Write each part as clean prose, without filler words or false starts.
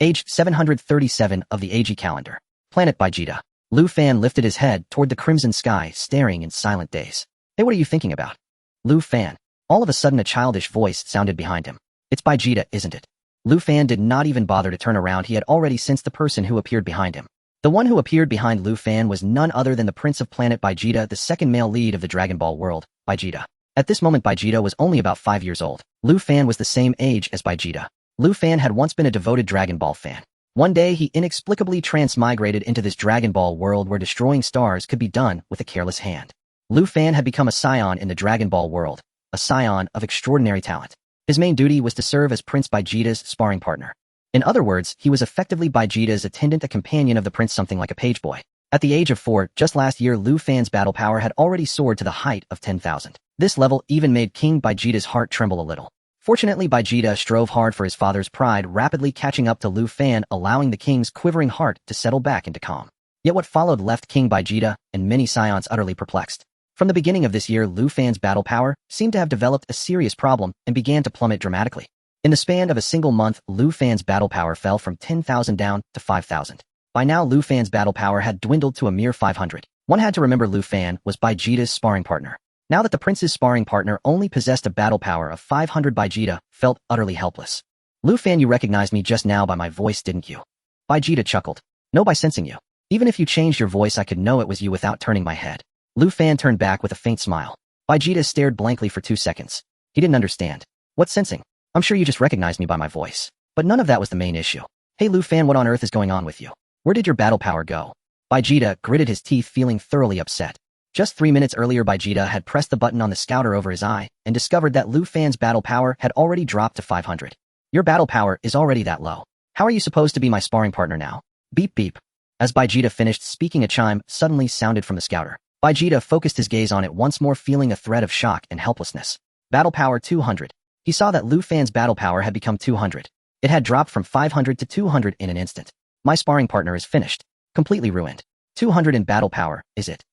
Age 737 of the AG calendar. Planet Vegeta. Lu Fan lifted his head toward the crimson sky, staring in silent daze. Hey, what are you thinking about? Lu Fan. All of a sudden a childish voice sounded behind him. It's Vegeta, isn't it? Lu Fan did not even bother to turn around. He had already sensed the person who appeared behind him. The one who appeared behind Lu Fan was none other than the Prince of Planet Vegeta, the second male lead of the Dragon Ball world, Vegeta. At this moment Vegeta was only about 5 years old. Lu Fan was the same age as Vegeta. Lu Fan had once been a devoted Dragon Ball fan. One day he inexplicably transmigrated into this Dragon Ball world where destroying stars could be done with a careless hand. Lu Fan had become a Saiyan in the Dragon Ball world, a Saiyan of extraordinary talent. His main duty was to serve as Prince Vegeta's sparring partner. In other words, he was effectively Vegeta's attendant, a companion of the prince, something like a page boy. At the age of 4, just last year, Lu Fan's battle power had already soared to the height of 10,000. This level even made King Vegeta's heart tremble a little. Fortunately, Vegeta strove hard for his father's pride, rapidly catching up to Lu Fan, allowing the king's quivering heart to settle back into calm. Yet what followed left King Vegeta and many Saiyans utterly perplexed. From the beginning of this year, Lu Fan's battle power seemed to have developed a serious problem and began to plummet dramatically. In the span of a single month, Lu Fan's battle power fell from 10,000 down to 5,000. By now, Lu Fan's battle power had dwindled to a mere 500. One had to remember Lu Fan was Vegeta's sparring partner. Now that the prince's sparring partner only possessed a battle power of 500, Vegeta felt utterly helpless. Lu Fan, you recognized me just now by my voice, didn't you? Vegeta chuckled. No, by sensing you. Even if you changed your voice, I could know it was you without turning my head. Lu Fan turned back with a faint smile. Vegeta stared blankly for 2 seconds. He didn't understand. What sensing? I'm sure you just recognized me by my voice. But none of that was the main issue. Hey Lu Fan, what on earth is going on with you? Where did your battle power go? Vegeta gritted his teeth, feeling thoroughly upset. Just 3 minutes earlier, Vegeta had pressed the button on the scouter over his eye and discovered that Lu Fan's battle power had already dropped to 500. Your battle power is already that low. How are you supposed to be my sparring partner now? Beep beep. As Vegeta finished speaking, a chime suddenly sounded from the scouter. Vegeta focused his gaze on it once more, feeling a threat of shock and helplessness. Battle power 200. He saw that Lu Fan's battle power had become 200. It had dropped from 500 to 200 in an instant. My sparring partner is finished. Completely ruined. 200 in battle power, is it?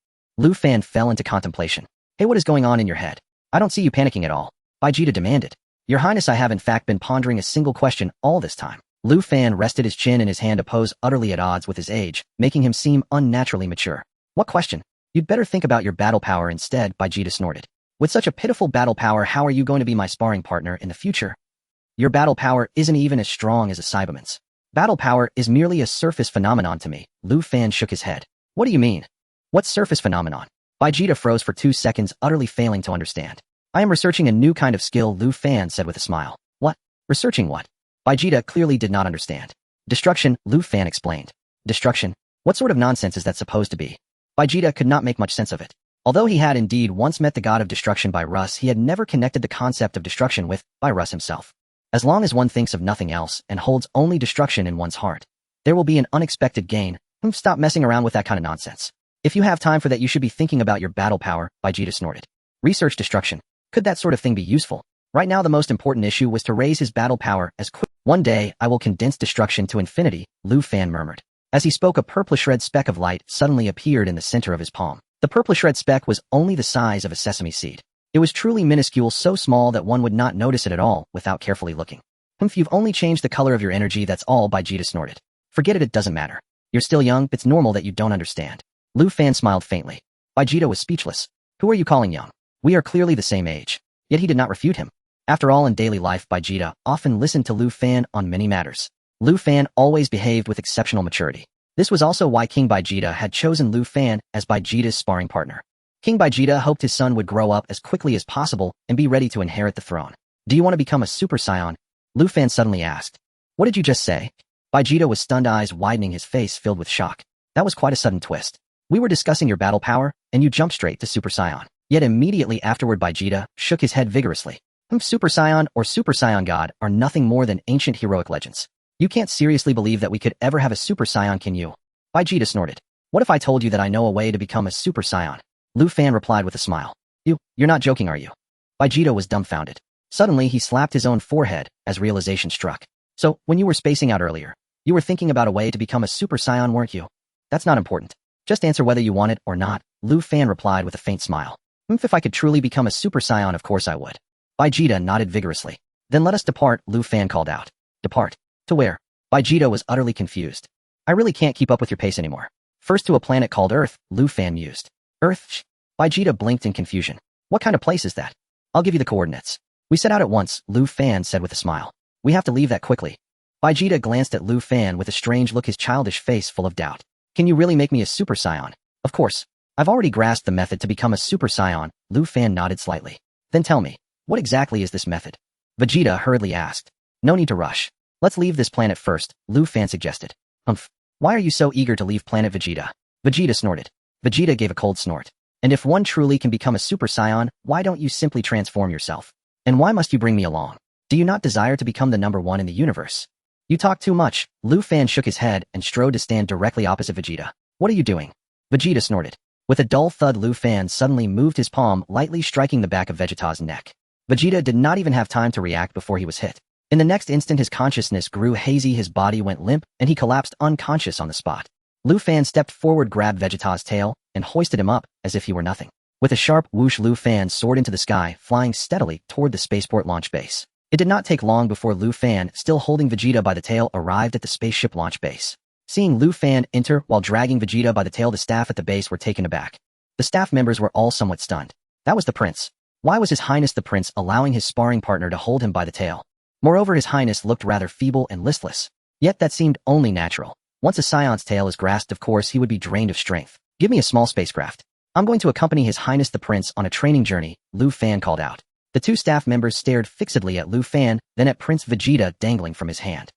Lu Fan fell into contemplation. Hey, what is going on in your head? I don't see you panicking at all. Vegeta demanded. Your Highness, I have in fact been pondering a single question all this time. Lu Fan rested his chin in his hand, a pose utterly at odds with his age, making him seem unnaturally mature. What question? You'd better think about your battle power instead, Vegeta snorted. With such a pitiful battle power, how are you going to be my sparring partner in the future? Your battle power isn't even as strong as a Saibamen's. Battle power is merely a surface phenomenon to me. Lu Fan shook his head. What do you mean? What surface phenomenon? Vegeta froze for 2 seconds, utterly failing to understand. I am researching a new kind of skill, Lu Fan said with a smile. What? Researching what? Vegeta clearly did not understand. Destruction, Lu Fan explained. Destruction? What sort of nonsense is that supposed to be? Vegeta could not make much sense of it. Although he had indeed once met the god of destruction Beerus, he had never connected the concept of destruction with Beerus himself. As long as one thinks of nothing else and holds only destruction in one's heart, there will be an unexpected gain. Stop messing around with that kind of nonsense. If you have time for that, you should be thinking about your battle power, Vegeta snorted. Research destruction. Could that sort of thing be useful? Right now the most important issue was to raise his battle power as quick. One day, I will condense destruction to infinity, Lu Fan murmured. As he spoke, a purplish red speck of light suddenly appeared in the center of his palm. The purplish red speck was only the size of a sesame seed. It was truly minuscule, so small that one would not notice it at all without carefully looking. You've only changed the color of your energy, that's all, Vegeta snorted. Forget it, it doesn't matter. You're still young, it's normal that you don't understand. Lu Fan smiled faintly. Vegeta was speechless. Who are you calling young? We are clearly the same age. Yet he did not refute him. After all, in daily life, Vegeta often listened to Lu Fan on many matters. Lu Fan always behaved with exceptional maturity. This was also why King Vegeta had chosen Lu Fan as Vegeta's sparring partner. King Vegeta hoped his son would grow up as quickly as possible and be ready to inherit the throne. Do you want to become a Super Saiyan? Lu Fan suddenly asked. What did you just say? Vegeta was stunned, eyes widening, his face filled with shock. That was quite a sudden twist. We were discussing your battle power, and you jumped straight to Super Saiyan. Yet immediately afterward, Vegeta shook his head vigorously. Super Saiyan or Super Saiyan God are nothing more than ancient heroic legends. You can't seriously believe that we could ever have a Super Saiyan, can you? Vegeta snorted. What if I told you that I know a way to become a Super Saiyan? Lu Fan replied with a smile. You're not joking, are you? Vegeta was dumbfounded. Suddenly, he slapped his own forehead as realization struck. So, when you were spacing out earlier, you were thinking about a way to become a Super Saiyan, weren't you? That's not important. Just answer whether you want it or not, Lu Fan replied with a faint smile. If I could truly become a Super Saiyan, of course I would. Vegeta nodded vigorously. Then let us depart, Lu Fan called out. Depart? To where? Vegeta was utterly confused. I really can't keep up with your pace anymore. First to a planet called Earth, Lu Fan mused. Earth? Vegeta blinked in confusion. What kind of place is that? I'll give you the coordinates. We set out at once, Lu Fan said with a smile. We have to leave that quickly. Vegeta glanced at Lu Fan with a strange look, his childish face full of doubt. Can you really make me a Super Saiyan? Of course. I've already grasped the method to become a Super Saiyan, Lu Fan nodded slightly. Then tell me, what exactly is this method? Vegeta hurriedly asked. No need to rush. Let's leave this planet first, Lu Fan suggested. Why are you so eager to leave planet Vegeta? Vegeta snorted. Vegeta gave a cold snort. And if one truly can become a Super Saiyan, why don't you simply transform yourself? And why must you bring me along? Do you not desire to become the #1 in the universe? You talk too much. Lu Fan shook his head and strode to stand directly opposite Vegeta. What are you doing? Vegeta snorted. With a dull thud, Lu Fan suddenly moved his palm, lightly striking the back of Vegeta's neck. Vegeta did not even have time to react before he was hit. In the next instant, his consciousness grew hazy, his body went limp, and he collapsed unconscious on the spot. Lu Fan stepped forward, grabbed Vegeta's tail, and hoisted him up as if he were nothing. With a sharp whoosh, Lu Fan soared into the sky, flying steadily toward the spaceport launch base. It did not take long before Lu Fan, still holding Vegeta by the tail, arrived at the spaceship launch base. Seeing Lu Fan enter while dragging Vegeta by the tail, the staff at the base were taken aback. The staff members were all somewhat stunned. That was the prince. Why was His Highness the Prince allowing his sparring partner to hold him by the tail? Moreover, His Highness looked rather feeble and listless. Yet that seemed only natural. Once a Saiyan's tail is grasped, of course, he would be drained of strength. Give me a small spacecraft. I'm going to accompany His Highness the Prince on a training journey, Lu Fan called out. The two staff members stared fixedly at Lu Fan, then at Prince Vegeta dangling from his hand.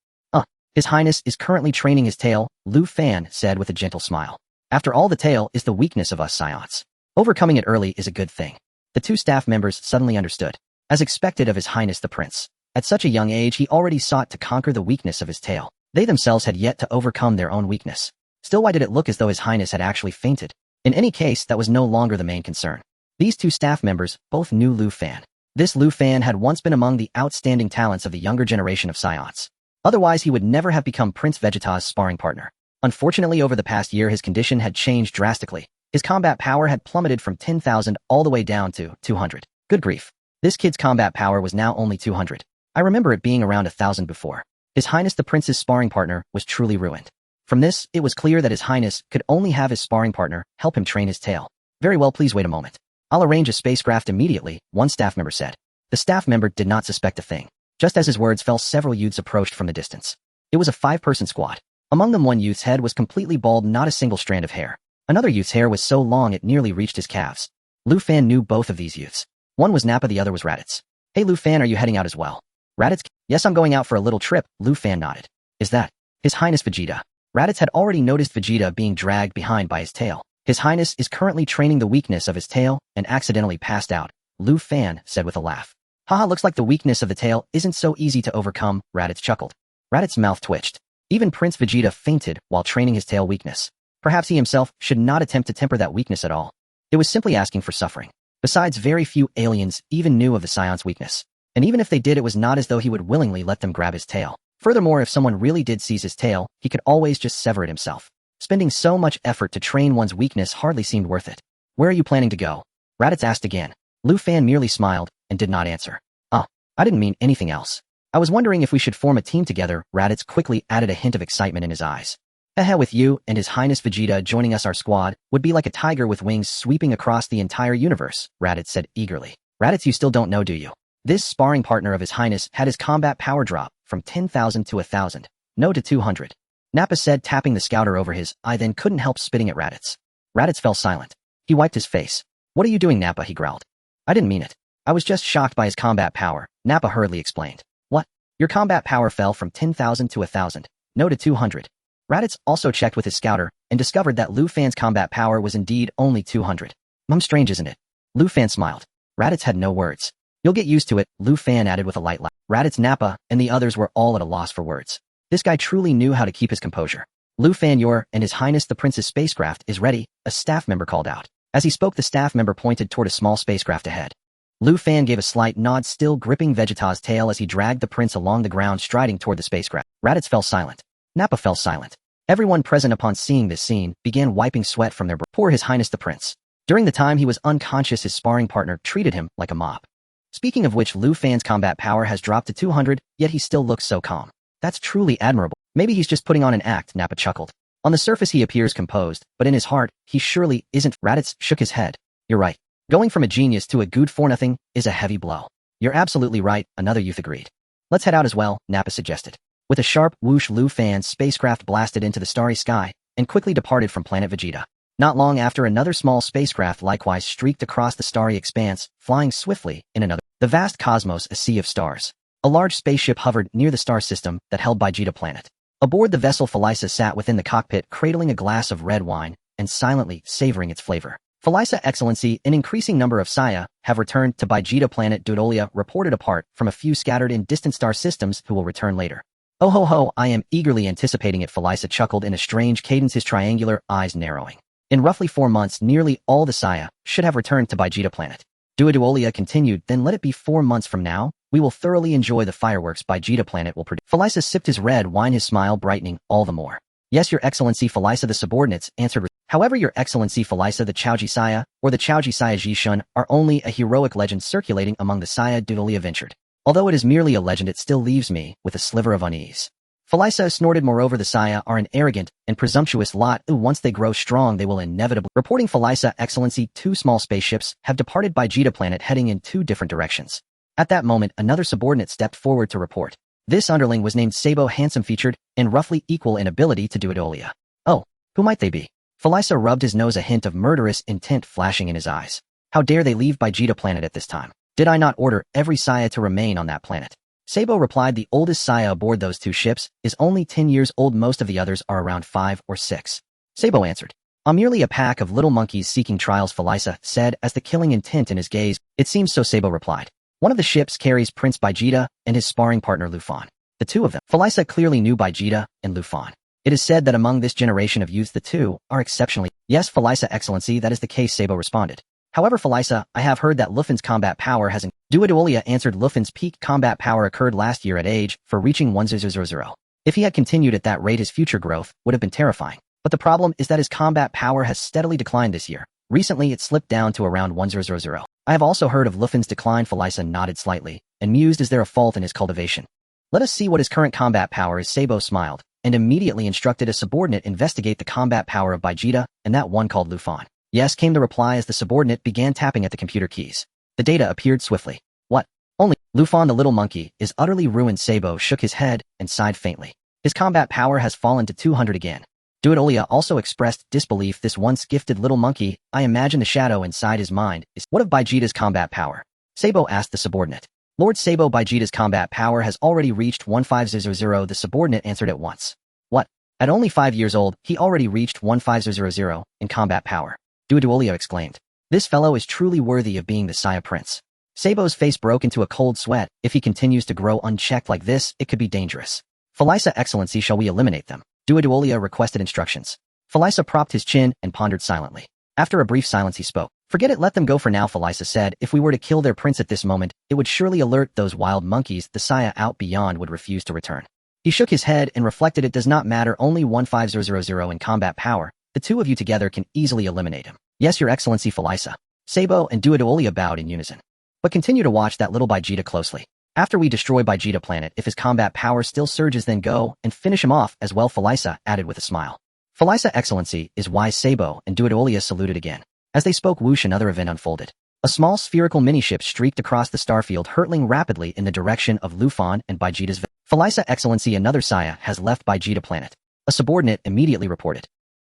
His Highness is currently training his tail, Lu Fan said with a gentle smile. After all, the tail is the weakness of us Saiyans. Overcoming it early is a good thing. The two staff members suddenly understood. As expected of His Highness the Prince, at such a young age he already sought to conquer the weakness of his tail. They themselves had yet to overcome their own weakness. Still, why did it look as though His Highness had actually fainted? In any case, that was no longer the main concern. These two staff members both knew Lu Fan. This Lu Fan had once been among the outstanding talents of the younger generation of Saiyans. Otherwise, he would never have become Prince Vegeta's sparring partner. Unfortunately, over the past year, his condition had changed drastically. His combat power had plummeted from 10,000 all the way down to 200. Good grief. This kid's combat power was now only 200. I remember it being around 1,000 before. His Highness the Prince's sparring partner was truly ruined. From this, it was clear that His Highness could only have his sparring partner help him train his tail. Very well, please wait a moment. I'll arrange a spacecraft immediately, one staff member said. The staff member did not suspect a thing. Just as his words fell, several youths approached from the distance. It was a 5-person squad. Among them, one youth's head was completely bald, not a single strand of hair. Another youth's hair was so long it nearly reached his calves. Lu Fan knew both of these youths. One was Nappa, the other was Raditz. Hey Lu Fan, are you heading out as well? Raditz? Yes, I'm going out for a little trip, Lu Fan nodded. Is that His Highness Vegeta? Raditz had already noticed Vegeta being dragged behind by his tail. His Highness is currently training the weakness of his tail and accidentally passed out, Lu Fan said with a laugh. Haha, looks like the weakness of the tail isn't so easy to overcome, Raditz chuckled. Raditz's mouth twitched. Even Prince Vegeta fainted while training his tail weakness. Perhaps he himself should not attempt to temper that weakness at all. It was simply asking for suffering. Besides, very few aliens even knew of the Saiyan's weakness. And even if they did, it was not as though he would willingly let them grab his tail. Furthermore, if someone really did seize his tail, he could always just sever it himself. Spending so much effort to train one's weakness hardly seemed worth it. Where are you planning to go? Raditz asked again. Lu Fan merely smiled and did not answer. I didn't mean anything else. I was wondering if we should form a team together, Raditz quickly added a hint of excitement in his eyes. Heh, with you and His Highness Vegeta joining us, our squad would be like a tiger with wings sweeping across the entire universe, Raditz said eagerly. Raditz, you still don't know, do you? This sparring partner of His Highness had his combat power drop from 10,000 to 1,000. No, to 200. Nappa said, tapping the scouter over his eye, then couldn't help spitting at Raditz. Raditz fell silent. He wiped his face. What are you doing, Nappa? He growled. I didn't mean it. I was just shocked by his combat power, Nappa hurriedly explained. What? Your combat power fell from 10,000 to 1,000. No, to 200. Raditz also checked with his scouter and discovered that Lu Fan's combat power was indeed only 200. Strange, isn't it? Lu Fan smiled. Raditz had no words. You'll get used to it, Lu Fan added with a light laugh. Raditz, Nappa, and the others were all at a loss for words. This guy truly knew how to keep his composure. Lu Fan, your and His Highness the Prince's spacecraft is ready, a staff member called out. As he spoke, the staff member pointed toward a small spacecraft ahead. Lu Fan gave a slight nod, still gripping Vegeta's tail as he dragged the prince along the ground, striding toward the spacecraft. Raditz fell silent. Nappa fell silent. Everyone present, upon seeing this scene, began wiping sweat from their brow. Poor His Highness the Prince. During the time he was unconscious, his sparring partner treated him like a mop. Speaking of which, Lu Fan's combat power has dropped to 200, yet he still looks so calm. That's truly admirable. Maybe he's just putting on an act, Nappa chuckled. On the surface he appears composed, but in his heart, he surely isn't. Raditz shook his head. You're right. Going from a genius to a good-for-nothing is a heavy blow. You're absolutely right, another youth agreed. Let's head out as well, Nappa suggested. With a sharp whoosh, Lu Fan's spacecraft blasted into the starry sky and quickly departed from planet Vegeta. Not long after, another small spacecraft likewise streaked across the starry expanse, flying swiftly in another. The vast cosmos, a sea of stars. A large spaceship hovered near the star system that held Vegeta planet. Aboard the vessel, Phylicia sat within the cockpit, cradling a glass of red wine and silently savoring its flavor. Phylicia, Excellency, an increasing number of Saya have returned to Vegeta planet Dudolia, reported, apart from a few scattered in distant star systems who will return later. Oh ho ho, I am eagerly anticipating it, Phylicia chuckled in a strange cadence, his triangular eyes narrowing. In roughly 4 months, nearly all the Saya should have returned to Vegeta planet. Duoduolia continued, then let it be 4 months from now. We will thoroughly enjoy the fireworks Vegeta planet will produce. Phylicia sipped his red wine, his smile brightening all the more. Yes, Your Excellency, Phylicia, the subordinates answered. However, Your Excellency, Phylicia, the Chaoji Saya, or the Chaoji Saya Jishun, are only a heroic legend circulating among the Saya, Duoduolia ventured. Although it is merely a legend, it still leaves me with a sliver of unease. Phylicia snorted. Moreover, the Saya are an arrogant and presumptuous lot who, once they grow strong, they will inevitably. Reporting, Phylicia, Excellency, 2 small spaceships have departed Vegeta planet, heading in 2 different directions. At that moment, another subordinate stepped forward to report. This underling was named Sabo, handsome-featured and roughly equal in ability to Duoduolia. Oh, who might they be? Phylicia rubbed his nose, a hint of murderous intent flashing in his eyes. How dare they leave Vegeta planet at this time? Did I not order every Saya to remain on that planet? Sabo replied, the oldest Saya aboard those 2 ships is only 10 years old. Most of the others are around 5 or 6. Sabo answered. I'm merely a pack of little monkeys seeking trials, Phylicia said, as the killing intent in his gaze. It seems so, Sabo replied. One of the ships carries Prince Vegeta and his sparring partner Lufan. The 2 of them. Phylicia clearly knew Vegeta and Lufan. It is said that among this generation of youths, the 2 are exceptionally. Yes, Phylicia, Excellency, that is the case, Sabo responded. However, Phylicia, I have heard that Lufan's combat power has Duoduolia answered. Lufan's peak combat power occurred last year at age for reaching 1000. If he had continued at that rate, his future growth would have been terrifying. But the problem is that his combat power has steadily declined this year. Recently, it slipped down to around 1000. I have also heard of Lufan's decline. Phylicia nodded slightly and mused, is there a fault in his cultivation? Let us see what his current combat power is. Sabo smiled and immediately instructed a subordinate investigate the combat power of Vegeta and that one called Lufan. Yes, came the reply as the subordinate began tapping at the computer keys. The data appeared swiftly. What? Only Lufan, the little monkey, is utterly ruined. Sabo shook his head and sighed faintly. His combat power has fallen to 200 again. Duoduolia also expressed disbelief. This once gifted little monkey, I imagine the shadow inside his mind is. What of Vegeta's combat power? Sabo asked the subordinate. Lord Sabo, Vegeta's combat power has already reached 1500. The subordinate answered at once. What? At only 5 years old, he already reached 1500 in combat power. Duoduolia exclaimed. This fellow is truly worthy of being the Saya Prince. Sabo's face broke into a cold sweat. If he continues to grow unchecked like this, it could be dangerous. Phylicia, Excellency, shall we eliminate them? Duoduolia requested instructions. Phylicia propped his chin and pondered silently. After a brief silence he spoke. Forget it, let them go for now, Phylicia said. If we were to kill their prince at this moment, it would surely alert those wild monkeys. The Saya out beyond would refuse to return. He shook his head and reflected, it does not matter, only 1500 in combat power. The 2 of you together can easily eliminate him. Yes, Your Excellency, Phylicia. Sabo and Duoduolia bowed in unison. But continue to watch that little Vegeta closely. After we destroy Vegeta planet, if his combat power still surges, then go and finish him off as well, Phylicia added with a smile. Phylicia, Excellency, is wise. Sabo and Duoduolia saluted again. As they spoke, whoosh, another event unfolded. A small spherical miniship streaked across the starfield, hurtling rapidly in the direction of Lufan and Vegeta's. Phylicia, Excellency, another Saya has left Vegeta planet. A subordinate immediately reported.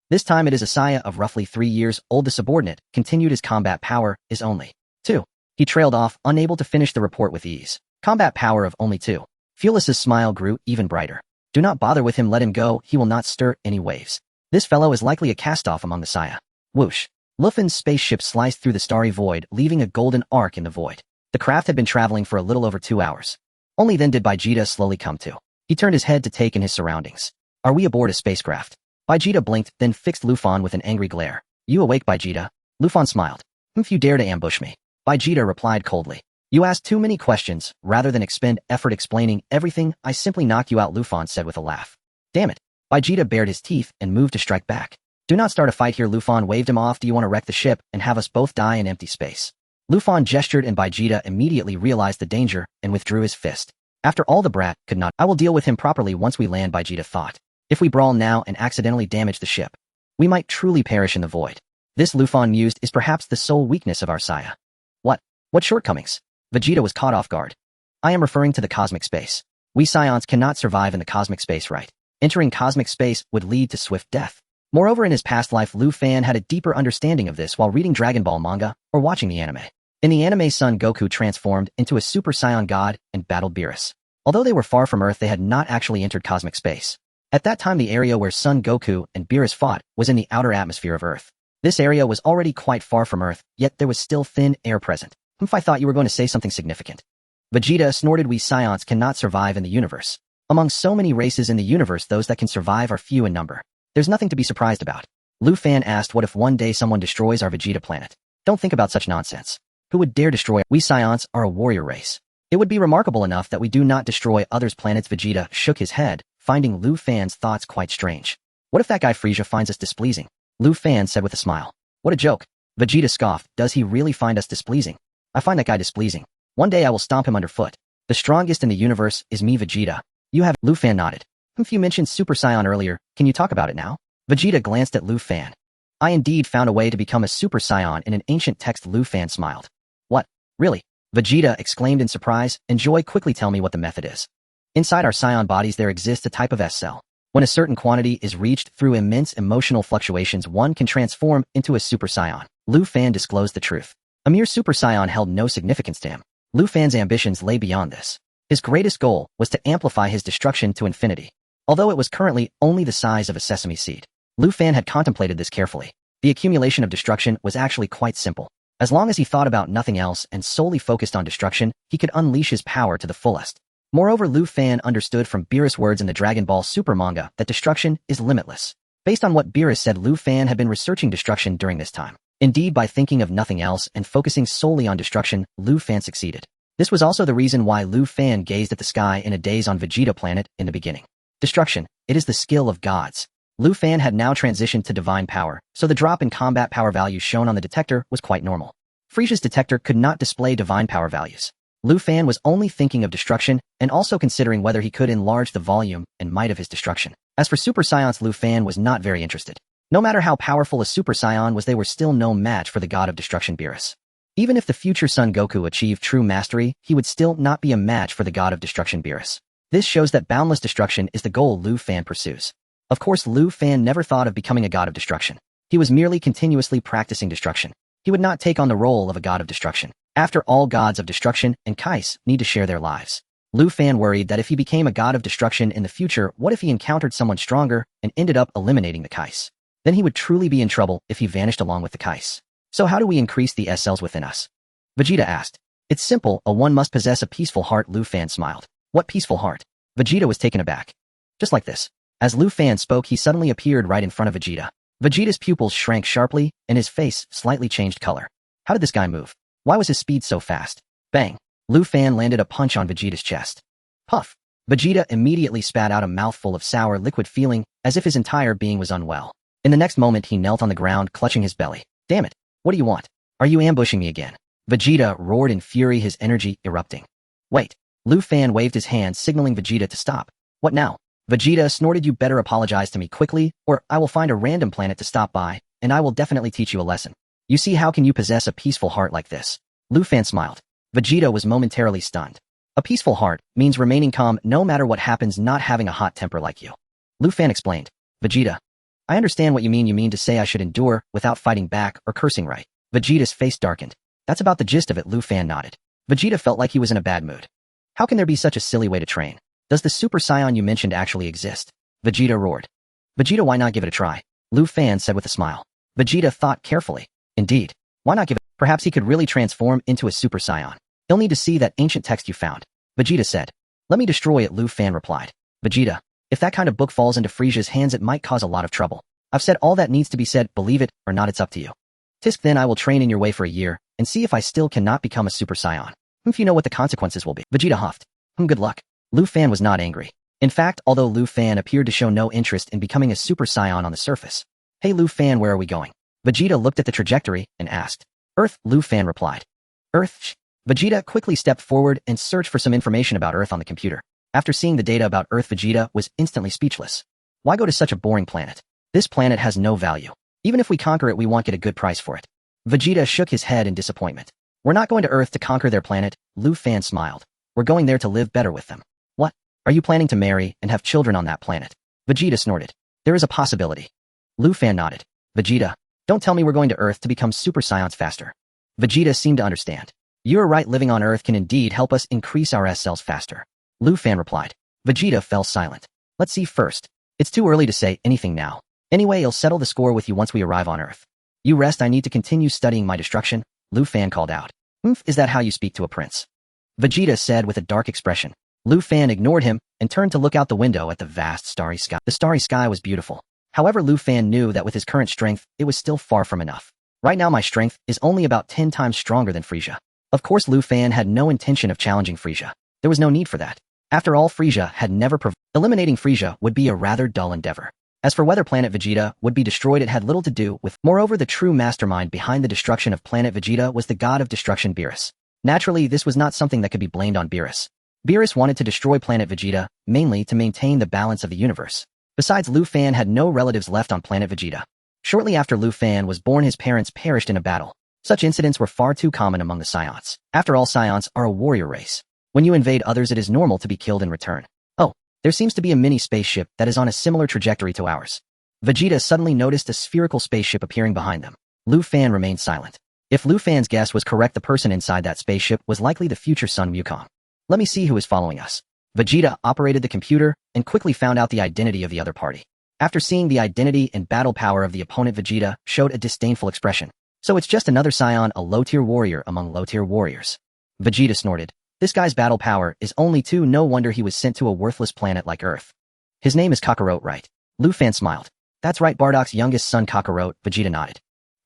This time it is a Saya of roughly 3 years old. The subordinate continued, his combat power is only 2. He trailed off, unable to finish the report with ease. Combat power of only 2. Phylica's smile grew even brighter. Do not bother with him, let him go, he will not stir any waves. This fellow is likely a cast-off among the Saya. Whoosh. Lufan's spaceship sliced through the starry void, leaving a golden arc in the void. The craft had been traveling for a little over 2 hours. Only then did Vegeta slowly come to. He turned his head to take in his surroundings. Are we aboard a spacecraft? Vegeta blinked, then fixed Lufan with an angry glare. You awake, Vegeta? Lufan smiled. If you dare to ambush me. Vegeta replied coldly. You ask too many questions. Rather than expend effort explaining everything, I simply knock you out, Lufan said with a laugh. Damn it. Vegeta bared his teeth and moved to strike back. Do not start a fight here, Lufan waved him off. Do you want to wreck the ship and have us both die in empty space? Lufan gestured and Vegeta immediately realized the danger and withdrew his fist. After all, the brat could not. I will deal with him properly once we land, Vegeta thought. If we brawl now and accidentally damage the ship, we might truly perish in the void. This Lufan mused is perhaps the sole weakness of our Saya. What? What shortcomings? Vegeta was caught off guard. I am referring to the cosmic space. We Saiyans cannot survive in the cosmic space, right? Entering cosmic space would lead to swift death. Moreover, in his past life, Lu Fan had a deeper understanding of this while reading Dragon Ball manga or watching the anime. In the anime, Son Goku transformed into a Super Saiyan god and battled Beerus. Although they were far from Earth, they had not actually entered cosmic space. At that time, the area where Son Goku and Beerus fought was in the outer atmosphere of Earth. This area was already quite far from Earth, yet there was still thin air present. I thought you were going to say something significant. Vegeta snorted. We Saiyans cannot survive in the universe. Among so many races in the universe, those that can survive are few in number. There's nothing to be surprised about. Lu Fan asked, what if one day someone destroys our Vegeta planet? Don't think about such nonsense. Who would dare destroy? We Saiyans are a warrior race. It would be remarkable enough that we do not destroy others' planets. Vegeta shook his head, finding Lu Fan's thoughts quite strange. What if that guy Frieza finds us displeasing? Lu Fan said with a smile. What a joke. Vegeta scoffed. Does he really find us displeasing? I find that guy displeasing. One day I will stomp him underfoot. The strongest in the universe is me, Vegeta. You have. Lu Fan nodded. If you mentioned Super Saiyan earlier, can you talk about it now? Vegeta glanced at Lu Fan. I indeed found a way to become a Super Saiyan in an ancient text. Lu Fan smiled. What? Really? Vegeta exclaimed in surprise. Enjoy. Quickly tell me what the method is. Inside our Saiyan bodies there exists a type of S cell. When a certain quantity is reached through immense emotional fluctuations, one can transform into a Super Saiyan. Lu Fan disclosed the truth. A mere Super Saiyan held no significance to him. Lu Fan's ambitions lay beyond this. His greatest goal was to amplify his destruction to infinity. Although it was currently only the size of a sesame seed, Lu Fan had contemplated this carefully. The accumulation of destruction was actually quite simple. As long as he thought about nothing else and solely focused on destruction, he could unleash his power to the fullest. Moreover, Lu Fan understood from Beerus' words in the Dragon Ball Super manga that destruction is limitless. Based on what Beerus said, Lu Fan had been researching destruction during this time. Indeed, by thinking of nothing else and focusing solely on destruction, Lu Fan succeeded. This was also the reason why Lu Fan gazed at the sky in a daze on Vegeta planet in the beginning. Destruction, it is the skill of gods. Lu Fan had now transitioned to divine power, so the drop in combat power values shown on the detector was quite normal. Frieza's detector could not display divine power values. Lu Fan was only thinking of destruction and also considering whether he could enlarge the volume and might of his destruction. As for Super Saiyans, Lu Fan was not very interested. No matter how powerful a Super Saiyan was, they were still no match for the god of destruction Beerus. Even if the future Son Goku achieved true mastery, he would still not be a match for the god of destruction Beerus. This shows that boundless destruction is the goal Lu Fan pursues. Of course, Lu Fan never thought of becoming a god of destruction. He was merely continuously practicing destruction. He would not take on the role of a god of destruction. After all, gods of destruction and Kais need to share their lives. Lu Fan worried that if he became a god of destruction in the future, what if he encountered someone stronger and ended up eliminating the Kais? Then he would truly be in trouble if he vanished along with the Kais. So how do we increase the S cells within us? Vegeta asked. It's simple, one must possess a peaceful heart. Lu Fan smiled. What peaceful heart? Vegeta was taken aback. Just like this. As Lu Fan spoke, he suddenly appeared right in front of Vegeta. Vegeta's pupils shrank sharply, and his face slightly changed color. How did this guy move? Why was his speed so fast? Bang! Lu Fan landed a punch on Vegeta's chest. Puff! Vegeta immediately spat out a mouthful of sour liquid, feeling as if his entire being was unwell. In the next moment, he knelt on the ground, clutching his belly. Damn it! What do you want? Are you ambushing me again? Vegeta roared in fury, his energy erupting. Wait! Lu Fan waved his hand, signaling Vegeta to stop. What now? Vegeta snorted. You better apologize to me quickly, or I will find a random planet to stop by, and I will definitely teach you a lesson. You see, how can you possess a peaceful heart like this? Lu Fan smiled. Vegeta was momentarily stunned. A peaceful heart means remaining calm no matter what happens, not having a hot temper like you. Lu Fan explained. Vegeta, I understand what you mean. You mean to say I should endure without fighting back or cursing, right? Vegeta's face darkened. That's about the gist of it. Lu Fan nodded. Vegeta felt like he was in a bad mood. How can there be such a silly way to train? Does the Super Saiyan you mentioned actually exist? Vegeta roared. Vegeta, why not give it a try? Lu Fan said with a smile. Vegeta thought carefully. Indeed. Why not give it? Perhaps he could really transform into a Super Saiyan. He'll need to see that ancient text you found. Vegeta said. Let me destroy it, Lu Fan replied. Vegeta, if that kind of book falls into Frieza's hands, it might cause a lot of trouble. I've said all that needs to be said, believe it or not, it's up to you. Tisk, then I will train in your way for a year, and see if I still cannot become a Super Saiyan. If you know what the consequences will be. Vegeta huffed. Good luck. Lu Fan was not angry. In fact, although Lu Fan appeared to show no interest in becoming a Super Saiyan on the surface. Hey Lu Fan, where are we going? Vegeta looked at the trajectory and asked. Earth, Lu Fan replied. Earth? Vegeta quickly stepped forward and searched for some information about Earth on the computer. After seeing the data about Earth, Vegeta was instantly speechless. Why go to such a boring planet? This planet has no value. Even if we conquer it, we won't get a good price for it. Vegeta shook his head in disappointment. We're not going to Earth to conquer their planet, Lu Fan smiled. We're going there to live better with them. What? Are you planning to marry and have children on that planet? Vegeta snorted. There is a possibility. Lu Fan nodded. Vegeta, don't tell me we're going to Earth to become Super Saiyans faster. Vegeta seemed to understand. You're right, living on Earth can indeed help us increase our S-cells faster. Lu Fan replied. Vegeta fell silent. Let's see first. It's too early to say anything now. Anyway, I'll settle the score with you once we arrive on Earth. You rest, I need to continue studying my destruction, Lu Fan called out. Is that how you speak to a prince? Vegeta said with a dark expression. Lu Fan ignored him and turned to look out the window at the vast starry sky. The starry sky was beautiful. However, Lu Fan knew that with his current strength, it was still far from enough. Right now my strength is only about 10 times stronger than Frieza. Of course, Lu Fan had no intention of challenging Frieza. There was no need for that. After all, Frieza had never eliminating Frieza would be a rather dull endeavor. As for whether planet Vegeta would be destroyed, it had little to do with. Moreover, the true mastermind behind the destruction of planet Vegeta was the god of destruction Beerus. Naturally, this was not something that could be blamed on Beerus. Beerus wanted to destroy planet Vegeta, mainly to maintain the balance of the universe. Besides, Lu Fan had no relatives left on planet Vegeta. Shortly after Lu Fan was born, his parents perished in a battle. Such incidents were far too common among the Saiyans. After all, Saiyans are a warrior race. When you invade others, it is normal to be killed in return. Oh, there seems to be a mini spaceship that is on a similar trajectory to ours. Vegeta suddenly noticed a spherical spaceship appearing behind them. Lu Fan remained silent. If Lu Fan's guess was correct, the person inside that spaceship was likely the future Sun Wukong. Let me see who is following us. Vegeta operated the computer and quickly found out the identity of the other party. After seeing the identity and battle power of the opponent, Vegeta showed a disdainful expression. So it's just another Saiyan, a low-tier warrior among low-tier warriors. Vegeta snorted. This guy's battle power is only 2, no wonder he was sent to a worthless planet like Earth. His name is Kakarot, right? Lu Fan smiled. That's right, Bardock's youngest son Kakarot, Vegeta nodded.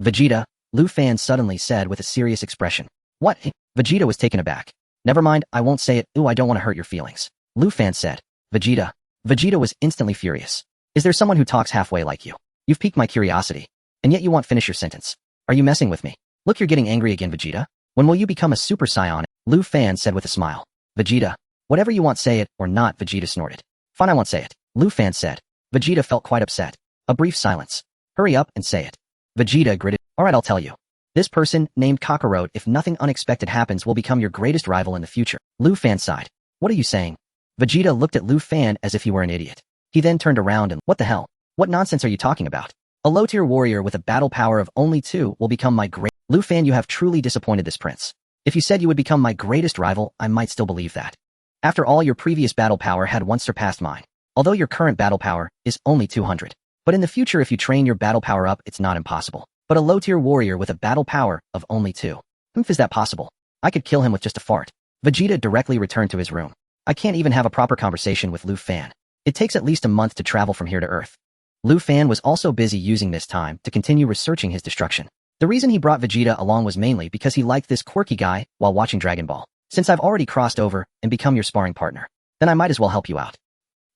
Vegeta, Lu Fan suddenly said with a serious expression. What? Vegeta was taken aback. Never mind, I won't say it. Ooh, I don't want to hurt your feelings. Lu Fan said. Vegeta. Vegeta was instantly furious. Is there someone who talks halfway like you? You've piqued my curiosity. And yet you won't finish your sentence. Are you messing with me? Look, you're getting angry again, Vegeta. When will you become a Super Saiyan? Lu Fan said with a smile. Vegeta. Whatever you want, say it, or not, Vegeta snorted. Fine, I won't say it. Lu Fan said. Vegeta felt quite upset. A brief silence. Hurry up and say it. Vegeta gritted. Alright, I'll tell you. This person, named Kakarot, if nothing unexpected happens, will become your greatest rival in the future. Lu Fan sighed. What are you saying? Vegeta looked at Lu Fan as if he were an idiot. He then turned around and, what the hell? What nonsense are you talking about? A low-tier warrior with a battle power of only 2 will become my great— Lu Fan, you have truly disappointed this prince. If you said you would become my greatest rival, I might still believe that. After all, your previous battle power had once surpassed mine. Although your current battle power is only 200. But in the future, if you train your battle power up, it's not impossible. But a low-tier warrior with a battle power of only 2. Is that possible? I could kill him with just a fart. Vegeta directly returned to his room. I can't even have a proper conversation with Lu Fan. It takes at least a month to travel from here to Earth. Lu Fan was also busy using this time to continue researching his destruction. The reason he brought Vegeta along was mainly because he liked this quirky guy while watching Dragon Ball. Since I've already crossed over and become your sparring partner, then I might as well help you out.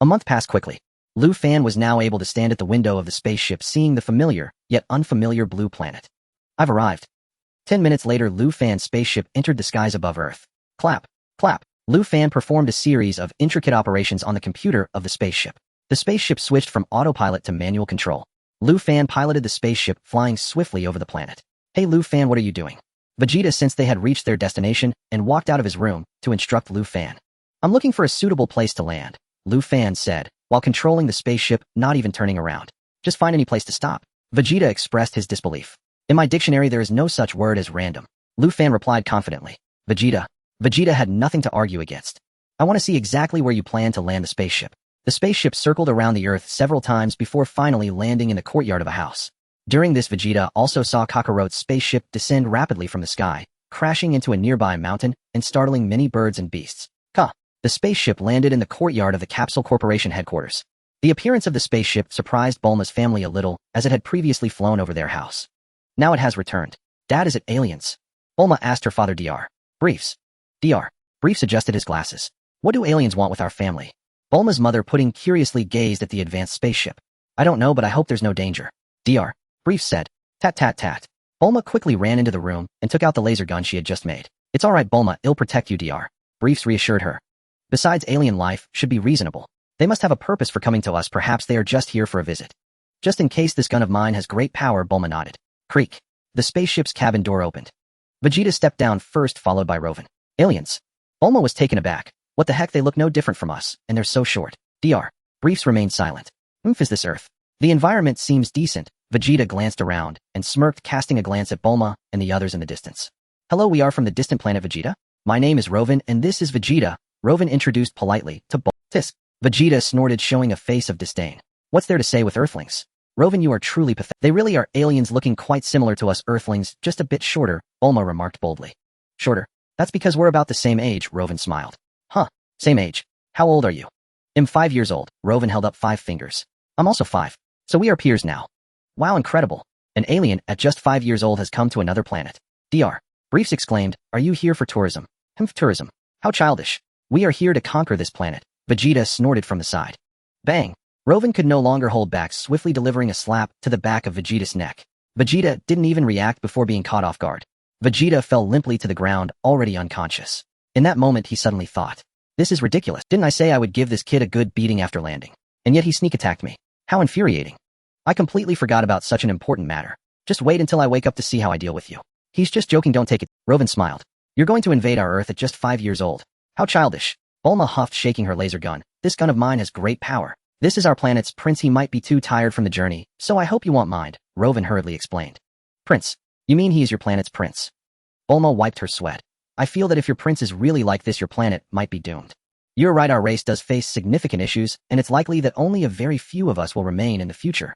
A month passed quickly. Lu Fan was now able to stand at the window of the spaceship, seeing the familiar, yet unfamiliar blue planet. I've arrived. 10 minutes later, Lu Fan's spaceship entered the skies above Earth. Clap, clap. Lu Fan performed a series of intricate operations on the computer of the spaceship. The spaceship switched from autopilot to manual control. Lu Fan piloted the spaceship, flying swiftly over the planet. Hey Lu Fan, what are you doing? Vegeta sensed they had reached their destination and walked out of his room to instruct Lu Fan. I'm looking for a suitable place to land, Lu Fan said, while controlling the spaceship, not even turning around. Just find any place to stop. Vegeta expressed his disbelief. In my dictionary, there is no such word as random. Lu Fan replied confidently. Vegeta had nothing to argue against. I want to see exactly where you plan to land the spaceship. The spaceship circled around the Earth several times before finally landing in the courtyard of a house. During this, Vegeta also saw Kakarot's spaceship descend rapidly from the sky, crashing into a nearby mountain and startling many birds and beasts. The spaceship landed in the courtyard of the Capsule Corporation headquarters. The appearance of the spaceship surprised Bulma's family a little, as it had previously flown over their house. Now it has returned. Dad, is it aliens? Bulma asked her father Dr. Briefs. Dr. Briefs adjusted his glasses. What do aliens want with our family? Bulma's mother Pudding curiously gazed at the advanced spaceship. I don't know, but I hope there's no danger. Dr. Briefs said. Tat tat tat. Bulma quickly ran into the room and took out the laser gun she had just made. It's alright, Bulma, it'll protect you, Dr. Briefs reassured her. Besides, alien life should be reasonable. They must have a purpose for coming to us, perhaps they are just here for a visit. Just in case this gun of mine has great power, Bulma nodded. Creak. The spaceship's cabin door opened. Vegeta stepped down first, followed by Rovan. Aliens. Bulma was taken aback. What the heck, they look no different from us, and they're so short. Dr. Briefs remained silent. Is this Earth? The environment seems decent. Vegeta glanced around and smirked, casting a glance at Bulma and the others in the distance. Hello, we are from the distant planet Vegeta. My name is Rovan and this is Vegeta. Rovan introduced politely to Bulma. Tisk. Vegeta snorted, showing a face of disdain. What's there to say with Earthlings? Rovan, you are truly pathetic. They really are aliens looking quite similar to us Earthlings, just a bit shorter, Bulma remarked boldly. Shorter? That's because we're about the same age, Rovan smiled. Huh, same age. How old are you? I'm 5 years old. Rovan held up 5 fingers. I'm also 5. So we are peers now. Wow, incredible. An alien at just 5 years old has come to another planet. Dr. Briefs exclaimed, are you here for tourism? Tourism. How childish. We are here to conquer this planet. Vegeta snorted from the side. Bang. Rovan could no longer hold back, swiftly delivering a slap to the back of Vegeta's neck. Vegeta didn't even react before being caught off guard. Vegeta fell limply to the ground, already unconscious. In that moment, he suddenly thought, this is ridiculous. Didn't I say I would give this kid a good beating after landing? And yet he sneak attacked me. How infuriating. I completely forgot about such an important matter. Just wait until I wake up to see how I deal with you. He's just joking, don't take it. Rovan smiled. You're going to invade our Earth at just 5 years old. How childish. Bulma huffed, shaking her laser gun. This gun of mine has great power. This is our planet's prince. He might be too tired from the journey, so I hope you won't mind, Rovan hurriedly explained. Prince? You mean he is your planet's prince? Bulma wiped her sweat. I feel that if your prince is really like this, your planet might be doomed. You're right, our race does face significant issues, and it's likely that only a very few of us will remain in the future.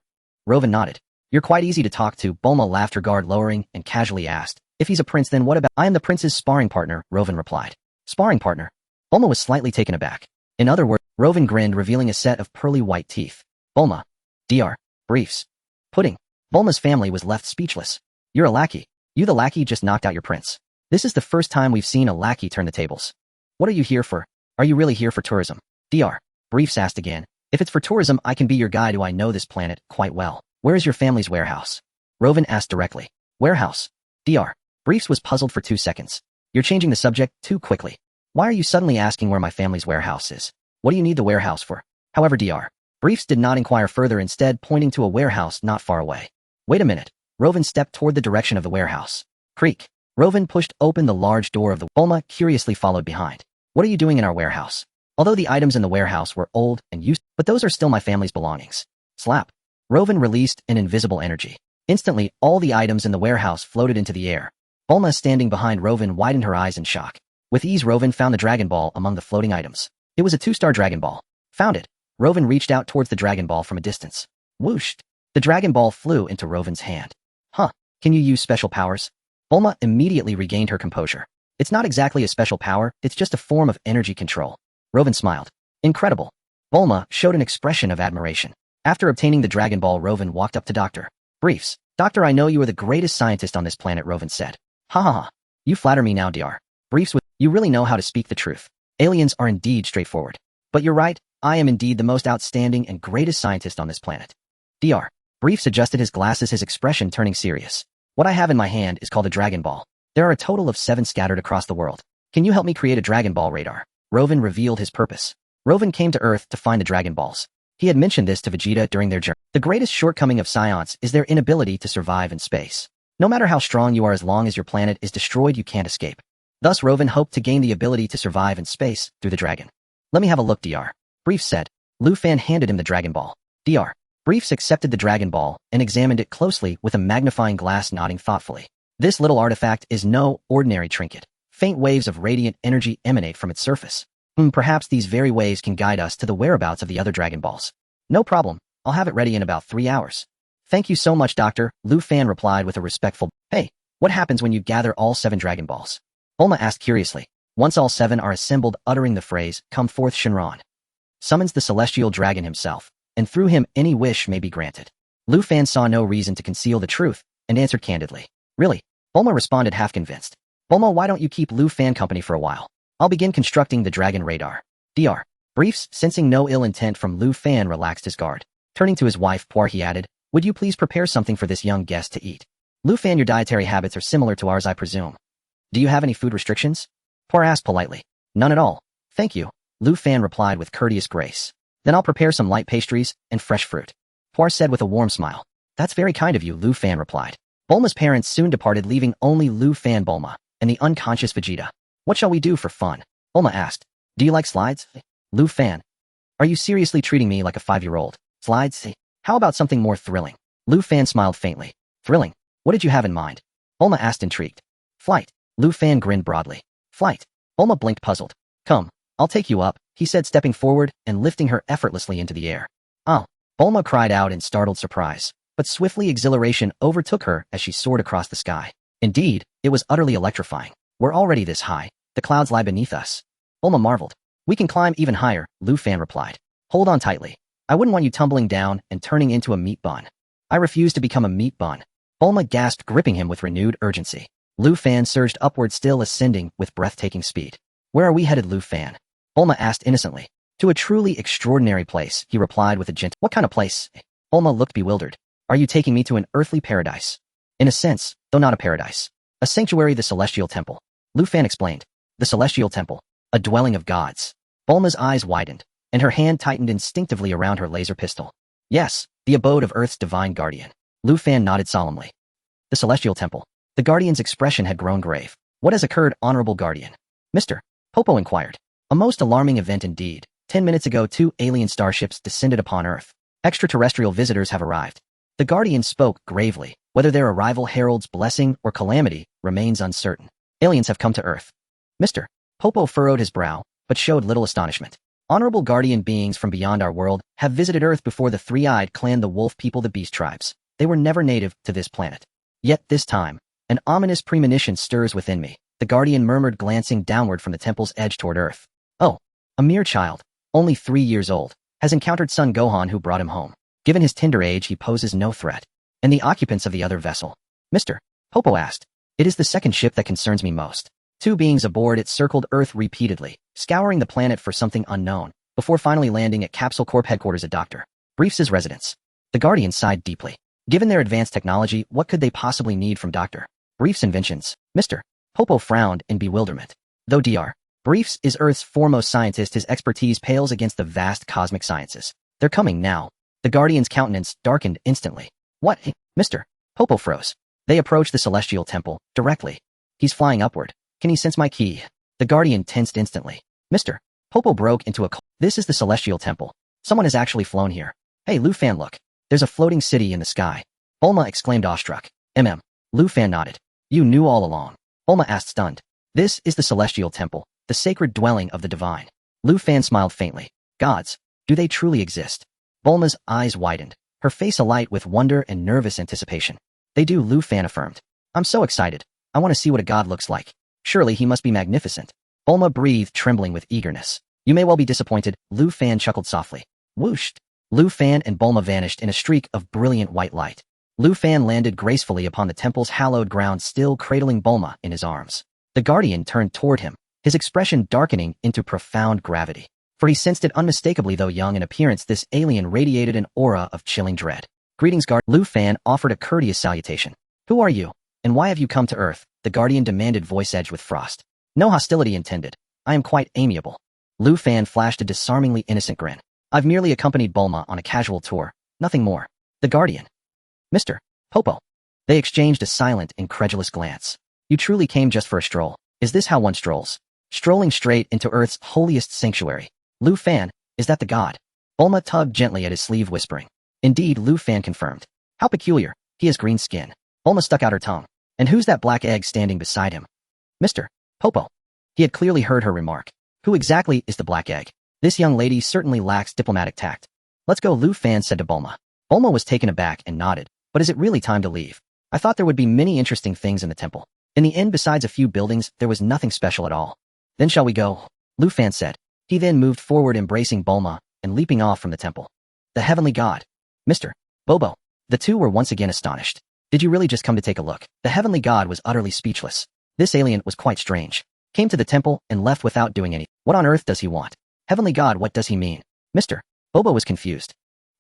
Rovan nodded. You're quite easy to talk to. Bulma laughed, her guard lowering, and casually asked, if he's a prince, then what about— I am the prince's sparring partner, Rovan replied. Sparring partner? Bulma was slightly taken aback. In other words, Rovan grinned, revealing a set of pearly white teeth. Bulma. Dr. Briefs. Pudding. Bulma's family was left speechless. You're a lackey. You the lackey just knocked out your prince. This is the first time we've seen a lackey turn the tables. What are you here for? Are you really here for tourism? Dr. Briefs asked again. If it's for tourism, I can be your guide. I know this planet quite well. Where is your family's warehouse? Rovan asked directly. Warehouse? Dr. Briefs was puzzled for 2 seconds. You're changing the subject too quickly. Why are you suddenly asking where my family's warehouse is? What do you need the warehouse for? However, Dr. Briefs did not inquire further, instead pointing to a warehouse not far away. Wait a minute. Rovan stepped toward the direction of the warehouse. Creak. Rovan pushed open the large door of the— Bulma curiously followed behind. What are you doing in our warehouse? Although the items in the warehouse were old and used, but those are still my family's belongings. Slap. Rovan released an invisible energy. Instantly, all the items in the warehouse floated into the air. Bulma, standing behind Rovan, widened her eyes in shock. With ease, Rovan found the Dragon Ball among the floating items. It was a 2-star Dragon Ball. Found it. Rovan reached out towards the Dragon Ball from a distance. Whooshed. The Dragon Ball flew into Rovan's hand. Huh. Can you use special powers? Bulma immediately regained her composure. It's not exactly a special power, it's just a form of energy control. Rovan smiled. Incredible. Bulma showed an expression of admiration. After obtaining the Dragon Ball, Rovan walked up to Dr. Briefs. Doctor, I know you are the greatest scientist on this planet, Rovan said. Ha ha ha. You flatter me now, Dr. Briefs. You really know how to speak the truth. Aliens are indeed straightforward. But you're right, I am indeed the most outstanding and greatest scientist on this planet. Dr. Briefs adjusted his glasses, his expression turning serious. What I have in my hand is called a Dragon Ball. There are a total of 7 scattered across the world. Can you help me create a Dragon Ball radar? Rovan revealed his purpose. Rovan came to Earth to find the Dragon Balls. He had mentioned this to Vegeta during their journey. The greatest shortcoming of Saiyans is their inability to survive in space. No matter how strong you are, as long as your planet is destroyed, you can't escape. Thus, Rovan hoped to gain the ability to survive in space through the dragon. Let me have a look, Dr. Briefs said. Lu Fan handed him the Dragon Ball. Dr. Briefs accepted the Dragon Ball and examined it closely with a magnifying glass, nodding thoughtfully. This little artifact is no ordinary trinket. Faint waves of radiant energy emanate from its surface. Perhaps these very waves can guide us to the whereabouts of the other Dragon Balls. No problem. I'll have it ready in about 3 hours. Thank you so much, Doctor, Lu Fan replied with a respectful— Hey, what happens when you gather all 7 Dragon Balls? Bulma asked curiously. Once all 7 are assembled, uttering the phrase, "Come forth, Shenron," summons the celestial dragon himself, and through him any wish may be granted. Lu Fan saw no reason to conceal the truth, and answered candidly. Really? Bulma responded, half convinced. Bulma, why don't you keep Lu Fan company for a while? I'll begin constructing the dragon radar. Dr. Briefs, sensing no ill intent from Lu Fan, relaxed his guard. Turning to his wife, Puar, he added, would you please prepare something for this young guest to eat? Lu Fan, your dietary habits are similar to ours, I presume. Do you have any food restrictions? Poor asked politely. None at all. Thank you, Lu Fan replied with courteous grace. Then I'll prepare some light pastries and fresh fruit. Poir said with a warm smile. That's very kind of you, Lu Fan replied. Bulma's parents soon departed, leaving only Lu Fan, Bulma, and the unconscious Vegeta. What shall we do for fun? Bulma asked. Do you like slides? Lu Fan. Are you seriously treating me like a 5-year-old? Slides? How about something more thrilling? Lu Fan smiled faintly. Thrilling? What did you have in mind? Bulma asked, intrigued. Flight. Lu Fan grinned broadly. Flight. Bulma blinked, puzzled. Come, I'll take you up, he said, stepping forward and lifting her effortlessly into the air. Oh. Bulma cried out in startled surprise, but swiftly exhilaration overtook her as she soared across the sky. Indeed, it was utterly electrifying. We're already this high. The clouds lie beneath us. Bulma marveled. We can climb even higher, Lu Fan replied. Hold on tightly. I wouldn't want you tumbling down and turning into a meat bun. I refuse to become a meat bun. Bulma gasped, gripping him with renewed urgency. Lu Fan surged upward, still ascending with breathtaking speed. Where are we headed, Lu Fan? Bulma asked innocently. To a truly extraordinary place, he replied with a gentle, what kind of place? Bulma looked bewildered. Are you taking me to an earthly paradise? In a sense, though not a paradise. A sanctuary, the Celestial Temple. Lu Fan explained. The Celestial Temple. A dwelling of gods. Bulma's eyes widened, and her hand tightened instinctively around her laser pistol. Yes, the abode of Earth's divine guardian. Lu Fan nodded solemnly. The Celestial Temple. The guardian's expression had grown grave. What has occurred, honorable guardian? Mr. Popo inquired. A most alarming event indeed. 10 minutes ago, 2 alien starships descended upon Earth. Extraterrestrial visitors have arrived. The guardian spoke gravely. Whether their arrival heralds blessing or calamity remains uncertain. Aliens have come to Earth. Mr. Popo furrowed his brow, but showed little astonishment. Honorable guardian beings from beyond our world have visited Earth before the three-eyed clan, the wolf people, the beast tribes. They were never native to this planet. Yet this time, an ominous premonition stirs within me, the guardian murmured, glancing downward from the temple's edge toward Earth. Oh, a mere child, only 3 years old, has encountered Son Gohan, who brought him home. Given his tender age, he poses no threat. And the occupants of the other vessel? Mr. Popo asked. It is the second ship that concerns me most. 2 beings aboard it circled Earth repeatedly, scouring the planet for something unknown, before finally landing at Capsule Corp headquarters at Dr. Briefs' residence. The Guardian sighed deeply. Given their advanced technology, what could they possibly need from Dr. Briefs' inventions? Mr. Popo frowned in bewilderment. Though Dr. Briefs is Earth's foremost scientist, his expertise pales against the vast cosmic sciences. They're coming now. The Guardian's countenance darkened instantly. What? Mr. Popo froze. They approached the Celestial Temple, directly. He's flying upward. Can he sense my ki? The Guardian tensed instantly. Mr. Popo broke into a This is the Celestial Temple. Someone has actually flown here. Hey, Lu Fan, look. There's a floating city in the sky. Bulma exclaimed, awestruck. Lu Fan nodded. You knew all along. Bulma asked, stunned. This is the Celestial Temple, the sacred dwelling of the divine. Lu Fan smiled faintly. Gods, do they truly exist? Bulma's eyes widened, her face alight with wonder and nervous anticipation. They do, Lu Fan affirmed. I'm so excited. I want to see what a god looks like. Surely he must be magnificent. Bulma breathed, trembling with eagerness. You may well be disappointed, Lu Fan chuckled softly. Whooshed. Lu Fan and Bulma vanished in a streak of brilliant white light. Lu Fan landed gracefully upon the temple's hallowed ground, still cradling Bulma in his arms. The Guardian turned toward him, his expression darkening into profound gravity. For he sensed it unmistakably. Though young in appearance, this alien radiated an aura of chilling dread. Greetings, Guard. Lu Fan offered a courteous salutation. Who are you? And why have you come to Earth? The Guardian demanded, voice edged with frost. No hostility intended. I am quite amiable. Lu Fan flashed a disarmingly innocent grin. I've merely accompanied Bulma on a casual tour. Nothing more. The Guardian. Mr. Popo. They exchanged a silent, incredulous glance. You truly came just for a stroll. Is this how one strolls? Strolling straight into Earth's holiest sanctuary. Lu Fan, is that the god? Bulma tugged gently at his sleeve, whispering. Indeed, Lu Fan confirmed. How peculiar. He has green skin. Bulma stuck out her tongue. And who's that black egg standing beside him? Mr. Popo. He had clearly heard her remark. Who exactly is the black egg? This young lady certainly lacks diplomatic tact. Let's go, Lu Fan said to Bulma. Bulma was taken aback and nodded. But is it really time to leave? I thought there would be many interesting things in the temple. In the end, besides a few buildings, there was nothing special at all. Then shall we go? Lu Fan said. He then moved forward, embracing Bulma and leaping off from the temple. The heavenly god. Mr. Bobo. The two were once again astonished. Did you really just come to take a look? The heavenly god was utterly speechless. This alien was quite strange. Came to the temple and left without doing anything. What on earth does he want? Heavenly god, what does he mean? Mr. Bobo was confused.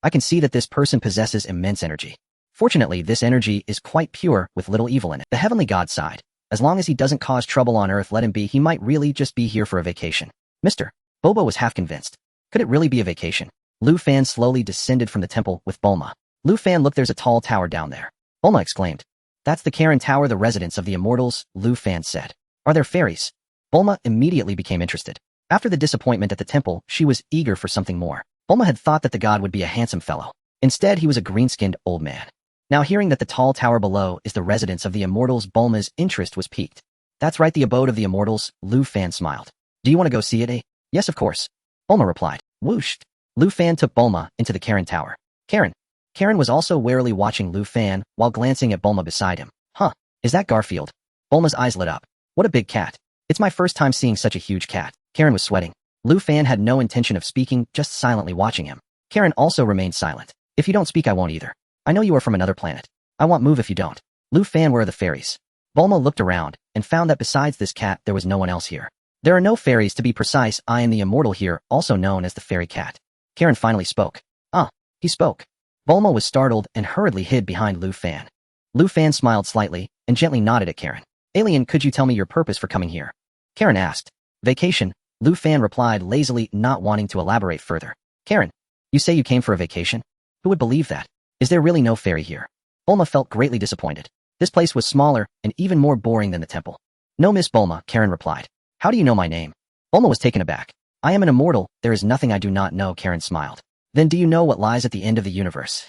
I can see that this person possesses immense energy. Fortunately, this energy is quite pure with little evil in it. The heavenly god sighed. As long as he doesn't cause trouble on Earth, let him be. He might really just be here for a vacation. Mr. Boba was half convinced. Could it really be a vacation? Lu Fan slowly descended from the temple with Bulma. Lu Fan, look, there's a tall tower down there. Bulma exclaimed. That's the Karen Tower, the residence of the immortals, Lu Fan said. Are there fairies? Bulma immediately became interested. After the disappointment at the temple, she was eager for something more. Bulma had thought that the god would be a handsome fellow. Instead, he was a green-skinned old man. Now hearing that the tall tower below is the residence of the immortals, Bulma's interest was piqued. That's right, the abode of the immortals, Lu Fan smiled. Do you want to go see it, eh? Yes, of course. Bulma replied. Whoosh. Lu Fan took Bulma into the Karen Tower. Karen was also warily watching Lu Fan while glancing at Bulma beside him. Huh, is that Garfield? Bulma's eyes lit up. What a big cat. It's my first time seeing such a huge cat. Karen was sweating. Lu Fan had no intention of speaking, just silently watching him. Karen also remained silent. If you don't speak, I won't either. I know you are from another planet. I won't move if you don't. Lu Fan, where are the fairies? Bulma looked around and found that besides this cat, there was no one else here. There are no fairies, to be precise. I am the immortal here, also known as the fairy cat. Karen finally spoke. Ah, he spoke. Bulma was startled and hurriedly hid behind Lu Fan. Lu Fan smiled slightly and gently nodded at Karen. Alien, could you tell me your purpose for coming here? Karen asked. Vacation, Lu Fan replied lazily, not wanting to elaborate further. Karen, you say you came for a vacation? Who would believe that? Is there really no fairy here? Bulma felt greatly disappointed. This place was smaller and even more boring than the temple. No, Miss Bulma, Karen replied. How do you know my name? Bulma was taken aback. I am an immortal, there is nothing I do not know, Karen smiled. Then do you know what lies at the end of the universe?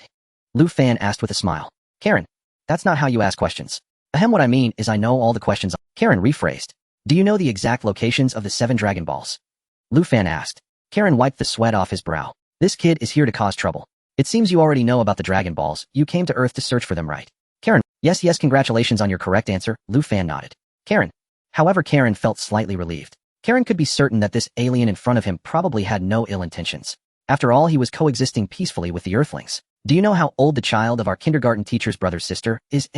Lu Fan asked with a smile. Karen, that's not how you ask questions. Ahem, what I mean is I know all the questions. Karen rephrased. Do you know the exact locations of the 7 Dragon Balls? Lu Fan asked. Karen wiped the sweat off his brow. This kid is here to cause trouble. It seems you already know about the Dragon Balls. You came to Earth to search for them, right? Karen, yes, congratulations on your correct answer, Lu Fan nodded. Karen. However, Karen felt slightly relieved. Karen could be certain that this alien in front of him probably had no ill intentions. After all, he was coexisting peacefully with the Earthlings. Do you know how old the child of our kindergarten teacher's brother's sister is?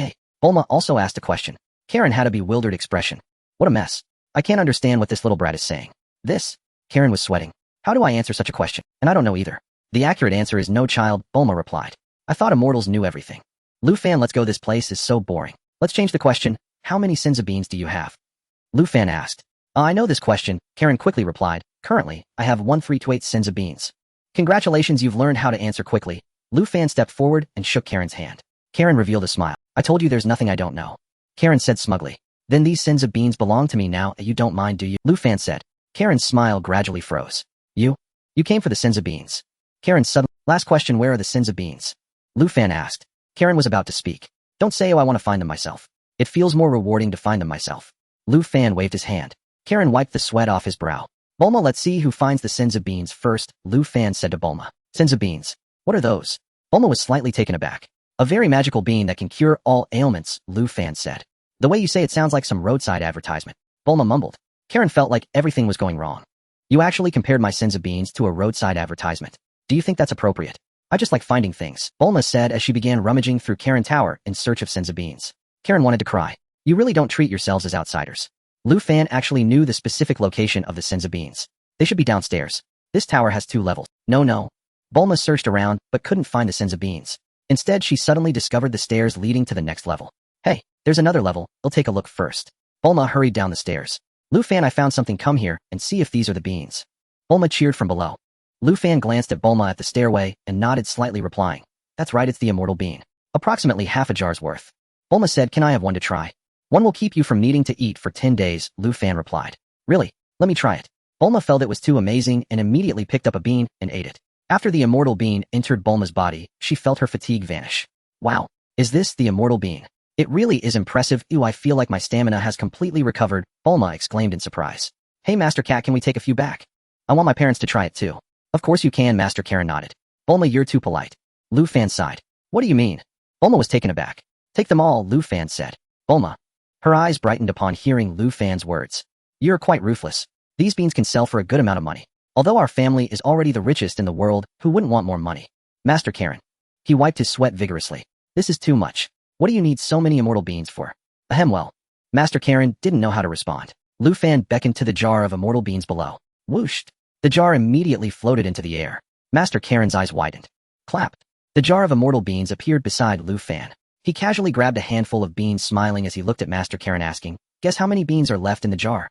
Bulma also asked a question. Karen had a bewildered expression. What a mess. I can't understand what this little brat is saying. This? Karen was sweating. How do I answer such a question? And I don't know either. The accurate answer is no, child, Bulma replied. I thought immortals knew everything. Lu Fan, let's go, this place is so boring. Let's change the question. How many senzu beans do you have? Lu Fan asked. I know this question, Karen quickly replied. Currently, I have 1,328 senzu beans. Congratulations, you've learned how to answer quickly. Lu Fan stepped forward and shook Karen's hand. Karen revealed a smile. I told you there's nothing I don't know. Karen said smugly. Then these senzu beans belong to me now, you don't mind, do you? Lu Fan said. Karen's smile gradually froze. You came for the senzu beans. Karen suddenly. Last question, where are the senzu beans? Lu Fan asked. Karen was about to speak. Don't say, oh, I want to find them myself. It feels more rewarding to find them myself. Lu Fan waved his hand. Karen wiped the sweat off his brow. Bulma, let's see who finds the senzu beans first, Lu Fan said to Bulma. Senzu beans. What are those? Bulma was slightly taken aback. A very magical bean that can cure all ailments, Lu Fan said. The way you say it sounds like some roadside advertisement. Bulma mumbled. Karen felt like everything was going wrong. You actually compared my senzu beans to a roadside advertisement. Do you think that's appropriate? I just like finding things, Bulma said as she began rummaging through Karen Tower in search of senzu beans. Karen wanted to cry. You really don't treat yourselves as outsiders. Lu Fan actually knew the specific location of the senzu beans. They should be downstairs. This tower has 2 levels. No. Bulma searched around but couldn't find the senzu beans. Instead, she suddenly discovered the stairs leading to the next level. Hey, there's another level. We'll take a look first. Bulma hurried down the stairs. Lu Fan, I found something. Come here and see if these are the beans. Bulma cheered from below. Lu Fan glanced at Bulma at the stairway and nodded slightly, replying. That's right, it's the immortal bean. Approximately half a jar's worth. Bulma said, can I have one to try? One will keep you from needing to eat for 10 days, Lu Fan replied. Really? Let me try it. Bulma felt it was too amazing and immediately picked up a bean and ate it. After the immortal bean entered Bulma's body, she felt her fatigue vanish. Wow, is this the immortal bean? It really is impressive. Ew, I feel like my stamina has completely recovered, Bulma exclaimed in surprise. Hey, Master Cat, can we take a few back? I want my parents to try it too. Of course you can, Master. Karen nodded. Bulma, you're too polite. Lu Fan sighed. What do you mean? Bulma was taken aback. Take them all, Lu Fan said. Bulma. Her eyes brightened upon hearing Lu Fan's words. You're quite ruthless. These beans can sell for a good amount of money. Although our family is already the richest in the world, who wouldn't want more money? Master Karen. He wiped his sweat vigorously. This is too much. What do you need so many immortal beans for? Ahem, well. Master Karen didn't know how to respond. Lu Fan beckoned to the jar of immortal beans below. Whoosh. The jar immediately floated into the air. Master Karen's eyes widened. Clap. The jar of immortal beans appeared beside Lu Fan. He casually grabbed a handful of beans, smiling as he looked at Master Karen, asking, Guess how many beans are left in the jar?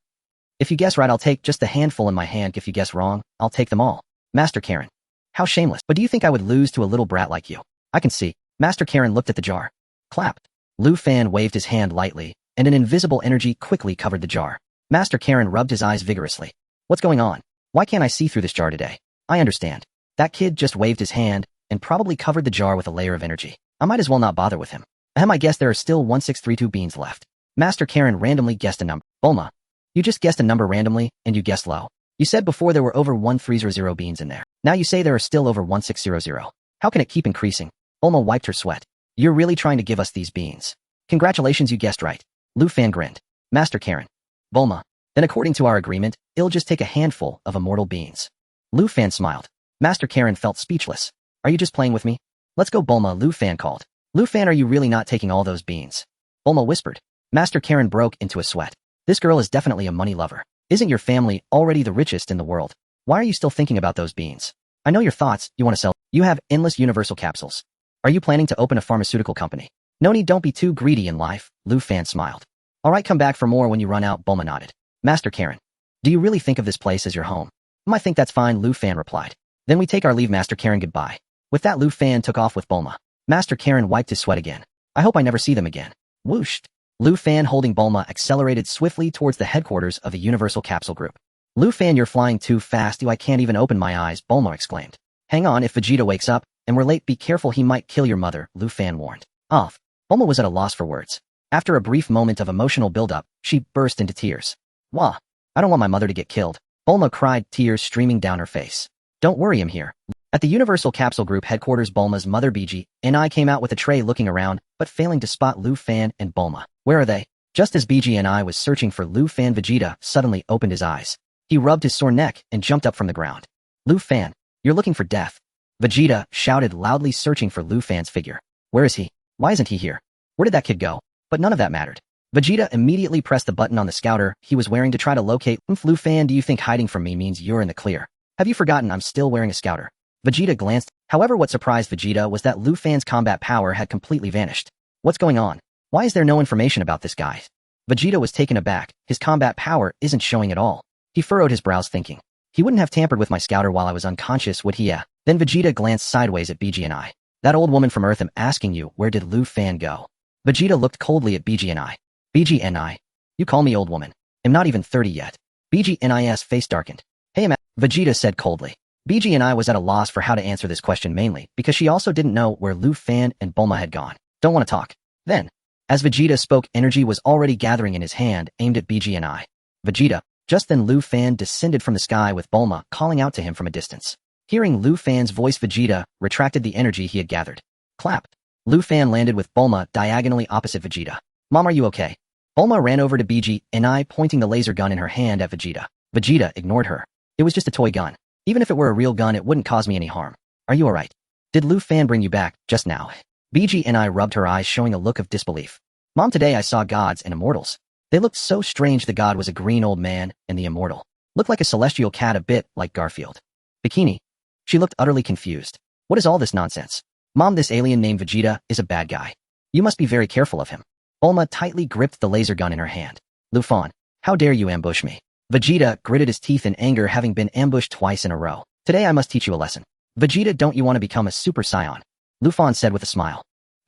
If you guess right, I'll take just a handful in my hand. If you guess wrong, I'll take them all. Master Karen. How shameless. But do you think I would lose to a little brat like you? I can see. Master Karen looked at the jar. Clapped. Lu Fan waved his hand lightly, and an invisible energy quickly covered the jar. Master Karen rubbed his eyes vigorously. What's going on? Why can't I see through this jar today? I understand. That kid just waved his hand and probably covered the jar with a layer of energy. I might as well not bother with him. I guess there are still 1632 beans left. Master Karen randomly guessed a number. Bulma. You just guessed a number randomly, and you guessed low. You said before there were over 1300 beans in there. Now you say there are still over 1600. How can it keep increasing? Bulma wiped her sweat. You're really trying to give us these beans. Congratulations, you guessed right. Lu Fan grinned. Master Karen. Bulma. Then according to our agreement, it'll just take a handful of immortal beans. Lu Fan smiled. Master Karen felt speechless. Are you just playing with me? Let's go, Bulma, Lu Fan called. Lu Fan, are you really not taking all those beans? Bulma whispered. Master Karen broke into a sweat. This girl is definitely a money lover. Isn't your family already the richest in the world? Why are you still thinking about those beans? I know your thoughts, you want to sell. You have endless universal capsules. Are you planning to open a pharmaceutical company? No need, don't be too greedy in life, Lu Fan smiled. Alright, come back for more when you run out, Bulma nodded. Master Karen. Do you really think of this place as your home? I think that's fine, Lu Fan replied. Then we take our leave, Master Karen, goodbye. With that, Lu Fan took off with Bulma. Master Karen wiped his sweat again. I hope I never see them again. Whooshed. Lu Fan holding Bulma accelerated swiftly towards the headquarters of the Universal Capsule Group. Lu Fan, you're flying too fast, I can't even open my eyes, Bulma exclaimed. Hang on, if Vegeta wakes up, and we're late, be careful, he might kill your mother, Lu Fan warned. Off. Bulma was at a loss for words. After a brief moment of emotional buildup, she burst into tears. Wah. I don't want my mother to get killed. Bulma cried, tears streaming down her face. Don't worry, I'm here. At the Universal Capsule Group headquarters, Bulma's mother BG and I came out with a tray looking around, but failing to spot Lu Fan and Bulma. Where are they? Just as BG and I was searching for Lu Fan, Vegeta suddenly opened his eyes. He rubbed his sore neck and jumped up from the ground. Lu Fan, you're looking for death. Vegeta shouted loudly, searching for Lu Fan's figure. Where is he? Why isn't he here? Where did that kid go? But none of that mattered. Vegeta immediately pressed the button on the scouter he was wearing to try to locate. Lu Fan, do you think hiding from me means you're in the clear? Have you forgotten I'm still wearing a scouter? Vegeta glanced. However, what surprised Vegeta was that Lu Fan's combat power had completely vanished. What's going on? Why is there no information about this guy? Vegeta was taken aback. His combat power isn't showing at all. He furrowed his brows, thinking. He wouldn't have tampered with my scouter while I was unconscious, would he? Yeah. Then Vegeta glanced sideways at BG and I. That old woman from Earth, I'm asking you, where did Lu Fan go? Vegeta looked coldly at BG and I. BG and I. You call me old woman. I'm not even 30 yet. BG and I's face darkened. Hey, Vegeta said coldly. BG and I was at a loss for how to answer this question, mainly because she also didn't know where Lu Fan and Bulma had gone. Don't want to talk. Then, as Vegeta spoke, energy was already gathering in his hand, aimed at BG and I. Vegeta. Just then Lu Fan descended from the sky with Bulma calling out to him from a distance. Hearing Lu Fan's voice, Vegeta retracted the energy he had gathered. Clap. Lu Fan landed with Bulma diagonally opposite Vegeta. Mom, are you okay? Bulma ran over to BG and I, pointing the laser gun in her hand at Vegeta. Vegeta ignored her. It was just a toy gun. Even if it were a real gun, it wouldn't cause me any harm. Are you alright? Did Lu Fan bring you back just now? BG and I rubbed her eyes, showing a look of disbelief. Mom, today I saw gods and immortals. They looked so strange. The god was a green old man, and the immortal looked like a celestial cat, a bit like Garfield. Bikini. She looked utterly confused. What is all this nonsense? Mom, this alien named Vegeta is a bad guy. You must be very careful of him. Bulma tightly gripped the laser gun in her hand. Lu Fan, how dare you ambush me? Vegeta gritted his teeth in anger, having been ambushed twice in a row. Today I must teach you a lesson. Vegeta, don't you want to become a Super Saiyan? Lu Fan said with a smile.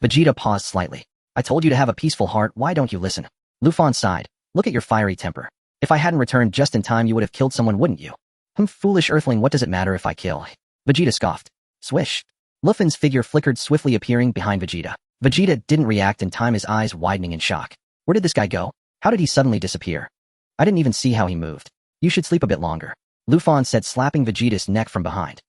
Vegeta paused slightly. I told you to have a peaceful heart, why don't you listen? Lu Fan sighed. Look at your fiery temper. If I hadn't returned just in time, you would have killed someone, wouldn't you? Foolish earthling, what does it matter if I kill? Vegeta scoffed. Swish. Lu Fan's figure flickered, swiftly appearing behind Vegeta. Vegeta didn't react in time, his eyes widening in shock. Where did this guy go? How did he suddenly disappear? I didn't even see how he moved. You should sleep a bit longer. Lu Fan said, slapping Vegeta's neck from behind.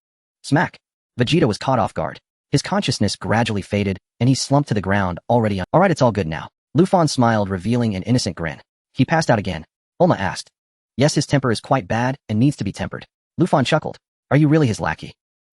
Smack. Vegeta was caught off guard. His consciousness gradually faded, and he slumped to the ground, already on. Alright, it's all good now. Lu Fan smiled, revealing an innocent grin. He passed out again. Bulma asked. Yes, his temper is quite bad and needs to be tempered. Lu Fan chuckled. Are you really his lackey?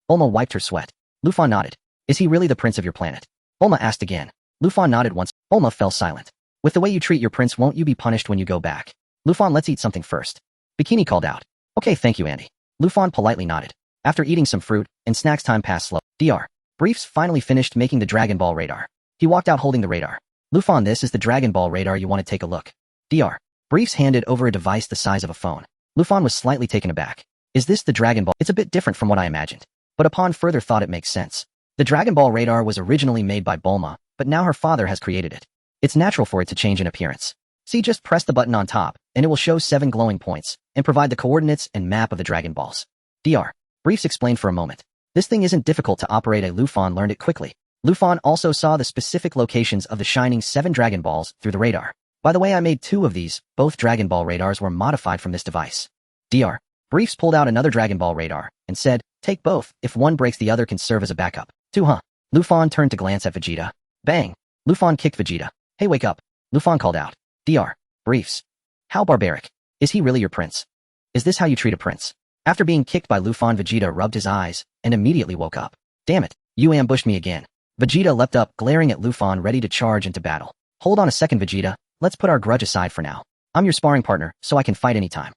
Bulma wiped her sweat. Lu Fan nodded. Is he really the prince of your planet? Bulma asked again. Lu Fan nodded once. Bulma fell silent. With the way you treat your prince, won't you be punished when you go back? Lu Fan, let's eat something first. Bikini called out. Okay, thank you, Andy. Lu Fan politely nodded. After eating some fruit and snacks, time passed slow. Dr. Briefs finally finished making the Dragon Ball radar. He walked out holding the radar. Lu Fan, this is the Dragon Ball radar, you want to take a look? Dr. Briefs handed over a device the size of a phone. Lufan was slightly taken aback. Is this the Dragon Ball? It's a bit different from what I imagined, but upon further thought it makes sense. The Dragon Ball radar was originally made by Bulma, but now her father has created it. It's natural for it to change in appearance. See, just press the button on top, and it will show 7 glowing points, and provide the coordinates and map of the Dragon Balls. Dr. Briefs explained for a moment. This thing isn't difficult to operate. Lufan learned it quickly. Lufan also saw the specific locations of the shining 7 Dragon Balls through the radar. By the way, I made 2 of these. Both Dragon Ball radars were modified from this device. Dr. Briefs pulled out another Dragon Ball radar and said, take both. If one breaks, the other can serve as a backup. 2, huh? Lufan turned to glance at Vegeta. Bang! Lufan kicked Vegeta. Hey, wake up. Lufan called out. Dr. Briefs. How barbaric. Is he really your prince? Is this how you treat a prince? After being kicked by Lufan, Vegeta rubbed his eyes and immediately woke up. Damn it, you ambushed me again. Vegeta leapt up, glaring at Lufan, ready to charge into battle. Hold on a second, Vegeta. Let's put our grudge aside for now. I'm your sparring partner, so I can fight anytime.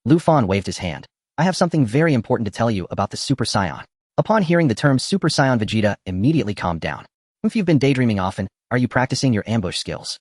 Lufan waved his hand. I have something very important to tell you about the Super Saiyan. Upon hearing the term Super Saiyan, Vegeta immediately calmed down. If you've been daydreaming often, are you practicing your ambush skills?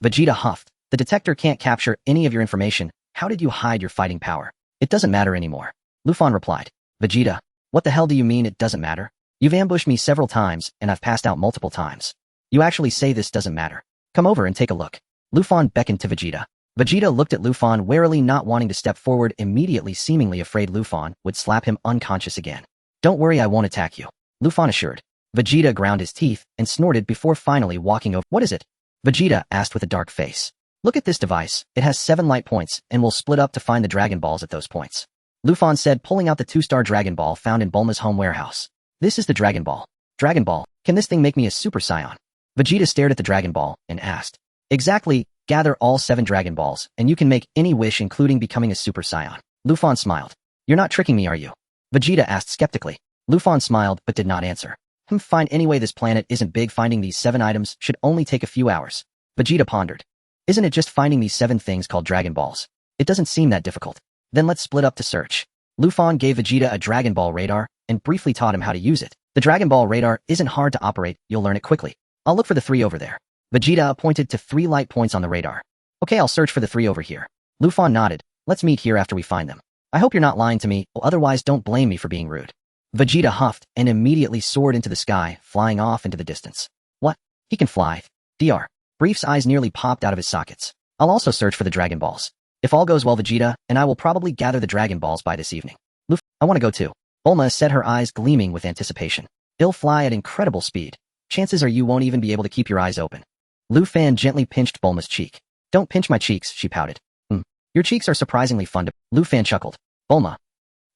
Vegeta huffed. The detector can't capture any of your information. How did you hide your fighting power? It doesn't matter anymore. Lufan replied. Vegeta, what the hell do you mean it doesn't matter? You've ambushed me several times, and I've passed out multiple times. You actually say this doesn't matter. Come over and take a look. Lufan beckoned to Vegeta. Vegeta looked at Lufan warily, not wanting to step forward, immediately seemingly afraid Lufan would slap him unconscious again. Don't worry, I won't attack you, Lufan assured. Vegeta ground his teeth and snorted before finally walking over. What is it? Vegeta asked with a dark face. Look at this device. It has 7 light points, and will split up to find the Dragon Balls at those points. Lufan said, pulling out the 2-star Dragon Ball found in Bulma's home warehouse. This is the Dragon Ball. Dragon Ball, can this thing make me a Super Saiyan? Vegeta stared at the Dragon Ball and asked. Exactly, gather all 7 Dragon Balls, and you can make any wish, including becoming a Super Saiyan. Lufan smiled. You're not tricking me, are you? Vegeta asked skeptically. Lufan smiled but did not answer. Fine, anyway, this planet isn't big. Finding these 7 items should only take a few hours. Vegeta pondered. Isn't it just finding these 7 things called Dragon Balls? It doesn't seem that difficult. Then let's split up to search. Lufan gave Vegeta a Dragon Ball radar and briefly taught him how to use it. The Dragon Ball radar isn't hard to operate, you'll learn it quickly. I'll look for the 3 over there. Vegeta pointed to 3 light points on the radar. Okay, I'll search for the 3 over here. Lufan nodded. Let's meet here after we find them. I hope you're not lying to me, otherwise don't blame me for being rude. Vegeta huffed and immediately soared into the sky, flying off into the distance. What? He can fly? Dr. Brief's eyes nearly popped out of his sockets. I'll also search for the Dragon Balls. If all goes well, Vegeta, and I will probably gather the Dragon Balls by this evening. Luffy, I want to go too. Bulma said, her eyes gleaming with anticipation. They'll fly at incredible speed. Chances are you won't even be able to keep your eyes open. Lufan gently pinched Bulma's cheek. Don't pinch my cheeks, she pouted. Your cheeks are surprisingly fun to... Lufan chuckled. Bulma.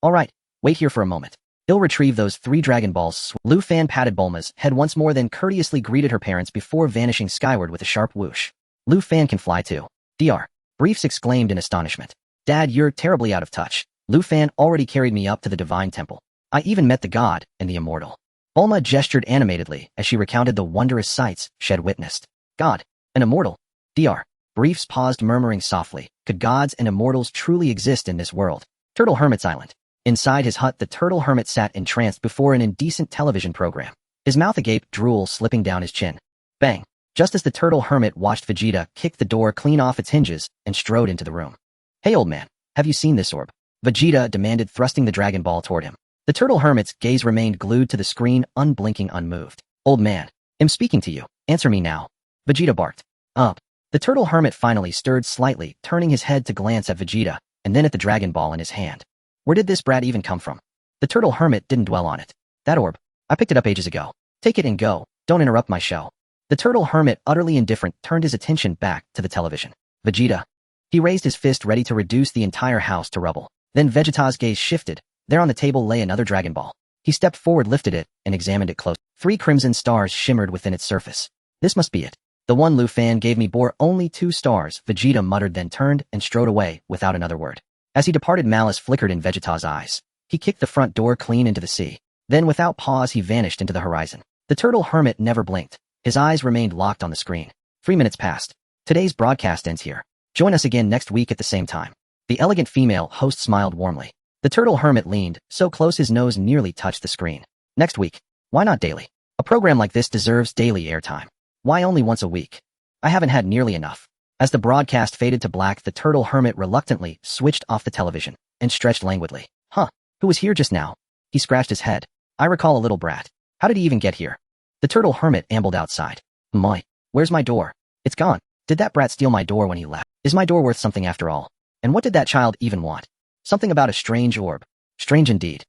All right, wait here for a moment. He'll retrieve those 3 Dragon Balls. Lufan patted Bulma's head once more, then courteously greeted her parents before vanishing skyward with a sharp whoosh. Lufan can fly too. Dr. Briefs exclaimed in astonishment. Dad, you're terribly out of touch. Lufan already carried me up to the Divine Temple. I even met the God and the Immortal. Bulma gestured animatedly as she recounted the wondrous sights she had witnessed. God, an immortal. Dr. Briefs paused, murmuring softly. Could gods and immortals truly exist in this world? Turtle Hermit's Island. Inside his hut, the turtle hermit sat entranced before an indecent television program. His mouth agape, drool slipping down his chin. Bang! Just as the turtle hermit watched, Vegeta kick the door clean off its hinges and strode into the room. Hey old man, have you seen this orb? Vegeta demanded, thrusting the Dragon Ball toward him. The turtle hermit's gaze remained glued to the screen, unblinking, unmoved. Old man, I'm speaking to you. Answer me now. Vegeta barked. Up. The turtle hermit finally stirred slightly, turning his head to glance at Vegeta, and then at the Dragon Ball in his hand. Where did this brat even come from? The turtle hermit didn't dwell on it. That orb. I picked it up ages ago. Take it and go. Don't interrupt my show. The turtle hermit, utterly indifferent, turned his attention back to the television. Vegeta. He raised his fist, ready to reduce the entire house to rubble. Then Vegeta's gaze shifted. There on the table lay another Dragon Ball. He stepped forward, lifted it, and examined it close. 3 crimson stars shimmered within its surface. This must be it. The one Lufan gave me bore only 2 stars, Vegeta muttered, then turned and strode away without another word. As he departed, malice flickered in Vegeta's eyes. He kicked the front door clean into the sea. Then without pause he vanished into the horizon. The turtle hermit never blinked. His eyes remained locked on the screen. 3 minutes passed. Today's broadcast ends here. Join us again next week at the same time. The elegant female host smiled warmly. The turtle hermit leaned so close his nose nearly touched the screen. Next week. Why not daily? A program like this deserves daily airtime. Why only once a week? I haven't had nearly enough. As the broadcast faded to black, the turtle hermit reluctantly switched off the television and stretched languidly. Huh, who was here just now? He scratched his head. I recall a little brat. How did he even get here? The turtle hermit ambled outside. My, where's my door? It's gone. Did that brat steal my door when he left? Is my door worth something after all? And what did that child even want? Something about a strange orb. Strange indeed.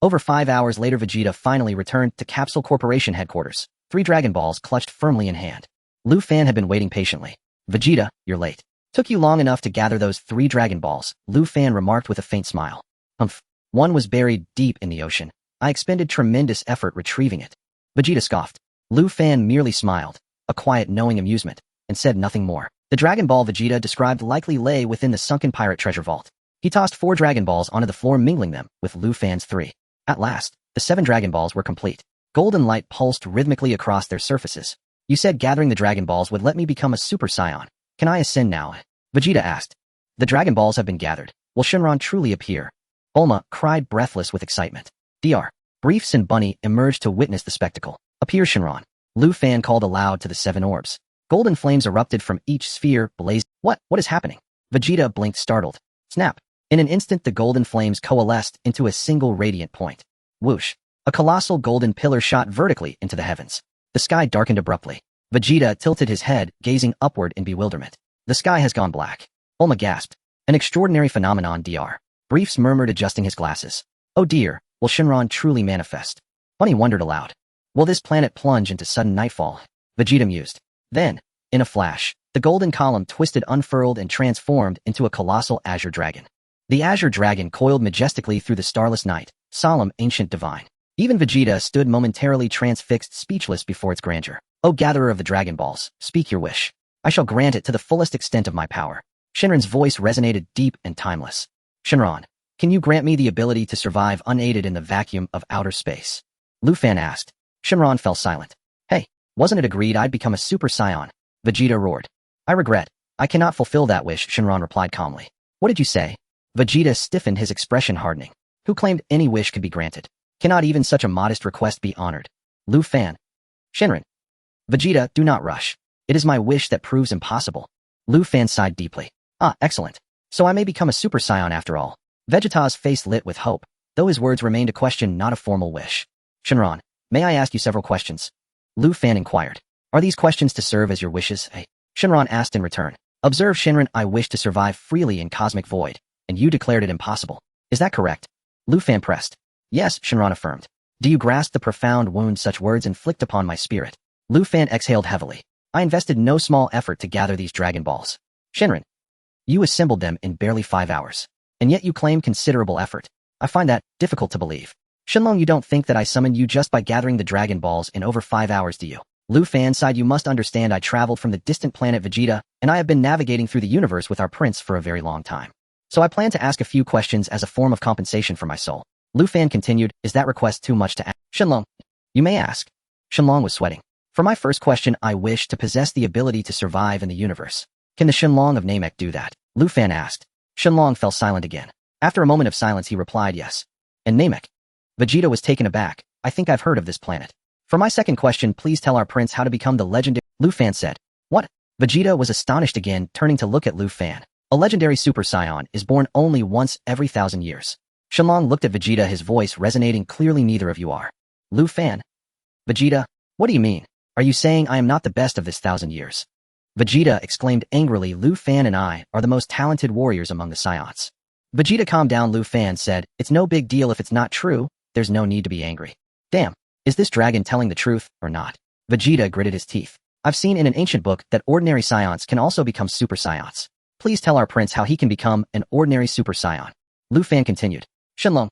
Over 5 hours later, Vegeta finally returned to Capsule Corporation headquarters, 3 Dragon Balls clutched firmly in hand. Lu Fan had been waiting patiently. Vegeta, you're late. Took you long enough to gather those 3 Dragon Balls, Lu Fan remarked with a faint smile. Humph. One was buried deep in the ocean. I expended tremendous effort retrieving it. Vegeta scoffed. Lu Fan merely smiled, a quiet knowing amusement, and said nothing more. The Dragon Ball Vegeta described likely lay within the sunken pirate treasure vault. He tossed 4 Dragon Balls onto the floor, mingling them with Lu Fan's 3. At last, the 7 Dragon Balls were complete. Golden light pulsed rhythmically across their surfaces. You said gathering the Dragon Balls would let me become a Super Saiyan. Can I ascend now? Vegeta asked. The Dragon Balls have been gathered. Will Shenron truly appear? Bulma cried, breathless with excitement. Dr. Briefs and Bunny emerged to witness the spectacle. Appear, Shenron. Lu Fan called aloud to the 7 orbs. Golden flames erupted from each sphere, blazed. What is happening? Vegeta blinked, startled. Snap. In an instant, the golden flames coalesced into a single radiant point. Whoosh. A colossal golden pillar shot vertically into the heavens. The sky darkened abruptly. Vegeta tilted his head, gazing upward in bewilderment. The sky has gone black. Bulma gasped. An extraordinary phenomenon, Dr. Briefs murmured, adjusting his glasses. Oh dear, will Shenron truly manifest? Bunny wondered aloud. Will this planet plunge into sudden nightfall? Vegeta mused. Then, in a flash, the golden column twisted, unfurled, and transformed into a colossal azure dragon. The azure dragon coiled majestically through the starless night, solemn, ancient, divine. Even Vegeta stood momentarily transfixed, speechless before its grandeur. O gatherer of the Dragon Balls, speak your wish. I shall grant it to the fullest extent of my power. Shenron's voice resonated deep and timeless. Shenron, can you grant me the ability to survive unaided in the vacuum of outer space? Lu Fan asked. Shenron fell silent. Hey, wasn't it agreed I'd become a Super Saiyan? Vegeta roared. I regret. I cannot fulfill that wish, Shenron replied calmly. What did you say? Vegeta stiffened, his expression hardening. Who claimed any wish could be granted? Cannot even such a modest request be honored? Lu Fan. Shenron. Vegeta, do not rush. It is my wish that proves impossible. Lu Fan sighed deeply. Ah, excellent. So I may become a Super Saiyan after all. Vegeta's face lit with hope, though his words remained a question, not a formal wish. Shenron, may I ask you several questions? Lu Fan inquired. Are these questions to serve as your wishes? Shenron asked in return. Observe, Shenron, I wish to survive freely in cosmic void, and you declared it impossible. Is that correct? Lu Fan pressed. Yes, Shenron affirmed. Do you grasp the profound wound such words inflict upon my spirit? Lu Fan exhaled heavily. I invested no small effort to gather these Dragon Balls. Shenron, you assembled them in barely 5 hours. And yet you claim considerable effort. I find that difficult to believe. Shenlong, you don't think that I summoned you just by gathering the Dragon Balls in over 5 hours, do you? Lu Fan sighed. You must understand I traveled from the distant planet Vegeta, and I have been navigating through the universe with our prince for a very long time. So I plan to ask a few questions as a form of compensation for my soul. Lu Fan continued, is that request too much to ask? Shenlong, you may ask. Shenlong was sweating. For my first question, I wish to possess the ability to survive in the universe. Can the Shenlong of Namek do that? Lu Fan asked. Shenlong fell silent again. After a moment of silence, he replied, yes. And Namek? Vegeta was taken aback. I think I've heard of this planet. For my second question, please tell our prince how to become the legendary. Lu Fan said. What? Vegeta was astonished again, turning to look at Lu Fan. A legendary Super Saiyan is born only once every 1,000 years. Shenlong looked at Vegeta, his voice resonating clearly. Neither of you are. Lu Fan. Vegeta, what do you mean? Are you saying I am not the best of this 1,000 years? Vegeta exclaimed angrily. Lu Fan and I are the most talented warriors among the Saiyans. Vegeta calmed down. Lu Fan said, it's no big deal if it's not true. There's no need to be angry. Damn, is this dragon telling the truth or not? Vegeta gritted his teeth. I've seen in an ancient book that ordinary Saiyans can also become Super Saiyans. Please tell our prince how he can become an ordinary Super Saiyan. Lu Fan continued. Shenlong,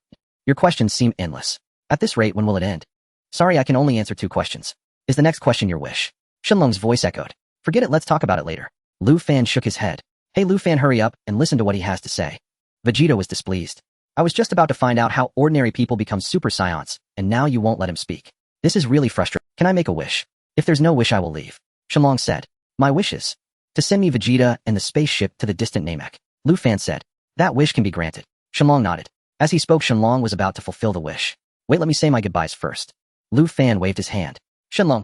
your questions seem endless. At this rate, when will it end? Sorry, I can only answer 2 questions. Is the next question your wish? Shenlong's voice echoed. Forget it, let's talk about it later. Lu Fan shook his head. Hey Lu Fan, hurry up and listen to what he has to say. Vegeta was displeased. I was just about to find out how ordinary people become Super Saiyans, and now you won't let him speak. This is really frustrating. Can I make a wish? If there's no wish, I will leave. Shenlong said. My wish is to send me Vegeta and the spaceship to the distant Namek. Lu Fan said. That wish can be granted. Shenlong nodded. As he spoke, Shenlong was about to fulfill the wish. Wait, let me say my goodbyes first. Lu Fan waved his hand. Shenlong.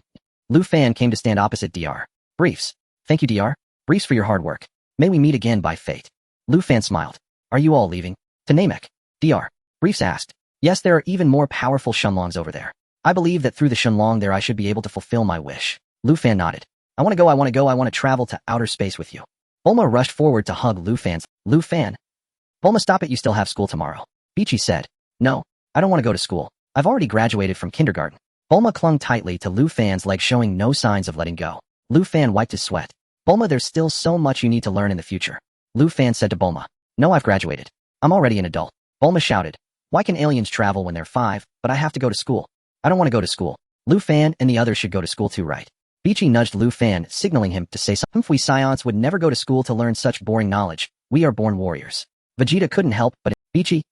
Lu Fan came to stand opposite Dr. Briefs. Thank you, Dr. Briefs for your hard work. May we meet again by fate. Lu Fan smiled. Are you all leaving? To Namek. Dr. Briefs asked. Yes, there are even more powerful Shenlongs over there. I believe that through the Shenlong there I should be able to fulfill my wish. Lu Fan nodded. I want to travel to outer space with you. Bulma rushed forward to hug Lu Fan. Lu Fan. Bulma, stop it, you still have school tomorrow. Beachy said. No, I don't want to go to school. I've already graduated from kindergarten. Bulma clung tightly to Lu Fan's leg, showing no signs of letting go. Lu Fan wiped his sweat. Bulma, there's still so much you need to learn in the future. Lu Fan said to Bulma. No, I've graduated. I'm already an adult. Bulma shouted. Why can aliens travel when they're 5, but I have to go to school? I don't want to go to school. Lu Fan and the others should go to school too, right? Beachy nudged Lu Fan, signaling him to say something. We Saiyans would never go to school to learn such boring knowledge. We are born warriors. Vegeta couldn't help but Beachy.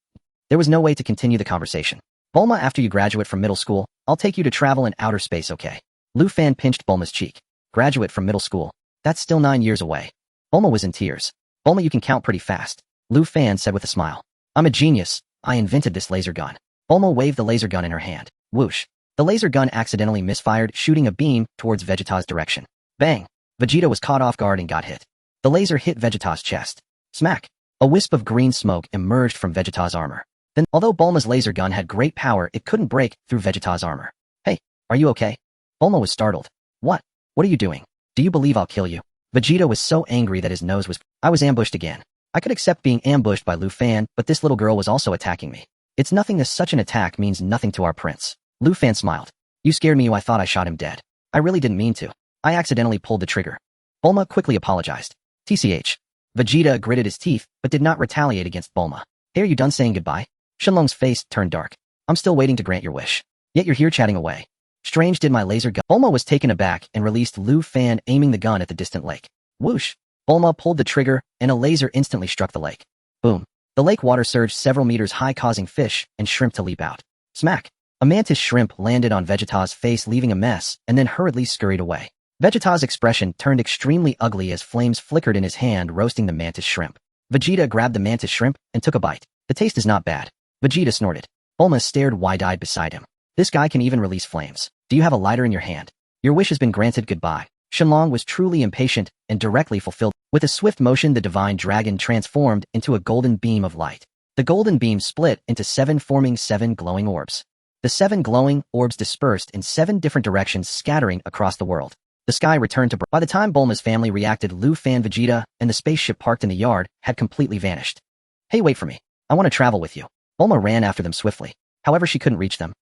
There was no way to continue the conversation. Bulma, after you graduate from middle school, I'll take you to travel in outer space, okay? Lu Fan pinched Bulma's cheek. Graduate from middle school. That's still 9 years away. Bulma was in tears. Bulma, you can count pretty fast. Lu Fan said with a smile. I'm a genius. I invented this laser gun. Bulma waved the laser gun in her hand. Whoosh. The laser gun accidentally misfired, shooting a beam towards Vegeta's direction. Bang. Vegeta was caught off guard and got hit. The laser hit Vegeta's chest. Smack. A wisp of green smoke emerged from Vegeta's armor. Then, although Bulma's laser gun had great power, it couldn't break through Vegeta's armor. Hey, are you okay? Bulma was startled. What? What are you doing? Do you believe I'll kill you? Vegeta was so angry that his nose was... I was ambushed again. I could accept being ambushed by Lu Fan, but this little girl was also attacking me. It's nothing, as such an attack means nothing to our prince. Lu Fan smiled. You scared me, I thought I shot him dead. I really didn't mean to. I accidentally pulled the trigger. Bulma quickly apologized. TCH. Vegeta gritted his teeth, but did not retaliate against Bulma. Hey, are you done saying goodbye? Shenlong's face turned dark. I'm still waiting to grant your wish. Yet you're here chatting away. Strange, did my laser gun... Bulma was taken aback and released Lu Fan, aiming the gun at the distant lake. Whoosh. Bulma pulled the trigger, and a laser instantly struck the lake. Boom. The lake water surged several meters high, causing fish and shrimp to leap out. Smack. A mantis shrimp landed on Vegeta's face, leaving a mess, and then hurriedly scurried away. Vegeta's expression turned extremely ugly as flames flickered in his hand, roasting the mantis shrimp. Vegeta grabbed the mantis shrimp and took a bite. The taste is not bad. Vegeta snorted. Bulma stared wide-eyed beside him. This guy can even release flames. Do you have a lighter in your hand? Your wish has been granted, goodbye. Shenlong was truly impatient and directly fulfilled. With a swift motion, the divine dragon transformed into a golden beam of light. The golden beam split into 7, forming 7 glowing orbs. The 7 glowing orbs dispersed in 7 different directions, scattering across the world. The sky returned to bright. By the time Bulma's family reacted, Lu Fan, Vegeta, and the spaceship parked in the yard had completely vanished. Hey, wait for me. I want to travel with you. Bulma ran after them swiftly. However, she couldn't reach them.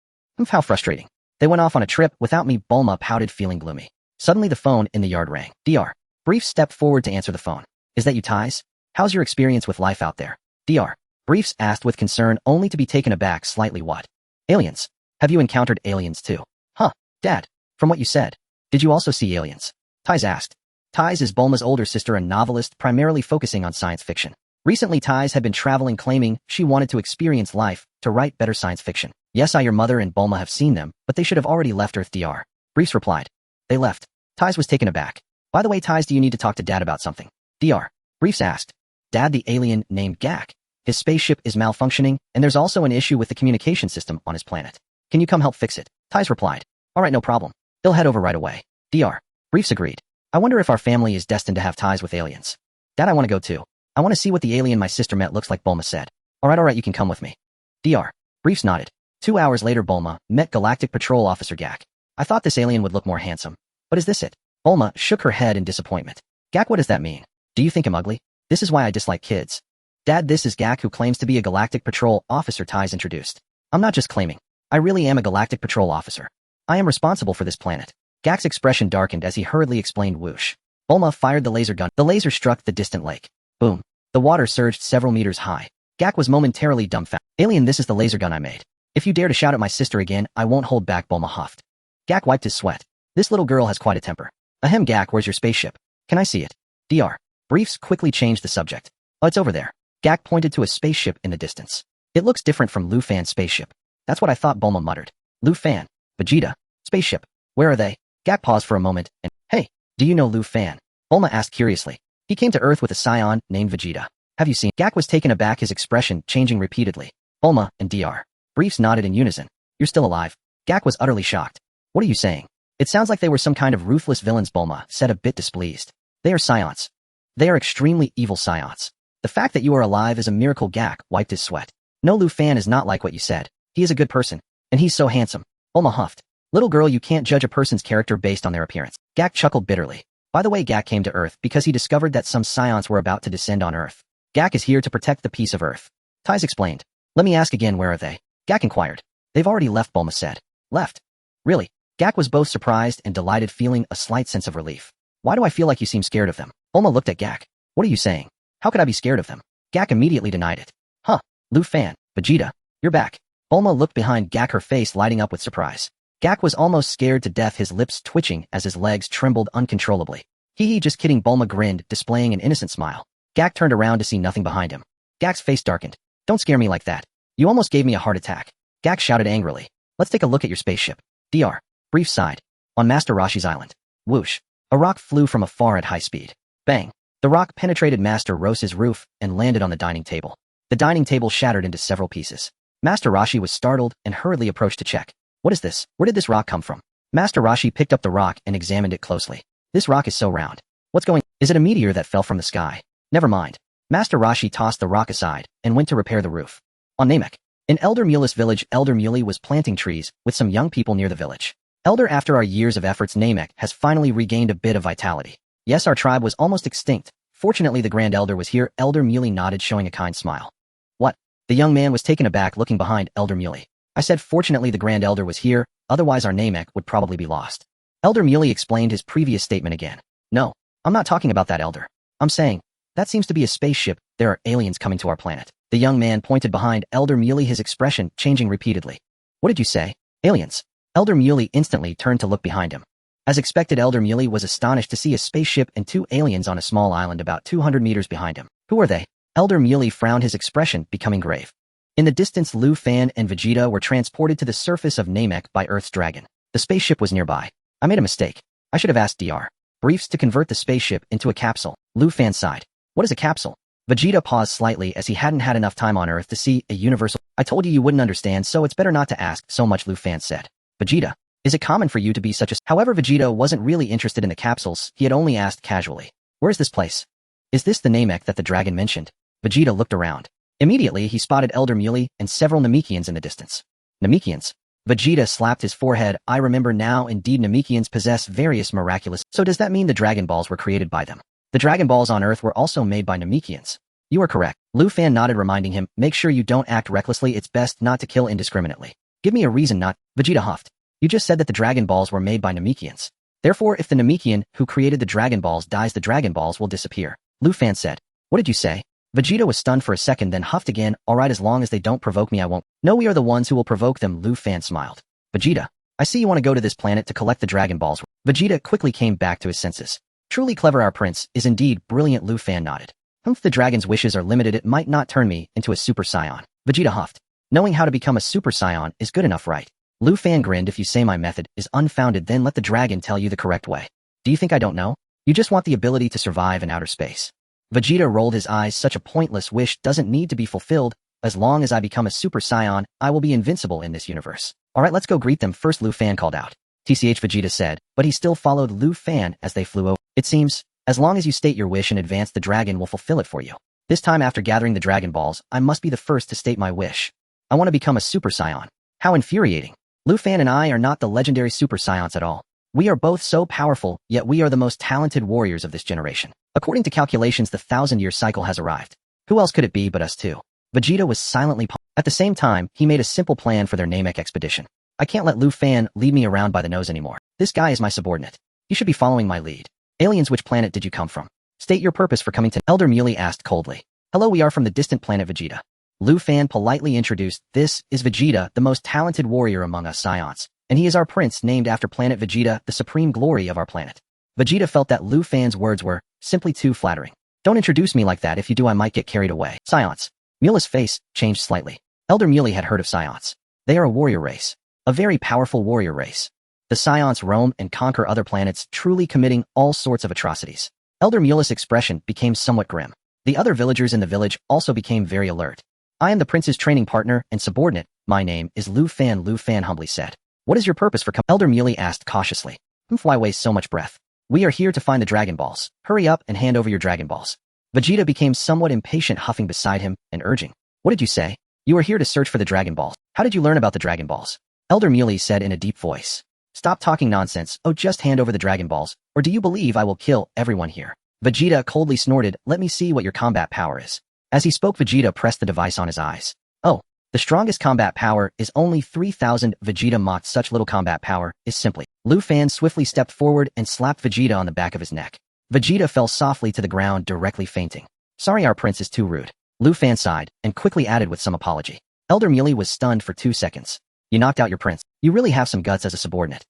How frustrating. They went off on a trip without me, Bulma pouted, feeling gloomy. Suddenly the phone in the yard rang. Dr. Brief stepped forward to answer the phone. Is that you, Ties? How's your experience with life out there? Dr. Briefs asked with concern, only to be taken aback slightly. What? Aliens. Have you encountered aliens too? Huh, Dad. From what you said. Did you also see aliens? Ties asked. Ties is Bulma's older sister, a novelist primarily focusing on science fiction. Recently, Ties had been traveling, claiming she wanted to experience life, to write better science fiction. Yes, your mother and Bulma have seen them, but they should have already left Earth. Dr. Briefs replied. They left. Ties was taken aback. By the way, Ties, do you need to talk to Dad about something? Dr. Briefs asked. Dad, the alien named Gak. His spaceship is malfunctioning, and there's also an issue with the communication system on his planet. Can you come help fix it? Ties replied. Alright, no problem. He'll head over right away. Dr. Briefs agreed. I wonder if our family is destined to have ties with aliens. Dad, I want to go too. I want to see what the alien my sister met looks like, Bulma said. Alright, you can come with me. Dr. Briefs nodded. 2 hours later, Bulma met Galactic Patrol Officer Gak. I thought this alien would look more handsome. But is this it? Bulma shook her head in disappointment. Gak, what does that mean? Do you think I'm ugly? This is why I dislike kids. Dad, this is Gak, who claims to be a Galactic Patrol Officer, Ties introduced. I'm not just claiming. I really am a Galactic Patrol Officer. I am responsible for this planet. Gak's expression darkened as he hurriedly explained. Whoosh. Bulma fired the laser gun. The laser struck the distant lake. Boom. The water surged several meters high. Gak was momentarily dumbfounded. Alien, this is the laser gun I made. If you dare to shout at my sister again, I won't hold back, Bulma huffed. Gak wiped his sweat. This little girl has quite a temper. Ahem, Gak, where's your spaceship? Can I see it? Dr. Briefs quickly changed the subject. Oh, it's over there. Gak pointed to a spaceship in the distance. It looks different from Lu Fan's spaceship. That's what I thought, Bulma muttered. Lu Fan, Vegeta, spaceship. Where are they? Gak paused for a moment and, hey, do you know Lu Fan? Bulma asked curiously. He came to Earth with a Saiyan named Vegeta. Have you seen? Gak was taken aback, his expression changing repeatedly. Bulma and Dr. Briefs nodded in unison. You're still alive? Gak was utterly shocked. What are you saying? It sounds like they were some kind of ruthless villains, Bulma said, a bit displeased. They are Saiyans. They are extremely evil scions. The fact that you are alive is a miracle. Gak wiped his sweat. No, Lu Fan is not like what you said. He is a good person. And he's so handsome. Bulma huffed. Little girl, you can't judge a person's character based on their appearance. Gak chuckled bitterly. By the way, Gak came to Earth because he discovered that some scions were about to descend on Earth. Gak is here to protect the peace of Earth. Tais explained. Let me ask again, where are they? Gak inquired. They've already left, Bulma said. Left? Really? Gak was both surprised and delighted, feeling a slight sense of relief. Why do I feel like you seem scared of them? Bulma looked at Gak. What are you saying? How could I be scared of them? Gak immediately denied it. Huh. Lu Fan, Vegeta, you're back. Bulma looked behind Gak, her face lighting up with surprise. Gak was almost scared to death, his lips twitching as his legs trembled uncontrollably. Hee, just kidding, Bulma grinned, displaying an innocent smile. Gak turned around to see nothing behind him. Gak's face darkened. Don't scare me like that. You almost gave me a heart attack. Gak shouted angrily. Let's take a look at your spaceship. Dr. Brief sighed. On Master Roshi's island. Whoosh. A rock flew from afar at high speed. Bang. The rock penetrated Master Rose's roof and landed on the dining table. The dining table shattered into several pieces. Master Roshi was startled and hurriedly approached to check. What is this? Where did this rock come from? Master Roshi picked up the rock and examined it closely. This rock is so round. What's going on? Is it a meteor that fell from the sky? Never mind. Master Roshi tossed the rock aside and went to repair the roof. On Namek. In Elder Mule's village, Elder Mule was planting trees with some young people near the village. Elder, after our years of efforts, Namek has finally regained a bit of vitality. Yes, our tribe was almost extinct. Fortunately, the Grand Elder was here. Elder Mule nodded, showing a kind smile. What? The young man was taken aback, looking behind Elder Mule. I said fortunately the Grand Elder was here, otherwise our Namek would probably be lost. Elder Mule explained his previous statement again. No, I'm not talking about that, Elder. I'm saying, that seems to be a spaceship. There are aliens coming to our planet. The young man pointed behind Elder Mule, his expression changing repeatedly. What did you say? Aliens. Elder Mule instantly turned to look behind him. As expected, Elder Mule was astonished to see a spaceship and two aliens on a small island about 200 meters behind him. Who are they? Elder Mule frowned, his expression becoming grave. In the distance, Lu Fan and Vegeta were transported to the surface of Namek by Earth's dragon. The spaceship was nearby. I made a mistake. I should have asked Dr. Briefs to convert the spaceship into a capsule. Lu Fan sighed. What is a capsule? Vegeta paused slightly as he hadn't had enough time on Earth to see a universal. I told you wouldn't understand, so it's better not to ask so much, Lu Fan said. Vegeta, is it common for you to be such a... However, Vegeta wasn't really interested in the capsules. He had only asked casually. Where is this place? Is this the Namek that the dragon mentioned? Vegeta looked around. Immediately, he spotted Elder Mule and several Namekians in the distance. Namekians? Vegeta slapped his forehead. I remember now, indeed, Namekians possess various miraculous... So does that mean the Dragon Balls were created by them? The Dragon Balls on Earth were also made by Namekians. You are correct. Lu Fan nodded, reminding him, make sure you don't act recklessly. It's best not to kill indiscriminately. Give me a reason not... Vegeta huffed. You just said that the Dragon Balls were made by Namekians. Therefore, if the Namekian who created the Dragon Balls dies, the Dragon Balls will disappear. Lu Fan said. What did you say? Vegeta was stunned for a second, then huffed again. Alright, as long as they don't provoke me, I won't. No, we are the ones who will provoke them, Lu Fan smiled. Vegeta, I see you want to go to this planet to collect the Dragon Balls. Vegeta quickly came back to his senses. Truly clever, our prince is indeed brilliant, Lu Fan nodded. If the dragon's wishes are limited, it might not turn me into a Super Saiyan. Vegeta huffed. Knowing how to become a Super Saiyan is good enough, right? Lu Fan grinned. If you say my method is unfounded, then let the dragon tell you the correct way. Do you think I don't know? You just want the ability to survive in outer space. Vegeta rolled his eyes. Such a pointless wish doesn't need to be fulfilled. As long as I become a Super Saiyan, I will be invincible in this universe. Alright, let's go greet them first, Lu Fan called out. TCH, Vegeta said, but he still followed Lu Fan as they flew over. It seems, as long as you state your wish in advance, the dragon will fulfill it for you. This time, after gathering the Dragon Balls, I must be the first to state my wish. I want to become a Super Saiyan. How infuriating. Lu Fan and I are not the legendary Super Saiyans at all. We are both so powerful, yet we are the most talented warriors of this generation. According to calculations, the 1,000-year cycle has arrived. Who else could it be but us two? Vegeta was silently At the same time, he made a simple plan for their Namek expedition. I can't let Lu Fan lead me around by the nose anymore. This guy is my subordinate. You should be following my lead. Aliens, which planet did you come from? State your purpose for coming to... Elder Mule asked coldly. Hello, we are from the distant planet Vegeta. Lu Fan politely introduced. This is Vegeta, the most talented warrior among us Saiyans, and he is our prince, named after planet Vegeta, the supreme glory of our planet. Vegeta felt that Lu Fan's words were simply too flattering. Don't introduce me like that. If you do, I might get carried away. Saiyans. Mule's face changed slightly. Elder Mule had heard of Saiyans. They are a warrior race. A very powerful warrior race. The Saiyans roam and conquer other planets, truly committing all sorts of atrocities. Elder Mule's expression became somewhat grim. The other villagers in the village also became very alert. I am the prince's training partner and subordinate. My name is Lu Fan, Lu Fan humbly said. What is your purpose for Elder Mule asked cautiously. Why waste so much breath? We are here to find the Dragon Balls. Hurry up and hand over your Dragon Balls. Vegeta became somewhat impatient, huffing beside him and urging. What did you say? You are here to search for the Dragon Balls. How did you learn about the Dragon Balls? Elder Muley said in a deep voice. Stop talking nonsense. Oh, just hand over the Dragon Balls, or do you believe I will kill everyone here? Vegeta coldly snorted. Let me see what your combat power is. As he spoke, Vegeta pressed the device on his eyes. Oh, the strongest combat power is only 3,000. Vegeta mocked. Such little combat power is simply. Lu Fan swiftly stepped forward and slapped Vegeta on the back of his neck. Vegeta fell softly to the ground, directly fainting. Sorry, our prince is too rude. Lu Fan sighed and quickly added with some apology. Elder Muley was stunned for 2 seconds. You knocked out your prince. You really have some guts as a subordinate.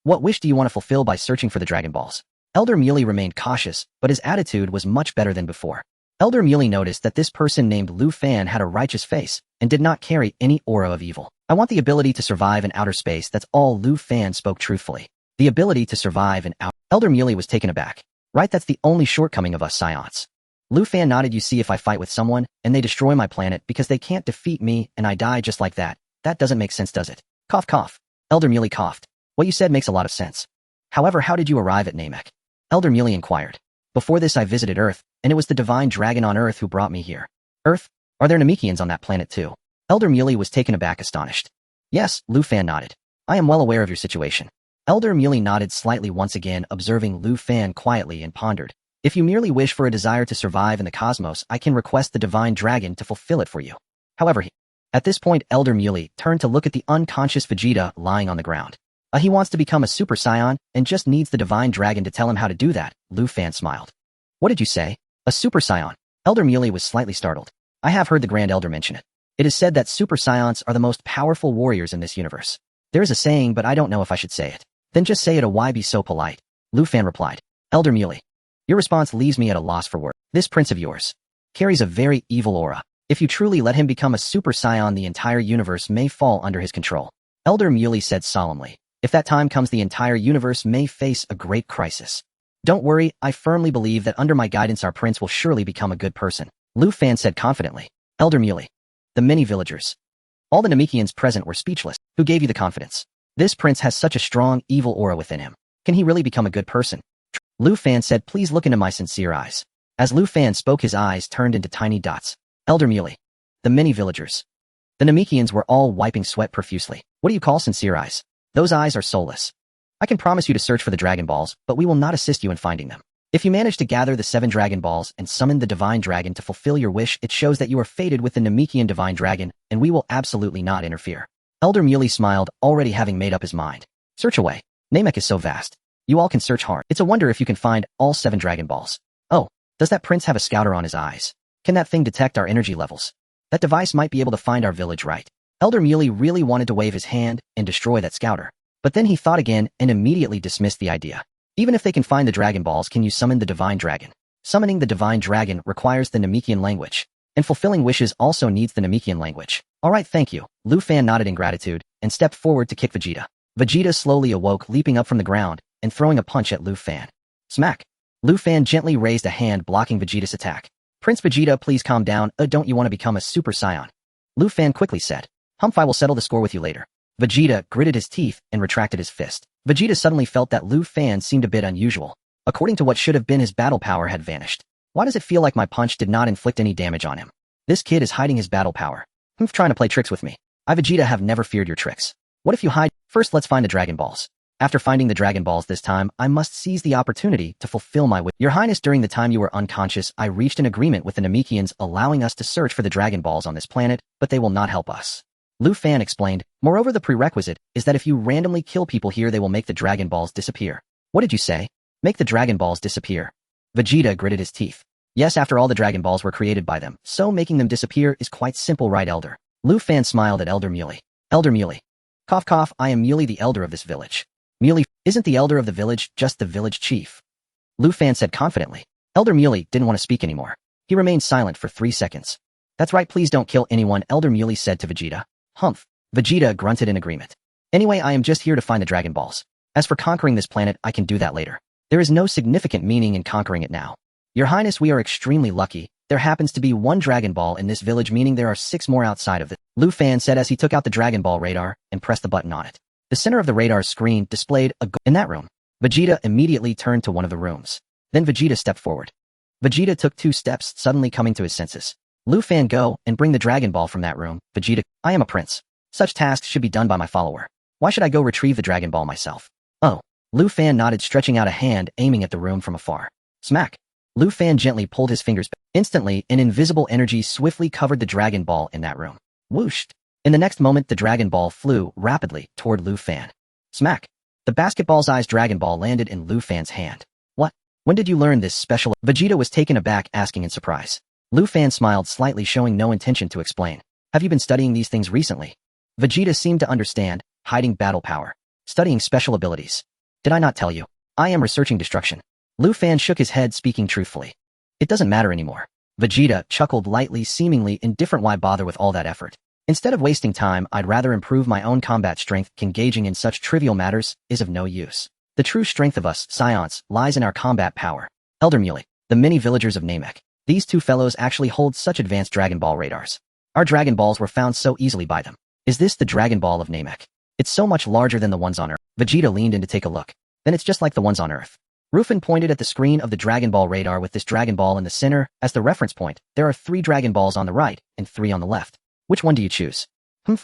What wish do you want to fulfill by searching for the Dragon Balls? Elder Muley remained cautious, but his attitude was much better than before. Elder Muley noticed that this person named Lu Fan had a righteous face and did not carry any aura of evil. I want the ability to survive in outer space. That's all. Lu Fan spoke truthfully. The ability to survive in outer. Elder Muley was taken aback. Right, that's the only shortcoming of us Saiyans. Lu Fan nodded. You see, if I fight with someone and they destroy my planet because they can't defeat me and I die just like that, that doesn't make sense, does it? Cough, cough. Elder Muley coughed. What you said makes a lot of sense. However, how did you arrive at Namek? Elder Muley inquired. Before this I visited Earth, and it was the divine dragon on Earth who brought me here. Earth? Are there Namekians on that planet too? Elder Muley was taken aback, astonished. Yes, Lu Fan nodded. I am well aware of your situation. Elder Muley nodded slightly once again, observing Lu Fan quietly, and pondered. If you merely wish for a desire to survive in the cosmos, I can request the divine dragon to fulfill it for you. However, at this point Elder Muley turned to look at the unconscious Vegeta lying on the ground. He wants to become a Super Saiyan and just needs the divine dragon to tell him how to do that. Lu Fan smiled. What did you say? A Super Saiyan? Elder Muley was slightly startled. I have heard the Grand Elder mention it. It is said that Super Saiyans are the most powerful warriors in this universe. There is a saying, but I don't know if I should say it. Then just say it. Or why be so polite? Lu Fan replied. Elder Muley, your response leaves me at a loss for words. This prince of yours carries a very evil aura. If you truly let him become a Super Saiyan, the entire universe may fall under his control. Elder Muley said solemnly. If that time comes, the entire universe may face a great crisis. Don't worry, I firmly believe that under my guidance our prince will surely become a good person. Lu Fan said confidently. Elder Muley, the many villagers, all the Namekians present were speechless. Who gave you the confidence? This prince has such a strong evil aura within him. Can he really become a good person? Lu Fan said, please look into my sincere eyes. As Lu Fan spoke, his eyes turned into tiny dots. Elder Muley, the many villagers, the Namekians were all wiping sweat profusely. What do you call sincere eyes? Those eyes are soulless. I can promise you to search for the Dragon Balls, but we will not assist you in finding them. If you manage to gather the 7 Dragon Balls and summon the Divine Dragon to fulfill your wish, it shows that you are fated with the Namekian Divine Dragon, and we will absolutely not interfere. Elder Muley smiled, already having made up his mind. Search away. Namek is so vast. You all can search hard. It's a wonder if you can find all 7 Dragon Balls. Oh, does that prince have a scouter on his eyes? Can that thing detect our energy levels? That device might be able to find our village, right? Elder Muley really wanted to wave his hand and destroy that scouter. But then he thought again and immediately dismissed the idea. Even if they can find the Dragon Balls, can you summon the Divine Dragon? Summoning the Divine Dragon requires the Namekian language, and fulfilling wishes also needs the Namekian language. Alright, thank you. Lu Fan nodded in gratitude and stepped forward to kick Vegeta. Vegeta slowly awoke, leaping up from the ground and throwing a punch at Lu Fan. Smack! Lu Fan gently raised a hand, blocking Vegeta's attack. Prince Vegeta, please calm down. Don't you want to become a Super Saiyan? Lu Fan quickly said. Humph, I will settle the score with you later. Vegeta gritted his teeth and retracted his fist. Vegeta suddenly felt that Lu Fan seemed a bit unusual. According to what should have been his battle power had vanished. Why does it feel like my punch did not inflict any damage on him? This kid is hiding his battle power. Humph, trying to play tricks with me. I, Vegeta, have never feared your tricks. What if you hide? First, let's find the Dragon Balls. After finding the Dragon Balls this time, I must seize the opportunity to fulfill my wish. Your Highness, during the time you were unconscious, I reached an agreement with the Namekians allowing us to search for the Dragon Balls on this planet, but they will not help us. Lu Fan explained. Moreover, the prerequisite is that if you randomly kill people here, they will make the Dragon Balls disappear. What did you say? Make the Dragon Balls disappear. Vegeta gritted his teeth. Yes, after all, the Dragon Balls were created by them, so making them disappear is quite simple, right, Elder? Lu Fan smiled at Elder Muley. Elder Muley. Cough, cough, I am Muley, the elder of this village. Muley, isn't the elder of the village just the village chief? Lu Fan said confidently. Elder Muley didn't want to speak anymore. He remained silent for 3 seconds. That's right, please don't kill anyone, Elder Muley said to Vegeta. Humph. Vegeta grunted in agreement. Anyway, I am just here to find the Dragon Balls. As for conquering this planet, I can do that later. There is no significant meaning in conquering it now. Your Highness, we are extremely lucky. There happens to be 1 Dragon Ball in this village, meaning there are 6 more outside of it. Lu Fan said as he took out the Dragon Ball radar and pressed the button on it. The center of the radar screen displayed in that room. Vegeta immediately turned to one of the rooms. Then Vegeta stepped forward. Vegeta took 2 steps, suddenly coming to his senses. Lu Fan, go and bring the Dragon Ball from that room. Vegeta, I am a prince. Such tasks should be done by my follower. Why should I go retrieve the Dragon Ball myself? Oh. Lu Fan nodded, stretching out a hand, aiming at the room from afar. Smack. Lu Fan gently pulled his fingers back. Instantly, an invisible energy swiftly covered the Dragon Ball in that room. Whooshed. In the next moment, the Dragon Ball flew rapidly toward Lu Fan. Smack. The basketball-sized Dragon Ball landed in Lu Fan's hand. What? When did you learn this special? Vegeta was taken aback, asking in surprise. Lu Fan smiled slightly, showing no intention to explain. Have you been studying these things recently? Vegeta seemed to understand, hiding battle power. Studying special abilities. Did I not tell you? I am researching destruction. Lu Fan shook his head, speaking truthfully. It doesn't matter anymore. Vegeta chuckled lightly, seemingly indifferent. Why bother with all that effort? Instead of wasting time, I'd rather improve my own combat strength. Engaging in such trivial matters is of no use. The true strength of us, Saiyans, lies in our combat power. Elder Muley, the many villagers of Namek. These 2 fellows actually hold such advanced Dragon Ball radars. Our Dragon Balls were found so easily by them. Is this the Dragon Ball of Namek? It's so much larger than the ones on Earth. Vegeta leaned in to take a look. Then it's just like the ones on Earth. Rufin pointed at the screen of the Dragon Ball radar with this Dragon Ball in the center as the reference point. There are 3 Dragon Balls on the right and 3 on the left. Which one do you choose?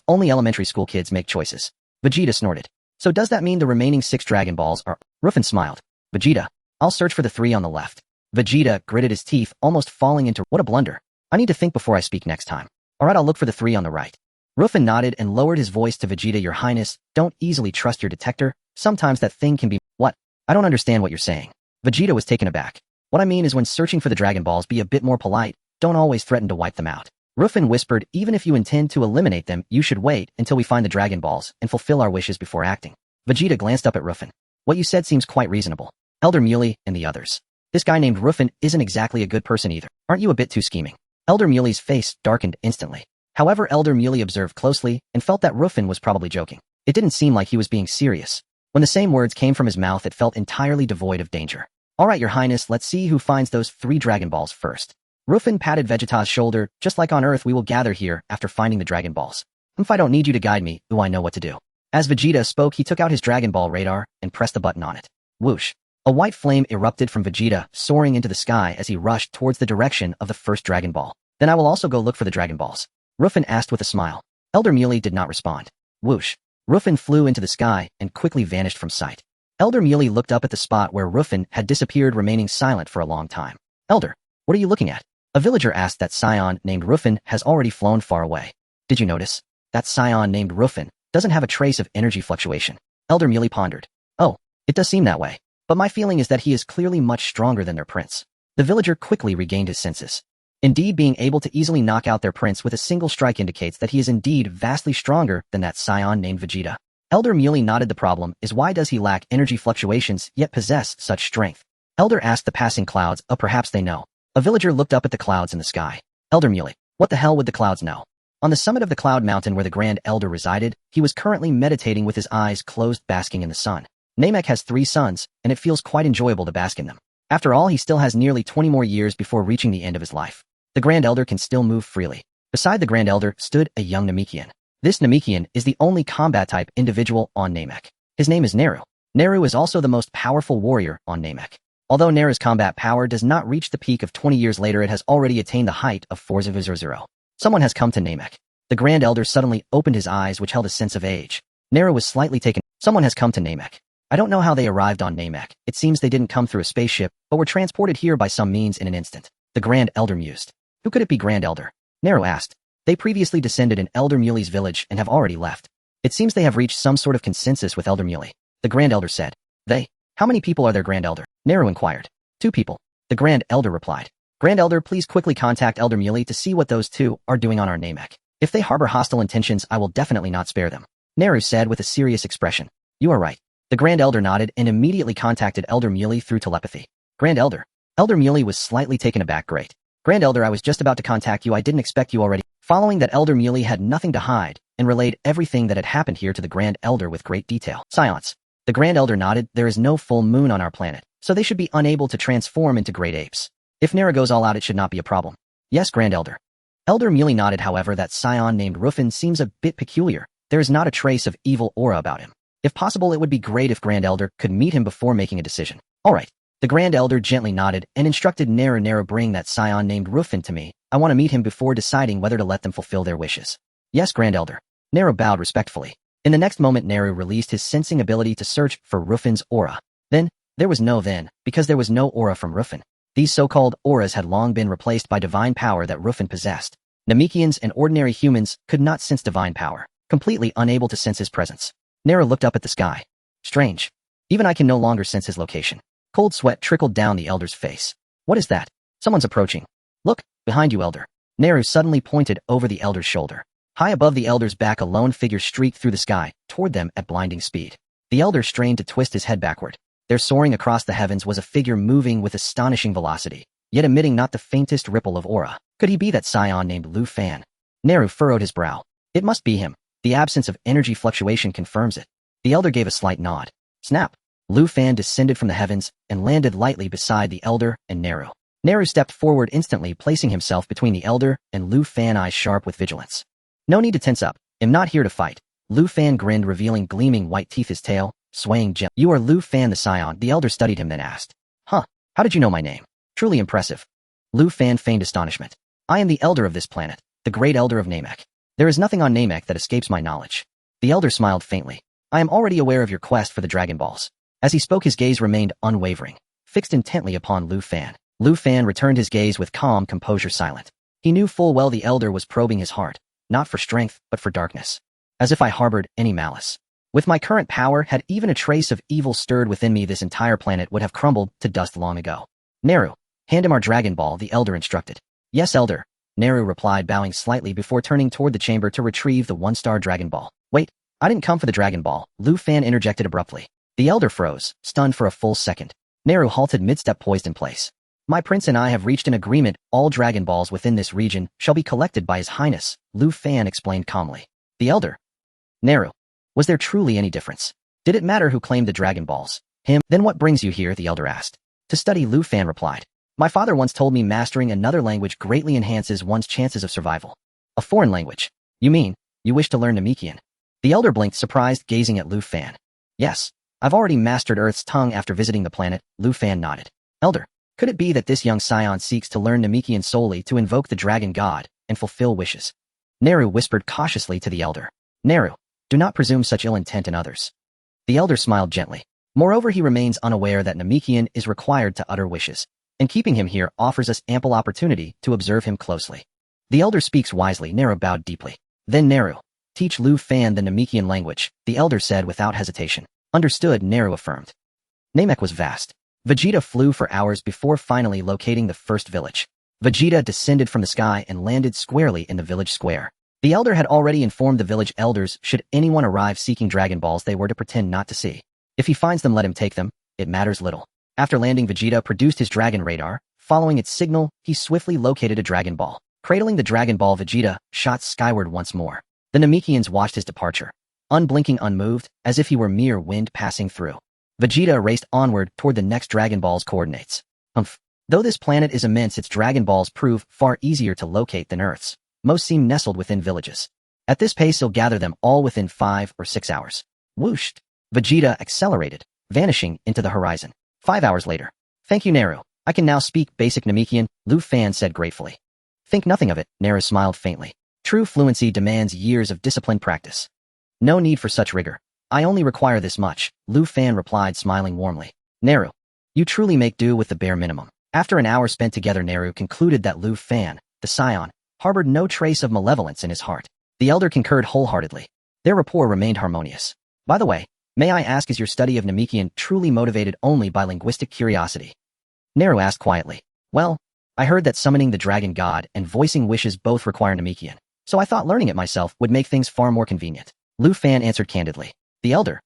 Only elementary school kids make choices. Vegeta snorted. So does that mean the remaining 6 Dragon Balls are... Rufin smiled. Vegeta, I'll search for the 3 on the left. Vegeta gritted his teeth, almost falling into... What a blunder. I need to think before I speak next time. Alright, I'll look for the 3 on the right. Rufin nodded and lowered his voice to Vegeta. Your Highness, don't easily trust your detector. Sometimes that thing can be... What? I don't understand what you're saying. Vegeta was taken aback. What I mean is when searching for the Dragon Balls, be a bit more polite. Don't always threaten to wipe them out. Rufin whispered, even if you intend to eliminate them, you should wait until we find the Dragon Balls and fulfill our wishes before acting. Vegeta glanced up at Rufin. What you said seems quite reasonable. Elder Muley and the others. This guy named Rufin isn't exactly a good person either. Aren't you a bit too scheming? Elder Muley's face darkened instantly. However, Elder Muley observed closely and felt that Rufin was probably joking. It didn't seem like he was being serious. When the same words came from his mouth, it felt entirely devoid of danger. Alright, Your Highness, let's see who finds those 3 Dragon Balls first. Rufin patted Vegeta's shoulder. Just like on Earth, we will gather here after finding the Dragon Balls. I don't need you to guide me, I know what to do. As Vegeta spoke, he took out his Dragon Ball radar and pressed the button on it. Whoosh. A white flame erupted from Vegeta, soaring into the sky as he rushed towards the direction of the first Dragon Ball. Then I will also go look for the Dragon Balls. Rufin asked with a smile. Elder Muley did not respond. Whoosh. Rufin flew into the sky and quickly vanished from sight. Elder Muley looked up at the spot where Rufin had disappeared, remaining silent for a long time. Elder, what are you looking at? A villager asked. That Saiyan named Rufin has already flown far away. Did you notice? That Saiyan named Rufin doesn't have a trace of energy fluctuation. Elder Muley pondered. Oh, it does seem that way. But my feeling is that he is clearly much stronger than their prince. The villager quickly regained his senses. Indeed, being able to easily knock out their prince with a single strike indicates that he is indeed vastly stronger than that Saiyan named Vegeta. Elder Muley nodded. The problem is, why does he lack energy fluctuations yet possess such strength? Elder asked the passing clouds. Perhaps they know. A villager looked up at the clouds in the sky. Elder Muley, what the hell would the clouds know? On the summit of the Cloud Mountain where the Grand Elder resided, he was currently meditating with his eyes closed, basking in the sun. Namek has 3 suns, and it feels quite enjoyable to bask in them. After all, he still has nearly 20 more years before reaching the end of his life. The Grand Elder can still move freely. Beside the Grand Elder stood a young Namekian. This Namekian is the only combat-type individual on Namek. His name is Neru. Neru is also the most powerful warrior on Namek. Although Neru's combat power does not reach the peak of 20 years later, it has already attained the height of 400. Someone has come to Namek. The Grand Elder suddenly opened his eyes, which held a sense of age. Neru was slightly taken. Someone has come to Namek. I don't know how they arrived on Namek. It seems they didn't come through a spaceship, but were transported here by some means in an instant. The Grand Elder mused. Who could it be, Grand Elder? Neru asked. They previously descended in Elder Muley's village and have already left. It seems they have reached some sort of consensus with Elder Muley. The Grand Elder said. They? How many people are there, Grand Elder? Neru inquired. 2 people. The Grand Elder replied. Grand Elder, please quickly contact Elder Muley to see what those 2 are doing on our Namek. If they harbor hostile intentions, I will definitely not spare them. Neru said with a serious expression. You are right. The Grand Elder nodded and immediately contacted Elder Muley through telepathy. Grand Elder. Elder Muley was slightly taken aback. Great. Grand Elder, I was just about to contact you. I didn't expect you already. Following that, Elder Muley had nothing to hide and relayed everything that had happened here to the Grand Elder with great detail. Silence. The Grand Elder nodded. There is no full moon on our planet, so they should be unable to transform into great apes. If Neru goes all out, it should not be a problem. Yes, Grand Elder. Elder Muley nodded. However, that Saiyan named Rufin seems a bit peculiar. There is not a trace of evil aura about him. If possible, it would be great if Grand Elder could meet him before making a decision. All right. The Grand Elder gently nodded and instructed Naru, bring that scion named Rufin to me. I want to meet him before deciding whether to let them fulfill their wishes. Yes, Grand Elder. Naru bowed respectfully. In the next moment, Naru released his sensing ability to search for Rufin's aura. There was no then, because there was no aura from Rufin. These so-called auras had long been replaced by divine power that Rufin possessed. Namekians and ordinary humans could not sense divine power, completely unable to sense his presence. Naru looked up at the sky. Strange. Even I can no longer sense his location. Cold sweat trickled down the Elder's face. What is that? Someone's approaching. Look, behind you, Elder. Naru suddenly pointed over the Elder's shoulder. High above the Elder's back, a lone figure streaked through the sky, toward them at blinding speed. The Elder strained to twist his head backward. There, soaring across the heavens, was a figure moving with astonishing velocity, yet emitting not the faintest ripple of aura. Could he be that scion named Lu Fan? Naru furrowed his brow. It must be him. The absence of energy fluctuation confirms it. The Elder gave a slight nod. Snap! Lu Fan descended from the heavens and landed lightly beside the Elder and Naru. Naru stepped forward instantly, placing himself between the Elder and Lu Fan, eyes sharp with vigilance. No need to tense up. I'm not here to fight. Lu Fan grinned, revealing gleaming white teeth, his tail swaying gently. You are Lu Fan the Scion. The Elder studied him, then asked. Huh, how did you know my name? Truly impressive. Lu Fan feigned astonishment. I am the Elder of this planet, the Great Elder of Namek. There is nothing on Namek that escapes my knowledge. The Elder smiled faintly. I am already aware of your quest for the Dragon Balls. As he spoke, his gaze remained unwavering, fixed intently upon Lu Fan. Lu Fan returned his gaze with calm composure, silent. He knew full well the Elder was probing his heart, not for strength, but for darkness. As if I harbored any malice. With my current power, had even a trace of evil stirred within me, this entire planet would have crumbled to dust long ago. Naru, hand him our Dragon Ball, the Elder instructed. Yes, Elder, Naru replied, bowing slightly before turning toward the chamber to retrieve the one-star Dragon Ball. Wait, I didn't come for the Dragon Ball, Lu Fan interjected abruptly. The Elder froze, stunned for a full second. Naru halted mid-step, poised in place. My prince and I have reached an agreement. All Dragon Balls within this region shall be collected by His Highness, Lu Fan explained calmly. The Elder. Naru. Was there truly any difference? Did it matter who claimed the Dragon Balls? Him? Then what brings you here? The Elder asked. To study, Lu Fan replied. My father once told me mastering another language greatly enhances one's chances of survival. A foreign language? You mean, you wish to learn Namekian? The Elder blinked, surprised, gazing at Lu Fan. Yes, I've already mastered Earth's tongue after visiting the planet, Lu Fan nodded. Elder, could it be that this young scion seeks to learn Namekian solely to invoke the Dragon God and fulfill wishes? Naru whispered cautiously to the Elder. Naru, do not presume such ill intent in others. The Elder smiled gently. Moreover, he remains unaware that Namekian is required to utter wishes, and keeping him here offers us ample opportunity to observe him closely. The Elder speaks wisely. Naru bowed deeply. Then Naru, teach Lu Fan the Namekian language, the Elder said without hesitation. Understood, Naru affirmed. Namek was vast. Vegeta flew for hours before finally locating the first village. Vegeta descended from the sky and landed squarely in the village square. The Elder had already informed the village elders should anyone arrive seeking Dragon Balls they were to pretend not to see. If he finds them, let him take them. It matters little. After landing, Vegeta produced his Dragon Radar. Following its signal, he swiftly located a Dragon Ball. Cradling the Dragon Ball, Vegeta shot skyward once more. The Namekians watched his departure, unblinking, unmoved, as if he were mere wind passing through. Vegeta raced onward toward the next Dragon Ball's coordinates. Though this planet is immense, its Dragon Balls prove far easier to locate than Earth's. Most seem nestled within villages. At this pace, he'll gather them all within 5 or 6 hours. Whooshed. Vegeta accelerated, vanishing into the horizon. 5 hours later. Thank you, Naru. I can now speak basic Namekian, Lu Fan said gratefully. Think nothing of it, Naru smiled faintly. True fluency demands years of disciplined practice. No need for such rigor. I only require this much, Lu Fan replied, smiling warmly. Naru, you truly make do with the bare minimum. After an hour spent together, Naru concluded that Lu Fan, the scion, harbored no trace of malevolence in his heart. The Elder concurred wholeheartedly. Their rapport remained harmonious. By the way, may I ask, is your study of Namekian truly motivated only by linguistic curiosity? Naru asked quietly. Well, I heard that summoning the Dragon God and voicing wishes both require Namekian, so I thought learning it myself would make things far more convenient. Lu Fan answered candidly. The Elder.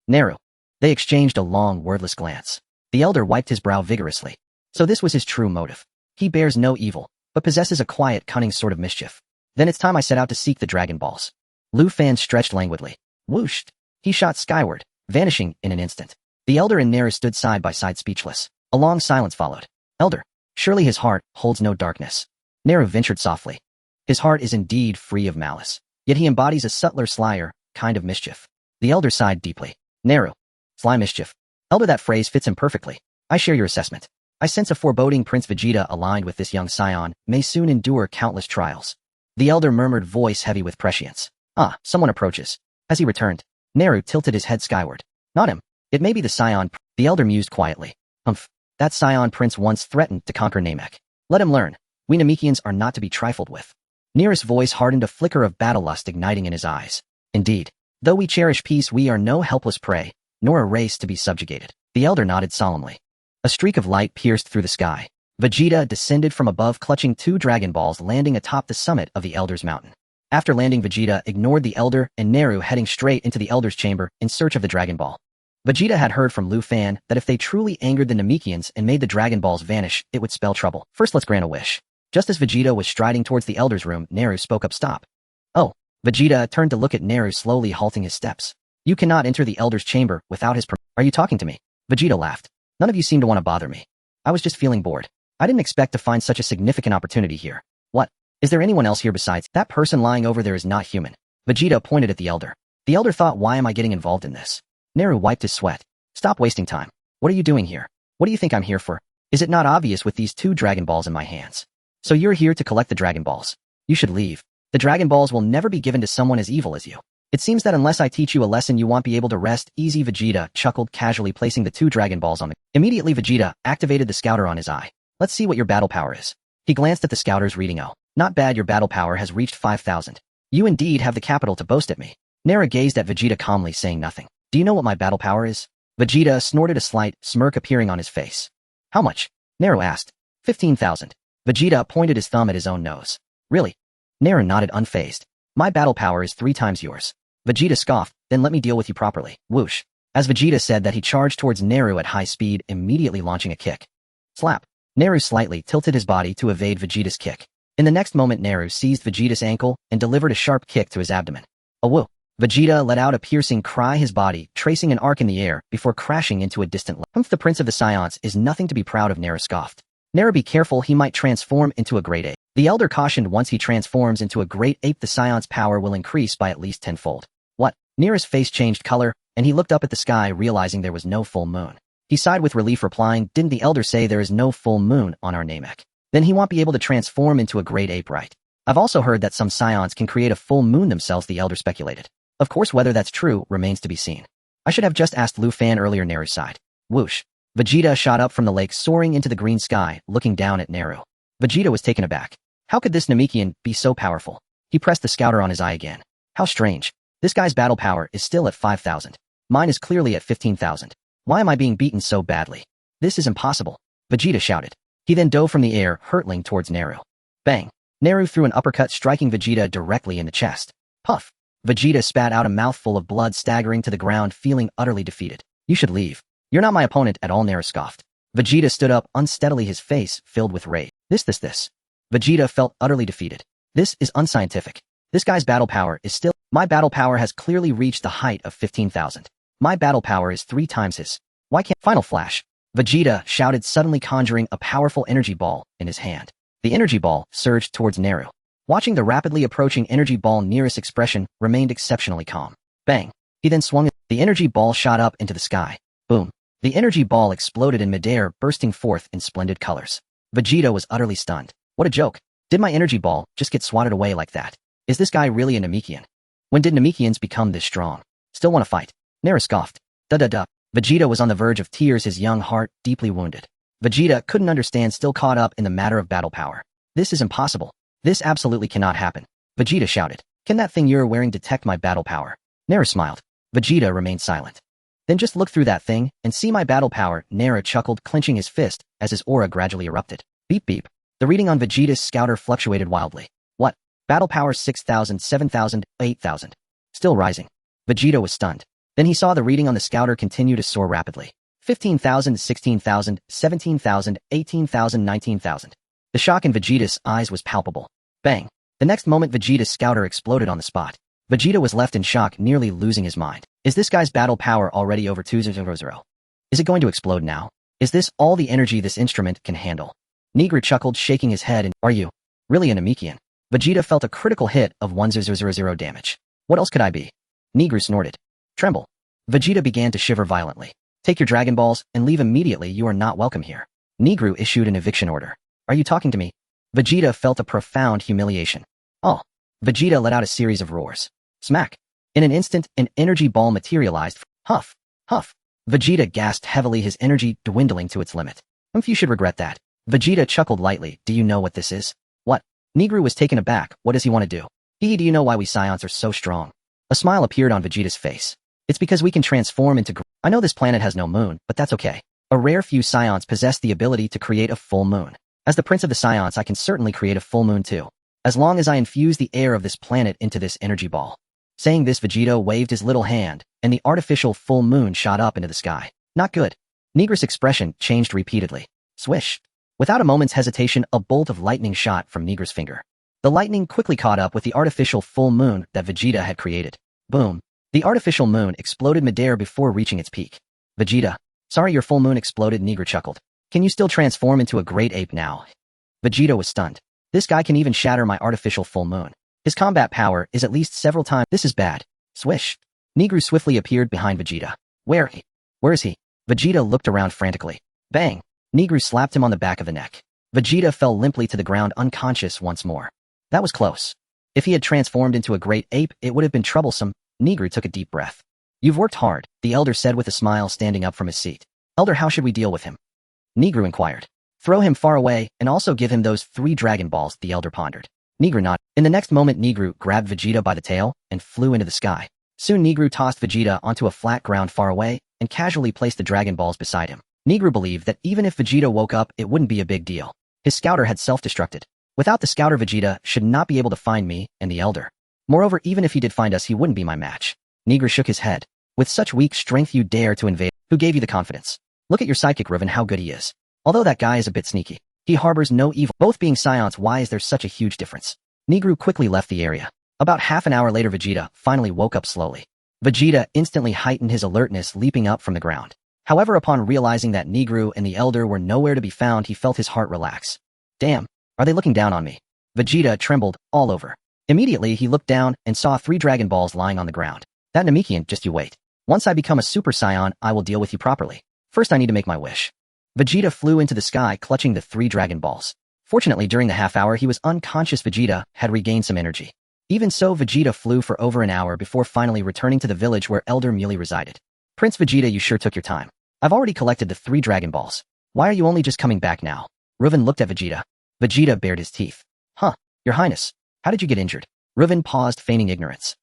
Naru. They exchanged a long, wordless glance. The Elder wiped his brow vigorously. So this was his true motive. He bears no evil, but possesses a quiet, cunning sort of mischief. Then it's time I set out to seek the Dragon Balls. Lu Fan stretched languidly. Whooshed. He shot skyward, vanishing in an instant. The Elder and Naru stood side by side, speechless. A long silence followed. Elder, surely his heart holds no darkness. Naru ventured softly. His heart is indeed free of malice, yet he embodies a subtler, slyer kind of mischief. The elder sighed deeply. Naru. Sly mischief. Elder, that phrase fits him perfectly. I share your assessment. I sense a foreboding Prince Vegeta aligned with this young scion may soon endure countless trials. The elder murmured, voice heavy with prescience. Ah, someone approaches. As he returned, Naru tilted his head skyward. Not him. It may be the scion. The elder mused quietly. Humph. That scion prince once threatened to conquer Namek. Let him learn. We Namekians are not to be trifled with. Nearest voice hardened, a flicker of battle lust igniting in his eyes. Indeed. Though we cherish peace, we are no helpless prey, nor a race to be subjugated. The elder nodded solemnly. A streak of light pierced through the sky. Vegeta descended from above, clutching 2 Dragon Balls, landing atop the summit of the elder's mountain. After landing, Vegeta ignored the elder and Naru, heading straight into the elder's chamber in search of the Dragon Ball. Vegeta had heard from Lu Fan that if they truly angered the Namekians and made the Dragon Balls vanish, it would spell trouble. First, let's grant a wish. Just as Vegeta was striding towards the elder's room, Naru spoke up. Stop. Oh. Vegeta turned to look at Naru, slowly halting his steps. You cannot enter the elder's chamber without his permission. Are you talking to me? Vegeta laughed. None of you seem to want to bother me. I was just feeling bored. I didn't expect to find such a significant opportunity here. What? Is there anyone else here besides? That person lying over there is not human. Vegeta pointed at the elder. The elder thought, why am I getting involved in this? Naru wiped his sweat. Stop wasting time. What are you doing here? What do you think I'm here for? Is it not obvious with these 2 Dragon Balls in my hands? So you're here to collect the Dragon Balls. You should leave. The Dragon Balls will never be given to someone as evil as you. It seems that unless I teach you a lesson, you won't be able to rest easy. Vegeta chuckled, casually placing the 2 Dragon Balls on the... Immediately, Vegeta activated the scouter on his eye. Let's see what your battle power is. He glanced at the scouter's reading. Oh, not bad. Your battle power has reached 5,000. You indeed have the capital to boast at me. Naru gazed at Vegeta calmly, saying nothing. Do you know what my battle power is? Vegeta snorted, a slight smirk appearing on his face. How much? Naru asked. 15,000. Vegeta pointed his thumb at his own nose. Really? Naru nodded, unfazed. My battle power is 3 times yours. Vegeta scoffed. Then let me deal with you properly. Whoosh. As Vegeta said that, he charged towards Naru at high speed, immediately launching a kick. Slap. Naru slightly tilted his body to evade Vegeta's kick. In the next moment, Naru seized Vegeta's ankle and delivered a sharp kick to his abdomen. A woo. Vegeta let out a piercing cry, his body tracing an arc in the air before crashing into a distant Humph, the Prince of the Saiyans is nothing to be proud of, Naru scoffed. Naru, be careful, he might transform into a great ape. The elder cautioned, once he transforms into a great ape, the Saiyans' power will increase by at least 10-fold. What? Naru's face changed color, and he looked up at the sky, realizing there was no full moon. He sighed with relief, replying, didn't the elder say there is no full moon on our Namek? Then he won't be able to transform into a great ape, right? I've also heard that some Saiyans can create a full moon themselves, the elder speculated. Of course, whether that's true remains to be seen. I should have just asked Lu Fan earlier, Naru sighed. Whoosh. Vegeta shot up from the lake, soaring into the green sky, looking down at Naru. Vegeta was taken aback. How could this Namekian be so powerful? He pressed the scouter on his eye again. How strange. This guy's battle power is still at 5,000. Mine is clearly at 15,000. Why am I being beaten so badly? This is impossible. Vegeta shouted. He then dove from the air, hurtling towards Naru. Bang. Naru threw an uppercut, striking Vegeta directly in the chest. Puff. Vegeta spat out a mouthful of blood, staggering to the ground, feeling utterly defeated. You should leave. You're not my opponent at all, Naru scoffed. Vegeta stood up unsteadily, his face filled with rage. This. Vegeta felt utterly defeated. This is unscientific. This guy's battle power is still... My battle power has clearly reached the height of 15,000. My battle power is 3 times his. Why can't... Final flash. Vegeta shouted, suddenly conjuring a powerful energy ball in his hand. The energy ball surged towards Naru. Watching the rapidly approaching energy ball, Naru's expression remained exceptionally calm. Bang. He then swung it. The energy ball shot up into the sky. Boom. The energy ball exploded in midair, bursting forth in splendid colors. Vegeta was utterly stunned. What a joke. Did my energy ball just get swatted away like that? Is this guy really a Namekian? When did Namekians become this strong? Still want to fight? Naru scoffed. Duh. Vegeta was on the verge of tears, his young heart deeply wounded. Vegeta couldn't understand, still caught up in the matter of battle power. This is impossible. This absolutely cannot happen. Vegeta shouted. Can that thing you're wearing detect my battle power? Naru smiled. Vegeta remained silent. Then just look through that thing and see my battle power, Naru chuckled, clenching his fist as his aura gradually erupted. Beep beep. The reading on Vegeta's scouter fluctuated wildly. What? Battle power 6,000, 7,000, 8,000. Still rising. Vegeta was stunned. Then he saw the reading on the scouter continue to soar rapidly. 15,000, 16,000, 17,000, 18,000, 19,000. The shock in Vegeta's eyes was palpable. Bang. The next moment, Vegeta's scouter exploded on the spot. Vegeta was left in shock, nearly losing his mind. Is this guy's battle power already over 2,000? Is it going to explode now? Is this all the energy this instrument can handle? Negru chuckled, shaking his head, and, are you really a Namekian? Vegeta felt a critical hit of 1,000 damage. What else could I be? Negru snorted. Tremble. Vegeta began to shiver violently. Take your Dragon Balls and leave immediately. You are not welcome here. Negru issued an eviction order. Are you talking to me? Vegeta felt a profound humiliation. Oh. Vegeta let out a series of roars. Smack. In an instant, an energy ball materialized. Huff. Huff. Vegeta gasped heavily, his energy dwindling to its limit. You should regret that. Vegeta chuckled lightly. Do you know what this is? What? Negru was taken aback. What does he want to do? Do you know why we Saiyans are so strong? A smile appeared on Vegeta's face. It's because we can transform into I know this planet has no moon, but that's okay. A rare few Saiyans possess the ability to create a full moon. As the Prince of the Saiyans, I can certainly create a full moon too. As long as I infuse the air of this planet into this energy ball. Saying this, Vegeta waved his little hand, and the artificial full moon shot up into the sky. Not good. Negru's expression changed repeatedly. Swish. Without a moment's hesitation, a bolt of lightning shot from Negru's finger. The lightning quickly caught up with the artificial full moon that Vegeta had created. Boom. The artificial moon exploded midair before reaching its peak. Vegeta. Sorry, your full moon exploded, Negru chuckled. Can you still transform into a great ape now? Vegeta was stunned. This guy can even shatter my artificial full moon. His combat power is at least several times. This is bad. Swish. Negru swiftly appeared behind Vegeta. Where is he? Vegeta looked around frantically. Bang. Negru slapped him on the back of the neck. Vegeta fell limply to the ground, unconscious once more. That was close. If he had transformed into a great ape, it would have been troublesome. Negru took a deep breath. You've worked hard, the elder said with a smile, standing up from his seat. Elder, how should we deal with him? Negru inquired. Throw him far away, and also give him those 3 Dragon Balls, the elder pondered. Negru nodded. In the next moment, Negru grabbed Vegeta by the tail and flew into the sky. Soon Negru tossed Vegeta onto a flat ground far away and casually placed the Dragon Balls beside him. Negru believed that even if Vegeta woke up, it wouldn't be a big deal. His scouter had self-destructed. Without the scouter, Vegeta should not be able to find me and the elder. Moreover, even if he did find us, he wouldn't be my match. Negru shook his head. With such weak strength, you dare to invade? Who gave you the confidence? Look at your sidekick, Riven, how good he is. Although that guy is a bit sneaky. He harbors no evil. Both being Saiyans, why is there such a huge difference? Negru quickly left the area. About half an hour later, Vegeta finally woke up slowly. Vegeta instantly heightened his alertness, leaping up from the ground. However, upon realizing that Negru and the elder were nowhere to be found, he felt his heart relax. Damn, are they looking down on me? Vegeta trembled all over. Immediately, he looked down and saw 3 Dragon Balls lying on the ground. That Namekian, just you wait. Once I become a Super Saiyan, I will deal with you properly. First, I need to make my wish. Vegeta flew into the sky, clutching the 3 Dragon Balls. Fortunately, during the half hour he was unconscious, Vegeta had regained some energy. Even so, Vegeta flew for over an hour before finally returning to the village where Elder Muley resided. Prince Vegeta, you sure took your time. I've already collected the 3 Dragon Balls. Why are you only just coming back now? Reuven looked at Vegeta. Vegeta bared his teeth. Huh, your highness. How did you get injured? Reuven paused, feigning ignorance.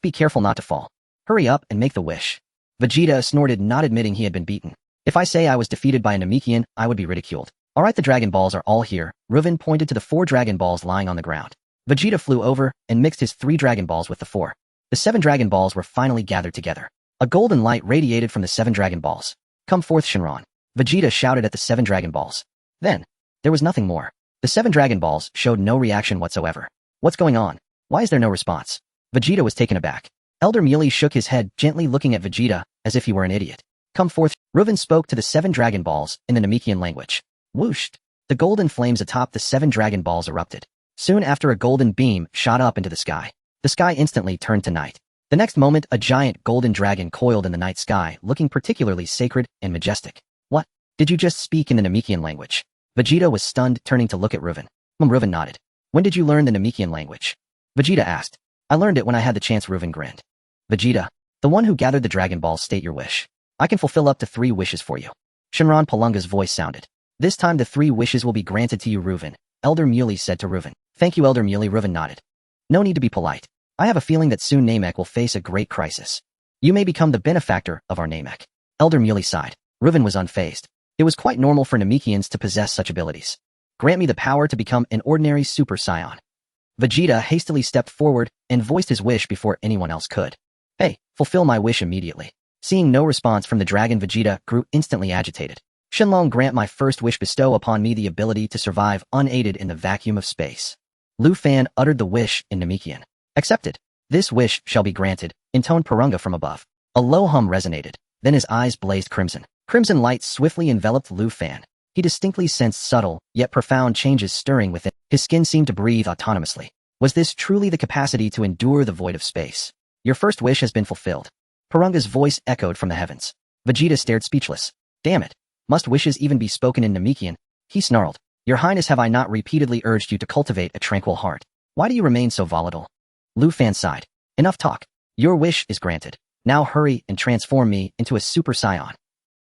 Be careful not to fall. Hurry up and make the wish. Vegeta snorted, not admitting he had been beaten. If I say I was defeated by a Namekian, I would be ridiculed. Alright, the Dragon Balls are all here. Reuven pointed to the 4 Dragon Balls lying on the ground. Vegeta flew over and mixed his 3 Dragon Balls with the 4. The 7 Dragon Balls were finally gathered together. A golden light radiated from the 7 Dragon Balls. Come forth, Shenron. Vegeta shouted at the 7 Dragon Balls. Then, there was nothing more. The 7 Dragon Balls showed no reaction whatsoever. What's going on? Why is there no response? Vegeta was taken aback. Elder Muley shook his head, gently looking at Vegeta, as if he were an idiot. Come forth. Reuven spoke to the 7 Dragon Balls in the Namekian language. Whooshed. The golden flames atop the 7 Dragon Balls erupted. Soon after, a golden beam shot up into the sky. The sky instantly turned to night. The next moment, a giant golden dragon coiled in the night sky, looking particularly sacred and majestic. What? Did you just speak in the Namekian language? Vegeta was stunned, turning to look at Reuven. Reuven nodded. When did you learn the Namekian language? Vegeta asked. I learned it when I had the chance. Reuven grinned. Vegeta, the one who gathered the Dragon Balls, state your wish. I can fulfill up to 3 wishes for you. Shenron Palunga's voice sounded. This time the 3 wishes will be granted to you, Reuven. Elder Muley said to Reuven. Thank you, Elder Muley. Reuven nodded. No need to be polite. I have a feeling that soon Namek will face a great crisis. You may become the benefactor of our Namek. Elder Muley sighed. Reuven was unfazed. It was quite normal for Namekians to possess such abilities. Grant me the power to become an ordinary Super Saiyan. Vegeta hastily stepped forward and voiced his wish before anyone else could. Hey, fulfill my wish immediately. Seeing no response from the dragon, Vegeta grew instantly agitated. Shenlong, grant my first wish, bestow upon me the ability to survive unaided in the vacuum of space. Lu Fan uttered the wish in Namekian. Accepted. This wish shall be granted, intoned Purunga from above. A low hum resonated, then his eyes blazed crimson. Crimson light swiftly enveloped Lu Fan. He distinctly sensed subtle, yet profound changes stirring within. His skin seemed to breathe autonomously. Was this truly the capacity to endure the void of space? Your first wish has been fulfilled. Purunga's voice echoed from the heavens. Vegeta stared speechless. Damn it. Must wishes even be spoken in Namekian? He snarled. Your Highness, have I not repeatedly urged you to cultivate a tranquil heart? Why do you remain so volatile? Lu Fan sighed. Enough talk. Your wish is granted. Now hurry and transform me into a Super Saiyan.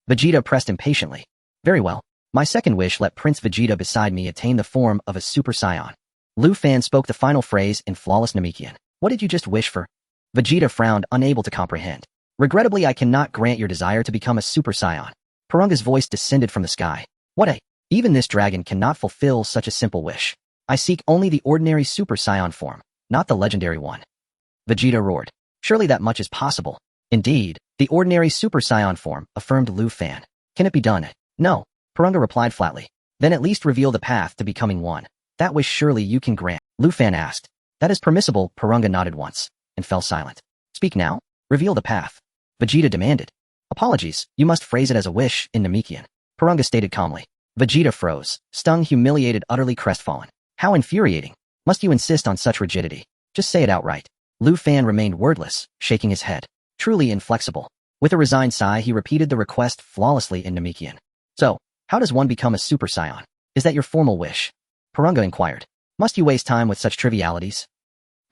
Vegeta pressed impatiently. Very well. My second wish, let Prince Vegeta beside me attain the form of a Super Saiyan. Lu Fan spoke the final phrase in flawless Namekian. What did you just wish for? Vegeta frowned, unable to comprehend. Regrettably, I cannot grant your desire to become a Super Saiyan. Purunga's voice descended from the sky. What a... Even this dragon cannot fulfill such a simple wish. I seek only the ordinary Super Saiyan form, not the legendary one. Vegeta roared. Surely that much is possible. Indeed, the ordinary Super Saiyan form, affirmed Lu Fan. Can it be done? No. Purunga replied flatly. Then at least reveal the path to becoming one. That wish surely you can grant. Lu Fan asked. That is permissible. Purunga nodded once, and fell silent. Speak now. Reveal the path. Vegeta demanded. Apologies, you must phrase it as a wish, in Namekian. Purunga stated calmly. Vegeta froze, stung, humiliated, utterly crestfallen. How infuriating. Must you insist on such rigidity? Just say it outright. Lu Fan remained wordless, shaking his head. Truly inflexible. With a resigned sigh, he repeated the request flawlessly in Namekian. So, how does one become a Super Saiyan? Is that your formal wish? Purunga inquired. Must you waste time with such trivialities?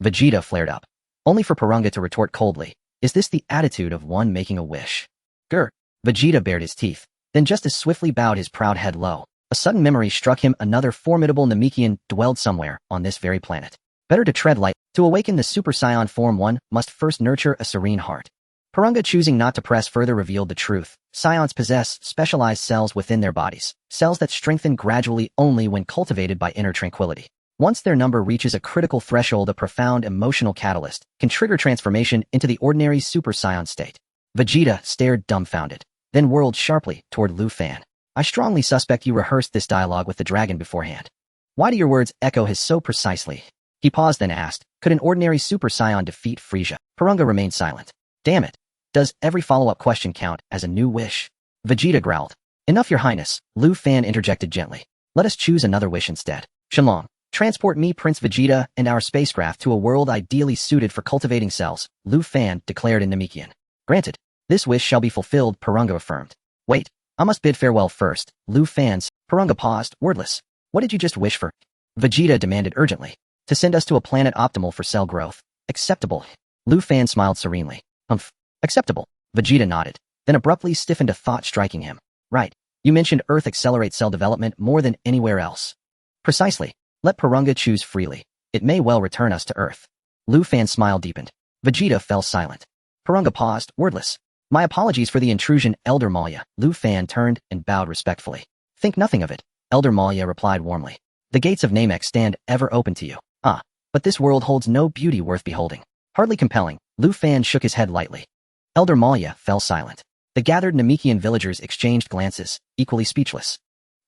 Vegeta flared up. Only for Purunga to retort coldly. Is this the attitude of one making a wish? Grr. Vegeta bared his teeth, then just as swiftly bowed his proud head low. A sudden memory struck him. Another formidable Namekian dwelled somewhere on this very planet. Better to tread light. To awaken the Super Saiyan form, one must first nurture a serene heart. Purunga, choosing not to press further, revealed the truth. Saions possess specialized cells within their bodies, cells that strengthen gradually only when cultivated by inner tranquility. Once their number reaches a critical threshold, a profound emotional catalyst can trigger transformation into the ordinary Super Saiyan state. Vegeta stared dumbfounded, then whirled sharply toward Lu Fan. I strongly suspect you rehearsed this dialogue with the dragon beforehand. Why do your words echo his so precisely? He paused, then asked, could an ordinary Super Saiyan defeat Frieza? Purunga remained silent. Damn it. Does every follow-up question count as a new wish? Vegeta growled. Enough, Your Highness, Lu Fan interjected gently. Let us choose another wish instead. Shenlong, transport me, Prince Vegeta, and our spacecraft to a world ideally suited for cultivating cells, Lu Fan declared in Namekian. Granted. This wish shall be fulfilled, Purunga affirmed. Wait, I must bid farewell first. Lu Fan's. Purunga paused, wordless. What did you just wish for? Vegeta demanded urgently. To send us to a planet optimal for cell growth. Acceptable. Lu Fan smiled serenely. Acceptable. Vegeta nodded, then abruptly stiffened, a thought striking him. Right. You mentioned Earth accelerates cell development more than anywhere else. Precisely. Let Purunga choose freely. It may well return us to Earth. Lu Fan's smile deepened. Vegeta fell silent. Purunga paused, wordless. My apologies for the intrusion, Elder Malya. Lu Fan turned and bowed respectfully. Think nothing of it. Elder Malya replied warmly. The gates of Namek stand ever open to you. Ah, but this world holds no beauty worth beholding. Hardly compelling. Lu Fan shook his head lightly. Elder Malya fell silent. The gathered Namekian villagers exchanged glances, equally speechless.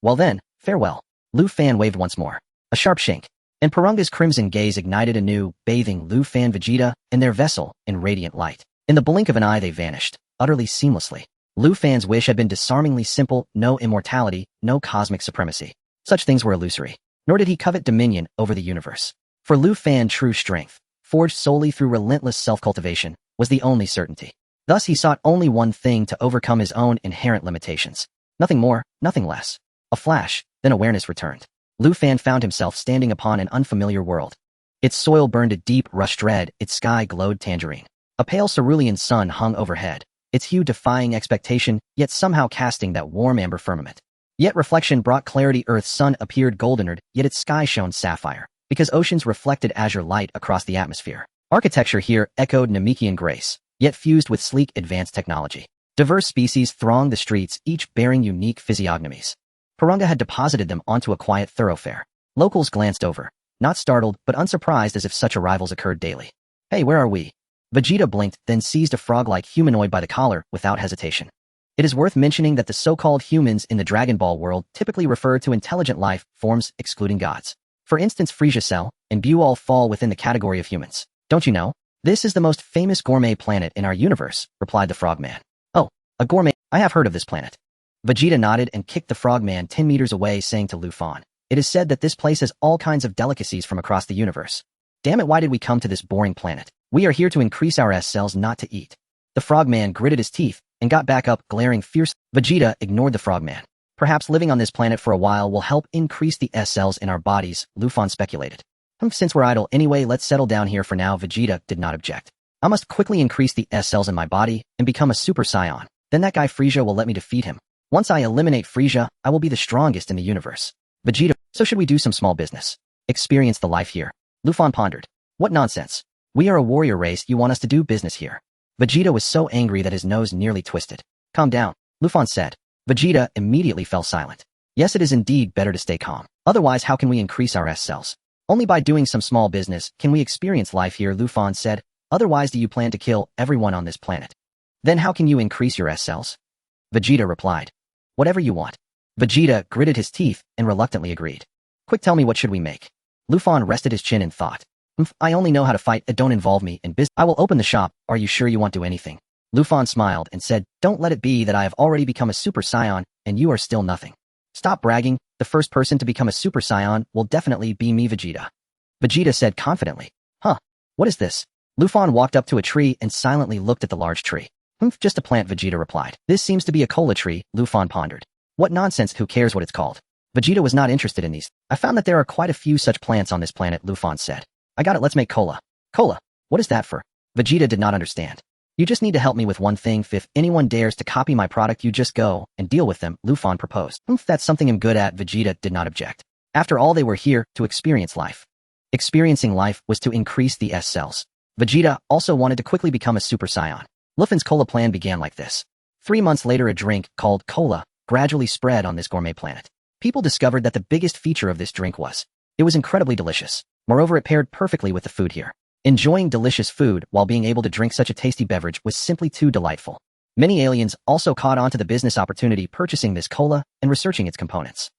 Well then, farewell. Lu Fan waved once more. A sharp shake, and Purunga's crimson gaze ignited anew, bathing Lu Fan, Vegeta, and their vessel in radiant light. In the blink of an eye they vanished, utterly seamlessly. Lu Fan's wish had been disarmingly simple: no immortality, no cosmic supremacy. Such things were illusory. Nor did he covet dominion over the universe. For Lu Fan, true strength, forged solely through relentless self-cultivation, was the only certainty. Thus he sought only one thing: to overcome his own inherent limitations. Nothing more, nothing less. A flash, then awareness returned. Lu Fan found himself standing upon an unfamiliar world. Its soil burned a deep rust red, its sky glowed tangerine. A pale cerulean sun hung overhead, its hue defying expectation, yet somehow casting that warm amber firmament. Yet reflection brought clarity. Earth's sun appeared goldened, yet its sky shone sapphire, because oceans reflected azure light across the atmosphere. Architecture here echoed Namekian grace, yet fused with sleek advanced technology. Diverse species thronged the streets, each bearing unique physiognomies. Purunga had deposited them onto a quiet thoroughfare. Locals glanced over, not startled but unsurprised, as if such arrivals occurred daily. Hey, where are we? Vegeta blinked, then seized a frog-like humanoid by the collar without hesitation. It is worth mentioning that the so-called humans in the Dragon Ball world typically refer to intelligent life forms excluding gods. For instance, Frieza Cell and Bu all fall within the category of humans. Don't you know? This is the most famous gourmet planet in our universe, replied the frogman. Oh, a gourmet? I have heard of this planet. Vegeta nodded and kicked the frogman 10 meters away, saying to Lu Fan, it is said that this place has all kinds of delicacies from across the universe. Damn it, why did we come to this boring planet? We are here to increase our cells, not to eat. The frogman gritted his teeth and got back up, glaring fiercely. Vegeta ignored the frogman. Perhaps living on this planet for a while will help increase the S cells in our bodies, Lufan speculated. Since we're idle anyway, let's settle down here for now. Vegeta did not object. I must quickly increase the S cells in my body and become a Super Saiyan. Then that guy Frieza will let me defeat him. Once I eliminate Frieza, I will be the strongest in the universe. Vegeta, so should we do some small business? Experience the life here. Lufan pondered. What nonsense. We are a warrior race, you want us to do business here. Vegeta was so angry that his nose nearly twisted. Calm down, Lufan said. Vegeta immediately fell silent. Yes, it is indeed better to stay calm. Otherwise, how can we increase our S cells? Only by doing some small business can we experience life here, Lufan said. Otherwise, do you plan to kill everyone on this planet? Then how can you increase your S cells? Vegeta replied. Whatever you want. Vegeta gritted his teeth and reluctantly agreed. Quick, tell me, what should we make? Lufan rested his chin and thought. I only know how to fight, it don't involve me in business. I will open the shop, are you sure you won't do anything? Lufan smiled and said, don't let it be that I have already become a Super Saiyan and you are still nothing. Stop bragging, the first person to become a Super Saiyan will definitely be me, Vegeta. Vegeta said confidently. Huh, what is this? Lufan walked up to a tree and silently looked at the large tree. Just a plant, Vegeta replied. This seems to be a cola tree, Lufan pondered. What nonsense, who cares what it's called? Vegeta was not interested in these. I found that there are quite a few such plants on this planet, Lufan said. I got it, let's make cola. Cola? What is that for? Vegeta did not understand. You just need to help me with one thing. If anyone dares to copy my product, you just go and deal with them, Lufan proposed. That's something I'm good at, Vegeta did not object. After all, they were here to experience life. Experiencing life was to increase the S cells. Vegeta also wanted to quickly become a Super Saiyan. Luffy's cola plan began like this. 3 months later, a drink called cola gradually spread on this gourmet planet. People discovered that the biggest feature of this drink was it was incredibly delicious. Moreover, it paired perfectly with the food here. Enjoying delicious food while being able to drink such a tasty beverage was simply too delightful. Many aliens also caught on to the business opportunity, purchasing this cola and researching its components.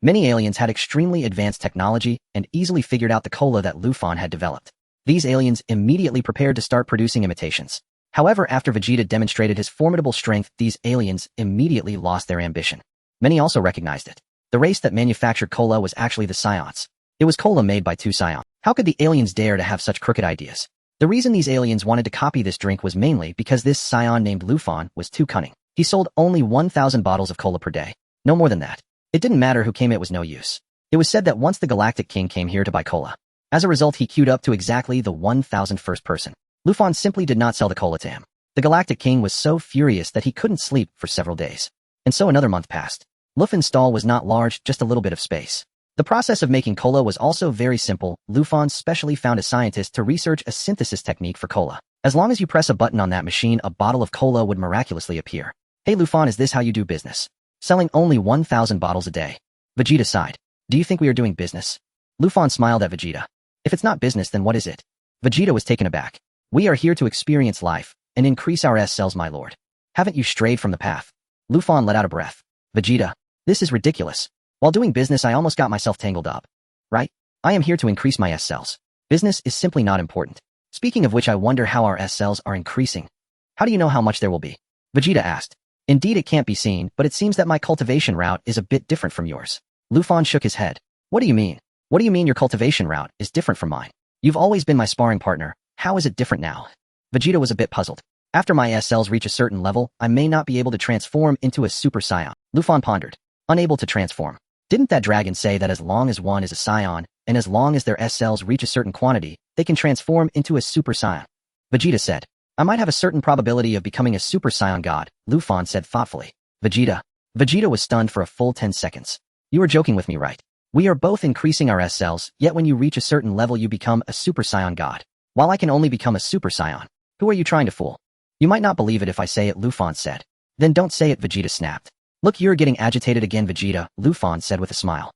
Many aliens had extremely advanced technology and easily figured out the cola that Lufan had developed. These aliens immediately prepared to start producing imitations. However, after Vegeta demonstrated his formidable strength, these aliens immediately lost their ambition. Many also recognized it. The race that manufactured cola was actually the Saiyans. It was cola made by 2 Saiyans. How could the aliens dare to have such crooked ideas? The reason these aliens wanted to copy this drink was mainly because this Saiyan named Lufan was too cunning. He sold only 1,000 bottles of cola per day. No more than that. It didn't matter who came, it was no use. It was said that once the Galactic King came here to buy cola. As a result, he queued up to exactly the 1,001st person. Lufan simply did not sell the cola to him. The Galactic King was so furious that he couldn't sleep for several days. And so another month passed. Lufan's stall was not large, just a little bit of space. The process of making cola was also very simple. Lufan specially found a scientist to research a synthesis technique for cola. As long as you press a button on that machine, a bottle of cola would miraculously appear. Hey Lufan, is this how you do business? Selling only 1,000 bottles a day. Vegeta sighed. Do you think we are doing business? Lufan smiled at Vegeta. If it's not business, then what is it? Vegeta was taken aback. We are here to experience life and increase our S cells, my lord. Haven't you strayed from the path? Lufan let out a breath. Vegeta, this is ridiculous. While doing business, I almost got myself tangled up. Right? I am here to increase my S cells. Business is simply not important. Speaking of which, I wonder how our S cells are increasing. How do you know how much there will be? Vegeta asked. Indeed, it can't be seen, but it seems that my cultivation route is a bit different from yours. Lufan shook his head. What do you mean? What do you mean your cultivation route is different from mine? You've always been my sparring partner. How is it different now? Vegeta was a bit puzzled. After my S cells reach a certain level, I may not be able to transform into a Super Saiyan. Lufan pondered. Unable to transform. Didn't that dragon say that as long as one is a Saiyan, and as long as their S cells reach a certain quantity, they can transform into a Super Saiyan? Vegeta said. I might have a certain probability of becoming a Super Saiyan god, Lufan said thoughtfully. Vegeta was stunned for a full 10 seconds. You are joking with me, right? We are both increasing our S cells, yet when you reach a certain level you become a Super Saiyan god. While I can only become a Super Saiyan. Who are you trying to fool? You might not believe it if I say it, Lufan said. Then don't say it, Vegeta snapped. Look, you're getting agitated again, Vegeta, Lufan said with a smile.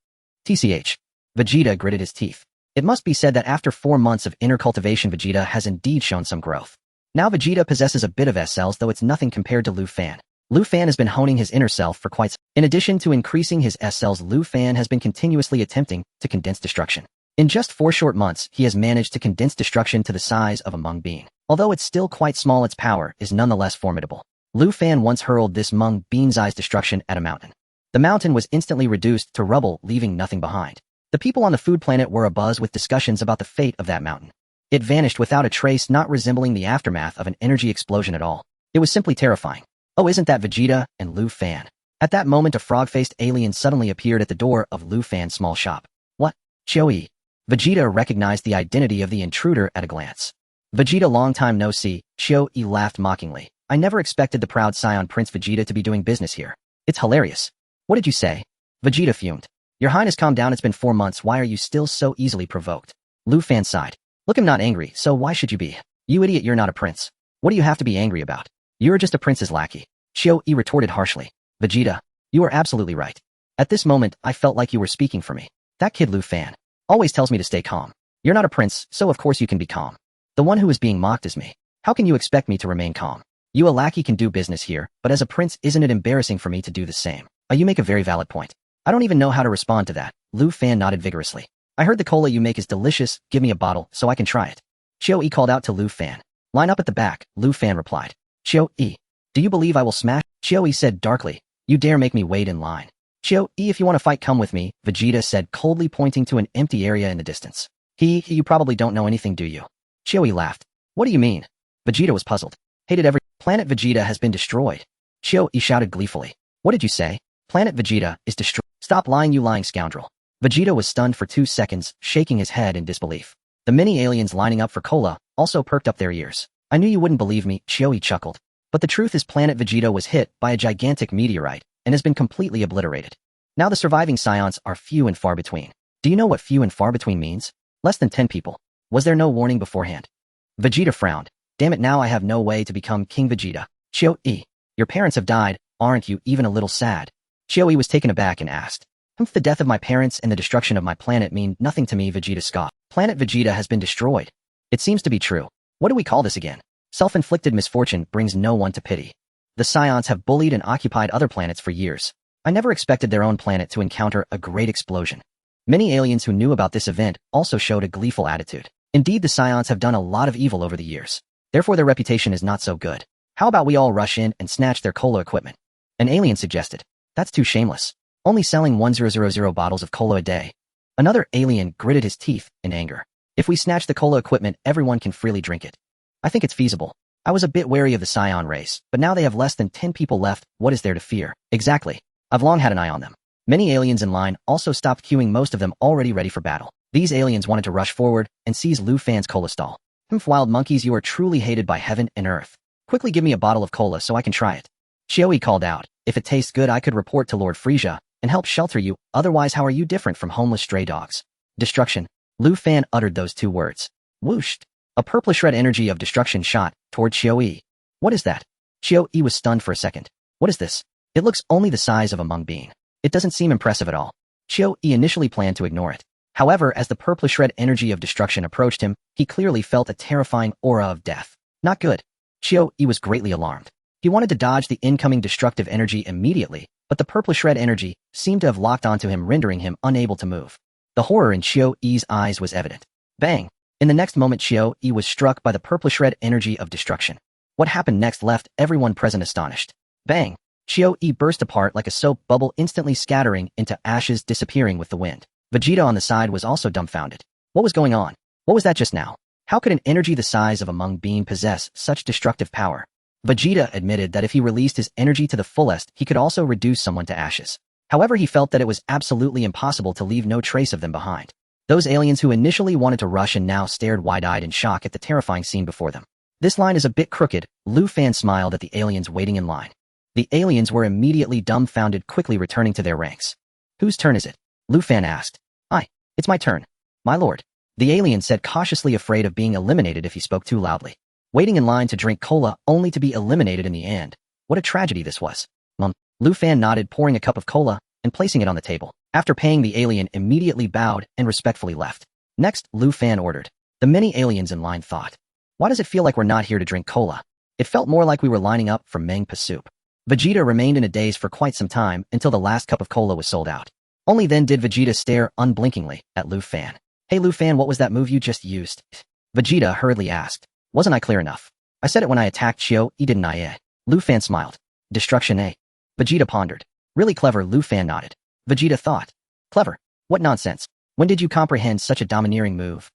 TCH. Vegeta gritted his teeth. It must be said that after 4 months of inner cultivation, Vegeta has indeed shown some growth. Now Vegeta possesses a bit of S cells, though it's nothing compared to Lufan. Lufan has been honing his inner self for quite some time. In addition to increasing his S cells, Lufan has been continuously attempting to condense destruction. In just 4 short months, he has managed to condense destruction to the size of a Mung bean. Although it's still quite small, its power is nonetheless formidable. Lufan once hurled this Mung bean-sized destruction at a mountain. The mountain was instantly reduced to rubble, leaving nothing behind. The people on the food planet were abuzz with discussions about the fate of that mountain. It vanished without a trace, not resembling the aftermath of an energy explosion at all. It was simply terrifying. Oh, isn't that Vegeta and Lu Fan? At that moment, a frog-faced alien suddenly appeared at the door of Lu Fan's small shop. What? Choi. Vegeta recognized the identity of the intruder at a glance. Vegeta, long time no see. Choi laughed mockingly. I never expected the proud Saiyan Prince Vegeta to be doing business here. It's hilarious. What did you say? Vegeta fumed. Your Highness, calm down, it's been 4 months, why are you still so easily provoked? Lu Fan sighed. Look, I'm not angry, so why should you be? You idiot, you're not a prince. What do you have to be angry about? You're just a prince's lackey. Choi retorted harshly. Vegeta, you are absolutely right. At this moment, I felt like you were speaking for me. That kid Lu Fan always tells me to stay calm. You're not a prince, so of course you can be calm. The one who is being mocked is me. How can you expect me to remain calm? You, a lackey, can do business here, but as a prince, isn't it embarrassing for me to do the same? You make a very valid point. I don't even know how to respond to that. Lu Fan nodded vigorously. I heard the cola you make is delicious, give me a bottle so I can try it. Choi called out to Lu Fan. Line up at the back, Lu Fan replied. Choi, do you believe I will smash? Choi said darkly. You dare make me wait in line. Choi, if you want to fight, come with me, Vegeta said coldly, pointing to an empty area in the distance. You probably don't know anything, do you? Choi laughed. What do you mean? Vegeta was puzzled. Hated every planet Vegeta has been destroyed. Choi shouted gleefully. What did you say? Planet Vegeta is destroyed. Stop lying, you lying scoundrel. Vegeta was stunned for 2 seconds, shaking his head in disbelief. The many aliens lining up for cola also perked up their ears. I knew you wouldn't believe me, Choi chuckled. But the truth is, planet Vegeta was hit by a gigantic meteorite and has been completely obliterated. Now the surviving Saiyans are few and far between. Do you know what few and far between means? Less than 10 people. Was there no warning beforehand? Vegeta frowned. Damn it, now I have no way to become King Vegeta. Choi, your parents have died, aren't you even a little sad? Choi was taken aback and asked. The death of my parents and the destruction of my planet mean nothing to me, Vegeta scoffed. Planet Vegeta has been destroyed. It seems to be true. What do we call this again? Self-inflicted misfortune brings no one to pity. The Saiyans have bullied and occupied other planets for years. I never expected their own planet to encounter a great explosion. Many aliens who knew about this event also showed a gleeful attitude. Indeed, the Saiyans have done a lot of evil over the years. Therefore, their reputation is not so good. How about we all rush in and snatch their cola equipment? An alien suggested. That's too shameless. Only selling 1000 bottles of cola a day. Another alien gritted his teeth in anger. If we snatch the cola equipment, everyone can freely drink it. I think it's feasible. I was a bit wary of the Saiyan race, but now they have less than 10 people left. What is there to fear? Exactly. I've long had an eye on them. Many aliens in line also stopped queuing, most of them already ready for battle. These aliens wanted to rush forward and seize Lu Fan's cola stall. Wild monkeys, you are truly hated by heaven and earth. Quickly give me a bottle of cola so I can try it. Choi called out. If it tastes good, I could report to Lord Frisia and help shelter you. Otherwise, how are you different from homeless stray dogs? Destruction. Lu Fan uttered those 2 words. Whooshed. A purplish red energy of destruction shot toward Choi. What is that? Choi was stunned for a second. What is this? It looks only the size of a mung bean. It doesn't seem impressive at all. Choi initially planned to ignore it. However, as the purplish red energy of destruction approached him, he clearly felt a terrifying aura of death. Not good. Choi was greatly alarmed. He wanted to dodge the incoming destructive energy immediately, but the purplish red energy seemed to have locked onto him, rendering him unable to move. The horror in Choi's eyes was evident. Bang! In the next moment, Choi was struck by the purplish red energy of destruction. What happened next left everyone present astonished. Bang! Choi burst apart like a soap bubble, instantly scattering into ashes, disappearing with the wind. Vegeta on the side was also dumbfounded. What was going on? What was that just now? How could an energy the size of a mung bean possess such destructive power? Vegeta admitted that if he released his energy to the fullest, he could also reduce someone to ashes. However, he felt that it was absolutely impossible to leave no trace of them behind. Those aliens who initially wanted to rush and now stared wide-eyed in shock at the terrifying scene before them. This line is a bit crooked. Lu Fan smiled at the aliens waiting in line. The aliens were immediately dumbfounded, quickly returning to their ranks. Whose turn is it? Lu Fan asked. It's my turn. My lord. The alien said, cautiously afraid of being eliminated if he spoke too loudly. Waiting in line to drink cola only to be eliminated in the end. What a tragedy this was. Lu Fan nodded, pouring a cup of cola and placing it on the table. After paying, the alien immediately bowed and respectfully left. Next, Lu Fan ordered. The many aliens in line thought. Why does it feel like we're not here to drink cola? It felt more like we were lining up for Meng Pa soup. Vegeta remained in a daze for quite some time until the last cup of cola was sold out. Only then did Vegeta stare unblinkingly at Lu Fan. Hey Lu Fan, what was that move you just used? Vegeta hurriedly asked. Wasn't I clear enough? I said it when I attacked Choi, didn't I? Lu Fan smiled. Destruction, eh? Vegeta pondered. Really clever, Lu Fan nodded. Vegeta thought. Clever? What nonsense. When did you comprehend such a domineering move?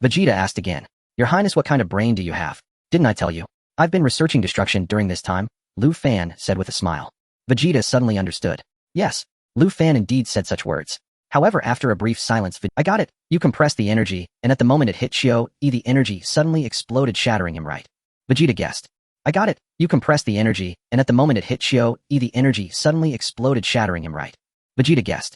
Vegeta asked again. Your Highness, what kind of brain do you have? Didn't I tell you? I've been researching destruction during this time, Lu Fan said with a smile. Vegeta suddenly understood. Yes, Lu Fan indeed said such words. However, after a brief silence, I got it. You compressed the energy, and at the moment it hit Chio-E, the energy suddenly exploded, shattering him, right? Vegeta guessed. I got it. You compressed the energy, and at the moment it hit Chio-E, the energy suddenly exploded, shattering him, right? Vegeta guessed.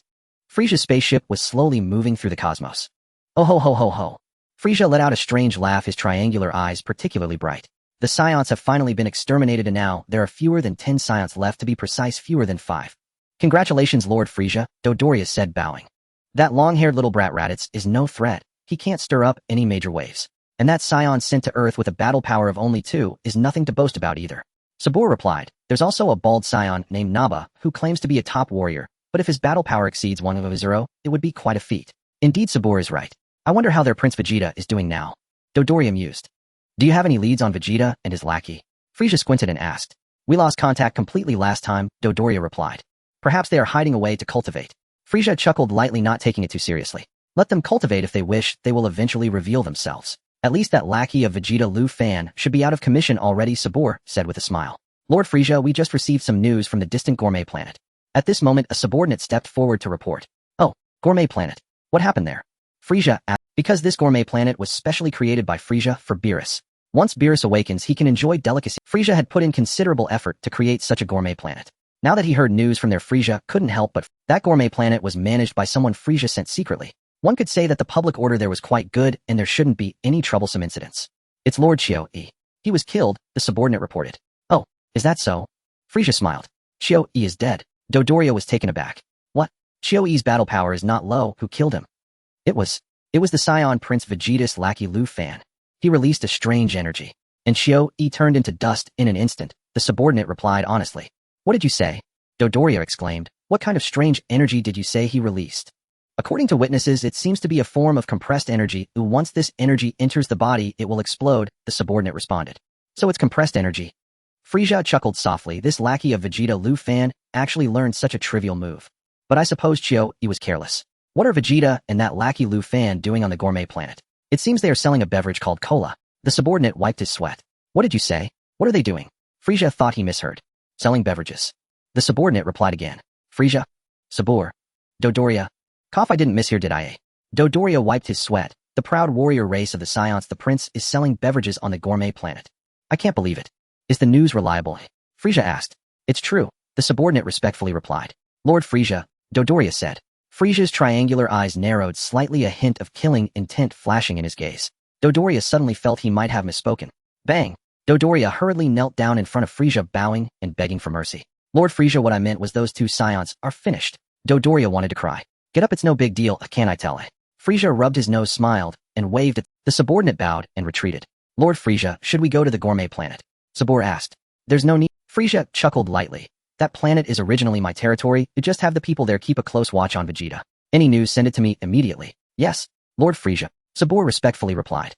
Frieza's spaceship was slowly moving through the cosmos. Oh ho ho ho ho. Frieza let out a strange laugh, his triangular eyes particularly bright. The Scions have finally been exterminated, and now there are fewer than 10 Scions left, to be precise, fewer than 5. Congratulations, Lord Frieza, Dodoria said, bowing. That long-haired little brat Raditz is no threat. He can't stir up any major waves. And that Scion sent to Earth with a battle power of only 2 is nothing to boast about either. Sabor replied, there's also a bald Scion named Naba who claims to be a top warrior, but if his battle power exceeds 1 of 0, it would be quite a feat. Indeed, Sabor is right. I wonder how their Prince Vegeta is doing now. Dodoria mused. Do you have any leads on Vegeta and his lackey? Frieza squinted and asked. We lost contact completely last time, Dodoria replied. Perhaps they are hiding away to cultivate. Frieza chuckled lightly, not taking it too seriously. Let them cultivate if they wish, they will eventually reveal themselves. At least that lackey of Vegeta, Lu Fan, should be out of commission already, Sabor said with a smile. Lord Frieza, we just received some news from the distant gourmet planet. At this moment, a subordinate stepped forward to report. Oh, gourmet planet. What happened there? Frieza asked. Because this gourmet planet was specially created by Frieza for Beerus. Once Beerus awakens, he can enjoy delicacy. Frieza had put in considerable effort to create such a gourmet planet. Now that he heard news from there, Frieza couldn't help but that gourmet planet was managed by someone Frieza sent secretly. One could say that the public order there was quite good, and there shouldn't be any troublesome incidents. It's Lord Chio-E. He was killed, the subordinate reported. Oh, is that so? Frieza smiled. Chio-E is dead. Dodoria was taken aback. What? Chio-E's battle power is not low. Who killed him? It was the Scion Prince Vegeta's lackey Lu Fan. He released a strange energy, and Chio-E turned into dust in an instant, the subordinate replied honestly. What did you say? Dodoria exclaimed. What kind of strange energy did you say he released? According to witnesses, it seems to be a form of compressed energy. Once this energy enters the body, it will explode, the subordinate responded. So it's compressed energy. Frieza chuckled softly. This lackey of Vegeta, Lu Fan, actually learned such a trivial move. But I suppose Chio-E was careless. What are Vegeta and that lackey Lu Fan doing on the gourmet planet? It seems they are selling a beverage called cola. The subordinate wiped his sweat. What did you say? What are they doing? Frieza thought he misheard. Selling beverages. The subordinate replied again. Frieza? Sabor? Dodoria? Cough, I didn't mishear, did I? Dodoria wiped his sweat. The proud warrior race of the Scions, the prince, is selling beverages on the gourmet planet. I can't believe it. Is the news reliable? Frieza asked. It's true, the subordinate respectfully replied. Lord Frieza, Dodoria said. Frieza's triangular eyes narrowed slightly, a hint of killing intent flashing in his gaze. Dodoria suddenly felt he might have misspoken. Bang! Dodoria hurriedly knelt down in front of Frieza, bowing and begging for mercy. Lord Frieza, what I meant was those 2 Scions are finished. Dodoria wanted to cry. Get up, it's no big deal, can't I tell? Frieza rubbed his nose, smiled, and waved at the subordinate, bowed and retreated. Lord Frieza, should we go to the gourmet planet? Sabor asked. There's no need. Frieza chuckled lightly. That planet is originally my territory, you just have the people there keep a close watch on Vegeta. Any news, send it to me immediately. Yes, Lord Frieza, Sabor respectfully replied.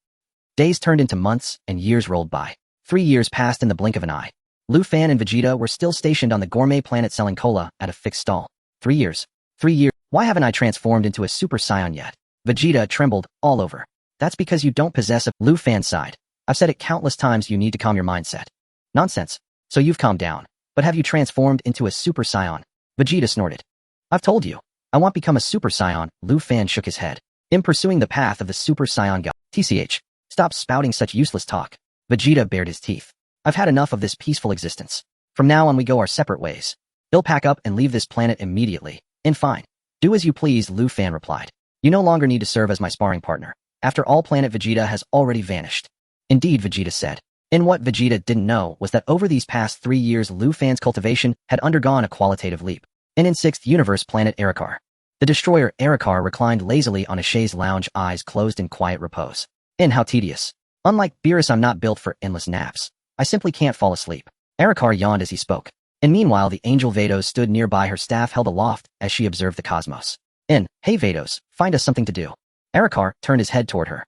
Days turned into months, and years rolled by. 3 years passed in the blink of an eye. Lu Fan and Vegeta were still stationed on the gourmet planet selling cola at a fixed stall. 3 years. 3 years. Why haven't I transformed into a Super Saiyan yet? Vegeta trembled all over. That's because you don't possess a Lu Fan side. I've said it countless times, you need to calm your mindset. Nonsense. So you've calmed down. But have you transformed into a Super Saiyan? Vegeta snorted. I've told you. I want to become a Super Saiyan. Lu Fan shook his head. In pursuing the path of the Super Saiyan god. TCH. Stop spouting such useless talk. Vegeta bared his teeth. I've had enough of this peaceful existence. From now on we go our separate ways. He'll pack up and leave this planet immediately. And fine. Do as you please, Lu Fan replied. You no longer need to serve as my sparring partner. After all, planet Vegeta has already vanished. Indeed, Vegeta said. And what Vegeta didn't know was that over these past 3 years, Lu Fan's cultivation had undergone a qualitative leap. And in 6th universe planet Arikar, the destroyer Arikar reclined lazily on a chaise lounge, eyes closed in quiet repose. And how tedious. Unlike Beerus, I'm not built for endless naps. I simply can't fall asleep. Arikar yawned as he spoke. And meanwhile, the angel Vados stood nearby, her staff held aloft as she observed the cosmos. Hey Vados, find us something to do. Arikar turned his head toward her.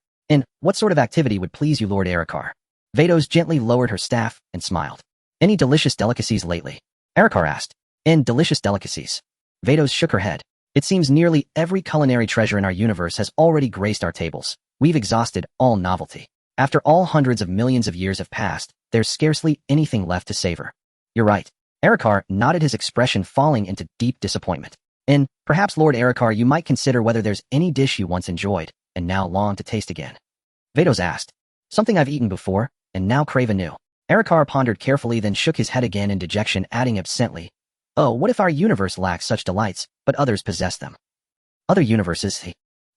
What sort of activity would please you, Lord Arikar? Vados gently lowered her staff and smiled. Any delicious delicacies lately? Arikar asked. Delicious delicacies. Vados shook her head. It seems nearly every culinary treasure in our universe has already graced our tables. We've exhausted all novelty. After all hundreds of millions of years have passed, there's scarcely anything left to savor. You're right. Erikar nodded, his expression falling into deep disappointment. And perhaps, Lord Erikar, you might consider whether there's any dish you once enjoyed and now long to taste again. Vados asked. Something I've eaten before and now crave anew. Erikar pondered carefully, then shook his head again in dejection, adding absently, "Oh, what if our universe lacks such delights, but others possess them?" Other universes?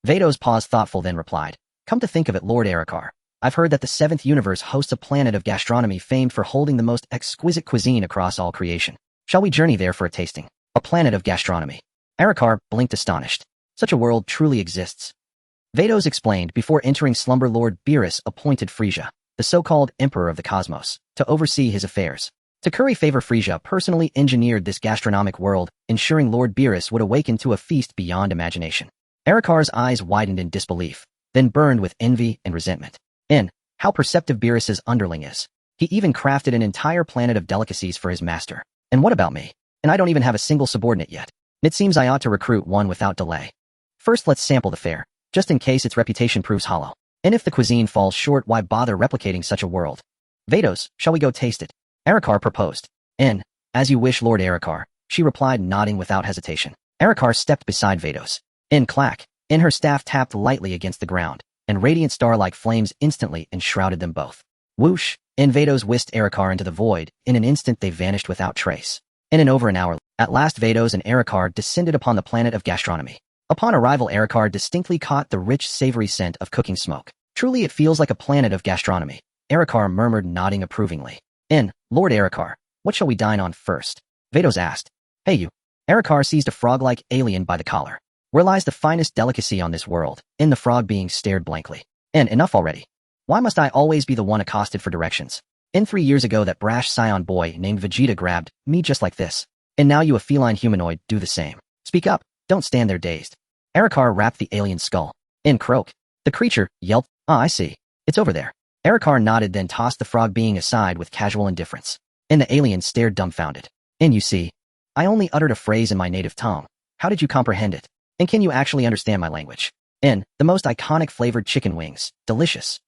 Vados paused thoughtful, then replied, "Come to think of it, Lord Erikar, I've heard that the seventh universe hosts a planet of gastronomy famed for holding the most exquisite cuisine across all creation. Shall we journey there for a tasting? A planet of gastronomy." Erikar blinked, astonished. Such a world truly exists. Vados explained. Before entering slumber, Lord Beerus appointed Frisia, the so-called Emperor of the Cosmos, to oversee his affairs. To curry favor, Frisia personally engineered this gastronomic world, ensuring Lord Beerus would awaken to a feast beyond imagination. Erikar's eyes widened in disbelief, then burned with envy and resentment. And how perceptive Beerus's underling is. He even crafted an entire planet of delicacies for his master. And what about me? And I don't even have a single subordinate yet. It seems I ought to recruit one without delay. First, let's sample the fare, just in case its reputation proves hollow. And if the cuisine falls short, why bother replicating such a world? Vados, shall we go taste it? Erikar proposed. And, as you wish, Lord Erikar, she replied, nodding without hesitation. Erikar stepped beside Vados. In clack, and her staff tapped lightly against the ground, and radiant star-like flames instantly enshrouded them both. Whoosh, and Vados whisked Erikar into the void. In an instant they vanished without trace. In over an hour, at last Vados and Erikar descended upon the planet of gastronomy. Upon arrival, Erikar distinctly caught the rich, savory scent of cooking smoke. Truly it feels like a planet of gastronomy, Erikar murmured, nodding approvingly. Lord Erikar, what shall we dine on first? Vados asked. Hey you. Erikar seized a frog-like alien by the collar. Where lies the finest delicacy on this world? The frog being stared blankly. Enough already. Why must I always be the one accosted for directions? 3 years ago that brash Saiyan boy named Vegeta grabbed me just like this. And now you, a feline humanoid, do the same. Speak up, don't stand there dazed. Erikar rapped the alien's skull. Croak. The creature yelped, "Ah, I see. It's over there." Erikar nodded, then tossed the frog being aside with casual indifference. The alien stared dumbfounded. You see, I only uttered a phrase in my native tongue. How did you comprehend it? And can you actually understand my language? The most iconic flavored chicken wings. Delicious.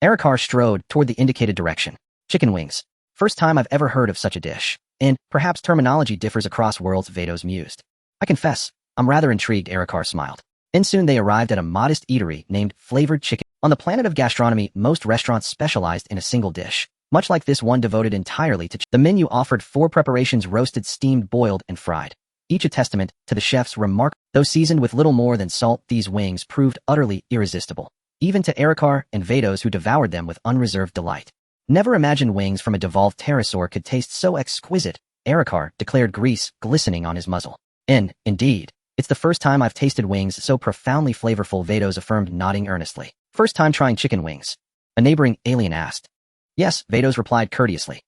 Erikar strode toward the indicated direction. Chicken wings. First time I've ever heard of such a dish. And perhaps terminology differs across worlds, Vados mused. I confess, I'm rather intrigued, Erikar smiled. Soon they arrived at a modest eatery named Flavored Chicken. On the planet of gastronomy, most restaurants specialized in a single dish. Much like this one devoted entirely to the menu offered 4 preparations: roasted, steamed, boiled, and fried. Each a testament to the chef's remark. Though seasoned with little more than salt, these wings proved utterly irresistible, even to Erikar and Vados, who devoured them with unreserved delight. Never imagined wings from a devolved pterosaur could taste so exquisite, Erikar declared, grease glistening on his muzzle. Indeed, it's the first time I've tasted wings so profoundly flavorful, Vados affirmed, nodding earnestly. First time trying chicken wings? A neighboring alien asked. Yes, Vados replied courteously.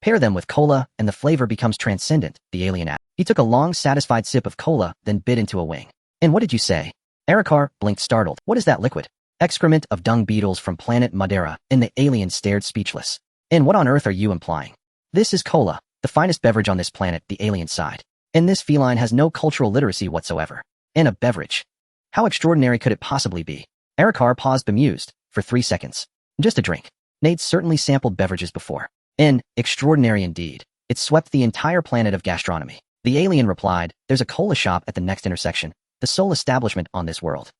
Pair them with cola and the flavor becomes transcendent, the alien added. He took a long, satisfied sip of cola, then bit into a wing. What did you say? Erikar blinked, startled. What is that liquid? Excrement of dung beetles from planet Madeira. The alien stared speechless. What on earth are you implying? This is cola, the finest beverage on this planet, the alien sighed. This feline has no cultural literacy whatsoever. A beverage. How extraordinary could it possibly be? Erikar paused, bemused, for 3 seconds. Just a drink. Nade's certainly sampled beverages before. Extraordinary indeed. It swept the entire planet of gastronomy. The alien replied, there's a cola shop at the next intersection, the sole establishment on this world.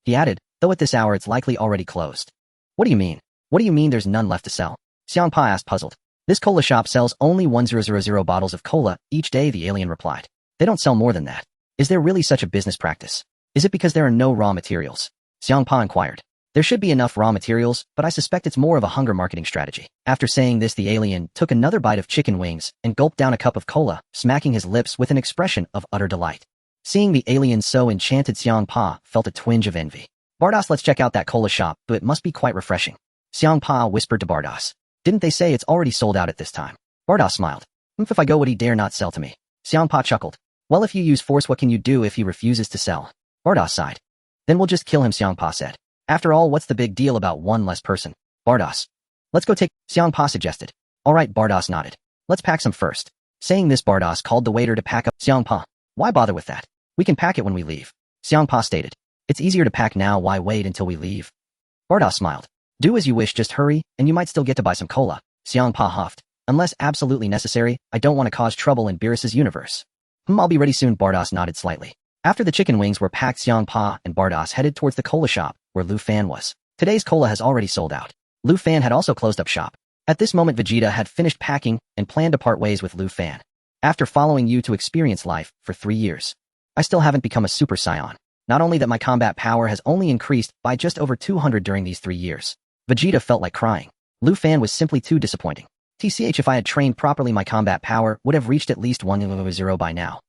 He added, though at this hour it's likely already closed. What do you mean? What do you mean there's none left to sell? Xiangpa asked, puzzled. This cola shop sells only 1000 bottles of cola each day, the alien replied. They don't sell more than that. Is there really such a business practice? Is it because there are no raw materials? Xiangpa inquired. There should be enough raw materials, but I suspect it's more of a hunger marketing strategy. After saying this, the alien took another bite of chicken wings and gulped down a cup of cola, smacking his lips with an expression of utter delight. Seeing the alien so enchanted, Xiangpa felt a twinge of envy. Bardos, let's check out that cola shop, but it must be quite refreshing. Xiangpa whispered to Bardos. Didn't they say it's already sold out at this time? Bardos smiled. If I go, would he dare not sell to me? Xiangpa chuckled. Well, if you use force, what can you do if he refuses to sell? Bardos sighed. Then we'll just kill him, Xiangpa said. After all, what's the big deal about one less person? Bardos. Let's go take, Xiangpa suggested. All right, Bardos nodded. Let's pack some first. Saying this, Bardos called the waiter to pack up. Xiangpa. Why bother with that? We can pack it when we leave. Xiangpa stated. It's easier to pack now, why wait until we leave? Bardos smiled. Do as you wish, just hurry, and you might still get to buy some cola. Xiangpa huffed. Unless absolutely necessary, I don't want to cause trouble in Beerus's universe. I'll be ready soon. Bardos nodded slightly. After the chicken wings were packed, Xiangpa and Bardos headed towards the cola shop, where Lu Fan was. Today's cola has already sold out. Lu Fan had also closed up shop. At this moment, Vegeta had finished packing and planned to part ways with Lu Fan. After following you to experience life for 3 years, I still haven't become a Super Saiyan. Not only that, my combat power has only increased by just over 200 during these 3 years. Vegeta felt like crying. Lu Fan was simply too disappointing. TCH, if I had trained properly, my combat power would have reached at least 100 by now.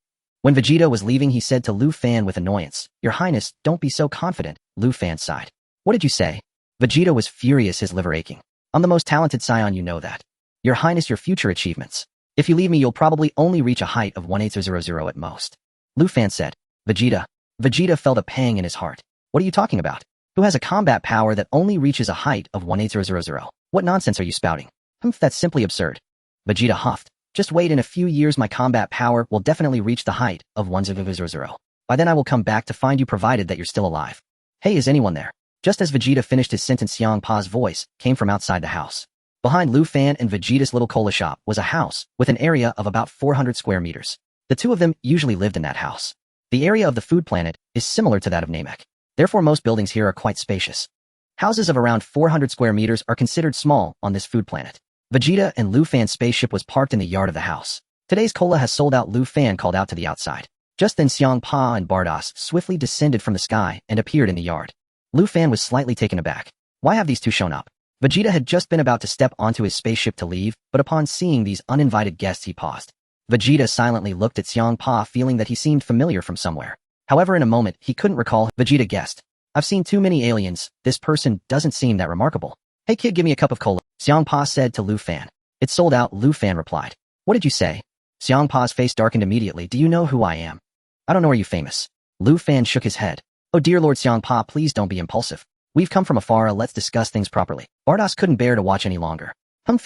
When Vegeta was leaving, he said to Lu Fan with annoyance, "Your Highness, don't be so confident." Lu Fan sighed. "What did you say?" Vegeta was furious, his liver aching. "I'm the most talented Saiyan, you know that. Your Highness, your future achievements. If you leave me, you'll probably only reach a height of 1800 at most." Lu Fan said. Vegeta felt a pang in his heart. "What are you talking about? Who has a combat power that only reaches a height of 1800? What nonsense are you spouting? That's simply absurd." Vegeta huffed. "Just wait, in a few years my combat power will definitely reach the height of 1000. By then I will come back to find you, provided that you're still alive. Hey, is anyone there?" Just as Vegeta finished his sentence, Xiangpa's voice came from outside the house. Behind Lu Fan and Vegeta's little cola shop was a house with an area of about 400 square meters. The two of them usually lived in that house. The area of the food planet is similar to that of Namek. Therefore, most buildings here are quite spacious. Houses of around 400 square meters are considered small on this food planet. Vegeta and Lu Fan's spaceship was parked in the yard of the house. "Today's cola has sold out," Lu Fan called out to the outside. Just then Xiangpa and Bardos swiftly descended from the sky and appeared in the yard. Lu Fan was slightly taken aback. Why have these two shown up? Vegeta had just been about to step onto his spaceship to leave, but upon seeing these uninvited guests he paused. Vegeta silently looked at Xiangpa, feeling that he seemed familiar from somewhere. However, in a moment, he couldn't recall. Vegeta guessed. "I've seen too many aliens. This person doesn't seem that remarkable." "Hey kid, give me a cup of cola," Xiangpa said to Lu Fan. "It's sold out," Lu Fan replied. "What did you say?" Xiangpa's face darkened immediately. "Do you know who I am?" "I don't know. Are you famous?" Lu Fan shook his head. "Oh dear Lord Xiangpa, please don't be impulsive. We've come from afar, let's discuss things properly." Bardos couldn't bear to watch any longer.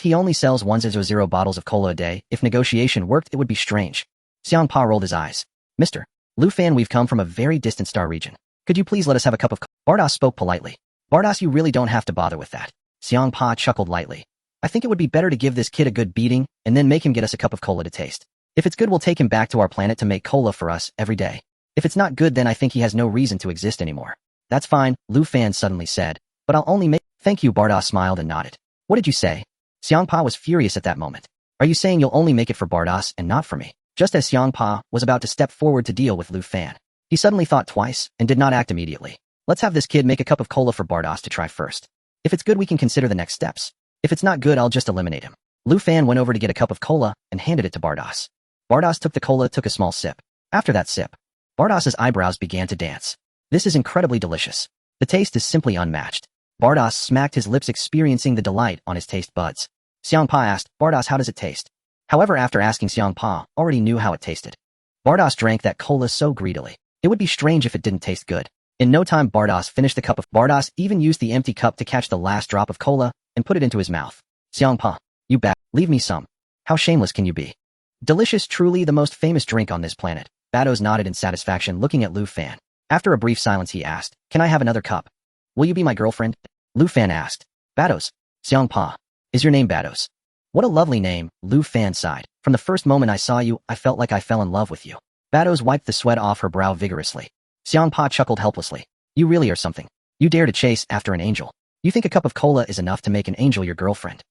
He only sells 100 bottles of cola a day. If negotiation worked, it would be strange. Xiangpa rolled his eyes. "Mr. Lu Fan, we've come from a very distant star region. Could you please let us have a cup of cola?" Bardos spoke politely. "Bardos, you really don't have to bother with that." Xiangpa chuckled lightly. "I think it would be better to give this kid a good beating and then make him get us a cup of cola to taste. If it's good, we'll take him back to our planet to make cola for us every day. If it's not good, then I think he has no reason to exist anymore." "That's fine," Lu Fan suddenly said. "But I'll only make—" "Thank you," Bardos smiled and nodded. "What did you say?" Xiangpa was furious at that moment. "Are you saying you'll only make it for Bardos and not for me?" Just as Xiangpa was about to step forward to deal with Lu Fan, he suddenly thought twice and did not act immediately. "Let's have this kid make a cup of cola for Bardos to try first. If it's good, we can consider the next steps. If it's not good, I'll just eliminate him." Lu Fan went over to get a cup of cola and handed it to Bardos. Bardos took the cola, took a small sip. After that sip, Bardos's eyebrows began to dance. "This is incredibly delicious. The taste is simply unmatched." Bardos smacked his lips, experiencing the delight on his taste buds. Xiangpa asked, "Bardos, how does it taste?" However, after asking, Xiangpa already knew how it tasted. Bardos drank that cola so greedily. It would be strange if it didn't taste good. In no time, Bardos finished the cup of— Bardos even used the empty cup to catch the last drop of cola and put it into his mouth. "Xiangpa, you leave me some. How shameless can you be? Delicious, truly the most famous drink on this planet." Bardos nodded in satisfaction, looking at Lu Fan. After a brief silence, he asked, "Can I have another cup? Will you be my girlfriend?" Lu Fan asked. "Bardos. Xiangpa. Is your name Bardos?" "What a lovely name," Lu Fan sighed. "From the first moment I saw you, I felt like I fell in love with you." Bardos wiped the sweat off her brow vigorously. Xiangpa chuckled helplessly. "You really are something. You dare to chase after an angel. You think a cup of cola is enough to make an angel your girlfriend?"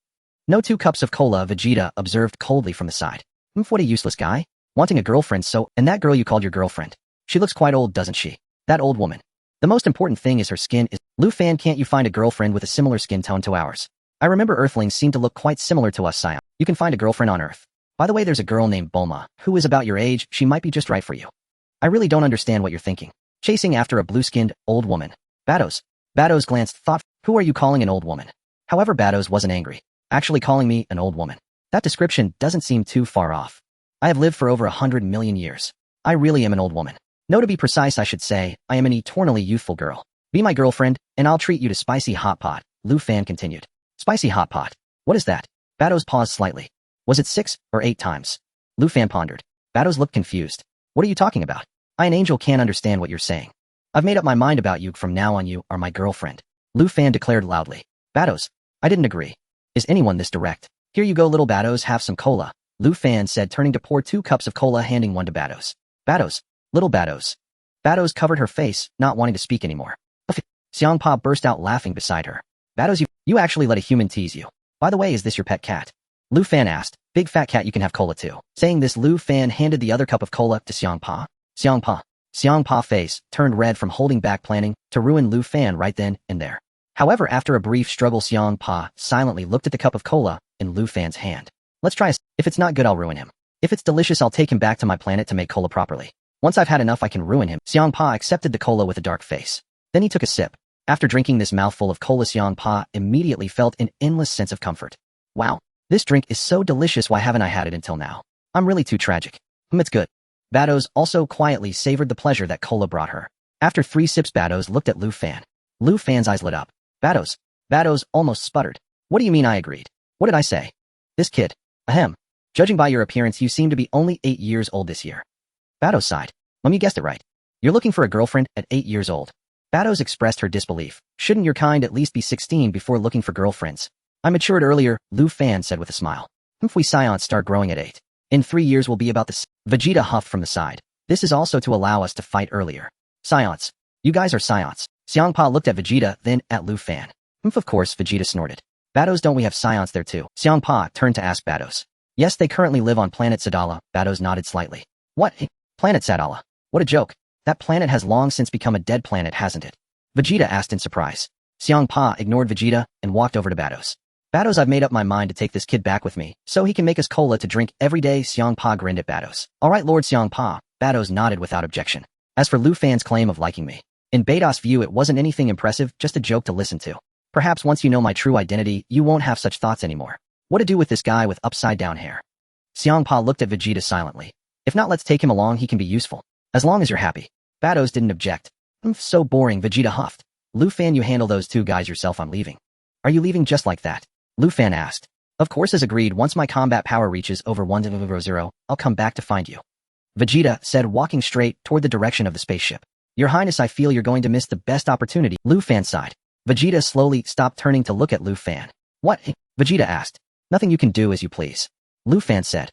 "No 2 cups of cola," Vegeta observed coldly from the side. What a useless guy. Wanting a girlfriend, so— And that girl you called your girlfriend. She looks quite old, doesn't she? That old woman. The most important thing is her skin is— Lu Fan, can't you find a girlfriend with a similar skin tone to ours? I remember Earthlings seem to look quite similar to us, Saiyan. You can find a girlfriend on Earth. By the way, there's a girl named Bulma, who is about your age. She might be just right for you. I really don't understand what you're thinking. Chasing after a blue-skinned, old woman. Bardos. Bardos glanced thoughtfully. Who are you calling an old woman? However, Bardos wasn't angry. Actually calling me an old woman. That description doesn't seem too far off. I have lived for over 100 million years. I really am an old woman. No, to be precise, I should say, I am an eternally youthful girl. Be my girlfriend, and I'll treat you to spicy hot pot, Lu Fan continued. Spicy hot pot. What is that? Bardos paused slightly. Was it 6 or 8 times? Lu Fan pondered. Bardos looked confused. What are you talking about? I, an angel, can't understand what you're saying. I've made up my mind about you. From now on, you are my girlfriend. Lu Fan declared loudly. Bados. I didn't agree. Is anyone this direct? Here you go, little Bados, have some cola. Lu Fan said, turning to pour 2 cups of cola, handing one to Bados. Bados. Little Bados. Bados covered her face, not wanting to speak anymore. Xiangpa burst out laughing beside her. Bados, you actually let a human tease you. By the way, is this your pet cat? Lu Fan asked. Big fat cat, you can have cola too. Saying this, Lu Fan handed the other cup of cola to Xiangpa. Xiangpa's face turned red from holding back, planning to ruin Lu Fan right then and there. However, after a brief struggle, Xiangpa silently looked at the cup of cola in Lu Fan's hand. Let's try. If it's not good, I'll ruin him. If it's delicious, I'll take him back to my planet to make cola properly. Once I've had enough, I can ruin him. Xiangpa accepted the cola with a dark face. Then he took a sip. After drinking this mouthful of cola, Xiangpa immediately felt an endless sense of comfort. Wow, this drink is so delicious, why haven't I had it until now? I'm really too tragic. It's good. Bados also quietly savored the pleasure that cola brought her. After 3 sips, Bados looked at Lu Fan. Lu Fan's eyes lit up. Bados almost sputtered. What do you mean I agreed? What did I say? This kid. Ahem. Judging by your appearance, you seem to be only 8 years old this year. Bados sighed. You guessed it right. You're looking for a girlfriend at 8 years old. Bados expressed her disbelief. Shouldn't your kind at least be 16 before looking for girlfriends? I matured earlier, Lu Fan said with a smile. If we Saiyans start growing at 8. In 3 years we'll be about the Vegeta huffed from the side. This is also to allow us to fight earlier. Saiyans. You guys are Saiyans. Xiangpa looked at Vegeta, then at Lu Fan. Of course, Vegeta snorted. Bados, don't we have Saiyans there too? Xiangpa turned to ask Bados. Yes, they currently live on planet Sadala. Bados nodded slightly. What? Planet Sadala? What a joke. That planet has long since become a dead planet, hasn't it? Vegeta asked in surprise. Xiangpa ignored Vegeta and walked over to Bados. Bados, I've made up my mind to take this kid back with me, so he can make us cola to drink every day. Xiangpa grinned at Bados. Alright, Lord Xiangpa. Bados nodded without objection. As for Lu Fan's claim of liking me, in Bados' view it wasn't anything impressive, just a joke to listen to. Perhaps once you know my true identity, you won't have such thoughts anymore. What to do with this guy with upside-down hair? Xiangpa looked at Vegeta silently. If not, let's take him along, he can be useful. As long as you're happy. Bados didn't object. So boring, Vegeta huffed. Lu Fan, you handle those 2 guys yourself, I'm leaving. Are you leaving just like that? Lu Fan asked. Of course, as agreed, once my combat power reaches over 100, I'll come back to find you. Vegeta said, walking straight toward the direction of the spaceship. Your Highness, I feel you're going to miss the best opportunity. Lu Fan sighed. Vegeta slowly stopped, turning to look at Lu Fan. What? Vegeta asked. Nothing, you can do as you please. Lu Fan said.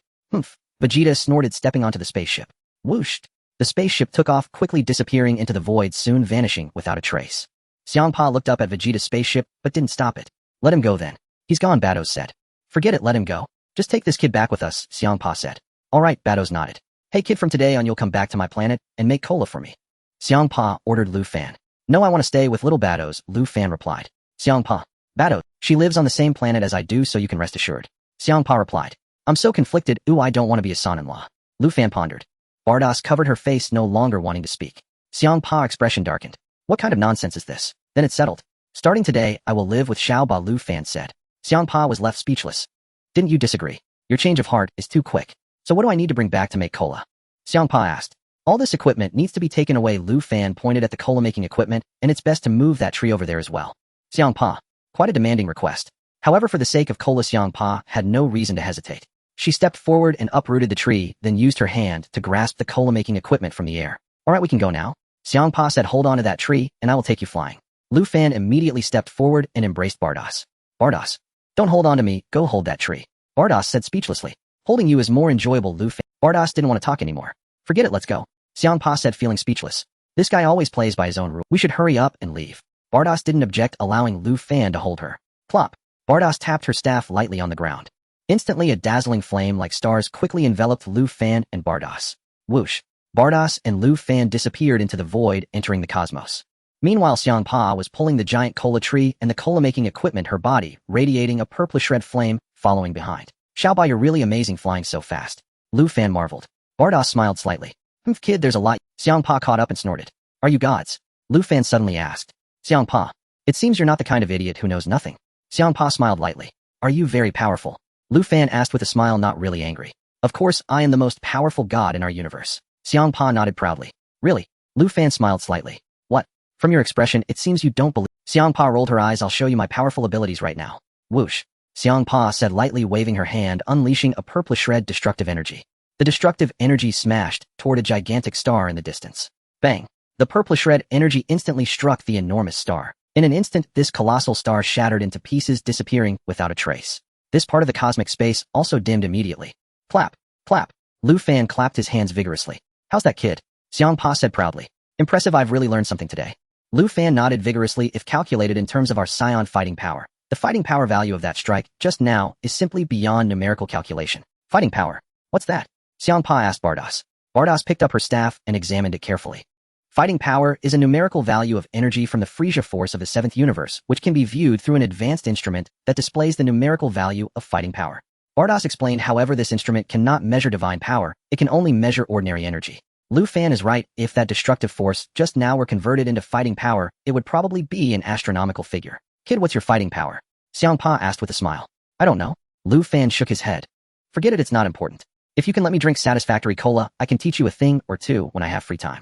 Vegeta snorted, stepping onto the spaceship. Whoosh. The spaceship took off, quickly disappearing into the void, soon vanishing without a trace. Xiangpa looked up at Vegeta's spaceship, but didn't stop it. Let him go then. He's gone, Bados said. Forget it, let him go. Just take this kid back with us, Xiangpa said. Alright, Bados nodded. Hey kid, from today on you'll come back to my planet and make cola for me. Xiangpa ordered Lu Fan. No, I want to stay with little Bados, Lu Fan replied. Xiangpa. Bados, she lives on the same planet as I do, so you can rest assured. Xiangpa replied. I'm so conflicted, I don't want to be a son-in-law. Lu Fan pondered. Bardos covered her face, no longer wanting to speak. Xiangpa's expression darkened. What kind of nonsense is this? Then it settled. Starting today, I will live with Xiaoba, Lu Fan said. Xiangpa was left speechless. Didn't you disagree? Your change of heart is too quick. So what do I need to bring back to make cola? Xiangpa asked. All this equipment needs to be taken away. Lu Fan pointed at the cola-making equipment, and it's best to move that tree over there as well. Xiangpa. Quite a demanding request. However, for the sake of cola, Xiangpa had no reason to hesitate. She stepped forward and uprooted the tree, then used her hand to grasp the cola-making equipment from the air. Alright, we can go now. Xiangpa said, hold on to that tree, and I will take you flying. Lu Fan immediately stepped forward and embraced Bardos. Bardos. Don't hold on to me, go hold that tree. Bardos said speechlessly. Holding you is more enjoyable, Lu Fan. Bardos didn't want to talk anymore. Forget it, let's go. Xiangpa said, feeling speechless. This guy always plays by his own rules. We should hurry up and leave. Bardos didn't object, allowing Lu Fan to hold her. Plop. Bardos tapped her staff lightly on the ground. Instantly, a dazzling flame like stars quickly enveloped Lu Fan and Bardos. Whoosh. Bardos and Lu Fan disappeared into the void, entering the cosmos. Meanwhile, Xiangpa was pulling the giant cola tree and the cola-making equipment, her body radiating a purplish red flame, following behind. Xiaoba, you're really amazing flying so fast. Lu Fan marveled. Bardos smiled slightly. Kid, there's a lot. Xiangpa caught up and snorted. Are you gods? Lu Fan suddenly asked. Xiangpa. It seems you're not the kind of idiot who knows nothing. Xiangpa smiled lightly. Are you very powerful? Lu Fan asked with a smile, not really angry. Of course, I am the most powerful god in our universe. Xiangpa nodded proudly. Really? Lu Fan smiled slightly. What? From your expression, it seems you don't believe. Xiangpa rolled her eyes. I'll show you my powerful abilities right now. Whoosh. Xiangpa said, lightly waving her hand, unleashing a purplish red destructive energy. The destructive energy smashed toward a gigantic star in the distance. Bang. The purplish red energy instantly struck the enormous star. In an instant, this colossal star shattered into pieces, disappearing without a trace. This part of the cosmic space also dimmed immediately. Clap, clap. Lu Fan clapped his hands vigorously. How's that, kid? Xiangpa said proudly. Impressive, I've really learned something today. Lu Fan nodded vigorously. If calculated in terms of our Saiyan fighting power, the fighting power value of that strike just now is simply beyond numerical calculation. Fighting power. What's that? Xiangpa asked Bardos. Bardos picked up her staff and examined it carefully. Fighting power is a numerical value of energy from the Frisia force of the 7th universe, which can be viewed through an advanced instrument that displays the numerical value of fighting power. Bardos explained, however, this instrument cannot measure divine power, it can only measure ordinary energy. Lu Fan is right, if that destructive force just now were converted into fighting power, it would probably be an astronomical figure. Kid, what's your fighting power? Xiangpa asked with a smile. I don't know. Lu Fan shook his head. Forget it, it's not important. If you can let me drink satisfactory cola, I can teach you a thing or two when I have free time.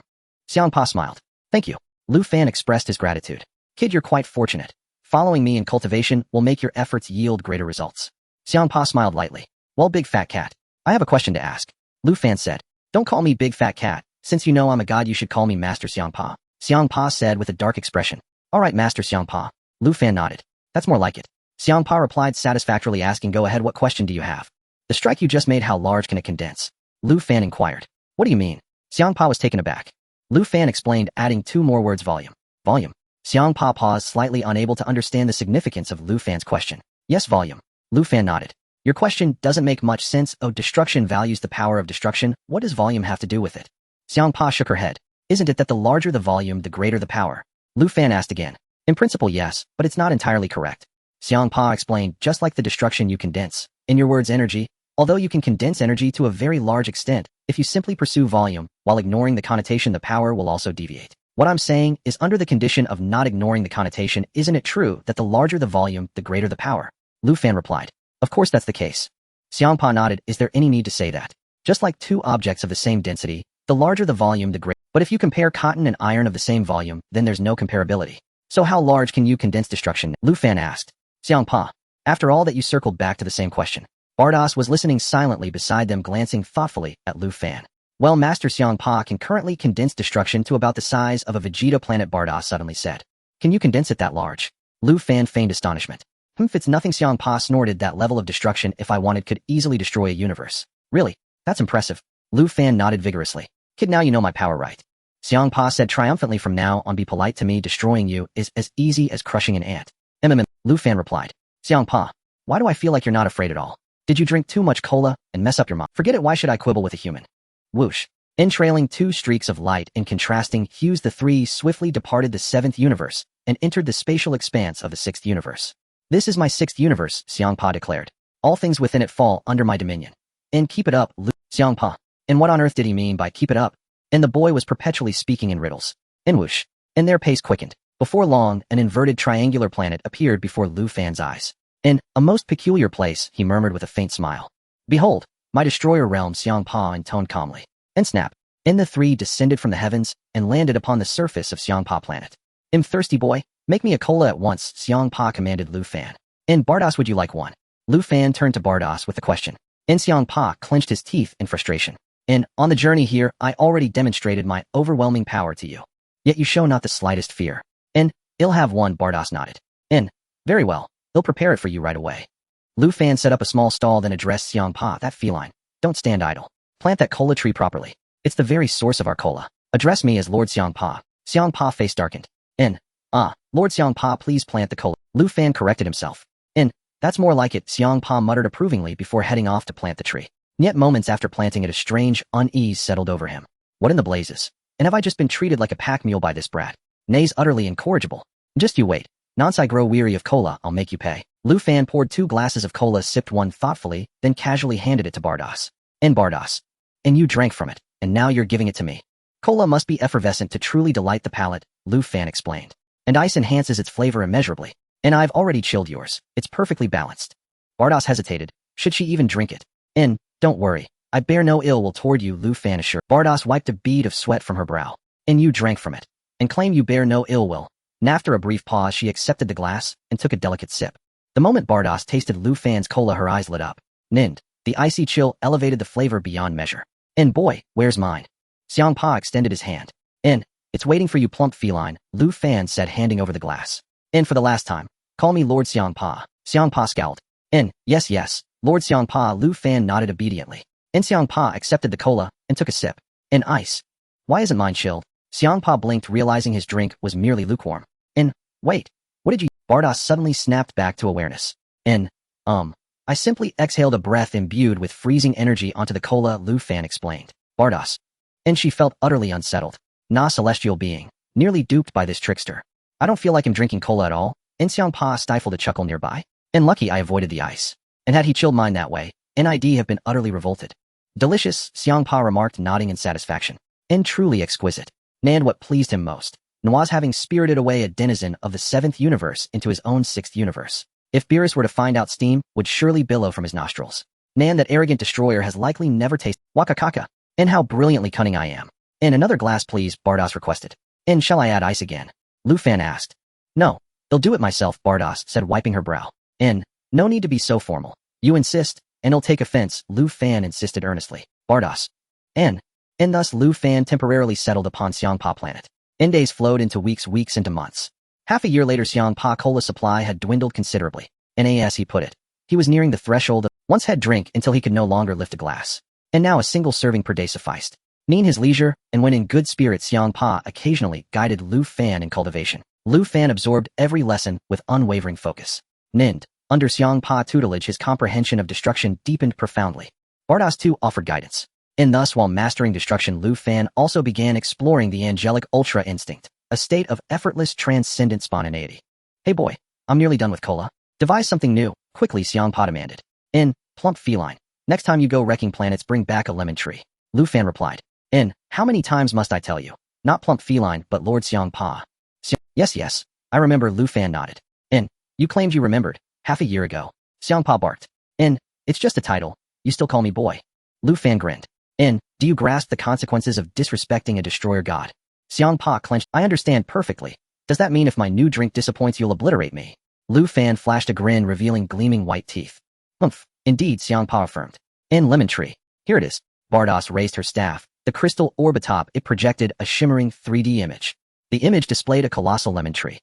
Xiangpa smiled. Thank you. Lu Fan expressed his gratitude. Kid, you're quite fortunate. Following me in cultivation will make your efforts yield greater results. Xiangpa smiled lightly. Well, big fat cat, I have a question to ask. Lu Fan said. Don't call me big fat cat. Since you know I'm a god, you should call me Master Xiangpa. Xiangpa said with a dark expression. All right, Master Xiangpa. Lu Fan nodded. That's more like it. Xiangpa replied satisfactorily, asking, go ahead, what question do you have? The strike you just made, how large can it condense? Lu Fan inquired. What do you mean? Xiangpa was taken aback. Lu Fan explained, adding 2 more words, volume. Volume. Xiangpa paused, slightly unable to understand the significance of Lu Fan's question. Yes, volume. Lu Fan nodded. Your question doesn't make much sense. Oh, destruction values the power of destruction. What does volume have to do with it? Xiangpa shook her head. Isn't it that the larger the volume, the greater the power? Lu Fan asked again. In principle, yes, but it's not entirely correct. Xiangpa explained, just like the destruction you condense. In your words, energy. Although you can condense energy to a very large extent, if you simply pursue volume, while ignoring the connotation, the power will also deviate. What I'm saying is, under the condition of not ignoring the connotation, isn't it true that the larger the volume, the greater the power? Lu Fan replied. Of course that's the case. Xiangpa nodded. Is there any need to say that? Just like 2 objects of the same density, the larger the volume, the greater. But if you compare cotton and iron of the same volume, then there's no comparability. So how large can you condense destruction? Lu Fan asked. Xiangpa. After all that, you circled back to the same question. Bardos was listening silently beside them, glancing thoughtfully at Lu Fan. Well, Master Xiangpa can currently condense destruction to about the size of a Vegeta planet, Bardos suddenly said. Can you condense it that large? Lu Fan feigned astonishment. If it's nothing, Xiangpa snorted, that level of destruction, if I wanted, could easily destroy a universe. Really? That's impressive. Lu Fan nodded vigorously. Kid, now you know my power, right? Xiangpa said triumphantly. From now on, be polite to me. Destroying you is as easy as crushing an ant. Lu Fan replied. Xiangpa, why do I feel like you're not afraid at all? Did you drink too much cola and mess up your mind? Forget it, why should I quibble with a human? Whoosh. Entrailing 2 streaks of light in contrasting hues, the 3 swiftly departed the 7th universe and entered the spatial expanse of the 6th universe. This is my 6th universe, Xiangpa declared. All things within it fall under my dominion. And keep it up, Xiangpa. And what on earth did he mean by keep it up? And the boy was perpetually speaking in riddles. And whoosh. And their pace quickened. Before long, an inverted triangular planet appeared before Lu Fan's eyes. In a most peculiar place, he murmured with a faint smile. Behold, my destroyer realm, Xiangpa intoned calmly. And snap. And the 3 descended from the heavens and landed upon the surface of Xiangpa planet. Thirsty boy, make me a cola at once, Xiangpa commanded Lu Fan. And Bardos, would you like one? Lu Fan turned to Bardos with a question. And Xiangpa clenched his teeth in frustration. And on the journey here, I already demonstrated my overwhelming power to you. Yet you show not the slightest fear. And I'll have one, Bardos nodded. And very well. He'll prepare it for you right away. Lu Fan set up a small stall, then addressed Xiangpa. That feline. Don't stand idle. Plant that cola tree properly. It's the very source of our cola. Address me as Lord Xiangpa. Xiangpa face darkened. Lord Xiangpa, please plant the cola. Lu Fan corrected himself. That's more like it, Xiangpa muttered approvingly before heading off to plant the tree. Yet moments after planting it, a strange unease settled over him. What in the blazes? And have I just been treated like a pack mule by this brat? Nay's utterly incorrigible. Just you wait. Nonce I grow weary of cola, I'll make you pay. Lu Fan poured 2 glasses of cola, sipped one thoughtfully, then casually handed it to Bardos. And Bardos. And you drank from it, and now you're giving it to me. Cola must be effervescent to truly delight the palate, Lu Fan explained. And ice enhances its flavor immeasurably. And I've already chilled yours. It's perfectly balanced. Bardos hesitated. Should she even drink it? Don't worry. I bear no ill will toward you, Lu Fan assured. Bardos wiped a bead of sweat from her brow. And you drank from it. And claim you bear no ill will. And after a brief pause, she accepted the glass and took a delicate sip. The moment Bardos tasted Lu Fan's cola, her eyes lit up. The icy chill elevated the flavor beyond measure. And boy, where's mine? Xiangpa extended his hand. It's waiting for you, plump feline, Lu Fan said, handing over the glass. And for the last time, call me Lord Xiangpa. Xiangpa scowled. Yes, yes, Lord Xiangpa. Lu Fan nodded obediently. Xiangpa accepted the cola and took a sip. Ice. Why isn't mine chilled? Xiangpa blinked, realizing his drink was merely lukewarm. Wait, what did you— Bardos suddenly snapped back to awareness. I simply exhaled a breath imbued with freezing energy onto the cola, Lu Fan explained. Bardos. And she felt utterly unsettled. Nah, celestial being. Nearly duped by this trickster. I don't feel like I'm drinking cola at all. Xiangpa stifled a chuckle nearby. Lucky I avoided the ice. And had he chilled mine that way, I'd have been utterly revolted. Delicious, Xiangpa remarked, nodding in satisfaction. Truly exquisite. And what pleased him most was having spirited away a denizen of the 7th universe into his own 6th universe. If Beerus were to find out, steam would surely billow from his nostrils. That arrogant destroyer has likely never tasted wakakaka. How brilliantly cunning I am. Another glass please, Bardos requested. Shall I add ice again? Lu Fan asked. No, I'll do it myself, Bardos said, wiping her brow. No need to be so formal. You insist, and I'll take offense, Lu Fan insisted earnestly. Bardos. And thus Lu Fan temporarily settled upon Xiangpa planet. Days flowed into weeks, weeks into months. Half a year later, Xiangpa cola supply had dwindled considerably. As he put it, he was nearing the threshold of once had drink until he could no longer lift a glass. Now a single serving per day sufficed. In his leisure, and when in good spirits, Xiangpa occasionally guided Lu Fan in cultivation. Lu Fan absorbed every lesson with unwavering focus. Under Xiangpa tutelage, his comprehension of destruction deepened profoundly. Bardos too offered guidance. Thus, while mastering destruction, Lu Fan also began exploring the angelic ultra instinct, a state of effortless transcendent spontaneity. Hey boy, I'm nearly done with cola. Devise something new, quickly, Xiangpa demanded. Plump feline. Next time you go wrecking planets, bring back a lemon tree. Lu Fan replied. How many times must I tell you? Not plump feline, but Lord Xiangpa. Yes, I remember, Lu Fan nodded. You claimed you remembered, half a year ago. Xiangpa barked. It's just a title. You still call me boy. Lu Fan grinned. Do you grasp the consequences of disrespecting a destroyer god? Xiangpa clenched. I understand perfectly. Does that mean if my new drink disappoints, you'll obliterate me? Lu Fan flashed a grin, revealing gleaming white teeth. Indeed, Xiangpa affirmed. Lemon tree. Here it is. Bardos raised her staff. The crystal orb atop it projected a shimmering 3D image. The image displayed a colossal lemon tree.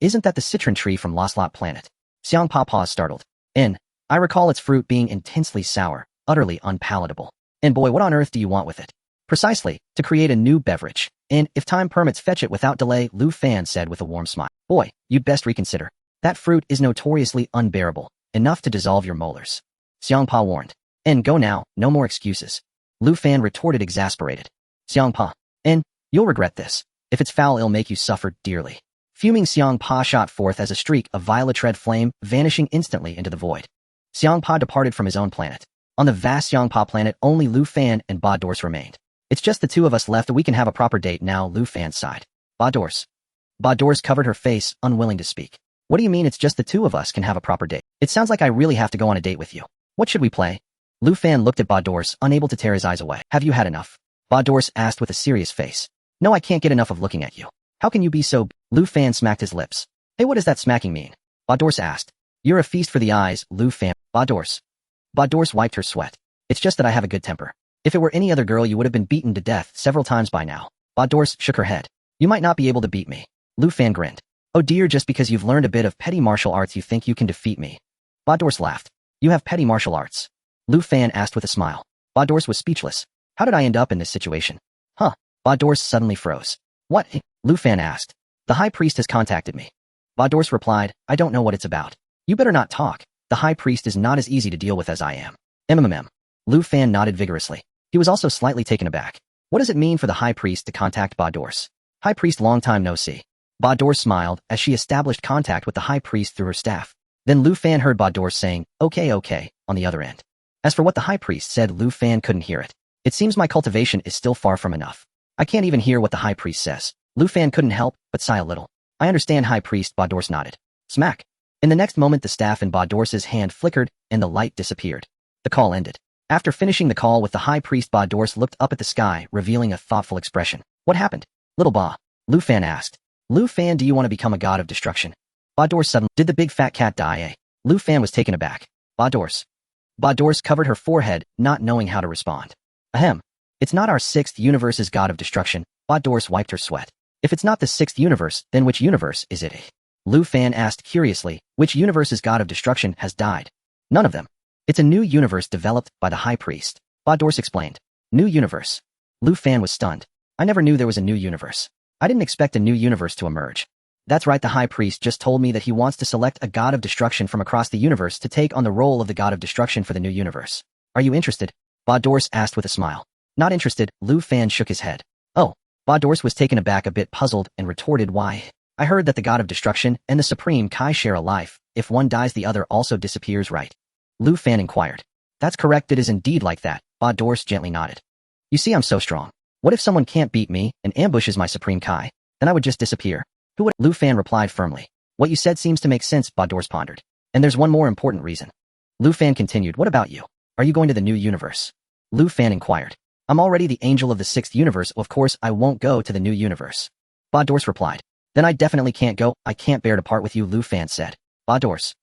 Isn't that the citron tree from Lost Lot Planet? Xiangpa paused, startled. I recall its fruit being intensely sour, utterly unpalatable. Boy, what on earth do you want with it? Precisely, to create a new beverage. If time permits, fetch it without delay, Lu Fan said with a warm smile. Boy, you'd best reconsider. That fruit is notoriously unbearable, enough to dissolve your molars. Xiangpa warned. Go now, no more excuses. Lu Fan retorted, exasperated. Xiangpa. You'll regret this. If it's foul, it'll make you suffer dearly. Fuming, Xiangpa shot forth as a streak of violet red flame, vanishing instantly into the void. Xiangpa departed from his own planet. On the vast Xiangpa planet, only Lu Fan and Ba-Dors remained. It's just the two of us left. We can have a proper date now, Lu Fan sighed. Ba-Dors. Ba-Dors covered her face, unwilling to speak. What do you mean it's just the two of us can have a proper date? It sounds like I really have to go on a date with you. What should we play? Lu Fan looked at Ba-Dors, unable to tear his eyes away. Have you had enough? Ba-Dors asked with a serious face. No, I can't get enough of looking at you. How can you be so— Lu Fan smacked his lips. Hey, what does that smacking mean? Ba-Dors asked. You're a feast for the eyes, Lu Fan. Ba-Dors. Ba-Dors wiped her sweat. It's just that I have a good temper. If it were any other girl, you would have been beaten to death several times by now. Ba-Dors shook her head. You might not be able to beat me. Lu Fan grinned. Oh dear, just because you've learned a bit of petty martial arts you think you can defeat me. Ba-Dors laughed. You have petty martial arts? Lu Fan asked with a smile. Ba-Dors was speechless. How did I end up in this situation? Huh. Ba-Dors suddenly froze. What? Lu Fan asked. The High Priest has contacted me. Ba-Dors replied, I don't know what it's about. You better not talk. The High Priest is not as easy to deal with as I am. Lu Fan nodded vigorously. He was also slightly taken aback. What does it mean for the High Priest to contact Ba-Dors? High Priest, long time no see. Ba-Dors smiled as she established contact with the High Priest through her staff. Then Lu Fan heard Ba-Dors saying, okay, on the other end. As for what the High Priest said, Lu Fan couldn't hear it. It seems my cultivation is still far from enough. I can't even hear what the High Priest says. Lu Fan couldn't help but sigh a little. I understand, High Priest, Ba-Dors nodded. Smack. In the next moment, the staff in Ba-Dors's hand flickered and the light disappeared. The call ended. After finishing the call with the High Priest, Ba-Dors looked up at the sky, revealing a thoughtful expression. What happened? Little Ba? Lu Fan asked. Lu Fan, do you want to become a god of destruction? Ba-Dors suddenly. Did the big fat cat die, eh? Lu Fan was taken aback. Ba-Dors. Ba-Dors covered her forehead, not knowing how to respond. Ahem. It's not our 6th universe's god of destruction. Ba-Dors wiped her sweat. If it's not the 6th universe, then which universe is it? Lu Fan asked curiously, which universe's god of destruction has died? None of them. It's a new universe developed by the High Priest. Badors explained. New universe. Lu Fan was stunned. I never knew there was a new universe. I didn't expect a new universe to emerge. That's right, the High Priest just told me that he wants to select a god of destruction from across the universe to take on the role of the god of destruction for the new universe. Are you interested? Badors asked with a smile. Not interested, Lu Fan shook his head. Oh. Badors was taken aback, a bit puzzled, and retorted, why? I heard that the god of destruction and the Supreme Kai share a life. If one dies, the other also disappears, right? Lu Fan inquired. That's correct, it is indeed like that, Badors gently nodded. You see, I'm so strong. What if someone can't beat me and ambushes my Supreme Kai? Then I would just disappear. Who would? Lu Fan replied firmly. What you said seems to make sense, Badors pondered. And there's one more important reason. Lu Fan continued, what about you? Are you going to the new universe? Lu Fan inquired. I'm already the angel of the 6th universe, of course I won't go to the new universe. Badors replied. Then I definitely can't go, I can't bear to part with you, Lu Fan said. Badors.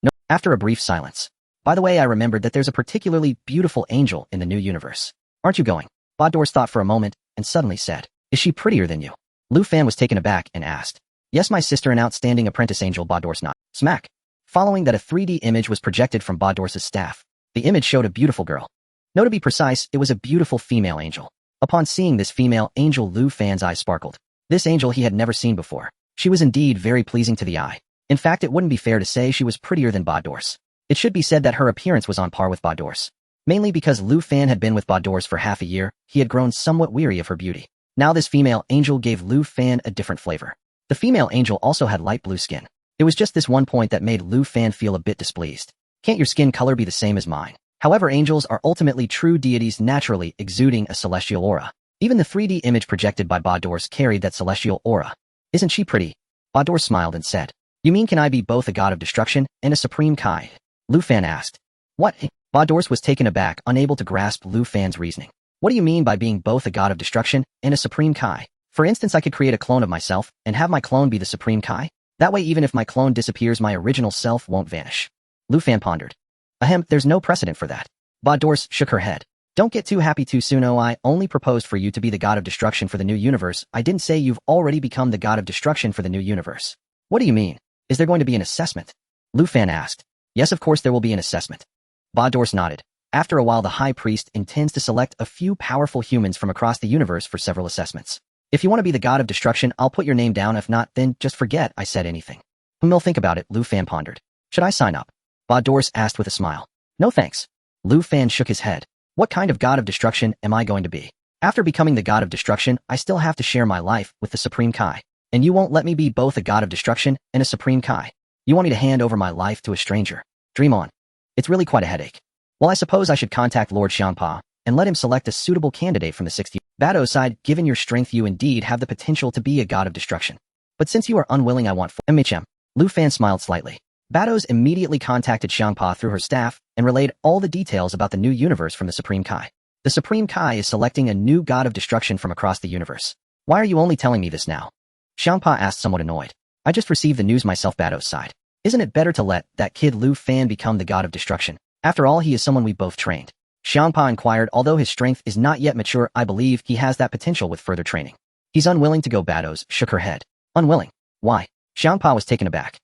No. After a brief silence. By the way, I remembered that there's a particularly beautiful angel in the new universe. Aren't you going? Badors thought for a moment, and suddenly said, is she prettier than you? Lu Fan was taken aback and asked. Yes, my sister, an outstanding apprentice angel, Badors nodded. Smack. Following that, a 3D image was projected from Badors's staff. The image showed a beautiful girl. No, to be precise, it was a beautiful female angel. Upon seeing this female angel, Lu Fan's eyes sparkled. This angel he had never seen before. She was indeed very pleasing to the eye. In fact, it wouldn't be fair to say she was prettier than Badors. It should be said that her appearance was on par with Badors. Mainly because Lu Fan had been with Badors for half a year, he had grown somewhat weary of her beauty. Now this female angel gave Lu Fan a different flavor. The female angel also had light blue skin. It was just this one point that made Lu Fan feel a bit displeased. Can't your skin color be the same as mine? However, angels are ultimately true deities, naturally exuding a celestial aura. Even the 3D image projected by Badors carried that celestial aura. Isn't she pretty? Badors smiled and said. You mean can I be both a god of destruction and a Supreme Kai? Lu Fan asked. What? Badors was taken aback, unable to grasp Lu Fan's reasoning. What do you mean by being both a god of destruction and a Supreme Kai? For instance, I could create a clone of myself and have my clone be the Supreme Kai. That way, even if my clone disappears, my original self won't vanish. Lu Fan pondered. Ahem, there's no precedent for that. Badors shook her head. Don't get too happy too soon. Oh, I only proposed for you to be the god of destruction for the new universe. I didn't say you've already become the god of destruction for the new universe. What do you mean? Is there going to be an assessment? Lu Fan asked. Yes, of course there will be an assessment. Badors nodded. After a while, the High Priest intends to select a few powerful humans from across the universe for several assessments. If you want to be the god of destruction, I'll put your name down. If not, then just forget I said anything. We'll think about it, Lu Fan pondered. Should I sign up? Badors asked with a smile. No thanks. Lu Fan shook his head. What kind of god of destruction am I going to be? After becoming the god of destruction, I still have to share my life with the Supreme Kai. And you won't let me be both a god of destruction and a Supreme Kai. You want me to hand over my life to a stranger? Dream on. It's really quite a headache. Well, I suppose I should contact Lord Xiangpa and let him select a suitable candidate from the 6th. Badors sighed. Given your strength, you indeed have the potential to be a god of destruction. But since you are unwilling, I want MHM. Lu Fan smiled slightly. Badors immediately contacted Xiangpa through her staff and relayed all the details about the new universe from the Supreme Kai. The Supreme Kai is selecting a new god of destruction from across the universe. Why are you only telling me this now? Xiangpa asked, somewhat annoyed. I just received the news myself, Badors sighed. Isn't it better to let that kid Lu Fan become the god of destruction? After all, he is someone we both trained. Xiangpa inquired. Although his strength is not yet mature, I believe he has that potential with further training. He's unwilling to go. Badors shook her head. Unwilling? Why? Xiangpa was taken aback.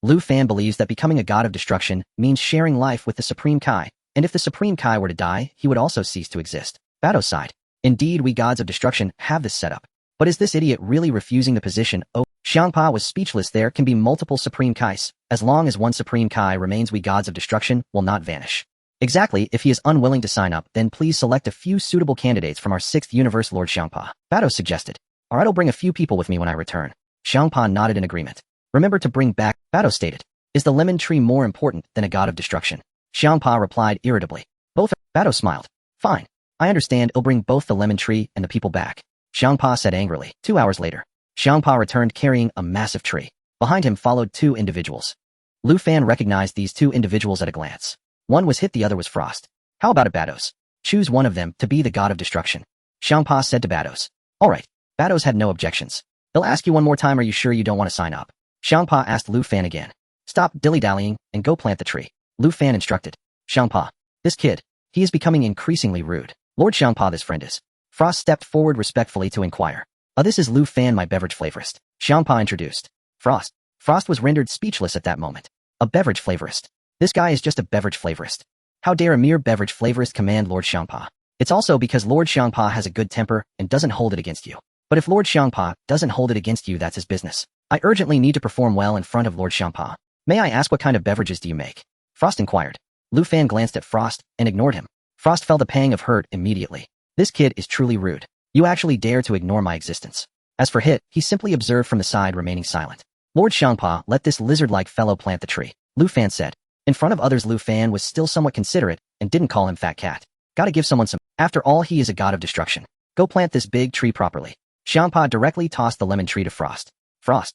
Lu Fan believes that becoming a god of destruction means sharing life with the Supreme Kai, and if the Supreme Kai were to die, he would also cease to exist. Badors sighed. Indeed, we gods of destruction have this set up. But is this idiot really refusing the position? Oh, Xiangpa was speechless. There can be multiple Supreme Kais. As long as one Supreme Kai remains, we gods of destruction will not vanish. Exactly, if he is unwilling to sign up, then please select a few suitable candidates from our 6th universe, Lord Xiangpa. Badors suggested. Alright, I'll bring a few people with me when I return. Xiangpa nodded in agreement. Remember to bring back, Badors stated. Is the lemon tree more important than a god of destruction? Xiangpa replied irritably. Both are. Badors smiled. Fine. I understand. I'll bring both the lemon tree and the people back. Xiangpa said angrily. 2 hours later. Xiangpa returned carrying a massive tree. Behind him followed 2 individuals. Lu Fan recognized these 2 individuals at a glance. One was Hit, the other was Frost. How about it, Badors? Choose one of them to be the god of destruction. Xiangpa said to Badors. Alright. Badors had no objections. They'll ask you one more time, are you sure you don't want to sign up? Xiangpa asked Lu Fan again. Stop dilly-dallying and go plant the tree. Lu Fan instructed. Xiangpa. This kid. He is becoming increasingly rude. Lord Xiangpa, this friend is. Frost stepped forward respectfully to inquire. This is Lu Fan, my beverage flavorist. Xiangpa introduced. Frost. Frost was rendered speechless at that moment. A beverage flavorist. This guy is just a beverage flavorist. How dare a mere beverage flavorist command Lord Xiangpa? It's also because Lord Xiangpa has a good temper and doesn't hold it against you. But if Lord Xiangpa doesn't hold it against you, that's his business. I urgently need to perform well in front of Lord Xiangpa. May I ask what kind of beverages do you make? Frost inquired. Lu Fan glanced at Frost and ignored him. Frost felt a pang of hurt immediately. This kid is truly rude. You actually dare to ignore my existence. As for Hit, he simply observed from the side, remaining silent. Lord Xiangpa, let this lizard-like fellow plant the tree, Lu Fan said. In front of others, Lu Fan was still somewhat considerate and didn't call him fat cat. Gotta give someone some. After all, he is a god of destruction. Go plant this big tree properly. Xiangpa directly tossed the lemon tree to Frost. Frost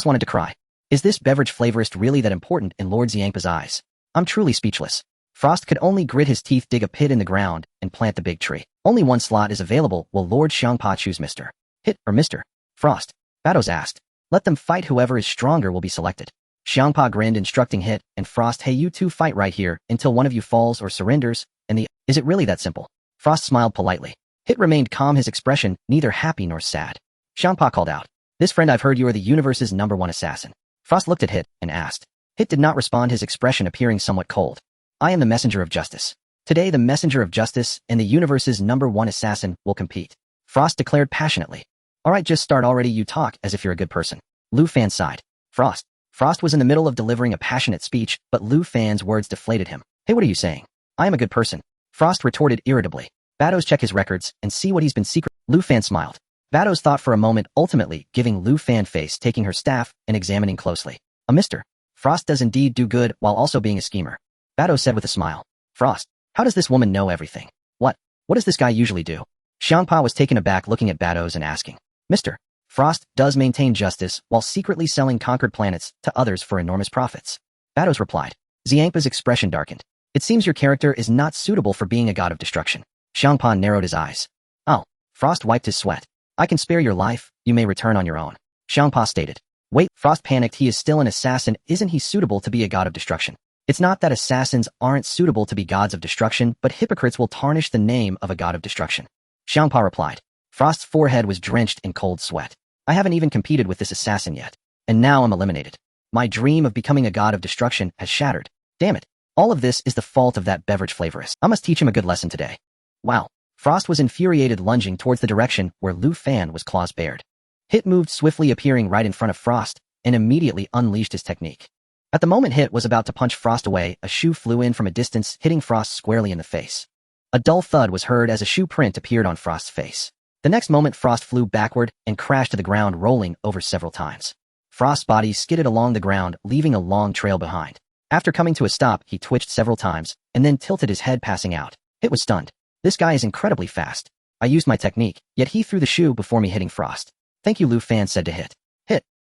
wanted to cry. Is this beverage flavorist really that important in Lord Xiangpa's eyes? I'm truly speechless. Frost could only grit his teeth, dig a pit in the ground, and plant the big tree. Only one slot is available. Will Lord Xiangpa choose Mr. Hit or Mr. Frost? Battles asked. Let them fight. Whoever is stronger will be selected. Xiangpa grinned, instructing Hit and Frost, hey, you two fight right here until one of you falls or surrenders, and is it really that simple? Frost smiled politely. Hit remained calm, his expression neither happy nor sad. Xiangpa called out. This friend, I've heard you are the universe's #1 assassin. Frost looked at Hit and asked. Hit did not respond, his expression appearing somewhat cold. I am the messenger of justice. Today the messenger of justice and the universe's #1 assassin will compete. Frost declared passionately. Alright, just start already, you talk as if you're a good person. Lu Fan sighed. Frost was in the middle of delivering a passionate speech, but Lu Fan's words deflated him. Hey, what are you saying? I am a good person. Frost retorted irritably. Battles, check his records and see what he's been secret. Lu Fan smiled. Battles thought for a moment, ultimately giving Lu Fan face, taking her staff and examining closely. A Mr. Frost does indeed do good while also being a schemer. Battles said with a smile. Frost, how does this woman know everything? What does this guy usually do? Xiangpa was taken aback, looking at Battles and asking. Mr. Frost does maintain justice while secretly selling conquered planets to others for enormous profits. Battles replied. Xiangpa's expression darkened. It seems your character is not suitable for being a god of destruction. Xiangpa narrowed his eyes. Oh. Frost wiped his sweat. I can spare your life, you may return on your own. Xiangpa stated. Wait, Frost panicked, he is still an assassin, isn't he suitable to be a god of destruction? It's not that assassins aren't suitable to be gods of destruction, but hypocrites will tarnish the name of a god of destruction. Xiangpa replied. Frost's forehead was drenched in cold sweat. I haven't even competed with this assassin yet. And now I'm eliminated. My dream of becoming a god of destruction has shattered. Damn it. All of this is the fault of that beverage flavorist. I must teach him a good lesson today. Wow. Frost was infuriated, lunging towards the direction where Lu Fan was, claws bared. Hit moved swiftly, appearing right in front of Frost, and immediately unleashed his technique. At the moment Hit was about to punch Frost away, a shoe flew in from a distance, hitting Frost squarely in the face. A dull thud was heard as a shoe print appeared on Frost's face. The next moment Frost flew backward and crashed to the ground, rolling over several times. Frost's body skidded along the ground, leaving a long trail behind. After coming to a stop, he twitched several times, and then tilted his head, passing out. Hit was stunned. This guy is incredibly fast. I used my technique, yet he threw the shoe before me, hitting Frost. Thank you, Lu Fan said to Hit.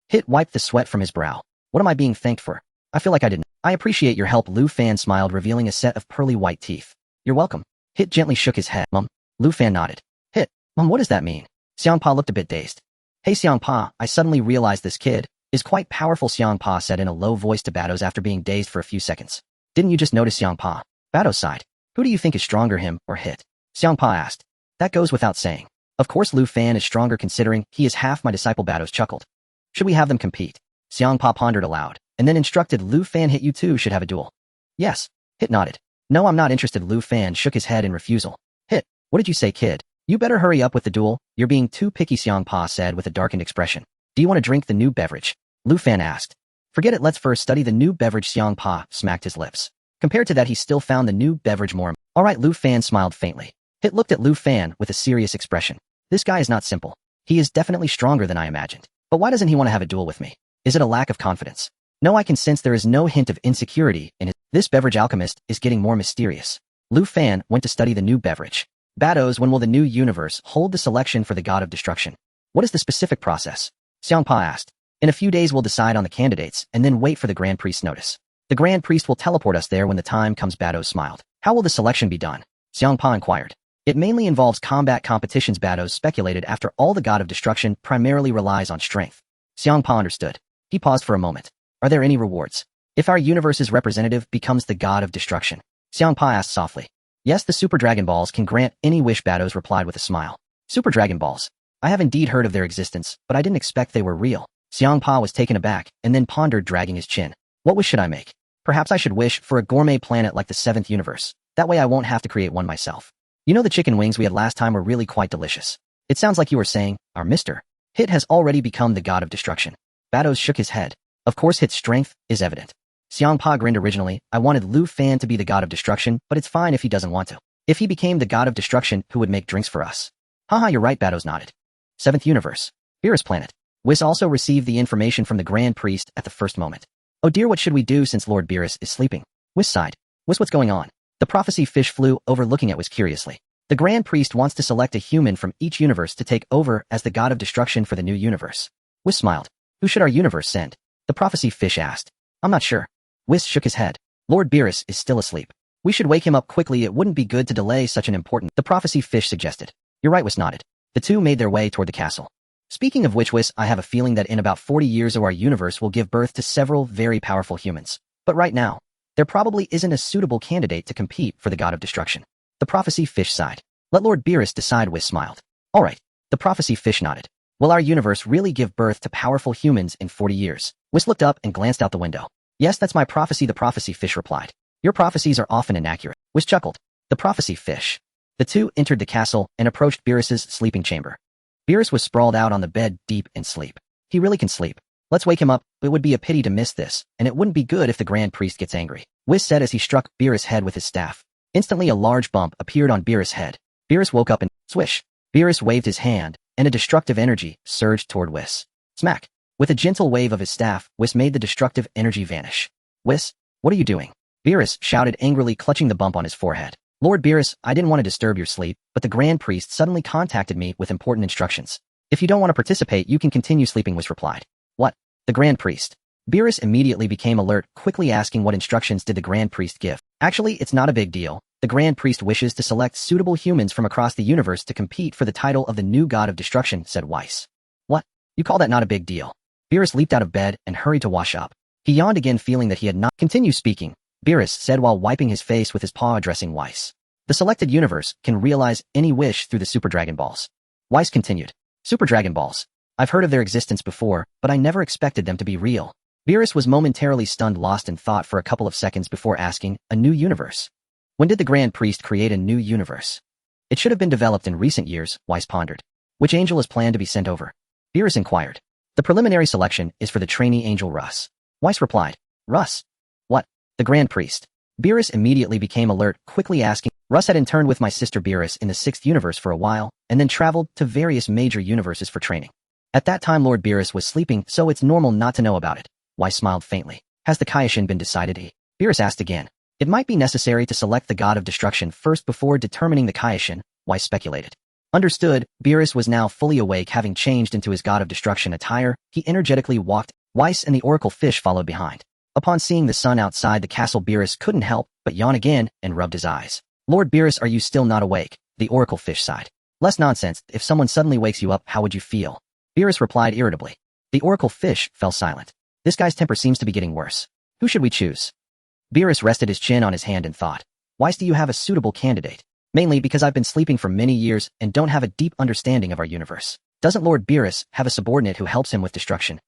Hit wiped the sweat from his brow. What am I being thanked for? I feel like I didn't. I appreciate your help, Lu Fan smiled, revealing a set of pearly white teeth. You're welcome. Hit gently shook his head. Mum. Lu Fan nodded. Hit. Mum, what does that mean? Xiangpa looked a bit dazed. Hey Xiangpa, I suddenly realized this kid is quite powerful, Xiangpa said in a low voice to Battles after being dazed for a few seconds. Didn't you just notice, Xiangpa? Battles sighed. Who do you think is stronger, him or Hit? Xiangpa asked. That goes without saying. Of course Lu Fan is stronger considering he is half my disciple, Battles chuckled. Should we have them compete? Xiangpa pondered aloud, and then instructed Lu Fan. Hit, you two should have a duel. Yes. Hit nodded. No, I'm not interested. Lu Fan shook his head in refusal. Hit, what did you say, kid? You better hurry up with the duel, you're being too picky, Xiangpa said with a darkened expression. Do you want to drink the new beverage? Lu Fan asked. Forget it, let's first study the new beverage. Xiangpa smacked his lips. Compared to that, he still found the new beverage more. Alright, Lu Fan smiled faintly. Hit looked at Lu Fan with a serious expression. This guy is not simple. He is definitely stronger than I imagined. But why doesn't he want to have a duel with me? Is it a lack of confidence? No, I can sense there is no hint of insecurity in it. This beverage alchemist is getting more mysterious. Lu Fan went to study the new beverage. Battles, when will the new universe hold the selection for the god of destruction? What is the specific process? Xiangpa asked. In a few days we'll decide on the candidates and then wait for the Grand Priest's notice. The Grand Priest will teleport us there when the time comes. Battles smiled. How will the selection be done? Xiangpa inquired. It mainly involves combat competitions. Battles speculated. After all, the god of destruction primarily relies on strength. Xiangpa understood. He paused for a moment. Are there any rewards? If our universe's representative becomes the god of destruction? Xiangpa asked softly. Yes, the Super Dragon Balls can grant any wish. Battles replied with a smile. Super Dragon Balls. I have indeed heard of their existence, but I didn't expect they were real. Xiangpa was taken aback and then pondered, dragging his chin. What wish should I make? Perhaps I should wish for a gourmet planet like the 7th universe. That way I won't have to create one myself. You know, the chicken wings we had last time were really quite delicious. It sounds like you were saying, our Mr. Hit has already become the god of destruction. Batos shook his head. Of course Hit's strength is evident. Xiangpa grinned. Originally, I wanted Lu Fan to be the god of destruction, but it's fine if he doesn't want to. If he became the god of destruction, who would make drinks for us? Haha, you're right, Batos nodded. 7th universe. Beerus planet. Whis also received the information from the Grand Priest at the first moment. Oh dear, what should we do since Lord Beerus is sleeping? Whis sighed. Whis, what's going on? The prophecy fish flew over, looking at Whis curiously. The Grand Priest wants to select a human from each universe to take over as the god of destruction for the new universe. Whis smiled. Who should our universe send? The prophecy fish asked. I'm not sure. Whis shook his head. Lord Beerus is still asleep. We should wake him up quickly. It wouldn't be good to delay such an important... The prophecy fish suggested. You're right, Whis nodded. The two made their way toward the castle. Speaking of which, Whis, I have a feeling that in about 40 years our universe will give birth to several very powerful humans. But right now, there probably isn't a suitable candidate to compete for the god of destruction. The prophecy fish sighed. Let Lord Beerus decide, Whis smiled. All right. The prophecy fish nodded. Will our universe really give birth to powerful humans in 40 years? Whis looked up and glanced out the window. Yes, that's my prophecy, the prophecy fish replied. Your prophecies are often inaccurate. Whis chuckled. The prophecy fish. The two entered the castle and approached Beerus's sleeping chamber. Beerus was sprawled out on the bed, deep in sleep. He really can sleep. Let's wake him up. It would be a pity to miss this, and it wouldn't be good if the Grand Priest gets angry. Whis said as he struck Beerus' head with his staff. Instantly a large bump appeared on Beerus' head. Beerus woke up and swish. Beerus waved his hand, and a destructive energy surged toward Whis. Smack. With a gentle wave of his staff, Whis made the destructive energy vanish. Whis, what are you doing? Beerus shouted angrily, clutching the bump on his forehead. Lord Beerus, I didn't want to disturb your sleep, but the Grand Priest suddenly contacted me with important instructions. If you don't want to participate, you can continue sleeping, Whis replied. What? The Grand Priest. Beerus immediately became alert, quickly asking what instructions did the Grand Priest give. Actually, it's not a big deal. The Grand Priest wishes to select suitable humans from across the universe to compete for the title of the new god of destruction, said Weiss. What? You call that not a big deal? Beerus leaped out of bed and hurried to wash up. He yawned again, feeling that he had not... Continue speaking, Beerus said while wiping his face with his paw, addressing Weiss. The selected universe can realize any wish through the Super Dragon Balls. Weiss continued. Super Dragon Balls. I've heard of their existence before, but I never expected them to be real. Beerus was momentarily stunned, lost in thought for a couple of seconds before asking, a new universe? When did the Grand Priest create a new universe? It should have been developed in recent years, Weiss pondered. Which angel is planned to be sent over? Beerus inquired. The preliminary selection is for the trainee angel Russ. Weiss replied. Russ? What? The Grand Priest. Beerus immediately became alert, quickly asking. Russ had interned with my sister Beerus in the 6th universe for a while, and then traveled to various major universes for training. At that time Lord Beerus was sleeping, so it's normal not to know about it. Weiss smiled faintly. Has the Kaioshin been decided? Beerus asked again. It might be necessary to select the god of destruction first before determining the Kaioshin, Weiss speculated. Understood. Beerus was now fully awake, having changed into his god of destruction attire. He energetically walked. Weiss and the oracle fish followed behind. Upon seeing the sun outside the castle, Beerus couldn't help but yawn again and rubbed his eyes. Lord Beerus, are you still not awake? The oracle fish sighed. Less nonsense. If someone suddenly wakes you up, how would you feel? Beerus replied irritably. The oracle fish fell silent. This guy's temper seems to be getting worse. Who should we choose? Beerus rested his chin on his hand and thought. Weiss, do you have a suitable candidate? Mainly because I've been sleeping for many years and don't have a deep understanding of our universe. Doesn't Lord Beerus have a subordinate who helps him with destruction?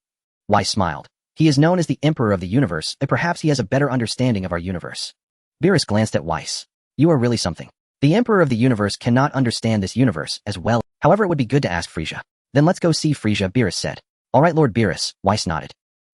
Weiss smiled. He is known as the Emperor of the Universe, and perhaps he has a better understanding of our universe. Beerus glanced at Weiss. You are really something. The Emperor of the Universe cannot understand this universe as well. However, it would be good to ask Frisia. Then let's go see Frisia, Beerus said. All right, Lord Beerus, Weiss nodded.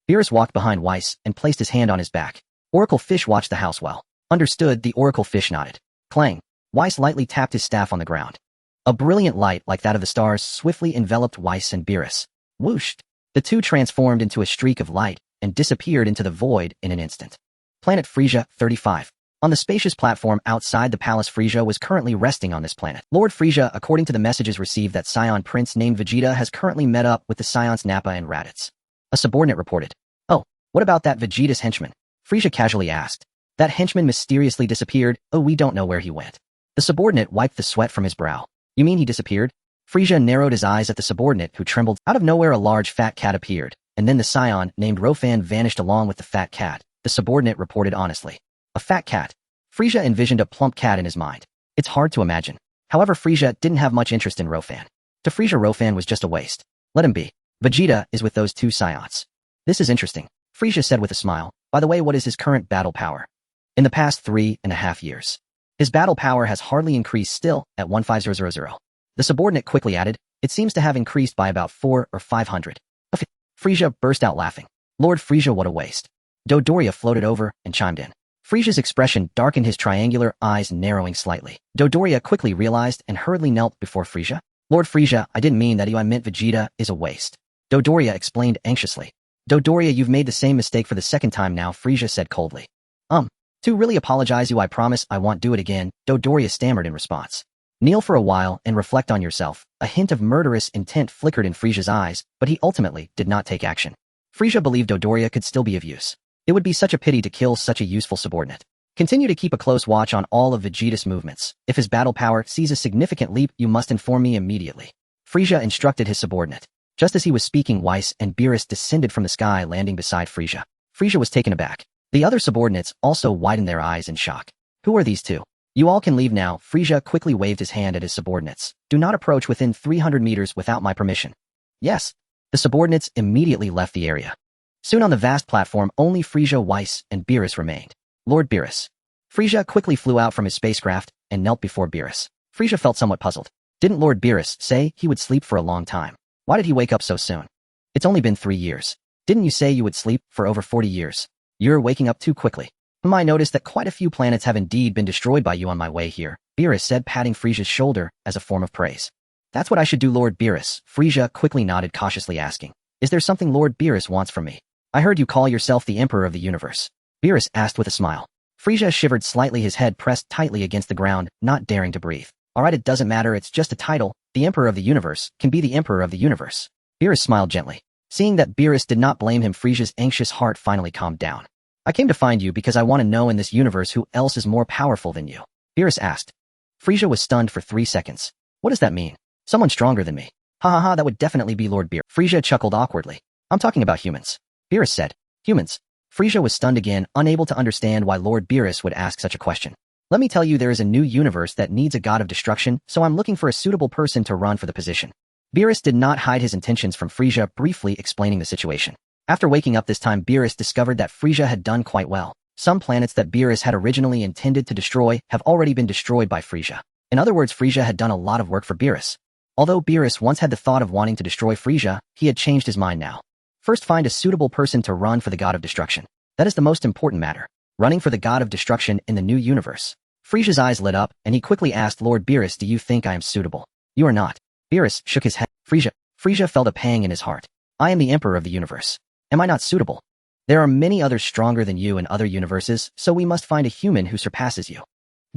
Beerus walked behind Weiss and placed his hand on his back. Oracle fish watched the house well. Understood, the oracle fish nodded. Clang. Weiss lightly tapped his staff on the ground. A brilliant light like that of the stars swiftly enveloped Weiss and Beerus. Whooshed. The two transformed into a streak of light and disappeared into the void in an instant. Planet Frisia, 35. On the spacious platform outside the palace, Frisia was currently resting on this planet. Lord Frisia, according to the messages received, that Saiyan prince named Vegeta has currently met up with the Saiyans Nappa and Raditz. A subordinate reported. Oh, what about that Vegeta's henchman? Frisia casually asked. That henchman mysteriously disappeared. Oh, we don't know where he went. The subordinate wiped the sweat from his brow. You mean he disappeared? Frisia narrowed his eyes at the subordinate, who trembled. Out of nowhere, a large fat cat appeared, and then the Saiyan named Rofan vanished along with the fat cat, the subordinate reported honestly. A fat cat. Frisia envisioned a plump cat in his mind. It's hard to imagine. However, Frisia didn't have much interest in Rofan. To Frisia, Rofan was just a waste. Let him be. Vegeta is with those two Saiyans. This is interesting, Frieza said with a smile. By the way, what is his current battle power? In the past 3.5 years. His battle power has hardly increased, still at 15000. The subordinate quickly added, it seems to have increased by about 400 or 500. Frieza burst out laughing. Lord Frieza, what a waste. Dodoria floated over and chimed in. Frieza's expression darkened, his triangular eyes narrowing slightly. Dodoria quickly realized and hurriedly knelt before Frieza. Lord Frieza, I didn't mean that, I meant Vegeta is a waste. Dodoria explained anxiously. Dodoria, you've made the same mistake for the second time now, Frieza said coldly. To really apologize you, I promise I won't do it again, Dodoria stammered in response. Kneel for a while and reflect on yourself. A hint of murderous intent flickered in Frieza's eyes, but he ultimately did not take action. Frieza believed Dodoria could still be of use. It would be such a pity to kill such a useful subordinate. Continue to keep a close watch on all of Vegeta's movements. If his battle power sees a significant leap, you must inform me immediately. Frieza instructed his subordinate. Just as he was speaking, Whis and Beerus descended from the sky, landing beside Frieza. Frieza was taken aback. The other subordinates also widened their eyes in shock. Who are these two? You all can leave now. Frieza quickly waved his hand at his subordinates. Do not approach within 300 meters without my permission. Yes. The subordinates immediately left the area. Soon on the vast platform, only Frieza, Whis, and Beerus remained. Lord Beerus. Frieza quickly flew out from his spacecraft and knelt before Beerus. Frieza felt somewhat puzzled. Didn't Lord Beerus say he would sleep for a long time? Why did he wake up so soon? It's only been 3 years. Didn't you say you would sleep for over 40 years? You're waking up too quickly. I noticed that quite a few planets have indeed been destroyed by you on my way here, Beerus said, patting Frieza's shoulder as a form of praise. That's what I should do, Lord Beerus. Frieza quickly nodded, cautiously asking. Is there something Lord Beerus wants from me? I heard you call yourself the Emperor of the Universe. Beerus asked with a smile. Frieza shivered slightly, his head pressed tightly against the ground, not daring to breathe. Alright, it doesn't matter, it's just a title. The Emperor of the Universe can be the Emperor of the Universe. Beerus smiled gently. Seeing that Beerus did not blame him, Frieza's anxious heart finally calmed down. I came to find you because I want to know in this universe who else is more powerful than you. Beerus asked. Frieza was stunned for 3 seconds. What does that mean? Someone stronger than me. Ha ha ha, that would definitely be Lord Beerus. Frieza chuckled awkwardly. I'm talking about humans. Beerus said. Humans. Frieza was stunned again, unable to understand why Lord Beerus would ask such a question. Let me tell you, there is a new universe that needs a god of destruction, so I'm looking for a suitable person to run for the position. Beerus did not hide his intentions from Frieza, briefly explaining the situation. After waking up this time, Beerus discovered that Frieza had done quite well. Some planets that Beerus had originally intended to destroy have already been destroyed by Frieza. In other words, Frieza had done a lot of work for Beerus. Although Beerus once had the thought of wanting to destroy Frieza, he had changed his mind now. First, find a suitable person to run for the god of destruction. That is the most important matter. Running for the god of destruction in the new universe. Frieza's eyes lit up, and he quickly asked Lord Beerus, do you think I am suitable? You are not. Beerus shook his head. Frieza felt a pang in his heart. I am the Emperor of the Universe. Am I not suitable? There are many others stronger than you in other universes, so we must find a human who surpasses you.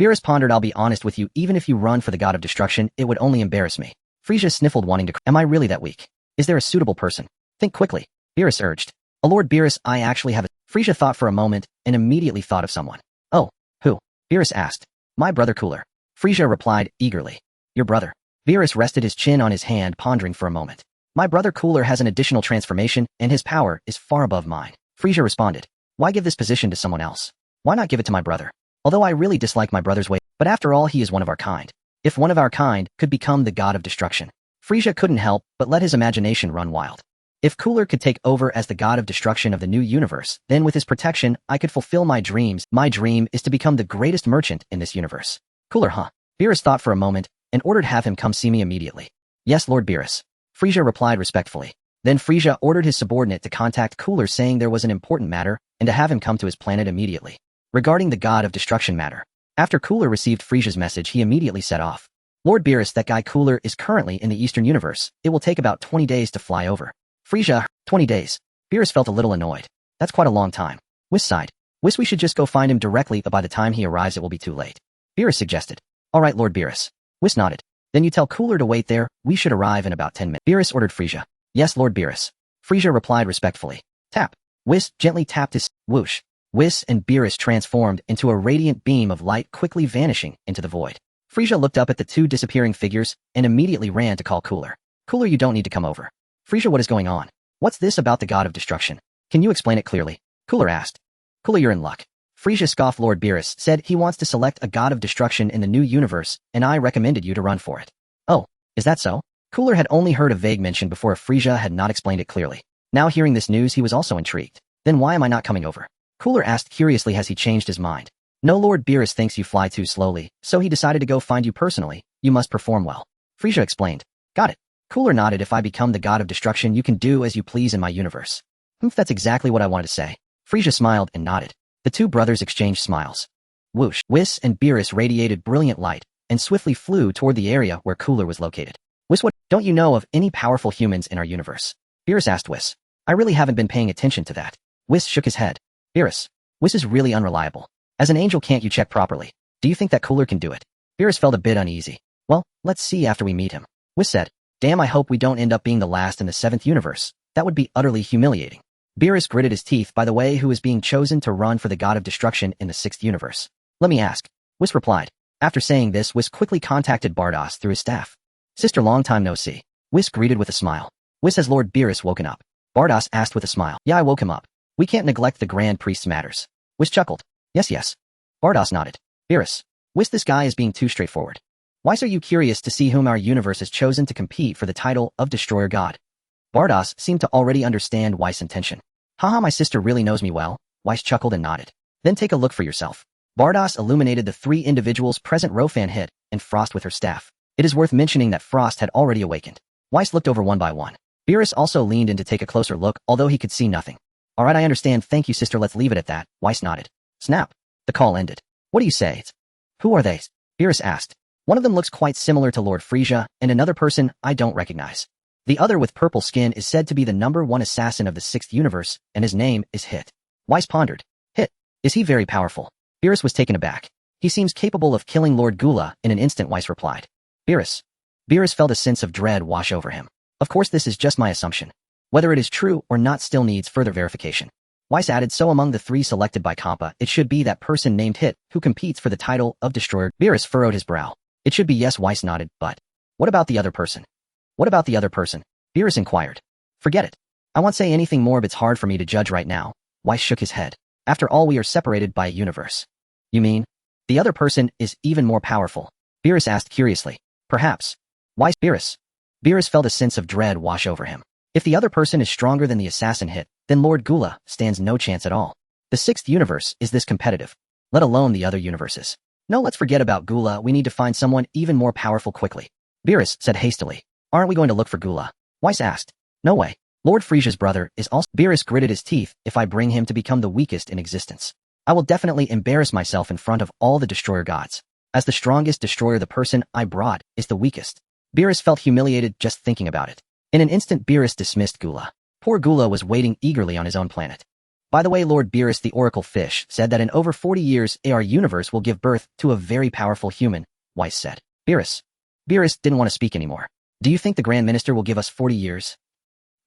Beerus pondered. I'll be honest with you, even if you run for the god of destruction, it would only embarrass me. Frieza sniffled, wanting to. Am I really that weak? Is there a suitable person? Think quickly. Beerus urged. Lord Beerus, I actually have a... Frieza thought for a moment, and immediately thought of someone. Oh, who? Beerus asked. My brother Cooler. Frieza replied, eagerly. Your brother? Beerus rested his chin on his hand, pondering for a moment. My brother Cooler has an additional transformation, and his power is far above mine. Frieza responded. Why give this position to someone else? Why not give it to my brother? Although I really dislike my brother's way, but after all, he is one of our kind. If one of our kind could become the god of destruction. Frieza couldn't help but let his imagination run wild. If Cooler could take over as the god of destruction of the new universe, then with his protection, I could fulfill my dreams. My dream is to become the greatest merchant in this universe. Cooler, huh? Beerus thought for a moment, and ordered have him come see me immediately. Yes, Lord Beerus. Frieza replied respectfully. Then Frieza ordered his subordinate to contact Cooler, saying there was an important matter, and to have him come to his planet immediately. Regarding the god of destruction matter. After Cooler received Frieza's message, he immediately set off. Lord Beerus, that guy Cooler is currently in the Eastern Universe. It will take about 20 days to fly over. Frieza, 20 days. Beerus felt a little annoyed. That's quite a long time. Whis sighed. Whis, we should just go find him directly, but by the time he arrives it will be too late. Beerus suggested. Alright, Lord Beerus. Whis nodded. Then you tell Cooler to wait there, we should arrive in about 10 minutes. Beerus ordered Frieza. Yes, Lord Beerus. Frieza replied respectfully. Tap. Whis gently tapped his whoosh. Whis and Beerus transformed into a radiant beam of light, quickly vanishing into the void. Frieza looked up at the two disappearing figures and immediately ran to call Cooler. Cooler, you don't need to come over. Frieza, what is going on? What's this about the god of destruction? Can you explain it clearly? Cooler asked. Cooler, you're in luck. Frieza scoffed. Lord Beerus said he wants to select a god of destruction in the new universe, and I recommended you to run for it. Oh, is that so? Cooler had only heard a vague mention before Frisia had not explained it clearly. Now hearing this news, he was also intrigued. Then why am I not coming over? Cooler asked curiously as he changed his mind. No, Lord Beerus thinks you fly too slowly, so he decided to go find you personally. You must perform well. Frisia explained. Got it. Cooler nodded. If I become the god of destruction, you can do as you please in my universe. That's exactly what I wanted to say. Frisia smiled and nodded. The two brothers exchanged smiles. Whoosh! Whis and Beerus radiated brilliant light and swiftly flew toward the area where Cooler was located. Whis, what? Don't you know of any powerful humans in our universe? Beerus asked Whis. I really haven't been paying attention to that. Whis shook his head. Beerus, Whis is really unreliable. As an angel, can't you check properly? Do you think that Cooler can do it? Beerus felt a bit uneasy. Well, let's see after we meet him. Whis said. Damn, I hope we don't end up being the last in the 7th universe. That would be utterly humiliating. Beerus gritted his teeth. By the way, who is being chosen to run for the god of destruction in the 6th universe? Let me ask. Whis replied. After saying this, Whis quickly contacted Bardos through his staff. Sister, long time no see. Whis greeted with a smile. Whis, has Lord Beerus woken up? Bardos asked with a smile. Yeah, I woke him up. We can't neglect the Grand Priest's matters. Whis chuckled. Yes. Bardos nodded. Beerus, Whis, this guy is being too straightforward. Why are you curious to see whom our universe has chosen to compete for the title of Destroyer God? Bardos seemed to already understand Weiss' intention. Haha, my sister really knows me well. Weiss chuckled and nodded. Then take a look for yourself. Bardos illuminated the 3 individuals present. Rofan hit, and Frost with her staff. It is worth mentioning that Frost had already awakened. Weiss looked over one by one. Beerus also leaned in to take a closer look, although he could see nothing. Alright, I understand. Thank you, sister. Let's leave it at that. Weiss nodded. Snap. The call ended. What do you say? Who are they? Beerus asked. One of them looks quite similar to Lord Frisia, and another person I don't recognize. The other with purple skin is said to be the #1 assassin of the 6th universe, and his name is Hit. Weiss pondered. Hit. Is he very powerful? Beerus was taken aback. He seems capable of killing Lord Gula in an instant, Weiss replied. Beerus. Beerus felt a sense of dread wash over him. Of course, this is just my assumption. Whether it is true or not still needs further verification. Weiss added, so among the 3 selected by Compa, it should be that person named Hit who competes for the title of Destroyer. Beerus furrowed his brow. It should be yes, Weiss nodded, but what about the other person? What about the other person? Beerus inquired. Forget it. I won't say anything more, but it's hard for me to judge right now. Weiss shook his head. After all, we are separated by a universe. You mean? The other person is even more powerful? Beerus asked curiously. Perhaps. Weiss. Beerus felt a sense of dread wash over him. If the other person is stronger than the assassin Hit, then Lord Gula stands no chance at all. The 6th universe is this competitive, let alone the other universes. No, let's forget about Gula. We need to find someone even more powerful quickly. Beerus said hastily. Aren't we going to look for Gula? Weiss asked. No way. Lord Frisia's brother is also— Beerus gritted his teeth. If I bring him to become the weakest in existence, I will definitely embarrass myself in front of all the Destroyer gods. As the strongest destroyer, the person I brought is the weakest. Beerus felt humiliated just thinking about it. In an instant, Beerus dismissed Gula. Poor Gula was waiting eagerly on his own planet. By the way, Lord Beerus, the Oracle Fish, said that in over 40 years, our universe will give birth to a very powerful human, Weiss said. Beerus didn't want to speak anymore. Do you think the Grand Minister will give us 40 years?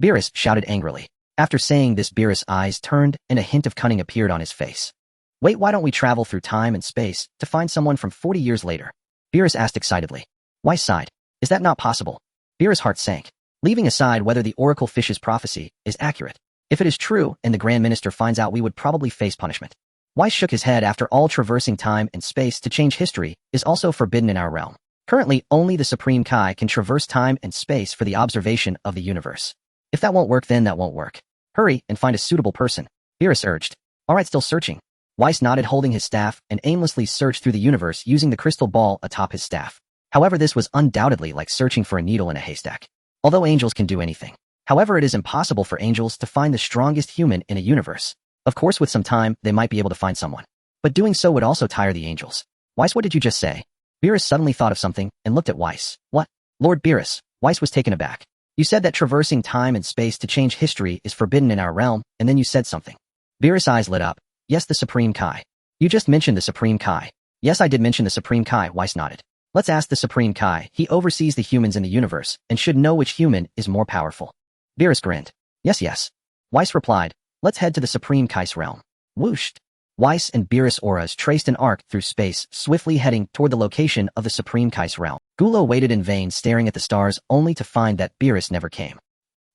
Beerus shouted angrily. After saying this, Beerus' eyes turned and a hint of cunning appeared on his face. Wait, why don't we travel through time and space to find someone from 40 years later? Beerus asked excitedly. Weiss sighed. Is that not possible? Beerus' heart sank. Leaving aside whether the Oracle Fish's prophecy is accurate, if it is true and the Grand Minister finds out, we would probably face punishment. Weiss shook his head. After all, traversing time and space to change history is also forbidden in our realm. Currently, only the Supreme Kai can traverse time and space for the observation of the universe. If that won't work, then that won't work. Hurry and find a suitable person, Beerus urged. Alright, still searching. Weiss nodded, holding his staff, and aimlessly searched through the universe using the crystal ball atop his staff. However, this was undoubtedly like searching for a needle in a haystack. Although angels can do anything. However, it is impossible for angels to find the strongest human in a universe. Of course, with some time, they might be able to find someone. But doing so would also tire the angels. Weiss, what did you just say? Beerus suddenly thought of something and looked at Weiss. What? Lord Beerus. Weiss was taken aback. You said that traversing time and space to change history is forbidden in our realm, and then you said something. Beerus' eyes lit up. Yes, the Supreme Kai. You just mentioned the Supreme Kai. Yes, I did mention the Supreme Kai, Weiss nodded. Let's ask the Supreme Kai. He oversees the humans in the universe, and should know which human is more powerful. Beerus grinned. Yes. Weiss replied. Let's head to the Supreme Kai's realm. Whooshed. Weiss and Beerus' auras traced an arc through space, swiftly heading toward the location of the Supreme Kai's realm. Gula waited in vain, staring at the stars, only to find that Beerus never came.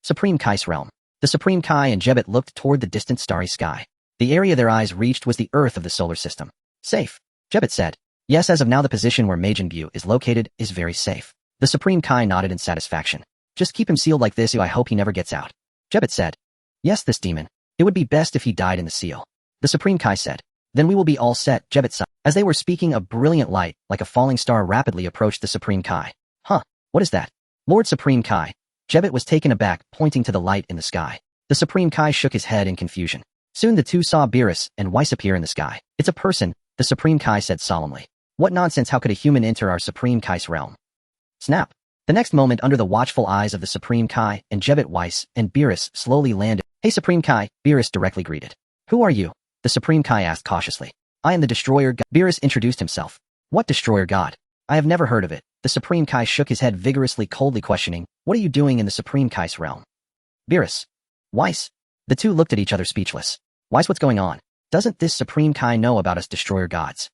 Supreme Kai's realm. The Supreme Kai and Jebet looked toward the distant starry sky. The area their eyes reached was the Earth of the solar system. Safe, Jebet said. Yes, as of now the position where Majin Bu is located is very safe. The Supreme Kai nodded in satisfaction. Just keep him sealed like this, I hope he never gets out. Jebet said. Yes, this demon. It would be best if he died in the seal. The Supreme Kai said. Then we will be all set, Jebet sighed. As they were speaking, a brilliant light, like a falling star, rapidly approached the Supreme Kai. Huh, what is that? Lord Supreme Kai. Jebet was taken aback, pointing to the light in the sky. The Supreme Kai shook his head in confusion. Soon the two saw Beerus and Weiss appear in the sky. It's a person, the Supreme Kai said solemnly. What nonsense, how could a human enter our Supreme Kai's realm? Snap. The next moment, under the watchful eyes of the Supreme Kai and Jebet, Weiss and Beerus slowly landed. Hey Supreme Kai, Beerus directly greeted. Who are you? The Supreme Kai asked cautiously. I am the Destroyer God. Beerus introduced himself. What Destroyer God? I have never heard of it. The Supreme Kai shook his head vigorously, coldly questioning. What are you doing in the Supreme Kai's realm? Beerus. Weiss. The two looked at each other speechless. Weiss, what's going on? Doesn't this Supreme Kai know about us Destroyer Gods?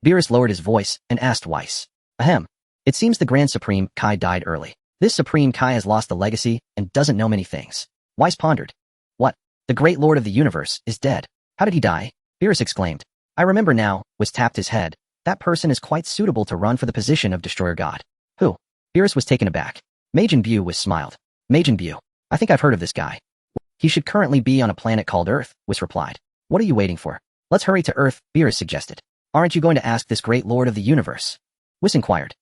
Beerus lowered his voice and asked Weiss. Ahem. It seems the Grand Supreme Kai died early. This Supreme Kai has lost the legacy and doesn't know many things. Weiss pondered. What? The Great Lord of the Universe is dead. How did he die? Beerus exclaimed. I remember now. Weiss tapped his head. That person is quite suitable to run for the position of Destroyer God. Who? Beerus was taken aback. Majin Buu was smiled. Majin Buu. I think I've heard of this guy. He should currently be on a planet called Earth, Weiss replied. What are you waiting for? Let's hurry to Earth, Beerus suggested. Aren't you going to ask this Great Lord of the Universe? Weiss inquired.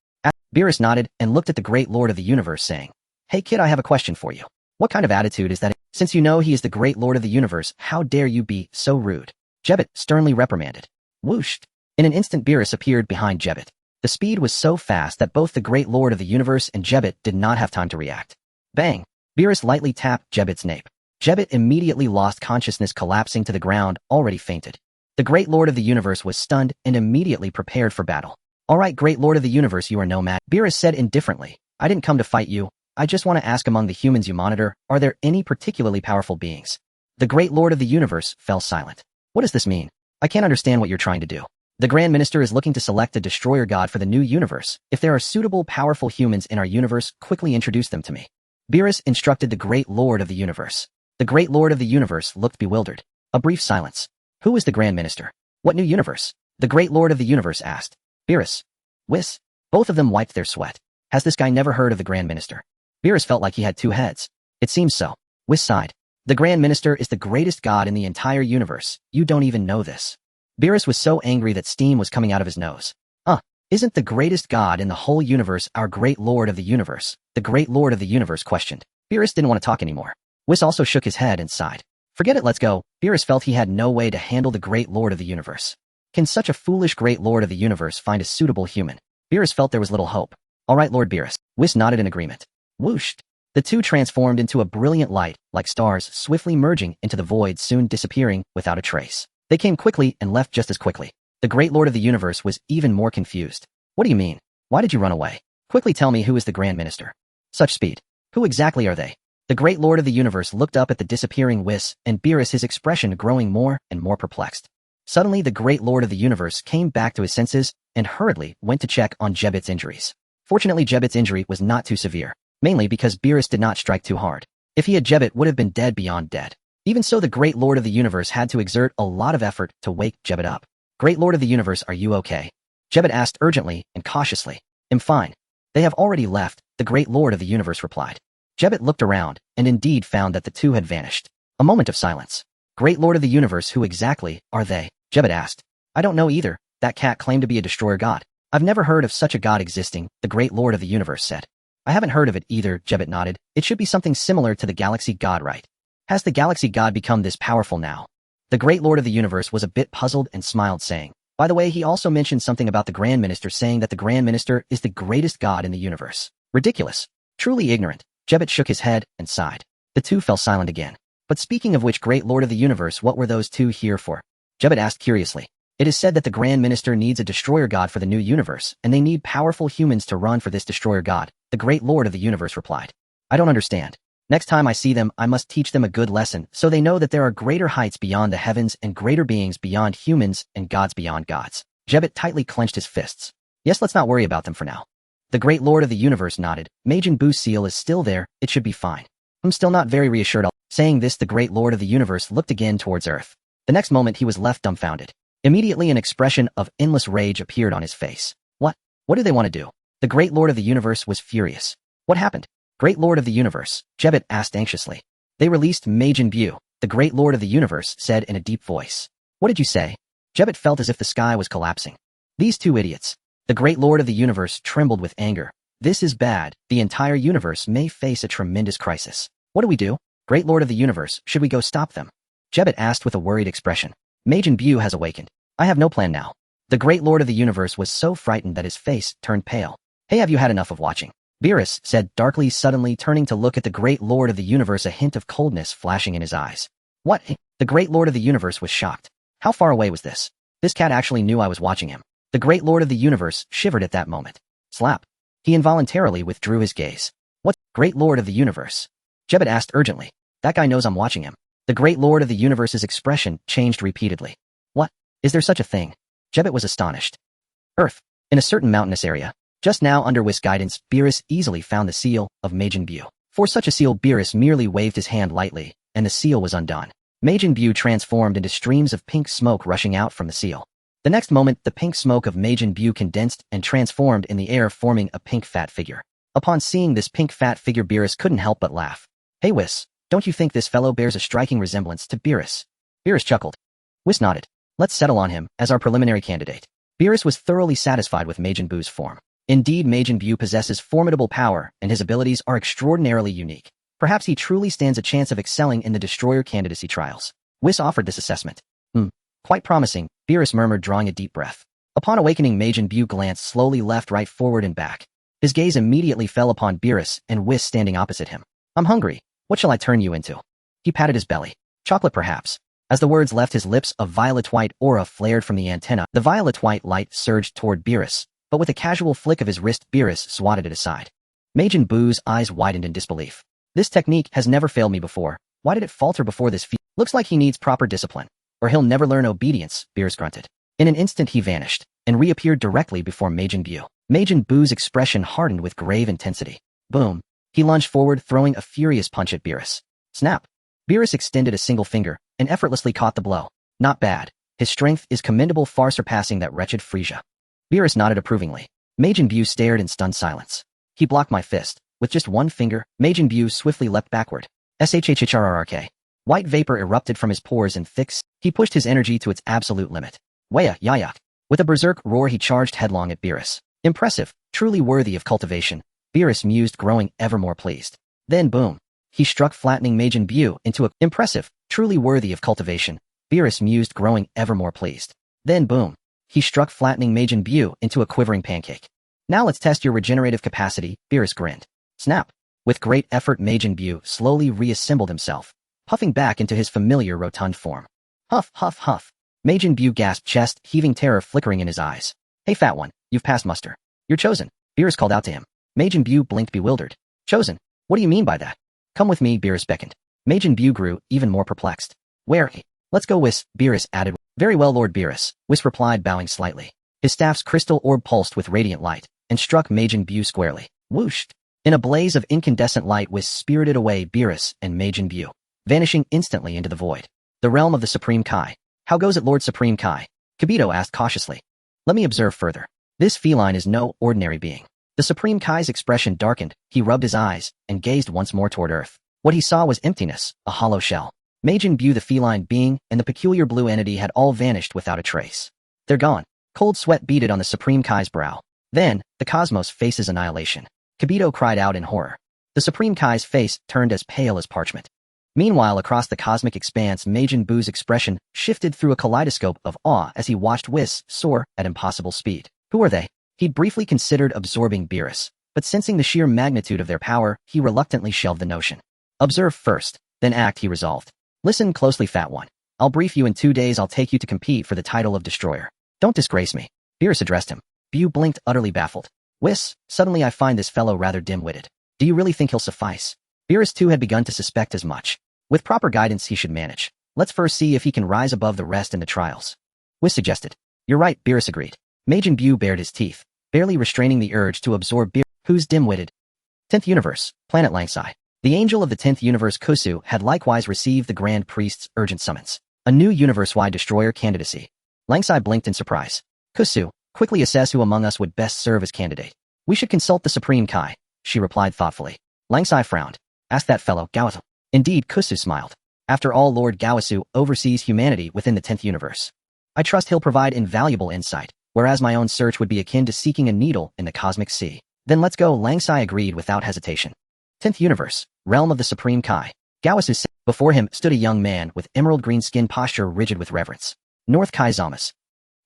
Beerus nodded and looked at the Great Lord of the Universe, saying, Hey kid, I have a question for you. What kind of attitude is that? Since you know he is the Great Lord of the Universe, how dare you be so rude? Jebet sternly reprimanded. Whoosh! In an instant, Beerus appeared behind Jebet. The speed was so fast that both the Great Lord of the Universe and Jebet did not have time to react. Bang! Beerus lightly tapped Jebet's nape. Jebet immediately lost consciousness, collapsing to the ground, already fainted. The Great Lord of the Universe was stunned and immediately prepared for battle. All right, Great Lord of the Universe, you are no match. Beerus said indifferently. I didn't come to fight you. I just want to ask, among the humans you monitor, are there any particularly powerful beings? The Great Lord of the Universe fell silent. What does this mean? I can't understand what you're trying to do. The Grand Minister is looking to select a Destroyer God for the new universe. If there are suitable, powerful humans in our universe, quickly introduce them to me. Beerus instructed the Great Lord of the Universe. The Great Lord of the Universe looked bewildered. A brief silence. Who is the Grand Minister? What new universe? The Great Lord of the Universe asked. Beerus. Weiss. Both of them wiped their sweat. Has this guy never heard of the Grand Minister? Beerus felt like he had two heads. It seems so. Weiss sighed. The Grand Minister is the greatest god in the entire universe. You don't even know this. Beerus was so angry that steam was coming out of his nose. Isn't the greatest god in the whole universe our Great Lord of the Universe? The Great Lord of the Universe questioned. Beerus didn't want to talk anymore. Weiss also shook his head and sighed. Forget it, let's go. Beerus felt he had no way to handle the Great Lord of the Universe. Can such a foolish Great Lord of the Universe find a suitable human? Beerus felt there was little hope. All right, Lord Beerus. Weiss nodded in agreement. Whooshed. The two transformed into a brilliant light, like stars, swiftly merging into the void, soon disappearing without a trace. They came quickly and left just as quickly. The Great Lord of the Universe was even more confused. What do you mean? Why did you run away? Quickly tell me, who is the Grand Minister? Such speed. Who exactly are they? The Great Lord of the Universe looked up at the disappearing Weiss and Beerus, his expression growing more and more perplexed. Suddenly, the Great Lord of the Universe came back to his senses and hurriedly went to check on Jebet's injuries. Fortunately, Jebet's injury was not too severe, mainly because Beerus did not strike too hard. If he had, Jebet would have been dead beyond dead. Even so, the Great Lord of the Universe had to exert a lot of effort to wake Jebet up. Great Lord of the Universe, are you okay? Jebet asked urgently and cautiously. I'm fine. They have already left, the Great Lord of the Universe replied. Jebet looked around and indeed found that the two had vanished. A moment of silence. Great Lord of the Universe, who exactly are they? Jebet asked. I don't know either. That cat claimed to be a destroyer god. I've never heard of such a god existing, the Great Lord of the Universe said. I haven't heard of it either, Jebet nodded. It should be something similar to the galaxy god, right? Has the galaxy god become this powerful now? The Great Lord of the Universe was a bit puzzled and smiled, saying, by the way, he also mentioned something about the Grand Minister, saying that the Grand Minister is the greatest god in the universe. Ridiculous. Truly ignorant. Jebet shook his head and sighed. The two fell silent again. But speaking of which, Great Lord of the Universe, what were those two here for? Jebet asked curiously. It is said that the Grand Minister needs a destroyer god for the new universe, and they need powerful humans to run for this destroyer god, the Great Lord of the Universe replied. I don't understand. Next time I see them, I must teach them a good lesson, so they know that there are greater heights beyond the heavens and greater beings beyond humans and gods beyond gods. Jebet tightly clenched his fists. Yes, let's not worry about them for now. The Great Lord of the Universe nodded. Majin Buu's seal is still there, it should be fine. I'm still not very reassured. Saying this, the Great Lord of the Universe looked again towards Earth. The next moment he was left dumbfounded. Immediately an expression of endless rage appeared on his face. What do they want to do? The The Great Lord of the Universe was furious. What happened? Great Lord of the Universe, Jebet asked anxiously. They released Majin Buu, the Great Lord of the Universe said in a deep voice. What did you say? Jebet felt as if the sky was collapsing. These two idiots. The Great Lord of the Universe trembled with anger. This is bad. The entire universe may face a tremendous crisis. What do we do? Great Lord of the Universe, should we go stop them? Jebet asked with a worried expression. Majin Buu has awakened. I have no plan now. The Great Lord of the Universe was so frightened that his face turned pale. Hey, have you had enough of watching? Beerus said darkly, suddenly turning to look at the Great Lord of the Universe, a hint of coldness flashing in his eyes. What? The Great Lord of the Universe was shocked. How far away was this? This cat actually knew I was watching him. The Great Lord of the Universe shivered at that moment. Slap. He involuntarily withdrew his gaze. What? Great Lord of the Universe? Jebet asked urgently. That guy knows I'm watching him. The Great Lord of the Universe's expression changed repeatedly. What? Is there such a thing? Jebet was astonished. Earth. In a certain mountainous area. Just now under Whis' guidance, Beerus easily found the seal of Majin Buu. For such a seal, Beerus merely waved his hand lightly, and the seal was undone. Majin Buu transformed into streams of pink smoke rushing out from the seal. The next moment, the pink smoke of Majin Buu condensed and transformed in the air, forming a pink fat figure. Upon seeing this pink fat figure, Beerus couldn't help but laugh. Hey Whis, don't you think this fellow bears a striking resemblance to Beerus? Beerus chuckled. Whis nodded. Let's settle on him as our preliminary candidate. Beerus was thoroughly satisfied with Majin Buu's form. Indeed, Majin Buu possesses formidable power, and his abilities are extraordinarily unique. Perhaps he truly stands a chance of excelling in the Destroyer candidacy trials. Whis offered this assessment. Quite promising, Beerus murmured, drawing a deep breath. Upon awakening, Majin Buu glanced slowly left, right, forward, and back. His gaze immediately fell upon Beerus and Whis standing opposite him. I'm hungry. What shall I turn you into? He patted his belly. Chocolate, perhaps. As the words left his lips, a violet-white aura flared from the antenna. The violet-white light surged toward Beerus, but with a casual flick of his wrist, Beerus swatted it aside. Majin Buu's eyes widened in disbelief. This technique has never failed me before. Why did it falter before this feat? Looks like he needs proper discipline, or he'll never learn obedience, Beerus grunted. In an instant he vanished, and reappeared directly before Majin Buu. Majin Buu's expression hardened with grave intensity. Boom. He lunged forward, throwing a furious punch at Beerus. Snap. Beerus extended a single finger, and effortlessly caught the blow. Not bad. His strength is commendable, far surpassing that wretched Frisia. Beerus nodded approvingly. Majin Buu stared in stunned silence. He blocked my fist. With just one finger, Majin Buu swiftly leapt backward. SHHRRK. White vapor erupted from his pores and thicks. He pushed his energy to its absolute limit. Waya, yayak. With a berserk roar, he charged headlong at Beerus. Impressive, truly worthy of cultivation, Beerus mused, growing ever more pleased. Then boom. He struck, flattening Majin Buu into a impressive, truly worthy of cultivation, Beerus mused, growing ever more pleased. Then boom. He struck, flattening Majin Buu into a quivering pancake. Now let's test your regenerative capacity, Beerus grinned. Snap. With great effort, Majin Buu slowly reassembled himself, puffing back into his familiar rotund form. Huff, huff, huff. Majin Buu gasped, chest heaving, terror flickering in his eyes. Hey fat one, you've passed muster. You're chosen. Beerus called out to him. Majin Buu blinked, bewildered. Chosen? What do you mean by that? Come with me, Beerus beckoned. Majin Buu grew even more perplexed. Where? Let's go, Whis, Beerus added. Very well, Lord Beerus, Whis replied, bowing slightly. His staff's crystal orb pulsed with radiant light, and struck Majin Buu squarely. Whooshed. In a blaze of incandescent light, Whis spirited away Beerus and Majin Buu, vanishing instantly into the void. The realm of the Supreme Kai. How goes it, Lord Supreme Kai? Kibito asked cautiously. Let me observe further. This feline is no ordinary being. The Supreme Kai's expression darkened, he rubbed his eyes, and gazed once more toward Earth. What he saw was emptiness, a hollow shell. Majin Buu, the feline being, and the peculiar blue entity had all vanished without a trace. They're gone. Cold sweat beaded on the Supreme Kai's brow. Then, the cosmos faces annihilation. Kibito cried out in horror. The Supreme Kai's face turned as pale as parchment. Meanwhile, across the cosmic expanse, Majin Buu's expression shifted through a kaleidoscope of awe as he watched Whis soar at impossible speed. Who are they? He'd briefly considered absorbing Beerus, but sensing the sheer magnitude of their power, he reluctantly shelved the notion. Observe first, then act, he resolved. Listen closely, fat one. I'll brief you in 2 days. I'll take you to compete for the title of Destroyer. Don't disgrace me. Beerus addressed him. Buu blinked, utterly baffled. Whis, suddenly I find this fellow rather dim-witted. Do you really think he'll suffice? Beerus too had begun to suspect as much. With proper guidance he should manage. Let's first see if he can rise above the rest in the trials. Whis suggested. You're right, Beerus agreed. Majin Buu bared his teeth, barely restraining the urge to absorb Beerus. Who's dim-witted? 10th Universe, Planet Langsai. The angel of the 10th Universe Kusu had likewise received the Grand Priest's urgent summons. A new universe-wide destroyer candidacy. Langsai blinked in surprise. Kusu, quickly assess who among us would best serve as candidate. We should consult the Supreme Kai, she replied thoughtfully. Langsai frowned. Ask that fellow, Gaosu. Indeed, Kusu smiled. After all, Lord Gaosu oversees humanity within the 10th universe. I trust he'll provide invaluable insight, whereas my own search would be akin to seeking a needle in the cosmic sea. Then let's go, Langsai agreed without hesitation. 10th universe, realm of the Supreme Kai. Gaosu said. Before him stood a young man with emerald green skin, posture rigid with reverence. North Kai Zamas.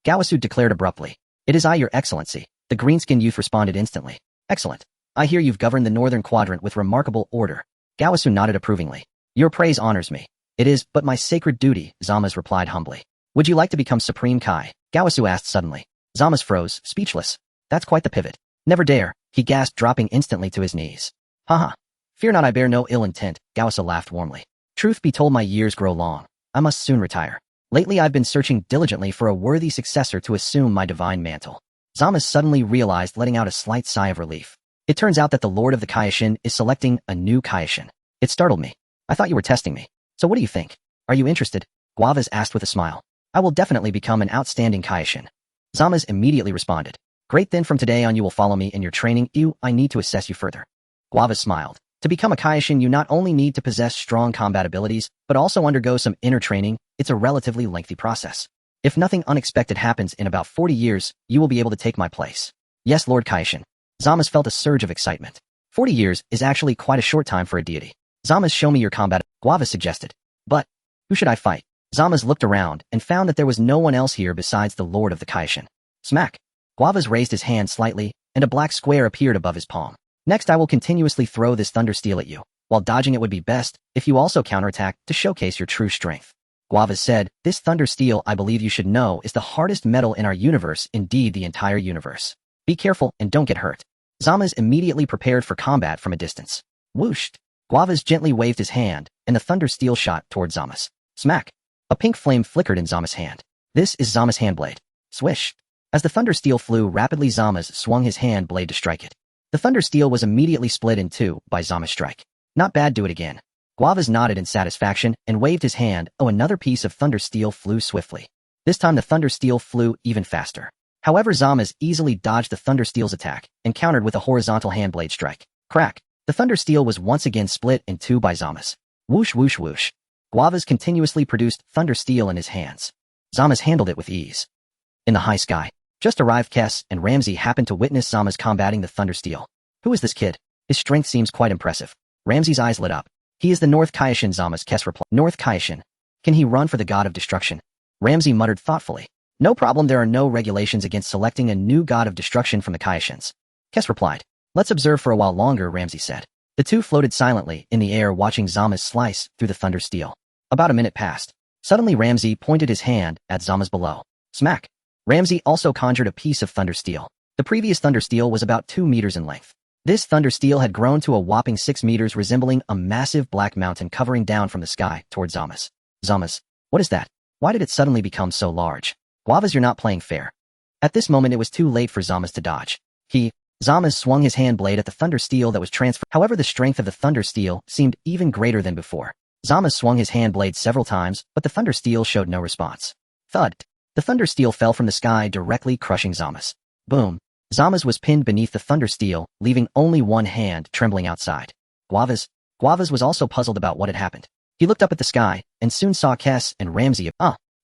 Gaosu declared abruptly. It is I, your excellency. The green-skinned youth responded instantly. Excellent. I hear you've governed the northern quadrant with remarkable order. Gaosu nodded approvingly. Your praise honors me. It is but my sacred duty, Zamas replied humbly. Would you like to become Supreme Kai? Gaosu asked suddenly. Zamas froze, speechless. That's quite the pivot. Never dare, he gasped, dropping instantly to his knees. Haha. Fear not, I bear no ill intent, Gaosu laughed warmly. Truth be told, my years grow long. I must soon retire. Lately I've been searching diligently for a worthy successor to assume my divine mantle. Zamas suddenly realized, letting out a slight sigh of relief. It turns out that the Lord of the Kaishin is selecting a new Kaishin. It startled me. I thought you were testing me. So what do you think? Are you interested? Guavas asked with a smile. I will definitely become an outstanding Kaishin. Zamas immediately responded. Great, then from today on you will follow me in your training. I need to assess you further. Guavas smiled. To become a Kaishin, you not only need to possess strong combat abilities, but also undergo some inner training. It's a relatively lengthy process. If nothing unexpected happens in about 40 years, you will be able to take my place. Yes, Lord Kaishin. Zamas felt a surge of excitement. 40 years is actually quite a short time for a deity. Zamas, show me your combat, Guavas suggested. But, who should I fight? Zamas looked around and found that there was no one else here besides the Lord of the Kaishin. Smack. Guavas raised his hand slightly, and a black square appeared above his palm. Next I will continuously throw this thunder steel at you. While dodging it would be best if you also counterattack to showcase your true strength. Guavas said, this thunder steel, I believe you should know, is the hardest metal in our universe, indeed the entire universe. Be careful and don't get hurt. Zamas immediately prepared for combat from a distance. Whoosh! Guavas gently waved his hand, and the thunder steel shot toward Zamas. Smack! A pink flame flickered in Zamas' hand. This is Zamas' handblade. Swish! As the thunder steel flew rapidly, Zamas swung his hand blade to strike it. The thunder steel was immediately split in two by Zamas' strike. Not bad, do it again. Guavas nodded in satisfaction and waved his hand. Oh, another piece of thunder steel flew swiftly. This time the thunder steel flew even faster. However, Zamas easily dodged the thunder steel's attack and countered with a horizontal handblade strike. Crack! The thunder steel was once again split in two by Zamas. Whoosh whoosh whoosh. Guavas continuously produced thunder steel in his hands. Zamas handled it with ease. In the high sky, just arrived Kess and Ramsey happened to witness Zamas combating the thunder steel. Who is this kid? His strength seems quite impressive. Ramsey's eyes lit up. He is the North Kaishin, Zamas, Kess replied. North Kaishin. Can he run for the god of destruction? Ramsey muttered thoughtfully. No problem, there are no regulations against selecting a new god of destruction from the Kaishins. Kess replied. Let's observe for a while longer, Ramsey said. The two floated silently in the air, watching Zamas slice through the thunder steel. About a minute passed. Suddenly Ramsey pointed his hand at Zamas below. Smack! Ramsey also conjured a piece of thunder steel. The previous thunder steel was about 2 meters in length. This thunder steel had grown to a whopping 6 meters, resembling a massive black mountain covering down from the sky toward Zamas. Zamas, what is that? Why did it suddenly become so large? Guavas, you're not playing fair. At this moment it was too late for Zamas to dodge. Zamas swung his hand blade at the thunder steel that was transferred. However, the strength of the thunder steel seemed even greater than before. Zamas swung his hand blade several times, but the thunder steel showed no response. Thud! The thunder steel fell from the sky, directly crushing Zamas. Boom! Zamas was pinned beneath the thunder steel, leaving only one hand trembling outside. Guavas was also puzzled about what had happened. He looked up at the sky, and soon saw Kess and Ramsey.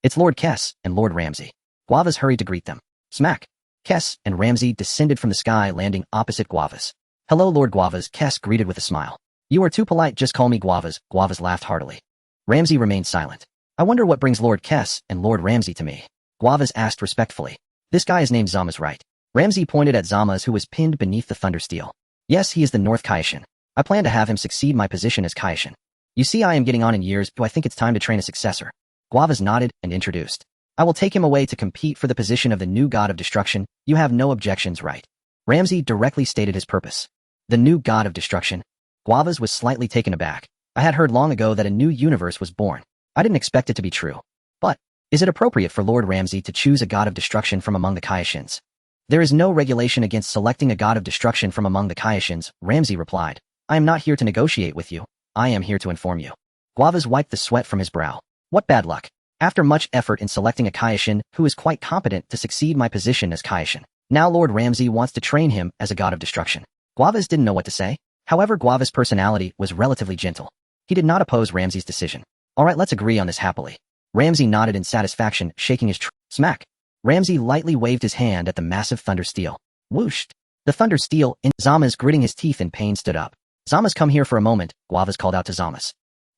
It's Lord Kess and Lord Ramsey. Guavas hurried to greet them. Smack! Kess and Ramsey descended from the sky, landing opposite Guavas. Hello, Lord Guavas, Kess greeted with a smile. You are too polite, just call me Guavas. Guavas laughed heartily. Ramsey remained silent. I wonder what brings Lord Kess and Lord Ramsey to me. Guavas asked respectfully. This guy is named Zamas, right? Ramsey pointed at Zamas, who was pinned beneath the thunder steel. Yes, he is the North Kaishin. I plan to have him succeed my position as Kaishin. You see, I am getting on in years, so I think it's time to train a successor. Guavas nodded and introduced. I will take him away to compete for the position of the new god of destruction. You have no objections, right? Ramsey directly stated his purpose. The new god of destruction. Guavas was slightly taken aback. I had heard long ago that a new universe was born. I didn't expect it to be true. But, is it appropriate for Lord Ramsey to choose a god of destruction from among the Kaishins? There is no regulation against selecting a god of destruction from among the Kaishins, Ramsey replied. I am not here to negotiate with you. I am here to inform you. Guavas wiped the sweat from his brow. What bad luck. After much effort in selecting a Kaishin who is quite competent to succeed my position as Kaishin, Now Lord Ramsey wants to train him as a god of destruction. Guavas didn't know what to say. However, Guava's personality was relatively gentle. He did not oppose Ramsey's decision. Alright, let's agree on this happily. Ramsey nodded in satisfaction, shaking his smack. Ramsey lightly waved his hand at the massive thunder steel. Whooshed. The thunder steel in Zama's gritting his teeth in pain stood up. Zama's come here for a moment, Guavas called out to Zama's.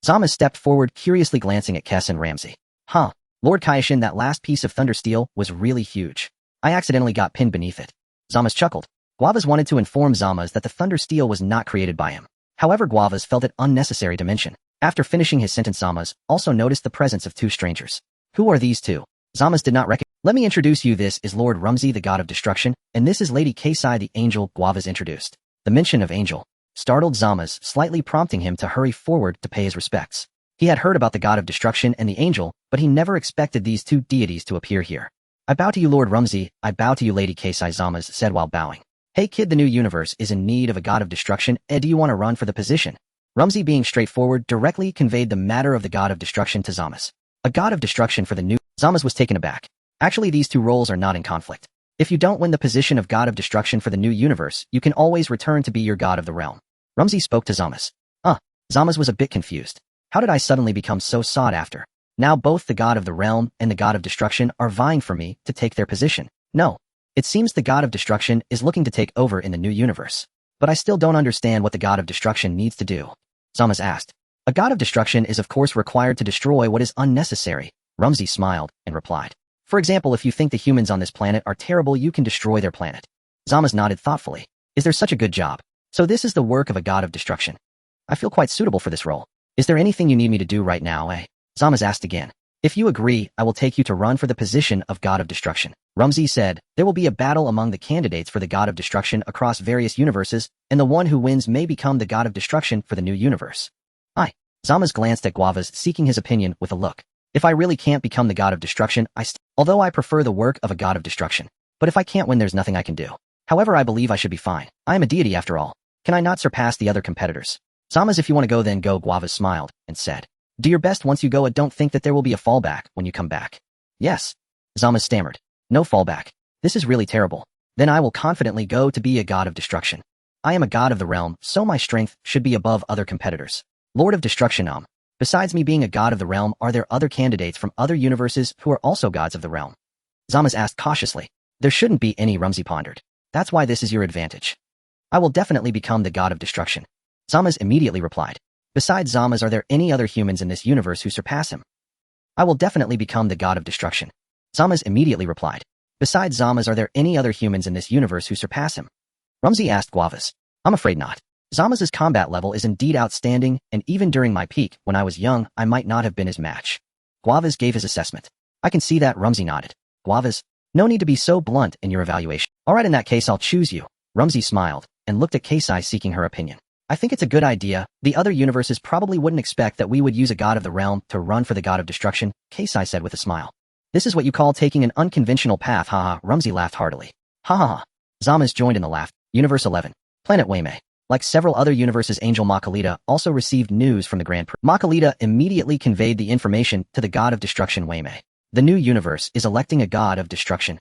Zama's stepped forward, curiously glancing at Kess and Ramsey. Huh. Lord Kaioshin, that last piece of thunder steel was really huge. I accidentally got pinned beneath it. Zama's chuckled. Guavas wanted to inform Zama's that the thunder steel was not created by him. However, Guavas felt it unnecessary to mention. After finishing his sentence, Zama's also noticed the presence of two strangers. Who are these two? Zama's did not recognize. Let me introduce you. This is Lord Ramsey, the god of destruction, and this is Lady Kaisai, the angel. Guavas introduced. The mention of angel startled Zama's, slightly prompting him to hurry forward to pay his respects. He had heard about the god of destruction and the angel, but he never expected these two deities to appear here. I bow to you, Lord Ramsey. I bow to you, Lady Kaisai, Zama's said while bowing. Hey kid, the new universe is in need of a god of destruction, and do you want to run for the position? Ramsey, being straightforward, directly conveyed the matter of the god of destruction to Zama's. A god of destruction for the new... Zama's was taken aback. Actually, these two roles are not in conflict. If you don't win the position of god of destruction for the new universe, you can always return to be your god of the realm. Ramsey spoke to Zama's. Zama's was a bit confused. How did I suddenly become so sought after? Now both the god of the realm and the god of destruction are vying for me to take their position. No. It seems the god of destruction is looking to take over in the new universe. But I still don't understand what the god of destruction needs to do. Zama's asked. A god of destruction is of course required to destroy what is unnecessary. Ramsey smiled and replied. For example, if you think the humans on this planet are terrible, you can destroy their planet. Zama's nodded thoughtfully. Is there such a good job? So this is the work of a god of destruction. I feel quite suitable for this role. Is there anything you need me to do right now, eh? Zama's asked again. If you agree, I will take you to run for the position of god of destruction. Ramsey said, there will be a battle among the candidates for the god of destruction across various universes, and the one who wins may become the god of destruction for the new universe. Zama's glanced at Guavas, seeking his opinion with a look. If I really can't become the god of destruction, although I prefer the work of a god of destruction. But if I can't win, there's nothing I can do. However, I believe I should be fine. I am a deity after all. Can I not surpass the other competitors? Zama's, if you want to go, then go. Guavas smiled and said. Do your best once you go, and don't think that there will be a fallback when you come back. Yes. Zama's stammered. No fallback. This is really terrible. Then I will confidently go to be a god of destruction. I am a god of the realm, so my strength should be above other competitors. Lord of destruction. Besides me being a god of the realm, are there other candidates from other universes who are also gods of the realm? Zama's asked cautiously. There shouldn't be any, Ramsey pondered. That's why this is your advantage. I will definitely become the god of destruction. Zama's immediately replied. Besides Zama's, are there any other humans in this universe who surpass him? I will definitely become the god of destruction. Zama's immediately replied. Besides Zama's, are there any other humans in this universe who surpass him? Ramsey asked Guavas. I'm afraid not. Zama's combat level is indeed outstanding, and even during my peak, when I was young, I might not have been his match. Guavas gave his assessment. I can see that, Ramsey nodded. Guavas, no need to be so blunt in your evaluation. Alright, in that case I'll choose you. Ramsey smiled, and looked at Kaisai seeking her opinion. I think it's a good idea. The other universes probably wouldn't expect that we would use a god of the realm to run for the god of destruction, Kaisai said with a smile. This is what you call taking an unconventional path, haha. Ramsey laughed heartily. Ha ha ha. Zama's joined in the laugh. Universe 11. Planet Waymay. Like several other universes, Angel Makalita also received news from the Grand Prix. Makalita immediately conveyed the information to the god of destruction Waymay. The new universe is electing a god of destruction.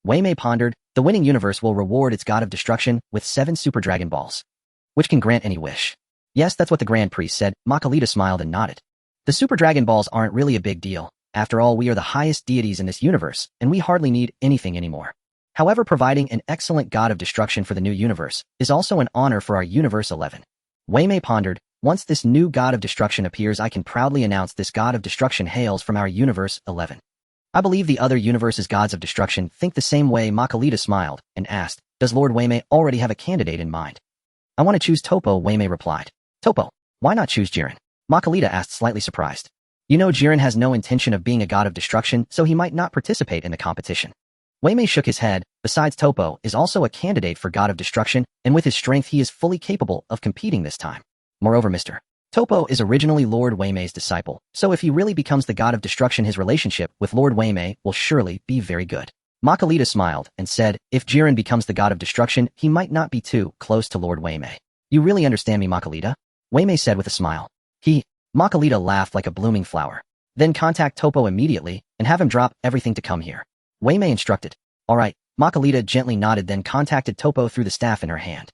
Waymay pondered, the winning universe will reward its god of destruction with 7 Super Dragon Balls, which can grant any wish. Yes, that's what the Grand Priest said. Makalita smiled and nodded. The Super Dragon Balls aren't really a big deal. After all, we are the highest deities in this universe, and we hardly need anything anymore. However, providing an excellent god of destruction for the new universe is also an honor for our Universe 11. Waymay pondered, once this new god of destruction appears, I can proudly announce this god of destruction hails from our Universe 11. I believe the other universe's gods of destruction think the same way. Makalita smiled and asked, does Lord Waymay already have a candidate in mind? I want to choose Topo, Waymay replied. Topo, why not choose Jiren? Makalita asked, slightly surprised. You know, Jiren has no intention of being a god of destruction, so he might not participate in the competition. Waymay shook his head. Besides, Topo is also a candidate for god of destruction, and with his strength he is fully capable of competing this time. Moreover, Mr. Topo is originally Lord Waymay's disciple, so if he really becomes the god of destruction, his relationship with Lord Waymay will surely be very good. Makalita smiled and said, if Jiren becomes the god of destruction, he might not be too close to Lord Waymay. You really understand me, Makalita? Waymay said with a smile. Makalita laughed like a blooming flower. Then contact Topo immediately and have him drop everything to come here. Waymay instructed. Alright, Makalita gently nodded, then contacted Topo through the staff in her hand.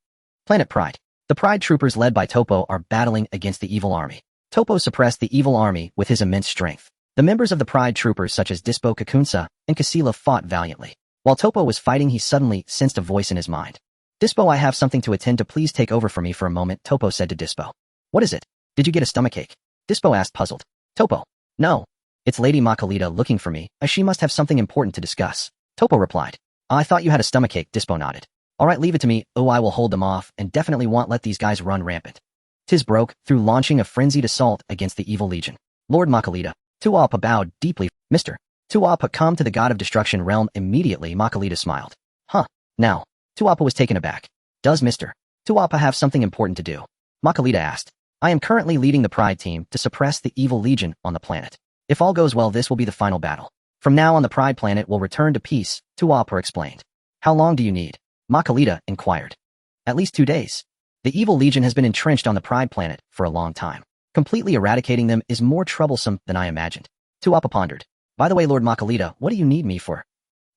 Planet Pride. The Pride troopers led by Topo are battling against the evil army. Topo suppressed the evil army with his immense strength. The members of the Pride troopers such as Dispo Kakunsa and Kasila fought valiantly. While Topo was fighting, he suddenly sensed a voice in his mind. Dispo, I have something to attend to, please take over for me for a moment, Topo said to Dispo. What is it? Did you get a stomachache? Dispo asked, puzzled. Topo. No. It's Lady Makalita looking for me, as she must have something important to discuss. Topo replied. I thought you had a stomachache, Dispo nodded. Alright, leave it to me, I will hold them off, and definitely won't let these guys run rampant. Tis broke through launching a frenzied assault against the evil legion. Lord Makalita. Tuapa bowed deeply. Mr. Tuapa, come to the god of destruction realm immediately, Makalita smiled. Huh. Now. Tuapa was taken aback. Does Mr. Tuapa have something important to do? Makalita asked. I am currently leading the Pride team to suppress the evil legion on the planet. If all goes well, this will be the final battle. From now on, the Pride planet will return to peace, Tuapa explained. How long do you need? Makalita inquired. At least 2 days. The evil legion has been entrenched on the Pride planet for a long time. Completely eradicating them is more troublesome than I imagined. Tuapa pondered. By the way, Lord Makalita, what do you need me for?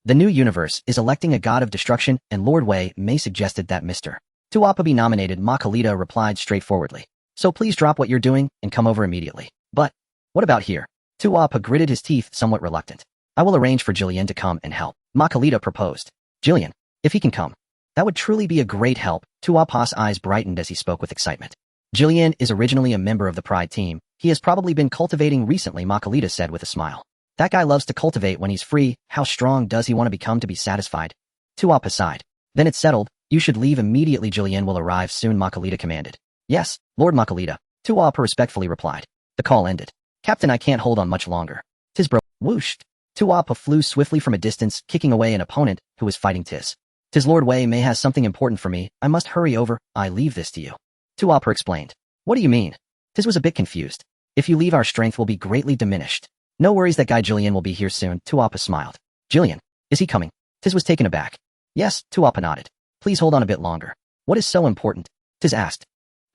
The new universe is electing a god of destruction, and Lord Wei Mei suggested that Mr. Tuapa be nominated, Makalita replied straightforwardly. So please drop what you're doing and come over immediately. But, what about here? Tuapa gritted his teeth, somewhat reluctant. I will arrange for Jillian to come and help, Makalita proposed. Jillian, if he can come. That would truly be a great help, Tuapa's eyes brightened as he spoke with excitement. Jillian is originally a member of the Pride team. He has probably been cultivating recently, Makalita said with a smile. That guy loves to cultivate when he's free. How strong does he want to become to be satisfied? Tuapa sighed. Then it's settled. You should leave immediately. Jillian will arrive soon, Makalita commanded. Yes, Lord Makalita, Tuapa respectfully replied. The call ended. Captain, I can't hold on much longer. Tis broke. Whoosh. Tuapa flew swiftly from a distance, kicking away an opponent who was fighting Tis. Tis Lord Wei Mei has something important for me. I must hurry over. I leave this to you. Tuapa explained. What do you mean? Tis was a bit confused. If you leave, our strength will be greatly diminished. No worries, that guy Jillian will be here soon, Tuapa smiled. Jillian, is he coming? Tis was taken aback. Yes, Tuapa nodded. Please hold on a bit longer. What is so important? Tis asked.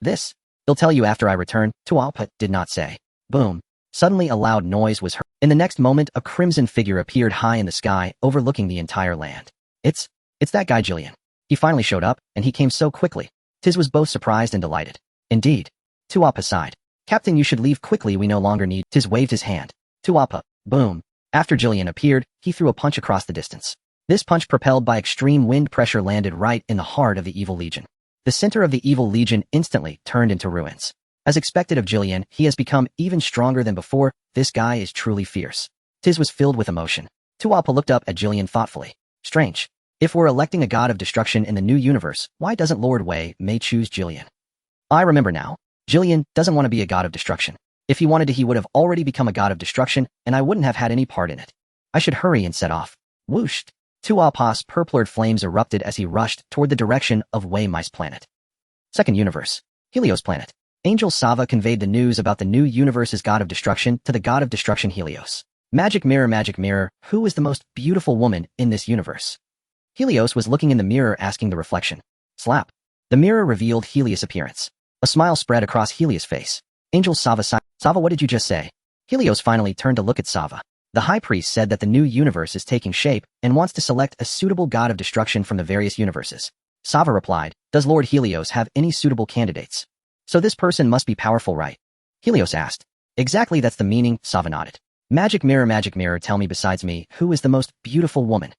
This. He'll tell you after I return, Tuapa did not say. Boom. Suddenly a loud noise was heard. In the next moment, a crimson figure appeared high in the sky, overlooking the entire land. It's that guy Jillian. He finally showed up, and he came so quickly. Tis was both surprised and delighted. Indeed. Tuapa sighed. Captain, you should leave quickly, we no longer need. Tis waved his hand. Tuapa. Boom. After Jillian appeared, he threw a punch across the distance. This punch, propelled by extreme wind pressure, landed right in the heart of the evil legion. The center of the evil legion instantly turned into ruins. As expected of Jillian, he has become even stronger than before. This guy is truly fierce. Tis was filled with emotion. Tuapa looked up at Jillian thoughtfully. Strange. If we're electing a god of destruction in the new universe, why doesn't Lord Wei Mei choose Jillian? I remember now. Jillian doesn't want to be a god of destruction. If he wanted to, he would have already become a god of destruction, and I wouldn't have had any part in it. I should hurry and set off. Whoosh! Tuapa's purplured flames erupted as he rushed toward the direction of Wei Mei's planet. Second universe. Helios planet. Angel Sava conveyed the news about the new universe's god of destruction to the god of destruction Helios. Magic mirror, who is the most beautiful woman in this universe? Helios was looking in the mirror, asking the reflection. Slap. The mirror revealed Helios' appearance. A smile spread across Helios' face. Angel Sava, what did you just say? Helios finally turned to look at Sava. The high priest said that the new universe is taking shape and wants to select a suitable god of destruction from the various universes. Sava replied, does Lord Helios have any suitable candidates? So this person must be powerful, right? Helios asked. Exactly, that's the meaning, Sava nodded. Magic mirror, tell me, besides me, who is the most beautiful woman?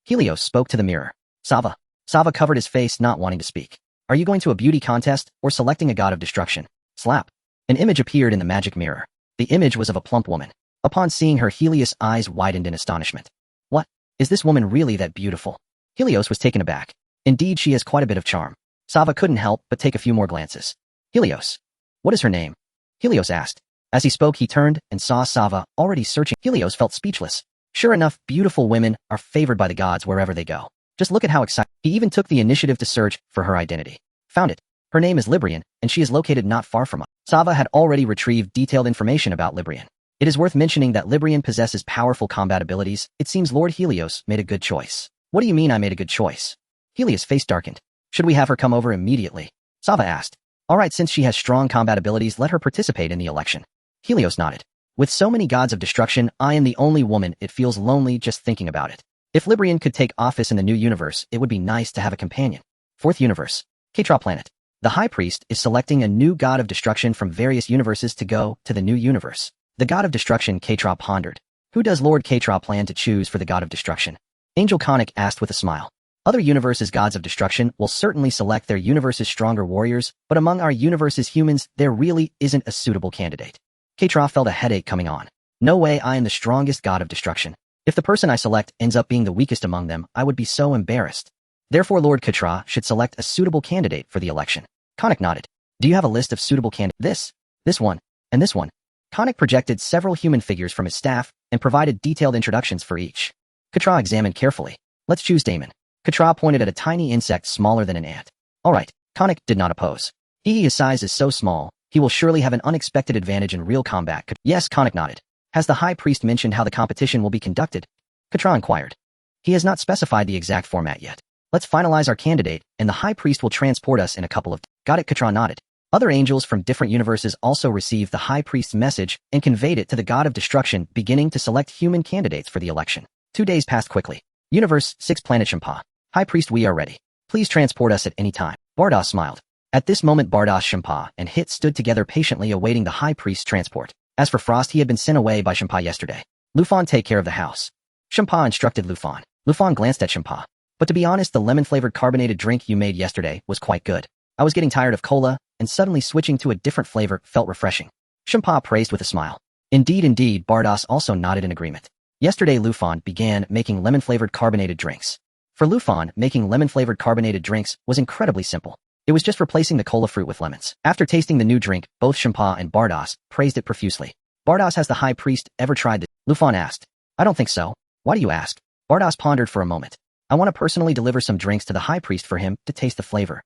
Helios spoke to the mirror. Sava. Sava covered his face, not wanting to speak. Are you going to a beauty contest or selecting a god of destruction? Slap. An image appeared in the magic mirror. The image was of a plump woman. Upon seeing her, Helios' eyes widened in astonishment. What? Is this woman really that beautiful? Helios was taken aback. Indeed, she has quite a bit of charm. Sava couldn't help but take a few more glances. Helios. What is her name? Helios asked. As he spoke, he turned and saw Sava already searching. Helios felt speechless. Sure enough, beautiful women are favored by the gods wherever they go. Just look at how excited. He even took the initiative to search for her identity. Found it. Her name is Librian, and she is located not far from us. Sava had already retrieved detailed information about Librian. It is worth mentioning that Librian possesses powerful combat abilities. It seems Lord Helios made a good choice. What do you mean I made a good choice? Helios' face darkened. Should we have her come over immediately? Sava asked. Alright, since she has strong combat abilities, let her participate in the election. Helios nodded. With so many gods of destruction, I am the only woman. It feels lonely just thinking about it. If Librian could take office in the new universe, it would be nice to have a companion. Fourth universe. Katra planet. The High Priest is selecting a new god of destruction from various universes to go to the new universe. The god of destruction Katra pondered. Who does Lord Katra plan to choose for the god of destruction? Angel Conic asked with a smile. Other universes' gods of destruction will certainly select their universe's stronger warriors, but among our universe's humans, there really isn't a suitable candidate. Katra felt a headache coming on. No way, I am the strongest god of destruction. If the person I select ends up being the weakest among them, I would be so embarrassed. Therefore Lord Katra should select a suitable candidate for the election. Conic nodded. Do you have a list of suitable candidates? This one, and this one. Conic projected several human figures from his staff and provided detailed introductions for each. Katra examined carefully. Let's choose Damon. Katra pointed at a tiny insect smaller than an ant. Alright, Conic did not oppose. His size is so small, he will surely have an unexpected advantage in real combat. Yes, Conic nodded. Has the High Priest mentioned how the competition will be conducted? Katra inquired. He has not specified the exact format yet. Let's finalize our candidate, and the High Priest will transport us in a couple of... Got it, Katra nodded. Other angels from different universes also received the High Priest's message and conveyed it to the God of Destruction, beginning to select human candidates for the election. 2 days passed quickly. Universe, 6 Planet Champa. High Priest, we are ready. Please transport us at any time. Bardos smiled. At this moment Bardos, Champa, and Hit stood together patiently awaiting the High Priest's transport. As for Frost, he had been sent away by Champa yesterday. Lufan, take care of the house. Champa instructed Lufan. Lufan glanced at Champa. But to be honest, the lemon-flavored carbonated drink you made yesterday was quite good. I was getting tired of cola, and suddenly switching to a different flavor felt refreshing. Champa praised with a smile. Indeed, Bardos also nodded in agreement. Yesterday Lufan began making lemon-flavored carbonated drinks. For Lufan, making lemon-flavored carbonated drinks was incredibly simple. It was just replacing the cola fruit with lemons. After tasting the new drink, both Champa and Bardos praised it profusely. Bardos, has the High Priest ever tried this? Lufan asked. I don't think so. Why do you ask? Bardos pondered for a moment. I want to personally deliver some drinks to the High Priest for him to taste the flavor.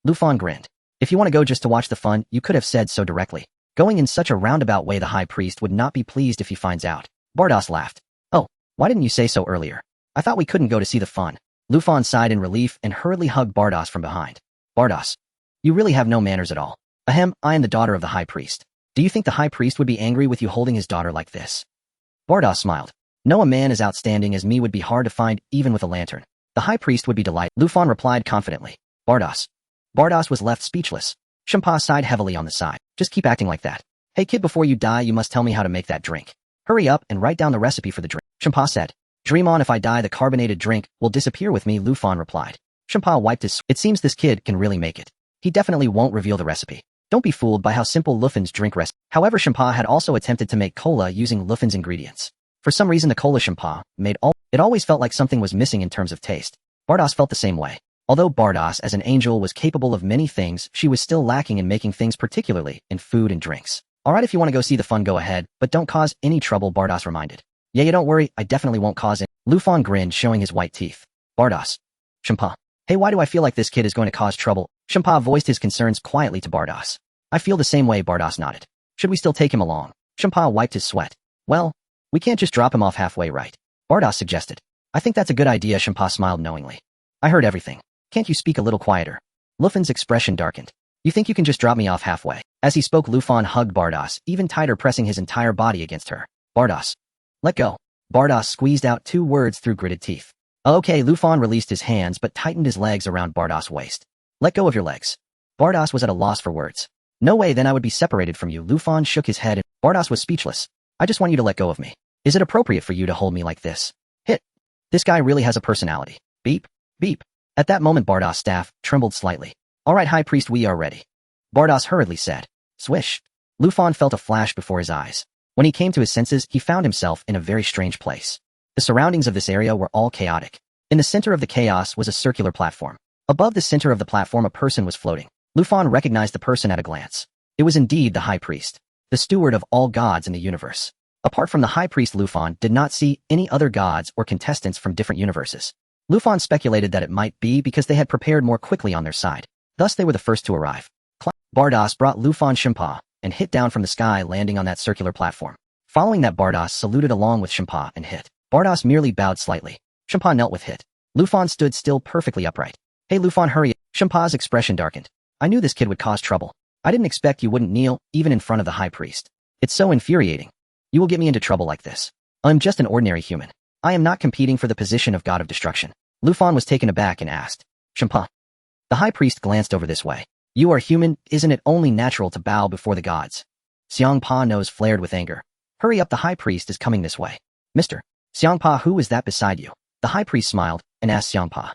Lufan grinned. If you want to go just to watch the fun, you could have said so directly. Going in such a roundabout way, the High Priest would not be pleased if he finds out. Bardos laughed. Oh, why didn't you say so earlier? I thought we couldn't go to see the fun. Lufan sighed in relief and hurriedly hugged Bardos from behind. Bardos, you really have no manners at all. Ahem, I am the daughter of the High Priest. Do you think the High Priest would be angry with you holding his daughter like this? Bardos smiled. No, a man as outstanding as me would be hard to find even with a lantern. The High Priest would be delighted. Lufan replied confidently. Bardos. Bardos was left speechless. Champa sighed heavily on the side. Just keep acting like that. Hey kid, before you die you must tell me how to make that drink. Hurry up and write down the recipe for the drink. Champa said. Dream on, if I die the carbonated drink will disappear with me, Lufan replied. Champa wiped his... It seems this kid can really make it. He definitely won't reveal the recipe. Don't be fooled by how simple Lufan's drink recipe. However, Champa had also attempted to make cola using Lufan's ingredients. For some reason the cola Champa made it always felt like something was missing in terms of taste. Bardos felt the same way. Although Bardos as an angel was capable of many things, she was still lacking in making things, particularly in food and drinks. Alright, if you want to go see the fun, go ahead, but don't cause any trouble, Bardos reminded. Yeah, don't worry, I definitely won't cause it. Lufan grinned, showing his white teeth. Bardos. Champa. Hey, why do I feel like this kid is going to cause trouble? Champa voiced his concerns quietly to Bardos. I feel the same way, Bardos nodded. Should we still take him along? Champa wiped his sweat. Well, we can't just drop him off halfway, right? Bardos suggested. I think that's a good idea, Champa smiled knowingly. I heard everything. Can't you speak a little quieter? Lufan's expression darkened. You think you can just drop me off halfway? As he spoke, Lufan hugged Bardos, even tighter, pressing his entire body against her. Bardos. Let go. Bardos squeezed out 2 words through gritted teeth. Okay, Lufan released his hands but tightened his legs around Bardos' waist. Let go of your legs. Bardos was at a loss for words. No way, then I would be separated from you. Lufan shook his head and Bardos was speechless. I just want you to let go of me. Is it appropriate for you to hold me like this? Hit. This guy really has a personality. Beep. Beep. At that moment Bardos' staff trembled slightly. Alright, High Priest, we are ready. Bardos hurriedly said. Swish. Lufan felt a flash before his eyes. When he came to his senses, he found himself in a very strange place. The surroundings of this area were all chaotic. In the center of the chaos was a circular platform. Above the center of the platform a person was floating. Lufan recognized the person at a glance. It was indeed the High Priest, the steward of all gods in the universe. Apart from the High Priest, Lufan did not see any other gods or contestants from different universes. Lufan speculated that it might be because they had prepared more quickly on their side. Thus they were the first to arrive. Bardos brought Lufan Champa and hit down from the sky, landing on that circular platform. Following that, Bardos saluted along with Champa and Hit. Bardos merely bowed slightly. Champa knelt with Hit. Lufan stood still, perfectly upright. Hey Lufan, hurry up. Champa's expression darkened. I knew this kid would cause trouble. I didn't expect you wouldn't kneel, even in front of the High Priest. It's so infuriating. You will get me into trouble like this. I'm just an ordinary human. I am not competing for the position of God of Destruction. Lu Fan was taken aback and asked. Shimpa. The high priest glanced over this way. You are human, isn't it only natural to bow before the gods? Xiangpa nose flared with anger. Hurry up, the high priest is coming this way. Mr. Xiangpa, who is that beside you? The high priest smiled and asked Xiangpa.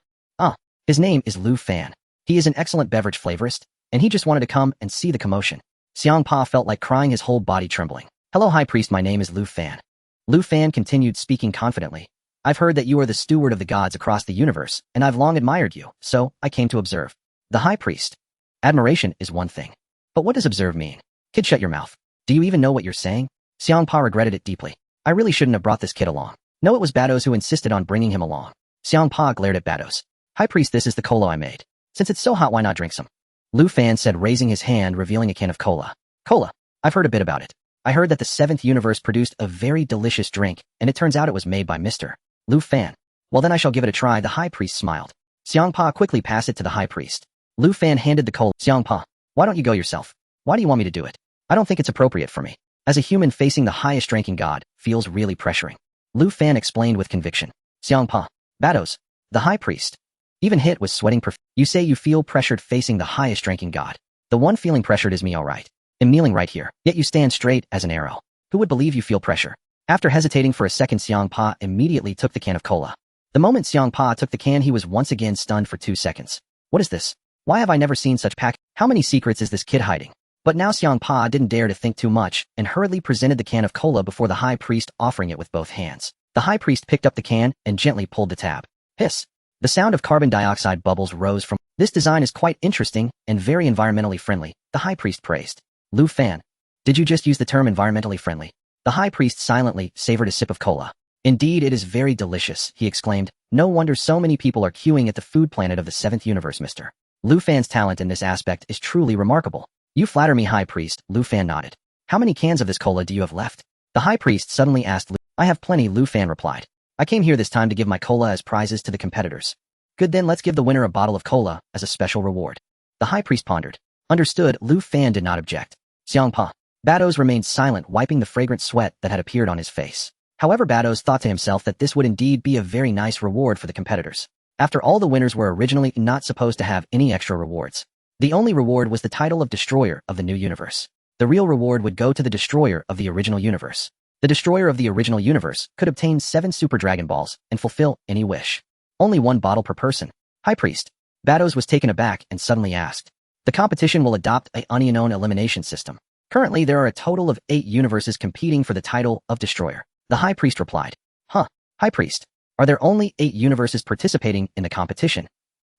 His name is Lu Fan. He is an excellent beverage flavorist, and he just wanted to come and see the commotion. Xiangpa felt like crying, his whole body trembling. Hello, high priest, my name is Lu Fan. Lu Fan continued speaking confidently. I've heard that you are the steward of the gods across the universe, and I've long admired you, so I came to observe. The high priest. Admiration is one thing. But what does observe mean? Kid, shut your mouth. Do you even know what you're saying? Xiangpa regretted it deeply. I really shouldn't have brought this kid along. No, it was Bados who insisted on bringing him along. Xiangpa glared at Bados. High priest, this is the cola I made. Since it's so hot, why not drink some? Lu Fan said, raising his hand, revealing a can of cola. Cola. I've heard a bit about it. I heard that the 7th universe produced a very delicious drink, and it turns out it was made by Mr. Lu Fan. Well, then I shall give it a try, the high priest smiled. Xiangpa quickly passed it to the high priest. Lu Fan handed the cola. Xiangpa, why don't you go yourself? Why do you want me to do it? I don't think it's appropriate for me. As a human facing the highest ranking god, feels really pressuring. Lu Fan explained with conviction. Xiangpa. Bados. The high priest. Even Hit was sweating. You say you feel pressured facing the highest ranking god. The one feeling pressured is me, alright. I'm kneeling right here, yet you stand straight as an arrow. Who would believe you feel pressure? After hesitating for a second, Xiangpa immediately took the can of cola. The moment Xiangpa took the can, he was once again stunned for 2 seconds. What is this? Why have I never seen such pack? How many secrets is this kid hiding? But now Xiangpa didn't dare to think too much and hurriedly presented the can of cola before the high priest, offering it with both hands. The high priest picked up the can and gently pulled the tab. Hiss. The sound of carbon dioxide bubbles rose from. This design is quite interesting and very environmentally friendly, the high priest praised. Lu Fan. Did you just use the term environmentally friendly? The high priest silently savored a sip of cola. Indeed, it is very delicious, he exclaimed. No wonder so many people are queuing at the food planet of the 7th universe, Mr. Lu Fan's talent in this aspect is truly remarkable. You flatter me, high priest, Lu Fan nodded. How many cans of this cola do you have left? The high priest suddenly asked. I have plenty, Lu Fan replied. I came here this time to give my cola as prizes to the competitors. Good, then let's give the winner a bottle of cola as a special reward. The high priest pondered. Understood, Lu Fan did not object. Xiangpa. Bados remained silent, wiping the fragrant sweat that had appeared on his face. However, Bados thought to himself that this would indeed be a very nice reward for the competitors. After all, the winners were originally not supposed to have any extra rewards. The only reward was the title of Destroyer of the New Universe. The real reward would go to the Destroyer of the original universe. The Destroyer of the original universe could obtain 7 Super Dragon Balls and fulfill any wish. Only 1 bottle per person. High priest. Bados was taken aback and suddenly asked. The competition will adopt a unknown elimination system. Currently, there are a total of 8 universes competing for the title of Destroyer. The high priest replied. High priest. Are there only 8 universes participating in the competition?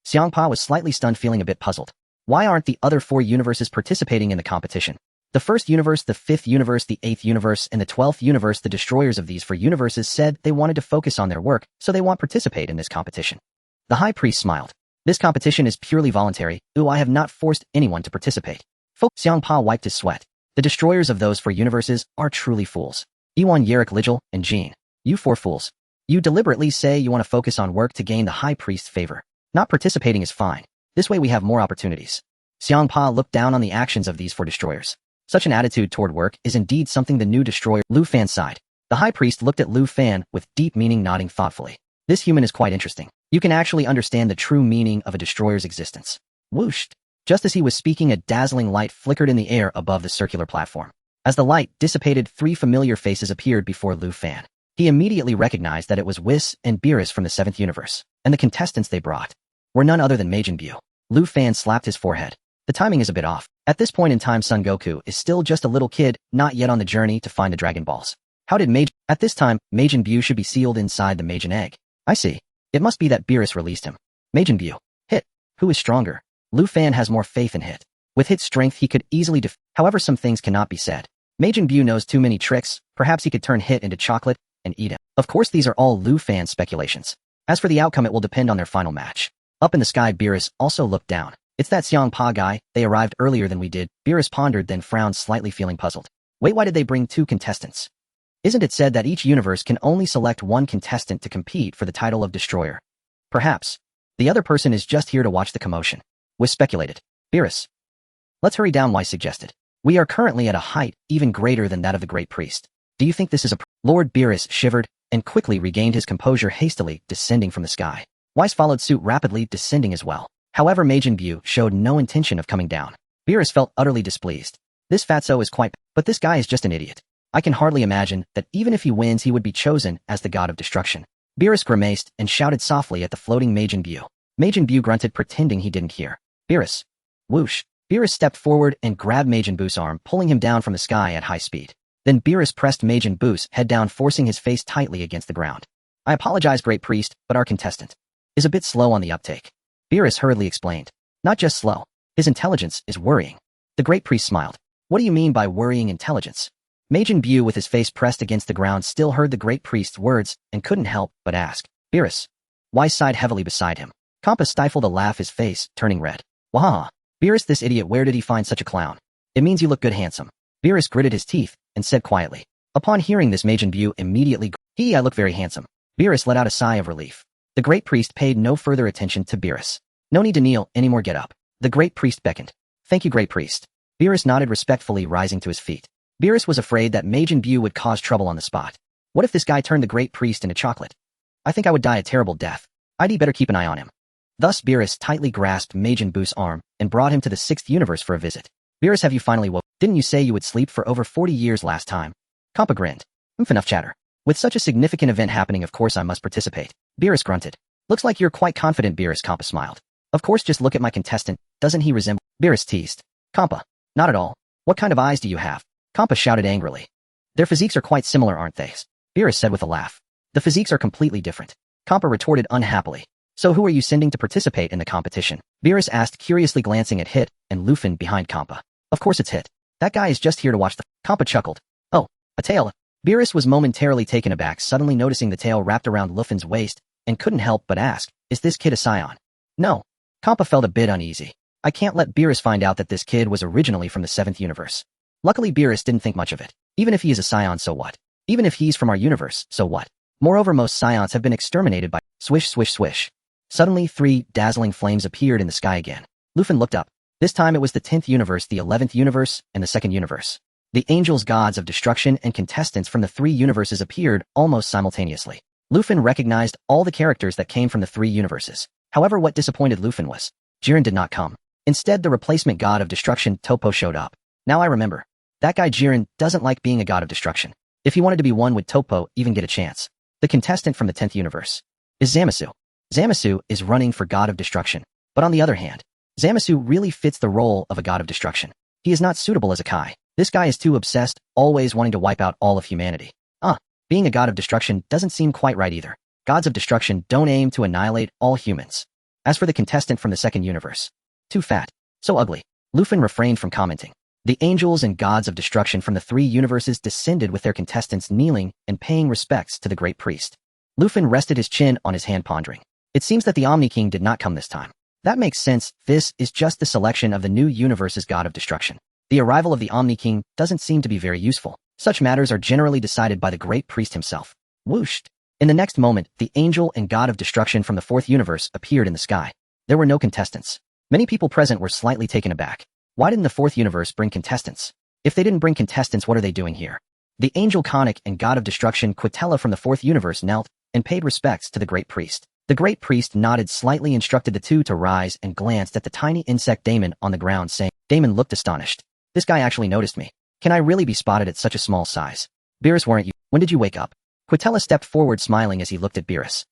Xiangpa was slightly stunned, feeling a bit puzzled. Why aren't the other 4 universes participating in the competition? The 1st universe, the 5th universe, the 8th universe, and the 12th universe, the destroyers of these 4 universes said they wanted to focus on their work, so they won't participate in this competition. The high priest smiled. This competition is purely voluntary. I have not forced anyone to participate. Xiangpa wiped his sweat. The destroyers of those 4 universes are truly fools. Ewan, Yerrick, Ligel, and Jean. You 4 fools. You deliberately say you want to focus on work to gain the high priest's favor. Not participating is fine. This way we have more opportunities. Xiangpa looked down on the actions of these 4 destroyers. Such an attitude toward work is indeed something the new destroyer. Lu Fan sighed. The high priest looked at Lu Fan with deep meaning, nodding thoughtfully. This human is quite interesting. You can actually understand the true meaning of a destroyer's existence. Whooshed. Just as he was speaking, a dazzling light flickered in the air above the circular platform. As the light dissipated, 3 familiar faces appeared before Lu Fan. He immediately recognized that it was Whis and Beerus from the 7th universe, and the contestants they brought were none other than Majin Buu. Lu Fan slapped his forehead. The timing is a bit off. At this point in time, Son Goku is still just a little kid, not yet on the journey to find the Dragon Balls. How did At this time, Majin Buu should be sealed inside the Majin Egg. I see. It must be that Beerus released him. Majin Buu. Hit. Who is stronger? Lu Fan has more faith in Hit. With Hit's strength, he could easily However, some things cannot be said. Majin Buu knows too many tricks. Perhaps he could turn Hit into chocolate and eat him. Of course, these are all Lu Fan's speculations. As for the outcome, it will depend on their final match. Up in the sky, Beerus also looked down. It's that Xiangpa guy. They arrived earlier than we did. Beerus pondered, then frowned slightly, feeling puzzled. Wait, why did they bring 2 contestants? Isn't it said that each universe can only select 1 contestant to compete for the title of Destroyer? Perhaps. The other person is just here to watch the commotion. Whis speculated. Beerus. Let's hurry down, Whis suggested. We are currently at a height even greater than that of the Great Priest. Do you think this is a Lord Beerus shivered and quickly regained his composure, hastily descending from the sky. Weiss followed suit, rapidly descending as well. However, Majin Buu showed no intention of coming down. Beerus felt utterly displeased. This fatso is quite, but this guy is just an idiot. I can hardly imagine that even if he wins he would be chosen as the god of destruction. Beerus grimaced and shouted softly at the floating Majin Buu. Majin Buu grunted, pretending he didn't hear. Beerus. Whoosh. Beerus stepped forward and grabbed Majin Buu's arm, pulling him down from the sky at high speed. Then Beerus pressed Majin Buu's head down, forcing his face tightly against the ground. I apologize, Great Priest, but our contestant is a bit slow on the uptake. Beerus hurriedly explained. Not just slow. His intelligence is worrying. The Great Priest smiled. What do you mean by worrying intelligence? Majin Buu, with his face pressed against the ground, still heard the Great Priest's words and couldn't help but ask. Beerus. Weiss sighed heavily beside him. Kampa stifled a laugh, his face turning red. Wahaha. Beerus, this idiot, where did he find such a clown? It means you look good, handsome. Beerus gritted his teeth and said quietly. Upon hearing this, Majin Buu immediately I look very handsome. Beerus let out a sigh of relief. The Great Priest paid no further attention to Beerus. No need to kneel anymore, get up. The Great Priest beckoned. Thank you, Great Priest. Beerus nodded respectfully, rising to his feet. Beerus was afraid that Majin Buu would cause trouble on the spot. What if this guy turned the Great Priest into chocolate? I think I would die a terrible death. I'd better keep an eye on him. Thus Beerus tightly grasped Majin Buu's arm and brought him to the 6th universe for a visit. Beerus, have you finally woke? Didn't you say you would sleep for over 40 years last time? Kampa grinned. Enough chatter. With such a significant event happening, of course I must participate. Beerus grunted. Looks like you're quite confident, Beerus. Kampa smiled. Of course, just look at my contestant. Doesn't he resemble? Beerus teased. Kampa. Not at all. What kind of eyes do you have? Kampa shouted angrily. Their physiques are quite similar, aren't they? Beerus said with a laugh. The physiques are completely different. Kampa retorted unhappily. So who are you sending to participate in the competition? Beerus asked, curiously glancing at Hit and Luffy behind Kampa. Of course it's Hit. That guy is just here to watch the... Kampa chuckled. Oh, a tail. Beerus was momentarily taken aback, suddenly noticing the tail wrapped around Luffy's waist, and couldn't help but ask, is this kid a Saiyan? No. Kampa felt a bit uneasy. I can't let Beerus find out that this kid was originally from the 7th universe. Luckily Beerus didn't think much of it. Even if he is a Saiyan, so what? Even if he's from our universe, so what? Moreover, most Saiyans have been exterminated by... Swish, swish, swish. Suddenly 3 dazzling flames appeared in the sky again. Luffy looked up. This time it was the 10th universe, the 11th universe, and the 2nd universe. The angels, gods of destruction, and contestants from the 3 universes appeared almost simultaneously. Luffy recognized all the characters that came from the 3 universes. However, what disappointed Luffy was Jiren did not come. Instead, the replacement god of destruction, Toppo, showed up. Now I remember. That guy Jiren doesn't like being a god of destruction. If he wanted to be one, would Toppo even get a chance? The contestant from the 10th universe is Zamasu. Zamasu is running for god of destruction. But on the other hand, Zamasu really fits the role of a god of destruction. He is not suitable as a Kai. This guy is too obsessed, always wanting to wipe out all of humanity. Being a god of destruction doesn't seem quite right either. Gods of destruction don't aim to annihilate all humans. As for the contestant from the 2nd universe, too fat, so ugly. Luffy refrained from commenting. The angels and gods of destruction from the 3 universes descended with their contestants kneeling and paying respects to the Great Priest. Luffy rested his chin on his hand, pondering. It seems that the Omni King did not come this time. That makes sense. This is just the selection of the new universe's god of destruction. The arrival of the Omni King doesn't seem to be very useful. Such matters are generally decided by the Great Priest himself. Whooshed. In the next moment, the angel and god of destruction from the 4th universe appeared in the sky. There were no contestants. Many people present were slightly taken aback. Why didn't the 4th universe bring contestants? If they didn't bring contestants, what are they doing here? The angel Conic and god of destruction Quitella from the 4th universe knelt and paid respects to the Great Priest. The Great Priest nodded slightly, instructed the two to rise, and glanced at the tiny insect Damon on the ground, saying, Damon looked astonished. This guy actually noticed me. Can I really be spotted at such a small size? Beerus, weren't you? When did you wake up? Quitella stepped forward, smiling as he looked at Beerus.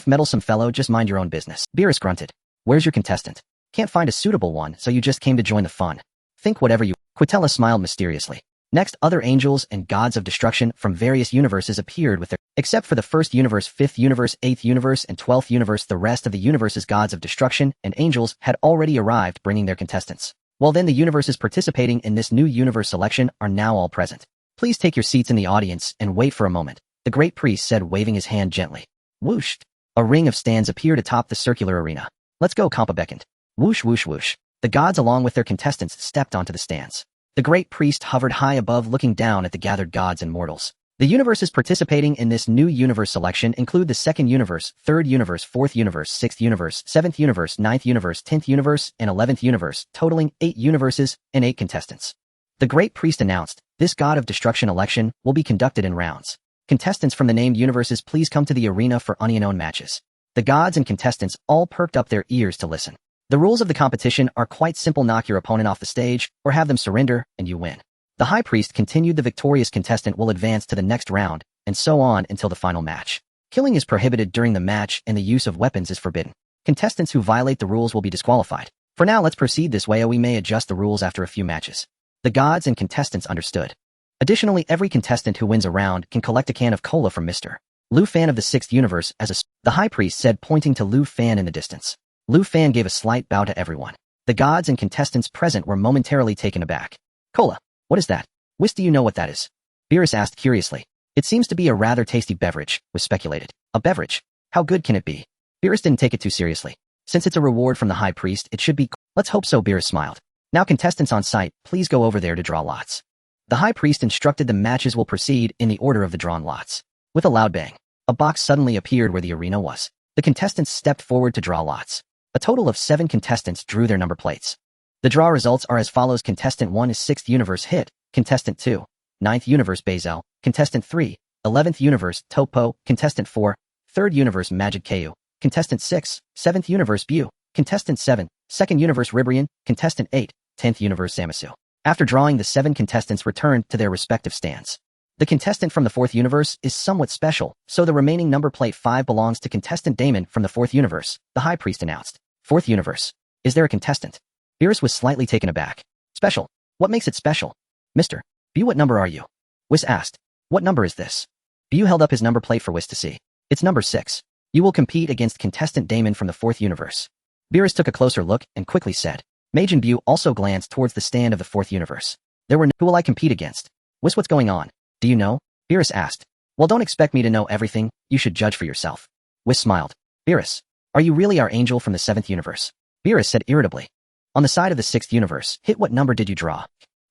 Meddlesome fellow, just mind your own business. Beerus grunted. Where's your contestant? Can't find a suitable one, so you just came to join the fun. Think whatever you... Quitella smiled mysteriously. Next, other angels and gods of destruction from various universes appeared with their... Except for the 1st universe, 5th universe, 8th universe, and 12th universe, the rest of the universe's gods of destruction and angels had already arrived, bringing their contestants. Well then, the universes participating in this new universe selection are now all present. Please take your seats in the audience and wait for a moment, the Great Priest said, waving his hand gently. Whooshed. A ring of stands appeared atop the circular arena. Let's go, Kampa beckoned. Whoosh, whoosh, whoosh. The gods along with their contestants stepped onto the stands. The Great Priest hovered high above, looking down at the gathered gods and mortals. The universes participating in this new universe selection include the 2nd universe, 3rd universe, 4th universe, 6th universe, 7th universe, 9th universe, 10th universe, and 11th universe, totaling 8 universes and 8 contestants. The Great Priest announced, This God of Destruction election will be conducted in rounds. Contestants from the named universes please come to the arena for unknown matches. The gods and contestants all perked up their ears to listen. The rules of the competition are quite simple: knock your opponent off the stage, or have them surrender, and you win. The High Priest continued. The victorious contestant will advance to the next round, and so on until the final match. Killing is prohibited during the match, and the use of weapons is forbidden. Contestants who violate the rules will be disqualified. For now, let's proceed this way, or we may adjust the rules after a few matches. The gods and contestants understood. Additionally, every contestant who wins a round can collect a can of cola from Mr. Lu Fan of the 6th universe the High Priest said, pointing to Lu Fan in the distance. Lu Fan gave a slight bow to everyone. The gods and contestants present were momentarily taken aback. Cola. What is that? Whis, do you know what that is? Beerus asked curiously. It seems to be a rather tasty beverage, was speculated. A beverage? How good can it be? Beerus didn't take it too seriously. Since it's a reward from the High Priest, it should be. Let's hope so, Beerus smiled. Now contestants on site, please go over there to draw lots. The High Priest instructed the matches will proceed in the order of the drawn lots. With a loud bang, a box suddenly appeared where the arena was. The contestants stepped forward to draw lots. A total of 7 contestants drew their number plates. The draw results are as follows. Contestant 1 is 6th universe Hit, Contestant 2, 9th universe Bezel, Contestant 3, 11th universe Topo, Contestant 4, 3rd universe Magic Ku, Contestant 6, 7th universe Bu, Contestant 7, 2nd universe Ribrian, Contestant 8, 10th universe Zamasu. After drawing, the 7 contestants returned to their respective stands. The contestant from the 4th universe is somewhat special, so the remaining number plate 5 belongs to Contestant Damon from the 4th universe, the High Priest announced. 4th universe. Is there a contestant? Beerus was slightly taken aback. Special? What makes it special? Mr. Bu, what number are you? Whis asked. What number is this? Bu held up his number plate for Whis to see. It's number 6. You will compete against Contestant Damon from the 4th universe. Beerus took a closer look and quickly said. Mage and Bu also glanced towards the stand of the 4th universe. There were no. Who will I compete against? Whis, what's going on? Do you know? Beerus asked. Well, don't expect me to know everything, you should judge for yourself. Whis smiled. Beerus, are you really our angel from the 7th universe? Beerus said irritably. On the side of the 6th universe, Hit, what number did you draw?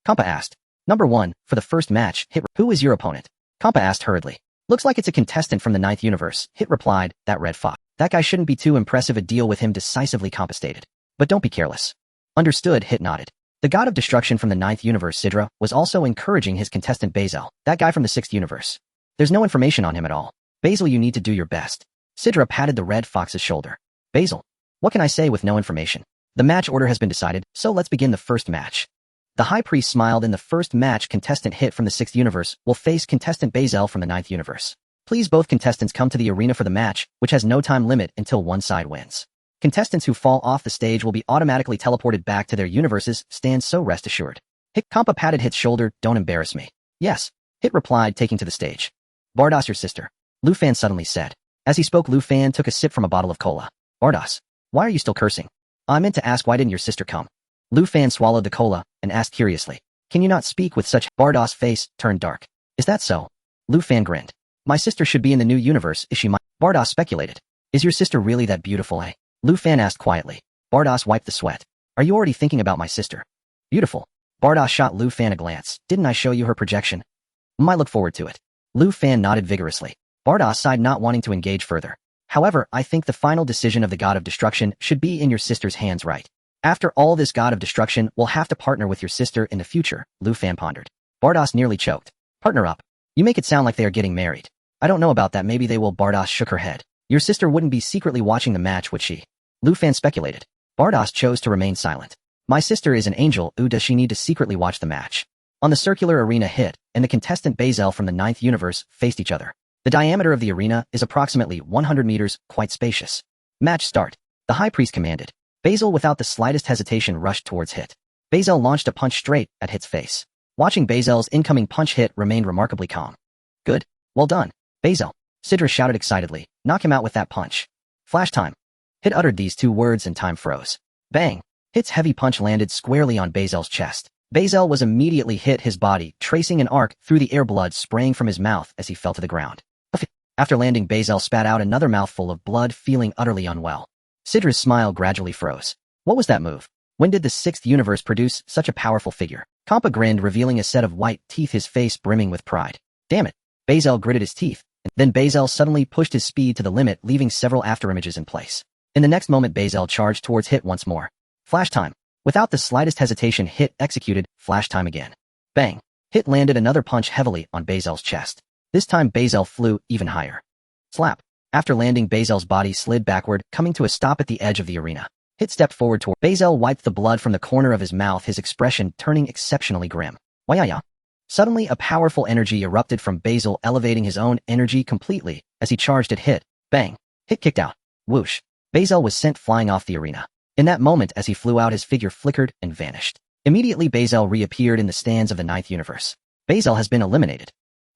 Kampa asked. Number 1, for the first match, Hit. Who is your opponent? Kampa asked hurriedly. Looks like it's a contestant from the 9th universe, Hit replied. That red fox. That guy shouldn't be too impressive. A deal with him decisively, Kampa stated. But don't be careless. Understood, Hit nodded. The god of destruction from the 9th universe, Sidra, was also encouraging his contestant Bezel, that guy from the 6th universe. There's no information on him at all. Bezel, you need to do your best. Sidra patted the red fox's shoulder. Bezel, what can I say with no information? The match order has been decided, so let's begin the first match. The High Priest smiled. In the first match, contestant Hit from the 6th universe will face contestant Bezel from the 9th universe. Please both contestants come to the arena for the match, which has no time limit until one side wins. Contestants who fall off the stage will be automatically teleported back to their universes, stand so rest assured. Hit. Kampa patted Hit's shoulder. Don't embarrass me. Yes, Hit replied, taking to the stage. Bardos, your sister. Lu Fan suddenly said. As he spoke, Lu Fan took a sip from a bottle of cola. Bardos, why are you still cursing? I meant to ask, why didn't your sister come? Lu Fan swallowed the cola and asked curiously. Can you not speak with such? Bardos' face turned dark. Is that so? Lu Fan grinned. My sister should be in the new universe, is she? Bardos speculated. Is your sister really that beautiful, eh? Lu Fan asked quietly. Bardos wiped the sweat. Are you already thinking about my sister? Beautiful. Bardos shot Lu Fan a glance. Didn't I show you her projection? I look forward to it. Lu Fan nodded vigorously. Bardos sighed, not wanting to engage further. However, I think the final decision of the God of Destruction should be in your sister's hands, right? After all, this God of Destruction will have to partner with your sister in the future, Lu Fan pondered. Bardos nearly choked. Partner up? You make it sound like they are getting married. I don't know about that, maybe they will. Bardos shook her head. Your sister wouldn't be secretly watching the match, would she? Lu Fan speculated. Bardos chose to remain silent. My sister is an angel, does she need to secretly watch the match? On the circular arena, Hit and the contestant Bezel from the 9th universe faced each other. The diameter of the arena is approximately 100 meters, quite spacious. Match start. The High Priest commanded. Bezel, without the slightest hesitation, rushed towards Hit. Bezel launched a punch straight at Hit's face. Watching Bezel's incoming punch, Hit remained remarkably calm. Good. Well done, Bezel. Sidra shouted excitedly. Knock him out with that punch. Flash time. Hit uttered these 2 words and time froze. Bang. Hit's heavy punch landed squarely on Bezel's chest. Bezel was immediately hit his body, tracing an arc through the air, blood spraying from his mouth as he fell to the ground. After landing, Bezel spat out another mouthful of blood, feeling utterly unwell. Sidra's smile gradually froze. What was that move? When did the 6th universe produce such a powerful figure? Kampa grinned, revealing a set of white teeth, his face brimming with pride. Damn it. Bezel gritted his teeth. Then Bezel suddenly pushed his speed to the limit, leaving several afterimages in place. In the next moment, Bezel charged towards Hit once more. Flash time. Without the slightest hesitation, Hit executed flash time again. Bang. Hit landed another punch heavily on Bazel's chest. This time Bazel flew even higher. Slap. After landing, Bazel's body slid backward, coming to a stop at the edge of the arena. Hit stepped forward toward Bazel, wiped the blood from the corner of his mouth, his expression turning exceptionally grim. Wayaya. Suddenly, a powerful energy erupted from Bazel, elevating his own energy completely as he charged at Hit. Bang. Hit kicked out. Whoosh. Bazel was sent flying off the arena. In that moment, as he flew out, his figure flickered and vanished. Immediately, Bazel reappeared in the stands of the Ninth Universe. Bazel has been eliminated.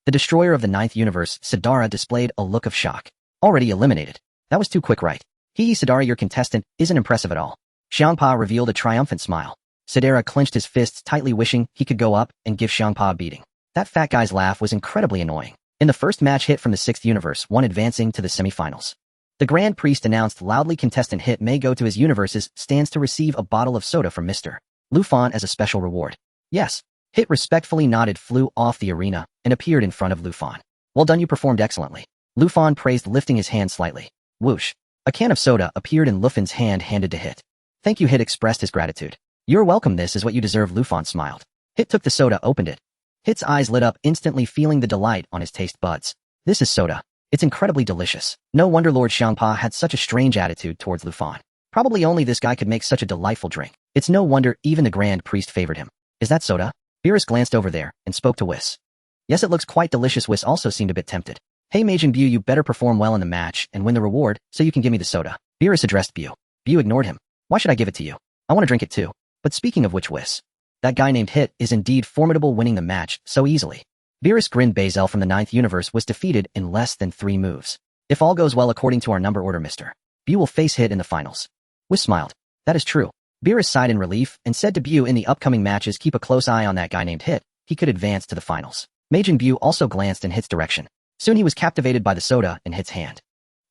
The destroyer of the Ninth Universe, Sadara, displayed a look of shock. Already eliminated. That was too quick, right? Sadara, your contestant isn't impressive at all. Xiangpa revealed a triumphant smile. Sadara clenched his fists tightly, wishing he could go up and give Xiangpa a beating. That fat guy's laugh was incredibly annoying. In the first match, Hit from the Sixth Universe won, advancing to the semifinals. The Grand Priest announced loudly, contestant Hit may go to his universe's stands to receive a bottle of soda from Mr. Lufan as a special reward. Yes. Hit respectfully nodded, flew off the arena, and appeared in front of Lufan. Well done, you performed excellently. Lufan praised, lifting his hand slightly. Whoosh. A can of soda appeared in Lufan's hand, handed to Hit. Thank you, Hit expressed his gratitude. You're welcome, this is what you deserve, Lufan smiled. Hit took the soda, opened it. Hit's eyes lit up, instantly feeling the delight on his taste buds. This is soda. It's incredibly delicious. No wonder Lord Xiangpa had such a strange attitude towards Lufan. Probably only this guy could make such a delightful drink. It's no wonder even the Grand Priest favored him. Is that soda? Beerus glanced over there and spoke to Whis. Yes, it looks quite delicious. Whis also seemed a bit tempted. Hey Majin Bu, you better perform well in the match and win the reward so you can give me the soda. Beerus addressed Bu. Bu ignored him. Why should I give it to you? I want to drink it too. But speaking of which, Whis. That guy named Hit is indeed formidable, winning the match so easily. Beerus grinned. Bazel from the Ninth Universe was defeated in less than 3 moves. If all goes well according to our number order, Mr. Bu will face Hit in the finals. Whis smiled. That is true. Beerus sighed in relief and said to Bu, in the upcoming matches, keep a close eye on that guy named Hit. He could advance to the finals. Majin Bu also glanced in Hit's direction. Soon he was captivated by the soda in Hit's hand.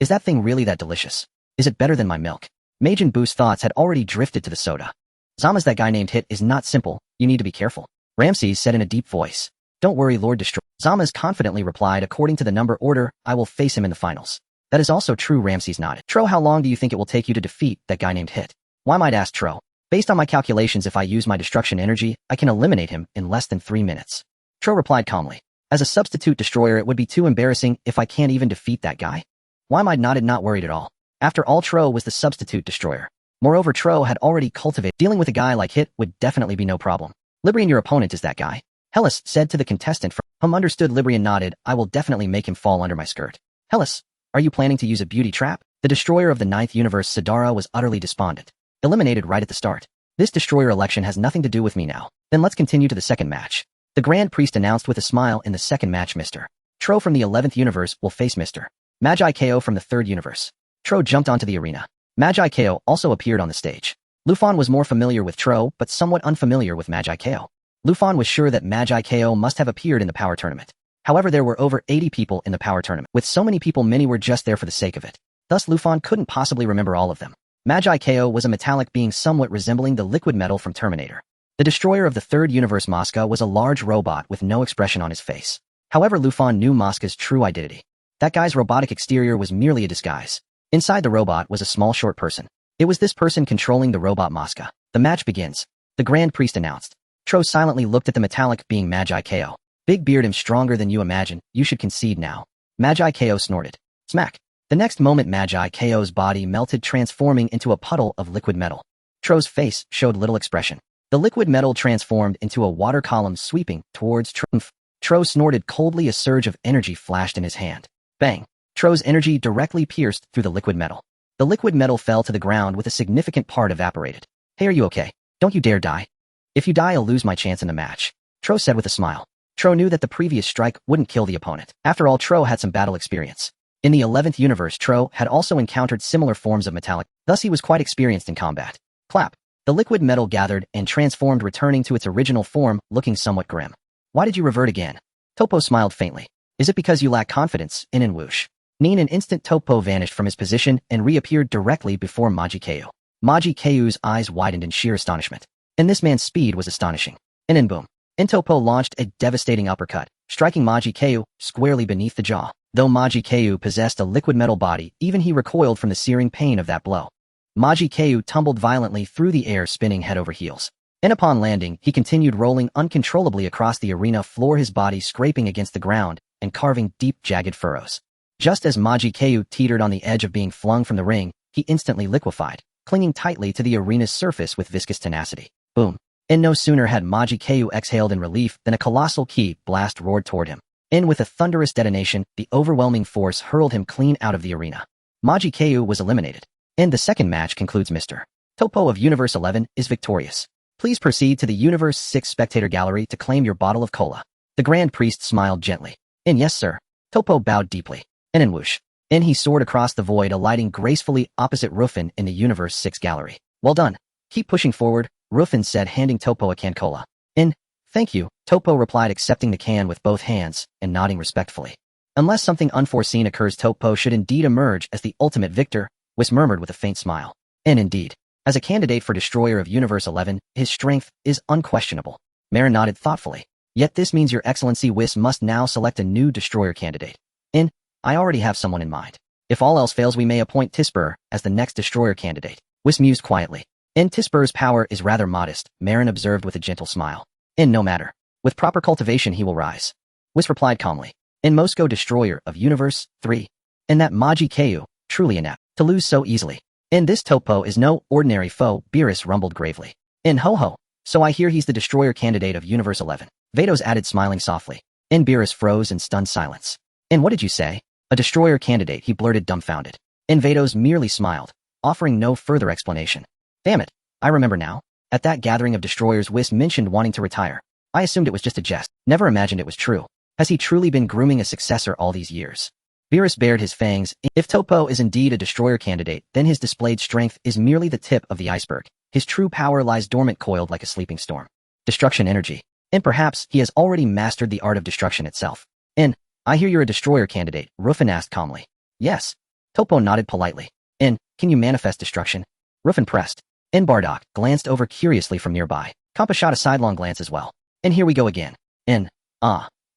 Is that thing really that delicious? Is it better than my milk? Majin Bu's thoughts had already drifted to the soda. Zama's that guy named Hit is not simple, you need to be careful. Ramses said in a deep voice. Don't worry, Lord Destroyer. Zama's confidently replied, according to the number order, I will face him in the finals. That is also true, Ramses nodded. Tro, how long do you think it will take you to defeat that guy named Hit? Why might ask Tro. Based on my calculations, if I use my destruction energy, I can eliminate him in less than 3 minutes. Tro replied calmly. As a substitute destroyer, it would be too embarrassing if I can't even defeat that guy. Why might nodded, not worried at all. After all, Tro was the substitute destroyer. Moreover, Tro had already cultivated. Dealing with a guy like Hit would definitely be no problem. Librian, your opponent is that guy. Hellas said to the contestant from whom understood. Librian nodded. I will definitely make him fall under my skirt. Hellas, are you planning to use a beauty trap? The destroyer of the Ninth Universe, Sadara, was utterly despondent. Eliminated right at the start. This destroyer election has nothing to do with me now. Then let's continue to the second match. The Grand Priest announced with a smile, in the second match, Mr. Tro from the 11th Universe will face Mr. Magi Ko from the 3rd Universe. Tro jumped onto the arena. Magi Ko also appeared on the stage. Lufan was more familiar with Tro, but somewhat unfamiliar with Magi Ko. Lufan was sure that Magi Ko must have appeared in the power tournament. However, there were over 80 people in the power tournament. With so many people, many were just there for the sake of it. Thus, Lufan couldn't possibly remember all of them. Magi Ko was a metallic being somewhat resembling the liquid metal from Terminator. The destroyer of the 3rd Universe, Mosca, was a large robot with no expression on his face. However, Lufan knew Mosca's true identity. That guy's robotic exterior was merely a disguise. Inside the robot was a small short person. It was this person controlling the robot Mosca. The match begins. The Grand Priest announced. Tro silently looked at the metallic being Magi Ko. Big beard, am stronger than you imagine, you should concede now. Magi Ko snorted. Smack. The next moment, Magi Ko's body melted, transforming into a puddle of liquid metal. Tro's face showed little expression. The liquid metal transformed into a water column sweeping towards Tro. Tro snorted coldly. A surge of energy flashed in his hand. Bang. Tro's energy directly pierced through the liquid metal. The liquid metal fell to the ground with a significant part evaporated. Hey, are you okay? Don't you dare die. If you die, I'll lose my chance in the match. Tro said with a smile. Tro knew that the previous strike wouldn't kill the opponent. After all, Tro had some battle experience. In the 11th Universe, Tro had also encountered similar forms of metallic, thus he was quite experienced in combat. Clap. The liquid metal gathered and transformed, returning to its original form, looking somewhat grim. Why did you revert again? Topo smiled faintly. Is it because you lack confidence? In and whoosh. In an instant, Topo vanished from his position and reappeared directly before Magi Ko. Magi Ko's eyes widened in sheer astonishment. And this man's speed was astonishing. And boom. Topo launched a devastating uppercut, striking Magi Ko squarely beneath the jaw. Though Magi Ko possessed a liquid metal body, even he recoiled from the searing pain of that blow. Magi Ko tumbled violently through the air, spinning head over heels. And upon landing, he continued rolling uncontrollably across the arena floor, his body scraping against the ground and carving deep, jagged furrows. Just as Majikeu teetered on the edge of being flung from the ring, he instantly liquefied, clinging tightly to the arena's surface with viscous tenacity. Boom. And no sooner had Majikeu exhaled in relief than a colossal ki blast roared toward him. And with a thunderous detonation, the overwhelming force hurled him clean out of the arena. Majikeu was eliminated. And the second match concludes. Mr. Topo of Universe 11 is victorious. Please proceed to the Universe 6 spectator gallery to claim your bottle of cola. The Grand Priest smiled gently. And yes, sir. Topo bowed deeply. And in whoosh. And he soared across the void, alighting gracefully opposite Ruffin in the Universe 6 gallery. Well done. Keep pushing forward, Ruffin said, handing Topo a can cola. And, thank you, Topo replied, accepting the can with both hands and nodding respectfully. Unless something unforeseen occurs, Topo should indeed emerge as the ultimate victor, Whis murmured with a faint smile. And indeed, as a candidate for Destroyer of Universe 11, his strength is unquestionable. Marin nodded thoughtfully. Yet this means Your Excellency Whis must now select a new Destroyer candidate. And, I already have someone in mind. If all else fails, we may appoint Tispur as the next Destroyer candidate. Whis mused quietly. And Tispur's power is rather modest, Marin observed with a gentle smile. And no matter. With proper cultivation he will rise. Whis replied calmly. And Moscow Destroyer of Universe 3. And that Majikeu, truly inept, to lose so easily. And this Topo is no ordinary foe, Beerus rumbled gravely. And ho-ho, so I hear he's the Destroyer candidate of Universe 11. Vados added, smiling softly. And Beerus froze in stunned silence. And what did you say? A Destroyer candidate, he blurted, dumbfounded. And Vados merely smiled, offering no further explanation. Damn it, I remember now. At that gathering of Destroyers, Whis mentioned wanting to retire. I assumed it was just a jest, never imagined it was true. Has he truly been grooming a successor all these years? Beerus bared his fangs. If Topo is indeed a Destroyer candidate, then his displayed strength is merely the tip of the iceberg. His true power lies dormant, coiled like a sleeping storm. Destruction energy. And perhaps he has already mastered the art of destruction itself. And, I hear you're a Destroyer candidate, Ruffin asked calmly. Yes. Topo nodded politely. And, can you manifest destruction? Ruffin pressed. And Bardock glanced over curiously from nearby. Kompa shot a sidelong glance as well. And here we go again. And,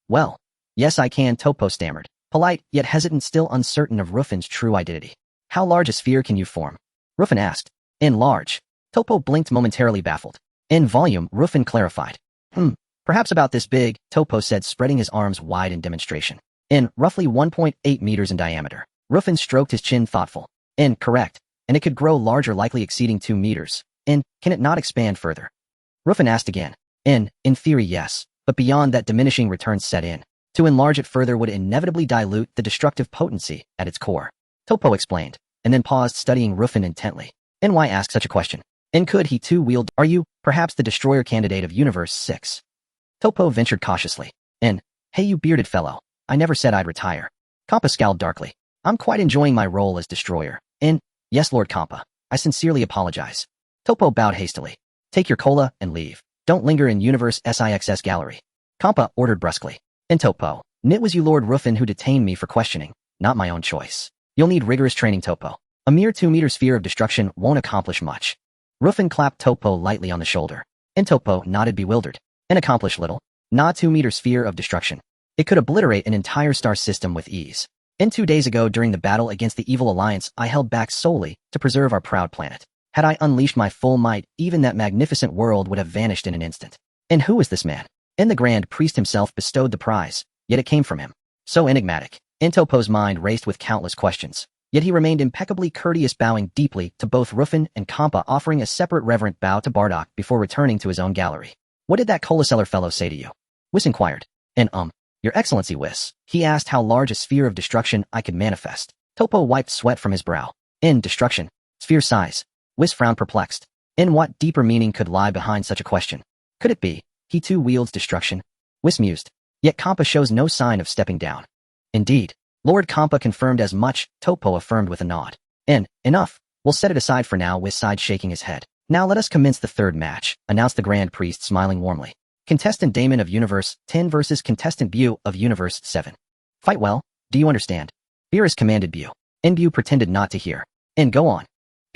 well. Yes I can, Topo stammered. Polite, yet hesitant, still uncertain of Ruffin's true identity. How large a sphere can you form? Ruffin asked. In large. Topo blinked, momentarily baffled. In volume, Ruffin clarified. Perhaps about this big, Topo said, spreading his arms wide in demonstration. In roughly 1.8 meters in diameter. Ruffin stroked his chin, thoughtful. In correct. And it could grow larger, likely exceeding 2 meters. And can it not expand further? Ruffin asked again. In theory, yes. But beyond that, diminishing returns set in. To enlarge it further would inevitably dilute the destructive potency at its core. Topo explained, and then paused, studying Ruffin intently. And why ask such a question? And could he too wield? Are you, perhaps, the Destroyer candidate of Universe 6? Topo ventured cautiously. And, hey you bearded fellow, I never said I'd retire. Kompa scowled darkly. I'm quite enjoying my role as Destroyer. And, yes Lord Kompa, I sincerely apologize. Topo bowed hastily. Take your cola and leave. Don't linger in Universe SIXS gallery. Kompa ordered brusquely. And Topo, it was you Lord Ruffin who detained me for questioning, not my own choice. You'll need rigorous training, Topo. A mere 2-meter sphere of destruction won't accomplish much. Ruffin clapped Topo lightly on the shoulder. And Topo nodded, bewildered. And accomplish little. Not 2-meter sphere of destruction. It could obliterate an entire star system with ease. And 2 days ago, during the battle against the Evil Alliance, I held back solely to preserve our proud planet. Had I unleashed my full might, even that magnificent world would have vanished in an instant. And who is this man? And the Grand Priest himself bestowed the prize, yet it came from him. So enigmatic. And Topo's mind raced with countless questions. Yet he remained impeccably courteous, bowing deeply to both Ruffin and Kompa, offering a separate reverent bow to Bardock before returning to his own gallery. What did that cola seller fellow say to you? Whis inquired. And Your Excellency Whis, he asked how large a sphere of destruction I could manifest. Topo wiped sweat from his brow. In destruction. Sphere size. Whis frowned, perplexed. In what deeper meaning could lie behind such a question? Could it be he too wields destruction? Whis mused. Yet Kompa shows no sign of stepping down. Indeed. Lord Kompa confirmed as much, Topo affirmed with a nod. Enough. We'll set it aside for now, Whis sighed, shaking his head. Now let us commence the third match, announced the Grand Priest, smiling warmly. Contestant Damon of Universe 10 versus Contestant Bu of Universe 7. Fight well, do you understand? Beerus commanded Bu. Bu pretended not to hear. Go on.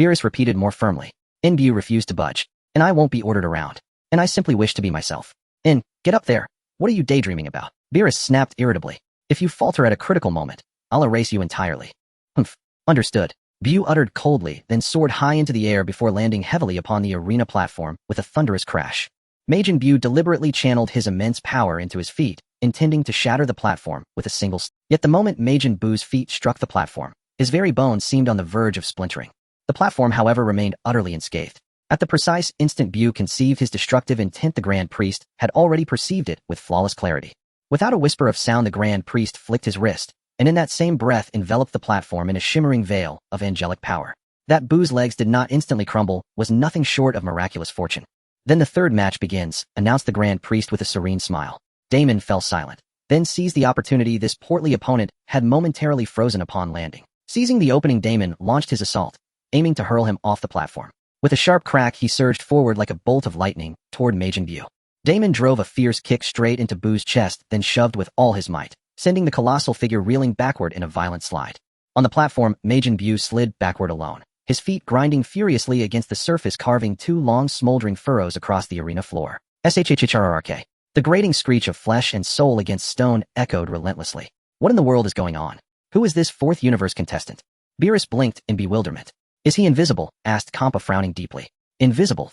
Beerus repeated more firmly. Bu refused to budge. I won't be ordered around. I simply wish to be myself. Get up there. What are you daydreaming about? Beerus snapped irritably. If you falter at a critical moment, I'll erase you entirely. Understood. Bu uttered coldly, then soared high into the air before landing heavily upon the arena platform with a thunderous crash. Majin Bu deliberately channeled his immense power into his feet, intending to shatter the platform with a single Yet the moment Majin Bu's feet struck the platform, his very bones seemed on the verge of splintering. The platform, however, remained utterly unscathed. At the precise instant Bu conceived his destructive intent, the Grand Priest had already perceived it with flawless clarity. Without a whisper of sound, the Grand Priest flicked his wrist, and in that same breath enveloped the platform in a shimmering veil of angelic power. That Bu's legs did not instantly crumble was nothing short of miraculous fortune. Then the third match begins, announced the Grand Priest with a serene smile. Damon fell silent, then seized the opportunity this portly opponent had momentarily frozen upon landing. Seizing the opening, Damon launched his assault, aiming to hurl him off the platform. With a sharp crack, he surged forward like a bolt of lightning toward Majin Bu. Damon drove a fierce kick straight into Bu's chest, then shoved with all his might, sending the colossal figure reeling backward in a violent slide. On the platform, Majin Bu slid backward alone, his feet grinding furiously against the surface, carving two long smoldering furrows across the arena floor. Shhrrk. The grating screech of flesh and soul against stone echoed relentlessly. What in the world is going on? Who is this fourth universe contestant? Beerus blinked in bewilderment. Is he invisible? Asked Kampa, frowning deeply. Invisible?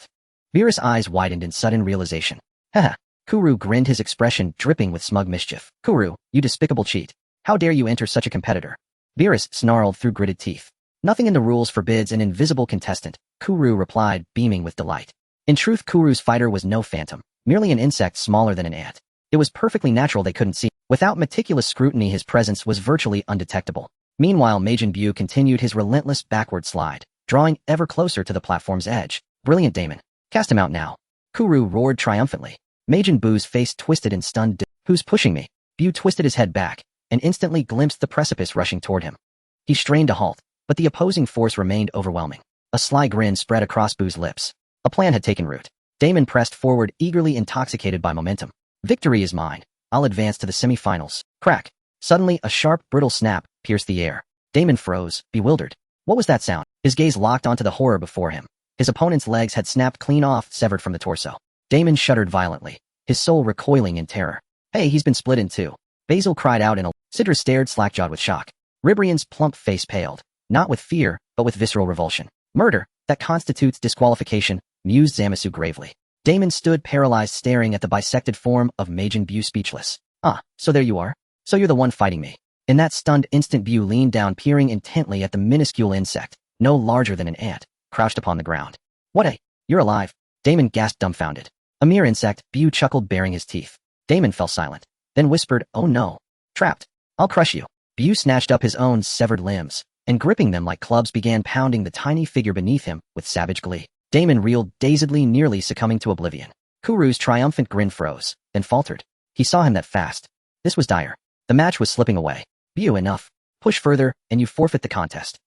Beerus' eyes widened in sudden realization. Haha. Kuru grinned, his expression dripping with smug mischief. Kuru, you despicable cheat. How dare you enter such a competitor? Beerus snarled through gritted teeth. Nothing in the rules forbids an invisible contestant, Kuru replied, beaming with delight. In truth, Kuru's fighter was no phantom, merely an insect smaller than an ant. It was perfectly natural they couldn't see. Without meticulous scrutiny, his presence was virtually undetectable. Meanwhile, Majin Bu continued his relentless backward slide, drawing ever closer to the platform's edge. Brilliant, Damon. Cast him out now. Kuru roared triumphantly. Majin Bu's face twisted in stunned Who's pushing me? Bu twisted his head back, and instantly glimpsed the precipice rushing toward him. He strained to halt, but the opposing force remained overwhelming. A sly grin spread across Bu's lips. A plan had taken root. Damon pressed forward, eagerly intoxicated by momentum. Victory is mine. I'll advance to the semi-finals. Crack. Suddenly, a sharp, brittle snap pierced the air. Damon froze, bewildered. What was that sound? His gaze locked onto the horror before him. His opponent's legs had snapped clean off, severed from the torso. Damon shuddered violently, his soul recoiling in terror. Hey, he's been split in two. Basil cried out in a... Sidra stared slack-jawed with shock. Ribrian's plump face paled, not with fear, but with visceral revulsion. Murder, that constitutes disqualification, mused Zamasu gravely. Damon stood paralyzed, staring at the bisected form of Majin Bu, speechless. Ah, so there you are? So you're the one fighting me. In that stunned instant, Bu leaned down, peering intently at the minuscule insect, no larger than an ant, crouched upon the ground. What a... You're alive. Damon gasped, dumbfounded. A mere insect, Bu chuckled, baring his teeth. Damon fell silent, then whispered, oh no. Trapped. I'll crush you. Bu snatched up his own severed limbs, and gripping them like clubs began pounding the tiny figure beneath him with savage glee. Damon reeled dazedly, nearly succumbing to oblivion. Kuru's triumphant grin froze, then faltered. He saw him that fast. This was dire. The match was slipping away. Bu, enough. Push further, and you forfeit the contest.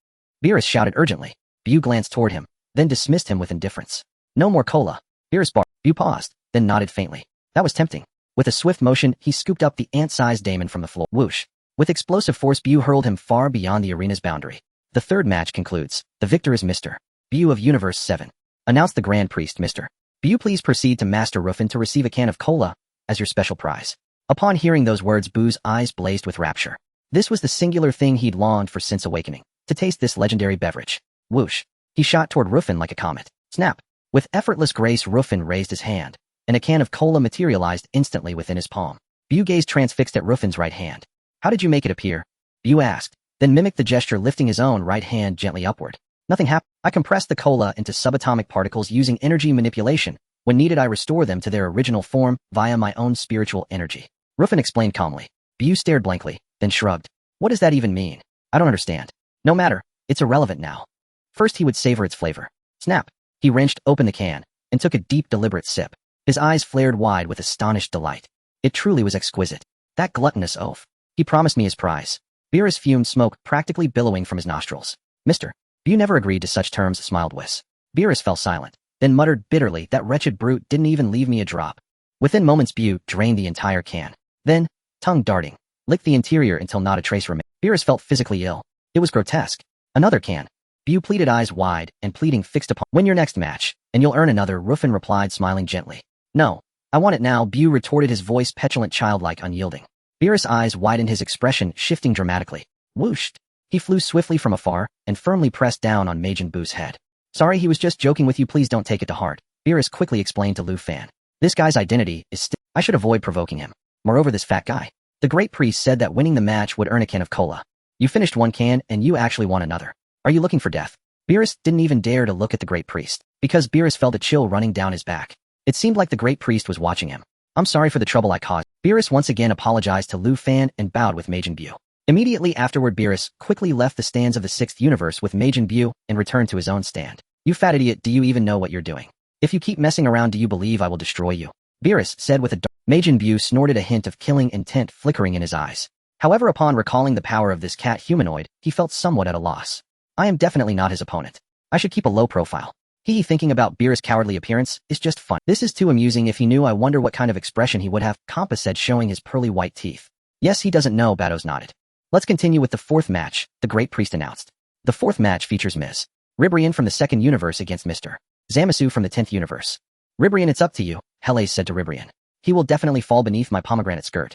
Beerus shouted urgently. Bu glanced toward him, then dismissed him with indifference. No more cola. Beerus barked. Bu paused, then nodded faintly. That was tempting. With a swift motion, he scooped up the ant-sized Damon from the floor. Whoosh. With explosive force, Bu hurled him far beyond the arena's boundary. The third match concludes. The victor is Mr. Bu of Universe 7. Announced the Grand Priest. Mr. Bu, please proceed to Master Ruffin to receive a can of cola as your special prize. Upon hearing those words, Bu's eyes blazed with rapture. This was the singular thing he'd longed for since awakening, to taste this legendary beverage. Whoosh. He shot toward Ruffin like a comet. Snap. With effortless grace, Ruffin raised his hand, and a can of cola materialized instantly within his palm. Bu gazed transfixed at Ruffin's right hand. How did you make it appear? Bu asked, then mimicked the gesture, lifting his own right hand gently upward. Nothing happened. I compressed the cola into subatomic particles using energy manipulation. When needed, I restore them to their original form via my own spiritual energy. Ruffin explained calmly. Bu stared blankly, then shrugged. What does that even mean? I don't understand. No matter, it's irrelevant now. First he would savor its flavor. Snap. He wrenched open the can, and took a deep, deliberate sip. His eyes flared wide with astonished delight. It truly was exquisite. That gluttonous oaf. He promised me his prize. Beerus fumed, smoke practically billowing from his nostrils. Mister, Bu never agreed to such terms, smiled Whis. Beerus fell silent, then muttered bitterly, that wretched brute didn't even leave me a drop. Within moments, Bu drained the entire can. Then, tongue darting, licked the interior until not a trace remained. Beerus felt physically ill. It was grotesque. Another can. Bu pleaded, eyes wide and pleading fixed upon. Win your next match, and you'll earn another, Ruffin replied, smiling gently. No. I want it now, Bu retorted, his voice petulant, childlike, unyielding. Beerus' eyes widened, his expression shifting dramatically. Whooshed. He flew swiftly from afar and firmly pressed down on Majin Buu's head. Sorry, he was just joking with you, please don't take it to heart, Beerus quickly explained to Lu Fan. This guy's identity is still— I should avoid provoking him. Moreover, this fat guy. The Great Priest said that winning the match would earn a can of cola. You finished one can and you actually won another. Are you looking for death? Beerus didn't even dare to look at the Great Priest, because Beerus felt a chill running down his back. It seemed like the Great Priest was watching him. I'm sorry for the trouble I caused. Beerus once again apologized to Lu Fan and bowed with Majin Buu. Immediately afterward, Beerus quickly left the stands of the 6th universe with Majin Buu and returned to his own stand. You fat idiot, do you even know what you're doing? If you keep messing around, do you believe I will destroy you? Beerus said with a dark— Majin Buu snorted, a hint of killing intent flickering in his eyes. However, upon recalling the power of this cat humanoid, he felt somewhat at a loss. I am definitely not his opponent. I should keep a low profile. Thinking about Beerus' cowardly appearance is just fun. This is too amusing. If he knew, I wonder what kind of expression he would have, Kampa said, showing his pearly white teeth. Yes, he doesn't know, Bados nodded. Let's continue with the 4th match, the Great Priest announced. The 4th match features Ms. Ribrian from the 2nd universe against Mr. Zamasu from the 10th universe. Ribrian, it's up to you, Helles said to Ribrian. He will definitely fall beneath my pomegranate skirt.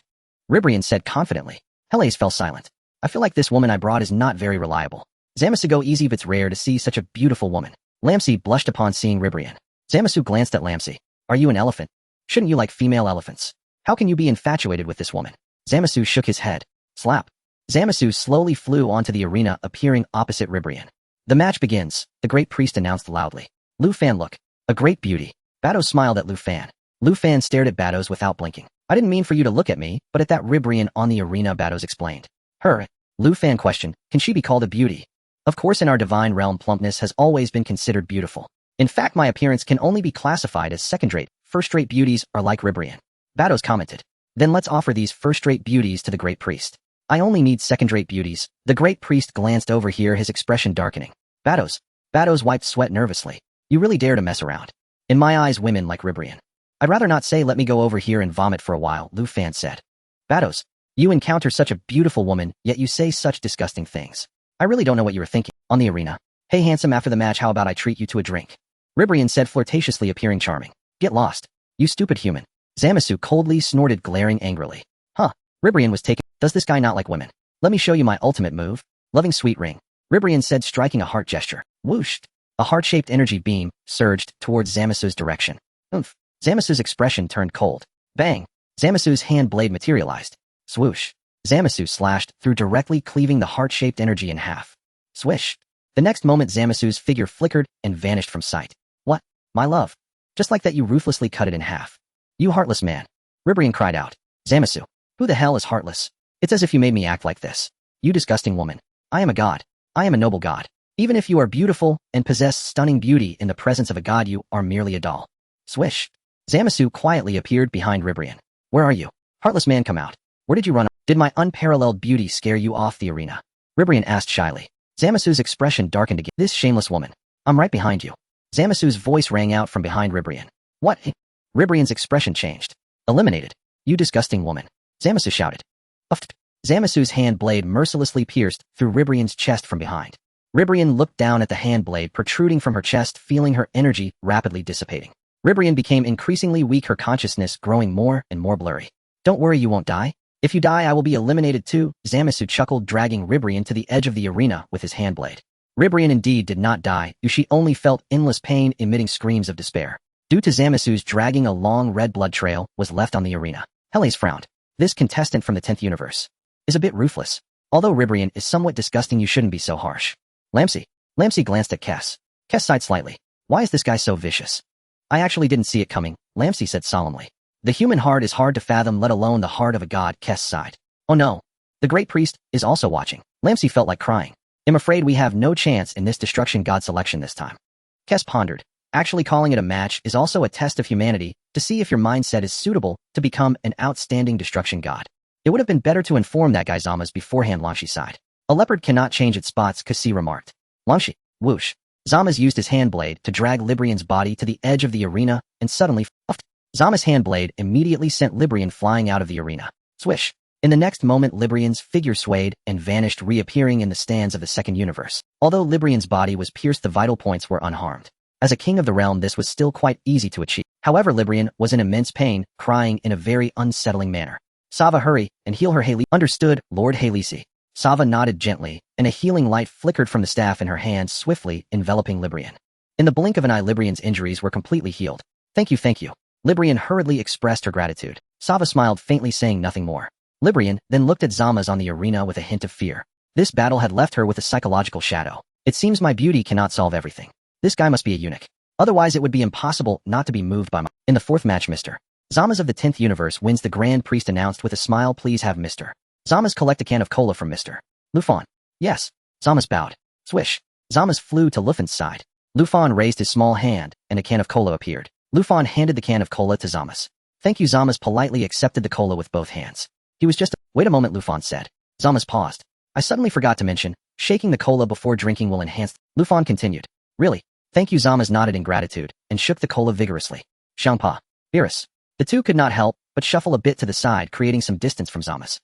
Ribrian said confidently. Helles fell silent. I feel like this woman I brought is not very reliable. Zamasu, go easy, it's rare to see such a beautiful woman. Lamsi blushed upon seeing Ribrian. Zamasu glanced at Lamsi. Are you an elephant? Shouldn't you like female elephants? How can you be infatuated with this woman? Zamasu shook his head. Slap. Zamasu slowly flew onto the arena, appearing opposite Ribrian. The match begins, the Great Priest announced loudly. Lu Fan, look. A great beauty. Bados smiled at Lu Fan. Lu Fan stared at Bados without blinking. I didn't mean for you to look at me, but at that Ribrian on the arena, Bados explained. Her. Lu Fan questioned, can she be called a beauty? Of course, in our divine realm, plumpness has always been considered beautiful. In fact, my appearance can only be classified as second-rate. First-rate beauties are like Ribrian. Bados commented. Then let's offer these first-rate beauties to the Great Priest. I only need second-rate beauties. The Great Priest glanced over here, his expression darkening. Bados wiped sweat nervously. You really dare to mess around. In my eyes, women like Ribrian. I'd rather not say, let me go over here and vomit for a while, Lu Fan said. Bados, you encounter such a beautiful woman, yet you say such disgusting things. I really don't know what you were thinking. On the arena. Hey handsome, after the match, how about I treat you to a drink? Ribrian said flirtatiously, appearing charming. Get lost. You stupid human. Zamasu coldly snorted, glaring angrily. Huh. Ribrian was taken. Does this guy not like women? Let me show you my ultimate move. Loving sweet ring. Ribrian said, striking a heart gesture. Whooshed. A heart-shaped energy beam surged towards Zamasu's direction. Oomph. Zamasu's expression turned cold. Bang. Zamasu's hand blade materialized. Swoosh. Zamasu slashed through, directly cleaving the heart-shaped energy in half. Swish. The next moment, Zamasu's figure flickered and vanished from sight. What? My love. Just like that, you ruthlessly cut it in half. You heartless man. Ribrian cried out. Zamasu. Who the hell is heartless? It's as if you made me act like this. You disgusting woman. I am a god. I am a noble god. Even if you are beautiful and possess stunning beauty, in the presence of a god you are merely a doll. Swish. Zamasu quietly appeared behind Ribrian. Where are you? Heartless man, come out. Where did you run? Did my unparalleled beauty scare you off the arena? Ribrian asked shyly. Zamasu's expression darkened again. This shameless woman. I'm right behind you. Zamasu's voice rang out from behind Ribrian. What? Ribrian's expression changed. Eliminated. You disgusting woman. Zamasu shouted. Uffed. Zamasu's hand blade mercilessly pierced through Ribrian's chest from behind. Ribrian looked down at the hand blade protruding from her chest, feeling her energy rapidly dissipating. Ribrian became increasingly weak, her consciousness growing more and more blurry. Don't worry, you won't die. If you die, I will be eliminated too, Zamasu chuckled, dragging Ribrian to the edge of the arena with his hand blade. Ribrian indeed did not die, she only felt endless pain, emitting screams of despair. Due to Zamasu's dragging, a long red blood trail was left on the arena. Helles frowned. This contestant from the 10th universe is a bit ruthless. Although Ribrian is somewhat disgusting, you shouldn't be so harsh. Lamsi glanced at Kes. Kes sighed slightly. Why is this guy so vicious? I actually didn't see it coming, Lamsi said solemnly. The human heart is hard to fathom, let alone the heart of a god, Kes sighed. Oh no. The Great Priest is also watching. Lamsi felt like crying. I'm afraid we have no chance in this destruction god selection this time. Kes pondered. Actually, calling it a match is also a test of humanity to see if your mindset is suitable to become an outstanding destruction god. It would have been better to inform that guy Zama's beforehand, Langshi sighed. A leopard cannot change its spots, Kasi remarked. Langshi. Whoosh. Zama's used his hand blade to drag Librian's body to the edge of the arena and suddenly puffed. Zama's hand blade immediately sent Librian flying out of the arena. Swish. In the next moment, Librian's figure swayed and vanished, reappearing in the stands of the 2nd universe. Although Librian's body was pierced, the vital points were unharmed. As a king of the realm, this was still quite easy to achieve. However, Librian was in immense pain, crying in a very unsettling manner. Sava, hurry and heal her, Haley. Understood, Lord Halisi. Sava nodded gently, and a healing light flickered from the staff in her hand, swiftly enveloping Librian. In the blink of an eye, Librian's injuries were completely healed. Thank you, thank you. Librian hurriedly expressed her gratitude. Sava smiled faintly, saying nothing more. Librian then looked at Zamas on the arena with a hint of fear. This battle had left her with a psychological shadow. It seems my beauty cannot solve everything. This guy must be a eunuch. Otherwise it would be impossible not to be moved by my— In the fourth match, Mr. Zamas of the 10th universe wins, the Grand Priest announced with a smile. Please have Mr. Zamas collect a can of cola from Mr. Lufan. Yes. Zamas bowed. Swish. Zamas flew to Lufan's side. Lufan raised his small hand, and a can of cola appeared. Lufan handed the can of cola to Zamas. Thank you. Zamas politely accepted the cola with both hands. He was just— Wait a moment, Lufan said. Zamas paused. I suddenly forgot to mention, shaking the cola before drinking will enhance— Lufan continued. Really? Thank you. Zamas nodded in gratitude, and shook the cola vigorously. Xiangpa. Beerus. The two could not help but shuffle a bit to the side, creating some distance from Zamas.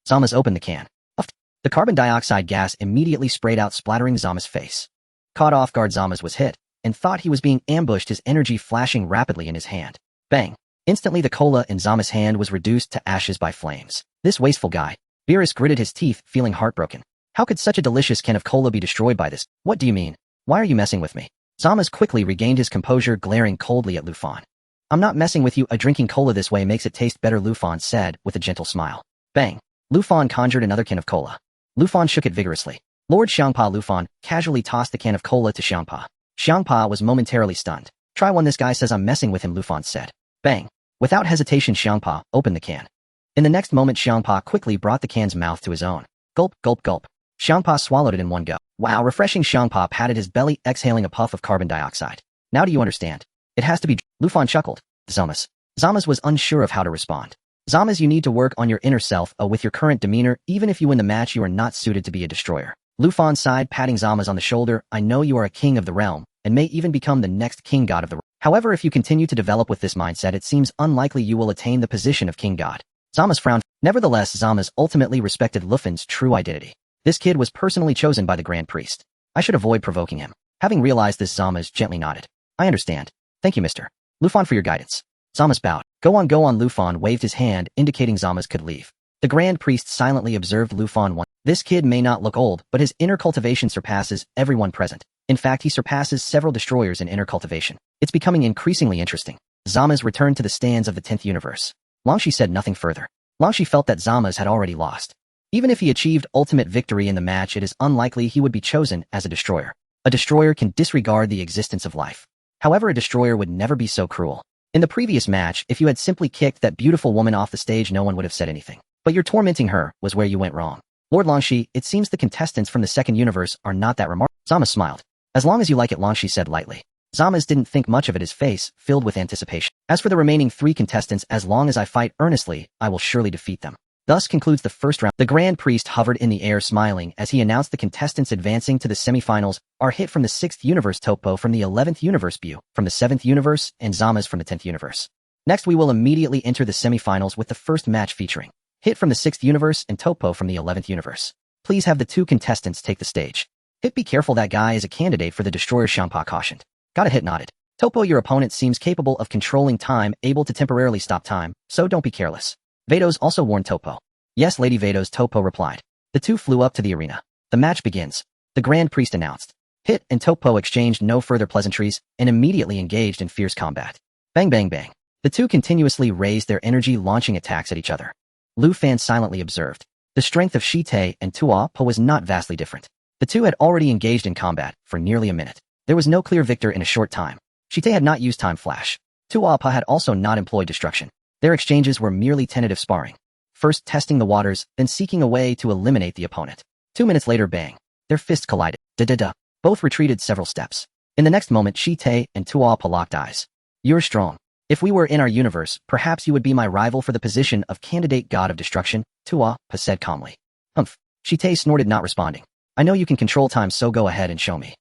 Zamas opened the can. Puffed. The carbon dioxide gas immediately sprayed out, splattering Zamas' face. Caught off guard, Zamas was hit, and thought he was being ambushed, his energy flashing rapidly in his hand. Bang. Instantly the cola in Zamas' hand was reduced to ashes by flames. This wasteful guy. Beerus gritted his teeth, feeling heartbroken. How could such a delicious can of cola be destroyed by this? What do you mean? Why are you messing with me? Zamas quickly regained his composure, glaring coldly at Lufan. I'm not messing with you. Drinking cola this way makes it taste better, Lufan said with a gentle smile. Bang. Lufan conjured another can of cola. Lufan shook it vigorously. Lord Xiangpa. Lufan casually tossed the can of cola to Xiangpa. Xiangpa was momentarily stunned. Try one, this guy says I'm messing with him, Lufan said. Bang. Without hesitation, Xiangpa opened the can. In the next moment, Xiangpa quickly brought the can's mouth to his own. Gulp, gulp, gulp. Xiangpa swallowed it in one go. Wow, refreshing. Xiangpa patted his belly, exhaling a puff of carbon dioxide. Now do you understand? It has to be— Lufan chuckled. Zamas. Zamas was unsure of how to respond. Zamas, you need to work on your inner self. With your current demeanor, even if you win the match, you are not suited to be a destroyer. Lufan sighed, patting Zamas on the shoulder. I know you are a king of the realm, and may even become the next king god of the realm. However, if you continue to develop with this mindset, it seems unlikely you will attain the position of king god. Zamas frowned. Nevertheless, Zamas ultimately respected Lufan's true identity. This kid was personally chosen by the Grand Priest. I should avoid provoking him. Having realized this, Zamas gently nodded. I understand. Thank you, Mr. Lufan, for your guidance. Zamas bowed. Go on, go on. Lufan waved his hand, indicating Zamas could leave. The Grand Priest silently observed Lufan once. This kid may not look old, but his inner cultivation surpasses everyone present. In fact, he surpasses several destroyers in inner cultivation. It's becoming increasingly interesting. Zamas returned to the stands of the 10th universe. Longshi said nothing further. Longshi felt that Zamas had already lost. Even if he achieved ultimate victory in the match, it is unlikely he would be chosen as a destroyer. A destroyer can disregard the existence of life. However, a destroyer would never be so cruel. In the previous match, if you had simply kicked that beautiful woman off the stage, no one would have said anything. But your tormenting her was where you went wrong. Lord Longshi, it seems the contestants from the second universe are not that remarkable. Zamas smiled. As long as you like it, Longshi said lightly. Zamas didn't think much of it, his face filled with anticipation. As for the remaining 3 contestants, as long as I fight earnestly, I will surely defeat them. Thus concludes the first round. The Grand Priest hovered in the air, smiling as he announced the contestants advancing to the semifinals are Hit from the 6th universe, Topo from the 11th universe, Bu from the 7th universe, and Zamas from the 10th universe. Next, we will immediately enter the semifinals with the first match featuring Hit from the 6th universe and Topo from the 11th universe. Please have the 2 contestants take the stage. Hit, be careful, that guy is a candidate for the destroyer, Xiangpa cautioned. Got it, Hit nodded. Topo, your opponent seems capable of controlling time, able to temporarily stop time, so don't be careless. Vados also warned Topo. Yes, Lady Vados, Topo replied. The 2 flew up to the arena. The match begins. The Grand Priest announced. Hit and Topo exchanged no further pleasantries and immediately engaged in fierce combat. Bang, bang, bang. The 2 continuously raised their energy, launching attacks at each other. Lu Fan silently observed. The strength of Shite and Tua Po was not vastly different. The 2 had already engaged in combat for nearly a minute. There was no clear victor in a short time. Shite had not used time flash. Tua Pa had also not employed destruction. Their exchanges were merely tentative sparring. First testing the waters, then seeking a way to eliminate the opponent. 2 minutes later, bang. Their fists collided. Da-da-da. Both retreated several steps. In the next moment, Shite and Tua Pa locked eyes. You're strong. If we were in our universe, perhaps you would be my rival for the position of candidate god of destruction, Tua Pa said calmly. Humph. Shite snorted, not responding. I know you can control time, so go ahead and show me.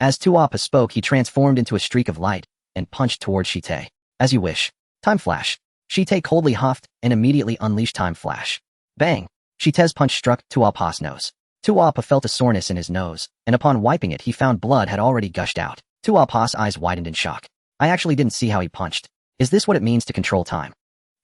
As Tua Pa spoke, he transformed into a streak of light and punched towards Shite. As you wish. Time flash. Shite coldly huffed and immediately unleashed time flash. Bang! Shite's punch struck Tua Pa's nose. Tua Pa felt a soreness in his nose, and upon wiping it he found blood had already gushed out. Tua Pa's eyes widened in shock. I actually didn't see how he punched. Is this what it means to control time?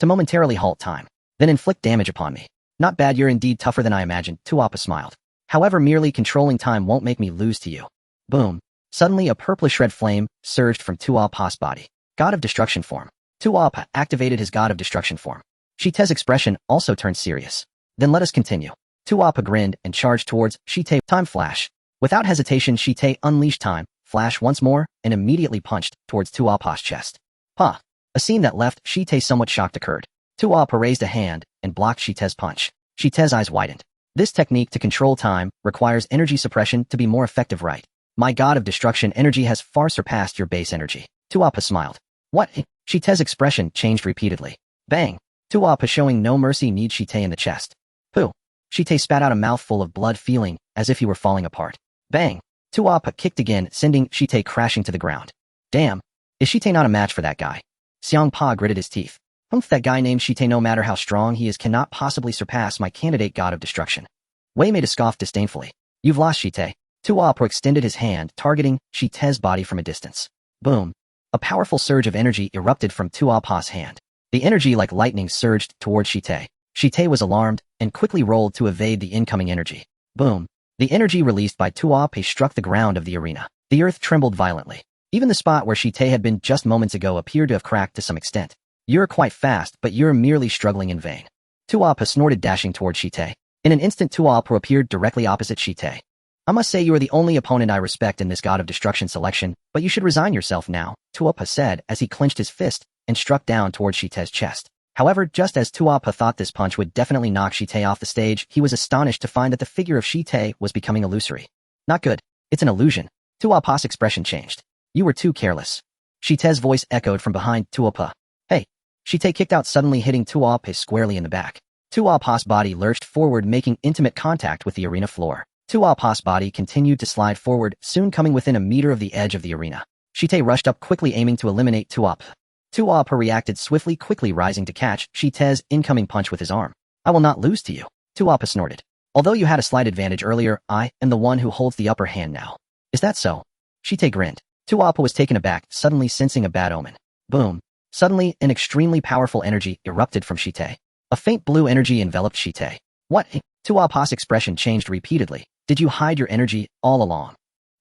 To momentarily halt time, then inflict damage upon me. Not bad, you're indeed tougher than I imagined, Tuapa smiled. However, merely controlling time won't make me lose to you. Boom. Suddenly a purplish red flame surged from Tuapa's body. God of Destruction form. Tuapa activated his God of Destruction form. Shite's expression also turned serious. Then let us continue. Tuapa grinned and charged towards Shite. Time flash. Without hesitation, Shite unleashed time, flash once more, and immediately punched towards Tuapa's chest. Huh. A scene that left Shite somewhat shocked occurred. Tuapa raised a hand and blocked Shite's punch. Shite's eyes widened. This technique to control time requires energy suppression to be more effective, right? My God of Destruction energy has far surpassed your base energy. Tuapa smiled. What? Shite's expression changed repeatedly. Bang. Tuapa showing no mercy kneed Shite in the chest. Pooh. Shite spat out a mouthful of blood, feeling as if he were falling apart. Bang. Tuapa kicked again, sending Shite crashing to the ground. Damn. Is Shite not a match for that guy? Xiang Pa gritted his teeth. Humph, that guy named Shite, no matter how strong he is, cannot possibly surpass my candidate God of Destruction. Wei made a scoff disdainfully. You've lost, Shite. Tuapa extended his hand, targeting Shite's body from a distance. Boom. A powerful surge of energy erupted from Tuapa's hand. The energy like lightning surged towards Shite. Shite was alarmed and quickly rolled to evade the incoming energy. Boom. The energy released by Tuapa struck the ground of the arena. The earth trembled violently. Even the spot where Shite had been just moments ago appeared to have cracked to some extent. You're quite fast, but you're merely struggling in vain. Tuapa snorted, dashing towards Shite. In an instant, Tuapa appeared directly opposite Shite. I must say you are the only opponent I respect in this God of Destruction selection, but you should resign yourself now, Tuapa said as he clenched his fist and struck down towards Shite's chest. However, just as Tuapa thought this punch would definitely knock Shite off the stage, he was astonished to find that the figure of Shite was becoming illusory. Not good. It's an illusion. Tuapa's expression changed. You were too careless. Shite's voice echoed from behind Tuapa. Hey. Shite kicked out, suddenly hitting Tuapa squarely in the back. Tuapa's body lurched forward, making intimate contact with the arena floor. Tuapa's body continued to slide forward, soon coming within a meter of the edge of the arena. Shite rushed up quickly, aiming to eliminate Tuapa. Tuapa reacted swiftly, quickly rising to catch Shite's incoming punch with his arm. I will not lose to you, Tuapa snorted. Although you had a slight advantage earlier, I am the one who holds the upper hand now. Is that so? Shite grinned. Tuapa was taken aback, suddenly sensing a bad omen. Boom. Suddenly, an extremely powerful energy erupted from Shite. A faint blue energy enveloped Shite. What? Tuapa's expression changed repeatedly. Did you hide your energy all along?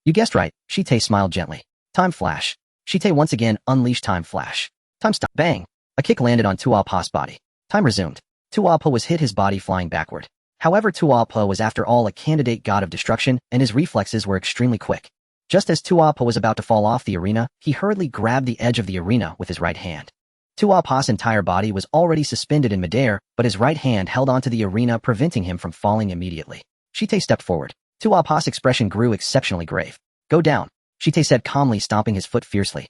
You guessed right, Shite smiled gently. Time flash. Shite once again unleashed time flash. Time stop. Bang. A kick landed on Tuapa's body. Time resumed. Tuapa was hit, his body flying backward. However, Tuapa was after all a candidate God of Destruction, and his reflexes were extremely quick. Just as Tuapa was about to fall off the arena, he hurriedly grabbed the edge of the arena with his right hand. Tuapa's entire body was already suspended in midair, but his right hand held onto the arena, preventing him from falling immediately. Shite stepped forward. Tuapa's expression grew exceptionally grave. Go down, Shite said calmly, stomping his foot fiercely.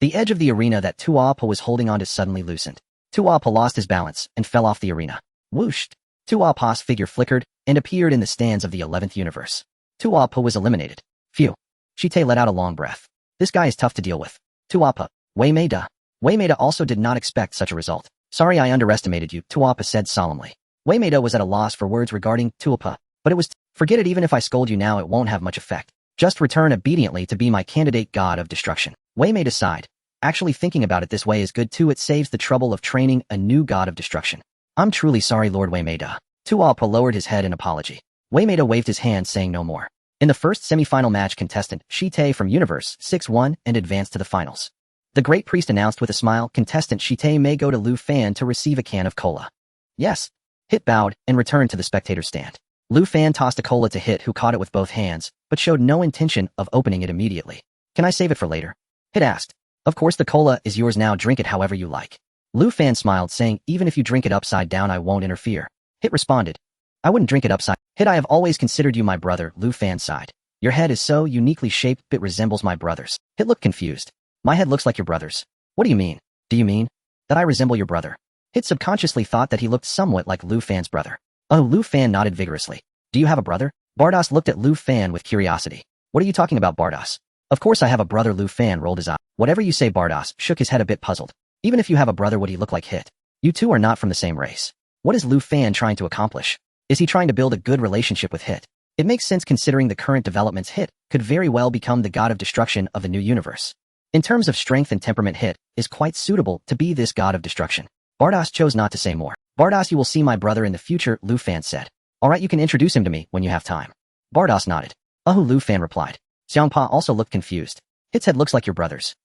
The edge of the arena that Tuapa was holding onto suddenly loosened. Tuapa lost his balance and fell off the arena. Whoosh! Tuapa's figure flickered and appeared in the stands of the 11th universe. Tuapa was eliminated. Phew. Shite let out a long breath. This guy is tough to deal with. Tuapa. Waymeda. Waymeda also did not expect such a result. Sorry, I underestimated you, Tuapa said solemnly. Waymeda was at a loss for words regarding Tuapa, but it was forget it. Even if I scold you now, it won't have much effect. Just return obediently to be my candidate God of Destruction. Waymeda sighed. Actually, thinking about it this way is good too. It saves the trouble of training a new God of Destruction. I'm truly sorry, Lord Waymeda. Tuapa lowered his head in apology. Waymeda waved his hand, saying no more. In the first semi-final match, contestant Shite from Universe 6 won and advanced to the finals. The Great Priest announced with a smile, contestant Shite may go to Lu Fan to receive a can of cola. Yes. Hit bowed and returned to the spectator stand. Lu Fan tossed a cola to Hit, who caught it with both hands, but showed no intention of opening it immediately. Can I save it for later? Hit asked. Of course, the cola is yours now, drink it however you like. Lu Fan smiled, saying, even if you drink it upside down, I won't interfere. Hit responded. I wouldn't drink it upside. Hit, I have always considered you my brother, Lu Fan sighed. Your head is so uniquely shaped, it resembles my brother's. Hit looked confused. My head looks like your brother's. What do you mean? Do you mean that I resemble your brother? Hit subconsciously thought that he looked somewhat like Lu Fan's brother. Oh, Lu Fan nodded vigorously. Do you have a brother? Bardos looked at Lu Fan with curiosity. What are you talking about, Bardos? Of course I have a brother. Lu Fan rolled his eye. Whatever you say, Bardos shook his head, a bit puzzled. Even if you have a brother, would he look like Hit? You two are not from the same race. What is Lu Fan trying to accomplish? Is he trying to build a good relationship with Hit? It makes sense considering the current developments. Hit could very well become the God of Destruction of the new universe. In terms of strength and temperament, Hit is quite suitable to be this God of Destruction. Bardos chose not to say more. Bardos, you will see my brother in the future, Lu Fan said. Alright, you can introduce him to me when you have time. Bardos nodded. Lu Fan replied. Xiangpa also looked confused. His head looks like your brother's.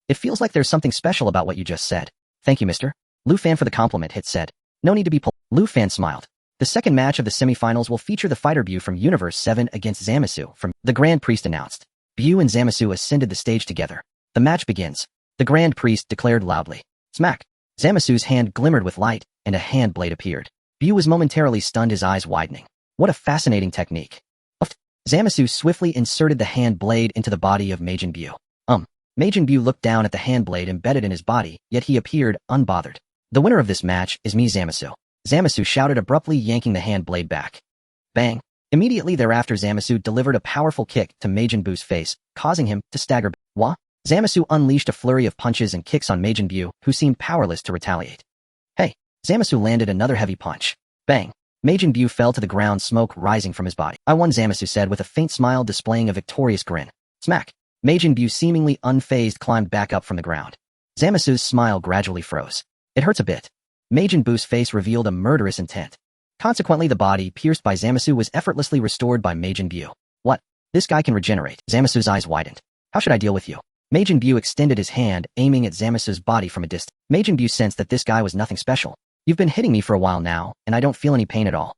It feels like there's something special about what you just said. Thank you, mister. Lu Fan for the compliment, Hit said. No need to be Lu Fan smiled. The second match of the semifinals will feature the fighter Bu from Universe 7 against Zamasu from the Grand Priest announced. Bu and Zamasu ascended the stage together. The match begins. The Grand Priest declared loudly. Smack. Zamasu's hand glimmered with light, and a hand blade appeared. Bu was momentarily stunned, his eyes widening. What a fascinating technique. Zamasu swiftly inserted the hand blade into the body of Majin Bu. Majin Bu looked down at the hand blade embedded in his body, yet he appeared unbothered. The winner of this match is me, Zamasu. Zamasu shouted, abruptly yanking the hand blade back. Bang. Immediately thereafter, Zamasu delivered a powerful kick to Majin Bu's face, causing him to stagger. Wah? Zamasu unleashed a flurry of punches and kicks on Majin Bu, who seemed powerless to retaliate. Hey. Zamasu landed another heavy punch. Bang. Majin Bu fell to the ground, smoke rising from his body. I won, Zamasu said with a faint smile, displaying a victorious grin. Smack. Majin Bu, seemingly unfazed, climbed back up from the ground. Zamasu's smile gradually froze. It hurts a bit. Majin Bu's face revealed a murderous intent. Consequently, the body pierced by Zamasu was effortlessly restored by Majin Bu. What? This guy can regenerate. Zamasu's eyes widened. How should I deal with you? Majin Bu extended his hand, aiming at Zamasu's body from a distance. Majin Bu sensed that this guy was nothing special. You've been hitting me for a while now, and I don't feel any pain at all.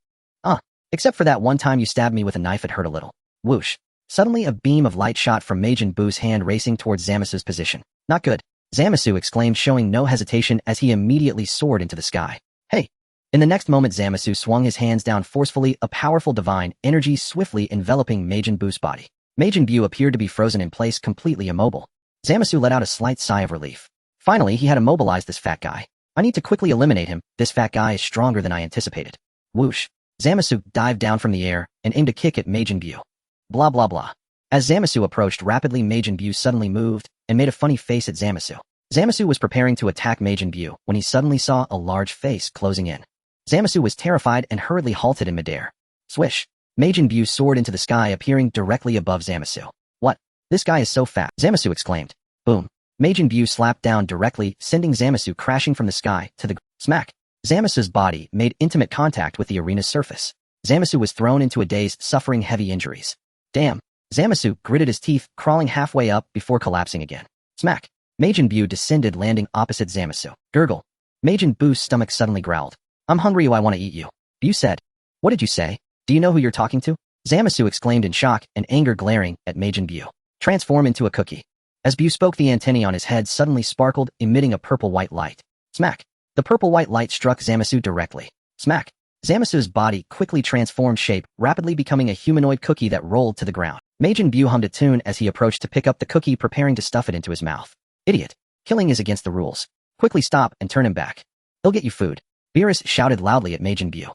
Except for that one time you stabbed me with a knife, it hurt a little. Whoosh. Suddenly a beam of light shot from Majin Bu's hand, racing towards Zamasu's position. Not good. Zamasu exclaimed, showing no hesitation as he immediately soared into the sky. Hey! In the next moment, Zamasu swung his hands down forcefully, a powerful divine energy swiftly enveloping Majin Bu's body. Majin Bu appeared to be frozen in place, completely immobile. Zamasu let out a slight sigh of relief. Finally, he had immobilized this fat guy. I need to quickly eliminate him. This fat guy is stronger than I anticipated. Whoosh. Zamasu dived down from the air and aimed a kick at Majin Bu. Blah blah blah. As Zamasu approached rapidly, Majin Bu suddenly moved and made a funny face at Zamasu. Zamasu was preparing to attack Majin Bu when he suddenly saw a large face closing in. Zamasu was terrified and hurriedly halted in midair. Swish. Majin Bu soared into the sky, appearing directly above Zamasu. What? This guy is so fat, Zamasu exclaimed. Boom. Majin Bu slapped down directly, sending Zamasu crashing from the sky to the smack. Zamasu's body made intimate contact with the arena's surface. Zamasu was thrown into a daze, suffering heavy injuries. Damn. Zamasu gritted his teeth, crawling halfway up before collapsing again. Smack. Majin Bu descended, landing opposite Zamasu. Gurgle. Majin Bu's stomach suddenly growled. I'm hungry, I want to eat you. Bu said. What did you say? Do you know who you're talking to? Zamasu exclaimed in shock and anger, glaring at Majin Bu. Transform into a cookie. As Bu spoke, the antennae on his head suddenly sparkled, emitting a purple-white light. Smack. The purple-white light struck Zamasu directly. Smack. Zamasu's body quickly transformed shape, rapidly becoming a humanoid cookie that rolled to the ground. Majin Bu hummed a tune as he approached to pick up the cookie, preparing to stuff it into his mouth. Idiot. Killing is against the rules. Quickly stop and turn him back. He'll get you food. Beerus shouted loudly at Majin Bu.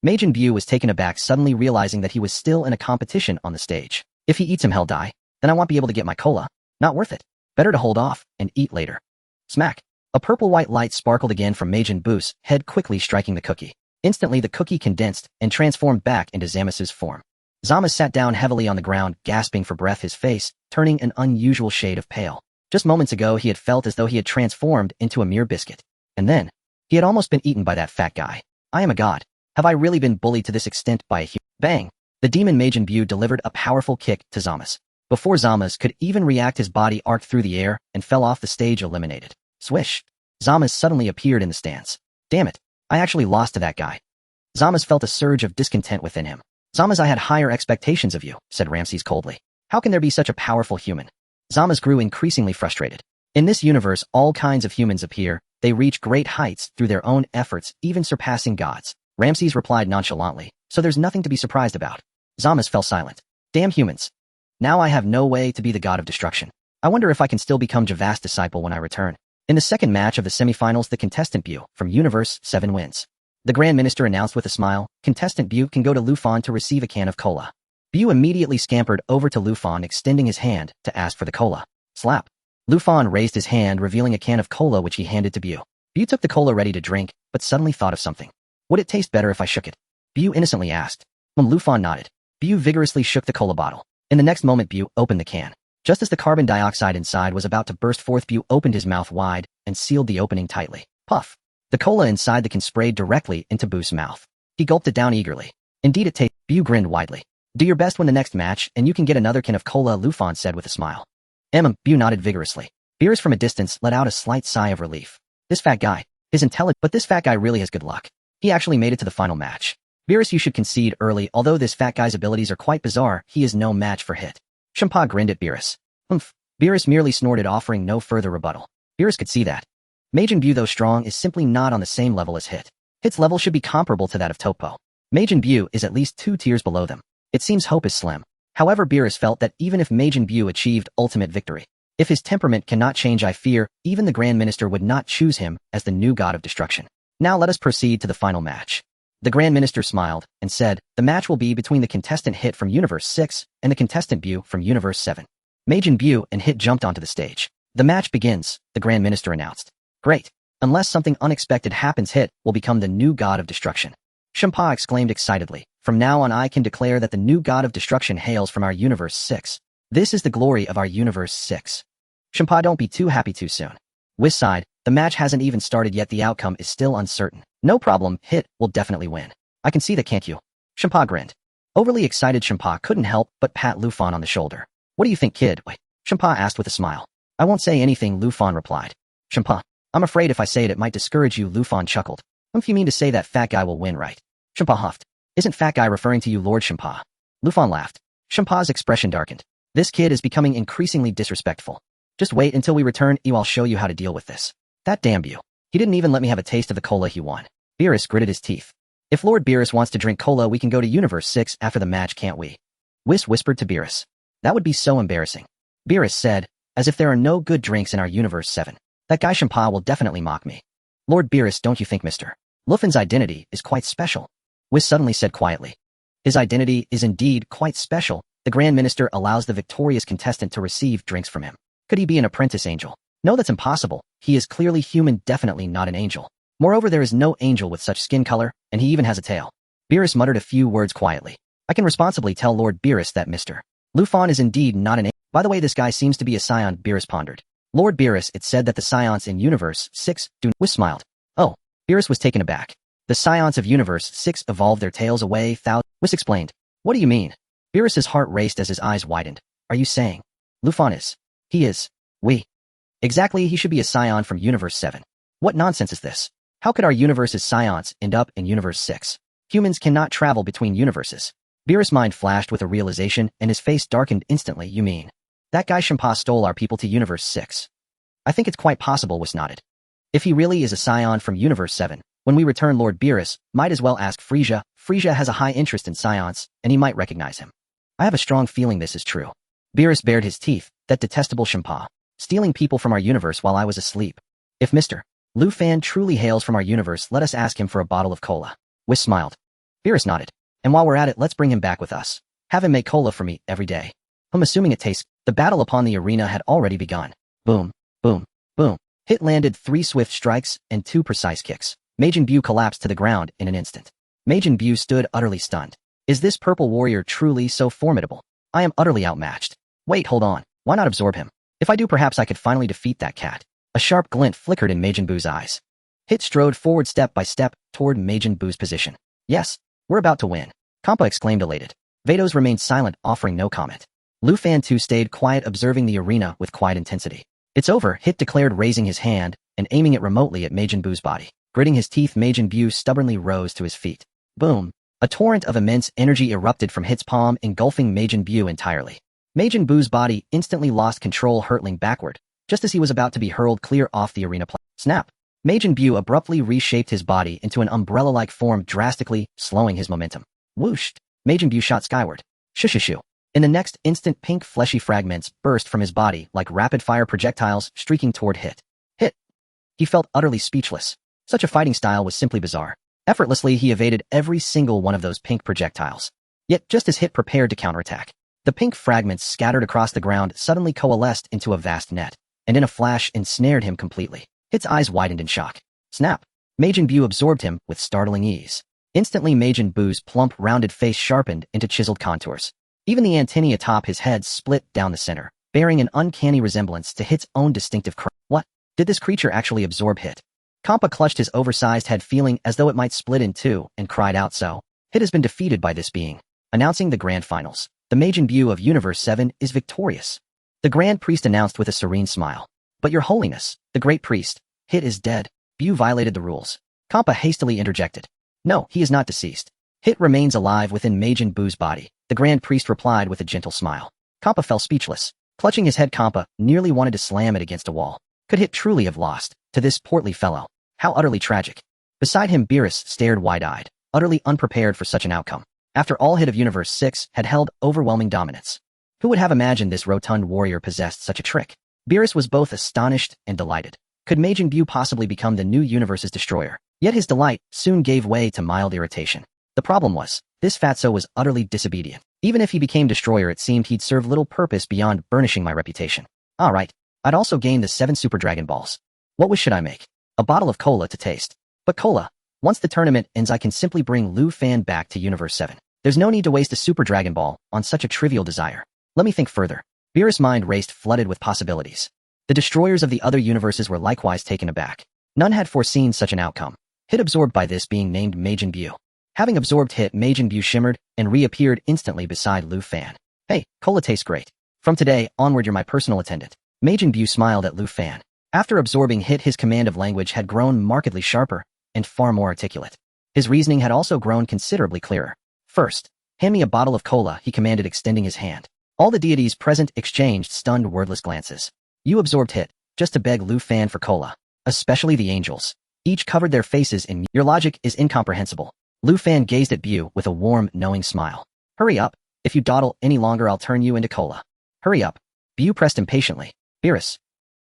Majin Bu was taken aback, suddenly realizing that he was still in a competition on the stage. If he eats him, he'll die. Then I won't be able to get my cola. Not worth it. Better to hold off and eat later. Smack. A purple-white light sparkled again from Majin Bu's head, quickly striking the cookie. Instantly, the cookie condensed and transformed back into Zamasu's form. Zama sat down heavily on the ground, gasping for breath, his face turning an unusual shade of pale. Just moments ago, he had felt as though he had transformed into a mere biscuit. And then, he had almost been eaten by that fat guy. I am a god. Have I really been bullied to this extent by a human? Bang! The demon Majin Bu delivered a powerful kick to Zamas. Before Zamas could even react, his body arced through the air and fell off the stage, eliminated. Swish! Zamas suddenly appeared in the stands. Damn it! I actually lost to that guy. Zamas felt a surge of discontent within him. Zamas, I had higher expectations of you, said Ramses coldly. How can there be such a powerful human? Zamas grew increasingly frustrated. In this universe, all kinds of humans appear. They reach great heights through their own efforts, even surpassing gods. Ramses replied nonchalantly, so there's nothing to be surprised about. Zamas fell silent. Damn humans. Now I have no way to be the god of destruction. I wonder if I can still become Java's disciple when I return. In the second match of the semifinals, the contestant Bu from Universe 7 wins. The Grand Minister announced with a smile, contestant Bu can go to Lufan to receive a can of cola. Bu immediately scampered over to Lufan, extending his hand to ask for the cola. Slap. Lufan raised his hand, revealing a can of cola which he handed to Bu. Bu took the cola ready to drink, but suddenly thought of something. Would it taste better if I shook it? Bu innocently asked. Lufan nodded. Bu vigorously shook the cola bottle. In the next moment, Bu opened the can. Just as the carbon dioxide inside was about to burst forth, Bu opened his mouth wide and sealed the opening tightly. Puff. The cola inside the can sprayed directly into Bu's mouth. He gulped it down eagerly. Indeed it tastes. Bu grinned widely. Do your best win the next match, and you can get another can of cola, Lufan said with a smile. Bu nodded vigorously. Beerus from a distance let out a slight sigh of relief. This fat guy. But this fat guy really has good luck. He actually made it to the final match. Beerus, you should concede early. Although this fat guy's abilities are quite bizarre, he is no match for Hit. Champa grinned at Beerus. Beerus merely snorted, offering no further rebuttal. Beerus could see that. Majin Bu, though strong, is simply not on the same level as Hit. Hit's level should be comparable to that of Topo. Majin Bu is at least 2 tiers below them. It seems hope is slim. However, Beerus felt that even if Majin Bu achieved ultimate victory, if his temperament cannot change, I fear even the Grand Minister would not choose him as the new god of destruction. Now let us proceed to the final match. The Grand Minister smiled and said, the match will be between the contestant Hit from Universe 6 and the contestant Bu from Universe 7. Majin Bu and Hit jumped onto the stage. The match begins, the Grand Minister announced. Great. Unless something unexpected happens, Hit will become the new god of destruction. Champa exclaimed excitedly. From now on I can declare that the new god of destruction hails from our Universe 6. This is the glory of our Universe 6. Champa, don't be too happy too soon. Whis sighed. The match hasn't even started yet, the outcome is still uncertain. No problem, Hit will definitely win. I can see that, can't you? Champa grinned. Overly excited Champa couldn't help but pat Lufan on the shoulder. What do you think, kid? Champa asked with a smile. I won't say anything, Lufan replied. Champa, I'm afraid if I say it might discourage you, Lufan chuckled. If you mean to say that fat guy will win, right? Champa huffed. Isn't fat guy referring to you, Lord Champa? Lufan laughed. Champa's expression darkened. This kid is becoming increasingly disrespectful. Just wait until we return, I'll show you how to deal with this. That damn Bu. He didn't even let me have a taste of the cola he won. Beerus gritted his teeth. If Lord Beerus wants to drink cola, we can go to Universe 6 after the match, can't we? Whis whispered to Beerus. That would be so embarrassing. Beerus said, as if there are no good drinks in our Universe 7. That guy Champa will definitely mock me. Lord Beerus, don't you think Mr. Lufan's identity is quite special? Whis suddenly said quietly. His identity is indeed quite special. The Grand Minister allows the victorious contestant to receive drinks from him. Could he be an apprentice angel? No, that's impossible. He is clearly human, definitely not an angel. Moreover, there is no angel with such skin color, and he even has a tail. Beerus muttered a few words quietly. I can responsibly tell Lord Beerus that Mr. Lufan is indeed not an angel. By the way, this guy seems to be a Saiyan, Beerus pondered. Lord Beerus, it said that the Saiyans in Universe 6 do. Whis smiled. Oh. Beerus was taken aback. The Saiyans of Universe 6 evolved their tails away. Whis explained. What do you mean? Beerus's heart raced as his eyes widened. Are you saying Lufan is? He is. Exactly, he should be a Saiyan from Universe 7. What nonsense is this? How could our universe's Saiyans end up in Universe 6? Humans cannot travel between universes. Beerus' mind flashed with a realization, and his face darkened instantly. You mean that guy Champa stole our people to Universe 6? I think it's quite possible, Whis nodded. If he really is a Saiyan from Universe 7, when we return, Lord Beerus might as well ask Frisia. Frisia has a high interest in Saiyans, and he might recognize him. I have a strong feeling this is true. Beerus bared his teeth. That detestable Champa. Stealing people from our universe while I was asleep. If Mr. Lufan truly hails from our universe, let us ask him for a bottle of cola. Whis smiled. Beerus nodded. And while we're at it, let's bring him back with us. Have him make cola for me every day. I'm assuming it tastes. The battle upon the arena had already begun. Boom, boom, boom. Hit landed 3 swift strikes and 2 precise kicks. Majin Bu collapsed to the ground in an instant. Majin Bu stood utterly stunned. Is this purple warrior truly so formidable? I am utterly outmatched. Wait, hold on. Why not absorb him? If I do, perhaps I could finally defeat that cat. A sharp glint flickered in Majin Bu's eyes. Hit strode forward step by step toward Majin Bu's position. Yes, we're about to win. Kampa exclaimed elated. Vados remained silent, offering no comment. Lufan too stayed quiet, observing the arena with quiet intensity. It's over, Hit declared, raising his hand and aiming it remotely at Majin Bu's body. Gritting his teeth, Majin Bu stubbornly rose to his feet. Boom. A torrent of immense energy erupted from Hit's palm, engulfing Majin Bu entirely. Majin Bu's body instantly lost control, hurtling backward, just as he was about to be hurled clear off the arena platform. Snap! Majin Bu abruptly reshaped his body into an umbrella-like form, drastically slowing his momentum. Whoosh! Majin Bu shot skyward. Shushishu. In the next instant, pink fleshy fragments burst from his body like rapid-fire projectiles streaking toward Hit. Hit! He felt utterly speechless. Such a fighting style was simply bizarre. Effortlessly, he evaded every single one of those pink projectiles. Yet, just as Hit prepared to counterattack, the pink fragments scattered across the ground suddenly coalesced into a vast net, and in a flash ensnared him completely. Hit's eyes widened in shock. Snap! Majin Bu absorbed him with startling ease. Instantly, Majin Bu's plump, rounded face sharpened into chiseled contours. Even the antennae atop his head split down the center, bearing an uncanny resemblance to Hit's own distinctive cry. What? Did this creature actually absorb Hit? Kampa clutched his oversized head, feeling as though it might split in two, and cried out, "So, Hit has been defeated by this being." Announcing the grand finals, the Majin Buu of Universe 7 is victorious. The Grand Priest announced with a serene smile. "But your holiness, the Great Priest, Hit is dead." Buu violated the rules. Kampa hastily interjected. "No, he is not deceased. Hit remains alive within Majin Buu's body," the Grand Priest replied with a gentle smile. Kampa fell speechless. Clutching his head, Kampa nearly wanted to slam it against a wall. Could Hit truly have lost to this portly fellow? How utterly tragic. Beside him, Beerus stared wide-eyed, utterly unprepared for such an outcome. After all, Hit of Universe 6 had held overwhelming dominance. Who would have imagined this rotund warrior possessed such a trick? Beerus was both astonished and delighted. Could Majin Buu possibly become the new universe's destroyer? Yet his delight soon gave way to mild irritation. The problem was, this fatso was utterly disobedient. Even if he became destroyer, it seemed he'd serve little purpose beyond burnishing my reputation. Alright, I'd also gain the 7 Super Dragon Balls. What wish should I make? A bottle of cola to taste. But cola, once the tournament ends, I can simply bring Lu Fan back to Universe 7. There's no need to waste a Super Dragon Ball on such a trivial desire. Let me think further. Beerus' mind raced, flooded with possibilities. The destroyers of the other universes were likewise taken aback. None had foreseen such an outcome. Hit absorbed by this being named Majin Buu. Having absorbed Hit, Majin Buu shimmered and reappeared instantly beside Lu Fan. "Hey, cola tastes great. From today onward, you're my personal attendant." Majin Buu smiled at Lu Fan. After absorbing Hit, his command of language had grown markedly sharper and far more articulate. His reasoning had also grown considerably clearer. "First, hand me a bottle of cola," he commanded, extending his hand. All the deities present exchanged stunned, wordless glances. You absorbed Hit just to beg Lu Fan for cola. Especially the angels. Each covered their faces in your logic is incomprehensible. Lu Fan gazed at Buu with a warm, knowing smile. "Hurry up. If you dawdle any longer, I'll turn you into cola." "Hurry up." Buu pressed impatiently. "Beerus."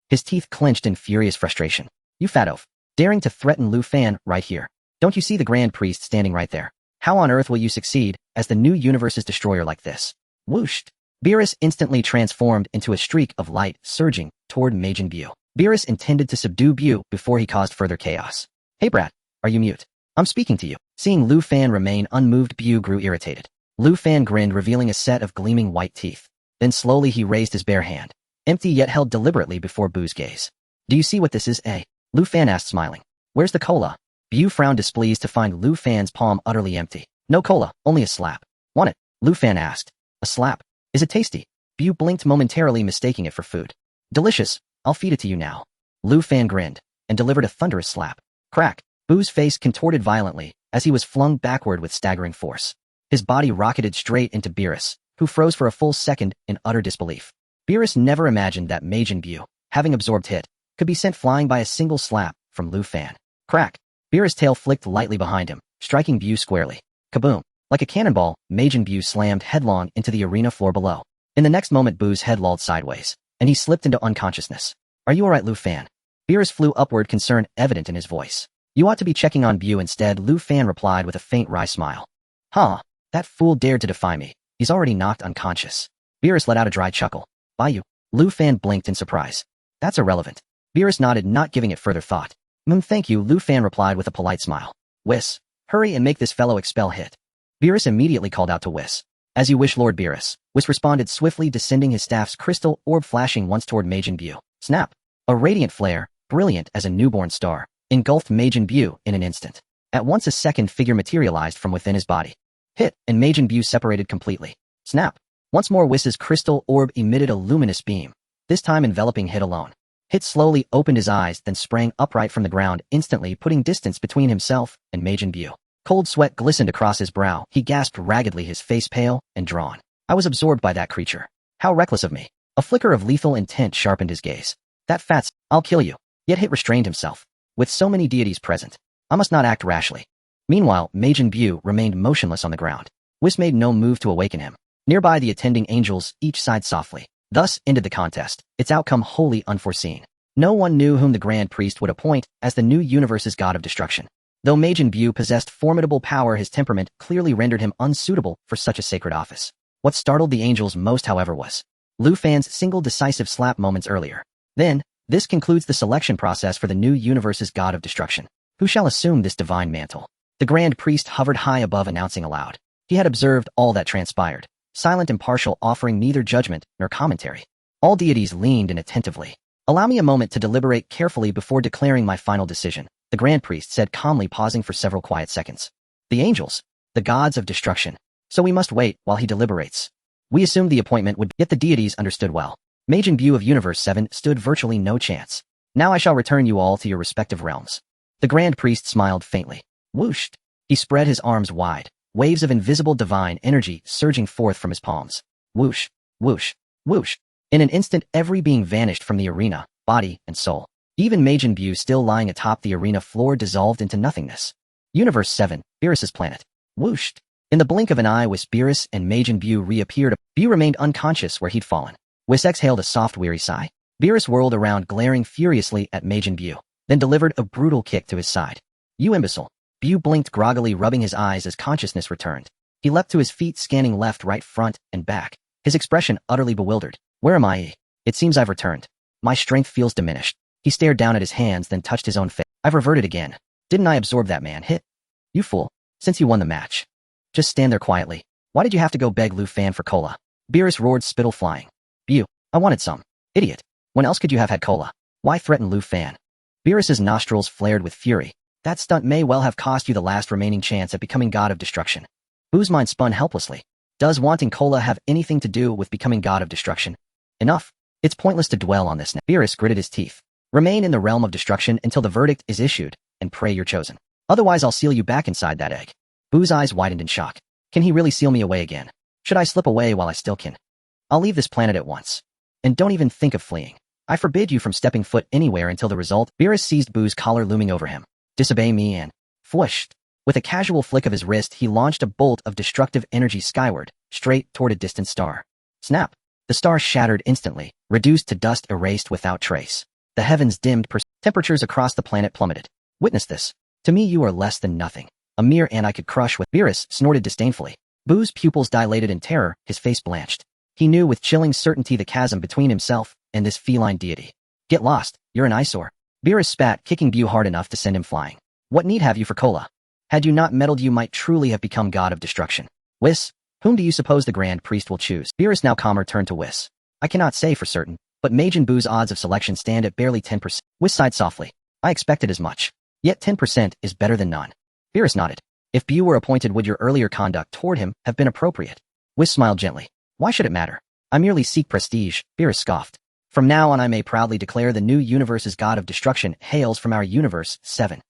His teeth clenched in furious frustration. "You fat oaf. Daring to threaten Lu Fan right here. Don't you see the Grand Priest standing right there? How on earth will you succeed as the new universe's destroyer like this?" Whooshed. Beerus instantly transformed into a streak of light surging toward Majin Buu. Beerus intended to subdue Buu before he caused further chaos. "Hey brat, are you mute? I'm speaking to you." Seeing Lu Fan remain unmoved, Buu grew irritated. Lu Fan grinned, revealing a set of gleaming white teeth. Then slowly he raised his bare hand, empty yet held deliberately before Buu's gaze. "Do you see what this is, eh?" Lu Fan asked, smiling. "Where's the cola?" Buu frowned, displeased to find Lu Fan's palm utterly empty. "No cola, only a slap." "Want it?" Lu Fan asked. "A slap? Is it tasty?" Buu blinked, momentarily mistaking it for food. "Delicious. I'll feed it to you now." Lu Fan grinned and delivered a thunderous slap. Crack. Buu's face contorted violently as he was flung backward with staggering force. His body rocketed straight into Beerus, who froze for a full second in utter disbelief. Beerus never imagined that Majin Buu, having absorbed Hit, could be sent flying by a single slap from Lu Fan. Crack. Beerus' tail flicked lightly behind him, striking Buu squarely. Kaboom. Like a cannonball, Majin Buu slammed headlong into the arena floor below. In the next moment, Buu's head lolled sideways, and he slipped into unconsciousness. "Are you alright, Lu Fan?" Beerus flew upward, concern evident in his voice. "You ought to be checking on Buu instead," Lu Fan replied with a faint wry smile. "Huh, that fool dared to defy me. He's already knocked unconscious." Beerus let out a dry chuckle. "By you?" Lu Fan blinked in surprise. "That's irrelevant." Beerus nodded, not giving it further thought. Thank you," Lu Fan replied with a polite smile. "Whis, hurry and make this fellow expel Hit." Beerus immediately called out to Whis. "As you wish, Lord Beerus." Whis responded swiftly, descending his staff's crystal orb, flashing once toward Majin Buu. Snap! A radiant flare, brilliant as a newborn star, engulfed Majin Buu in an instant. At once a second figure materialized from within his body. Hit, and Majin Buu separated completely. Snap! Once more Whis's crystal orb emitted a luminous beam, this time enveloping Hit alone. Hit slowly opened his eyes, then sprang upright from the ground, instantly putting distance between himself and Majin Buu. Cold sweat glistened across his brow. He gasped raggedly, his face pale and drawn. "I was absorbed by that creature. How reckless of me." A flicker of lethal intent sharpened his gaze. "That fat's, I'll kill you." Yet Hit restrained himself. With so many deities present, I must not act rashly. Meanwhile, Majin Buu remained motionless on the ground. Whis made no move to awaken him. Nearby, the attending angels each sighed softly. Thus ended the contest, its outcome wholly unforeseen. No one knew whom the Grand Priest would appoint as the new universe's god of destruction. Though Majin Buu possessed formidable power, his temperament clearly rendered him unsuitable for such a sacred office. What startled the angels most, however, was Lu Fan's single decisive slap moments earlier. Then, this concludes the selection process for the new universe's god of destruction. Who shall assume this divine mantle? The Grand Priest hovered high above, announcing aloud. He had observed all that transpired, silent, impartial, offering neither judgment nor commentary. All deities leaned in attentively. "Allow me a moment to deliberate carefully before declaring my final decision," the Grand Priest said calmly, pausing for several quiet seconds. The angels, the gods of destruction. So we must wait while he deliberates. We assumed the appointment would, yet the deities understood well. Majin Buu of Universe 7 stood virtually no chance. Now I shall return you all to your respective realms. The Grand Priest smiled faintly. Whooshed. He spread his arms wide, waves of invisible divine energy surging forth from his palms. Whoosh, whoosh, whoosh. In an instant, every being vanished from the arena, body and soul. Even Majin Buu still lying atop the arena floor dissolved into nothingness. Universe 7, Beerus's planet. Whooshed. In the blink of an eye, Beerus and Majin Buu reappeared. Buu remained unconscious where he'd fallen. Whis exhaled a soft, weary sigh. Beerus whirled around, glaring furiously at Majin Buu, then delivered a brutal kick to his side. You imbecile. Buu blinked groggily, rubbing his eyes as consciousness returned. He leapt to his feet, scanning left, right, front, and back, his expression utterly bewildered. Where am I? It seems I've returned. My strength feels diminished. He stared down at his hands, then touched his own face. I've reverted again. Didn't I absorb that man hit? You fool. Since you won the match. Just stand there quietly. Why did you have to go beg Lu Fan for cola? Beerus roared, spittle flying. Buu, I wanted some. Idiot. When else could you have had cola? Why threaten Lu Fan? Beerus's nostrils flared with fury. That stunt may well have cost you the last remaining chance at becoming god of destruction. Buu's mind spun helplessly. Does wanting cola have anything to do with becoming god of destruction? Enough. It's pointless to dwell on this now. Beerus gritted his teeth. Remain in the realm of destruction until the verdict is issued, and pray you're chosen. Otherwise I'll seal you back inside that egg. Buu's eyes widened in shock. Can he really seal me away again? Should I slip away while I still can? I'll leave this planet at once. And don't even think of fleeing. I forbid you from stepping foot anywhere until the result. Beerus seized Buu's collar, looming over him. Disobey me and... Whooshed. With a casual flick of his wrist, he launched a bolt of destructive energy skyward, straight toward a distant star. Snap. The star shattered instantly, reduced to dust, erased without trace. The heavens dimmed, temperatures across the planet plummeted. Witness this. To me you are less than nothing. A mere ant I could crush with. Beerus snorted disdainfully. Buu's pupils dilated in terror, his face blanched. He knew with chilling certainty the chasm between himself and this feline deity. Get lost, you're an eyesore. Beerus spat, kicking Buu hard enough to send him flying. What need have you for cola? Had you not meddled, you might truly have become god of destruction. Whis, whom do you suppose the Grand Priest will choose? Beerus, now calmer, turned to Whis. I cannot say for certain, but Majin Buu's odds of selection stand at barely 10%. Whis sighed softly. I expected as much. Yet 10% is better than none. Beerus nodded. If Buu were appointed, would your earlier conduct toward him have been appropriate? Whis smiled gently. Why should it matter? I merely seek prestige, Beerus scoffed. From now on I may proudly declare the new universe's god of destruction hails from our Universe 7.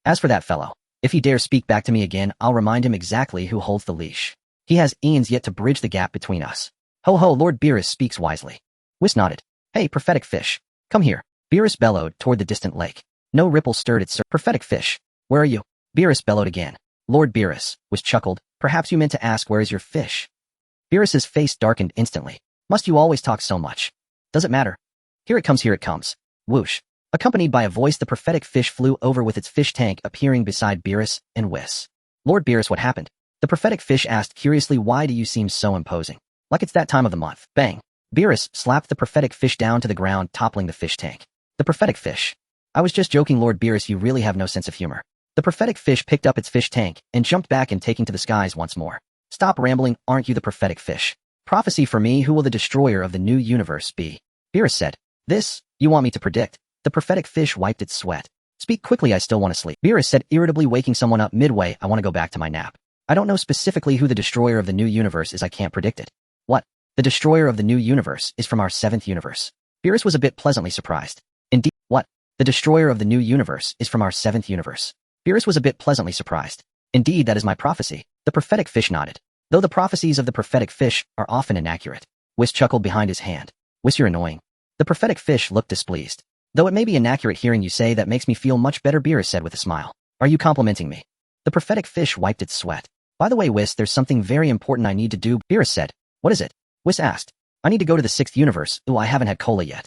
As for that fellow, if he dares speak back to me again, I'll remind him exactly who holds the leash. He has eons yet to bridge the gap between us. Ho ho, Lord Beerus speaks wisely. Whis nodded. Hey, prophetic fish. Come here. Beerus bellowed toward the distant lake. No ripple stirred its surface. Prophetic fish. Where are you? Beerus bellowed again. Lord Beerus, Whis chuckled. Perhaps you meant to ask where is your fish? Beerus's face darkened instantly. Must you always talk so much? Does it matter? Here it comes, here it comes. Whoosh. Accompanied by a voice, the prophetic fish flew over with its fish tank, appearing beside Beerus and Whis. Lord Beerus, what happened? The prophetic fish asked curiously. Why do you seem so imposing? Like it's that time of the month. Bang. Beerus slapped the prophetic fish down to the ground, toppling the fish tank. The prophetic fish. I was just joking, Lord Beerus, you really have no sense of humor. The prophetic fish picked up its fish tank and jumped back and taking to the skies once more. Stop rambling, aren't you the prophetic fish? Prophecy for me, who will the destroyer of the new universe be? Beerus said. This, you want me to predict? The prophetic fish wiped its sweat. Speak quickly, I still want to sleep. Beerus said, irritably, waking someone up midway. I want to go back to my nap. I don't know specifically who the destroyer of the new universe is. I can't predict it. What? The destroyer of the new universe is from our 7th universe. Beerus was a bit pleasantly surprised. Indeed, what? The destroyer of the new universe is from our 7th universe. Beerus was a bit pleasantly surprised. Indeed, that is my prophecy. The prophetic fish nodded. Though the prophecies of the prophetic fish are often inaccurate. Whis chuckled behind his hand. Whis, you're annoying. The prophetic fish looked displeased. Though it may be inaccurate, hearing you say that makes me feel much better, Beerus said with a smile. Are you complimenting me? The prophetic fish wiped its sweat. By the way, Whis, there's something very important I need to do. Beerus said. What is it? Whis asked. I need to go to the 6th universe. Ooh, I haven't had cola yet.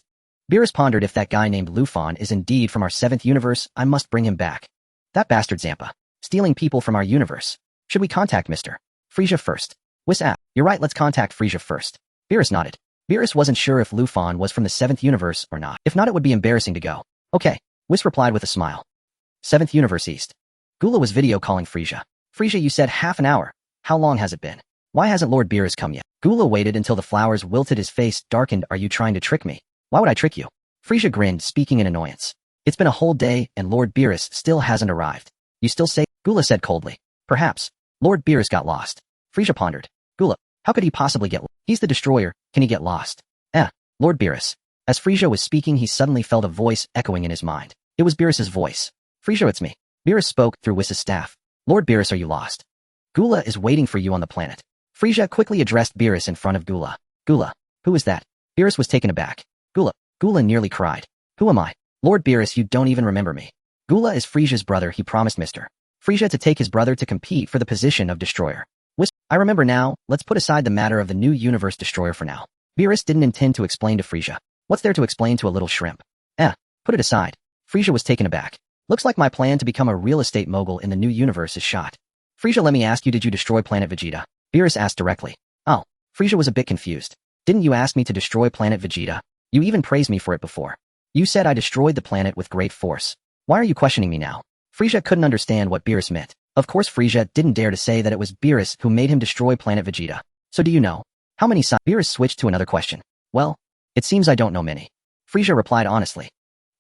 Beerus pondered. If that guy named Lufan is indeed from our 7th universe, I must bring him back. That bastard Zampa. Stealing people from our universe. Should we contact Mr. Frisia first? Whis asked. You're right, let's contact Frisia first. Beerus nodded. Beerus wasn't sure if Lufan was from the 7th universe or not. If not, it would be embarrassing to go. Okay. Whis replied with a smile. 7th universe east. Gula was video calling Frisia. Frisia, you said half an hour. How long has it been? Why hasn't Lord Beerus come yet? Gula waited until the flowers wilted. His face darkened. Are you trying to trick me? Why would I trick you? Frisia grinned, speaking in annoyance. It's been a whole day and Lord Beerus still hasn't arrived. You still say? Gula said coldly. Perhaps. Lord Beerus got lost. Frieza pondered. Gula, how could he possibly get lost? He's the destroyer, can he get lost? Lord Beerus. As Frieza was speaking, he suddenly felt a voice echoing in his mind. It was Beerus's voice. Frieza, it's me. Beerus spoke through Whis' staff. Lord Beerus, are you lost? Gula is waiting for you on the planet. Frieza quickly addressed Beerus in front of Gula. Gula, who is that? Beerus was taken aback. Gula nearly cried. Who am I? Lord Beerus, you don't even remember me. Gula is Frieza's brother. He promised Mr. Frieza to take his brother to compete for the position of destroyer. I remember now, let's put aside the matter of the new universe destroyer for now. Beerus didn't intend to explain to Frieza. What's there to explain to a little shrimp? Put it aside. Frieza was taken aback. Looks like my plan to become a real estate mogul in the new universe is shot. Frieza, let me ask you, did you destroy planet Vegeta? Beerus asked directly. Oh, Frieza was a bit confused. Didn't you ask me to destroy planet Vegeta? You even praised me for it before. You said I destroyed the planet with great force. Why are you questioning me now? Frieza couldn't understand what Beerus meant. Of course Frieza didn't dare to say that it was Beerus who made him destroy planet Vegeta. So do you know? How many Beerus switched to another question. Well, it seems I don't know many. Frieza replied honestly.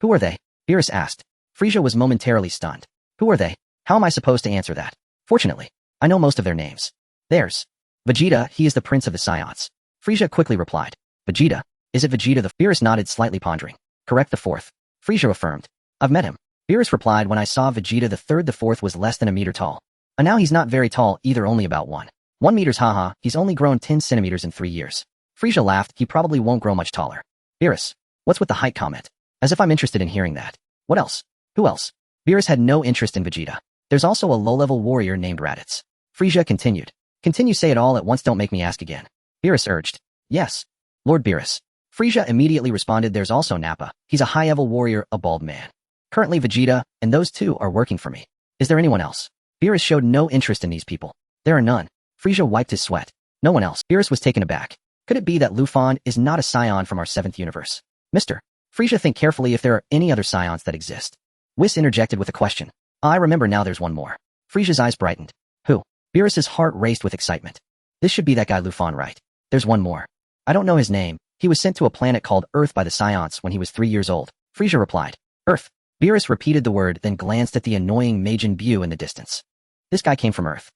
Who are they? Beerus asked. Frieza was momentarily stunned. Who are they? How am I supposed to answer that? Fortunately, I know most of their names. There's Vegeta, he is the prince of the Saiyans. Frieza quickly replied. Vegeta? Is it Vegeta the Beerus nodded slightly pondering. Correct, the fourth. Frieza affirmed. I've met him. Beerus replied, when I saw Vegeta the third, the fourth was less than a meter tall. And now he's not very tall either, only about 1 meters, haha, he's only grown 10 centimeters in 3 years. Frieza laughed, he probably won't grow much taller. Beerus, what's with the height comment? As if I'm interested in hearing that. What else? Who else? Beerus had no interest in Vegeta. There's also a low-level warrior named Raditz. Frieza continued. Continue, say it all at once, don't make me ask again. Beerus urged. Yes. Lord Beerus. Frieza immediately responded, there's also Nappa. He's a high-level warrior, a bald man. Currently Vegeta, and those two are working for me. Is there anyone else? Beerus showed no interest in these people. There are none. Frieza wiped his sweat. No one else. Beerus was taken aback. Could it be that Lufon is not a Saiyan from our 7th universe? Mr. Frieza, think carefully if there are any other Saiyans that exist. Whis interjected with a question. I remember now, there's one more. Frieza's eyes brightened. Who? Beerus's heart raced with excitement. This should be that guy Lufon, right? There's one more. I don't know his name. He was sent to a planet called Earth by the Saiyans when he was 3 years old. Frieza replied. Earth. Beerus repeated the word, then glanced at the annoying Majin Buu in the distance. This guy came from Earth.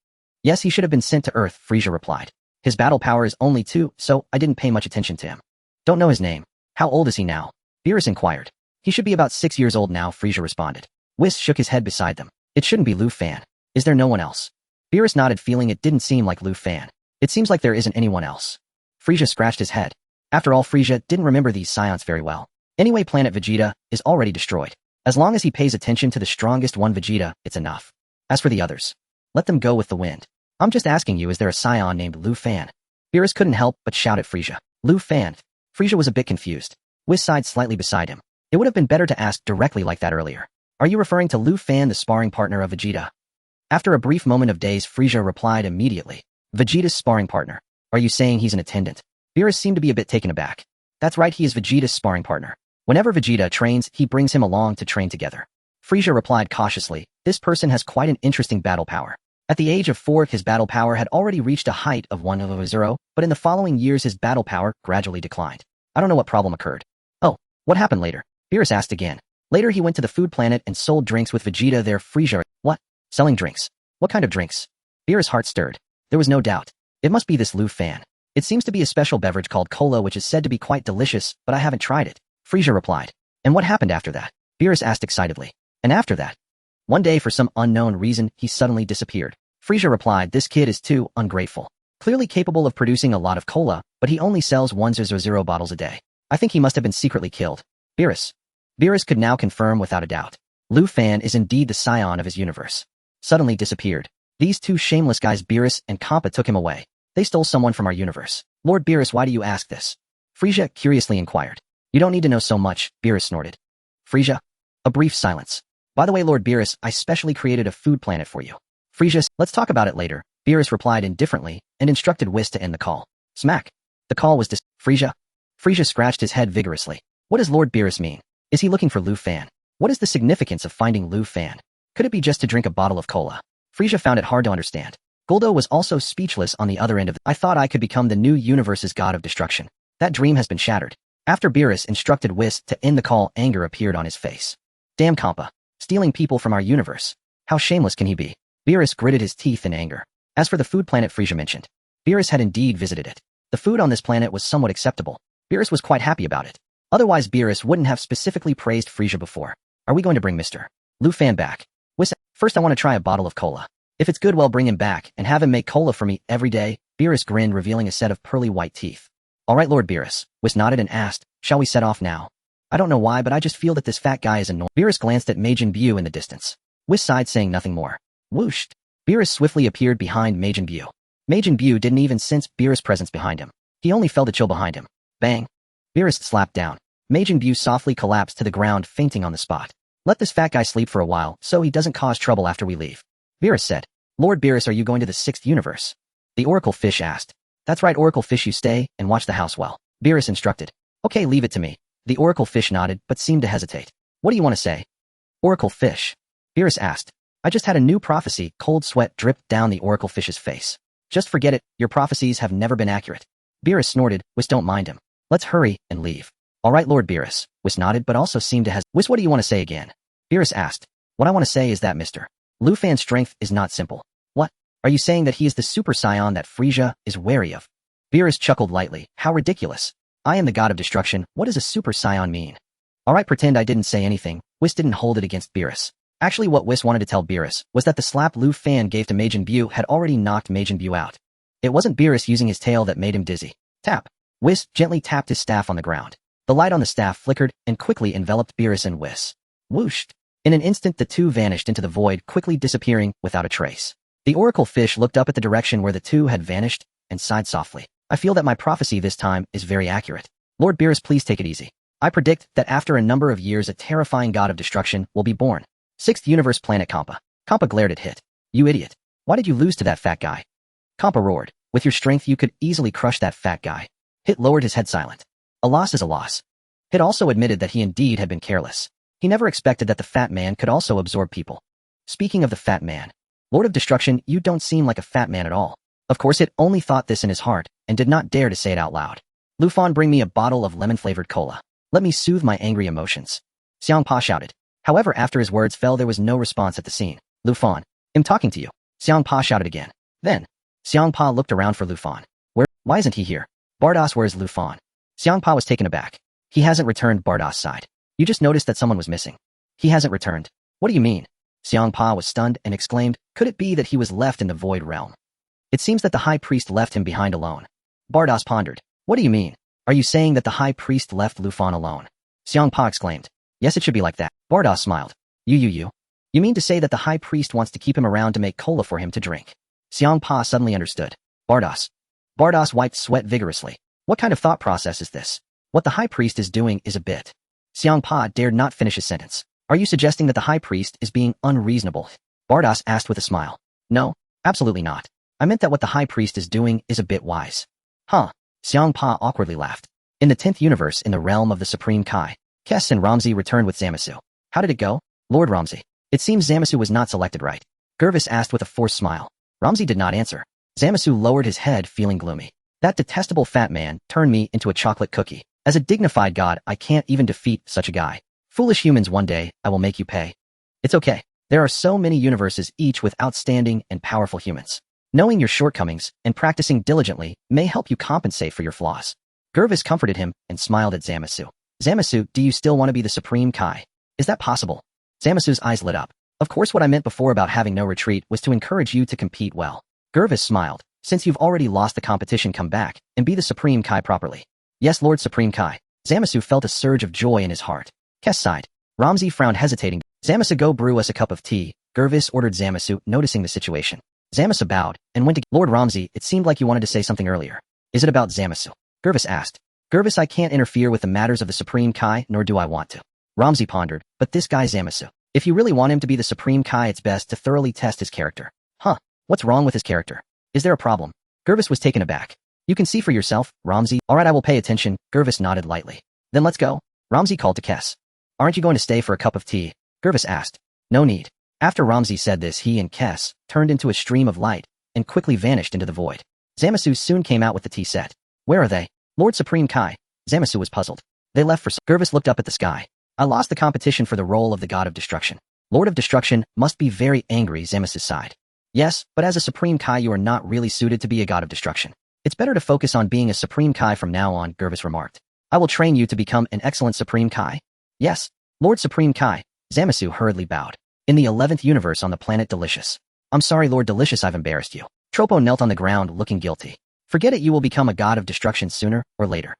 Yes, he should have been sent to Earth, Frieza replied. His battle power is only 2, so I didn't pay much attention to him. Don't know his name. How old is he now? Beerus inquired. He should be about 6 years old now, Frieza responded. Whis shook his head beside them. It shouldn't be Lu Fan. Is there no one else? Beerus nodded, feeling it didn't seem like Lu Fan. It seems like there isn't anyone else. Frieza scratched his head. After all, Frieza didn't remember these Saiyans very well. Anyway, planet Vegeta is already destroyed. As long as he pays attention to the strongest one, Vegeta, it's enough. As for the others, let them go with the wind. I'm just asking you, is there a Saiyan named Lu Fan? Beerus couldn't help but shout at Frieza. Lu Fan? Frieza was a bit confused. Whis sighed slightly beside him. It would have been better to ask directly like that earlier. Are you referring to Lu Fan, the sparring partner of Vegeta? After a brief moment of daze, Frieza replied immediately. Vegeta's sparring partner. Are you saying he's an attendant? Beerus seemed to be a bit taken aback. That's right, he is Vegeta's sparring partner. Whenever Vegeta trains, he brings him along to train together. Frieza replied cautiously. This person has quite an interesting battle power. At the age of 4, his battle power had already reached a height of 1/0, but in the following years his battle power gradually declined. I don't know what problem occurred. Oh, what happened later? Beerus asked again. Later he went to the food planet and sold drinks with Vegeta there. Frieza. What? Selling drinks? What kind of drinks? Beerus' heart stirred. There was no doubt. It must be this Lu Fan. It seems to be a special beverage called cola, which is said to be quite delicious, but I haven't tried it. Frieza replied. And what happened after that? Beerus asked excitedly. And after that? One day, for some unknown reason, he suddenly disappeared. Frieza replied, this kid is too ungrateful. Clearly capable of producing a lot of cola, but he only sells 100 bottles a day. I think he must have been secretly killed. Beerus. Beerus could now confirm without a doubt. Lu Fan is indeed the Saiyan of his universe. Suddenly disappeared. These two shameless guys, Beerus and Kappa, took him away. They stole someone from our universe. Lord Beerus, why do you ask this? Frieza curiously inquired. You don't need to know so much, Beerus snorted. Frieza? A brief silence. By the way, Lord Beerus, I specially created a food planet for you. Frieza, let's talk about it later. Beerus replied indifferently and instructed Whis to end the call. Smack. The call was Frieza? Frieza scratched his head vigorously. What does Lord Beerus mean? Is he looking for Lu Fan? What is the significance of finding Lu Fan? Could it be just to drink a bottle of cola? Frieza found it hard to understand. Guldo was also speechless on the other end of I thought I could become the new universe's god of destruction. That dream has been shattered. After Beerus instructed Whis to end the call, anger appeared on his face. Damn Compa. Stealing people from our universe. How shameless can he be? Beerus gritted his teeth in anger. As for the food planet Frisia mentioned, Beerus had indeed visited it. The food on this planet was somewhat acceptable. Beerus was quite happy about it. Otherwise Beerus wouldn't have specifically praised Frisia before. Are we going to bring Mr. Lufan back? First I want to try a bottle of cola. If it's good, well, bring him back and have him make cola for me every day. Beerus grinned, revealing a set of pearly white teeth. All right, Lord Beerus. Whis nodded and asked, shall we set off now? I don't know why, but I just feel that this fat guy is annoying. Beerus glanced at Majin Buu in the distance. Whis sighed, saying nothing more. Whooshed. Beerus swiftly appeared behind Majin Buu. Majin Buu didn't even sense Beerus' presence behind him. He only felt a chill behind him. Bang. Beerus slapped down. Majin Buu softly collapsed to the ground, fainting on the spot. Let this fat guy sleep for a while, so he doesn't cause trouble after we leave. Beerus said. Lord Beerus, are you going to the 6th universe? The Oracle Fish asked. That's right, Oracle Fish, you stay and watch the house well. Beerus instructed. Okay, leave it to me. The Oracle Fish nodded, but seemed to hesitate. What do you want to say? Oracle Fish. Beerus asked. I just had a new prophecy. Cold sweat dripped down the Oracle Fish's face. Just forget it, your prophecies have never been accurate. Beerus snorted. Whis, don't mind him. Let's hurry and leave. All right, Lord Beerus. Whis nodded, but also seemed to hesitate. Whis, what do you want to say again? Beerus asked. What I want to say is that Mr. Lufan's strength is not simple. What? Are you saying that he is the Super Saiyan that Frisia is wary of? Beerus chuckled lightly. How ridiculous. I am the god of destruction. What does a Super Saiyan mean? Alright, pretend I didn't say anything. Whis didn't hold it against Beerus. Actually, what Whis wanted to tell Beerus was that the slap Lufan gave to Majin Buu had already knocked Majin Buu out. It wasn't Beerus using his tail that made him dizzy. Tap. Whis gently tapped his staff on the ground. The light on the staff flickered and quickly enveloped Beerus and Whis. Whooshed. In an instant the two vanished into the void, quickly disappearing without a trace. The Oracle Fish looked up at the direction where the two had vanished and sighed softly. I feel that my prophecy this time is very accurate. Lord Beerus, please take it easy. I predict that after a number of years a terrifying god of destruction will be born. 6th universe planet Compa. Compa glared at Hit. You idiot. Why did you lose to that fat guy? Compa roared. With your strength you could easily crush that fat guy. Hit lowered his head, silent. A loss is a loss. Hit also admitted that he indeed had been careless. He never expected that the fat man could also absorb people. Speaking of the fat man, Lord of Destruction, you don't seem like a fat man at all. Of course, Hit only thought this in his heart and did not dare to say it out loud. Lufan, bring me a bottle of lemon-flavored cola. Let me soothe my angry emotions. Xiangpa shouted. However, after his words fell, there was no response at the scene. Lufan, I'm talking to you. Xiangpa shouted again. Then, Xiangpa looked around for Lufan. Why isn't he here? Bardos, where's Lufan? Xiangpa was taken aback. He hasn't returned, Bardos sighed. You just noticed that someone was missing. He hasn't returned. What do you mean? Xiangpa was stunned and exclaimed, could it be that he was left in the void realm? It seems that the high priest left him behind alone. Bardos pondered. What do you mean? Are you saying that the high priest left Lufan alone? Xiangpa exclaimed. Yes, it should be like that. Bardos smiled. You mean to say that the high priest wants to keep him around to make cola for him to drink? Xiangpa suddenly understood. Bardos wiped sweat vigorously. What kind of thought process is this? What the high priest is doing is a bit. Xiangpa dared not finish his sentence. Are you suggesting that the high priest is being unreasonable? Bardos asked with a smile. No, absolutely not. I meant that what the high priest is doing is a bit wise. Huh. Xiangpa awkwardly laughed. In the 10th universe in the realm of the Supreme Kai, Kess and Ramzi returned with Zamasu. How did it go? Lord Ramzi. It seems Zamasu was not selected, right? Gervis asked with a forced smile. Ramzi did not answer. Zamasu lowered his head, feeling gloomy. That detestable fat man turned me into a chocolate cookie. As a dignified god, I can't even defeat such a guy. Foolish humans, one day, I will make you pay. It's okay. There are so many universes, each with outstanding and powerful humans. Knowing your shortcomings and practicing diligently may help you compensate for your flaws. Gervis comforted him and smiled at Zamasu. Zamasu, do you still want to be the Supreme Kai? Is that possible? Zamasu's eyes lit up. Of course, what I meant before about having no retreat was to encourage you to compete well. Gervis smiled. Since you've already lost the competition, come back and be the Supreme Kai properly. Yes, Lord Supreme Kai. Zamasu felt a surge of joy in his heart. Kess sighed. Ramzi frowned, hesitating. Zamasu, go brew us a cup of tea. Gervis ordered Zamasu, noticing the situation. Zamasu bowed and went to Lord Ramzi. It seemed like you wanted to say something earlier. Is it about Zamasu? Gervis asked. Gervis, I can't interfere with the matters of the Supreme Kai, nor do I want to. Ramzi pondered. But this guy Zamasu. If you really want him to be the Supreme Kai, it's best to thoroughly test his character. Huh? What's wrong with his character? Is there a problem? Gervis was taken aback. You can see for yourself, Ramzi. Alright, I will pay attention. Gervis nodded lightly. Then let's go. Ramzi called to Kess. Aren't you going to stay for a cup of tea? Gervis asked. No need. After Ramzi said this, he and Kess turned into a stream of light and quickly vanished into the void. Zamasu soon came out with the tea set. Where are they? Lord Supreme Kai. Zamasu was puzzled. They left for Gervis looked up at the sky. I lost the competition for the role of the god of destruction. Lord of Destruction must be very angry, Zamos sighed. Yes, but as a Supreme Kai you are not really suited to be a god of destruction. It's better to focus on being a Supreme Kai from now on, Gervis remarked. I will train you to become an excellent Supreme Kai. Yes, Lord Supreme Kai, Zamasu hurriedly bowed. In the 11th universe on the planet Delicious. I'm sorry Lord Delicious, I've embarrassed you. Tropo knelt on the ground looking guilty. Forget it, you will become a god of destruction sooner or later.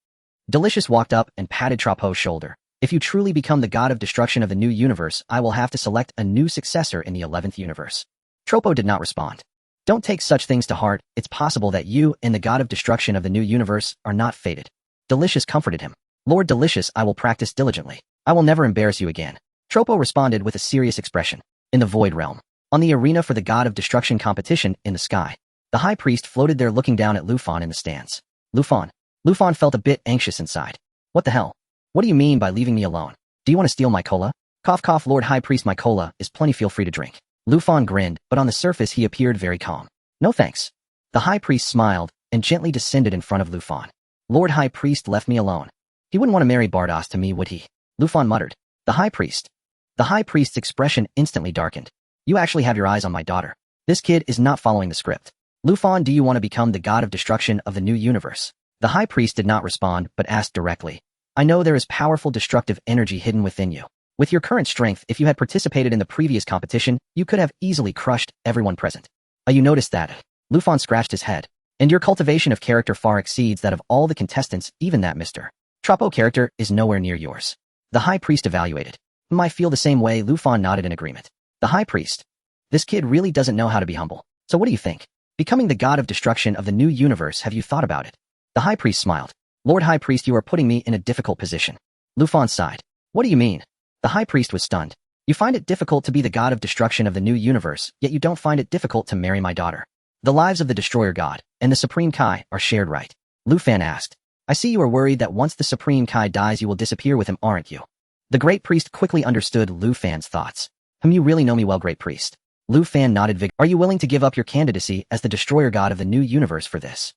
Delicious walked up and patted Tropo's shoulder. If you truly become the god of destruction of the new universe, I will have to select a new successor in the 11th universe. Tropo did not respond. Don't take such things to heart, it's possible that you and the god of destruction of the new universe are not fated. Delicious comforted him. Lord Delicious, I will practice diligently. I will never embarrass you again. Tropo responded with a serious expression. In the Void Realm. On the arena for the god of destruction competition in the sky. The high priest floated there looking down at Lufan in the stands. Lufan felt a bit anxious inside. What the hell? What do you mean by leaving me alone? Do you want to steal my cola? Cough cough Lord High Priest, my cola is plenty, feel free to drink. Lufan grinned, but on the surface he appeared very calm. No thanks. The High Priest smiled and gently descended in front of Lufan. Lord High Priest left me alone. He wouldn't want to marry Bardos to me, would he? Lufan muttered. The High Priest. The High Priest's expression instantly darkened. You actually have your eyes on my daughter. This kid is not following the script. Lufan, do you want to become the god of destruction of the new universe? The High Priest did not respond, but asked directly. I know there is powerful destructive energy hidden within you. With your current strength, if you had participated in the previous competition, you could have easily crushed everyone present. You noticed that? Lufan scratched his head. And your cultivation of character far exceeds that of all the contestants, even that Mr. Tropo character is nowhere near yours. The High Priest evaluated. I feel the same way. Lufan nodded in agreement. The High Priest. This kid really doesn't know how to be humble. So what do you think? Becoming the god of destruction of the new universe, have you thought about it? The High Priest smiled. Lord High Priest, you are putting me in a difficult position. Lufan sighed. What do you mean? The High Priest was stunned. You find it difficult to be the god of destruction of the new universe, yet you don't find it difficult to marry my daughter. The lives of the Destroyer God and the Supreme Kai are shared, right? Lufan asked. I see you are worried that once the Supreme Kai dies you will disappear with him, aren't you? The Great Priest quickly understood Lufan's thoughts. You really know me well, Great Priest. Lufan nodded Are you willing to give up your candidacy as the Destroyer God of the new universe for this?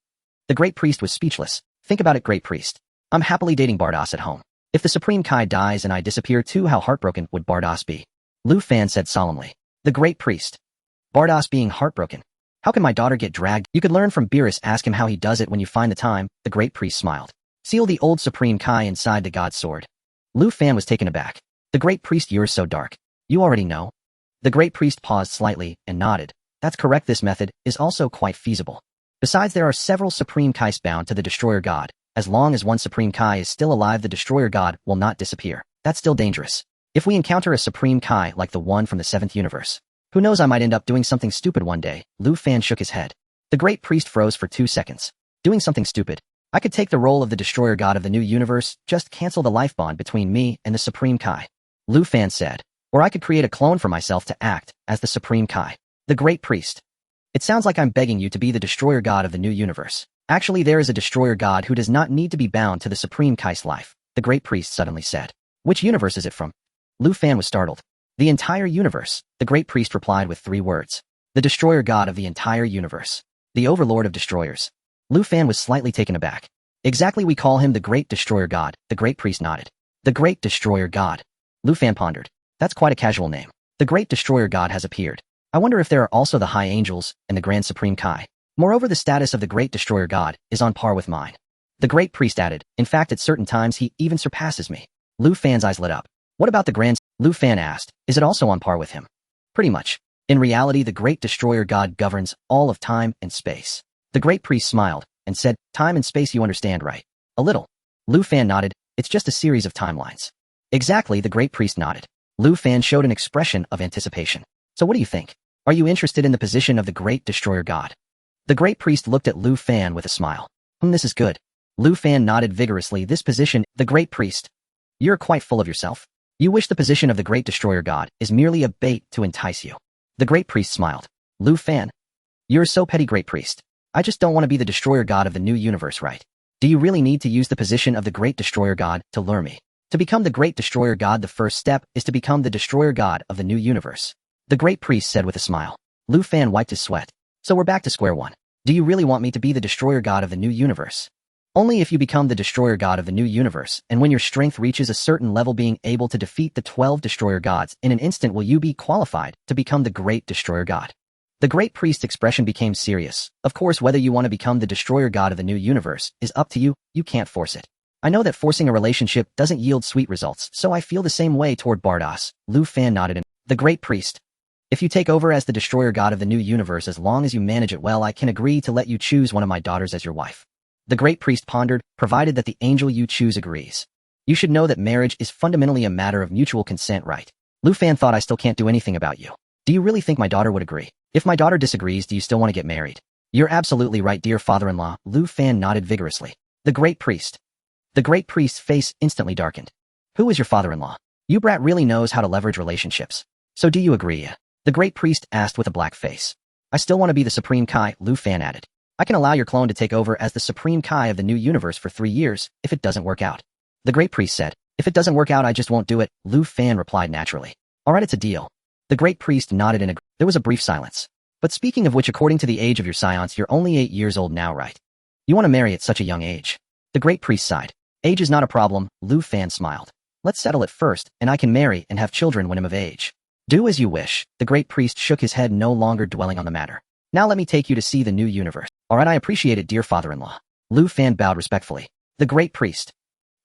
The Great Priest was speechless. Think about it, Great Priest. I'm happily dating Bardos at home. If the Supreme Kai dies and I disappear too, how heartbroken would Bardos be? Lufan said solemnly. The Great Priest. Bardos being heartbroken. How can my daughter get dragged? You could learn from Beerus, ask him how he does it when you find the time. The Great Priest smiled. Seal the old Supreme Kai inside the God's sword. Lufan was taken aback. The Great Priest, you're so dark. You already know? The Great Priest paused slightly and nodded. That's correct, this method is also quite feasible. Besides, there are several Supreme Kais bound to the Destroyer God. As long as one Supreme Kai is still alive, the Destroyer God will not disappear. That's still dangerous. If we encounter a Supreme Kai like the one from the 7th universe, who knows, I might end up doing something stupid one day. Lufan shook his head. The Great Priest froze for 2 seconds. Doing something stupid? I could take the role of the Destroyer God of the new universe, just cancel the life bond between me and the Supreme Kai. Lufan said. Or I could create a clone for myself to act as the Supreme Kai. The Great Priest. It sounds like I'm begging you to be the Destroyer God of the new universe. Actually, there is a Destroyer God who does not need to be bound to the Supreme Kai's life, the Great Priest suddenly said. Which universe is it from? Lufan was startled. The entire universe, the Great Priest replied with 3 words. The Destroyer God of the entire universe. The Overlord of Destroyers. Lufan was slightly taken aback. Exactly, we call him the Great Destroyer God, the Great Priest nodded. The Great Destroyer God. Lufan pondered. That's quite a casual name. The Great Destroyer God has appeared. I wonder if there are also the High Angels and the Grand Supreme Kai. Moreover, the status of the Great Destroyer God is on par with mine. The Great Priest added, in fact at certain times he even surpasses me. Lufan's eyes lit up. What about the Grand? Lufan asked, is it also on par with him? Pretty much. In reality, the Great Destroyer God governs all of time and space. The Great Priest smiled and said, time and space, you understand, right? A little. Lufan nodded, it's just a series of timelines. Exactly, the Great Priest nodded. Lufan showed an expression of anticipation. So what do you think? Are you interested in the position of the Great Destroyer God? The Great Priest looked at Lufan with a smile. This is good. Lufan nodded vigorously. This position, the Great Priest. You're quite full of yourself. You wish the position of the Great Destroyer God is merely a bait to entice you. The Great Priest smiled. Lufan. You're so petty, Great Priest. I just don't want to be the Destroyer God of the new universe, right? Do you really need to use the position of the Great Destroyer God to lure me? To become the Great Destroyer God, the first step is to become the Destroyer God of the new universe. The Great Priest said with a smile. Lufan wiped his sweat. So we're back to square one. Do you really want me to be the Destroyer God of the new universe? Only if you become the destroyer god of the new universe, and when your strength reaches a certain level being able to defeat the 12 destroyer gods in an instant will you be qualified to become the great destroyer god. The great priest's expression became serious. Of course, whether you want to become the destroyer god of the new universe is up to you, you can't force it. I know that forcing a relationship doesn't yield sweet results, so I feel the same way toward Bardos. Lu Fan nodded and the great priest. If you take over as the destroyer god of the new universe as long as you manage it well, I can agree to let you choose one of my daughters as your wife. The great priest pondered, provided that the angel you choose agrees. You should know that marriage is fundamentally a matter of mutual consent, right? Lu Fan thought I still can't do anything about you. Do you really think my daughter would agree? If my daughter disagrees, do you still want to get married? You're absolutely right, dear father-in-law. Lu Fan nodded vigorously. The great priest. The great priest's face instantly darkened. Who is your father-in-law? You brat really knows how to leverage relationships. So do you agree? The great priest asked with a black face. I still want to be the Supreme Kai, Lu Fan added. I can allow your clone to take over as the Supreme Kai of the new universe for 3 years, if it doesn't work out. The great priest said. If it doesn't work out, I just won't do it, Lu Fan replied naturally. Alright, it's a deal. The great priest nodded in agreement. There was a brief silence. But speaking of which, according to the age of your science, you're only 8 years old now, right? You want to marry at such a young age. The great priest sighed. Age is not a problem, Lu Fan smiled. Let's settle it first, and I can marry and have children when I'm of age. Do as you wish. The great priest shook his head, no longer dwelling on the matter. Now let me take you to see the new universe. Alright, I appreciate it, dear father-in-law. Lu Fan bowed respectfully. The great priest.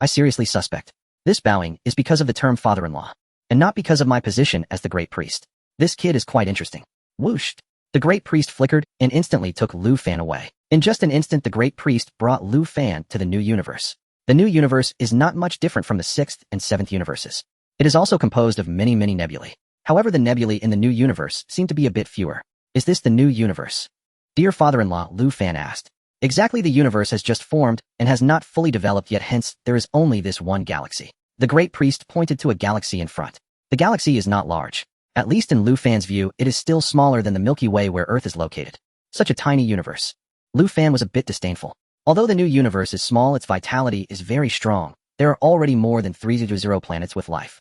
I seriously suspect. This bowing is because of the term father-in-law, and not because of my position as the great priest. This kid is quite interesting. Whooshed. The great priest flickered and instantly took Lu Fan away. In just an instant, the great priest brought Lu Fan to the new universe. The new universe is not much different from the 6th and 7th universes. It is also composed of many nebulae. However, the nebulae in the new universe seem to be a bit fewer. Is this the new universe? Dear father-in-law, Lu Fan asked. Exactly, the universe has just formed and has not fully developed yet, hence there is only this one galaxy. The great priest pointed to a galaxy in front. The galaxy is not large. At least in Lu Fan's view, it is still smaller than the Milky Way where Earth is located. Such a tiny universe. Lu Fan was a bit disdainful. Although the new universe is small, its vitality is very strong. There are already more than 300 planets with life.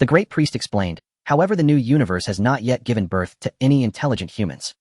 The great priest explained. However, the new universe has not yet given birth to any intelligent humans.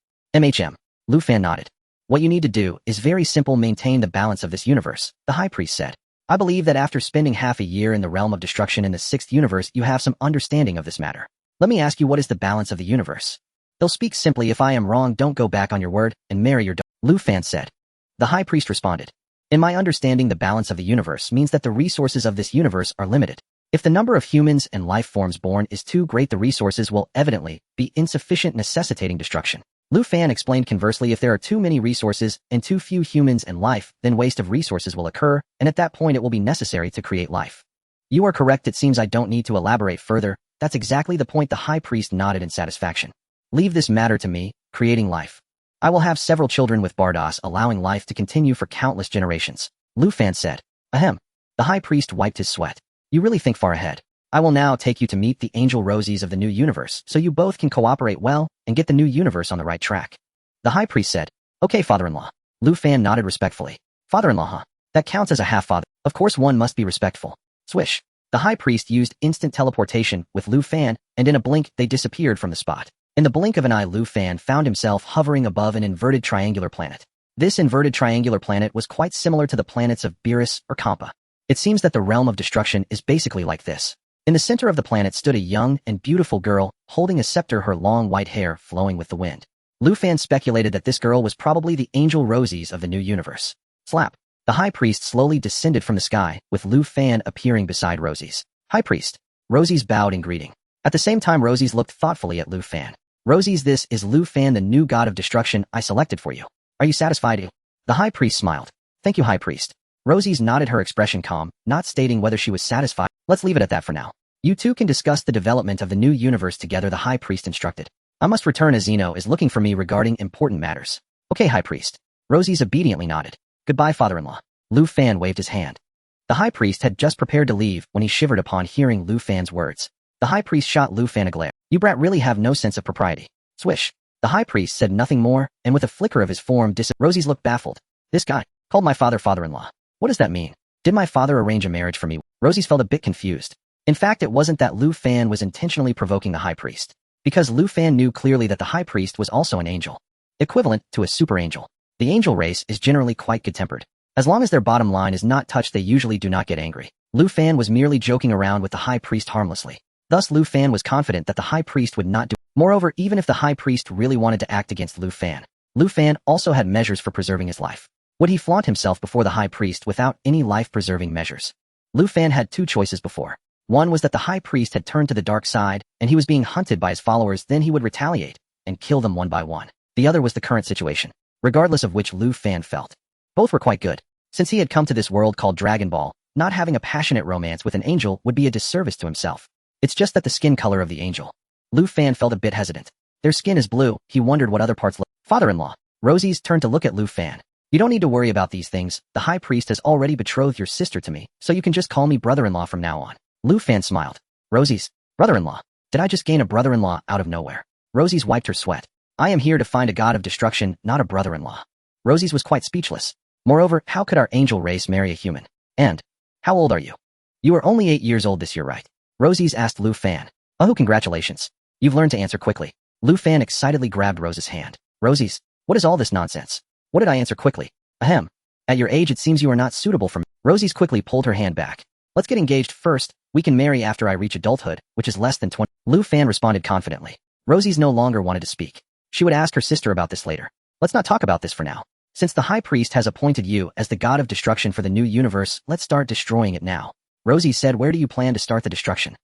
Lu Fan nodded. What you need to do is very simple, maintain the balance of this universe, the high priest said. I believe that after spending half a year in the realm of destruction in the 6th universe, you have some understanding of this matter. Let me ask you, what is the balance of the universe? They'll speak simply. If I am wrong, don't go back on your word and marry your daughter, Lu Fan said. The high priest responded. In my understanding, the balance of the universe means that the resources of this universe are limited. If the number of humans and life forms born is too great, the resources will evidently be insufficient, necessitating destruction. Lu Fan explained conversely, if there are too many resources and too few humans and life, then waste of resources will occur, and at that point it will be necessary to create life. You are correct, it seems I don't need to elaborate further. That's exactly the point. The high priest nodded in satisfaction. Leave this matter to me, creating life. I will have several children with Bardos, allowing life to continue for countless generations. Lu Fan said. Ahem. The high priest wiped his sweat. You really think far ahead. I will now take you to meet the angel Rosies of the new universe, so you both can cooperate well and get the new universe on the right track. The high priest said. Okay, father-in-law. Lu Fan nodded respectfully. Father-in-law, huh? That counts as a half-father. Of course, one must be respectful. Swish. The high priest used instant teleportation with Lu Fan, and in a blink, they disappeared from the spot. In the blink of an eye, Lu Fan found himself hovering above an inverted triangular planet. This inverted triangular planet was quite similar to the planets of Beerus or Kampa. It seems that the realm of destruction is basically like this. In the center of the planet stood a young and beautiful girl, holding a scepter, her long white hair flowing with the wind. Lu Fan speculated that this girl was probably the angel Rosies of the new universe. Slap. The high priest slowly descended from the sky, with Lu Fan appearing beside Rosies. High priest. Rosies bowed in greeting. At the same time, Rosies looked thoughtfully at Lu Fan. Rosies, this is Lu Fan, the new god of destruction I selected for you. Are you satisfied? The high priest smiled. Thank you, high priest. Rosies nodded, her expression calm, not stating whether she was satisfied. Let's leave it at that for now. You two can discuss the development of the new universe together, the high priest instructed. I must return as Zeno is looking for me regarding important matters. Okay, high priest. Rosies obediently nodded. Goodbye, father-in-law. Lu Fan waved his hand. The high priest had just prepared to leave when he shivered upon hearing Lu Fan's words. The high priest shot Lu Fan a glare. You brat really have no sense of propriety. Swish. The high priest said nothing more, and with a flicker of his form Rosies looked baffled. This guy called my father-in-law. What does that mean? Did my father arrange a marriage for me? Rosies felt a bit confused. In fact, it wasn't that Lu Fan was intentionally provoking the high priest, because Lu Fan knew clearly that the high priest was also an angel, equivalent to a super angel. The angel race is generally quite good-tempered. As long as their bottom line is not touched, they usually do not get angry. Lu Fan was merely joking around with the high priest harmlessly. Thus Lu Fan was confident that the high priest would not do it. Moreover, even if the high priest really wanted to act against Lu Fan also had measures for preserving his life. Would he flaunt himself before the high priest without any life-preserving measures? Lu Fan had two choices before. One was that the high priest had turned to the dark side, and he was being hunted by his followers, then he would retaliate and kill them one by one. The other was the current situation, regardless of which Lu Fan felt. Both were quite good. Since he had come to this world called Dragon Ball, not having a passionate romance with an angel would be a disservice to himself. It's just that the skin color of the angel. Lu Fan felt a bit hesitant. Their skin is blue, he wondered what other parts look. Father-in-law. Rosie's turned to look at Lu Fan. You don't need to worry about these things, the high priest has already betrothed your sister to me, so you can just call me brother-in-law from now on. Lu Fan smiled. Rosie's brother-in-law. Did I just gain a brother-in-law out of nowhere? Rosie's wiped her sweat. I am here to find a god of destruction, not a brother-in-law. Rosie's was quite speechless. Moreover, how could our angel race marry a human? And, how old are you? You are only 8 years old this year, right? Rosie's asked Lu Fan. Oh, congratulations. You've learned to answer quickly. Lu Fan excitedly grabbed Rose's hand. Rosie's, what is all this nonsense? What did I answer quickly? Ahem. At your age it seems you are not suitable for me. Rosie's quickly pulled her hand back. Let's get engaged first, we can marry after I reach adulthood, which is less than 20. Lu Fan responded confidently. Rosie's no longer wanted to speak. She would ask her sister about this later. Let's not talk about this for now. Since the high priest has appointed you as the god of destruction for the new universe, let's start destroying it now. Rosie said, where do you plan to start the destruction?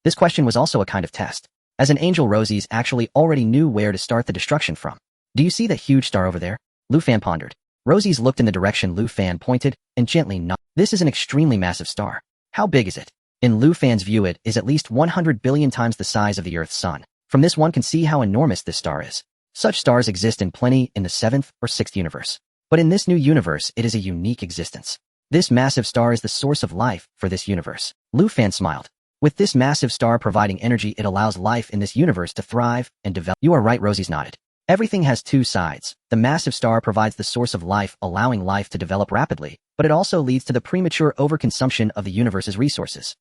This question was also a kind of test. As an angel, Rosie's actually already knew where to start the destruction from. Do you see that huge star over there? Lu Fan pondered. Rosie's looked in the direction Lu Fan pointed and gently nodded. This is an extremely massive star. How big is it? In Lu Fan's view, it is at least 100 billion times the size of the Earth's sun. From this one can see how enormous this star is. Such stars exist in plenty in the 7th or 6th universe. But in this new universe, it is a unique existence. This massive star is the source of life for this universe. Lu Fan smiled. With this massive star providing energy, it allows life in this universe to thrive and develop. You are right, Rosie's nodded. Everything has two sides. The massive star provides the source of life, allowing life to develop rapidly, but it also leads to the premature overconsumption of the universe's resources.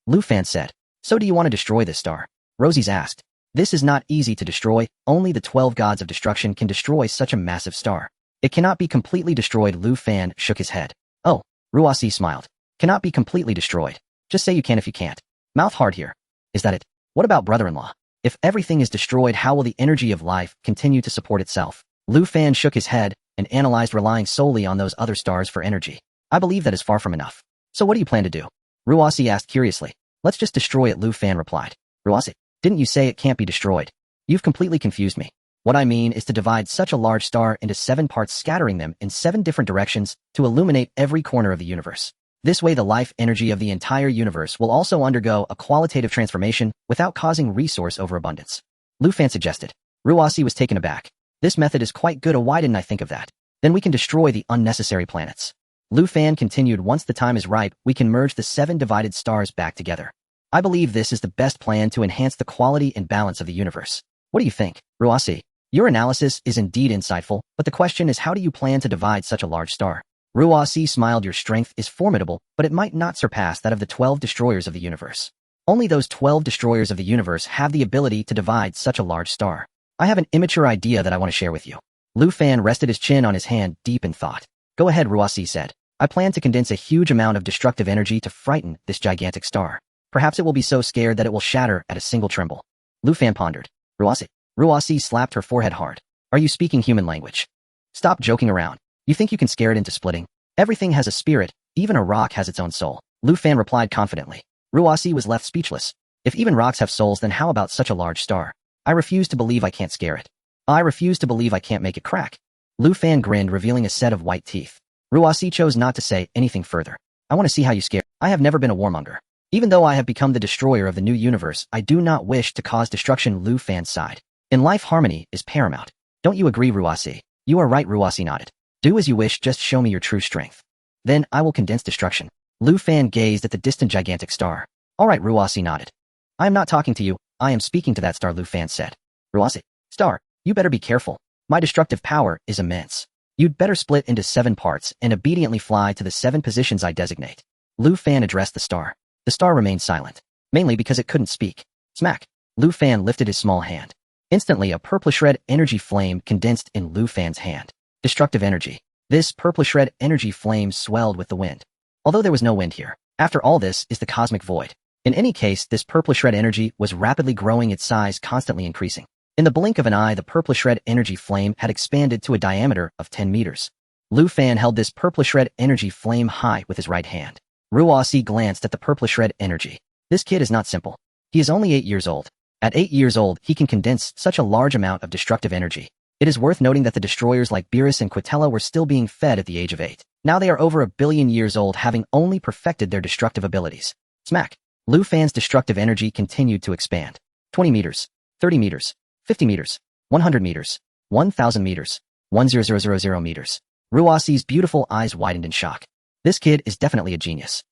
Lu Fan said. So do you want to destroy this star? Rosie's asked. This is not easy to destroy, only the 12 gods of destruction can destroy such a massive star. It cannot be completely destroyed. Lu Fan shook his head. Oh, Ruasi smiled. Cannot be completely destroyed. Just say you can if you can't. Mouth hard here. Is that it? What about brother-in-law? If everything is destroyed, how will the energy of life continue to support itself? Lu Fan shook his head and analyzed, relying solely on those other stars for energy. I believe that is far from enough. So what do you plan to do? Ruasi asked curiously. Let's just destroy it, Lu Fan replied. Ruasi, didn't you say it can't be destroyed? You've completely confused me. What I mean is to divide such a large star into 7 parts, scattering them in 7 different directions to illuminate every corner of the universe. This way the life energy of the entire universe will also undergo a qualitative transformation without causing resource overabundance. Lu Fan suggested. Ruasi was taken aback. This method is quite good. Why didn't I think of that? Then we can destroy the unnecessary planets. Lu Fan continued. Once the time is ripe, we can merge the 7 divided stars back together. I believe this is the best plan to enhance the quality and balance of the universe. What do you think, Ruasi? Your analysis is indeed insightful, but the question is, how do you plan to divide such a large star? Ruasi smiled. Your strength is formidable, but it might not surpass that of the 12 destroyers of the universe. Only those 12 destroyers of the universe have the ability to divide such a large star. I have an immature idea that I want to share with you. Lu Fan rested his chin on his hand, deep in thought. Go ahead, Ruasi said. I plan to condense a huge amount of destructive energy to frighten this gigantic star. Perhaps it will be so scared that it will shatter at a single tremble. Lu Fan pondered. Ruasi slapped her forehead hard. Are you speaking human language? Stop joking around. You think you can scare it into splitting? Everything has a spirit, even a rock has its own soul. Lu Fan replied confidently. Ruasi was left speechless. If even rocks have souls, then how about such a large star? I refuse to believe I can't scare it. I refuse to believe I can't make it crack. Lu Fan grinned, revealing a set of white teeth. Ruasi chose not to say anything further. I want to see how you scare. I have never been a warmonger. Even though I have become the destroyer of the new universe, I do not wish to cause destruction. Lu Fan sighed. In life, harmony is paramount. Don't you agree, Ruasi? You are right, Ruasi nodded. Do as you wish, just show me your true strength. Then I will condense destruction. Lu Fan gazed at the distant gigantic star. All right, Ruasi nodded. I am not talking to you, I am speaking to that star, Lu Fan said. Ruasi, star, you better be careful. My destructive power is immense. You'd better split into 7 parts and obediently fly to the 7 positions I designate. Lu Fan addressed the star. The star remained silent, mainly because it couldn't speak. Smack. Lu Fan lifted his small hand. Instantly, a purplish red energy flame condensed in Lu Fan's hand. Destructive energy. This purplish-red energy flame swelled with the wind. Although there was no wind here, after all this is the cosmic void. In any case, this purplish-red energy was rapidly growing, its size constantly increasing. In the blink of an eye, the purplish-red energy flame had expanded to a diameter of 10 meters. Lu Fan held this purplish-red energy flame high with his right hand. Ruosi glanced at the purplish-red energy. This kid is not simple. He is only 8 years old. At 8 years old, he can condense such a large amount of destructive energy. It is worth noting that the destroyers like Beerus and Quitella were still being fed at the age of 8. Now they are over 1 billion years old, having only perfected their destructive abilities. Smack! Lu Fan's destructive energy continued to expand. 20 meters, 30 meters, 50 meters, 100 meters, 1,000 meters, 1,000 meters. Ruosi's beautiful eyes widened in shock. This kid is definitely a genius.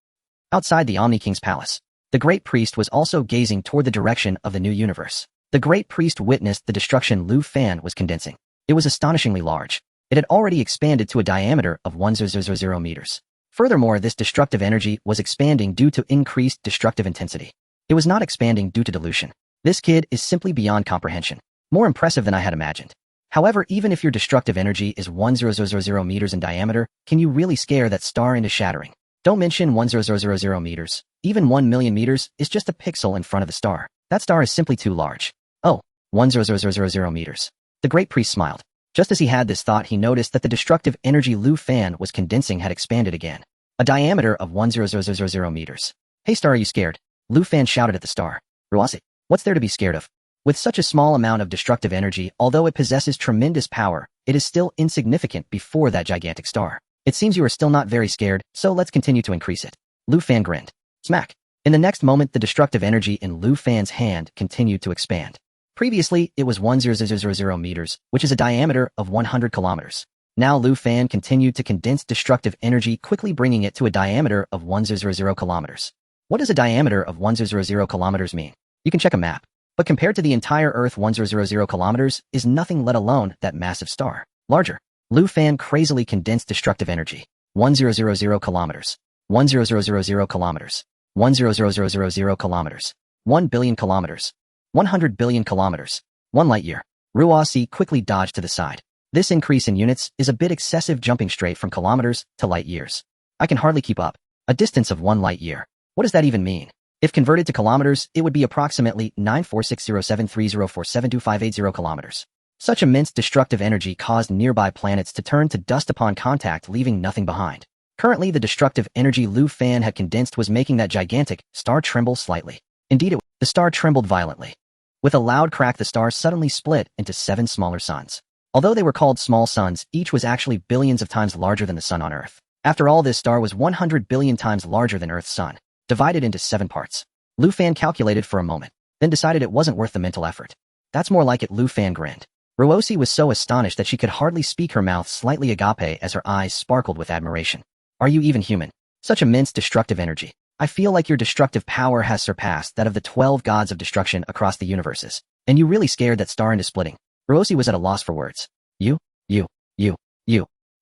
Outside the Omni King's palace, the Great Priest was also gazing toward the direction of the new universe. The Great Priest witnessed the destruction Lu Fan was condensing. It was astonishingly large. It had already expanded to a diameter of 1,000 meters. Furthermore, this destructive energy was expanding due to increased destructive intensity. It was not expanding due to dilution. This kid is simply beyond comprehension. More impressive than I had imagined. However, even if your destructive energy is 1,000 meters in diameter, can you really scare that star into shattering? Don't mention 1,000 meters. Even 1 million meters is just a pixel in front of the star. That star is simply too large. Oh, 1,000 meters. The Great Priest smiled. Just as he had this thought, he noticed that the destructive energy Lu Fan was condensing had expanded again. A diameter of 1,000 meters. Hey star, are you scared? Lu Fan shouted at the star. Ruasi, what's there to be scared of? With such a small amount of destructive energy, although it possesses tremendous power, it is still insignificant before that gigantic star. It seems you are still not very scared, so let's continue to increase it. Lu Fan grinned. Smack. In the next moment, the destructive energy in Lu Fan's hand continued to expand. Previously, it was 1,000 meters, which is a diameter of 100 kilometers. Now Lu Fan continued to condense destructive energy, quickly bringing it to a diameter of 1,000 kilometers. What does a diameter of 1,000 kilometers mean? You can check a map. But compared to the entire Earth, 1,000 kilometers is nothing, let alone that massive star. Larger. Lu Fan crazily condensed destructive energy. 1,000 kilometers. 1,000 kilometers. 1,000 kilometers. 1 billion kilometers. 100 billion kilometers. 1 light year. Ruosi quickly dodged to the side. This increase in units is a bit excessive, jumping straight from kilometers to light years. I can hardly keep up. A distance of 1 light year. What does that even mean? If converted to kilometers, it would be approximately 9460730472580 kilometers. Such immense destructive energy caused nearby planets to turn to dust upon contact, leaving nothing behind. Currently, the destructive energy Lu Fan had condensed was making that gigantic star tremble slightly. Indeed, the star trembled violently. With a loud crack, the star suddenly split into 7 smaller suns. Although they were called small suns, each was actually billions of times larger than the sun on Earth. After all, this star was 100 billion times larger than Earth's sun, divided into 7 parts. Lu Fan calculated for a moment, then decided it wasn't worth the mental effort. That's more like it, Lu Fan grinned. Ruosi was so astonished that she could hardly speak, her mouth slightly agape as her eyes sparkled with admiration. Are you even human? Such immense destructive energy. I feel like your destructive power has surpassed that of the 12 gods of destruction across the universes. And you really scared that star into splitting. Ruosi was at a loss for words. You.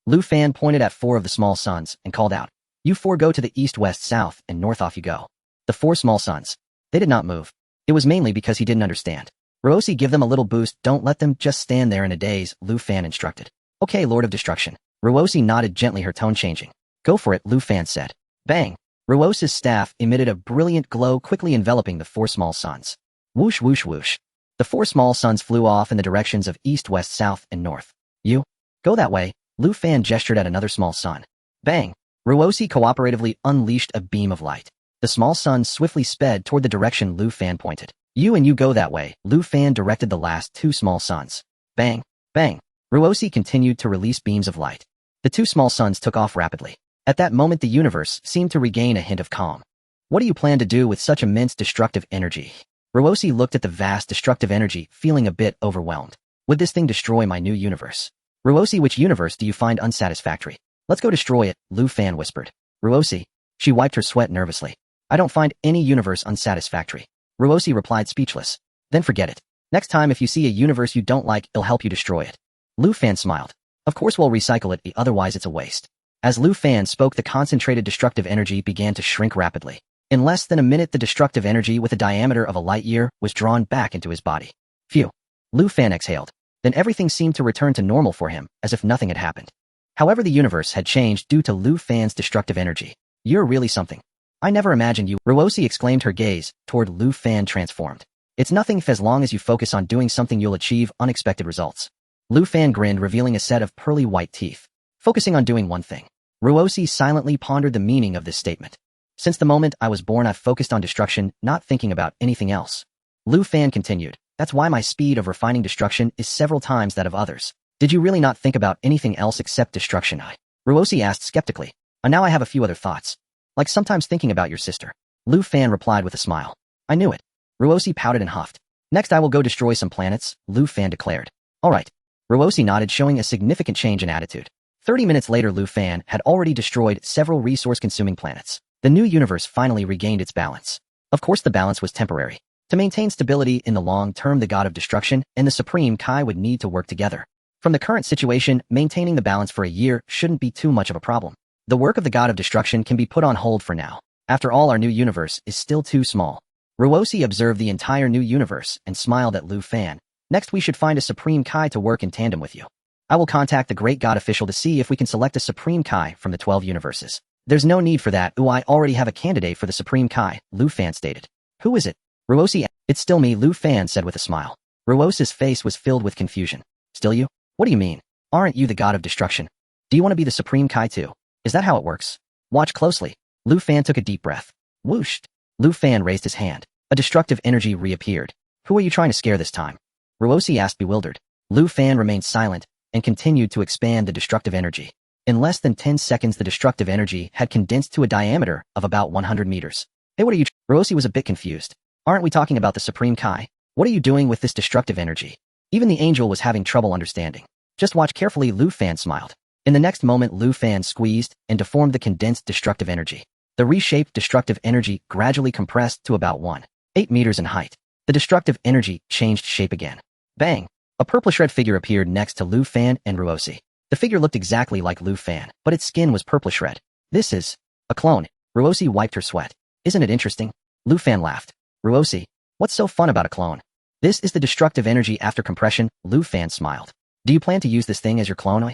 Lu Fan pointed at 4 of the small suns and called out. You 4 go to the east, west, south, and north. Off you go. The 4 small suns. They did not move. It was mainly because he didn't understand. Ruosi, give them a little boost, don't let them just stand there in a daze, Lu Fan instructed. Okay, Lord of Destruction. Ruosi nodded gently, her tone changing. Go for it, Lu Fan said. Bang! Ruosi's staff emitted a brilliant glow, quickly enveloping the 4 small suns. Whoosh, whoosh, whoosh. The 4 small suns flew off in the directions of east, west, south, and north. You. Go that way. Lu Fan gestured at another small sun. Bang! Ruosi cooperatively unleashed a beam of light. The small sun swiftly sped toward the direction Lu Fan pointed. You and you go that way, Lu Fan directed the last 2 small suns. Bang! Bang! Ruosi continued to release beams of light. The 2 small suns took off rapidly. At that moment, the universe seemed to regain a hint of calm. What do you plan to do with such immense destructive energy? Ruosi looked at the vast destructive energy, feeling a bit overwhelmed. Would this thing destroy my new universe? Ruosi, which universe do you find unsatisfactory? Let's go destroy it, Lu Fan whispered. Ruosi. She wiped her sweat nervously. I don't find any universe unsatisfactory. Ruosi replied, speechless. Then forget it. Next time if you see a universe you don't like, it'll help you destroy it. Lu Fan smiled. Of course we'll recycle it, otherwise it's a waste. As Lu Fan spoke, the concentrated destructive energy began to shrink rapidly. In less than a minute, the destructive energy with a diameter of a light year was drawn back into his body. Phew. Lu Fan exhaled. Then everything seemed to return to normal for him, as if nothing had happened. However, the universe had changed due to Lu Fan's destructive energy. You're really something. I never imagined you. Ruosi exclaimed, her gaze toward Lu Fan transformed. It's nothing if as long as you focus on doing something you'll achieve unexpected results. Lu Fan grinned, revealing a set of pearly white teeth. Focusing on doing one thing. Ruosi silently pondered the meaning of this statement. Since the moment I was born, I've focused on destruction, not thinking about anything else. Lu Fan continued. That's why my speed of refining destruction is several times that of others. Did you really not think about anything else except destruction? Ruosi asked skeptically. Now I have a few other thoughts. Like sometimes thinking about your sister. Lu Fan replied with a smile. I knew it. Ruosi pouted and huffed. Next I will go destroy some planets, Lu Fan declared. Alright. Ruosi nodded, showing a significant change in attitude. 30 minutes later, Lu Fan had already destroyed several resource-consuming planets. The new universe finally regained its balance. Of course, the balance was temporary. To maintain stability in the long term, the god of destruction and the Supreme Kai would need to work together. From the current situation, maintaining the balance for a year shouldn't be too much of a problem. The work of the god of destruction can be put on hold for now. After all, our new universe is still too small. Ruosi observed the entire new universe and smiled at Lu Fan. Next, we should find a Supreme Kai to work in tandem with you. I will contact the Great God official to see if we can select a Supreme Kai from the 12 universes. There's no need for that. I already have a candidate for the Supreme Kai, Lu Fan stated. Who is it? Ruosi. It's still me, Lu Fan said with a smile. Ruosi's face was filled with confusion. Still you? What do you mean? Aren't you the god of destruction? Do you want to be the Supreme Kai too? Is that how it works? Watch closely. Lu Fan took a deep breath. Whooshed. Lu Fan raised his hand. A destructive energy reappeared. Who are you trying to scare this time? Ruosi asked, bewildered. Lu Fan remained silent and continued to expand the destructive energy. In less than 10 seconds, the destructive energy had condensed to a diameter of about 100 meters. Hey, what are you? Ruosi was a bit confused. Aren't we talking about the Supreme Kai? What are you doing with this destructive energy? Even the angel was having trouble understanding. Just watch carefully, Lu Fan smiled. In the next moment, Lu Fan squeezed and deformed the condensed destructive energy. The reshaped destructive energy gradually compressed to about 1.8 meters in height. The destructive energy changed shape again. Bang! A purplish red figure appeared next to Lu Fan and Ruosi. The figure looked exactly like Lu Fan, but its skin was purplish red. This is a clone. Ruosi wiped her sweat. Isn't it interesting? Lu Fan laughed. Ruosi, what's so fun about a clone? This is the destructive energy after compression, Lu Fan smiled. Do you plan to use this thing as your clone?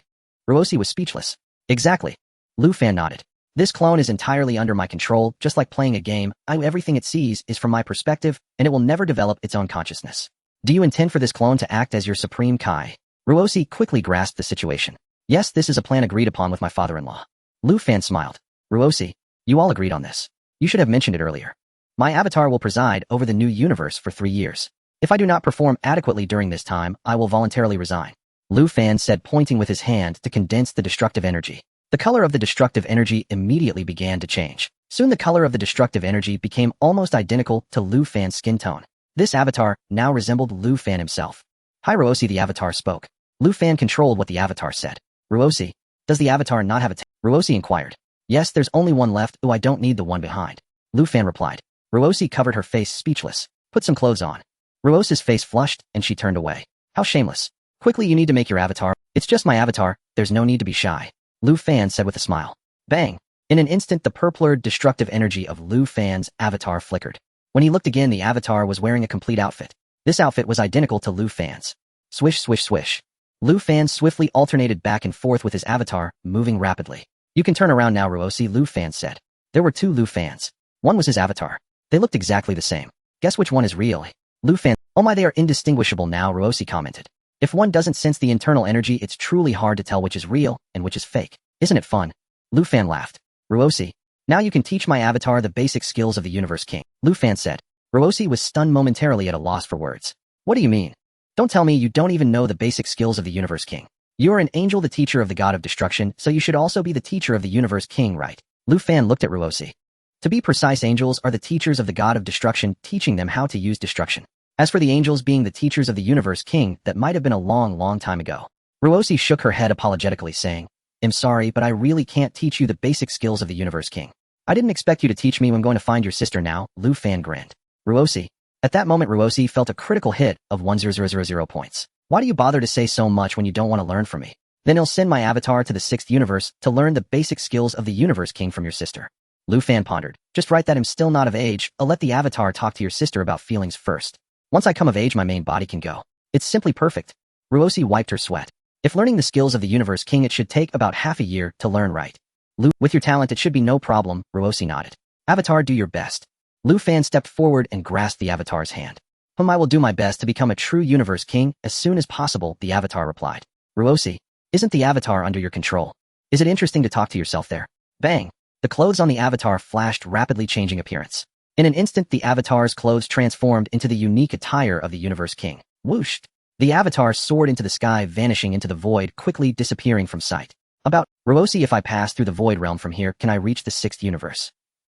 Ruosi was speechless. Exactly. Lu Fan nodded. This clone is entirely under my control, just like playing a game. Everything it sees is from my perspective, and it will never develop its own consciousness. Do you intend for this clone to act as your Supreme Kai? Ruosi quickly grasped the situation. Yes, this is a plan agreed upon with my father-in-law. Lu Fan smiled. Ruosi, you all agreed on this. You should have mentioned it earlier. My avatar will preside over the new universe for 3 years. If I do not perform adequately during this time, I will voluntarily resign. Lu Fan said, pointing with his hand to condense the destructive energy. The color of the destructive energy immediately began to change. Soon the color of the destructive energy became almost identical to Lu Fan's skin tone. This avatar now resembled Lu Fan himself. Hi Ruosi, the avatar spoke. Lu Fan controlled what the avatar said. Ruosi, does the avatar not have a Ruosi inquired. Yes, there's only one left. I don't need the one behind. Lu Fan replied. Ruosi covered her face, speechless. Put some clothes on. Ruosi's face flushed, and she turned away. How shameless. Quickly, you need to make your avatar. It's just my avatar, there's no need to be shy. Lu Fan said with a smile. Bang! In an instant, the purpler destructive energy of Lu Fan's avatar flickered. When he looked again, the avatar was wearing a complete outfit. This outfit was identical to Lu Fan's. Swish, swish, swish. Lu Fan swiftly alternated back and forth with his avatar, moving rapidly. You can turn around now, Ruosi, Lu Fan said. There were 2 Lu Fans. One was his avatar. They looked exactly the same. Guess which one is real? Lu Fan. Oh my, they are indistinguishable now, Ruosi commented. If one doesn't sense the internal energy, it's truly hard to tell which is real and which is fake. Isn't it fun? Lu Fan laughed. Ruosi, now you can teach my avatar the basic skills of the Universe King, Lu Fan said. Ruosi was stunned, momentarily at a loss for words. What do you mean? Don't tell me you don't even know the basic skills of the Universe King. You are an angel, the teacher of the god of destruction, so you should also be the teacher of the Universe King, right? Lu Fan looked at Ruosi. To be precise, angels are the teachers of the god of destruction, teaching them how to use destruction. As for the angels being the teachers of the Universe King, that might have been a long time ago. Ruosi shook her head apologetically, saying, I'm sorry, but I really can't teach you the basic skills of the Universe King. I didn't expect you to teach me when going to find your sister now, Lu Fan grinned. Ruosi. At that moment, Ruosi felt a critical hit of 1000 points. Why do you bother to say so much when you don't want to learn from me? Then he'll send my avatar to the 6th universe to learn the basic skills of the Universe King from your sister. Lu Fan pondered. Just write that I'm still not of age. I'll let the avatar talk to your sister about feelings first. Once I come of age, my main body can go. It's simply perfect. Ruosi wiped her sweat. If learning the skills of the Universe King, it should take about half a year to learn right. Lu, with your talent, it should be no problem, Ruosi nodded. Avatar, do your best. Lu Fan stepped forward and grasped the Avatar's hand. I will do my best to become a true Universe King as soon as possible, the Avatar replied. Ruosi, isn't the Avatar under your control? Is it interesting to talk to yourself there? Bang! The clothes on the Avatar flashed, rapidly changing appearance. In an instant, the Avatar's clothes transformed into the unique attire of the Universe King. Whooshed! The Avatar soared into the sky, vanishing into the void, quickly disappearing from sight. About, Ruosi, if I pass through the void realm from here, can I reach the 6th universe?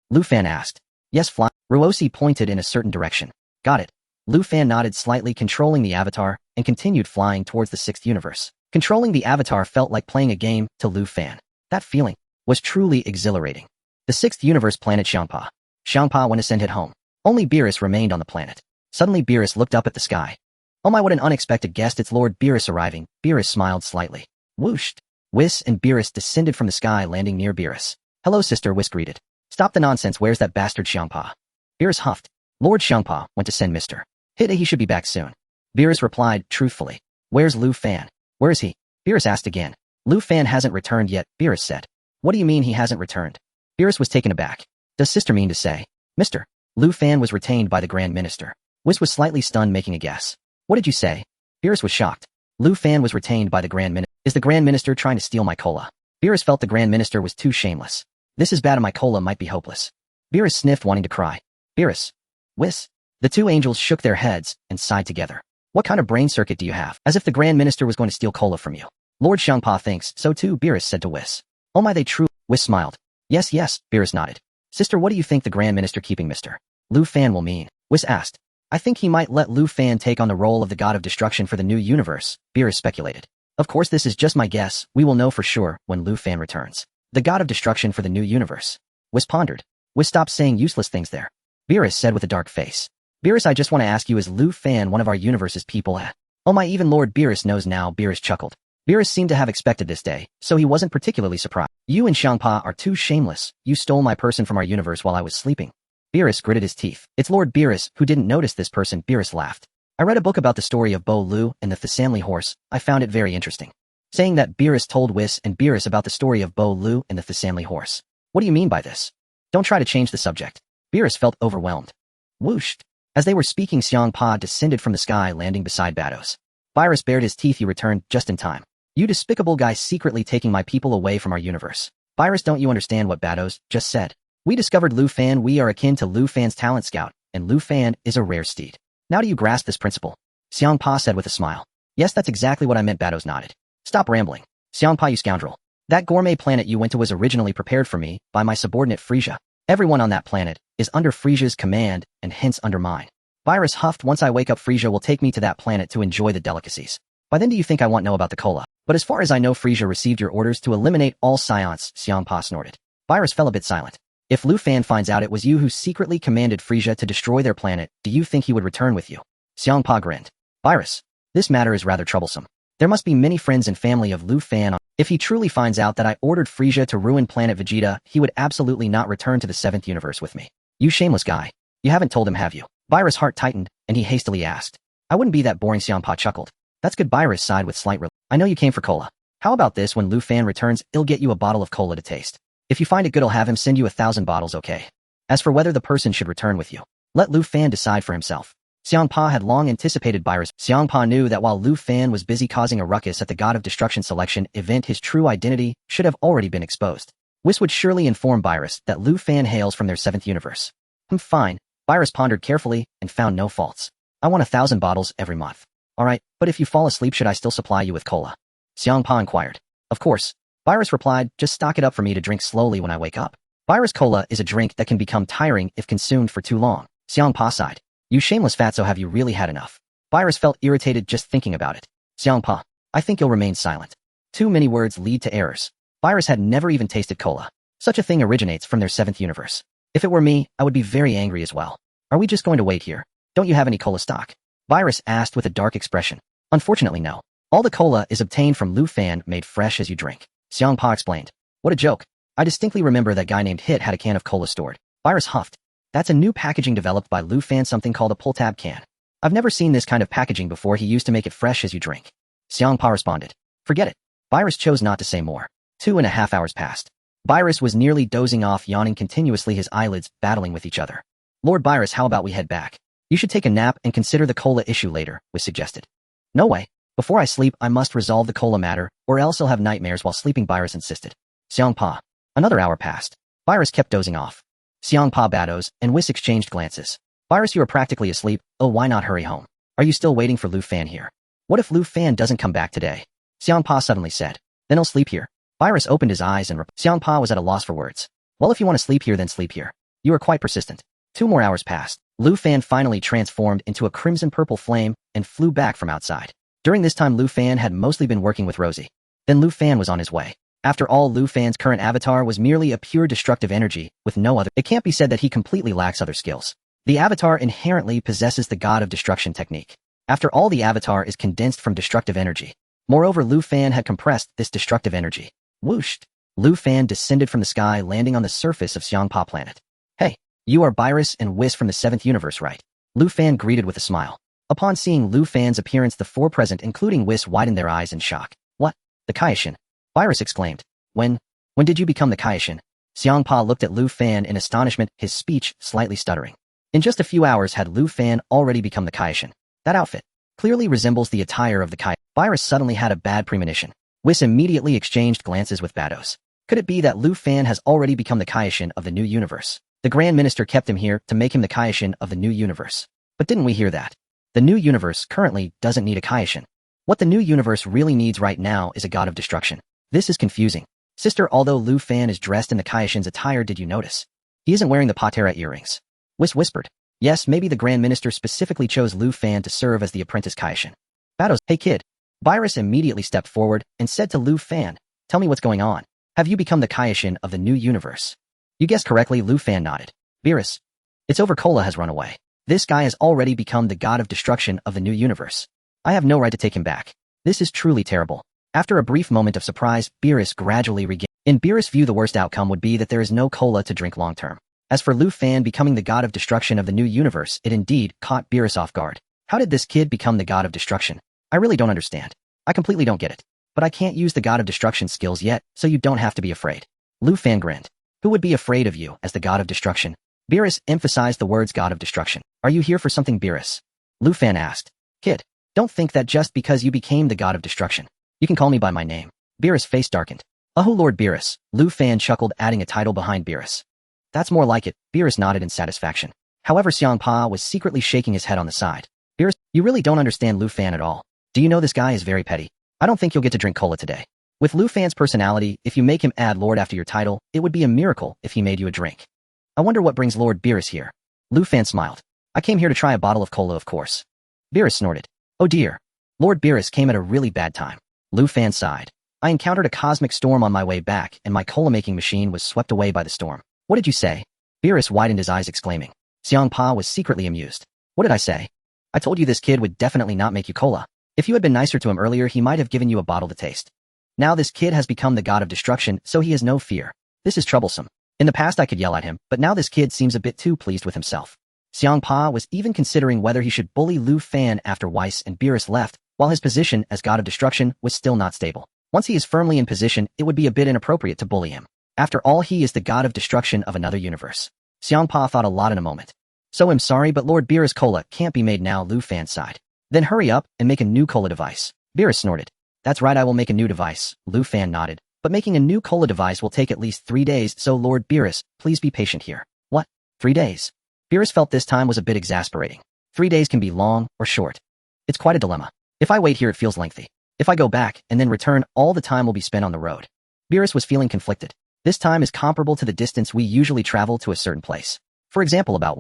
Lu Fan asked. Yes, fly. Ruosi pointed in a certain direction. Got it. Lu Fan nodded slightly, controlling the Avatar, and continued flying towards the 6th universe. Controlling the Avatar felt like playing a game to Lu Fan. That feeling was truly exhilarating. The 6th universe planet Xiangpa. Xiangpa went to send it home. Only Beerus remained on the planet. Suddenly Beerus looked up at the sky. Oh my, what an unexpected guest, it's Lord Beerus arriving. Beerus smiled slightly. Whooshed! Whis and Beerus descended from the sky, landing near Beerus. Hello sister, Whis greeted. Stop the nonsense, where's that bastard Xiangpa? Beerus huffed. Lord Xiangpa went to send Mr. Hita, he should be back soon. Beerus replied truthfully. Where's Lu Fan? Where is he? Beerus asked again. Lu Fan hasn't returned yet, Beerus said. What do you mean he hasn't returned? Beerus was taken aback. Does sister mean to say, Mr. Lu Fan was retained by the Grand Minister? Whis was slightly stunned, making a guess. What did you say? Beerus was shocked. Lu Fan was retained by the Grand Minister. Is the Grand Minister trying to steal my cola? Beerus felt the Grand Minister was too shameless. This is bad and my cola might be hopeless. Beerus sniffed, wanting to cry. Beerus. Whis. The two angels shook their heads and sighed together. What kind of brain circuit do you have? As if the Grand Minister was going to steal cola from you. Lord Xiangpa thinks so too, Beerus said to Whis. Oh my, they true. Whis smiled. Yes, Beerus nodded. Sister, what do you think the Grand Minister keeping Mr. Lu Fan will mean? Whis asked. I think he might let Lu Fan take on the role of the God of Destruction for the new universe, Beerus speculated. Of course, this is just my guess. We will know for sure when Lu Fan returns. The God of Destruction for the new universe. Whis pondered. Whis stopped saying useless things there. Beerus said with a dark face. Beerus, I just want to ask you, is Lu Fan one of our universe's people? Oh my, even Lord Beerus knows now, Beerus chuckled. Beerus seemed to have expected this day, so he wasn't particularly surprised. You and Xiangpa are too shameless. You stole my person from our universe while I was sleeping. Beerus gritted his teeth. It's Lord Beerus who didn't notice this person, Beerus laughed. I read a book about the story of Bo Lu and the Thessamli horse. I found it very interesting. Saying that, Beerus told Whis and Beerus about the story of Bo Lu and the Thessamli horse. What do you mean by this? Don't try to change the subject. Beerus felt overwhelmed. Whooshed. As they were speaking, Xiangpa descended from the sky, landing beside Beerus. Beerus bared his teeth. He returned just in time. You despicable guy, secretly taking my people away from our universe. Beerus, don't you understand what Beerus just said? We discovered Lu Fan. We are akin to Lu Fan's talent scout, and Lu Fan is a rare steed. Now do you grasp this principle? Xiangpa said with a smile. Yes, that's exactly what I meant, Beerus nodded. Stop rambling. Xiangpa, you scoundrel. That gourmet planet you went to was originally prepared for me by my subordinate Frisia. Everyone on that planet is under Frisia's command and hence under mine. Beerus huffed. Once I wake up, Frisia will take me to that planet to enjoy the delicacies. By then do you think I won't know about the cola? But as far as I know, Frisia received your orders to eliminate all Scions, Xiangpa snorted. Beerus fell a bit silent. If Lu Fan finds out it was you who secretly commanded Frisia to destroy their planet, do you think he would return with you? Xiangpa grinned. Beerus, this matter is rather troublesome. There must be many friends and family of Lu Fan. If he truly finds out that I ordered Frisia to ruin planet Vegeta, he would absolutely not return to the 7th universe with me. You shameless guy. You haven't told him, have you? Beerus' heart tightened, and he hastily asked. I wouldn't be that boring, Xiangpa chuckled. That's good. Beerus sighed with slight relief. I know you came for cola. How about this, when Lu Fan returns, he'll get you a bottle of cola to taste. If you find it good, I'll have him send you 1,000 bottles, okay? As for whether the person should return with you, let Lu Fan decide for himself. Xiangpa had long anticipated Beerus. Xiangpa knew that while Lu Fan was busy causing a ruckus at the God of Destruction selection event, his true identity should have already been exposed. Whis would surely inform Beerus that Lu Fan hails from their 7th universe. Fine. Beerus pondered carefully and found no faults. I want 1,000 bottles every month. Alright, but if you fall asleep, should I still supply you with cola? Xiangpa inquired. Of course. Beerus replied, just stock it up for me to drink slowly when I wake up. Beerus cola is a drink that can become tiring if consumed for too long. Xiangpa sighed. You shameless fatso, have you really had enough? Beerus felt irritated just thinking about it. Xiangpa, I think you'll remain silent. Too many words lead to errors. Beerus had never even tasted cola. Such a thing originates from their 7th universe. If it were me, I would be very angry as well. Are we just going to wait here? Don't you have any cola stock? Beerus asked with a dark expression. Unfortunately, no. All the cola is obtained from Lu Fan, made fresh as you drink. Xiangpa explained. What a joke. I distinctly remember that guy named Hit had a can of cola stored. Beerus huffed. That's a new packaging developed by Lu Fan, something called a pull tab can. I've never seen this kind of packaging before. He used to make it fresh as you drink. Xiangpa responded. Forget it. Beerus chose not to say more. 2.5 hours passed. Beerus was nearly dozing off, yawning continuously, his eyelids battling with each other. Lord Beerus, how about we head back? You should take a nap and consider the cola issue later, was suggested. No way. Before I sleep, I must resolve the cola matter, or else I'll have nightmares while sleeping, Beerus insisted. Xiangpa. Another hour passed. Beerus kept dozing off. Xiangpa, Bados, and Whis exchanged glances. Beerus, you are practically asleep. Oh, why not hurry home? Are you still waiting for Lu Fan here? What if Lu Fan doesn't come back today? Xiangpa suddenly said. Then I'll sleep here. Beerus opened his eyes and Xiangpa was at a loss for words. Well, if you want to sleep here, then sleep here. You are quite persistent. 2 more hours passed. Lu Fan finally transformed into a crimson-purple flame and flew back from outside. During this time, Lu Fan had mostly been working with Rosie. Then Lu Fan was on his way. After all, Lu Fan's current avatar was merely a pure destructive energy, with no other. It can't be said that he completely lacks other skills. The avatar inherently possesses the God of Destruction technique. After all, the avatar is condensed from destructive energy. Moreover, Lu Fan had compressed this destructive energy. Whooshed. Lu Fan descended from the sky, landing on the surface of Xiangpa planet. Hey, you are Beerus and Whis from the 7th universe, right? Lu Fan greeted with a smile. Upon seeing Lu Fan's appearance, the 4 present, including Whis, widened their eyes in shock. What? The Kaishin? Beerus exclaimed. When did you become the Kaishin? Xiangpa looked at Lu Fan in astonishment, his speech slightly stuttering. In just a few hours had Lu Fan already become the Kaishin. That outfit clearly resembles the attire of the Kaishin. Beerus suddenly had a bad premonition. Whis immediately exchanged glances with Bados. Could it be that Lu Fan has already become the Kaishin of the new universe? The Grand Minister kept him here to make him the Kaishin of the new universe. But didn't we hear that? The new universe currently doesn't need a Kaishin. What the new universe really needs right now is a God of Destruction. This is confusing. Sister, although Lu Fan is dressed in the Kaishin's attire, did you notice? He isn't wearing the Patera earrings. Whis whispered. Yes, maybe the Grand Minister specifically chose Lu Fan to serve as the apprentice Kaishin. Bados, hey kid. Beerus immediately stepped forward and said to Lu Fan, tell me what's going on. Have you become the Kaishin of the new universe? You guessed correctly, Lu Fan nodded. Beerus. It's over, Cola has run away. This guy has already become the God of Destruction of the new universe. I have no right to take him back. This is truly terrible. After a brief moment of surprise, Beerus gradually regained. In Beerus' view, the worst outcome would be that there is no cola to drink long term. As for Lu Fan becoming the God of Destruction of the new universe, it indeed caught Beerus off guard. How did this kid become the God of Destruction? I really don't understand. I completely don't get it. But I can't use the God of Destruction skills yet, so you don't have to be afraid. Lu Fan grinned. Who would be afraid of you as the God of Destruction? Beerus emphasized the words God of Destruction. Are you here for something, Beerus? Lu Fan asked. Kid, don't think that just because you became the God of Destruction, you can call me by my name. Beerus' face darkened. Oh, Lord Beerus. Lu Fan chuckled, adding a title behind Beerus. That's more like it. Beerus nodded in satisfaction. However, Xiangpa was secretly shaking his head on the side. Beerus, you really don't understand Lu Fan at all. Do you know this guy is very petty? I don't think you'll get to drink cola today. With Lu Fan's personality, if you make him add Lord after your title, it would be a miracle if he made you a drink. I wonder what brings Lord Beerus here. Lu Fan smiled. I came here to try a bottle of cola, of course. Beerus snorted. Oh dear. Lord Beerus came at a really bad time. Lu Fan sighed. I encountered a cosmic storm on my way back, and my cola-making machine was swept away by the storm. What did you say? Beerus widened his eyes, exclaiming. Xiangpa was secretly amused. What did I say? I told you this kid would definitely not make you cola. If you had been nicer to him earlier, he might have given you a bottle to taste. Now this kid has become the God of Destruction, so he has no fear. This is troublesome. In the past I could yell at him, but now this kid seems a bit too pleased with himself. Xiangpa was even considering whether he should bully Lu Fan after Weiss and Beerus left, while his position as God of Destruction was still not stable. Once he is firmly in position, it would be a bit inappropriate to bully him. After all, he is the God of Destruction of another universe. Xiangpa thought a lot in a moment. So I'm sorry, but Lord Beerus' cola can't be made now, Lu Fan sighed. Then hurry up and make a new cola device. Beerus snorted. That's right, I will make a new device. Lu Fan nodded. But making a new cola device will take at least 3 days, so Lord Beerus, please be patient here. What? 3 days? Beerus felt this time was a bit exasperating. 3 days can be long or short. It's quite a dilemma. If I wait here, it feels lengthy. If I go back and then return, all the time will be spent on the road. Beerus was feeling conflicted. This time is comparable to the distance we usually travel to a certain place. For example, about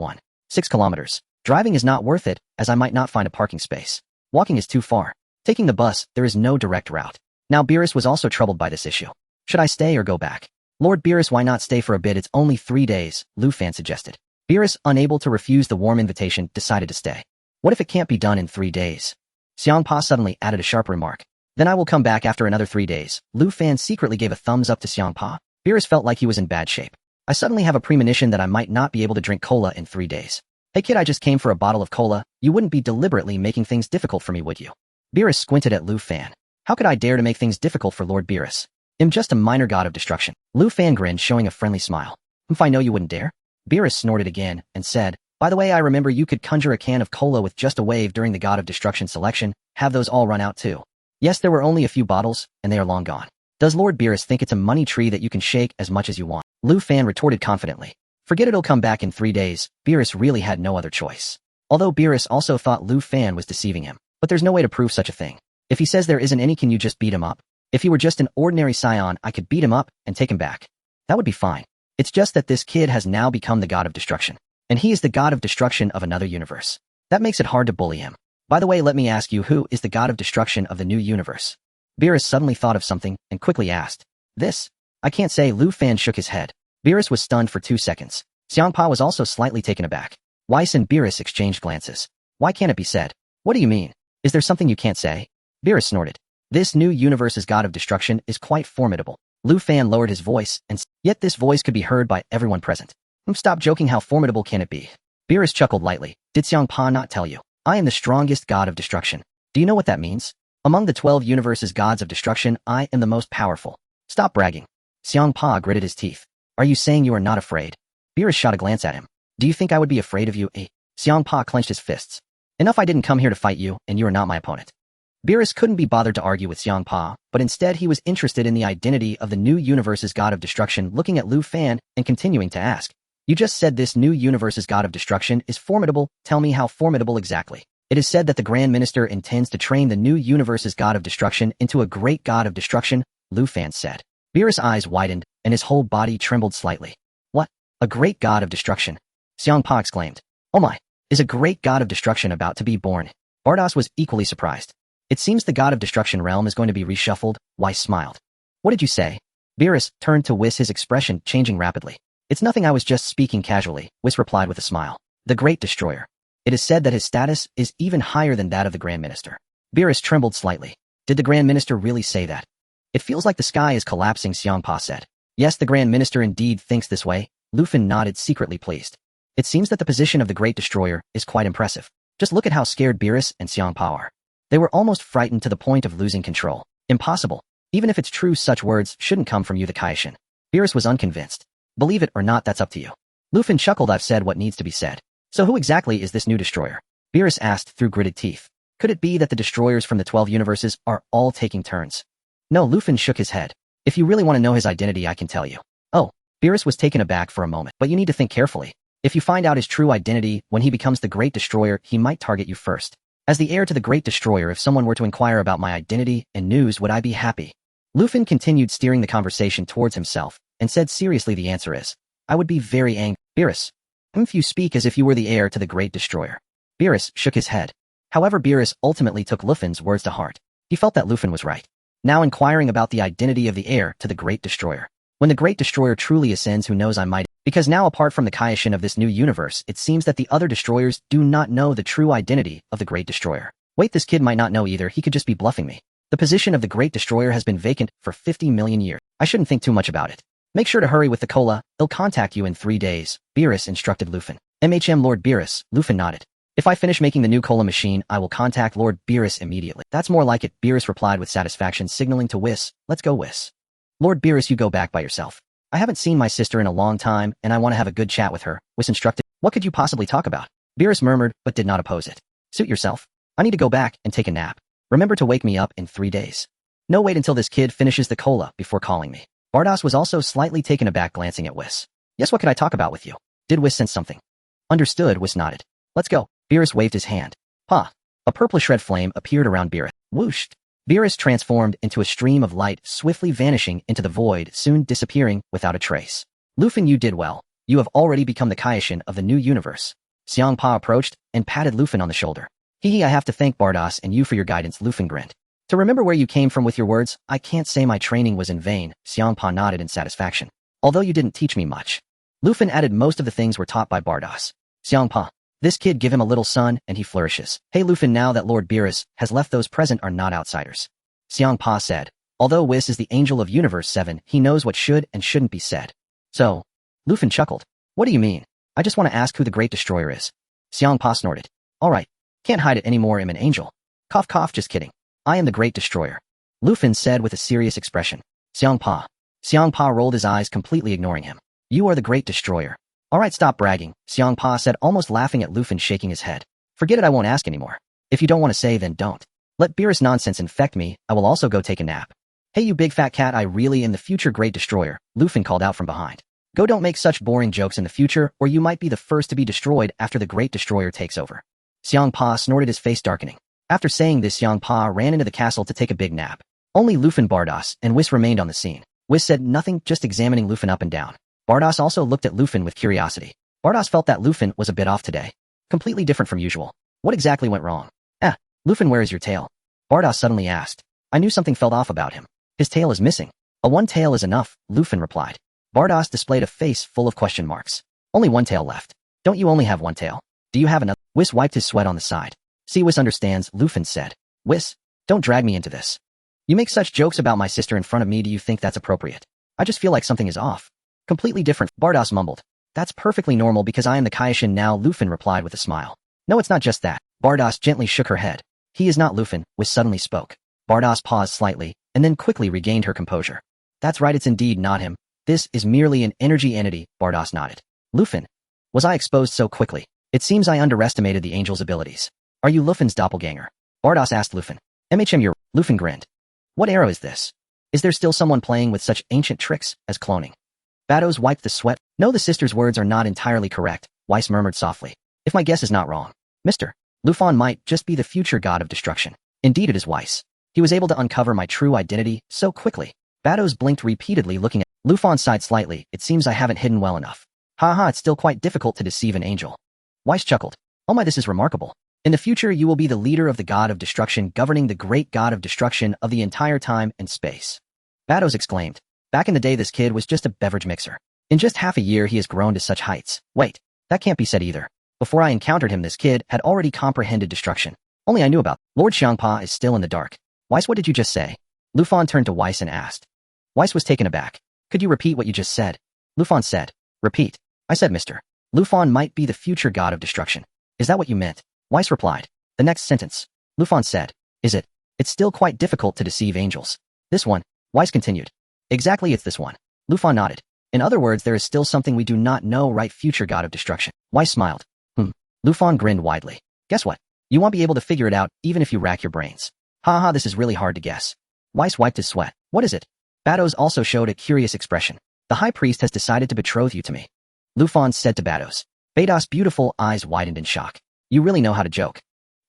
6 kilometers. Driving is not worth it, as I might not find a parking space. Walking is too far. Taking the bus, there is no direct route. Now Beerus was also troubled by this issue. Should I stay or go back? Lord Beerus, why not stay for a bit? It's only 3 days, Lu Fan suggested. Beerus, unable to refuse the warm invitation, decided to stay. What if it can't be done in 3 days? Xiangpa suddenly added a sharp remark. Then I will come back after another 3 days. Lu Fan secretly gave a thumbs up to Xiangpa. Beerus felt like he was in bad shape. I suddenly have a premonition that I might not be able to drink cola in 3 days. Hey kid, I just came for a bottle of cola. You wouldn't be deliberately making things difficult for me, would you? Beerus squinted at Lu Fan. How could I dare to make things difficult for Lord Beerus? I'm just a minor god of destruction. Lu Fan grinned, showing a friendly smile. If I know you wouldn't dare? Beerus snorted again and said, by the way, I remember you could conjure a can of cola with just a wave during the God of Destruction selection, have those all run out too. Yes, there were only a few bottles, and they are long gone. Does Lord Beerus think it's a money tree that you can shake as much as you want? Lu Fan retorted confidently. Forget it'll come back in 3 days. Beerus really had no other choice. Although Beerus also thought Lu Fan was deceiving him. But there's no way to prove such a thing. If he says there isn't any, can you just beat him up? If he were just an ordinary Saiyan, I could beat him up and take him back. That would be fine. It's just that this kid has now become the God of Destruction. And he is the God of Destruction of another universe. That makes it hard to bully him. By the way, let me ask you, who is the God of Destruction of the new universe? Beerus suddenly thought of something and quickly asked. This? I can't say. Lu Fan shook his head. Beerus was stunned for 2 seconds. Xiangpa was also slightly taken aback. Weiss and Beerus exchanged glances. Why can't it be said? What do you mean? Is there something you can't say? Beerus snorted. This new universe's God of Destruction is quite formidable. Lu Fan lowered his voice, and yet this voice could be heard by everyone present. Stop joking, how formidable can it be? Beerus chuckled lightly. Did Xiangpa not tell you? I am the strongest God of Destruction. Do you know what that means? Among the 12 universe's gods of destruction, I am the most powerful. Stop bragging. Xiangpa gritted his teeth. Are you saying you are not afraid? Beerus shot a glance at him. Do you think I would be afraid of you? Xiangpa clenched his fists. Enough, I didn't come here to fight you, and you are not my opponent. Beerus couldn't be bothered to argue with Xiangpa, but instead he was interested in the identity of the new universe's God of Destruction, looking at Lu Fan and continuing to ask. You just said this new universe's God of Destruction is formidable. Tell me how formidable exactly. It is said that the Grand Minister intends to train the new universe's God of Destruction into a great God of Destruction, Lu Fan said. Beerus' eyes widened, and his whole body trembled slightly. What? A great God of Destruction? Xiangpa exclaimed. Oh my, is a great God of Destruction about to be born? Bardos was equally surprised. It seems the God of Destruction realm is going to be reshuffled. Weiss smiled. What did you say? Beerus turned to Whis, his expression changing rapidly. It's nothing, I was just speaking casually, Whis replied with a smile. The Great Destroyer. It is said that his status is even higher than that of the Grand Minister. Beerus trembled slightly. Did the Grand Minister really say that? It feels like the sky is collapsing, Xiangpa said. Yes, the Grand Minister indeed thinks this way. Lu Fan nodded, secretly pleased. It seems that the position of the Great Destroyer is quite impressive. Just look at how scared Beerus and Xiangpa are. They were almost frightened to the point of losing control. Impossible. Even if it's true, such words shouldn't come from you, the Kaishin. Beerus was unconvinced. Believe it or not, that's up to you. Lu Fan chuckled. I've said what needs to be said. So who exactly is this new destroyer? Beerus asked through gritted teeth. Could it be that the destroyers from the 12 universes are all taking turns? No, Lu Fan shook his head. If you really want to know his identity, I can tell you. Oh, Beerus was taken aback for a moment, but you need to think carefully. If you find out his true identity, when he becomes the Great Destroyer, he might target you first. As the heir to the Great Destroyer, if someone were to inquire about my identity and news, would I be happy? Lu Fan continued steering the conversation towards himself, and said seriously, the answer is, I would be very angry. Beerus. If you speak as if you were the heir to the Great Destroyer. Beerus shook his head. However, Beerus ultimately took Lu Fan's words to heart. He felt that Lu Fan was right. Now inquiring about the identity of the heir to the Great Destroyer. When the Great Destroyer truly ascends, who knows, I might. Because now, apart from the Kaishin of this new universe, it seems that the other destroyers do not know the true identity of the Great Destroyer. Wait, this kid might not know either, he could just be bluffing me. The position of the Great Destroyer has been vacant for 50 million years. I shouldn't think too much about it. Make sure to hurry with the cola, they'll contact you in 3 days, Beerus instructed Lu Fan. Lord Beerus, Lu Fan nodded. If I finish making the new cola machine, I will contact Lord Beerus immediately. That's more like it, Beerus replied with satisfaction, signaling to Whis. Let's go, Whis. Lord Beerus, you go back by yourself. I haven't seen my sister in a long time, and I want to have a good chat with her, Whis instructed. What could you possibly talk about? Beerus murmured, but did not oppose it. Suit yourself. I need to go back and take a nap. Remember to wake me up in 3 days. No, wait until this kid finishes the cola before calling me. Bardos was also slightly taken aback, glancing at Whis. Yes, what could I talk about with you? Did Whis sense something? Understood, Whis nodded. Let's go. Beerus waved his hand. Pa. A purplish red flame appeared around Beerus. Whooshed. Beerus transformed into a stream of light, swiftly vanishing into the void, soon disappearing without a trace. Lu Fan, you did well. You have already become the Kaishin of the new universe. Xiangpa approached and patted Lu Fan on the shoulder. I have to thank Bardos and you for your guidance, Lu Fan grinned. To remember where you came from with your words, I can't say my training was in vain, Xiangpa nodded in satisfaction. Although you didn't teach me much. Lu Fan added most of the things were taught by Bardos. Xiangpa. This kid, give him a little sun, and he flourishes. Hey Lu Fan, now that Lord Beerus has left, those present are not outsiders. Xiangpa said. Although Whis is the angel of Universe 7, he knows what should and shouldn't be said. So, Lu Fan chuckled. What do you mean? I just want to ask who the Great Destroyer is. Xiangpa snorted. Alright. Can't hide it anymore, I'm an angel. Cough cough, just kidding. I am the Great Destroyer. Lufin said with a serious expression. Xiangpa. Xiangpa rolled his eyes, completely ignoring him. You are the great destroyer. Alright, stop bragging, Xiangpa said, almost laughing at Lufin shaking his head. Forget it, I won't ask anymore. If you don't want to say, then don't. Let Beerus nonsense infect me, I will also go take a nap. Hey you big fat cat, I really am the future great destroyer, Lufin called out from behind. Go, don't make such boring jokes in the future, or you might be the first to be destroyed after the great destroyer takes over. Xiangpa snorted, his face darkening. After saying this, Xiangpa ran into the castle to take a big nap. Only Lufin, Bardos, and Whis remained on the scene. Whis said nothing, just examining Lufin up and down. Bardos also looked at Lufin with curiosity. Bardos felt that Lufin was a bit off today. Completely different from usual. What exactly went wrong? Lufin, where is your tail? Bardos suddenly asked. I knew something felt off about him. His tail is missing. A one tail is enough, Lufin replied. Bardos displayed a face full of question marks. Only one tail left. Don't you only have one tail? Do you have another? Whis wiped his sweat on the side. See, Whis understands, Lufin said. Whis, don't drag me into this. You make such jokes about my sister in front of me, do you think that's appropriate? I just feel like something is off. Completely different, Bardos mumbled. That's perfectly normal because I am the Kaioshin now, Lufin replied with a smile. No, it's not just that. Bardos gently shook her head. He is not Lufin, Whis suddenly spoke. Bardos paused slightly, and then quickly regained her composure. That's right, it's indeed not him. This is merely an energy entity, Bardos nodded. Lufin. Was I exposed so quickly? It seems I underestimated the angel's abilities. Are you Lufin's doppelganger? Bardos asked Lufin. You're... Lufin grinned. What era is this? Is there still someone playing with such ancient tricks as cloning? Bardos wiped the sweat. No, the sister's words are not entirely correct, Weiss murmured softly. If my guess is not wrong. Mr. Lufin might just be the future god of destruction. Indeed it is Weiss. He was able to uncover my true identity so quickly. Bardos blinked repeatedly, looking at Lufin sighed slightly. It seems I haven't hidden well enough. Haha, it's still quite difficult to deceive an angel. Weiss chuckled. Oh my, this is remarkable. In the future you will be the leader of the god of destruction, governing the great god of destruction of the entire time and space. Bardos exclaimed. Back in the day this kid was just a beverage mixer. In just half a year he has grown to such heights. Wait, that can't be said either. Before I encountered him this kid had already comprehended destruction. Only I knew about. Lord Xiangpa is still in the dark. Weiss, what did you just say? Lufin turned to Weiss and asked. Weiss was taken aback. Could you repeat what you just said? Lufin said. Repeat. I said Mr. Lufin might be the future god of destruction. Is that what you meant? Weiss replied. The next sentence. Lufin said. Is it? It's still quite difficult to deceive angels. This one. Weiss continued. Exactly, it's this one. Lufin nodded. In other words, there is still something we do not know, right, future god of destruction. Weiss smiled. Lufin grinned widely. Guess what? You won't be able to figure it out, even if you rack your brains. Haha, this is really hard to guess. Weiss wiped his sweat. What is it? Bardos also showed a curious expression. The high priest has decided to betroth you to me. Lufin said to Bardos. Bardos' beautiful eyes widened in shock. You really know how to joke.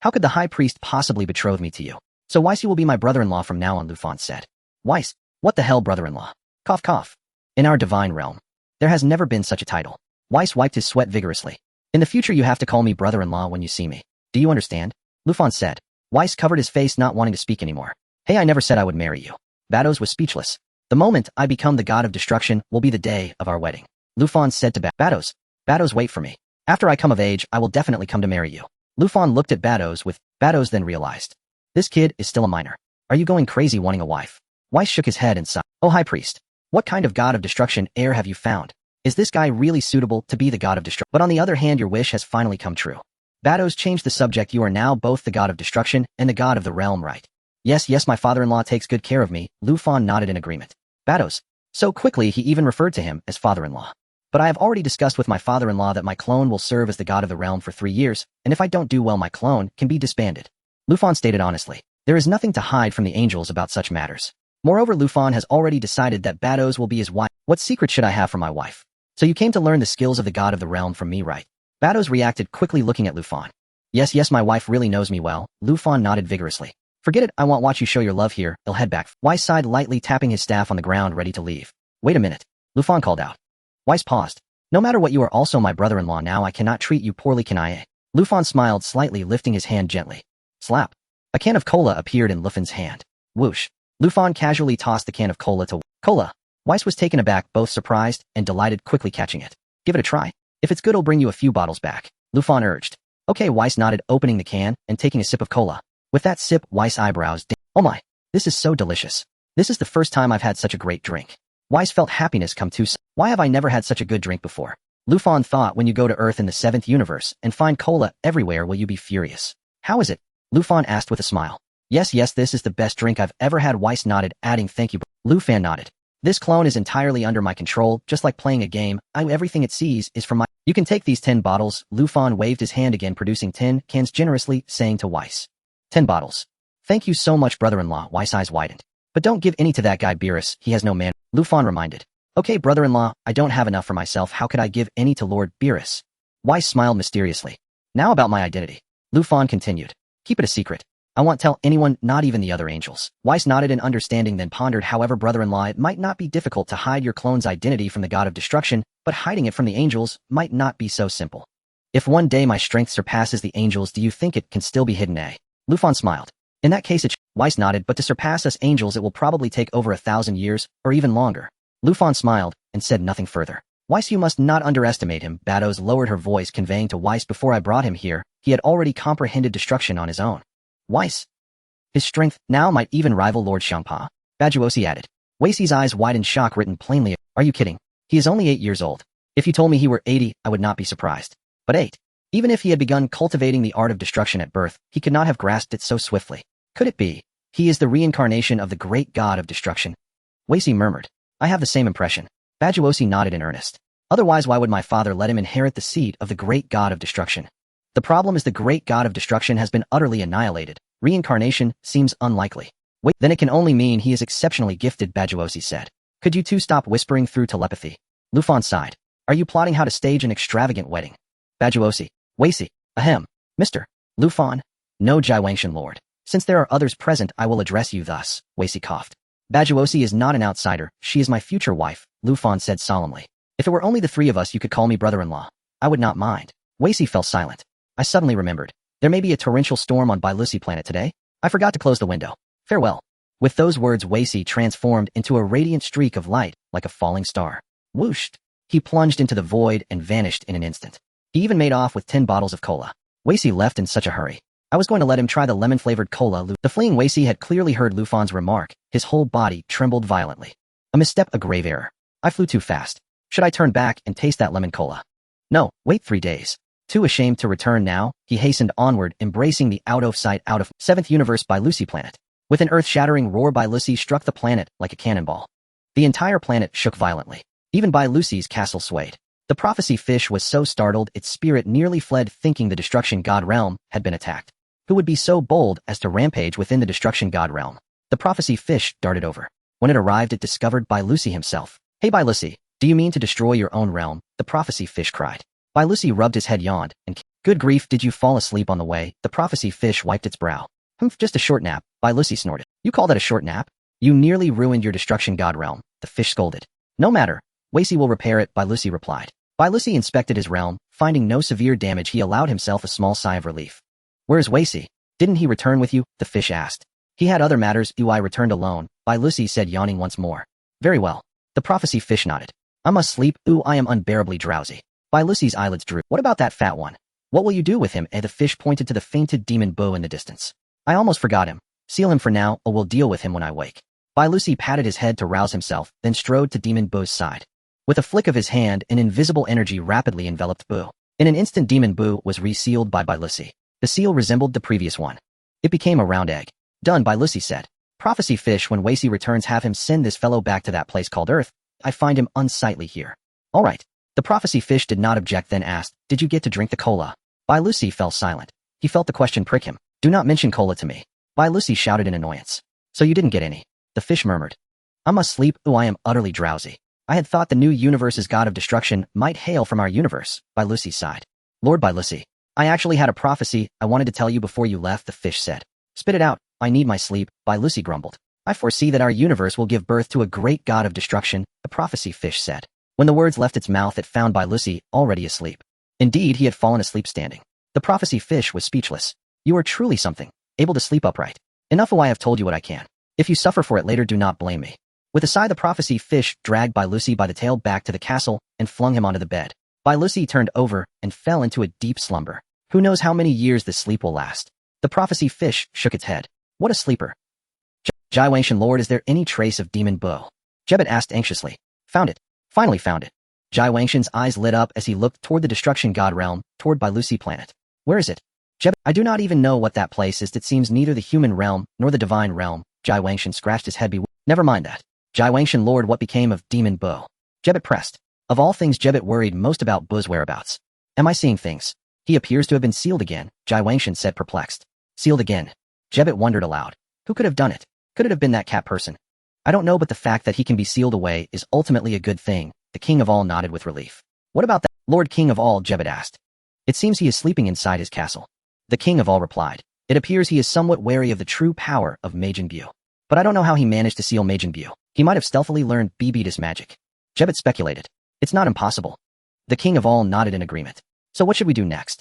How could the high priest possibly betroth me to you? So Weiss, you will be my brother-in-law from now on, Lufin said. Weiss, what the hell, brother-in-law? Cough cough. In our divine realm, there has never been such a title. Weiss wiped his sweat vigorously. In the future you have to call me brother-in-law when you see me. Do you understand? Lufin said. Weiss covered his face, not wanting to speak anymore. Hey, I never said I would marry you. Bardos was speechless. The moment I become the god of destruction will be the day of our wedding. Lufin said to Bardos. Bardos, wait for me. After I come of age, I will definitely come to marry you. Lufin looked at Bardos with. Bardos then realized. This kid is still a minor. Are you going crazy wanting a wife? Weiss shook his head and sighed. Oh, high priest. What kind of god of destruction heir have you found? Is this guy really suitable to be the god of destruction? But on the other hand, your wish has finally come true. Bardos changed the subject. You are now both the god of destruction and the god of the realm, right? Yes, my father-in-law takes good care of me. Lufin nodded in agreement. Bardos. So quickly he even referred to him as father-in-law. But I have already discussed with my father-in-law that my clone will serve as the god of the realm for 3 years, and if I don't do well my clone can be disbanded. Lufin stated honestly. There is nothing to hide from the angels about such matters. Moreover, Lufin has already decided that Bardos will be his wife. What secret should I have from my wife? So you came to learn the skills of the god of the realm from me, right? Bardos reacted quickly, looking at Lufin. Yes, my wife really knows me well. Lufin nodded vigorously. Forget it, I won't watch you show your love here. He'll head back. Weiss sighed lightly, tapping his staff on the ground, ready to leave. Wait a minute. Lufin called out. Weiss paused. No matter what, you are also my brother-in-law now. I cannot treat you poorly, can I? Lufin smiled slightly, lifting his hand gently. Slap. A can of cola appeared in Lufin's hand. Whoosh. Lufin casually tossed the can of cola to Cola. Weiss was taken aback, both surprised and delighted, quickly catching it. Give it a try. If it's good, I'll bring you a few bottles back. Lufin urged. Okay, Weiss nodded, opening the can and taking a sip of cola. With that sip, Weiss' eyebrows ding. Oh my, this is so delicious. This is the first time I've had such a great drink. Weiss felt happiness come too soon. Why have I never had such a good drink before? Lufin thought, when you go to Earth in the 7th universe and find cola everywhere, will you be furious? How is it? Lufin asked with a smile. Yes, yes, this is the best drink I've ever had. Weiss nodded, adding thank you. Lu Fan nodded. This clone is entirely under my control, just like playing a game. Everything it sees is from my— You can take these 10 bottles. Lu Fan waved his hand again, producing 10 cans generously, saying to Weiss. 10 bottles. Thank you so much, brother-in-law. Weiss' eyes widened. But don't give any to that guy Beerus, he has no man. Lu Fan reminded. Okay, brother-in-law, I don't have enough for myself. How could I give any to Lord Beerus? Weiss smiled mysteriously. Now about my identity. Lu Fan continued. Keep it a secret. I won't tell anyone, not even the other angels. Weiss nodded in understanding, then pondered. However, brother-in-law, it might not be difficult to hide your clone's identity from the god of destruction, but hiding it from the angels might not be so simple. If one day my strength surpasses the angels, do you think it can still be hidden? Lu Fan smiled. In that case Weiss nodded, but to surpass us angels it will probably take over 1,000 years, or even longer. Lu Fan smiled, and said nothing further. Weiss, you must not underestimate him. Bados lowered her voice, conveying to Weiss, before I brought him here, he had already comprehended destruction on his own. Weiss. His strength now might even rival Lord Xiangpa. Bajuosi added. Weissi's eyes widened, shock written plainly. Are you kidding? He is only 8 years old. If you told me he were 80, I would not be surprised. But 8. Even if he had begun cultivating the art of destruction at birth, he could not have grasped it so swiftly. Could it be? He is the reincarnation of the great god of destruction. Weisi murmured. I have the same impression. Bajuosi nodded in earnest. Otherwise, why would my father let him inherit the seed of the great god of destruction? The problem is the great god of destruction has been utterly annihilated. Reincarnation seems unlikely. Wait, then it can only mean he is exceptionally gifted, Bajuosi said. Could you two stop whispering through telepathy? Lu Fan sighed. Are you plotting how to stage an extravagant wedding? Bajuosi. Weisi. Ahem. Mr. Lu Fan. No, Jiwangshan Lord. Since there are others present, I will address you thus. Weisi coughed. Bajuosi is not an outsider. She is my future wife, Lu Fan said solemnly. If it were only the three of us, you could call me brother-in-law. I would not mind. Weisi fell silent. I suddenly remembered. There may be a torrential storm on Bilusi planet today. I forgot to close the window. Farewell. With those words, Weisi transformed into a radiant streak of light, like a falling star. Whooshed. He plunged into the void and vanished in an instant. He even made off with 10 bottles of cola. Weisi left in such a hurry. I was going to let him try the lemon-flavored cola. The fleeing Weisi had clearly heard Lu Fan's remark. His whole body trembled violently. A misstep, a grave error. I flew too fast. Should I turn back and taste that lemon cola? No, wait 3 days. Too ashamed to return now, he hastened onward, embracing the out-of-sight, out-of-seventh universe Bilusi planet. With an earth-shattering roar, Bilusi struck the planet like a cannonball. The entire planet shook violently. Even Bilusi's castle swayed. The prophecy fish was so startled its spirit nearly fled, thinking the destruction god realm had been attacked. Who would be so bold as to rampage within the destruction god realm? The prophecy fish darted over. When it arrived, it discovered Bilusi himself. Hey Bilusi, do you mean to destroy your own realm? The prophecy fish cried. Bilusi rubbed his head, yawned, and good grief, did you fall asleep on the way? The prophecy fish wiped its brow. Just a short nap, Bilusi snorted. You call that a short nap? You nearly ruined your destruction god realm, the fish scolded. No matter. Weisi will repair it, Bilusi replied. Bilusi inspected his realm. Finding no severe damage, he allowed himself a small sigh of relief. Where is Weisi? Didn't he return with you? The fish asked. He had other matters. I returned alone, Bilusi said, yawning once more. Very well. The prophecy fish nodded. I must sleep. I am unbearably drowsy. Bilusi's eyelids drooped. What about that fat one? What will you do with him? The fish pointed to the fainted demon Boo in the distance. I almost forgot him. Seal him for now, or we'll deal with him when I wake. Bilusi patted his head to rouse himself, then strode to demon Boo's side. With a flick of his hand, an invisible energy rapidly enveloped Boo. In an instant, demon Boo was resealed by Bilusi. The seal resembled the previous one. It became a round egg. Done, Bilusi said. Prophecy fish, when Weisi returns, have him send this fellow back to that place called Earth. I find him unsightly here. All right. The prophecy fish did not object, then asked, did you get to drink the cola? Bilusi fell silent. He felt the question prick him. Do not mention cola to me. Bilusi shouted in annoyance. So you didn't get any? The fish murmured. I must sleep. I am utterly drowsy. I had thought the new universe's god of destruction might hail from our universe, Bilusi sighed. Lord Bilusi, I actually had a prophecy I wanted to tell you before you left, the fish said. Spit it out. I need my sleep, Bilusi grumbled. I foresee that our universe will give birth to a great god of destruction, the prophecy fish said. When the words left its mouth, it found Bilusi already asleep. Indeed, he had fallen asleep standing. The prophecy fish was speechless. You are truly something, able to sleep upright. Enough. I have told you what I can. If you suffer for it later, do not blame me. With a sigh, the prophecy fish dragged Bilusi by the tail back to the castle and flung him onto the bed. Bilusi turned over and fell into a deep slumber. Who knows how many years this sleep will last? The prophecy fish shook its head. What a sleeper. Jiwangshan Lord, is there any trace of Demon Bo? Jebet asked anxiously. Found it. Finally found it. Jiwangshan's eyes lit up as he looked toward the destruction god realm, toward Bilusi planet. Where is it? I do not even know what that place is. It seems neither the human realm nor the divine realm. Jai Wangshan scratched his head. Never mind that. Jai Wangshan, Lord, what became of Demon Bo? Jebet pressed. Of all things, Jebet worried most about Bo's whereabouts. Am I seeing things? He appears to have been sealed again, Jai Wangshan said, perplexed. Sealed again? Jebet wondered aloud. Who could have done it? Could it have been that cat person? I don't know, but the fact that he can be sealed away is ultimately a good thing. The King of All nodded with relief. What about that Lord King of All? Jebet asked. It seems he is sleeping inside his castle. The King of All replied. It appears he is somewhat wary of the true power of Majin Buu. But I don't know how he managed to seal Majin Buu. He might have stealthily learned Beerus magic. Jebet speculated. It's not impossible. The King of All nodded in agreement. So what should we do next?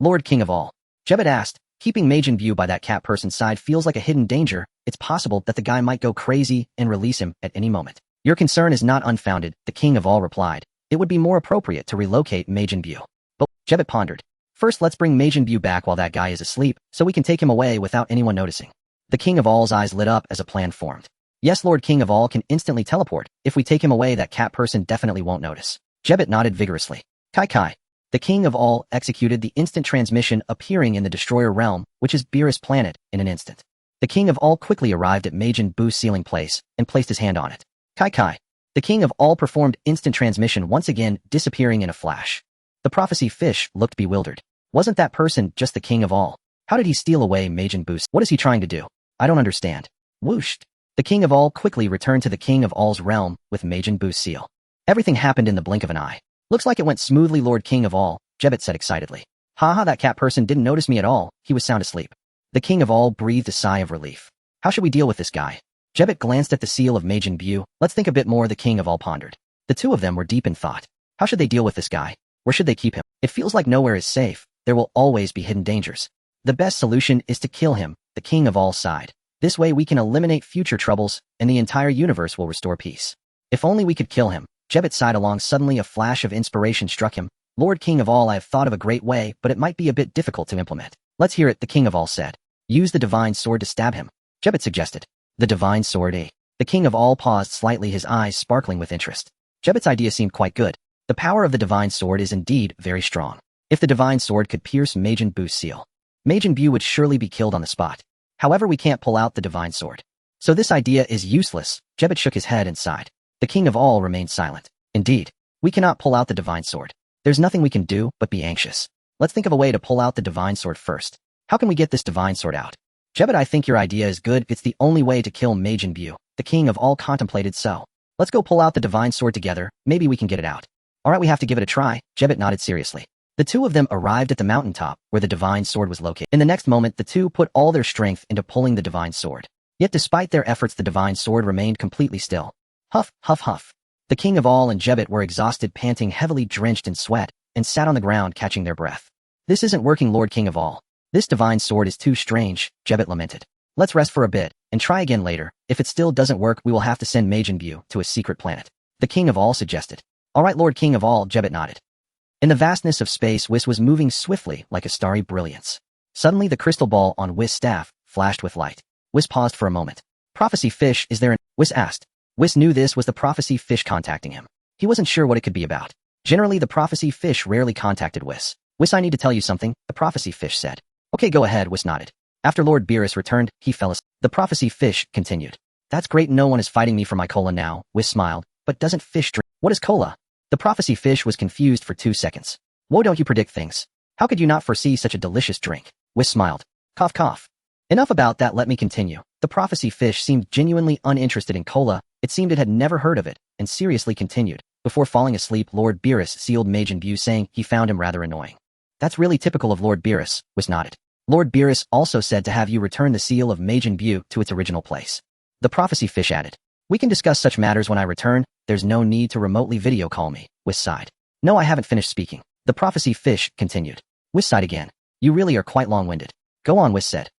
Lord King of All. Jebet asked. Keeping Majin Buu by that cat person's side feels like a hidden danger. It's possible that the guy might go crazy and release him at any moment. Your concern is not unfounded, the King of All replied. It would be more appropriate to relocate Majin Buu. But Jebet pondered. First, let's bring Majin Buu back while that guy is asleep, so we can take him away without anyone noticing. The King of All's eyes lit up as a plan formed. Yes, Lord King of All can instantly teleport. If we take him away, that cat person definitely won't notice. Jebet nodded vigorously. Kai. The King of All executed the instant transmission, appearing in the Destroyer realm, which is Beerus planet, in an instant. The King of All quickly arrived at Majin Buu's sealing place and placed his hand on it. Kai. The King of All performed instant transmission, once again disappearing in a flash. The prophecy fish looked bewildered. Wasn't that person just the King of All? How did he steal away Majin Buu? What is he trying to do? I don't understand. Whooshed. The King of All quickly returned to the King of All's realm with Majin Buu's seal. Everything happened in the blink of an eye. Looks like it went smoothly, Lord King of All, Jebet said excitedly. Haha, that cat person didn't notice me at all. He was sound asleep. The King of All breathed a sigh of relief. How should we deal with this guy? Jebet glanced at the seal of Majin Buu. Let's think a bit more, the King of All pondered. The two of them were deep in thought. How should they deal with this guy? Where should they keep him? It feels like nowhere is safe. There will always be hidden dangers. The best solution is to kill him, the King of All sighed. This way we can eliminate future troubles, and the entire universe will restore peace. If only we could kill him. Jebet sighed along. Suddenly a flash of inspiration struck him. Lord King of All, I have thought of a great way, but it might be a bit difficult to implement. Let's hear it, the King of All said. Use the divine sword to stab him. Jebet suggested. The divine sword, eh? The King of All paused slightly, his eyes sparkling with interest. Jebet's idea seemed quite good. The power of the divine sword is indeed very strong. If the divine sword could pierce Majin Buu's seal, Majin Buu would surely be killed on the spot. However, we can't pull out the divine sword. So this idea is useless. Jebet shook his head and sighed. The King of All remained silent. Indeed, we cannot pull out the divine sword. There's nothing we can do but be anxious. Let's think of a way to pull out the divine sword first. How can we get this divine sword out? Jebet, I think your idea is good. It's the only way to kill Majin Buu. The King of All contemplated. So, let's go pull out the divine sword together. Maybe we can get it out. Alright, we have to give it a try. Jebet nodded seriously. The two of them arrived at the mountaintop where the divine sword was located. In the next moment, the two put all their strength into pulling the divine sword. Yet despite their efforts, the divine sword remained completely still. Huff, huff, huff. The King of All and Jebet were exhausted, panting, heavily drenched in sweat, and sat on the ground catching their breath. This isn't working, Lord King of All. This divine sword is too strange, Jebet lamented. Let's rest for a bit, and try again later. If it still doesn't work, we will have to send Majin Buu to a secret planet. The King of All suggested. Alright, Lord King of All, Jebet nodded. In the vastness of space, Whis was moving swiftly like a starry brilliance. Suddenly the crystal ball on Whis' staff flashed with light. Whis paused for a moment. Prophecy fish, is there an... Whis asked. Whis knew this was the prophecy fish contacting him. He wasn't sure what it could be about. Generally, the prophecy fish rarely contacted Whis. Whis, I need to tell you something, the prophecy fish said. Okay, go ahead, Whis nodded. After Lord Beerus returned, he fell asleep. The prophecy fish continued. That's great, no one is fighting me for my cola now, Whis smiled. But doesn't fish drink? What is cola? The prophecy fish was confused for 2 seconds. Whoa, don't you predict things? How could you not foresee such a delicious drink? Whis smiled. Cough, cough. Enough about that, let me continue. The prophecy fish seemed genuinely uninterested in cola. It seemed it had never heard of it, and seriously continued. Before falling asleep, Lord Beerus sealed Majin Buu, saying he found him rather annoying. That's really typical of Lord Beerus, Whis nodded. Lord Beerus also said to have you return the seal of Majin Buu to its original place. The prophecy fish added. We can discuss such matters when I return. There's no need to remotely video call me, Whis sighed. No, I haven't finished speaking. The prophecy fish continued. Whis sighed again. You really are quite long-winded. Go on, Whis said.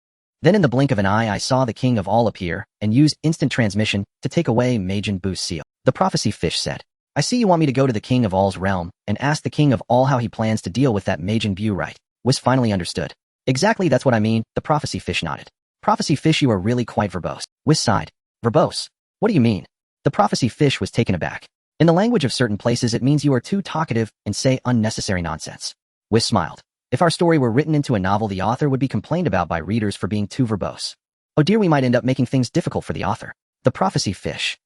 Then in the blink of an eye, I saw the King of All appear and use instant transmission to take away Majin Buu's seal. The prophecy fish said. I see you want me to go to the King of All's realm and ask the King of All how he plans to deal with that Majin Buu, right? Whis finally understood. Exactly, that's what I mean, the prophecy fish nodded. Prophecy fish, you are really quite verbose. Whis sighed. Verbose? What do you mean? The prophecy fish was taken aback. In the language of certain places, it means you are too talkative and say unnecessary nonsense. Whis smiled. If our story were written into a novel, the author would be complained about by readers for being too verbose. Oh dear, we might end up making things difficult for the author. The prophecy fish.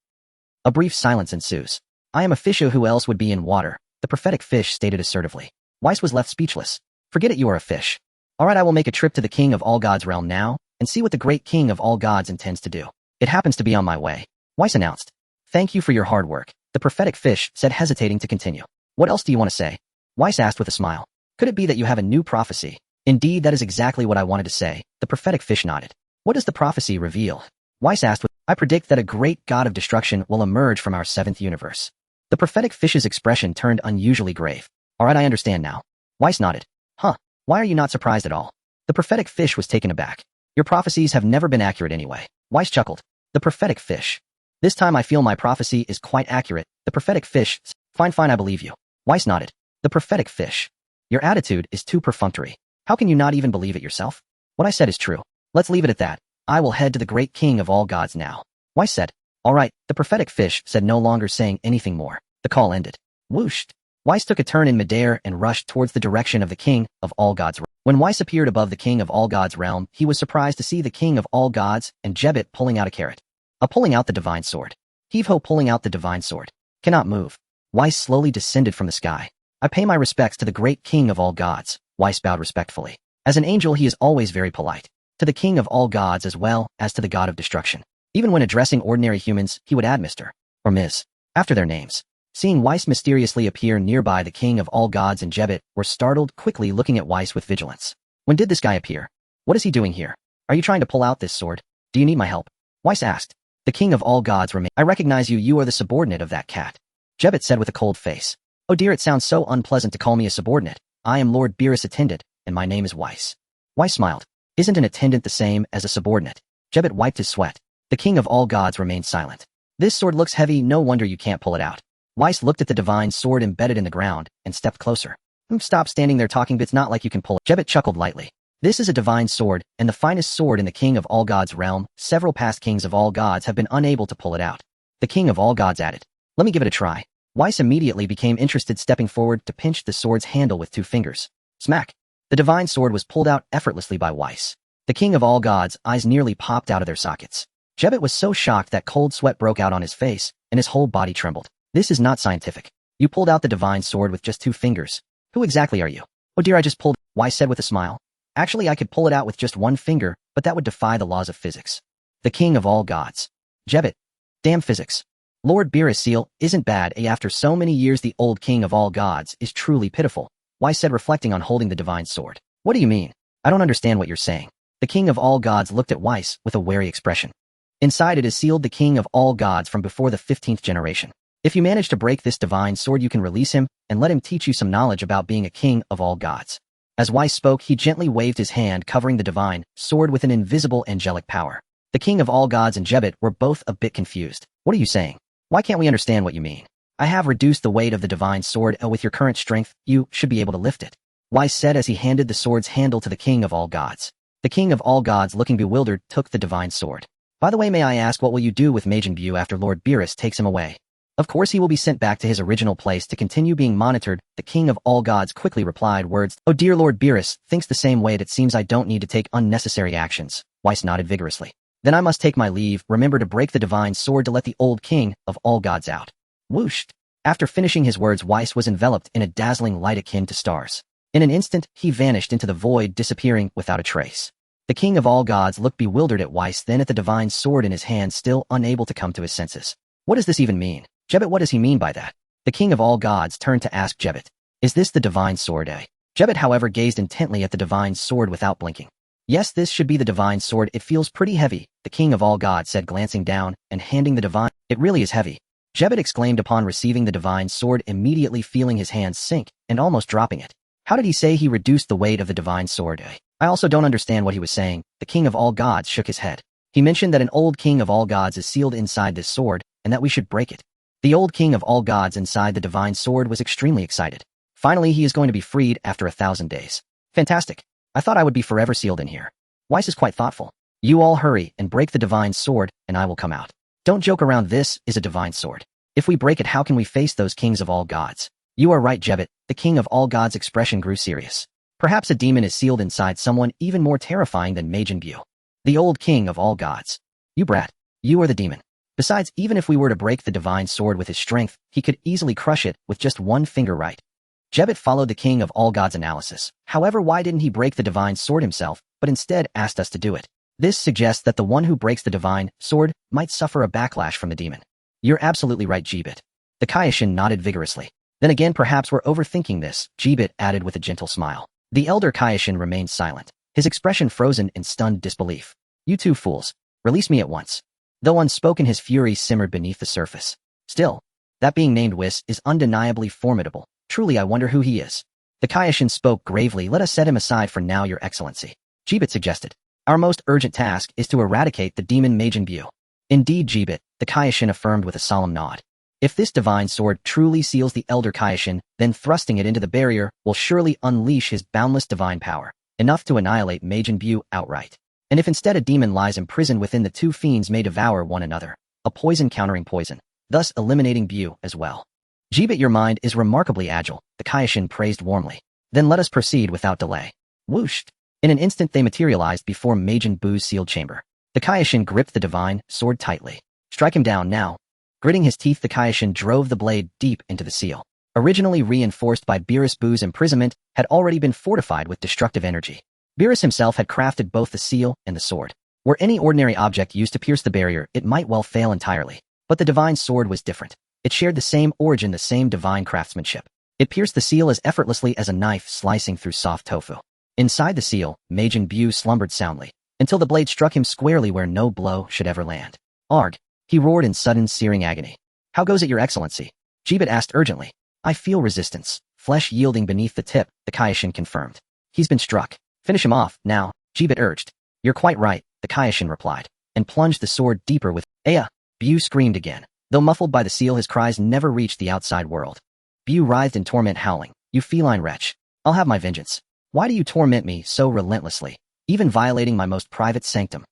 A brief silence ensues. I am a fish, who else would be in water? The prophetic fish stated assertively. Weiss was left speechless. Forget it, you are a fish. All right, I will make a trip to the King of All Gods' realm now, and see what the great King of All Gods intends to do. It happens to be on my way, Weiss announced. Thank you for your hard work, the prophetic fish said, hesitating to continue. What else do you want to say? Weiss asked with a smile. Could it be that you have a new prophecy? Indeed, that is exactly what I wanted to say, the prophetic fish nodded. What does the prophecy reveal? Weiss asked. I predict that a great god of destruction will emerge from our seventh universe. The prophetic fish's expression turned unusually grave. All right, I understand now. Weiss nodded. Huh, why are you not surprised at all? The prophetic fish was taken aback. Your prophecies have never been accurate anyway. Weiss chuckled. The prophetic fish. This time I feel my prophecy is quite accurate, the prophetic fish. Fine, I believe you. Weiss nodded. The prophetic fish. Your attitude is too perfunctory. How can you not even believe it yourself? What I said is true. Let's leave it at that. I will head to the great King of All Gods now. Weiss said. All right, the prophetic fish said, no longer saying anything more. The call ended. Whooshed. Weiss took a turn in midair and rushed towards the direction of the King of All Gods. When Weiss appeared above the King of All Gods' realm, he was surprised to see the King of All Gods and Jebet pulling out a carrot. Pulling out the divine sword. Heave-ho, pulling out the divine sword. Cannot move. Weiss slowly descended from the sky. I pay my respects to the great King of All Gods. Weiss bowed respectfully. As an angel, he is always very polite. To the King of All Gods as well as to the God of Destruction. Even when addressing ordinary humans, he would add Mr. or Ms. after their names. Seeing Weiss mysteriously appear nearby, the King of All Gods and Jebet were startled, quickly looking at Weiss with vigilance. When did this guy appear? What is he doing here? Are you trying to pull out this sword? Do you need my help? Weiss asked. The King of All Gods remained. I recognize you, you are the subordinate of that cat. Jebet said with a cold face. Oh dear, it sounds so unpleasant to call me a subordinate. I am Lord Beerus' attendant, and my name is Weiss. Weiss smiled. Isn't an attendant the same as a subordinate? Jebet wiped his sweat. The King of All Gods remained silent. This sword looks heavy, no wonder you can't pull it out. Weiss looked at the divine sword embedded in the ground and stepped closer. Stop standing there talking, it's not like you can pull it. Jebet chuckled lightly. This is a divine sword, and the finest sword in the King of All Gods' realm. Several past Kings of All Gods have been unable to pull it out. The King of All Gods added. Let me give it a try. Weiss immediately became interested, stepping forward to pinch the sword's handle with 2 fingers. Smack! The divine sword was pulled out effortlessly by Weiss. The King of All Gods' eyes nearly popped out of their sockets. Jebet was so shocked that cold sweat broke out on his face, and his whole body trembled. This is not scientific. You pulled out the divine sword with just 2 fingers. Who exactly are you? Oh dear, I just pulled, Weiss said with a smile. Actually, I could pull it out with just 1 finger, but that would defy the laws of physics. The King of All Gods. Jebet. Damn physics. Lord Beerus Seal isn't bad, after so many years the old King of All Gods is truly pitiful, Weiss said, reflecting on holding the divine sword. What do you mean? I don't understand what you're saying. The King of All Gods looked at Weiss with a wary expression. Inside it is sealed the King of All Gods from before the 15th generation. If you manage to break this divine sword, you can release him and let him teach you some knowledge about being a King of All Gods. As Weiss spoke, he gently waved his hand, covering the divine sword with an invisible angelic power. The King of All Gods and Jebet were both a bit confused. What are you saying? Why can't we understand what you mean? I have reduced the weight of the divine sword, and with your current strength, you should be able to lift it. Weiss said as he handed the sword's handle to the King of All Gods. The King of All Gods, looking bewildered, took the divine sword. By the way, may I ask, what will you do with Majin Buu after Lord Beerus takes him away? Of course he will be sent back to his original place to continue being monitored, the King of All Gods quickly replied, words. Oh dear, Lord Beerus thinks the same way. It seems I don't need to take unnecessary actions. Weiss nodded vigorously. Then I must take my leave. Remember to break the divine sword to let the old King of All Gods out. Whooshed. After finishing his words, Weiss was enveloped in a dazzling light akin to stars. In an instant, he vanished into the void, disappearing without a trace. The King of All Gods looked bewildered at Weiss, then at the divine sword in his hand, still unable to come to his senses. What does this even mean? Jebet, what does he mean by that? The King of All Gods turned to ask Jebet. Is this the divine sword, eh? Jebet, however, gazed intently at the divine sword without blinking. Yes, this should be the divine sword. It feels pretty heavy, the King of All Gods said, glancing down and handing the divine. It really is heavy. Jebet exclaimed upon receiving the divine sword, immediately feeling his hands sink and almost dropping it. How did he say he reduced the weight of the divine sword, eh? I also don't understand what he was saying. The King of All Gods shook his head. He mentioned that an old King of All Gods is sealed inside this sword, and that we should break it. The old King of All Gods inside the divine sword was extremely excited. Finally, he is going to be freed after 1,000 days. Fantastic. I thought I would be forever sealed in here. Weiss is quite thoughtful. You all hurry and break the divine sword, and I will come out. Don't joke around. This is a divine sword. If we break it, how can we face those Kings of All Gods? You are right, Jebet. The King of All Gods' expression grew serious. Perhaps a demon is sealed inside someone even more terrifying than Majin Buu, the old king of all gods. You brat, you are the demon. Besides, even if we were to break the divine sword with his strength, he could easily crush it with just one finger, right? Jebbet followed the king of all gods' analysis. However, why didn't he break the divine sword himself, but instead asked us to do it? This suggests that the one who breaks the divine sword might suffer a backlash from the demon. You're absolutely right, Jebbet. The Kaioshin nodded vigorously. Then again, perhaps we're overthinking this, Jebbet added with a gentle smile. The elder Kaioshin remained silent, his expression frozen in stunned disbelief. You two fools, release me at once. Though unspoken, his fury simmered beneath the surface. Still, that being named Whis is undeniably formidable. Truly, I wonder who he is. The Kaioshin spoke gravely. Let us set him aside for now, Your Excellency. Jebbet suggested. Our most urgent task is to eradicate the demon Majin Buu. Indeed, Jebbet, the Kaioshin affirmed with a solemn nod. If this divine sword truly seals the elder Kaioshin, then thrusting it into the barrier will surely unleash his boundless divine power, enough to annihilate Majin Buu outright. And if instead a demon lies imprisoned within, the two fiends may devour one another, a poison countering poison, thus eliminating Buu as well. Jebbet, your mind is remarkably agile, the Kaioshin praised warmly. Then let us proceed without delay. Whoosh! In an instant they materialized before Majin Buu's sealed chamber. The Kaioshin gripped the divine sword tightly. Strike him down now. Gritting his teeth, the Kaioshin drove the blade deep into the seal. Originally reinforced by Beerus, Buu's imprisonment had already been fortified with destructive energy. Beerus himself had crafted both the seal and the sword. Were any ordinary object used to pierce the barrier, it might well fail entirely. But the divine sword was different. It shared the same origin, the same divine craftsmanship. It pierced the seal as effortlessly as a knife slicing through soft tofu. Inside the seal, Majin Buu slumbered soundly, until the blade struck him squarely where no blow should ever land. Arg! He roared in sudden, searing agony. How goes it, Your Excellency? Jebbet asked urgently. I feel resistance, flesh yielding beneath the tip, the Kaioshin confirmed. He's been struck. Finish him off, now, Jebbet urged. You're quite right, the Kaioshin replied, and plunged the sword deeper with Aya! Buu screamed again. Though muffled by the seal, his cries never reached the outside world. Buu writhed in torment, howling. You feline wretch. I'll have my vengeance. Why do you torment me so relentlessly, even violating my most private sanctum?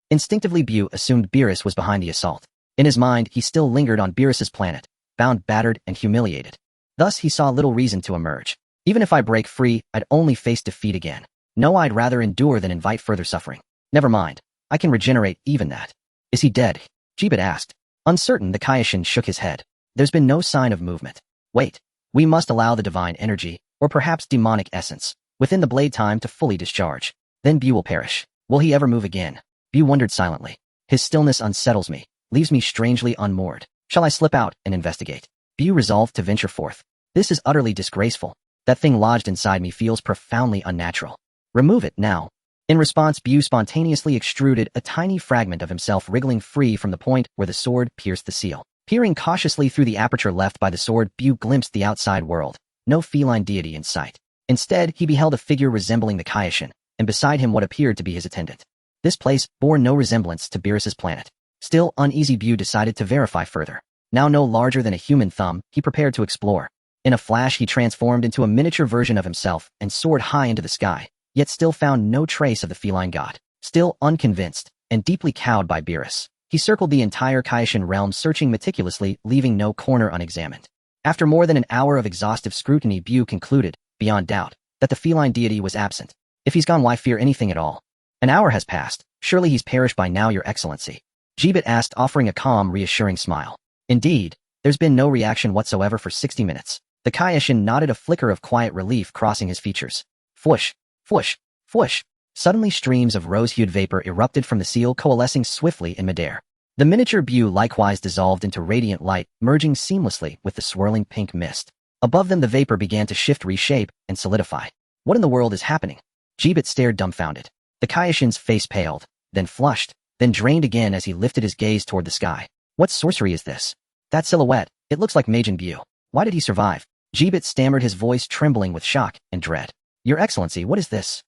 Instinctively, Buu assumed Beerus was behind the assault. In his mind, he still lingered on Beerus's planet, bound, battered, and humiliated. Thus, he saw little reason to emerge. Even if I break free, I'd only face defeat again. No, I'd rather endure than invite further suffering. Never mind. I can regenerate even that. Is he dead? Jebbet asked. Uncertain, the Kaioshin shook his head. There's been no sign of movement. Wait. We must allow the divine energy, or perhaps demonic essence, within the blade time to fully discharge. Then Buu will perish. Will he ever move again? Buu wondered silently. His stillness unsettles me, leaves me strangely unmoored. Shall I slip out and investigate? Buu resolved to venture forth. This is utterly disgraceful. That thing lodged inside me feels profoundly unnatural. Remove it now. In response, Buu spontaneously extruded a tiny fragment of himself, wriggling free from the point where the sword pierced the seal. Peering cautiously through the aperture left by the sword, Buu glimpsed the outside world. No feline deity in sight. Instead, he beheld a figure resembling the Kaioshin, and beside him what appeared to be his attendant. This place bore no resemblance to Beerus's planet. Still uneasy, Buu decided to verify further. Now no larger than a human thumb, he prepared to explore. In a flash, he transformed into a miniature version of himself and soared high into the sky, yet still found no trace of the feline god. Still unconvinced, and deeply cowed by Beerus, he circled the entire Kaioshin realm, searching meticulously, leaving no corner unexamined. After more than an hour of exhaustive scrutiny, Buu concluded, beyond doubt, that the feline deity was absent. If he's gone, why fear anything at all? An hour has passed. Surely he's perished by now, Your Excellency. Jebbet asked, offering a calm, reassuring smile. Indeed, there's been no reaction whatsoever for 60 minutes. The Kaioshin nodded, a flicker of quiet relief crossing his features. Fwoosh, fwoosh, fwoosh. Suddenly streams of rose-hued vapor erupted from the seal, coalescing swiftly in midair. The miniature Buu likewise dissolved into radiant light, merging seamlessly with the swirling pink mist. Above them the vapor began to shift, reshape, and solidify. What in the world is happening? Jebbet stared dumbfounded. The Kaioshin's face paled, then flushed, then drained again as he lifted his gaze toward the sky. What sorcery is this? That silhouette, it looks like Majin Buu. Why did he survive? Jebbet stammered, his voice trembling with shock and dread. Your Excellency, what is this?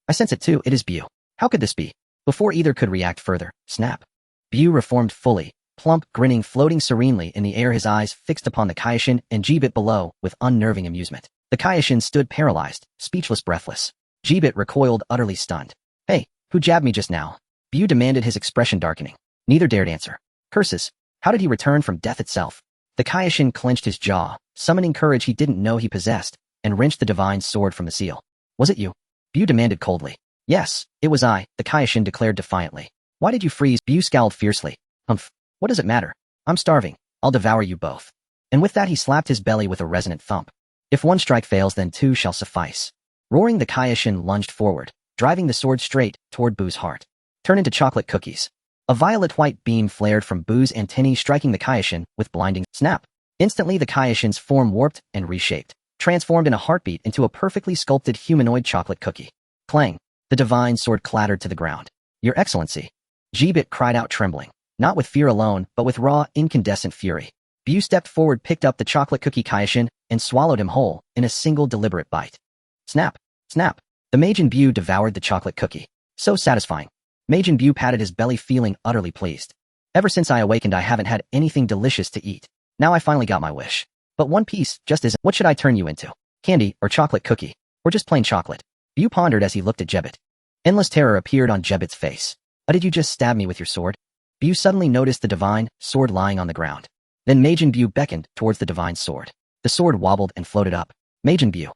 I sense it too, it is Buu. How could this be? Before either could react further, snap. Buu reformed fully, plump, grinning, floating serenely in the air, his eyes fixed upon the Kaioshin and Jebbet below with unnerving amusement. The Kaioshin stood paralyzed, speechless, breathless. Jebbet recoiled, utterly stunned. Hey, who jabbed me just now? Buu demanded, his expression darkening. Neither dared answer. Curses. How did he return from death itself? The Kaioshin clenched his jaw, summoning courage he didn't know he possessed, and wrenched the divine sword from the seal. Was it you? Bu demanded coldly. Yes, it was I, the Kaioshin declared defiantly. Why did you freeze? Bu scowled fiercely. Humph. What does it matter? I'm starving. I'll devour you both. And with that he slapped his belly with a resonant thump. If one strike fails, then two shall suffice. Roaring, the Kaioshin lunged forward, driving the sword straight toward Bu's heart. Turn into chocolate cookies. A violet-white beam flared from Bu's antennae, striking the Kaioshin with blinding snap. Instantly the Kaioshin's form warped and reshaped, transformed in a heartbeat into a perfectly sculpted humanoid chocolate cookie. Clang! The divine sword clattered to the ground. Your Excellency! Jibit cried out, trembling, not with fear alone, but with raw, incandescent fury. Bu stepped forward, picked up the chocolate cookie Kaioshin, and swallowed him whole in a single deliberate bite. Snap! Snap! The Majin Bu devoured the chocolate cookie. So satisfying. Majin Bu patted his belly, feeling utterly pleased. Ever since I awakened, I haven't had anything delicious to eat. Now I finally got my wish. But one piece just isn't. What should I turn you into? Candy or chocolate cookie? Or just plain chocolate? Bu pondered as he looked at Jebit. Endless terror appeared on Jebit's face. Did you just stab me with your sword? Bu suddenly noticed the divine sword lying on the ground. Then Majin Bu beckoned towards the divine sword. The sword wobbled and floated up. Majin Bu.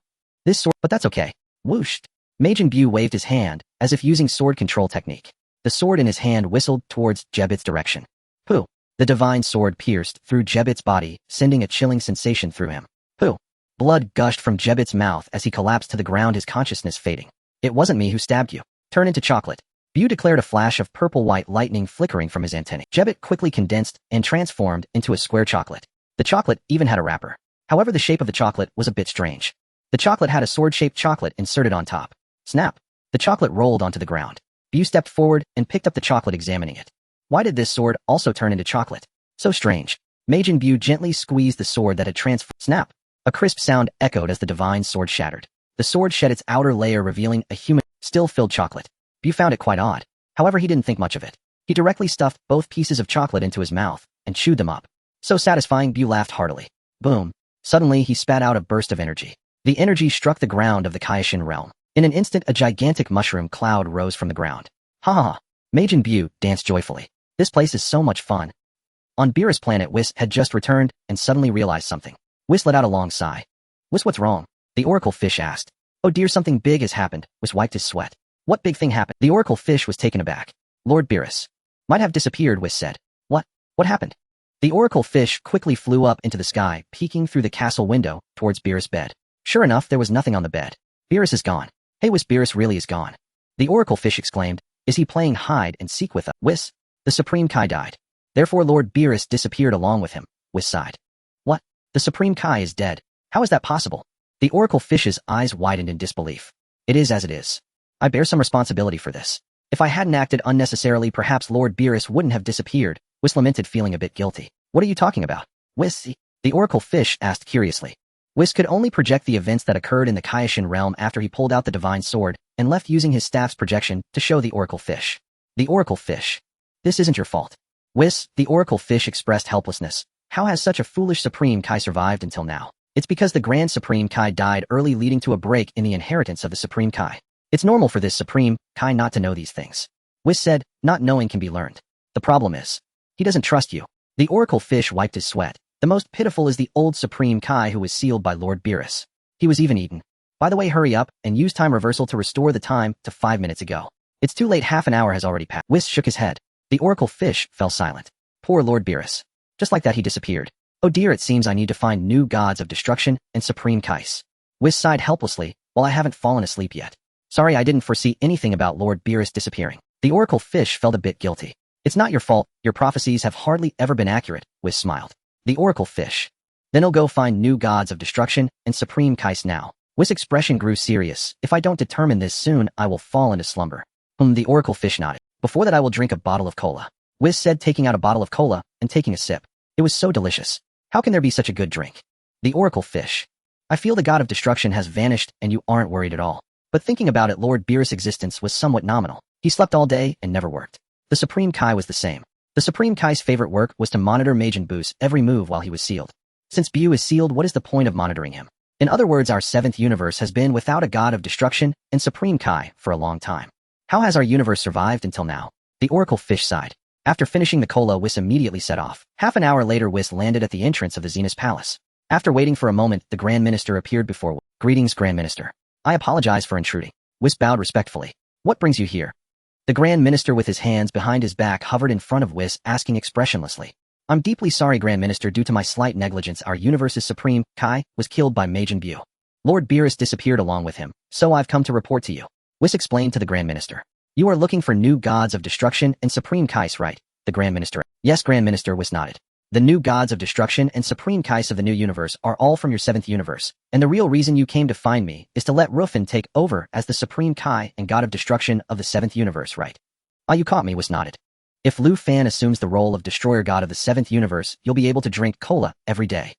This sword, but that's okay. Whooshed. Majin Bu waved his hand, as if using sword control technique. The sword in his hand whistled towards Jebit's direction. Pooh. The divine sword pierced through Jebit's body, sending a chilling sensation through him. Pooh. Blood gushed from Jebit's mouth as he collapsed to the ground, his consciousness fading. It wasn't me who stabbed you. Turn into chocolate. Bu declared, a flash of purple-white lightning flickering from his antennae. Jebit quickly condensed and transformed into a square chocolate. The chocolate even had a wrapper. However, the shape of the chocolate was a bit strange. The chocolate had a sword-shaped chocolate inserted on top. Snap! The chocolate rolled onto the ground. Bu stepped forward and picked up the chocolate, examining it. Why did this sword also turn into chocolate? So strange. Majin Bu gently squeezed the sword that had transformed. Snap! A crisp sound echoed as the divine sword shattered. The sword shed its outer layer, revealing a human, still-filled chocolate. Bu found it quite odd. However, he didn't think much of it. He directly stuffed both pieces of chocolate into his mouth and chewed them up. So satisfying, Bu laughed heartily. Boom. Suddenly, he spat out a burst of energy. The energy struck the ground of the Kaioshin realm. In an instant, a gigantic mushroom cloud rose from the ground. Ha ha ha. Majin Bu danced joyfully. This place is so much fun. On Beerus' planet, Whis had just returned and suddenly realized something. Whis let out a long sigh. Whis, what's wrong? The oracle fish asked. Oh dear, something big has happened. Whis wiped his sweat. What big thing happened? The oracle fish was taken aback. Lord Beerus might have disappeared, Whis said. What? What happened? The oracle fish quickly flew up into the sky, peeking through the castle window towards Beerus' bed. Sure enough, there was nothing on the bed. Beerus is gone. Hey Whis, Beerus really is gone. The oracle fish exclaimed. Is he playing hide and seek with us? Whis, the Supreme Kai died. Therefore Lord Beerus disappeared along with him. Whis sighed. What? The Supreme Kai is dead. How is that possible? The oracle fish's eyes widened in disbelief. It is as it is. I bear some responsibility for this. If I hadn't acted unnecessarily, perhaps Lord Beerus wouldn't have disappeared. Whis lamented, feeling a bit guilty. What are you talking about? Whis, the oracle fish asked curiously. Whis could only project the events that occurred in the Kaioshin realm after he pulled out the divine sword and left using his staff's projection to show the oracle fish. The oracle fish. This isn't your fault. Whis, the oracle fish expressed helplessness. How has such a foolish Supreme Kai survived until now? It's because the Grand Supreme Kai died early, leading to a break in the inheritance of the Supreme Kai. It's normal for this Supreme Kai not to know these things. Whis said, not knowing can be learned. The problem is, he doesn't trust you. The oracle fish wiped his sweat. The most pitiful is the old Supreme Kai who was sealed by Lord Beerus. He was even eaten. By the way, hurry up and use time reversal to restore the time to 5 minutes ago. It's too late, half an hour has already passed. Whis shook his head. The oracle fish fell silent. Poor Lord Beerus. Just like that he disappeared. Oh dear, it seems I need to find new gods of destruction and Supreme Kais. Whis sighed helplessly, while I haven't fallen asleep yet. Sorry, I didn't foresee anything about Lord Beerus disappearing. The oracle fish felt a bit guilty. It's not your fault, your prophecies have hardly ever been accurate, Whis smiled. The oracle fish. Then I'll go find new gods of destruction and Supreme Kais now. Whis' expression grew serious. If I don't determine this soon, I will fall into slumber. The oracle fish nodded. Before that I will drink a bottle of cola. Whis said, taking out a bottle of cola and taking a sip. It was so delicious. How can there be such a good drink? The oracle fish. I feel the god of destruction has vanished and you aren't worried at all. But thinking about it, Lord Beerus' existence was somewhat nominal. He slept all day and never worked. The Supreme Kai was the same. The Supreme Kai's favorite work was to monitor Majin Bu's every move while he was sealed. Since Bu is sealed, what is the point of monitoring him? In other words, our 7th universe has been without a god of destruction and Supreme Kai for a long time. How has our universe survived until now? The oracle fish sighed. After finishing the cola, Whis immediately set off. Half an hour later, Whis landed at the entrance of the Zenus Palace. After waiting for a moment, the Grand Minister appeared before Whis. Greetings, Grand Minister. I apologize for intruding. Whis bowed respectfully. What brings you here? The Grand Minister with his hands behind his back hovered in front of Whis, asking expressionlessly. I'm deeply sorry, Grand Minister, due to my slight negligence our universe's supreme, Kai, was killed by Majin Buu. Lord Beerus disappeared along with him, so I've come to report to you. Whis explained to the Grand Minister. You are looking for new gods of destruction and supreme Kais, right? The Grand Minister. Yes, Grand Minister, Whis nodded. The new gods of destruction and supreme Kais of the new universe are all from your 7th universe, and the real reason you came to find me is to let Rufin take over as the supreme Kai and god of destruction of the 7th universe, right? Ah, you caught me, Whis nodded. If Lu Fan assumes the role of destroyer god of the 7th universe, you'll be able to drink cola every day.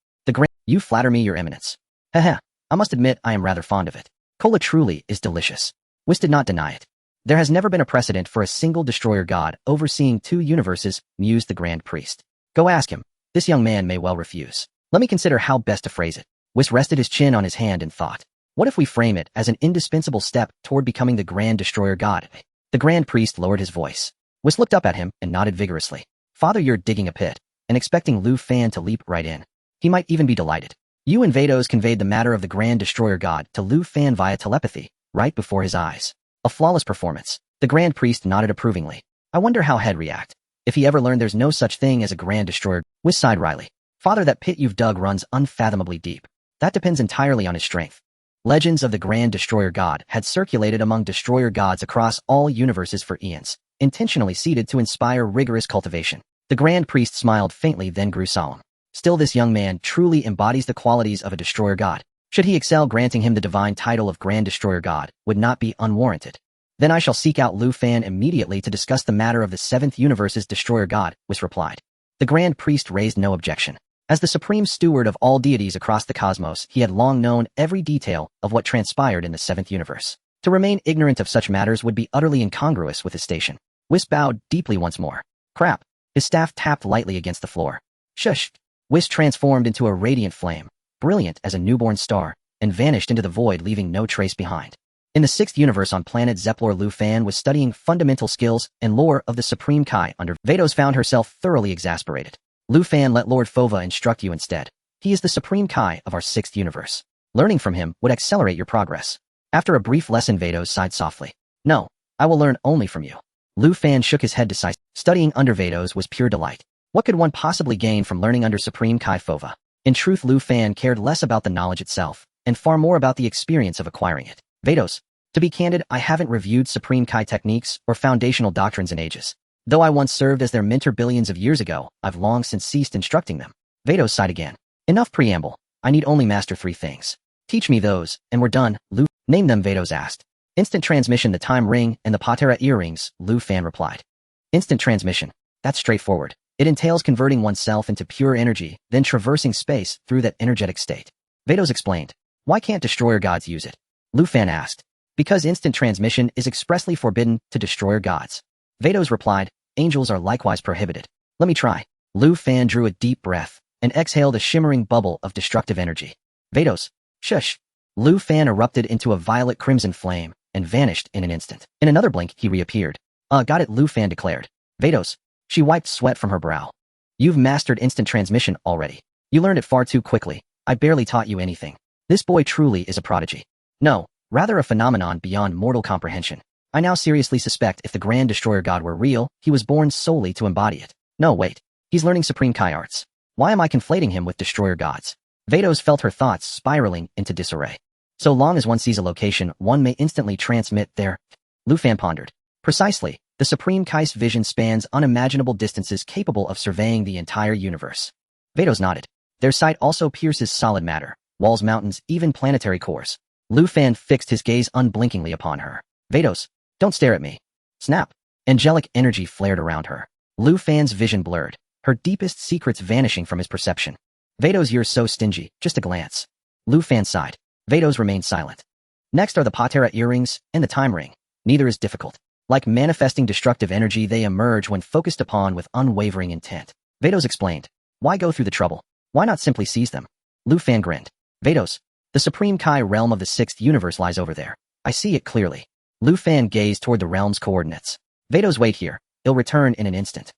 You flatter me, your eminence. Haha, I must admit I am rather fond of it. Cola truly is delicious. Whis did not deny it. There has never been a precedent for a single destroyer god overseeing 2 universes, mused the Grand Priest. Go ask him. This young man may well refuse. Let me consider how best to phrase it. Whis rested his chin on his hand and thought. What if we frame it as an indispensable step toward becoming the Grand Destroyer God? The Grand Priest lowered his voice. Whis looked up at him and nodded vigorously. Father, you're digging a pit, and expecting Lu Fan to leap right in. He might even be delighted. You and Vados conveyed the matter of the Grand Destroyer God to Lu Fan via telepathy, right before his eyes. A flawless performance. The Grand Priest nodded approvingly. I wonder how he'd react if he ever learned there's no such thing as a Grand Destroyer. Whis sighed wryly. Father, that pit you've dug runs unfathomably deep. That depends entirely on his strength. Legends of the Grand Destroyer God had circulated among destroyer gods across all universes for eons, intentionally seeded to inspire rigorous cultivation. The Grand Priest smiled faintly, then grew solemn. Still, this young man truly embodies the qualities of a destroyer god. Should he excel, granting him the divine title of Grand Destroyer God would not be unwarranted. Then I shall seek out Lu Fan immediately to discuss the matter of the 7th universe's destroyer god, Whis replied. The Grand Priest raised no objection. As the supreme steward of all deities across the cosmos, he had long known every detail of what transpired in the 7th universe. To remain ignorant of such matters would be utterly incongruous with his station. Whis bowed deeply once more. Crap. His staff tapped lightly against the floor. Shush. Whis transformed into a radiant flame, brilliant as a newborn star, and vanished into the void, leaving no trace behind. In the 6th universe on planet Zeplor, Lu Fan was studying fundamental skills and lore of the Supreme Kai under Vados found herself thoroughly exasperated. Lu Fan, let Lord Fova instruct you instead. He is the Supreme Kai of our 6th universe. Learning from him would accelerate your progress. After a brief lesson, Vados sighed softly. No, I will learn only from you. Lu Fan shook his head decisively. Studying under Vados was pure delight. What could one possibly gain from learning under Supreme Kai Fova? In truth, Lu Fan cared less about the knowledge itself, and far more about the experience of acquiring it. Vados, to be candid, I haven't reviewed Supreme Kai techniques or foundational doctrines in ages. Though I once served as their mentor billions of years ago, I've long since ceased instructing them. Vados sighed again. Enough preamble. I need only master 3 things. Teach me those, and we're done. Name them, Vados asked. Instant transmission, the time ring, and the Patera earrings, Lu Fan replied. Instant transmission. That's straightforward. It entails converting oneself into pure energy, then traversing space through that energetic state. Vados explained. Why can't destroyer gods use it? Lu Fan asked. Because instant transmission is expressly forbidden to destroyer gods. Vados replied. Angels are likewise prohibited. Let me try. Lu Fan drew a deep breath and exhaled a shimmering bubble of destructive energy. Vados. Shush. Lu Fan erupted into a violet crimson flame and vanished in an instant. In another blink, he reappeared. Got it, Lu Fan declared. Vados. She wiped sweat from her brow. You've mastered instant transmission already. You learned it far too quickly. I barely taught you anything. This boy truly is a prodigy. No, rather a phenomenon beyond mortal comprehension. I now seriously suspect if the Grand Destroyer God were real, he was born solely to embody it. No, wait. He's learning Supreme Kai arts. Why am I conflating him with destroyer gods? Vados felt her thoughts spiraling into disarray. So long as one sees a location, one may instantly transmit there. Lu Fan pondered. Precisely. The Supreme Kai's vision spans unimaginable distances capable of surveying the entire universe. Vados nodded. Their sight also pierces solid matter, walls, mountains, even planetary cores. Lu Fan fixed his gaze unblinkingly upon her. Vados, don't stare at me. Snap. Angelic energy flared around her. Lu Fan's vision blurred, her deepest secrets vanishing from his perception. Vados, you're so stingy, just a glance. Lu Fan sighed. Vados remained silent. Next are the Patera earrings and the time ring. Neither is difficult. Like manifesting destructive energy, they emerge when focused upon with unwavering intent. Vados explained. Why go through the trouble? Why not simply seize them? Lu Fan grinned. Vados, the Supreme Kai realm of the 6th universe lies over there. I see it clearly. Lu Fan gazed toward the realm's coordinates. Vados, wait here. He'll return in an instant.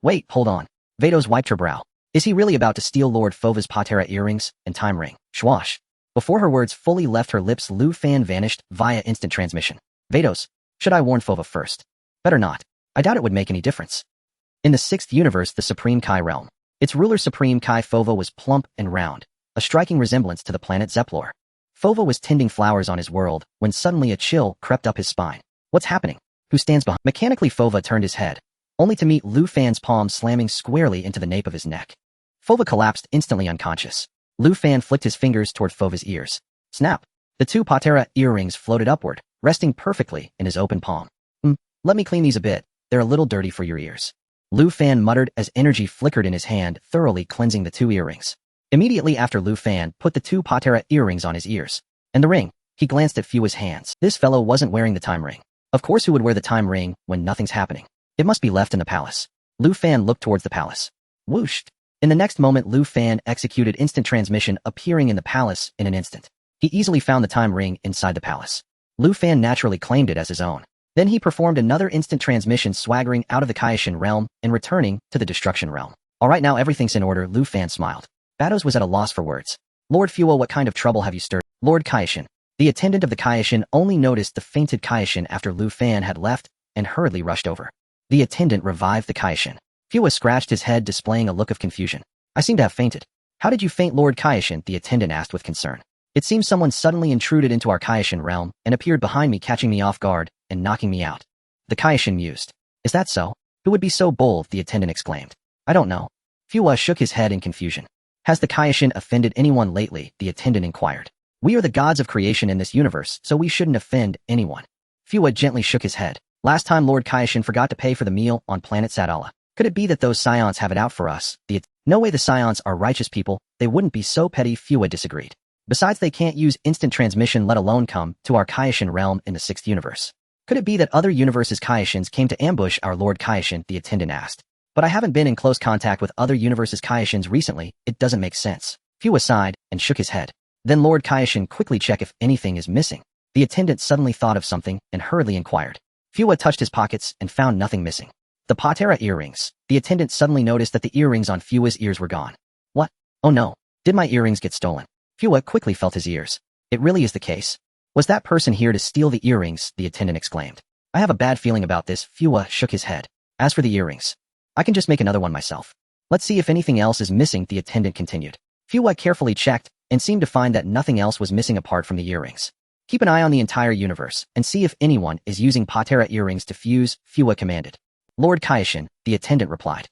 Wait, hold on. Vados wiped her brow. Is he really about to steal Lord Fova's Patera earrings and time ring? Schwash. Before her words fully left her lips, Lu Fan vanished via instant transmission. Vados, should I warn Fova first? Better not. I doubt it would make any difference. In the 6th universe, the Supreme Kai realm, its ruler Supreme Kai Fova was plump and round, a striking resemblance to the planet Zeplor. Fova was tending flowers on his world when suddenly a chill crept up his spine. What's happening? Who stands behind? Mechanically, Fova turned his head, only to meet Lu Fan's palm slamming squarely into the nape of his neck. Fova collapsed instantly unconscious. Lu Fan flicked his fingers toward Fova's ears. Snap! The 2 Patera earrings floated upward, resting perfectly in his open palm. Let me clean these a bit. They're a little dirty for your ears. Lu Fan muttered as energy flickered in his hand, thoroughly cleansing the 2 earrings. Immediately after, Lu Fan put the 2 Patera earrings on his ears. And the ring. He glanced at Fua's hands. This fellow wasn't wearing the time ring. Of course, who would wear the time ring when nothing's happening? It must be left in the palace. Lu Fan looked towards the palace. Whoosh! In the next moment, Lu Fan executed instant transmission, appearing in the palace in an instant. He easily found the time ring inside the palace. Lu Fan naturally claimed it as his own. Then he performed another instant transmission, swaggering out of the Kaishin realm and returning to the destruction realm. Alright, now everything's in order. Lu Fan smiled. Batos was at a loss for words. Lord Fua, what kind of trouble have you stirred? Lord Kaishin. The attendant of the Kaishin only noticed the fainted Kaishin after Lu Fan had left and hurriedly rushed over. The attendant revived the Kaishin. Fua scratched his head, displaying a look of confusion. I seem to have fainted. How did you faint, Lord Kaishin? The attendant asked with concern. It seems someone suddenly intruded into our Kaishin realm and appeared behind me, catching me off guard and knocking me out. The Kaishin mused. Is that so? Who would be so bold? The attendant exclaimed. I don't know. Fua shook his head in confusion. Has the Kaishin offended anyone lately? The attendant inquired. We are the gods of creation in this universe, so we shouldn't offend anyone. Fua gently shook his head. Last time Lord Kaishin forgot to pay for the meal on planet Sadala. Could it be that those Scions have it out for us? No way, the Scions are righteous people. They wouldn't be so petty. Fua disagreed. Besides, they can't use instant transmission, let alone come to our Kaishin realm in the 6th universe. Could it be that other universes' Kaishins came to ambush our Lord Kaishin? The attendant asked. But I haven't been in close contact with other universes' Kaishins recently. It doesn't make sense. Fua sighed and shook his head. Then Lord Kaishin quickly check if anything is missing. The attendant suddenly thought of something and hurriedly inquired. Fua touched his pockets and found nothing missing. The Patera earrings. The attendant suddenly noticed that the earrings on Fua's ears were gone. What? Oh no. Did my earrings get stolen? Fua quickly felt his ears. It really is the case. Was that person here to steal the earrings? The attendant exclaimed. I have a bad feeling about this. Fua shook his head. As for the earrings, I can just make another one myself. Let's see if anything else is missing, the attendant continued. Fua carefully checked and seemed to find that nothing else was missing apart from the earrings. Keep an eye on the entire universe and see if anyone is using Patera earrings to fuse, Fua commanded. Lord Kaishin, the attendant replied.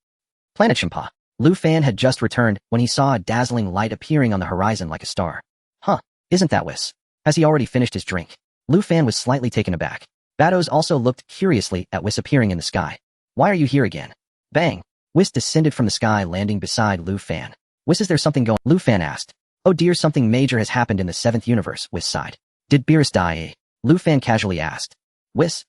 Planet Shimpa. Lu Fan had just returned when he saw a dazzling light appearing on the horizon like a star. Huh, isn't that Whis? Has he already finished his drink? Lu Fan was slightly taken aback. Batos also looked curiously at Whis appearing in the sky. Why are you here again? Bang! Whis descended from the sky, landing beside Lu Fan. Whis, is there something going? Lu Fan asked. Oh dear, something major has happened in the 7th universe, Whis sighed. Did Beerus die? Lu Fan casually asked. Whis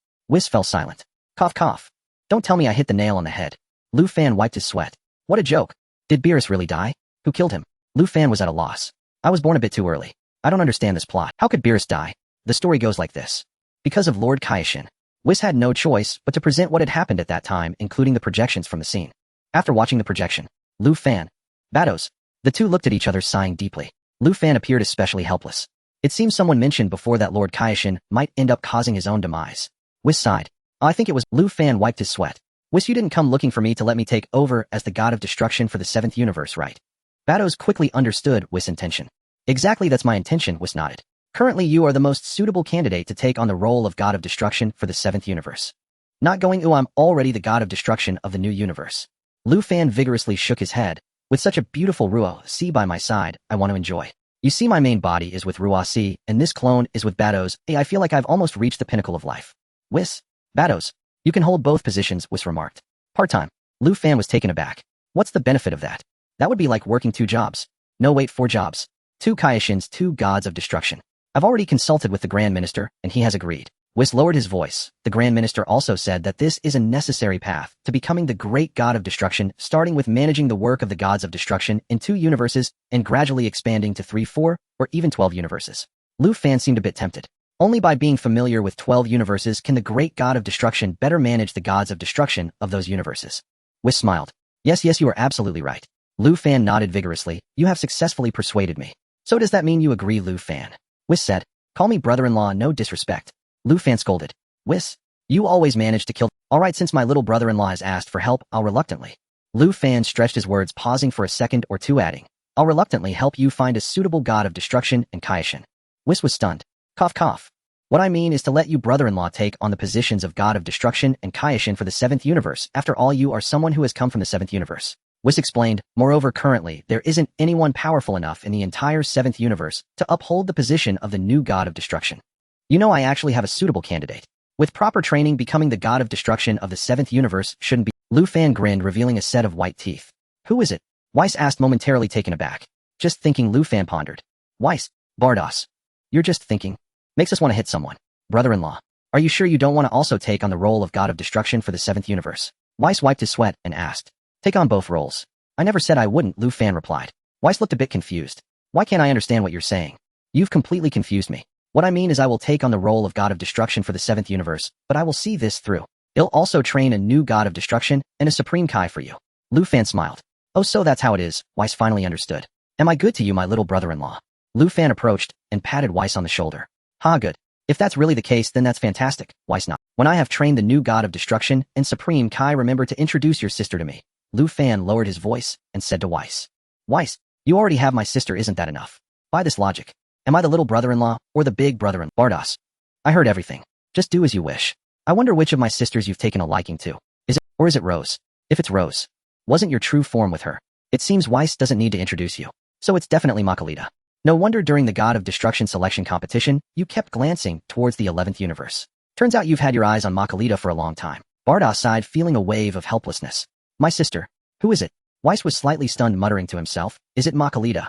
fell silent. Cough cough. Don't tell me I hit the nail on the head. Lu Fan wiped his sweat. What a joke. Did Beerus really die? Who killed him? Lu Fan was at a loss. I was born a bit too early. I don't understand this plot. How could Beerus die? The story goes like this. Because of Lord Kaishin, Whis had no choice but to present what had happened at that time, including the projections from the scene. After watching the projection, Lu Fan, Batos, the two looked at each other, sighing deeply. Lu Fan appeared especially helpless. It seems someone mentioned before that Lord Kaishin might end up causing his own demise. Whis sighed. I think it was. Lu Fan wiped his sweat. Whis, you didn't come looking for me to let me take over as the god of destruction for the 7th universe, right? Batos quickly understood Whis' intention. Exactly, that's my intention, Whis nodded. Currently you are the most suitable candidate to take on the role of god of destruction for the 7th universe. Not going, I'm already the god of destruction of the new universe. Lu Fan vigorously shook his head. With such a beautiful Ruo C by my side, I want to enjoy. You see, my main body is with Ruo C, and this clone is with Batos. I feel like I've almost reached the pinnacle of life. Whis, Batos, you can hold both positions, Whis remarked. Part-time. Lu Fan was taken aback. What's the benefit of that? That would be like working 2 jobs. No, wait, 4 jobs. 2 Kaishins, 2 gods of destruction. I've already consulted with the Grand Minister, and he has agreed. Whis lowered his voice. The Grand Minister also said that this is a necessary path to becoming the great god of destruction, starting with managing the work of the gods of destruction in 2 universes and gradually expanding to 3, 4, or even 12 universes. Lu Fan seemed a bit tempted. Only by being familiar with 12 universes can the great god of destruction better manage the gods of destruction of those universes. Whis smiled. Yes, you are absolutely right. Lu Fan nodded vigorously. You have successfully persuaded me. So does that mean you agree, Lu Fan? Whis said. Call me brother-in-law, no disrespect. Lu Fan scolded. Whis, you always manage to kill. Alright, since my little brother-in-law has asked for help, I'll reluctantly. Lu Fan stretched his words, pausing for a second or two, adding, I'll reluctantly help you find a suitable god of destruction and Kaishin. Whis was stunned. Cough cough. What I mean is to let you brother-in-law take on the positions of god of destruction and Kaishin for the 7th universe. After all, you are someone who has come from the 7th universe. Whis explained, moreover, currently, there isn't anyone powerful enough in the entire 7th universe to uphold the position of the new god of destruction. You know, I actually have a suitable candidate. With proper training, becoming the god of destruction of the 7th universe shouldn't be. Lu Fan grinned, revealing a set of white teeth. Who is it? Weiss asked, momentarily taken aback. Just thinking, Lu Fan pondered. Weiss, Bardos. You're just thinking? Makes us want to hit someone. Brother-in-law. Are you sure you don't want to also take on the role of god of destruction for the 7th universe? Weiss wiped his sweat and asked. Take on both roles. I never said I wouldn't, Lu Fan replied. Weiss looked a bit confused. Why can't I understand what you're saying? You've completely confused me. What I mean is I will take on the role of god of destruction for the 7th universe, but I will see this through. I'll also train a new god of destruction and a supreme Kai for you. Lu Fan smiled. Oh, so that's how it is, Weiss finally understood. Am I good to you, my little brother-in-law? Lu Fan approached and patted Weiss on the shoulder. Ha, good. If that's really the case, then that's fantastic, Weiss nodded. When I have trained the new god of destruction and supreme Kai, remember to introduce your sister to me. Lu Fan lowered his voice and said to Weiss. Weiss, you already have my sister, isn't that enough? By this logic, am I the little brother-in-law or the big brother-in-law? Bardos. I heard everything. Just do as you wish. I wonder which of my sisters you've taken a liking to. Is it Rose? If it's Rose, wasn't your true form with her? It seems Weiss doesn't need to introduce you. So it's definitely Makalita. No wonder during the God of Destruction selection competition, you kept glancing towards the 11th universe. Turns out you've had your eyes on Makalita for a long time. Bardos sighed, feeling a wave of helplessness. My sister. Who is it? Weiss was slightly stunned, muttering to himself. Is it Makalita?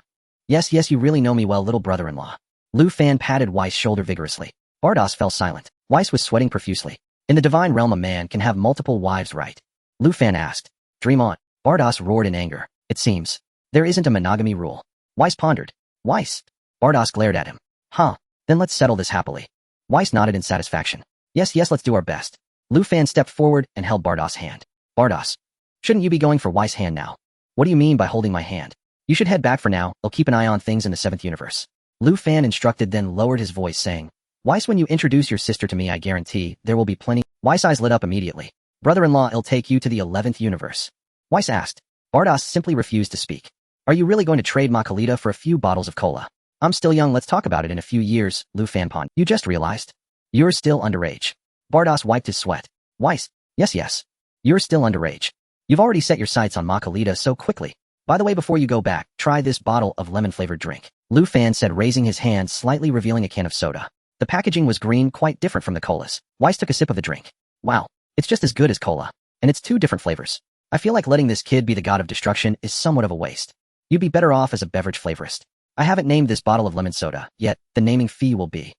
Yes, you really know me well, little brother-in-law. Lu Fan patted Weiss' shoulder vigorously. Bardos fell silent. Weiss was sweating profusely. In the divine realm, a man can have multiple wives, right? Lu Fan asked. Dream on. Bardos roared in anger. It seems. There isn't a monogamy rule. Weiss pondered. Weiss. Bardos glared at him. Huh. Then let's settle this happily. Weiss nodded in satisfaction. Yes, let's do our best. Lu Fan stepped forward and held Bardos' hand. Bardos. Shouldn't you be going for Weiss' hand now? What do you mean by holding my hand? You should head back for now. I'll keep an eye on things in the 7th universe. Lu Fan instructed, then lowered his voice, saying, Weiss, when you introduce your sister to me, I guarantee there will be plenty. Weiss' eyes lit up immediately. Brother-in-law, I'll take you to the 11th universe. Weiss asked. Bardos simply refused to speak. Are you really going to trade Makalita for a few bottles of cola? I'm still young, let's talk about it in a few years, Lu Fan pondered. You just realized? You're still underage. Bardos wiped his sweat. Weiss. Yes. You're still underage. You've already set your sights on Makalita so quickly. By the way, before you go back, try this bottle of lemon-flavored drink. Lu Fan said, raising his hand, slightly revealing a can of soda. The packaging was green, quite different from the colas. Weiss took a sip of the drink. Wow. It's just as good as cola. And it's 2 different flavors. I feel like letting this kid be the god of destruction is somewhat of a waste. You'd be better off as a beverage flavorist. I haven't named this bottle of lemon soda, yet the naming fee will be.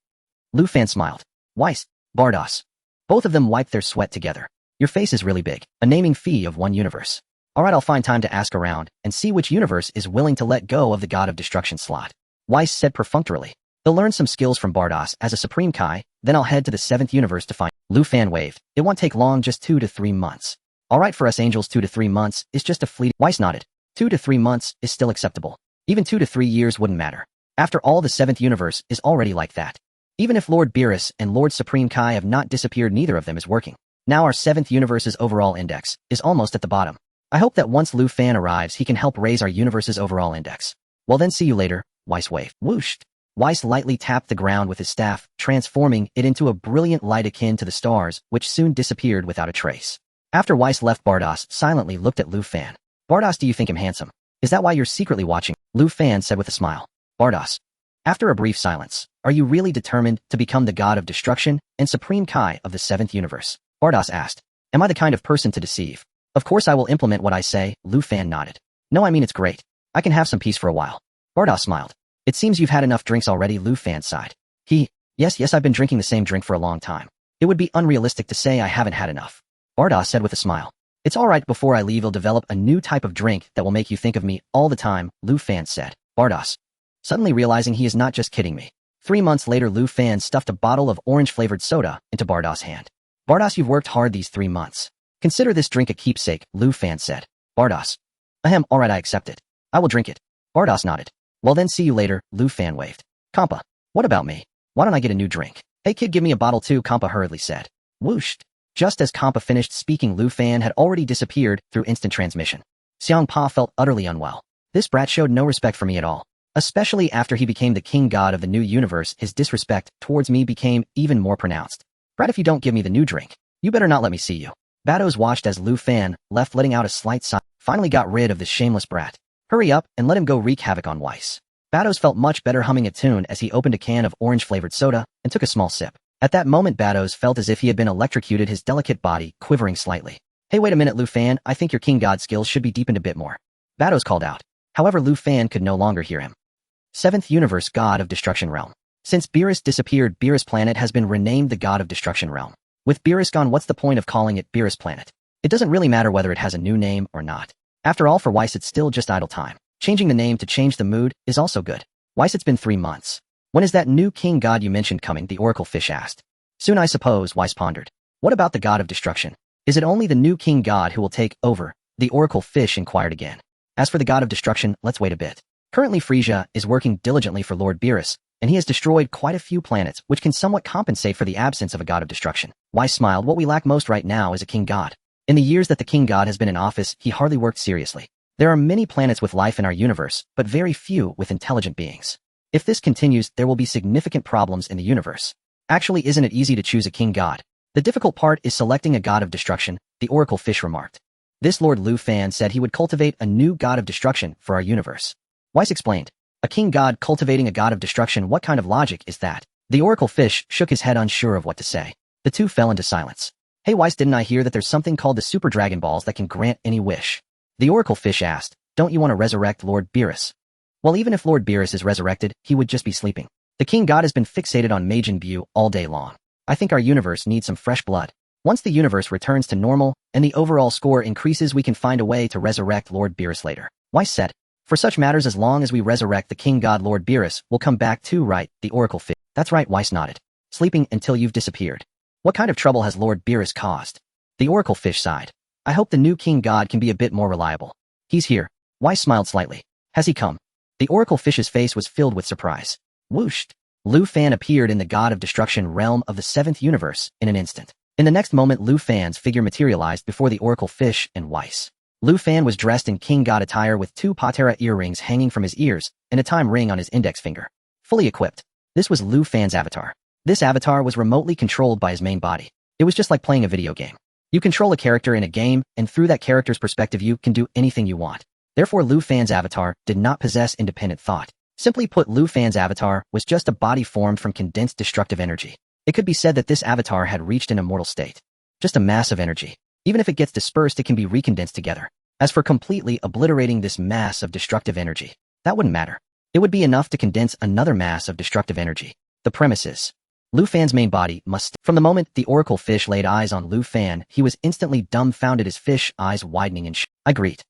Lu Fan smiled. Weiss. Bardos. Both of them wiped their sweat together. Your face is really big. A naming fee of 1 universe. Alright, I'll find time to ask around and see which universe is willing to let go of the god of destruction slot. Weiss said perfunctorily. They'll learn some skills from Bardos as a Supreme Kai, then I'll head to the 7th universe to find. Lu Fan waved. It won't take long, just 2 to 3 months. Alright, for us angels, 2 to 3 months is just a fleet. Weiss nodded. 2 to 3 months is still acceptable. Even 2 to 3 years wouldn't matter. After all, the 7th universe is already like that. Even if Lord Beerus and Lord Supreme Kai have not disappeared, neither of them is working. Now our 7th universe's overall index is almost at the bottom. I hope that once Lu Fan arrives, he can help raise our universe's overall index. Well then, see you later, Weiss waved. Whooshed. Weiss lightly tapped the ground with his staff, transforming it into a brilliant light akin to the stars, which soon disappeared without a trace. After Weiss left, Bardos silently looked at Lu Fan. Bardos, do you think him handsome? Is that why you're secretly watching? Lu Fan said with a smile. Bardos. After a brief silence, are you really determined to become the god of destruction and Supreme Kai of the 7th universe? Bardos asked. Am I the kind of person to deceive? Of course I will implement what I say, Lu Fan nodded. No, I mean it's great. I can have some peace for a while. Bardos smiled. It seems you've had enough drinks already, Lu Fan sighed. Yes, I've been drinking the same drink for a long time. It would be unrealistic to say I haven't had enough. Bardos said with a smile. It's alright, before I leave I'll develop a new type of drink that will make you think of me all the time, Lu Fan said. Bardos. Suddenly realizing he is not just kidding me. 3 months later, Lu Fan stuffed a bottle of orange-flavored soda into Bardos' hand. Bardos, you've worked hard these 3 months. Consider this drink a keepsake, Lu Fan said. Bardos. Ahem, alright, I accept it. I will drink it. Bardos nodded. Well then see you later, Lu Fan waved. Compa. What about me? Why don't I get a new drink? Hey kid, give me a bottle too, Compa hurriedly said. Whooshed. Just as Compa finished speaking, Lu Fan had already disappeared through instant transmission. Xiang Pa felt utterly unwell. This brat showed no respect for me at all. Especially after he became the king god of the new universe, his disrespect towards me became even more pronounced. Brat, if you don't give me the new drink, you better not let me see you. Batos watched as Lu Fan left, letting out a slight sigh. Finally got rid of this shameless brat. Hurry up and let him go wreak havoc on Weiss. Batos felt much better humming a tune as he opened a can of orange-flavored soda and took a small sip. At that moment, Batos felt as if he had been electrocuted, his delicate body quivering slightly. Hey, wait a minute, Lu Fan, I think your king god skills should be deepened a bit more. Batos called out. However, Lu Fan could no longer hear him. 7th Universe God of Destruction Realm. Since Beerus disappeared, Beerus Planet has been renamed the God of Destruction Realm. With Beerus gone, what's the point of calling it Beerus Planet? It doesn't really matter whether it has a new name or not. After all, for Weiss it's still just idle time. Changing the name to change the mood is also good. Weiss, it's been 3 months. When is that new king god you mentioned coming? The Oracle Fish asked. Soon, I suppose, Weiss pondered. What about the God of Destruction? Is it only the new king god who will take over? The Oracle Fish inquired again. As for the God of Destruction, let's wait a bit. Currently, Frisia is working diligently for Lord Beerus, and he has destroyed quite a few planets, which can somewhat compensate for the absence of a God of Destruction. Weiss smiled. What we lack most right now is a king god. In the years that the king god has been in office, he hardly worked seriously. There are many planets with life in our universe, but very few with intelligent beings. If this continues, there will be significant problems in the universe. Actually, isn't it easy to choose a king god? The difficult part is selecting a God of Destruction, the Oracle Fish remarked. This Lord Lu Fan said he would cultivate a new God of Destruction for our universe. Weiss explained. A king god cultivating a God of Destruction, what kind of logic is that? The Oracle Fish shook his head, unsure of what to say. The two fell into silence. Hey Weiss, didn't I hear that there's something called the Super Dragon Balls that can grant any wish? The Oracle Fish asked. Don't you want to resurrect Lord Beerus? Well, even if Lord Beerus is resurrected, he would just be sleeping. The king god has been fixated on Majin Buu all day long. I think our universe needs some fresh blood. Once the universe returns to normal and the overall score increases, we can find a way to resurrect Lord Beerus later. Weiss said. For such matters, as long as we resurrect the king god, Lord Beerus will come back too, right? The Oracle Fish. That's right, Weiss nodded. Sleeping until you've disappeared. What kind of trouble has Lord Beerus caused? The Oracle Fish sighed. I hope the new king god can be a bit more reliable. He's here. Weiss smiled slightly. Has he come? The Oracle Fish's face was filled with surprise. Whooshed. Lu Fan appeared in the God of Destruction realm of the 7th universe in an instant. In the next moment, Lu Fan's figure materialized before the Oracle Fish and Weiss. Lu Fan was dressed in king god attire with 2 patera earrings hanging from his ears and a time ring on his index finger. Fully equipped. This was Lu Fan's avatar. This avatar was remotely controlled by his main body. It was just like playing a video game. You control a character in a game, and through that character's perspective you can do anything you want. Therefore, Lu Fan's avatar did not possess independent thought. Simply put, Lu Fan's avatar was just a body formed from condensed destructive energy. It could be said that this avatar had reached an immortal state. Just a mass of energy. Even if it gets dispersed, it can be recondensed together. As for completely obliterating this mass of destructive energy, that wouldn't matter. It would be enough to condense another mass of destructive energy. The premise is, Lu Fan's main body must... From the moment the Oracle Fish laid eyes on Lu Fan, he was instantly dumbfounded, his fish eyes widening in I greet.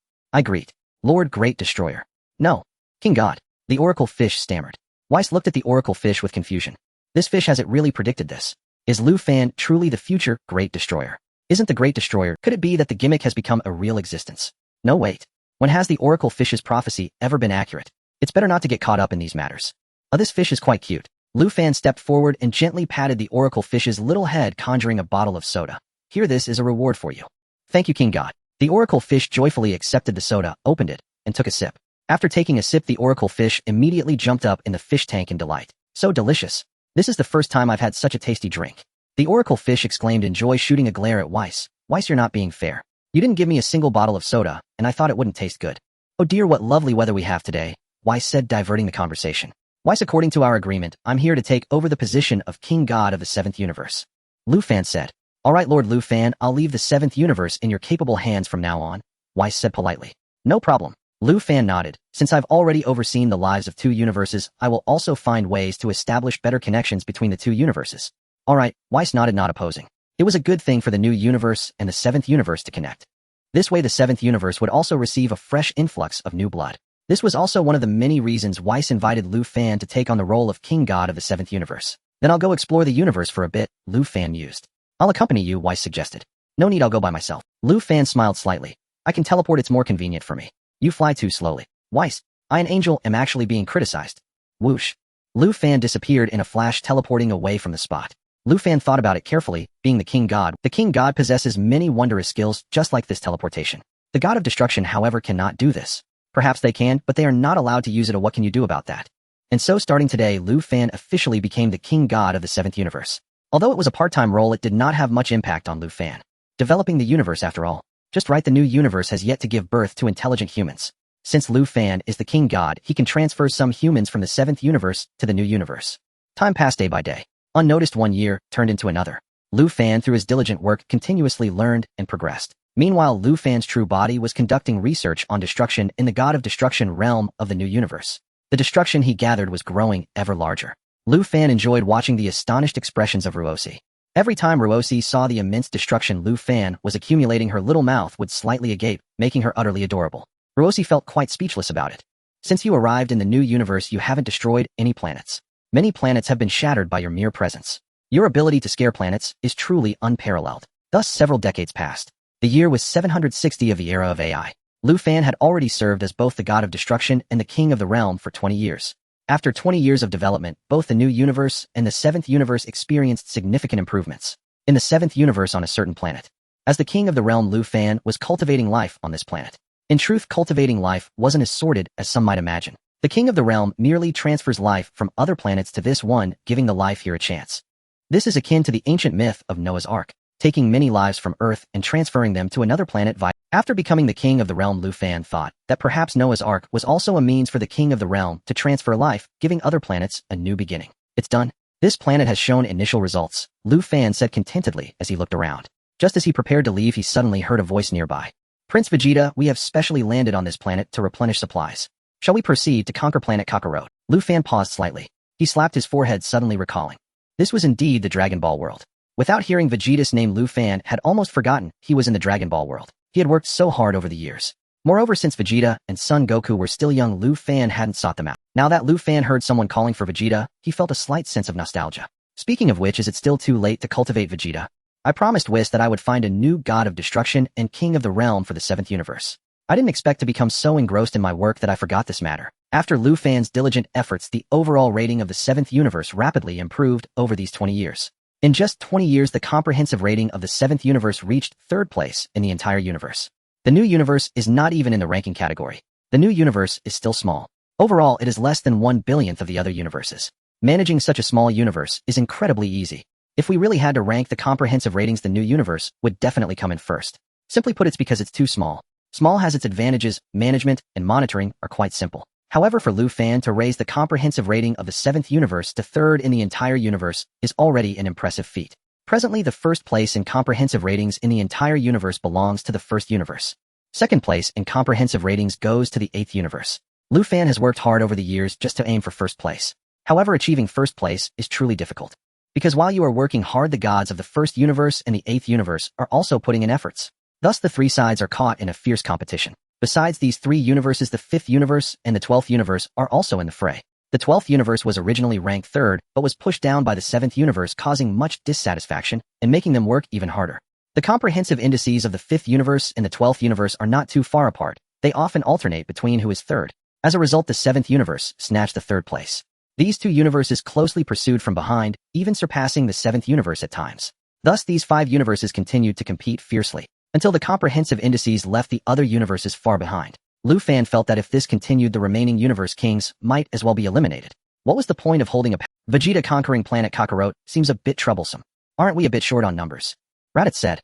Lord Great Destroyer. No. King God. The Oracle Fish stammered. Weiss looked at the Oracle Fish with confusion. This fish, has it really predicted this? Is Lu Fan truly the future Great Destroyer? Isn't the Great Destroyer? Could it be that the gimmick has become a real existence? No, wait. When has the Oracle Fish's prophecy ever been accurate? It's better not to get caught up in these matters. Oh, this fish is quite cute. Lu Fan stepped forward and gently patted the Oracle Fish's little head, conjuring a bottle of soda. Here, this is a reward for you. Thank you, King God. The Oracle Fish joyfully accepted the soda, opened it, and took a sip. After taking a sip, the Oracle Fish immediately jumped up in the fish tank in delight. So delicious. This is the first time I've had such a tasty drink. The Oracle Fish exclaimed in joy, shooting a glare at Weiss. Weiss, you're not being fair. You didn't give me a single bottle of soda, and I thought it wouldn't taste good. Oh dear, what lovely weather we have today, Weiss said, diverting the conversation. Weiss, according to our agreement, I'm here to take over the position of King God of the 7th universe. Lu Fan said. All right, Lord Lu Fan, I'll leave the 7th universe in your capable hands from now on, Weiss said politely. No problem. Lu Fan nodded. Since I've already overseen the lives of 2 universes, I will also find ways to establish better connections between the 2 universes. All right, Weiss nodded, not opposing. It was a good thing for the new universe and the 7th universe to connect. This way the 7th universe would also receive a fresh influx of new blood. This was also one of the many reasons Weiss invited Lu Fan to take on the role of King God of the 7th universe. Then I'll go explore the universe for a bit, Lu Fan mused. I'll accompany you, Weiss suggested. No need, I'll go by myself. Lu Fan smiled slightly. I can teleport, it's more convenient for me. You fly too slowly. Weiss, I, an angel, am actually being criticized. Whoosh. Lu Fan disappeared in a flash, teleporting away from the spot. Lu Fan thought about it carefully. Being the king god possesses many wondrous skills just like this teleportation. The god of destruction, however, cannot do this. Perhaps they can, but they are not allowed to use it. What can you do about that? And so starting today, Lu Fan officially became the king god of the 7th universe. Although it was a part-time role, it did not have much impact on Lu Fan. Developing the universe, after all. Just right, the new universe has yet to give birth to intelligent humans. Since Lu Fan is the king god, he can transfer some humans from the 7th universe to the new universe. Time passed day by day. Unnoticed, 1 year turned into another. Lu Fan, through his diligent work, continuously learned and progressed. Meanwhile, Lu Fan's true body was conducting research on destruction in the god of destruction realm of the new universe. The destruction he gathered was growing ever larger. Lu Fan enjoyed watching the astonished expressions of Ruosi. Every time Ruosi saw the immense destruction Lu Fan was accumulating, her little mouth would slightly agape, making her utterly adorable. Ruosi felt quite speechless about it. Since you arrived in the new universe, you haven't destroyed any planets. Many planets have been shattered by your mere presence. Your ability to scare planets is truly unparalleled. Thus, several decades passed. The year was 760 of the era of AI. Lu Fan had already served as both the god of destruction and the king of the realm for 20 years. After 20 years of development, both the new universe and the 7th universe experienced significant improvements. In the 7th universe, on a certain planet, as the king of the realm, Lu Fan was cultivating life on this planet. In truth, cultivating life wasn't as sordid as some might imagine. The king of the realm merely transfers life from other planets to this one, giving the life here a chance. This is akin to the ancient myth of Noah's Ark, taking many lives from Earth and transferring them to another planet via. After becoming the king of the realm, Lu Fan thought that perhaps Noah's Ark was also a means for the king of the realm to transfer life, giving other planets a new beginning. It's done. This planet has shown initial results, Lu Fan said contentedly as he looked around. Just as he prepared to leave, he suddenly heard a voice nearby. Prince Vegeta, we have specially landed on this planet to replenish supplies. Shall we proceed to conquer planet Kakarot? Lu Fan paused slightly. He slapped his forehead, suddenly recalling. This was indeed the Dragon Ball world. Without hearing Vegeta's name, Lu Fan had almost forgotten he was in the Dragon Ball world. He had worked so hard over the years. Moreover, since Vegeta and Son Goku were still young, Lu Fan hadn't sought them out. Now that Lu Fan heard someone calling for Vegeta, he felt a slight sense of nostalgia. Speaking of which, is it still too late to cultivate Vegeta? I promised Whis that I would find a new god of destruction and king of the realm for the 7th universe. I didn't expect to become so engrossed in my work that I forgot this matter. After Lu Fan's diligent efforts, the overall rating of the 7th universe rapidly improved over these 20 years. In just 20 years, the comprehensive rating of the 7th universe reached 3rd place in the entire universe. The new universe is not even in the ranking category. The new universe is still small. Overall, it is less than 1/1000th of the other universes. Managing such a small universe is incredibly easy. If we really had to rank the comprehensive ratings, the new universe would definitely come in first. Simply put, it's because it's too small. Small has its advantages. Management and monitoring are quite simple. However, for Lu Fan to raise the comprehensive rating of the 7th universe to 3rd in the entire universe is already an impressive feat. Presently, the 1st place in comprehensive ratings in the entire universe belongs to the 1st universe. 2nd place in comprehensive ratings goes to the 8th universe. Lu Fan has worked hard over the years just to aim for 1st place. However, achieving 1st place is truly difficult. Because while you are working hard, the gods of the 1st universe and the 8th universe are also putting in efforts. Thus, the three sides are caught in a fierce competition. Besides these 3 universes, the 5th universe and the 12th universe are also in the fray. The 12th universe was originally ranked 3rd, but was pushed down by the 7th universe, causing much dissatisfaction and making them work even harder. The comprehensive indices of the 5th universe and the 12th universe are not too far apart. They often alternate between who is 3rd. As a result, the 7th universe snatched the 3rd place. These 2 universes closely pursued from behind, even surpassing the 7th universe at times. Thus, these 5 universes continued to compete fiercely, until the comprehensive indices left the other universes far behind. Lu Fan felt that if this continued, the remaining universe kings might as well be eliminated. What was the point of holding a Vegeta conquering planet Kakarot seems a bit troublesome. Aren't we a bit short on numbers? Raditz said.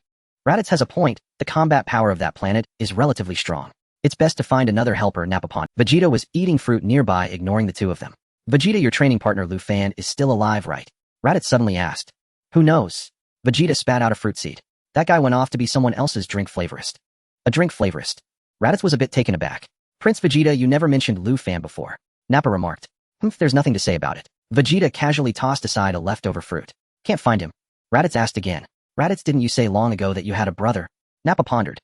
Raditz has a point. The combat power of that planet is relatively strong. It's best to find another helper, Napapon. Vegeta was eating fruit nearby, ignoring the 2 of them. Vegeta, your training partner Lu Fan is still alive, right? Raditz suddenly asked. Who knows? Vegeta spat out a fruit seed. That guy went off to be someone else's drink flavorist. A drink flavorist? Raditz was a bit taken aback. Prince Vegeta, you never mentioned Lu Fan before. Nappa remarked. There's nothing to say about it. Vegeta casually tossed aside a leftover fruit. Can't find him. Raditz asked again. Raditz, didn't you say long ago that you had a brother? Nappa pondered.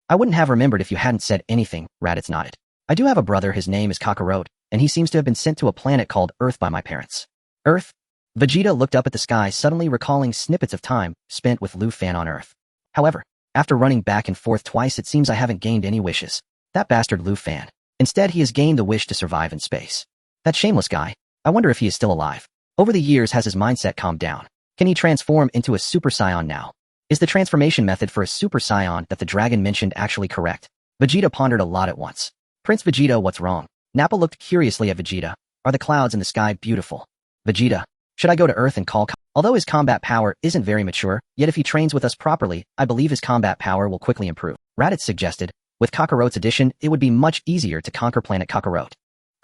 I wouldn't have remembered if you hadn't said anything, Raditz nodded. I do have a brother, his name is Kakarot, and he seems to have been sent to a planet called Earth by my parents. Earth? Vegeta looked up at the sky, suddenly recalling snippets of time spent with Lu Fan on Earth. However, after running back and forth twice, it seems I haven't gained any wishes. That bastard Lu Fan. Instead, he has gained the wish to survive in space. That shameless guy. I wonder if he is still alive. Over the years, has his mindset calmed down? Can he transform into a Super Saiyan now? Is the transformation method for a Super Saiyan that the dragon mentioned actually correct? Vegeta pondered a lot at once. Prince Vegeta, what's wrong? Nappa looked curiously at Vegeta. Are the clouds in the sky beautiful? Vegeta, should I go to Earth and call? Although his combat power isn't very mature, yet if he trains with us properly, I believe his combat power will quickly improve. Raditz suggested, with Kakarot's addition, it would be much easier to conquer planet Kakarot.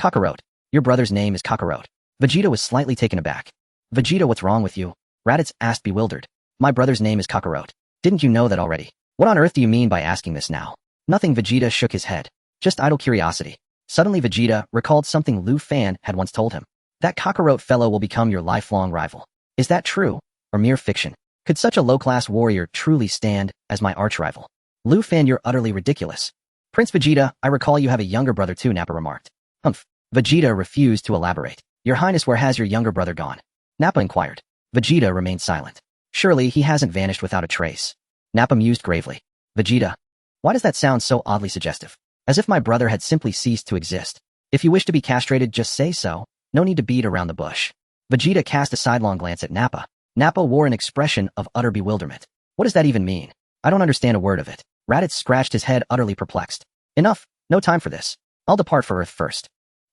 Kakarot, your brother's name is Kakarot. Vegeta was slightly taken aback. Vegeta, what's wrong with you? Raditz asked, bewildered. My brother's name is Kakarot. Didn't you know that already? What on earth do you mean by asking this now? Nothing. Vegeta shook his head. Just idle curiosity. Suddenly Vegeta recalled something Lu Fan had once told him. That Kakarot fellow will become your lifelong rival. Is that true, or mere fiction? Could such a low-class warrior truly stand as my arch-rival? Lu Fan, you're utterly ridiculous. Prince Vegeta, I recall you have a younger brother too, Nappa remarked. Humph. Vegeta refused to elaborate. Your Highness, where has your younger brother gone? Nappa inquired. Vegeta remained silent. Surely he hasn't vanished without a trace. Nappa mused gravely. Vegeta, why does that sound so oddly suggestive? As if my brother had simply ceased to exist. If you wish to be castrated, just say so. No need to beat around the bush. Vegeta cast a sidelong glance at Nappa. Nappa wore an expression of utter bewilderment. What does that even mean? I don't understand a word of it. Raditz scratched his head, utterly perplexed. Enough. No time for this. I'll depart for Earth first.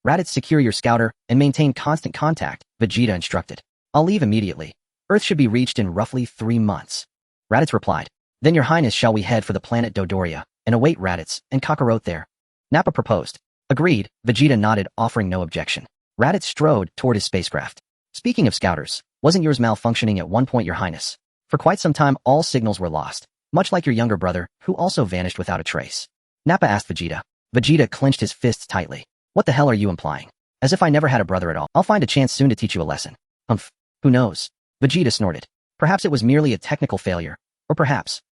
Raditz, secure your scouter and maintain constant contact, Vegeta instructed. I'll leave immediately. Earth should be reached in roughly 3 months. Raditz replied. Then your Highness, shall we head for the planet Dodoria and await Raditz and Kakarot there? Nappa proposed. Agreed, Vegeta nodded, offering no objection. Raditz strode toward his spacecraft. Speaking of scouters, wasn't yours malfunctioning at one point, your Highness? For quite some time, all signals were lost, much like your younger brother, who also vanished without a trace. Nappa asked Vegeta. Vegeta clenched his fists tightly. What the hell are you implying? As if I never had a brother at all. I'll find a chance soon to teach you a lesson. Humph. Who knows? Vegeta snorted. Perhaps it was merely a technical failure. Or perhaps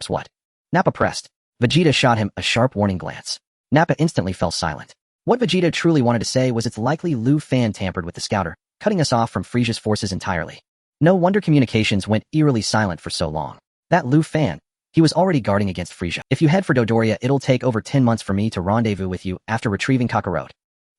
what? Nappa pressed. Vegeta shot him a sharp warning glance. Nappa instantly fell silent. What Vegeta truly wanted to say was it's likely Lu Fan tampered with the scouter, cutting us off from Frisia's forces entirely. No wonder communications went eerily silent for so long. That Lu Fan, he was already guarding against Frisia. If you head for Dodoria, it'll take over 10 months for me to rendezvous with you after retrieving Kakarot.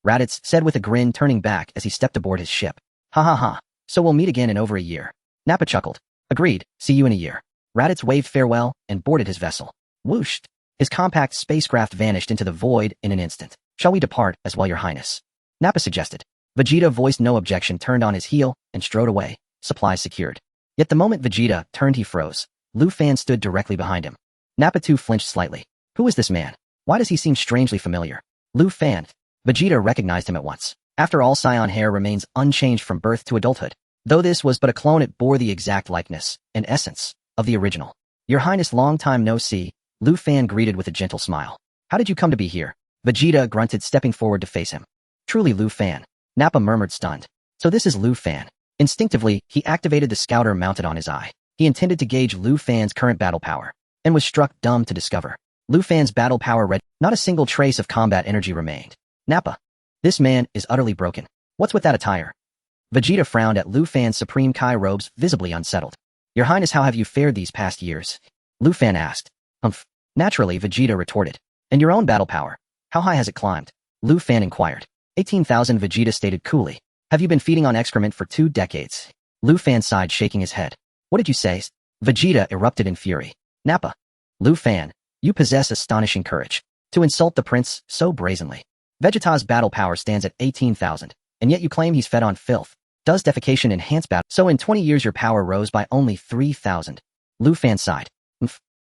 Raditz said with a grin, turning back as he stepped aboard his ship. Ha ha ha. So we'll meet again in over a year. Nappa chuckled. Agreed, see you in a year. Raditz waved farewell and boarded his vessel. Whooshed. His compact spacecraft vanished into the void in an instant. Shall we depart as well, your Highness? Nappa suggested. Vegeta voiced no objection, turned on his heel, and strode away, supplies secured. Yet the moment Vegeta turned, he froze. Lu Fan stood directly behind him. Nappa too flinched slightly. Who is this man? Why does he seem strangely familiar? Lu Fan. Vegeta recognized him at once. After all, Saiyan hair remains unchanged from birth to adulthood. Though this was but a clone, it bore the exact likeness and essence of the original. Your Highness, long time no see, Lu Fan greeted with a gentle smile. How did you come to be here? Vegeta grunted, stepping forward to face him. Truly Lu Fan. Nappa murmured, stunned. So this is Lu Fan. Instinctively, he activated the scouter mounted on his eye. He intended to gauge Lu Fan's current battle power, and was struck dumb to discover. Lu Fan's battle power read, not a single trace of combat energy remained. Nappa. This man is utterly broken. What's with that attire? Vegeta frowned at Lu Fan's Supreme Kai robes, visibly unsettled. Your Highness, how have you fared these past years? Lu Fan asked. Humph. Naturally, Vegeta retorted. And your own battle power? How high has it climbed? Lu Fan inquired. 18,000, Vegeta stated coolly. Have you been feeding on excrement for 2 decades? Lu Fan sighed, shaking his head. What did you say? Vegeta erupted in fury. Nappa. Lu Fan, you possess astonishing courage. To insult the prince so brazenly. Vegeta's battle power stands at 18,000, and yet you claim he's fed on filth. Does defecation enhance battle? So in 20 years your power rose by only 3,000. Lu Fan sighed.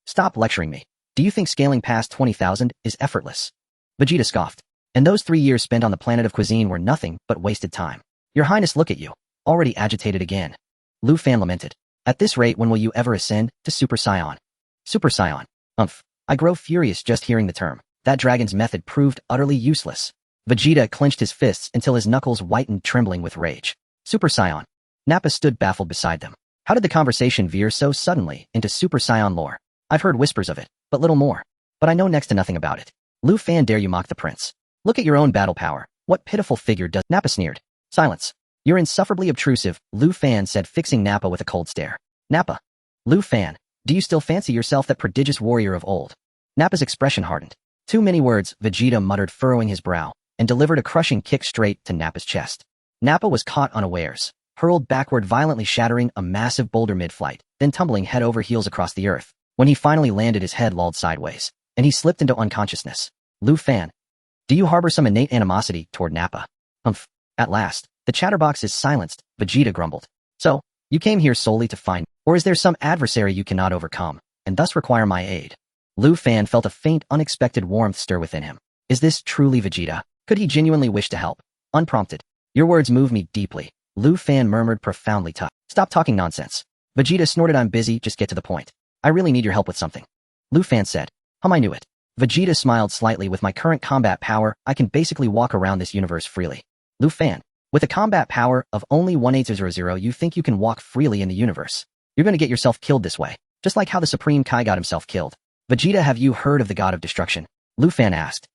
Stop lecturing me. Do you think scaling past 20,000 is effortless? Vegeta scoffed. And those 3 years spent on the planet of cuisine were nothing but wasted time. Your Highness, look at you. Already agitated again. Lu Fan lamented. At this rate, when will you ever ascend to Super Saiyan? Super Saiyan. I grow furious just hearing the term. That dragon's method proved utterly useless. Vegeta clenched his fists until his knuckles whitened, trembling with rage. Super Saiyan. Nappa stood baffled beside them. How did the conversation veer so suddenly into Super Saiyan lore? I've heard whispers of it, but little more. But I know next to nothing about it. Lu Fan, dare you mock the prince? Look at your own battle power. What pitiful figure does... Nappa sneered. Silence. You're insufferably obtrusive, Lu Fan said, fixing Nappa with a cold stare. Nappa. Lu Fan, do you still fancy yourself that prodigious warrior of old? Nappa's expression hardened. Too many words, Vegeta muttered, furrowing his brow, and delivered a crushing kick straight to Nappa's chest. Nappa was caught unawares, hurled backward, violently shattering a massive boulder mid-flight, then tumbling head over heels across the earth. When he finally landed, his head lolled sideways, and he slipped into unconsciousness. Lu Fan, do you harbor some innate animosity toward Nappa? Humph. At last, the chatterbox is silenced, Vegeta grumbled. So, you came here solely to find, or is there some adversary you cannot overcome, and thus require my aid? Lu Fan felt a faint, unexpected warmth stir within him. Is this truly Vegeta? Could he genuinely wish to help? Unprompted. Your words move me deeply, Lu Fan murmured, profoundly touched. Stop talking nonsense. Vegeta snorted. I'm busy, just get to the point. I really need your help with something. Lu Fan said. I knew it. Vegeta smiled slightly. With my current combat power, I can basically walk around this universe freely. Lu Fan, with a combat power of only 1800, you think you can walk freely in the universe? You're going to get yourself killed this way, just like how the Supreme Kai got himself killed. Vegeta, have you heard of the God of Destruction? Lu Fan asked.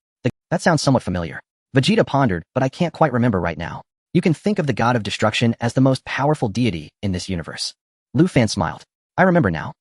That sounds somewhat familiar. Vegeta pondered, but I can't quite remember right now. You can think of the God of Destruction as the most powerful deity in this universe. Lu Fan smiled. I remember now.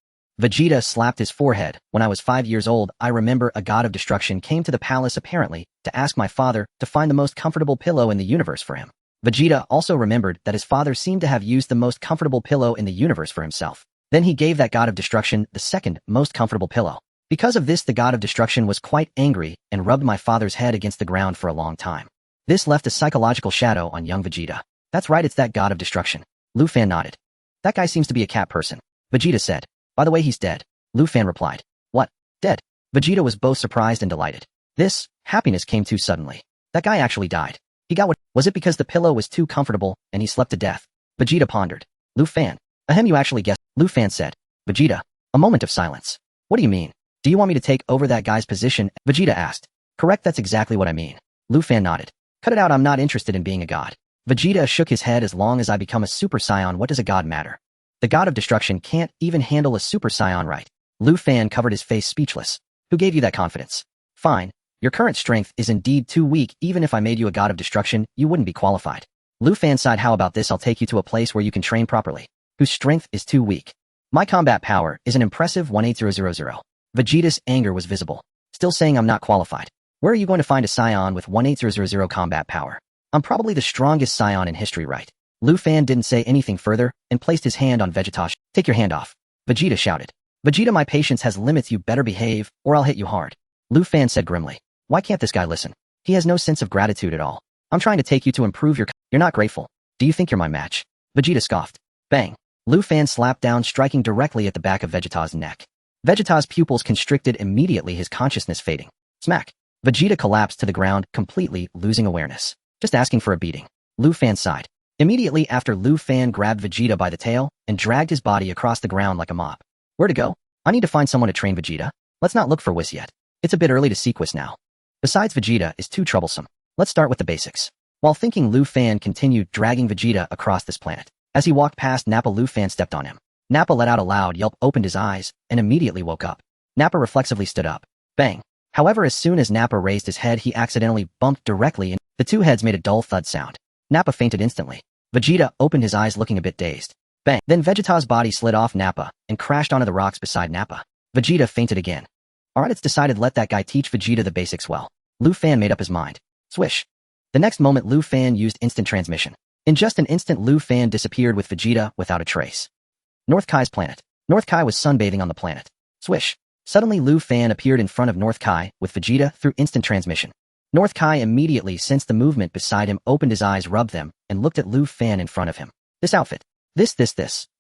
Vegeta slapped his forehead. When I was 5 years old, I remember a God of Destruction came to the palace apparently to ask my father to find the most comfortable pillow in the universe for him. Vegeta also remembered that his father seemed to have used the most comfortable pillow in the universe for himself. Then he gave that God of Destruction the second most comfortable pillow. Because of this, the God of Destruction was quite angry and rubbed my father's head against the ground for a long time. This left a psychological shadow on young Vegeta. That's right, it's that God of Destruction. Lu Fan nodded. That guy seems to be a cat person. Vegeta said. By the way, he's dead. Lu Fan replied. What? Dead? Vegeta was both surprised and delighted. This happiness came too suddenly. That guy actually died. He got what? Was it because the pillow was too comfortable and he slept to death? Vegeta pondered. Lu Fan. Ahem, you actually guessed. Lu Fan said. Vegeta. A moment of silence. What do you mean? Do you want me to take over that guy's position? Vegeta asked. Correct, that's exactly what I mean. Lu Fan nodded. Cut it out, I'm not interested in being a god. Vegeta shook his head. As long as I become a Super Saiyan, what does a god matter? The God of Destruction can't even handle a Super Saiyan, right? Lu Fan covered his face, speechless. Who gave you that confidence? Fine. Your current strength is indeed too weak. Even if I made you a God of Destruction, you wouldn't be qualified. Lu Fan sighed. How about this? I'll take you to a place where you can train properly. Whose strength is too weak. My combat power is an impressive 18000. Vegeta's anger was visible. Still saying I'm not qualified. Where are you going to find a Saiyan with 18000 combat power? I'm probably the strongest Saiyan in history, right? Lu Fan didn't say anything further and placed his hand on Vegeta's. Take your hand off. Vegeta shouted. Vegeta, my patience has limits. You better behave, or I'll hit you hard. Lu Fan said grimly. Why can't this guy listen? He has no sense of gratitude at all. I'm trying to take you to improve your... You're not grateful. Do you think you're my match? Vegeta scoffed. Bang. Lu Fan slapped down, striking directly at the back of Vegeta's neck. Vegeta's pupils constricted immediately, his consciousness fading. Smack. Vegeta collapsed to the ground, completely losing awareness. Just asking for a beating. Lu Fan sighed. Immediately after, Lu Fan grabbed Vegeta by the tail and dragged his body across the ground like a mop. Where to go? I need to find someone to train Vegeta. Let's not look for Whis yet. It's a bit early to seek Whis now. Besides, Vegeta is too troublesome. Let's start with the basics. While thinking, Lu Fan continued dragging Vegeta across this planet. As he walked past Nappa, Lu Fan stepped on him. Nappa let out a loud yelp, opened his eyes, and immediately woke up. Nappa reflexively stood up. Bang. However, as soon as Nappa raised his head, he accidentally bumped directly, and the two heads made a dull thud sound. Nappa fainted instantly. Vegeta opened his eyes, looking a bit dazed. Bang. Then Vegeta's body slid off Nappa and crashed onto the rocks beside Nappa. Vegeta fainted again. Alright, it's decided. Let that guy teach Vegeta the basics well. Lu Fan made up his mind. Swish. The next moment, Lu Fan used instant transmission. In just an instant, Lu Fan disappeared with Vegeta without a trace. North Kai's planet. North Kai was sunbathing on the planet. Swish. Suddenly, Lu Fan appeared in front of North Kai with Vegeta through instant transmission. North Kai immediately sensed the movement beside him, opened his eyes, rubbed them, and looked at Lu Fan in front of him. This outfit. This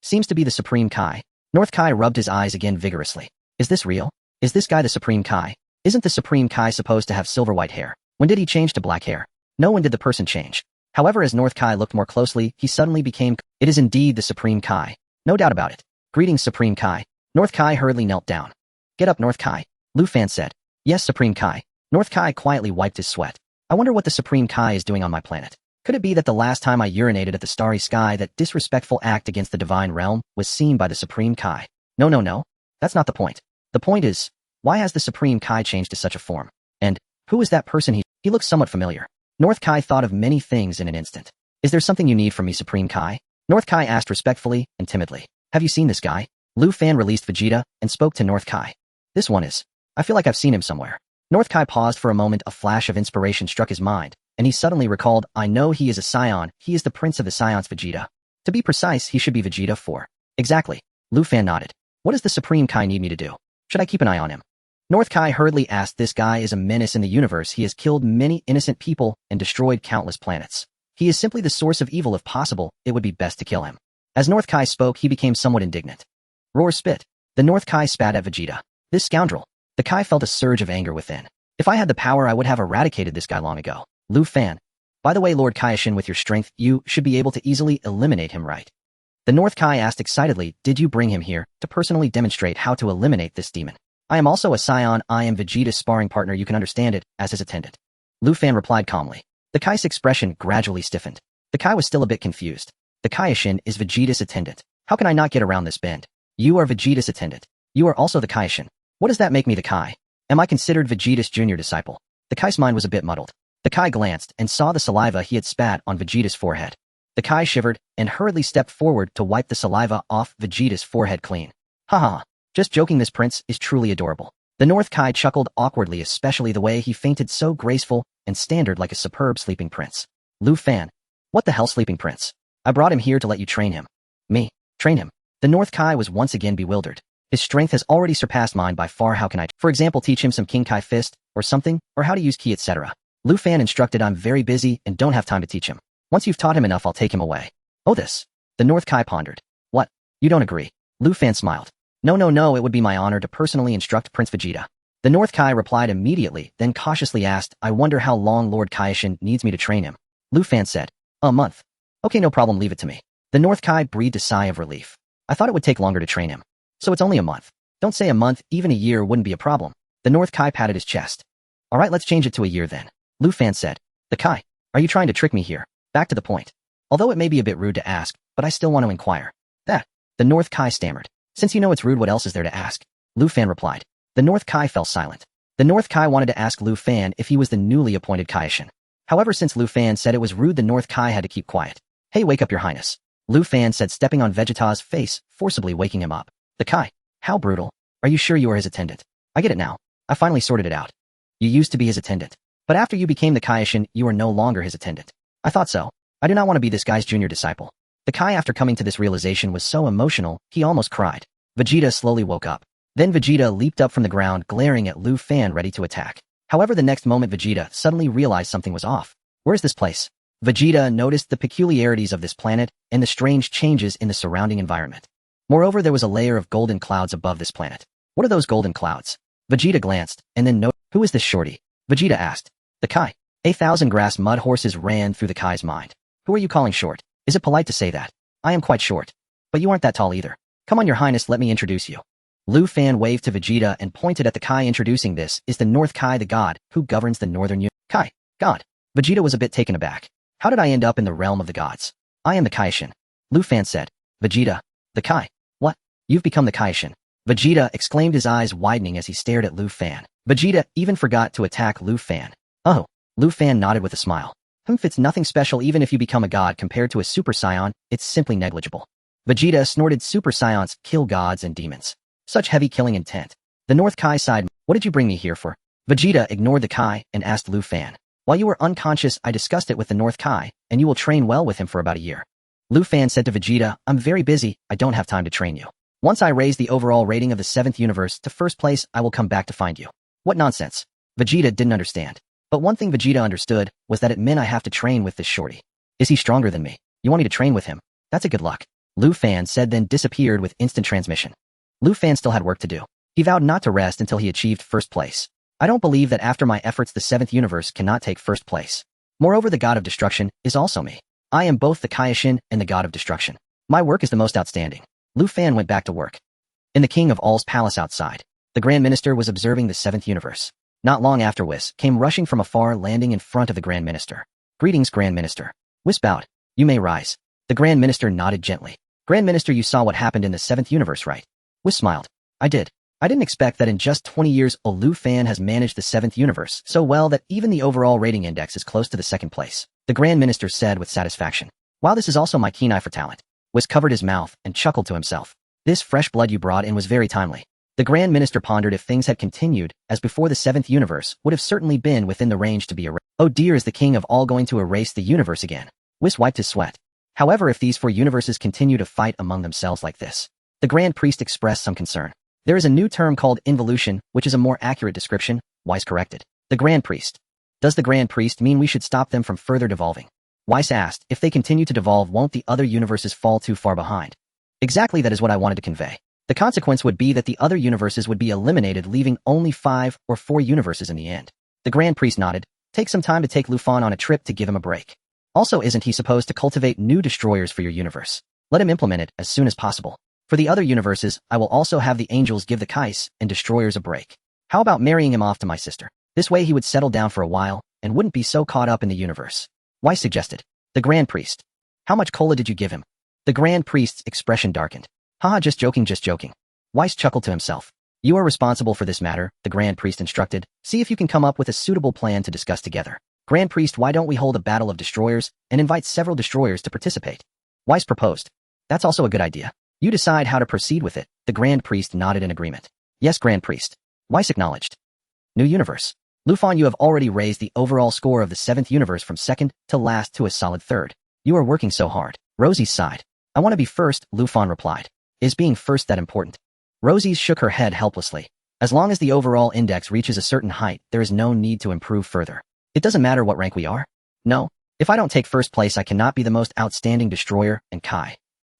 seems to be the Supreme Kai. North Kai rubbed his eyes again vigorously. Is this real? Is this guy the Supreme Kai? Isn't the Supreme Kai supposed to have silver white hair? When did he change to black hair? No, when did the person change? However, as North Kai looked more closely, he suddenly became... It is indeed the Supreme Kai. No doubt about it. Greetings, Supreme Kai. North Kai hurriedly knelt down. Get up, North Kai. Lu Fan said. Yes, Supreme Kai. North Kai quietly wiped his sweat. I wonder what the Supreme Kai is doing on my planet. Could it be that the last time I urinated at the starry sky, that disrespectful act against the divine realm was seen by the Supreme Kai? No. That's not the point. The point is, why has the Supreme Kai changed to such a form? And, who is that person? He looks somewhat familiar. North Kai thought of many things in an instant. Is there something you need from me, Supreme Kai? North Kai asked respectfully and timidly. Have you seen this guy? Lu Fan released Vegeta and spoke to North Kai. This one is. I feel like I've seen him somewhere. North Kai paused for a moment. A flash of inspiration struck his mind, and he suddenly recalled, I know he is a Saiyan, he is the prince of the Saiyans Vegeta. To be precise, he should be Vegeta 4. Exactly. Lu Fan nodded. What does the Supreme Kai need me to do? Should I keep an eye on him? North Kai hurriedly asked. This guy is a menace in the universe. He has killed many innocent people and destroyed countless planets. He is simply the source of evil. If possible, it would be best to kill him. As North Kai spoke, he became somewhat indignant. Roar spit. The North Kai spat at Vegeta. This scoundrel. The Kai felt a surge of anger within. If I had the power, I would have eradicated this guy long ago. Lu Fan. By the way, Lord Kaioshin, with your strength, you should be able to easily eliminate him, right? The North Kai asked excitedly, did you bring him here to personally demonstrate how to eliminate this demon? I am also a Saiyan. I am Vegeta's sparring partner. You can understand it as his attendant. Lu Fan replied calmly. The Kai's expression gradually stiffened. The Kai was still a bit confused. The Kaioshin is Vegeta's attendant. How can I not get around this bend? You are Vegeta's attendant. You are also the Kaioshin. What does that make me the Kai? Am I considered Vegeta's junior disciple? The Kai's mind was a bit muddled. The Kai glanced and saw the saliva he had spat on Vegeta's forehead. The Kai shivered and hurriedly stepped forward to wipe the saliva off Vegeta's forehead clean. Haha, just joking, this prince is truly adorable. The North Kai chuckled awkwardly, especially the way he fainted so graceful and standard like a superb sleeping prince. Lu Fan. What the hell, sleeping prince? I brought him here to let you train him. Me? Train him? The North Kai was once again bewildered. His strength has already surpassed mine by far. How can I, for example, teach him some King Kai fist or something, or how to use ki, etc.? Lu Fan instructed, I'm very busy and don't have time to teach him. Once you've taught him enough, I'll take him away. Oh, this. The North Kai pondered. What? You don't agree? Lu Fan smiled. No, it would be my honor to personally instruct Prince Vegeta. The North Kai replied immediately, then cautiously asked, I wonder how long Lord Kaioshin needs me to train him. Lu Fan said, a month. Okay, no problem, leave it to me. The North Kai breathed a sigh of relief. I thought it would take longer to train him. So it's only a month. Don't say a month, even a year wouldn't be a problem. The North Kai patted his chest. Alright, let's change it to a year then. Lu Fan said. The Kai, are you trying to trick me here? Back to the point. Although it may be a bit rude to ask, but I still want to inquire. That. The North Kai stammered. Since you know it's rude, what else is there to ask? Lu Fan replied. The North Kai fell silent. The North Kai wanted to ask Lu Fan if he was the newly appointed Kaioshin. However, since Lu Fan said it was rude, the North Kai had to keep quiet. Hey, wake up, your highness. Lu Fan said, stepping on Vegeta's face, forcibly waking him up. The Kai. How brutal. Are you sure you are his attendant? I get it now. I finally sorted it out. You used to be his attendant. But after you became the Kaioshin, you are no longer his attendant. I thought so. I do not want to be this guy's junior disciple. The Kai, after coming to this realization, was so emotional, he almost cried. Vegeta slowly woke up. Then Vegeta leaped up from the ground, glaring at Lu Fan, ready to attack. However, the next moment Vegeta suddenly realized something was off. Where's this place? Vegeta noticed the peculiarities of this planet and the strange changes in the surrounding environment. Moreover, there was a layer of golden clouds above this planet. What are those golden clouds? Vegeta glanced, and then noticed. Who is this shorty? Vegeta asked. The Kai. 1,000 grass mud horses ran through the Kai's mind. Who are you calling short? Is it polite to say that? I am quite short. But you aren't that tall either. Come on, your highness, let me introduce you. Lu Fan waved to Vegeta and pointed at the Kai. Introducing, this is the North Kai, the god, who governs the northern Kai. God. Vegeta was a bit taken aback. How did I end up in the realm of the gods? I am the Kaioshin. Lu Fan said. Vegeta. The Kai. What? You've become the Kaioshin. Vegeta exclaimed, his eyes widening as he stared at Lu Fan. Vegeta even forgot to attack Lu Fan. Oh. Lu Fan nodded with a smile. It's nothing special. Even if you become a god compared to a Super Saiyan, it's simply negligible. Vegeta snorted. Super Saiyans kill gods and demons. Such heavy killing intent. The North Kai sighed. What did you bring me here for? Vegeta ignored the Kai and asked Lu Fan. While you were unconscious, I discussed it with the North Kai, and you will train well with him for about a year. Lu Fan said to Vegeta, I'm very busy, I don't have time to train you. Once I raise the overall rating of the 7th universe to first place, I will come back to find you. What nonsense. Vegeta didn't understand. But one thing Vegeta understood was that it meant I have to train with this shorty. Is he stronger than me? You want me to train with him? That's a good luck. Lu Fan said, then disappeared with instant transmission. Lu Fan still had work to do. He vowed not to rest until he achieved first place. I don't believe that after my efforts the 7th universe cannot take first place. Moreover, the god of destruction is also me. I am both the Kaioshin and the god of destruction. My work is the most outstanding. Lu Fan went back to work. In the King of All's palace outside, the Grand Minister was observing the 7th universe. Not long after, Whis came rushing from afar, landing in front of the Grand Minister. Greetings, Grand Minister. Whis bowed. You may rise. The Grand Minister nodded gently. Grand Minister, you saw what happened in the 7th universe, right? Whis smiled. I did. I didn't expect that in just 20 years, Lu Fan has managed the 7th universe so well that even the overall rating index is close to the 2nd place. The Grand Minister said with satisfaction. Wow, this is also my keen eye for talent. Whis covered his mouth and chuckled to himself. This fresh blood you brought in was very timely. The Grand Minister pondered if things had continued, as before the 7th universe would have certainly been within the range to be erased. Oh dear, is the king of all going to erase the universe again? Whis wiped his sweat. However, if these 4 universes continue to fight among themselves like this, the Grand Priest expressed some concern. There is a new term called involution, which is a more accurate description, Weiss corrected. The Grand Priest. Does the Grand Priest mean we should stop them from further devolving? Weiss asked, if they continue to devolve, won't the other universes fall too far behind? Exactly, that is what I wanted to convey. The consequence would be that the other universes would be eliminated, leaving only 5 or 4 universes in the end. The Grand Priest nodded. Take some time to take Lufan on a trip to give him a break. Also, isn't he supposed to cultivate new destroyers for your universe? Let him implement it as soon as possible. For the other universes, I will also have the angels give the Kais and destroyers a break. How about marrying him off to my sister? This way he would settle down for a while and wouldn't be so caught up in the universe. Weiss suggested. The Grand Priest. How much cola did you give him? The Grand Priest's expression darkened. Haha, just joking, just joking. Weiss chuckled to himself. You are responsible for this matter, the Grand Priest instructed. See if you can come up with a suitable plan to discuss together. Grand Priest, why don't we hold a battle of destroyers and invite several destroyers to participate? Weiss proposed. That's also a good idea. You decide how to proceed with it. The Grand Priest nodded in agreement. Yes, Grand Priest. Weiss acknowledged. New universe. Lufan, you have already raised the overall score of the 7th universe from 2nd to last to a solid 3rd. You are working so hard. Rosie sighed. I want to be first, Lufan replied. Is being first that important? Rosie shook her head helplessly. As long as the overall index reaches a certain height, there is no need to improve further. It doesn't matter what rank we are. No. If I don't take first place, I cannot be the most outstanding destroyer and Kai.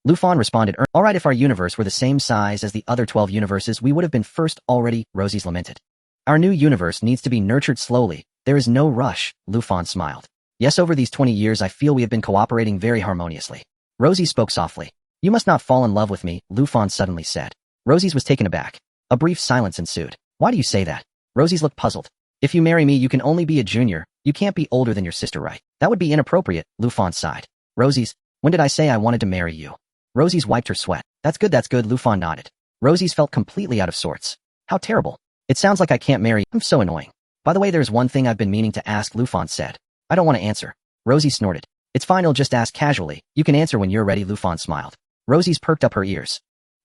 Lufan responded, alright, if our universe were the same size as the other 12 universes, we would have been first already, Rosie's lamented. Our new universe needs to be nurtured slowly. There is no rush, Lufan smiled. Yes, over these 20 years I feel we have been cooperating very harmoniously. Rosie spoke softly. You must not fall in love with me, Lufan suddenly said. Rosie's was taken aback. A brief silence ensued. Why do you say that? Rosie's looked puzzled. If you marry me, you can only be a junior. You can't be older than your sister, right? That would be inappropriate, Lufan sighed. Rosie's, when did I say I wanted to marry you? Rosie's wiped her sweat. That's good, Lufan nodded. Rosie's felt completely out of sorts. How terrible. It sounds like I can't marry. I'm so annoying. By the way, there's one thing I've been meaning to ask, Lufan said. I don't want to answer. Rosie snorted. It's fine, I'll just ask casually. You can answer when you're ready, Lufan smiled. Rosie's perked up her ears.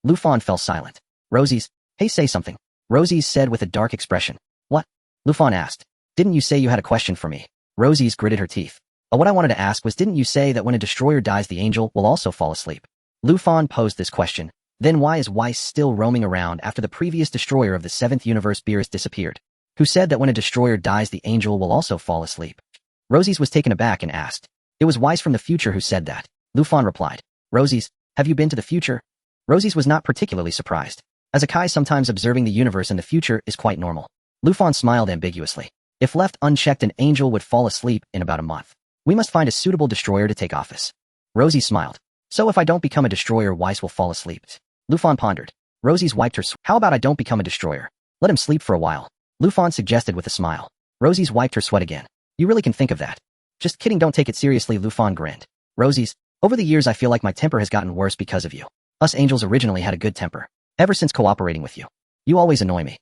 Lufan fell silent. Rosie's, hey, say something. Rosie's said with a dark expression. What? Lufan asked. Didn't you say you had a question for me? Rosie's gritted her teeth. What I wanted to ask was, didn't you say that when a destroyer dies the angel will also fall asleep? Lufan posed this question. Then why is Weiss still roaming around after the previous destroyer of the 7th universe, Beerus, disappeared? Who said that when a destroyer dies the angel will also fall asleep? Rosie's was taken aback and asked. It was Weiss from the future who said that. Lufan replied. Rosie's, have you been to the future? Rosie's was not particularly surprised. As a Kai, sometimes observing the universe in the future is quite normal. Lufan smiled ambiguously. If left unchecked, an angel would fall asleep in about a month. We must find a suitable destroyer to take office. Rosie smiled. So if I don't become a destroyer, Weiss will fall asleep. Lufan pondered. Rosie's wiped her sweat. How about I don't become a destroyer? Let him sleep for a while. Lufan suggested with a smile. Rosie's wiped her sweat again. You really can think of that. Just kidding, don't take it seriously, Lufan grinned. Rosie's, over the years I feel like my temper has gotten worse because of you. Us angels originally had a good temper. Ever since cooperating with you. You always annoy me.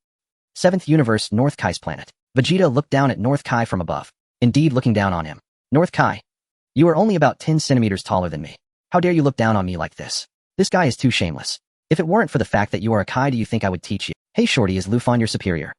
7th universe, North Kai's planet. Vegeta looked down at North Kai from above. Indeed, looking down on him. North Kai. You are only about 10 centimeters taller than me. How dare you look down on me like this? This guy is too shameless. If it weren't for the fact that you are a Kai, do you think I would teach you? Hey Shorty, is Lufan your superior?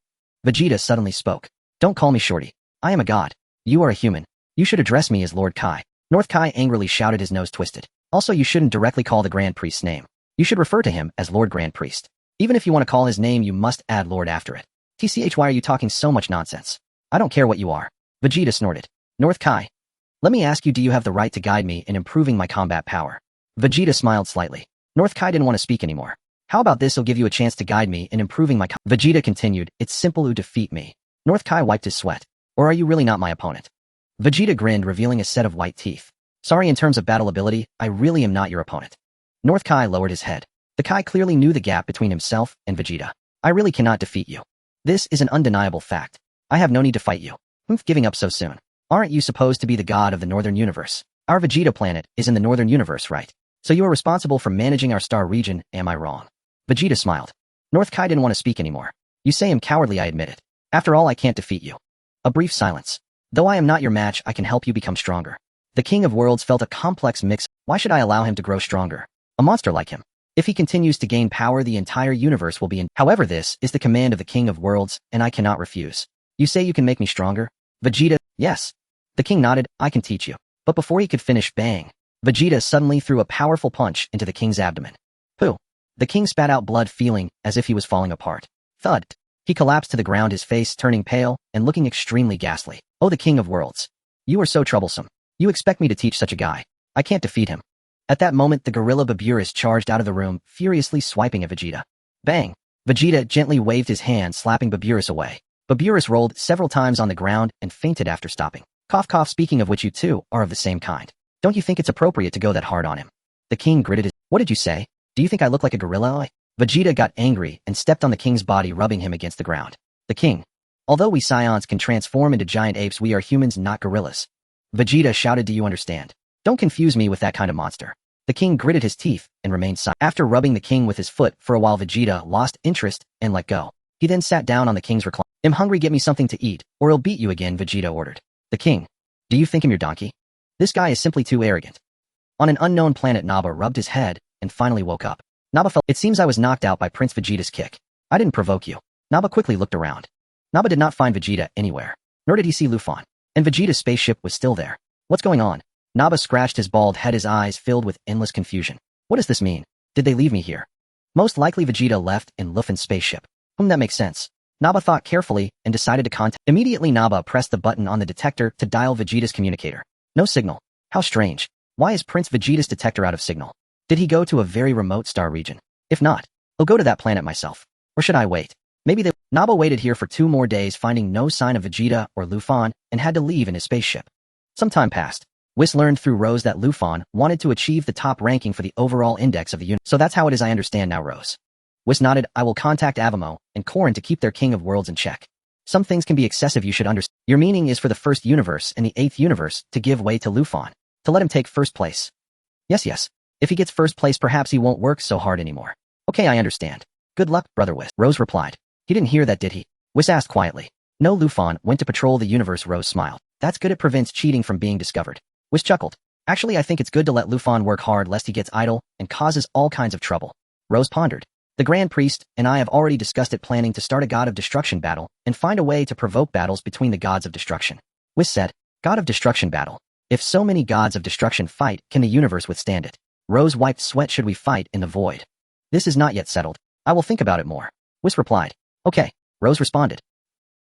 Vegeta suddenly spoke. Don't call me Shorty. I am a god. You are a human. You should address me as Lord Kai. North Kai angrily shouted, his nose twisted. Also, you shouldn't directly call the Grand Priest's name. You should refer to him as Lord Grand Priest. Even if you want to call his name, you must add Lord after it. TCH, why are you talking so much nonsense? I don't care what you are. Vegeta snorted. North Kai. Let me ask you, do you have the right to guide me in improving my combat power? Vegeta smiled slightly. North Kai didn't want to speak anymore. How about this, I'll give you a chance to guide me in improving my Vegeta continued, it's simple, you defeat me. North Kai wiped his sweat. Or are you really not my opponent? Vegeta grinned, revealing a set of white teeth. Sorry, in terms of battle ability, I really am not your opponent. North Kai lowered his head. The Kai clearly knew the gap between himself and Vegeta. I really cannot defeat you. This is an undeniable fact. I have no need to fight you. Giving up so soon. Aren't you supposed to be the god of the Northern Universe? Our Vegeta planet is in the Northern Universe, right? So you are responsible for managing our star region, am I wrong? Vegeta smiled. North Kai didn't want to speak anymore. You say I'm cowardly, I admit it. After all, I can't defeat you. A brief silence. Though I am not your match, I can help you become stronger. The King of Worlds felt a complex mix. Why should I allow him to grow stronger? A monster like him. If he continues to gain power, the entire universe will be in. However, this is the command of the King of Worlds, and I cannot refuse. You say you can make me stronger? Vegeta, yes. The king nodded, I can teach you. But before he could finish, bang. Vegeta suddenly threw a powerful punch into the king's abdomen. Pooh. The king spat out blood, feeling as if he was falling apart. Thud. He collapsed to the ground, his face turning pale and looking extremely ghastly. Oh, the King of Worlds. You are so troublesome. You expect me to teach such a guy? I can't defeat him. At that moment, the gorilla Beerus charged out of the room, furiously swiping at Vegeta. Bang! Vegeta gently waved his hand, slapping Beerus away. Beerus rolled several times on the ground and fainted after stopping. Cough cough, speaking of which, you two are of the same kind. Don't you think it's appropriate to go that hard on him? The king gritted his— What did you say? Do you think I look like a gorilla? Vegeta got angry and stepped on the king's body, rubbing him against the ground. The king. Although we Saiyans can transform into giant apes, we are humans, not gorillas. Vegeta shouted, do you understand? Don't confuse me with that kind of monster. The king gritted his teeth and remained silent. After rubbing the king with his foot for a while, Vegeta lost interest and let go. He then sat down on the king's recliner. I'm hungry, get me something to eat, or I'll beat you again, Vegeta ordered. The king. Do you think I'm your donkey? This guy is simply too arrogant. On an unknown planet, Naba rubbed his head and finally woke up. Naba felt— It seems I was knocked out by Prince Vegeta's kick. I didn't provoke you. Naba quickly looked around. Naba did not find Vegeta anywhere, nor did he see Lufan. And Vegeta's spaceship was still there. What's going on? Naba scratched his bald head, his eyes filled with endless confusion. What does this mean? Did they leave me here? Most likely Vegeta left in Lufan's spaceship. That makes sense. Naba thought carefully and decided to contact. Immediately Naba pressed the button on the detector to dial Vegeta's communicator. No signal. How strange. Why is Prince Vegeta's detector out of signal? Did he go to a very remote star region? If not, I'll go to that planet myself. Or should I wait? Maybe they— Naba waited here for 2 more days, finding no sign of Vegeta or Lufan, and had to leave in his spaceship. Some time passed. Whis learned through Rose that Lufan wanted to achieve the top ranking for the overall index of the unit. So that's how it is, I understand now, Rose. Whis nodded, I will contact Avamo and Korin to keep their King of Worlds in check. Some things can be excessive, you should understand. Your meaning is for the first universe and the 8th universe to give way to Lufan, to let him take first place. Yes. If he gets first place, perhaps he won't work so hard anymore. Okay, I understand. Good luck, brother Whis. Rose replied. He didn't hear that, did he? Whis asked quietly. No, Lufan went to patrol the universe, Rose smiled. That's good, it prevents cheating from being discovered. Whis chuckled. Actually, I think it's good to let Lufan work hard lest he gets idle and causes all kinds of trouble. Rose pondered. The Grand Priest and I have already discussed it, planning to start a God of Destruction battle and find a way to provoke battles between the gods of destruction. Whis said, God of Destruction battle. If so many gods of destruction fight, can the universe withstand it? Rose wiped sweat. Should we fight in the void? This is not yet settled. I will think about it more. Whis replied. Okay, Rose responded.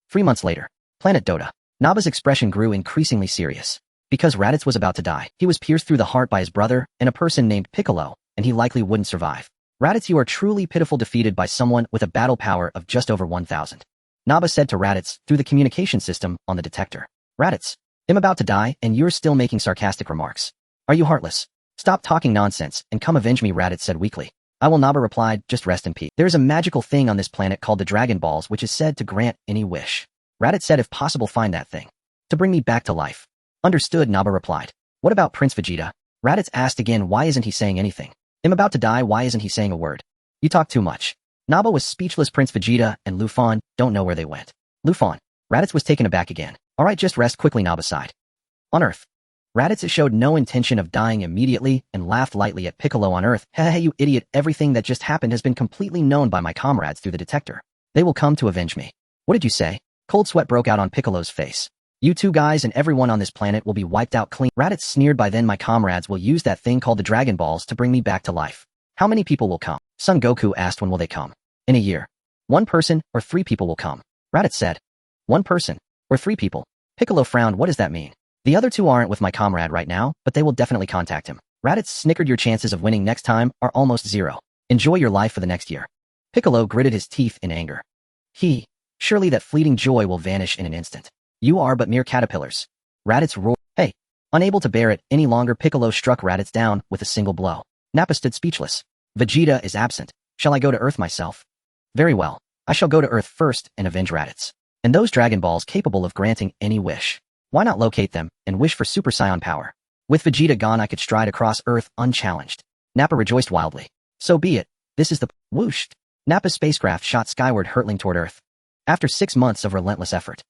3 months later. Planet Dota. Naba's expression grew increasingly serious. Because Raditz was about to die. He was pierced through the heart by his brother and a person named Piccolo, and he likely wouldn't survive. Raditz, you are truly pitiful, defeated by someone with a battle power of just over 1,000. Naba said to Raditz through the communication system on the detector. Raditz, I'm about to die and you're still making sarcastic remarks. Are you heartless? Stop talking nonsense and come avenge me, Raditz said weakly. I will, Naba replied, just rest in peace. There is a magical thing on this planet called the Dragon Balls, which is said to grant any wish. Raditz said, if possible, find that thing. To bring me back to life. Understood, Naba replied. What about Prince Vegeta? Raditz asked again, why isn't he saying anything? I'm about to die, why isn't he saying a word? You talk too much. Naba was speechless. Prince Vegeta and Lufan don't know where they went. Lufan. Raditz was taken aback again. Alright, just rest quickly, Naba sighed. On Earth. Raditz showed no intention of dying immediately and laughed lightly at Piccolo. On Earth. Hey, you idiot, everything that just happened has been completely known by my comrades through the detector. They will come to avenge me. What did you say? Cold sweat broke out on Piccolo's face. You 2 guys and everyone on this planet will be wiped out clean. Raditz sneered, by then my comrades will use that thing called the Dragon Balls to bring me back to life. How many people will come? Son Goku asked. When will they come? In a year. 1 person or 3 people will come. Raditz said. 1 person or 3 people. Piccolo frowned. What does that mean? The other 2 aren't with my comrade right now, but they will definitely contact him. Raditz snickered. Your chances of winning next time are almost 0. Enjoy your life for the next year. Piccolo gritted his teeth in anger. Surely that fleeting joy will vanish in an instant. You are but mere caterpillars. Raditz roared. Hey. Unable to bear it any longer, Piccolo struck Raditz down with a single blow. Nappa stood speechless. Vegeta is absent. Shall I go to Earth myself? Very well. I shall go to Earth first and avenge Raditz. And those Dragon Balls capable of granting any wish. Why not locate them and wish for Super Saiyan power? With Vegeta gone, I could stride across Earth unchallenged. Nappa rejoiced wildly. So be it. This is the— Whoosh! Nappa's spacecraft shot skyward, hurtling toward Earth. After 6 months of relentless effort,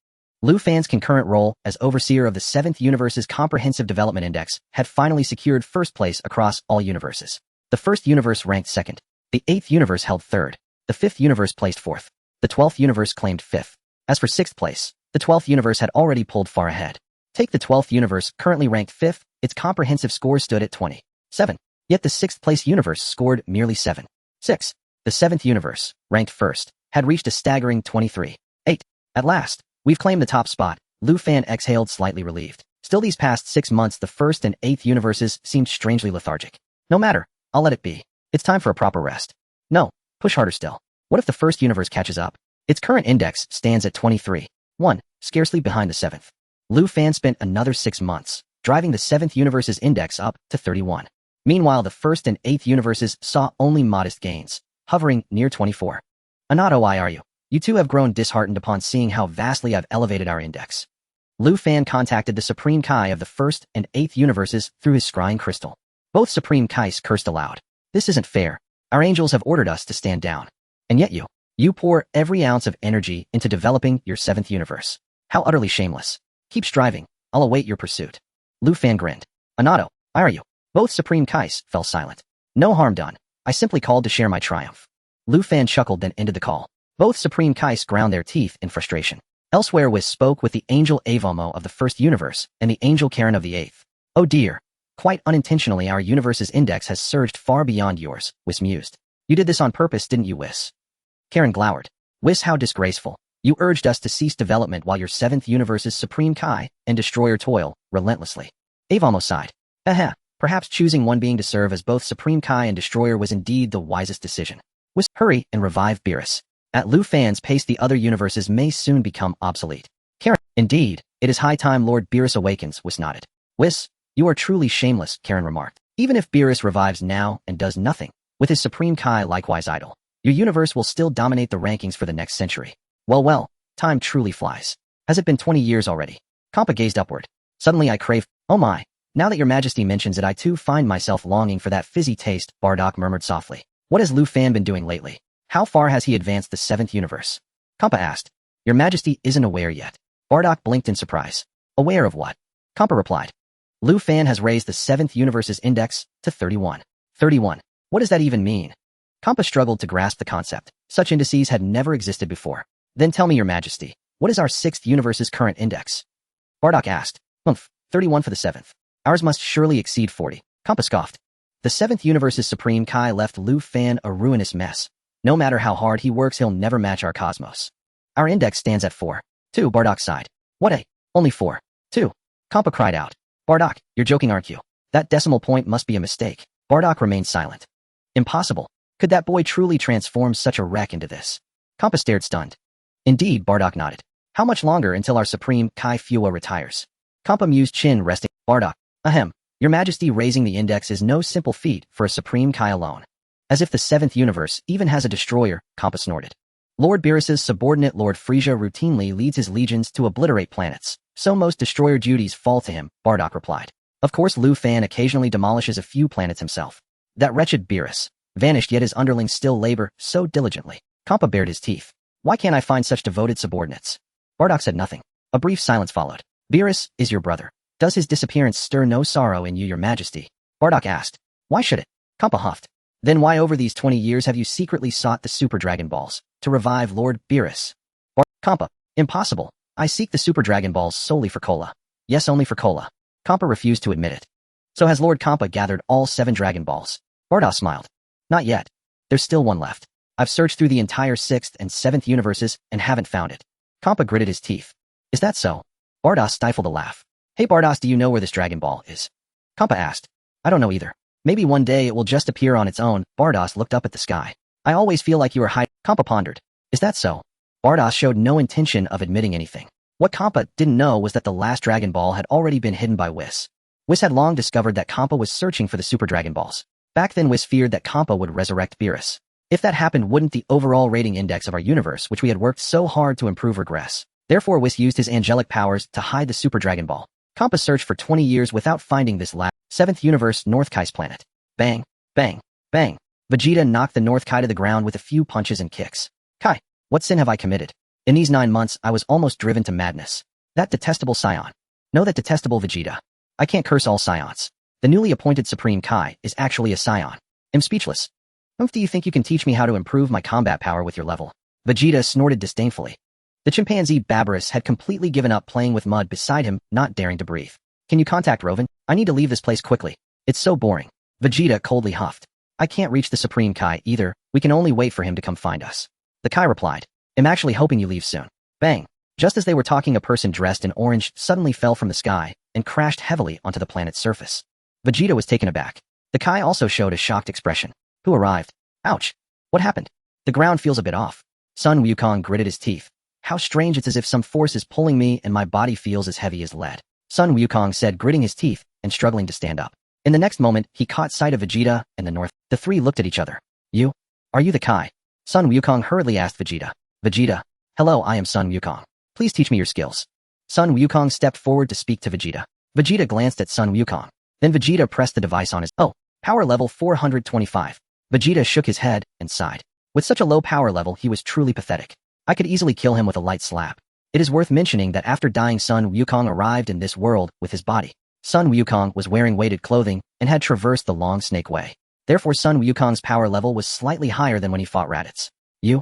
Lufan's concurrent role as overseer of the 7th universe's comprehensive development index had finally secured first place across all universes. The first universe ranked second. The 8th universe held 3rd. The 5th universe placed 4th. The 12th universe claimed 5th. As for 6th place, the 12th universe had already pulled far ahead. Take the 12th universe, currently ranked 5th, its comprehensive score stood at 27. Yet the 6th place universe scored merely 7.6. The 7th universe, ranked 1st, had reached a staggering 23.8. At last, we've claimed the top spot. Lu Fan exhaled, slightly relieved. Still, these past 6 months the 1st and 8th universes seemed strangely lethargic. No matter, I'll let it be. It's time for a proper rest. No, push harder still. What if the 1st universe catches up? Its current index stands at 23.1, scarcely behind the 7th. Lu Fan spent another 6 months, driving the 7th universe's index up to 31. Meanwhile, the 1st and 8th universes saw only modest gains, hovering near 24. Anato, why are you? You two have grown disheartened upon seeing how vastly I've elevated our index. Lu Fan contacted the Supreme Kai of the 1st and 8th universes through his scrying crystal. Both Supreme Kais cursed aloud. This isn't fair. Our angels have ordered us to stand down. And yet you pour every ounce of energy into developing your 7th universe. How utterly shameless. Keep striving. I'll await your pursuit. Lu Fan grinned. Anato, why are you? Both Supreme Kais fell silent. No harm done. I simply called to share my triumph. Lu Fan chuckled, then ended the call. Both Supreme Kais ground their teeth in frustration. Elsewhere, Whis spoke with the Angel Avomo of the 1st universe and the Angel Karen of the 8th. Oh dear. Quite unintentionally, our universe's index has surged far beyond yours, Whis mused. You did this on purpose, didn't you, Whis? Karen glowered. Whis, how disgraceful. You urged us to cease development while your 7th universe's Supreme Kai and Destroyer toil relentlessly. Avomo sighed. Perhaps choosing one being to serve as both Supreme Kai and Destroyer was indeed the wisest decision. Whis, hurry and revive Beerus. At Lu Fan's pace, the other universes may soon become obsolete. Karen, indeed, it is high time Lord Beerus awakens, Whis nodded. Whis, you are truly shameless, Karen remarked. Even if Beerus revives now and does nothing, with his Supreme Kai likewise idle, your universe will still dominate the rankings for the next century. Well, time truly flies. Has it been 20 years already? Kampa gazed upward. Suddenly I crave, oh my, now that your majesty mentions it, I too find myself longing for that fizzy taste, Bardock murmured softly. What has Lu Fan been doing lately? How far has he advanced the 7th universe? Kampa asked. Your majesty isn't aware yet. Bardock blinked in surprise. Aware of what? Kampa replied. Lu Fan has raised the 7th universe's index to 31. 31. What does that even mean? Kampa struggled to grasp the concept. Such indices had never existed before. Then tell me, your majesty, what is our 6th universe's current index? Bardock asked. 31 for the 7th. Ours must surely exceed 40. Kampa scoffed. The 7th universe's Supreme Kai left Lu Fan a ruinous mess. No matter how hard he works, he'll never match our cosmos. Our index stands at 4. 2, Bardock sighed. What only 4. 2. Kampa cried out. Bardock, you're joking, aren't you? That decimal point must be a mistake. Bardock remained silent. Impossible. Could that boy truly transform such a wreck into this? Kampa stared stunned. Indeed, Bardock nodded. How much longer until our Supreme Kai Fua retires? Kampa mused, chin resting. Bardock, your majesty, raising the index is no simple feat for a Supreme Kai alone. As if the 7th universe even has a destroyer, Kampa snorted. Lord Beerus's subordinate Lord Frisia routinely leads his legions to obliterate planets, so most destroyer duties fall to him, Bardock replied. Of course, Lu Fan occasionally demolishes a few planets himself. That wretched Beerus, vanished, yet his underlings still labor so diligently. Kampa bared his teeth. Why can't I find such devoted subordinates? Bardock said nothing. A brief silence followed. Beerus is your brother. Does his disappearance stir no sorrow in you, your majesty? Bardock asked. Why should it? Kampa huffed. Then why over these 20 years have you secretly sought the Super Dragon Balls to revive Lord Beerus? Kampa, impossible. I seek the Super Dragon Balls solely for Cola. Yes, only for Cola. Kampa refused to admit it. So has Lord Kampa gathered all 7 Dragon Balls? Bardock smiled. Not yet. There's still one left. I've searched through the entire 6th and 7th universes and haven't found it. Kampa gritted his teeth. Is that so? Bardock stifled a laugh. Hey Bardock, do you know where this Dragon Ball is? Kampa asked. I don't know either. Maybe one day it will just appear on its own. Bardock looked up at the sky. I always feel like you are hiding. Kampa pondered. Is that so? Bardock showed no intention of admitting anything. What Kampa didn't know was that the last Dragon Ball had already been hidden by Whis. Whis had long discovered that Kampa was searching for the Super Dragon Balls. Back then Whis feared that Kampa would resurrect Beerus. If that happened, wouldn't the overall rating index of our universe, which we had worked so hard to improve, regress? Therefore Whis used his angelic powers to hide the Super Dragon Ball. Kampa searched for 20 years without finding this last 7th universe North Kai's planet. Bang, bang, bang. Vegeta knocked the North Kai to the ground with a few punches and kicks. Kai, what sin have I committed? In these 9 months, I was almost driven to madness. That detestable Saiyan. No, that detestable Vegeta. I can't curse all Saiyans. The newly appointed Supreme Kai is actually a Saiyan. I'm speechless. Do you think you can teach me how to improve my combat power with your level? Vegeta snorted disdainfully. The chimpanzee Beerus had completely given up playing with mud beside him, not daring to breathe. Can you contact Rovan? I need to leave this place quickly. It's so boring. Vegeta coldly huffed. I can't reach the Supreme Kai either, we can only wait for him to come find us. The Kai replied. I'm actually hoping you leave soon. Bang. Just as they were talking, a person dressed in orange suddenly fell from the sky and crashed heavily onto the planet's surface. Vegeta was taken aback. The Kai also showed a shocked expression. Who arrived? Ouch. What happened? The ground feels a bit off. Sun Wukong gritted his teeth. How strange, it's as if some force is pulling me and my body feels as heavy as lead. Sun Wukong said, gritting his teeth and struggling to stand up. In the next moment, he caught sight of Vegeta and the North. The three looked at each other. You? Are you the Kai? Sun Wukong hurriedly asked Vegeta. Vegeta. Hello, I am Sun Wukong. Please teach me your skills. Sun Wukong stepped forward to speak to Vegeta. Vegeta glanced at Sun Wukong. Then Vegeta pressed the device on his power level 425. Vegeta shook his head and sighed. With such a low power level, he was truly pathetic. I could easily kill him with a light slap. It is worth mentioning that after dying, Sun Wukong arrived in this world with his body. Sun Wukong was wearing weighted clothing and had traversed the long snake way. Therefore, Sun Wukong's power level was slightly higher than when he fought Raditz. You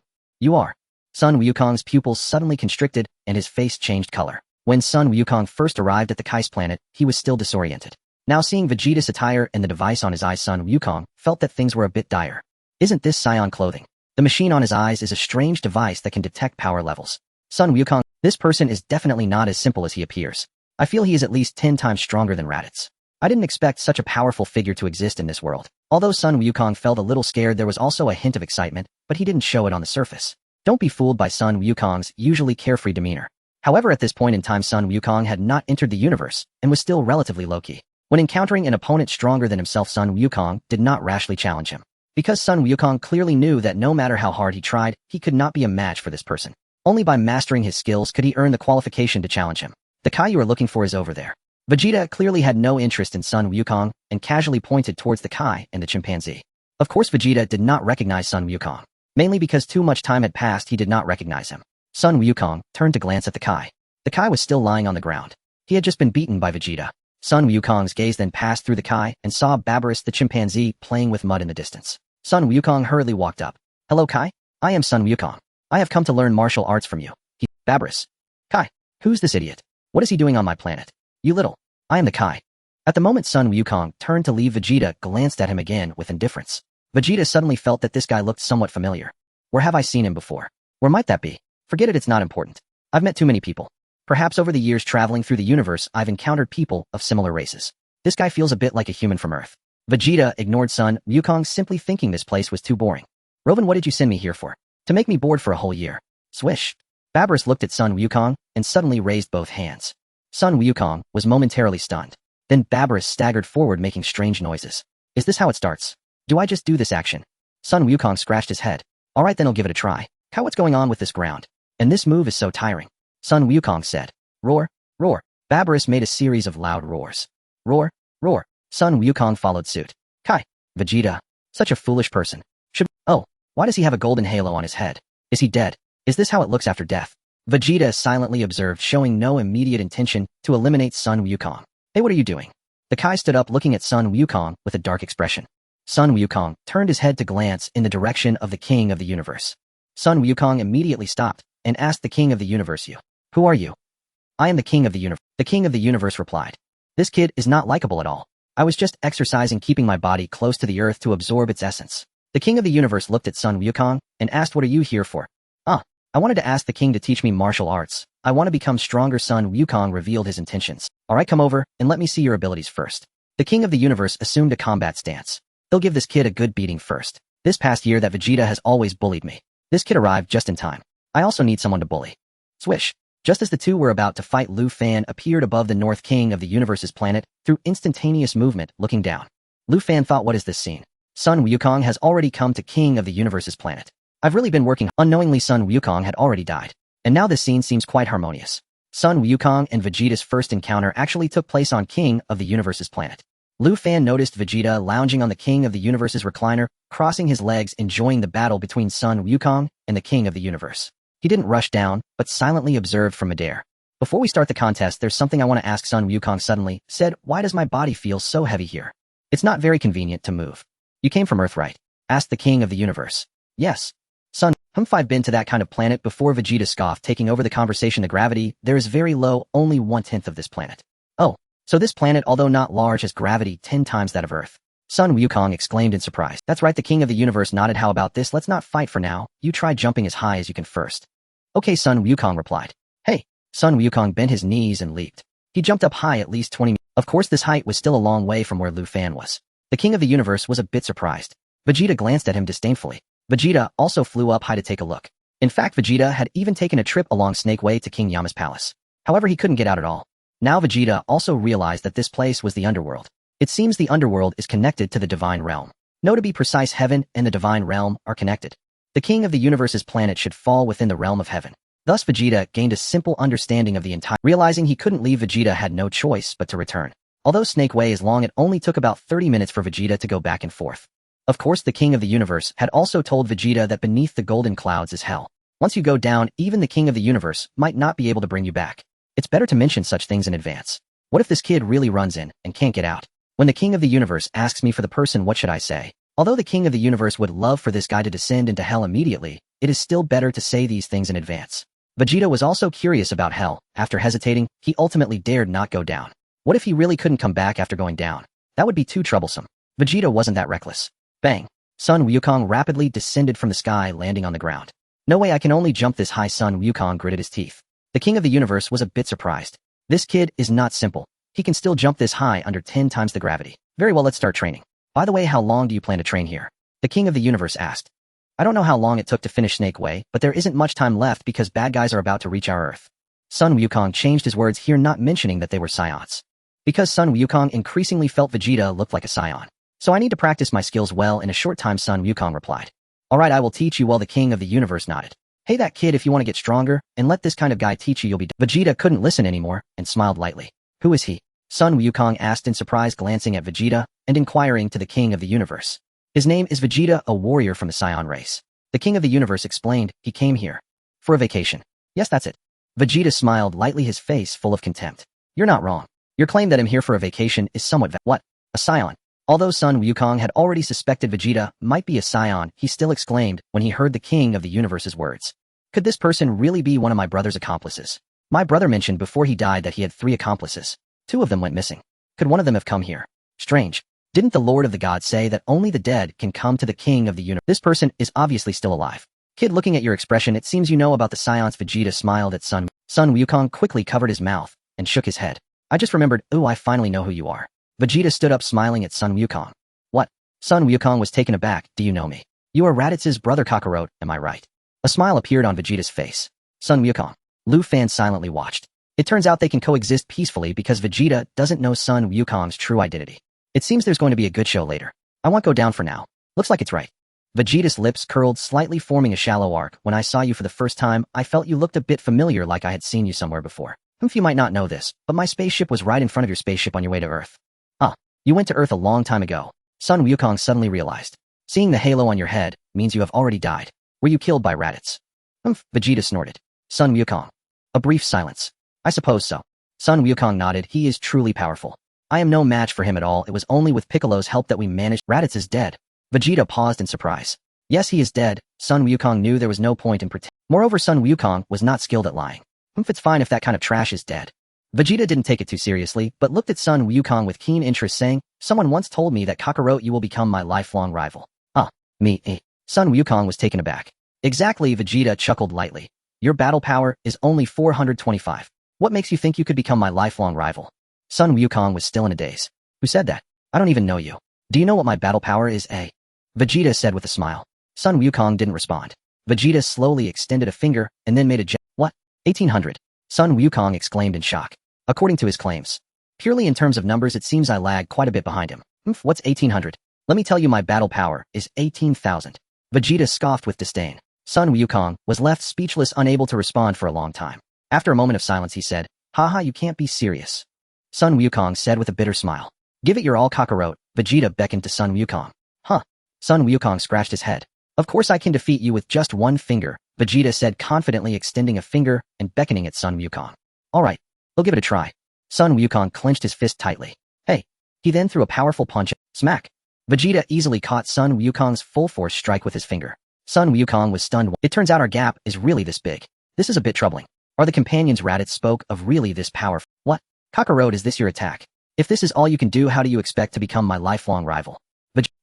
are. Sun Wukong's pupils suddenly constricted and his face changed color. When Sun Wukong first arrived at the Kai's planet, he was still disoriented. Now seeing Vegeta's attire and the device on his eyes, Sun Wukong felt that things were a bit dire. Isn't this Saiyan clothing? The machine on his eyes is a strange device that can detect power levels. Sun Wukong, this person is definitely not as simple as he appears. I feel he is at least 10 times stronger than Raditz. I didn't expect such a powerful figure to exist in this world. Although Sun Wukong felt a little scared, there was also a hint of excitement, but he didn't show it on the surface. Don't be fooled by Sun Wukong's usually carefree demeanor. However, at this point in time, Sun Wukong had not entered the universe and was still relatively low-key. When encountering an opponent stronger than himself, Sun Wukong did not rashly challenge him. Because Sun Wukong clearly knew that no matter how hard he tried, he could not be a match for this person. Only by mastering his skills could he earn the qualification to challenge him. The Kai you are looking for is over there. Vegeta clearly had no interest in Sun Wukong and casually pointed towards the Kai and the chimpanzee. Of course, Vegeta did not recognize Sun Wukong. Mainly because too much time had passed, he did not recognize him. Sun Wukong turned to glance at the Kai. The Kai was still lying on the ground. He had just been beaten by Vegeta. Sun Wukong's gaze then passed through the Kai and saw Beerus the chimpanzee playing with mud in the distance. Sun Wukong hurriedly walked up. Hello, Kai. I am Sun Wukong. I have come to learn martial arts from you. Beerus. Kai. Who's this idiot? What is he doing on my planet? You little. I am the Kai. At the moment Sun Wukong turned to leave, Vegeta glanced at him again with indifference. Vegeta suddenly felt that this guy looked somewhat familiar. Where have I seen him before? Where might that be? Forget it, it's not important. I've met too many people. Perhaps over the years traveling through the universe, I've encountered people of similar races. This guy feels a bit like a human from Earth. Vegeta ignored Sun Wukong, simply thinking this place was too boring. Rovan, what did you send me here for? To make me bored for a whole year. Swish. Beerus looked at Sun Wukong and suddenly raised both hands. Sun Wukong was momentarily stunned. Then Beerus staggered forward, making strange noises. Is this how it starts? Do I just do this action? Sun Wukong scratched his head. Alright, then I'll give it a try. Kai, what's going on with this ground? And this move is so tiring. Sun Wukong said. Roar, roar. Beerus made a series of loud roars. Roar, roar. Sun Wukong followed suit. Kai. Vegeta. Such a foolish person. Why does he have a golden halo on his head? Is he dead? Is this how it looks after death? Vegeta silently observed, showing no immediate intention to eliminate Sun Wukong. Hey, what are you doing? The Kai stood up, looking at Sun Wukong with a dark expression. Sun Wukong turned his head to glance in the direction of the King of the Universe. Sun Wukong immediately stopped and asked the King of the Universe, Who are you? I am the King of the Universe. The King of the Universe replied. This kid is not likable at all. I was just exercising, keeping my body close to the earth to absorb its essence. The King of the Universe looked at Sun Wukong and asked, what are you here for? I wanted to ask the king to teach me martial arts. I want to become stronger. Sun Wukong revealed his intentions. Alright, come over and let me see your abilities first. The King of the Universe assumed a combat stance. He'll give this kid a good beating first. This past year that Vegeta has always bullied me. This kid arrived just in time. I also need someone to bully. Swish. Just as the two were about to fight, Lu Fan appeared above the North King of the Universe's planet through instantaneous movement, looking down. Lu Fan thought, what is this scene? Sun Wukong has already come to King of the Universe's planet. I've really been working. Unknowingly, Sun Wukong had already died. And now this scene seems quite harmonious. Sun Wukong and Vegeta's first encounter actually took place on King of the Universe's planet. Lu Fan noticed Vegeta lounging on the King of the Universe's recliner, crossing his legs, enjoying the battle between Sun Wukong and the King of the Universe. He didn't rush down, but silently observed from midair. Before we start the contest, there's something I want to ask. Sun Wukong suddenly said, why does my body feel so heavy here? It's not very convenient to move. You came from Earth, right? asked the king of the universe. Yes. Son, I've been to that kind of planet before. Vegeta scoffed, taking over the conversation. The gravity there is very low, only 1/10 of this planet. Oh, so this planet, although not large, has gravity 10 times that of Earth. Sun Wukong exclaimed in surprise. That's right, the king of the universe nodded. How about this? Let's not fight for now. You try jumping as high as you can first. Okay, Sun Wukong replied. Hey, Sun Wukong bent his knees and leaped. He jumped up high at least 20 meters. Of course, this height was still a long way from where Lu Fan was. The king of the universe was a bit surprised. Vegeta glanced at him disdainfully. Vegeta also flew up high to take a look. In fact, Vegeta had even taken a trip along Snake Way to King Yama's palace. However, he couldn't get out at all. Now Vegeta also realized that this place was the underworld. It seems the underworld is connected to the divine realm. No, to be precise, heaven and the divine realm are connected. The king of the universe's planet should fall within the realm of heaven. Thus Vegeta gained a simple understanding of the entire. Realizing he couldn't leave, Vegeta had no choice but to return. Although Snake Way is long, it only took about 30 minutes for Vegeta to go back and forth. Of course, the king of the universe had also told Vegeta that beneath the golden clouds is hell. Once you go down, even the king of the universe might not be able to bring you back. It's better to mention such things in advance. What if this kid really runs in and can't get out? When the king of the universe asks me for the person, what should I say? Although the king of the universe would love for this guy to descend into hell immediately, it is still better to say these things in advance. Vegeta was also curious about hell. After hesitating, he ultimately dared not go down. What if he really couldn't come back after going down? That would be too troublesome. Vegeta wasn't that reckless. Bang! Sun Wukong rapidly descended from the sky, landing on the ground. No way, I can only jump this high. Sun Wukong gritted his teeth. The king of the universe was a bit surprised. This kid is not simple. He can still jump this high under 10 times the gravity. Very well, let's start training. By the way, how long do you plan to train here? The king of the universe asked. I don't know how long it took to finish Snake Way, but there isn't much time left because bad guys are about to reach our Earth. Sun Wukong changed his words here, not mentioning that they were Saiyans. Because Sun Wukong increasingly felt Vegeta looked like a Saiyan. So I need to practice my skills well in a short time, Sun Wukong replied. Alright, I will teach you. While the king of the universe nodded. Hey, that kid, if you want to get stronger, and let this kind of guy teach you, you'll be done. Vegeta couldn't listen anymore, and smiled lightly. Who is he? Sun Wukong asked in surprise, glancing at Vegeta, and inquiring to the king of the universe. His name is Vegeta, a warrior from the Saiyan race. The king of the universe explained. He came here. For a vacation. Yes, that's it. Vegeta smiled lightly, his face full of contempt. You're not wrong. Your claim that I'm here for a vacation is somewhat what? A Saiyan. Although Sun Wukong had already suspected Vegeta might be a Saiyan, he still exclaimed when he heard the king of the universe's words. Could this person really be one of my brother's accomplices? My brother mentioned before he died that he had 3 accomplices. 2 of them went missing. Could one of them have come here? Strange. Didn't the Lord of the Gods say that only the dead can come to the king of the universe? This person is obviously still alive. Kid, looking at your expression, it seems you know about the Saiyans. Vegeta smiled at Sun Wukong, quickly covered his mouth and shook his head. I just remembered. Ooh, I finally know who you are. Vegeta stood up, smiling at Sun Wukong. What? Sun Wukong was taken aback. Do you know me? You are Raditz's brother Kakarot, am I right? A smile appeared on Vegeta's face. Sun Wukong. Lu Fan silently watched. It turns out they can coexist peacefully because Vegeta doesn't know Sun Wukong's true identity. It seems there's going to be a good show later. I won't go down for now. Looks like it's right. Vegeta's lips curled slightly, forming a shallow arc. When I saw you for the first time, I felt you looked a bit familiar, like I had seen you somewhere before. You might not know this, but my spaceship was right in front of your spaceship on your way to Earth. You went to Earth a long time ago. Sun Wukong suddenly realized. Seeing the halo on your head means you have already died. Were you killed by Raditz? Vegeta snorted. Sun Wukong. A brief silence. I suppose so. Sun Wukong nodded. He is truly powerful. I am no match for him at all. It was only with Piccolo's help that we managed. Raditz is dead. Vegeta paused in surprise. Yes, he is dead. Sun Wukong knew there was no point in pretending. Moreover, Sun Wukong was not skilled at lying. It's fine if that kind of trash is dead. Vegeta didn't take it too seriously, but looked at Sun Wukong with keen interest, saying, someone once told me that Kakarot, you will become my lifelong rival. Me. Sun Wukong was taken aback. Exactly, Vegeta chuckled lightly. Your battle power is only 425. What makes you think you could become my lifelong rival? Sun Wukong was still in a daze. Who said that? I don't even know you. Do you know what my battle power is, eh? Vegeta said with a smile. Sun Wukong didn't respond. Vegeta slowly extended a finger and then made a What? 1800. Sun Wukong exclaimed in shock. According to his claims. Purely in terms of numbers, it seems I lag quite a bit behind him. What's 1800? Let me tell you, my battle power is 18,000. Vegeta scoffed with disdain. Sun Wukong was left speechless, unable to respond for a long time. After a moment of silence, he said, Haha, you can't be serious. Sun Wukong said with a bitter smile. Give it your all, Kakarot. Vegeta beckoned to Sun Wukong. Sun Wukong scratched his head. Of course I can defeat you with just one finger, Vegeta said confidently, extending a finger and beckoning at Sun Wukong. Alright, we'll give it a try. Sun Wukong clenched his fist tightly. Hey. He then threw a powerful punch. Smack. Vegeta easily caught Sun Wukong's full force strike with his finger. Sun Wukong was stunned. It turns out our gap is really this big. This is a bit troubling. Are the companions Raditz spoke of really this powerful? What? Kakarot, is this your attack? If this is all you can do, how do you expect to become my lifelong rival?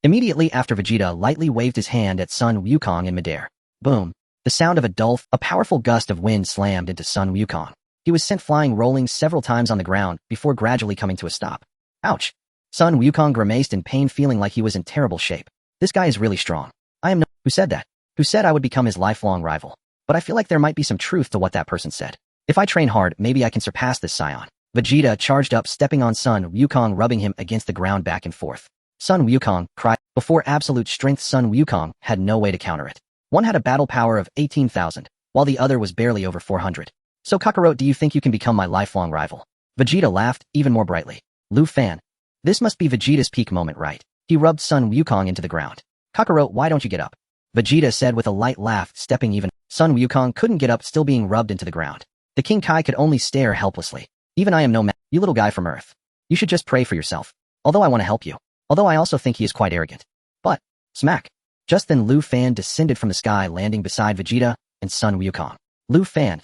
Immediately after, Vegeta lightly waved his hand at Sun Wukong in midair. Boom. The sound of a powerful gust of wind slammed into Sun Wukong. He was sent flying, rolling several times on the ground before gradually coming to a stop. Ouch. Sun Wukong grimaced in pain, feeling like he was in terrible shape. This guy is really strong. I am no— Who said that? Who said I would become his lifelong rival? But I feel like there might be some truth to what that person said. If I train hard, maybe I can surpass this Saiyan. Vegeta charged up, stepping on Sun Wukong, rubbing him against the ground back and forth. Sun Wukong cried. Before absolute strength, Sun Wukong had no way to counter it. One had a battle power of 18,000, while the other was barely over 400. So Kakarot, do you think you can become my lifelong rival? Vegeta laughed even more brightly. Lu Fan. This must be Vegeta's peak moment, right? He rubbed Sun Wukong into the ground. Kakarot, why don't you get up? Vegeta said with a light laugh, stepping even. Sun Wukong couldn't get up, still being rubbed into the ground. The King Kai could only stare helplessly. Even I am no man, you little guy from Earth. You should just pray for yourself. Although I want to help you. Although I also think he is quite arrogant. But, smack. Just then Lu Fan descended from the sky, landing beside Vegeta and Sun Wukong. Lu Fan.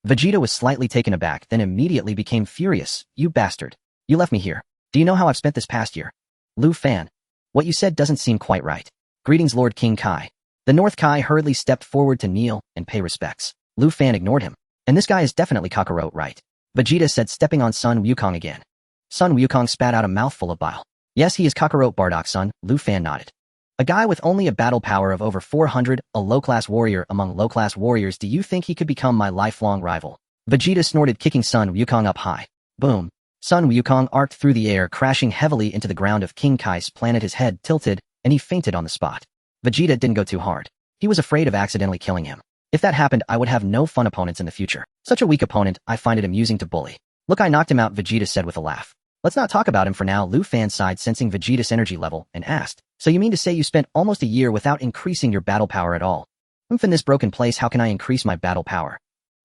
Vegeta was slightly taken aback, then immediately became furious. You bastard. You left me here. Do you know how I've spent this past year? Lu Fan. What you said doesn't seem quite right. Greetings, Lord King Kai. The North Kai hurriedly stepped forward to kneel and pay respects. Lu Fan ignored him. And this guy is definitely Kakarot, right? Vegeta said, stepping on Sun Wukong again. Sun Wukong spat out a mouthful of bile. Yes, he is Kakarot Bardock's son. Lu Fan nodded. A guy with only a battle power of over 400, a low-class warrior among low-class warriors. Do you think he could become my lifelong rival? Vegeta snorted, kicking Sun Wukong up high. Boom. Sun Wukong arced through the air, crashing heavily into the ground of King Kai's planet. His head tilted, and he fainted on the spot. Vegeta didn't go too hard. He was afraid of accidentally killing him. If that happened, I would have no fun opponents in the future. Such a weak opponent, I find it amusing to bully. Look, I knocked him out, Vegeta said with a laugh. Let's not talk about him for now. Lu Fan sighed, sensing Vegeta's energy level, and asked, so you mean to say you spent almost a year without increasing your battle power at all? In this broken place, how can I increase my battle power?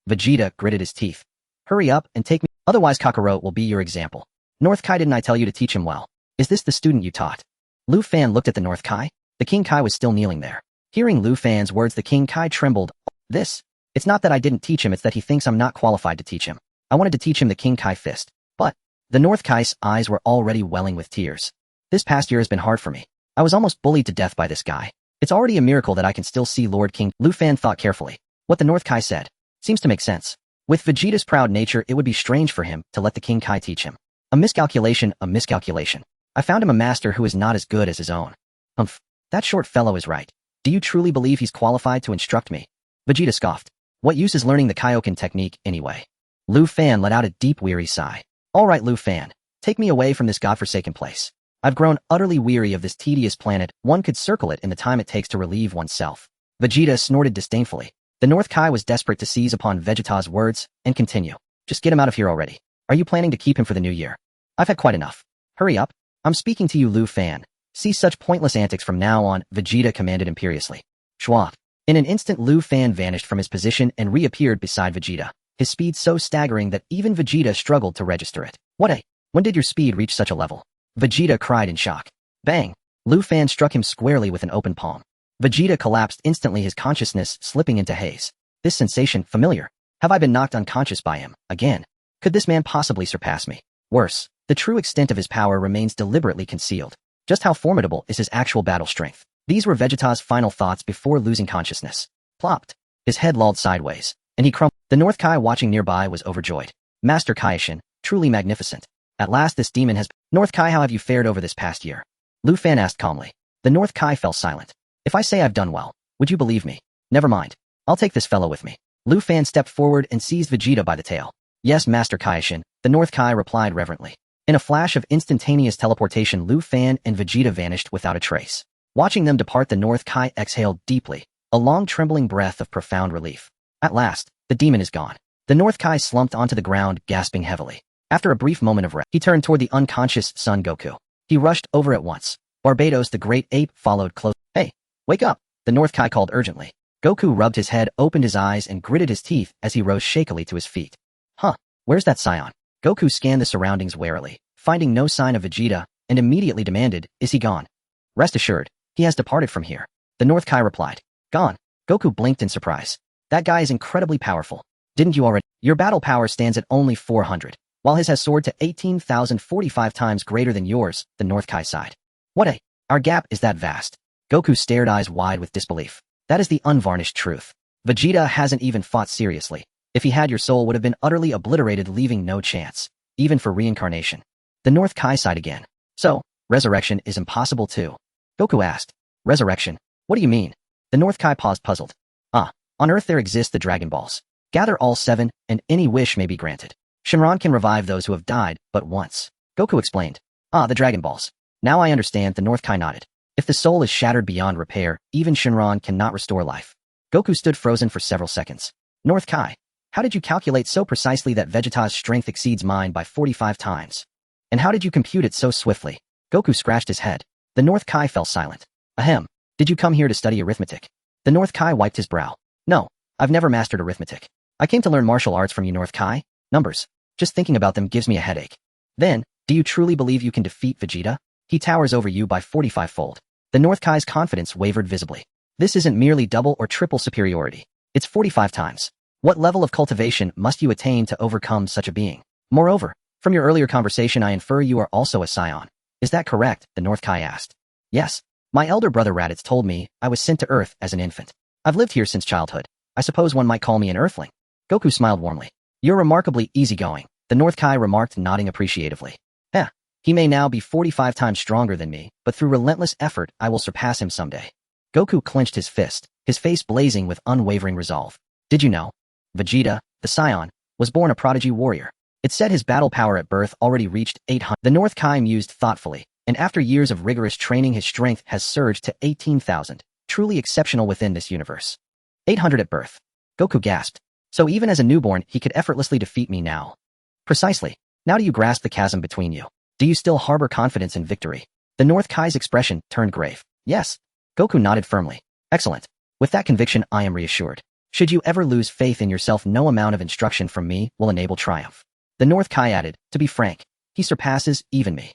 Vegeta gritted his teeth. Hurry up and take me, otherwise Kakarot will be your example. North Kai, didn't I tell you to teach him well? Is this the student you taught? Lu Fan looked at the North Kai. The King Kai was still kneeling there. Hearing Lu Fan's words, the King Kai trembled. It's not that I didn't teach him, it's that he thinks I'm not qualified to teach him. I wanted to teach him the King Kai fist. But the North Kai's eyes were already welling with tears. This past year has been hard for me. I was almost bullied to death by this guy. It's already a miracle that I can still see Lord King. Lu Fan thought carefully. What the North Kai said seems to make sense. With Vegeta's proud nature, it would be strange for him to let the King Kai teach him. A miscalculation. I found him a master who is not as good as his own. That short fellow is right. Do you truly believe he's qualified to instruct me? Vegeta scoffed. What use is learning the Kaioken technique anyway? Lu Fan let out a deep, weary sigh. All right, Lu Fan. Take me away from this godforsaken place. I've grown utterly weary of this tedious planet. One could circle it in the time it takes to relieve oneself. Vegeta snorted disdainfully. The North Kai was desperate to seize upon Vegeta's words and continue. Just get him out of here already. Are you planning to keep him for the new year? I've had quite enough. Hurry up. I'm speaking to you, Lu Fan. Cease such pointless antics from now on, Vegeta commanded imperiously. Schwa. In an instant, Lu Fan vanished from his position and reappeared beside Vegeta, his speed so staggering that even Vegeta struggled to register it. When did your speed reach such a level? Vegeta cried in shock. Bang! Lu Fan struck him squarely with an open palm. Vegeta collapsed instantly, his consciousness slipping into haze. This sensation, familiar. Have I been knocked unconscious by him, again? Could this man possibly surpass me? Worse, the true extent of his power remains deliberately concealed. Just how formidable is his actual battle strength? These were Vegeta's final thoughts before losing consciousness. Plopped. His head lolled sideways, and he crumpled. The North Kai watching nearby was overjoyed. Master Kaioshin, truly magnificent. At last this demon has— North Kai, how have you fared over this past year? Lu Fan asked calmly. The North Kai fell silent. If I say I've done well, would you believe me? Never mind. I'll take this fellow with me. Lu Fan stepped forward and seized Vegeta by the tail. Yes, Master Kaioshin, the North Kai replied reverently. In a flash of instantaneous teleportation, Lu Fan and Vegeta vanished without a trace. Watching them depart, the North Kai exhaled deeply, a long trembling breath of profound relief. At last, the demon is gone. The North Kai slumped onto the ground, gasping heavily. After a brief moment of rest, he turned toward the unconscious Son Goku. He rushed over at once. Barbados the Great Ape followed close. Hey, wake up! The North Kai called urgently. Goku rubbed his head, opened his eyes, and gritted his teeth as he rose shakily to his feet. Where's that Saiyan? Goku scanned the surroundings warily, finding no sign of Vegeta, and immediately demanded, is he gone? Rest assured, he has departed from here. The North Kai replied. Gone. Goku blinked in surprise. That guy is incredibly powerful. Didn't you already? Your battle power stands at only 400, while his has soared to 18,045 times greater than yours, the North Kai sighed. What a, our gap is that vast. Goku stared eyes wide with disbelief. That is the unvarnished truth. Vegeta hasn't even fought seriously. If he had, your soul would have been utterly obliterated, leaving no chance, even for reincarnation. The North Kai sighed again. So, resurrection is impossible too? Goku asked. Resurrection? What do you mean? The North Kai paused, puzzled. On Earth there exist the Dragon Balls. Gather all 7, and any wish may be granted. Shenron can revive those who have died but once. Goku explained. The Dragon Balls. Now I understand, the North Kai nodded. If the soul is shattered beyond repair, even Shenron cannot restore life. Goku stood frozen for several seconds. North Kai, how did you calculate so precisely that Vegeta's strength exceeds mine by 45 times? And how did you compute it so swiftly? Goku scratched his head. The North Kai fell silent. Ahem. Did you come here to study arithmetic? The North Kai wiped his brow. No, I've never mastered arithmetic. I came to learn martial arts from you, North Kai. Numbers. Just thinking about them gives me a headache. Then, do you truly believe you can defeat Vegeta? He towers over you by 45-fold. The North Kai's confidence wavered visibly. This isn't merely double or triple superiority. It's 45 times. What level of cultivation must you attain to overcome such a being? Moreover, from your earlier conversation I infer you are also a Saiyan. Is that correct? The North Kai asked. Yes. My elder brother Raditz told me I was sent to Earth as an infant. I've lived here since childhood. I suppose one might call me an Earthling. Goku smiled warmly. You're remarkably easygoing, the North Kai remarked, nodding appreciatively. He may now be 45 times stronger than me, but through relentless effort I will surpass him someday. Goku clenched his fist, his face blazing with unwavering resolve. Did you know? Vegeta, the Saiyan, was born a prodigy warrior. It said his battle power at birth already reached 800. The North Kai mused thoughtfully, and after years of rigorous training his strength has surged to 18,000, truly exceptional within this universe. 800 at birth. Goku gasped. So even as a newborn he could effortlessly defeat me now. Precisely. Now do you grasp the chasm between you? Do you still harbor confidence in victory? The North Kai's expression turned grave. Yes. Goku nodded firmly. Excellent. With that conviction I am reassured. Should you ever lose faith in yourself, no amount of instruction from me will enable triumph. The North Kai added, to be frank, he surpasses even me.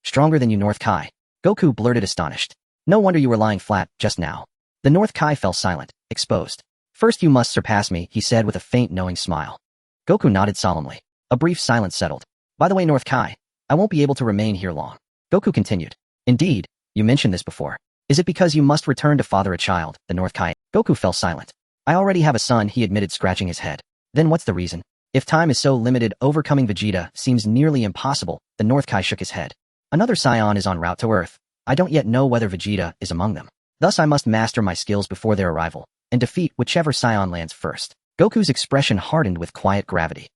Stronger than you, North Kai. Goku blurted, astonished. No wonder you were lying flat just now. The North Kai fell silent, exposed. First you must surpass me, he said with a faint knowing smile. Goku nodded solemnly. A brief silence settled. By the way, North Kai, I won't be able to remain here long. Goku continued. Indeed, you mentioned this before. Is it because you must return to father a child, the North Kai? Goku fell silent. I already have a son, he admitted, scratching his head. Then what's the reason? If time is so limited, overcoming Vegeta seems nearly impossible, the North Kai shook his head. Another Saiyan is en route to Earth. I don't yet know whether Vegeta is among them. Thus I must master my skills before their arrival, and defeat whichever Saiyan lands first. Goku's expression hardened with quiet gravity.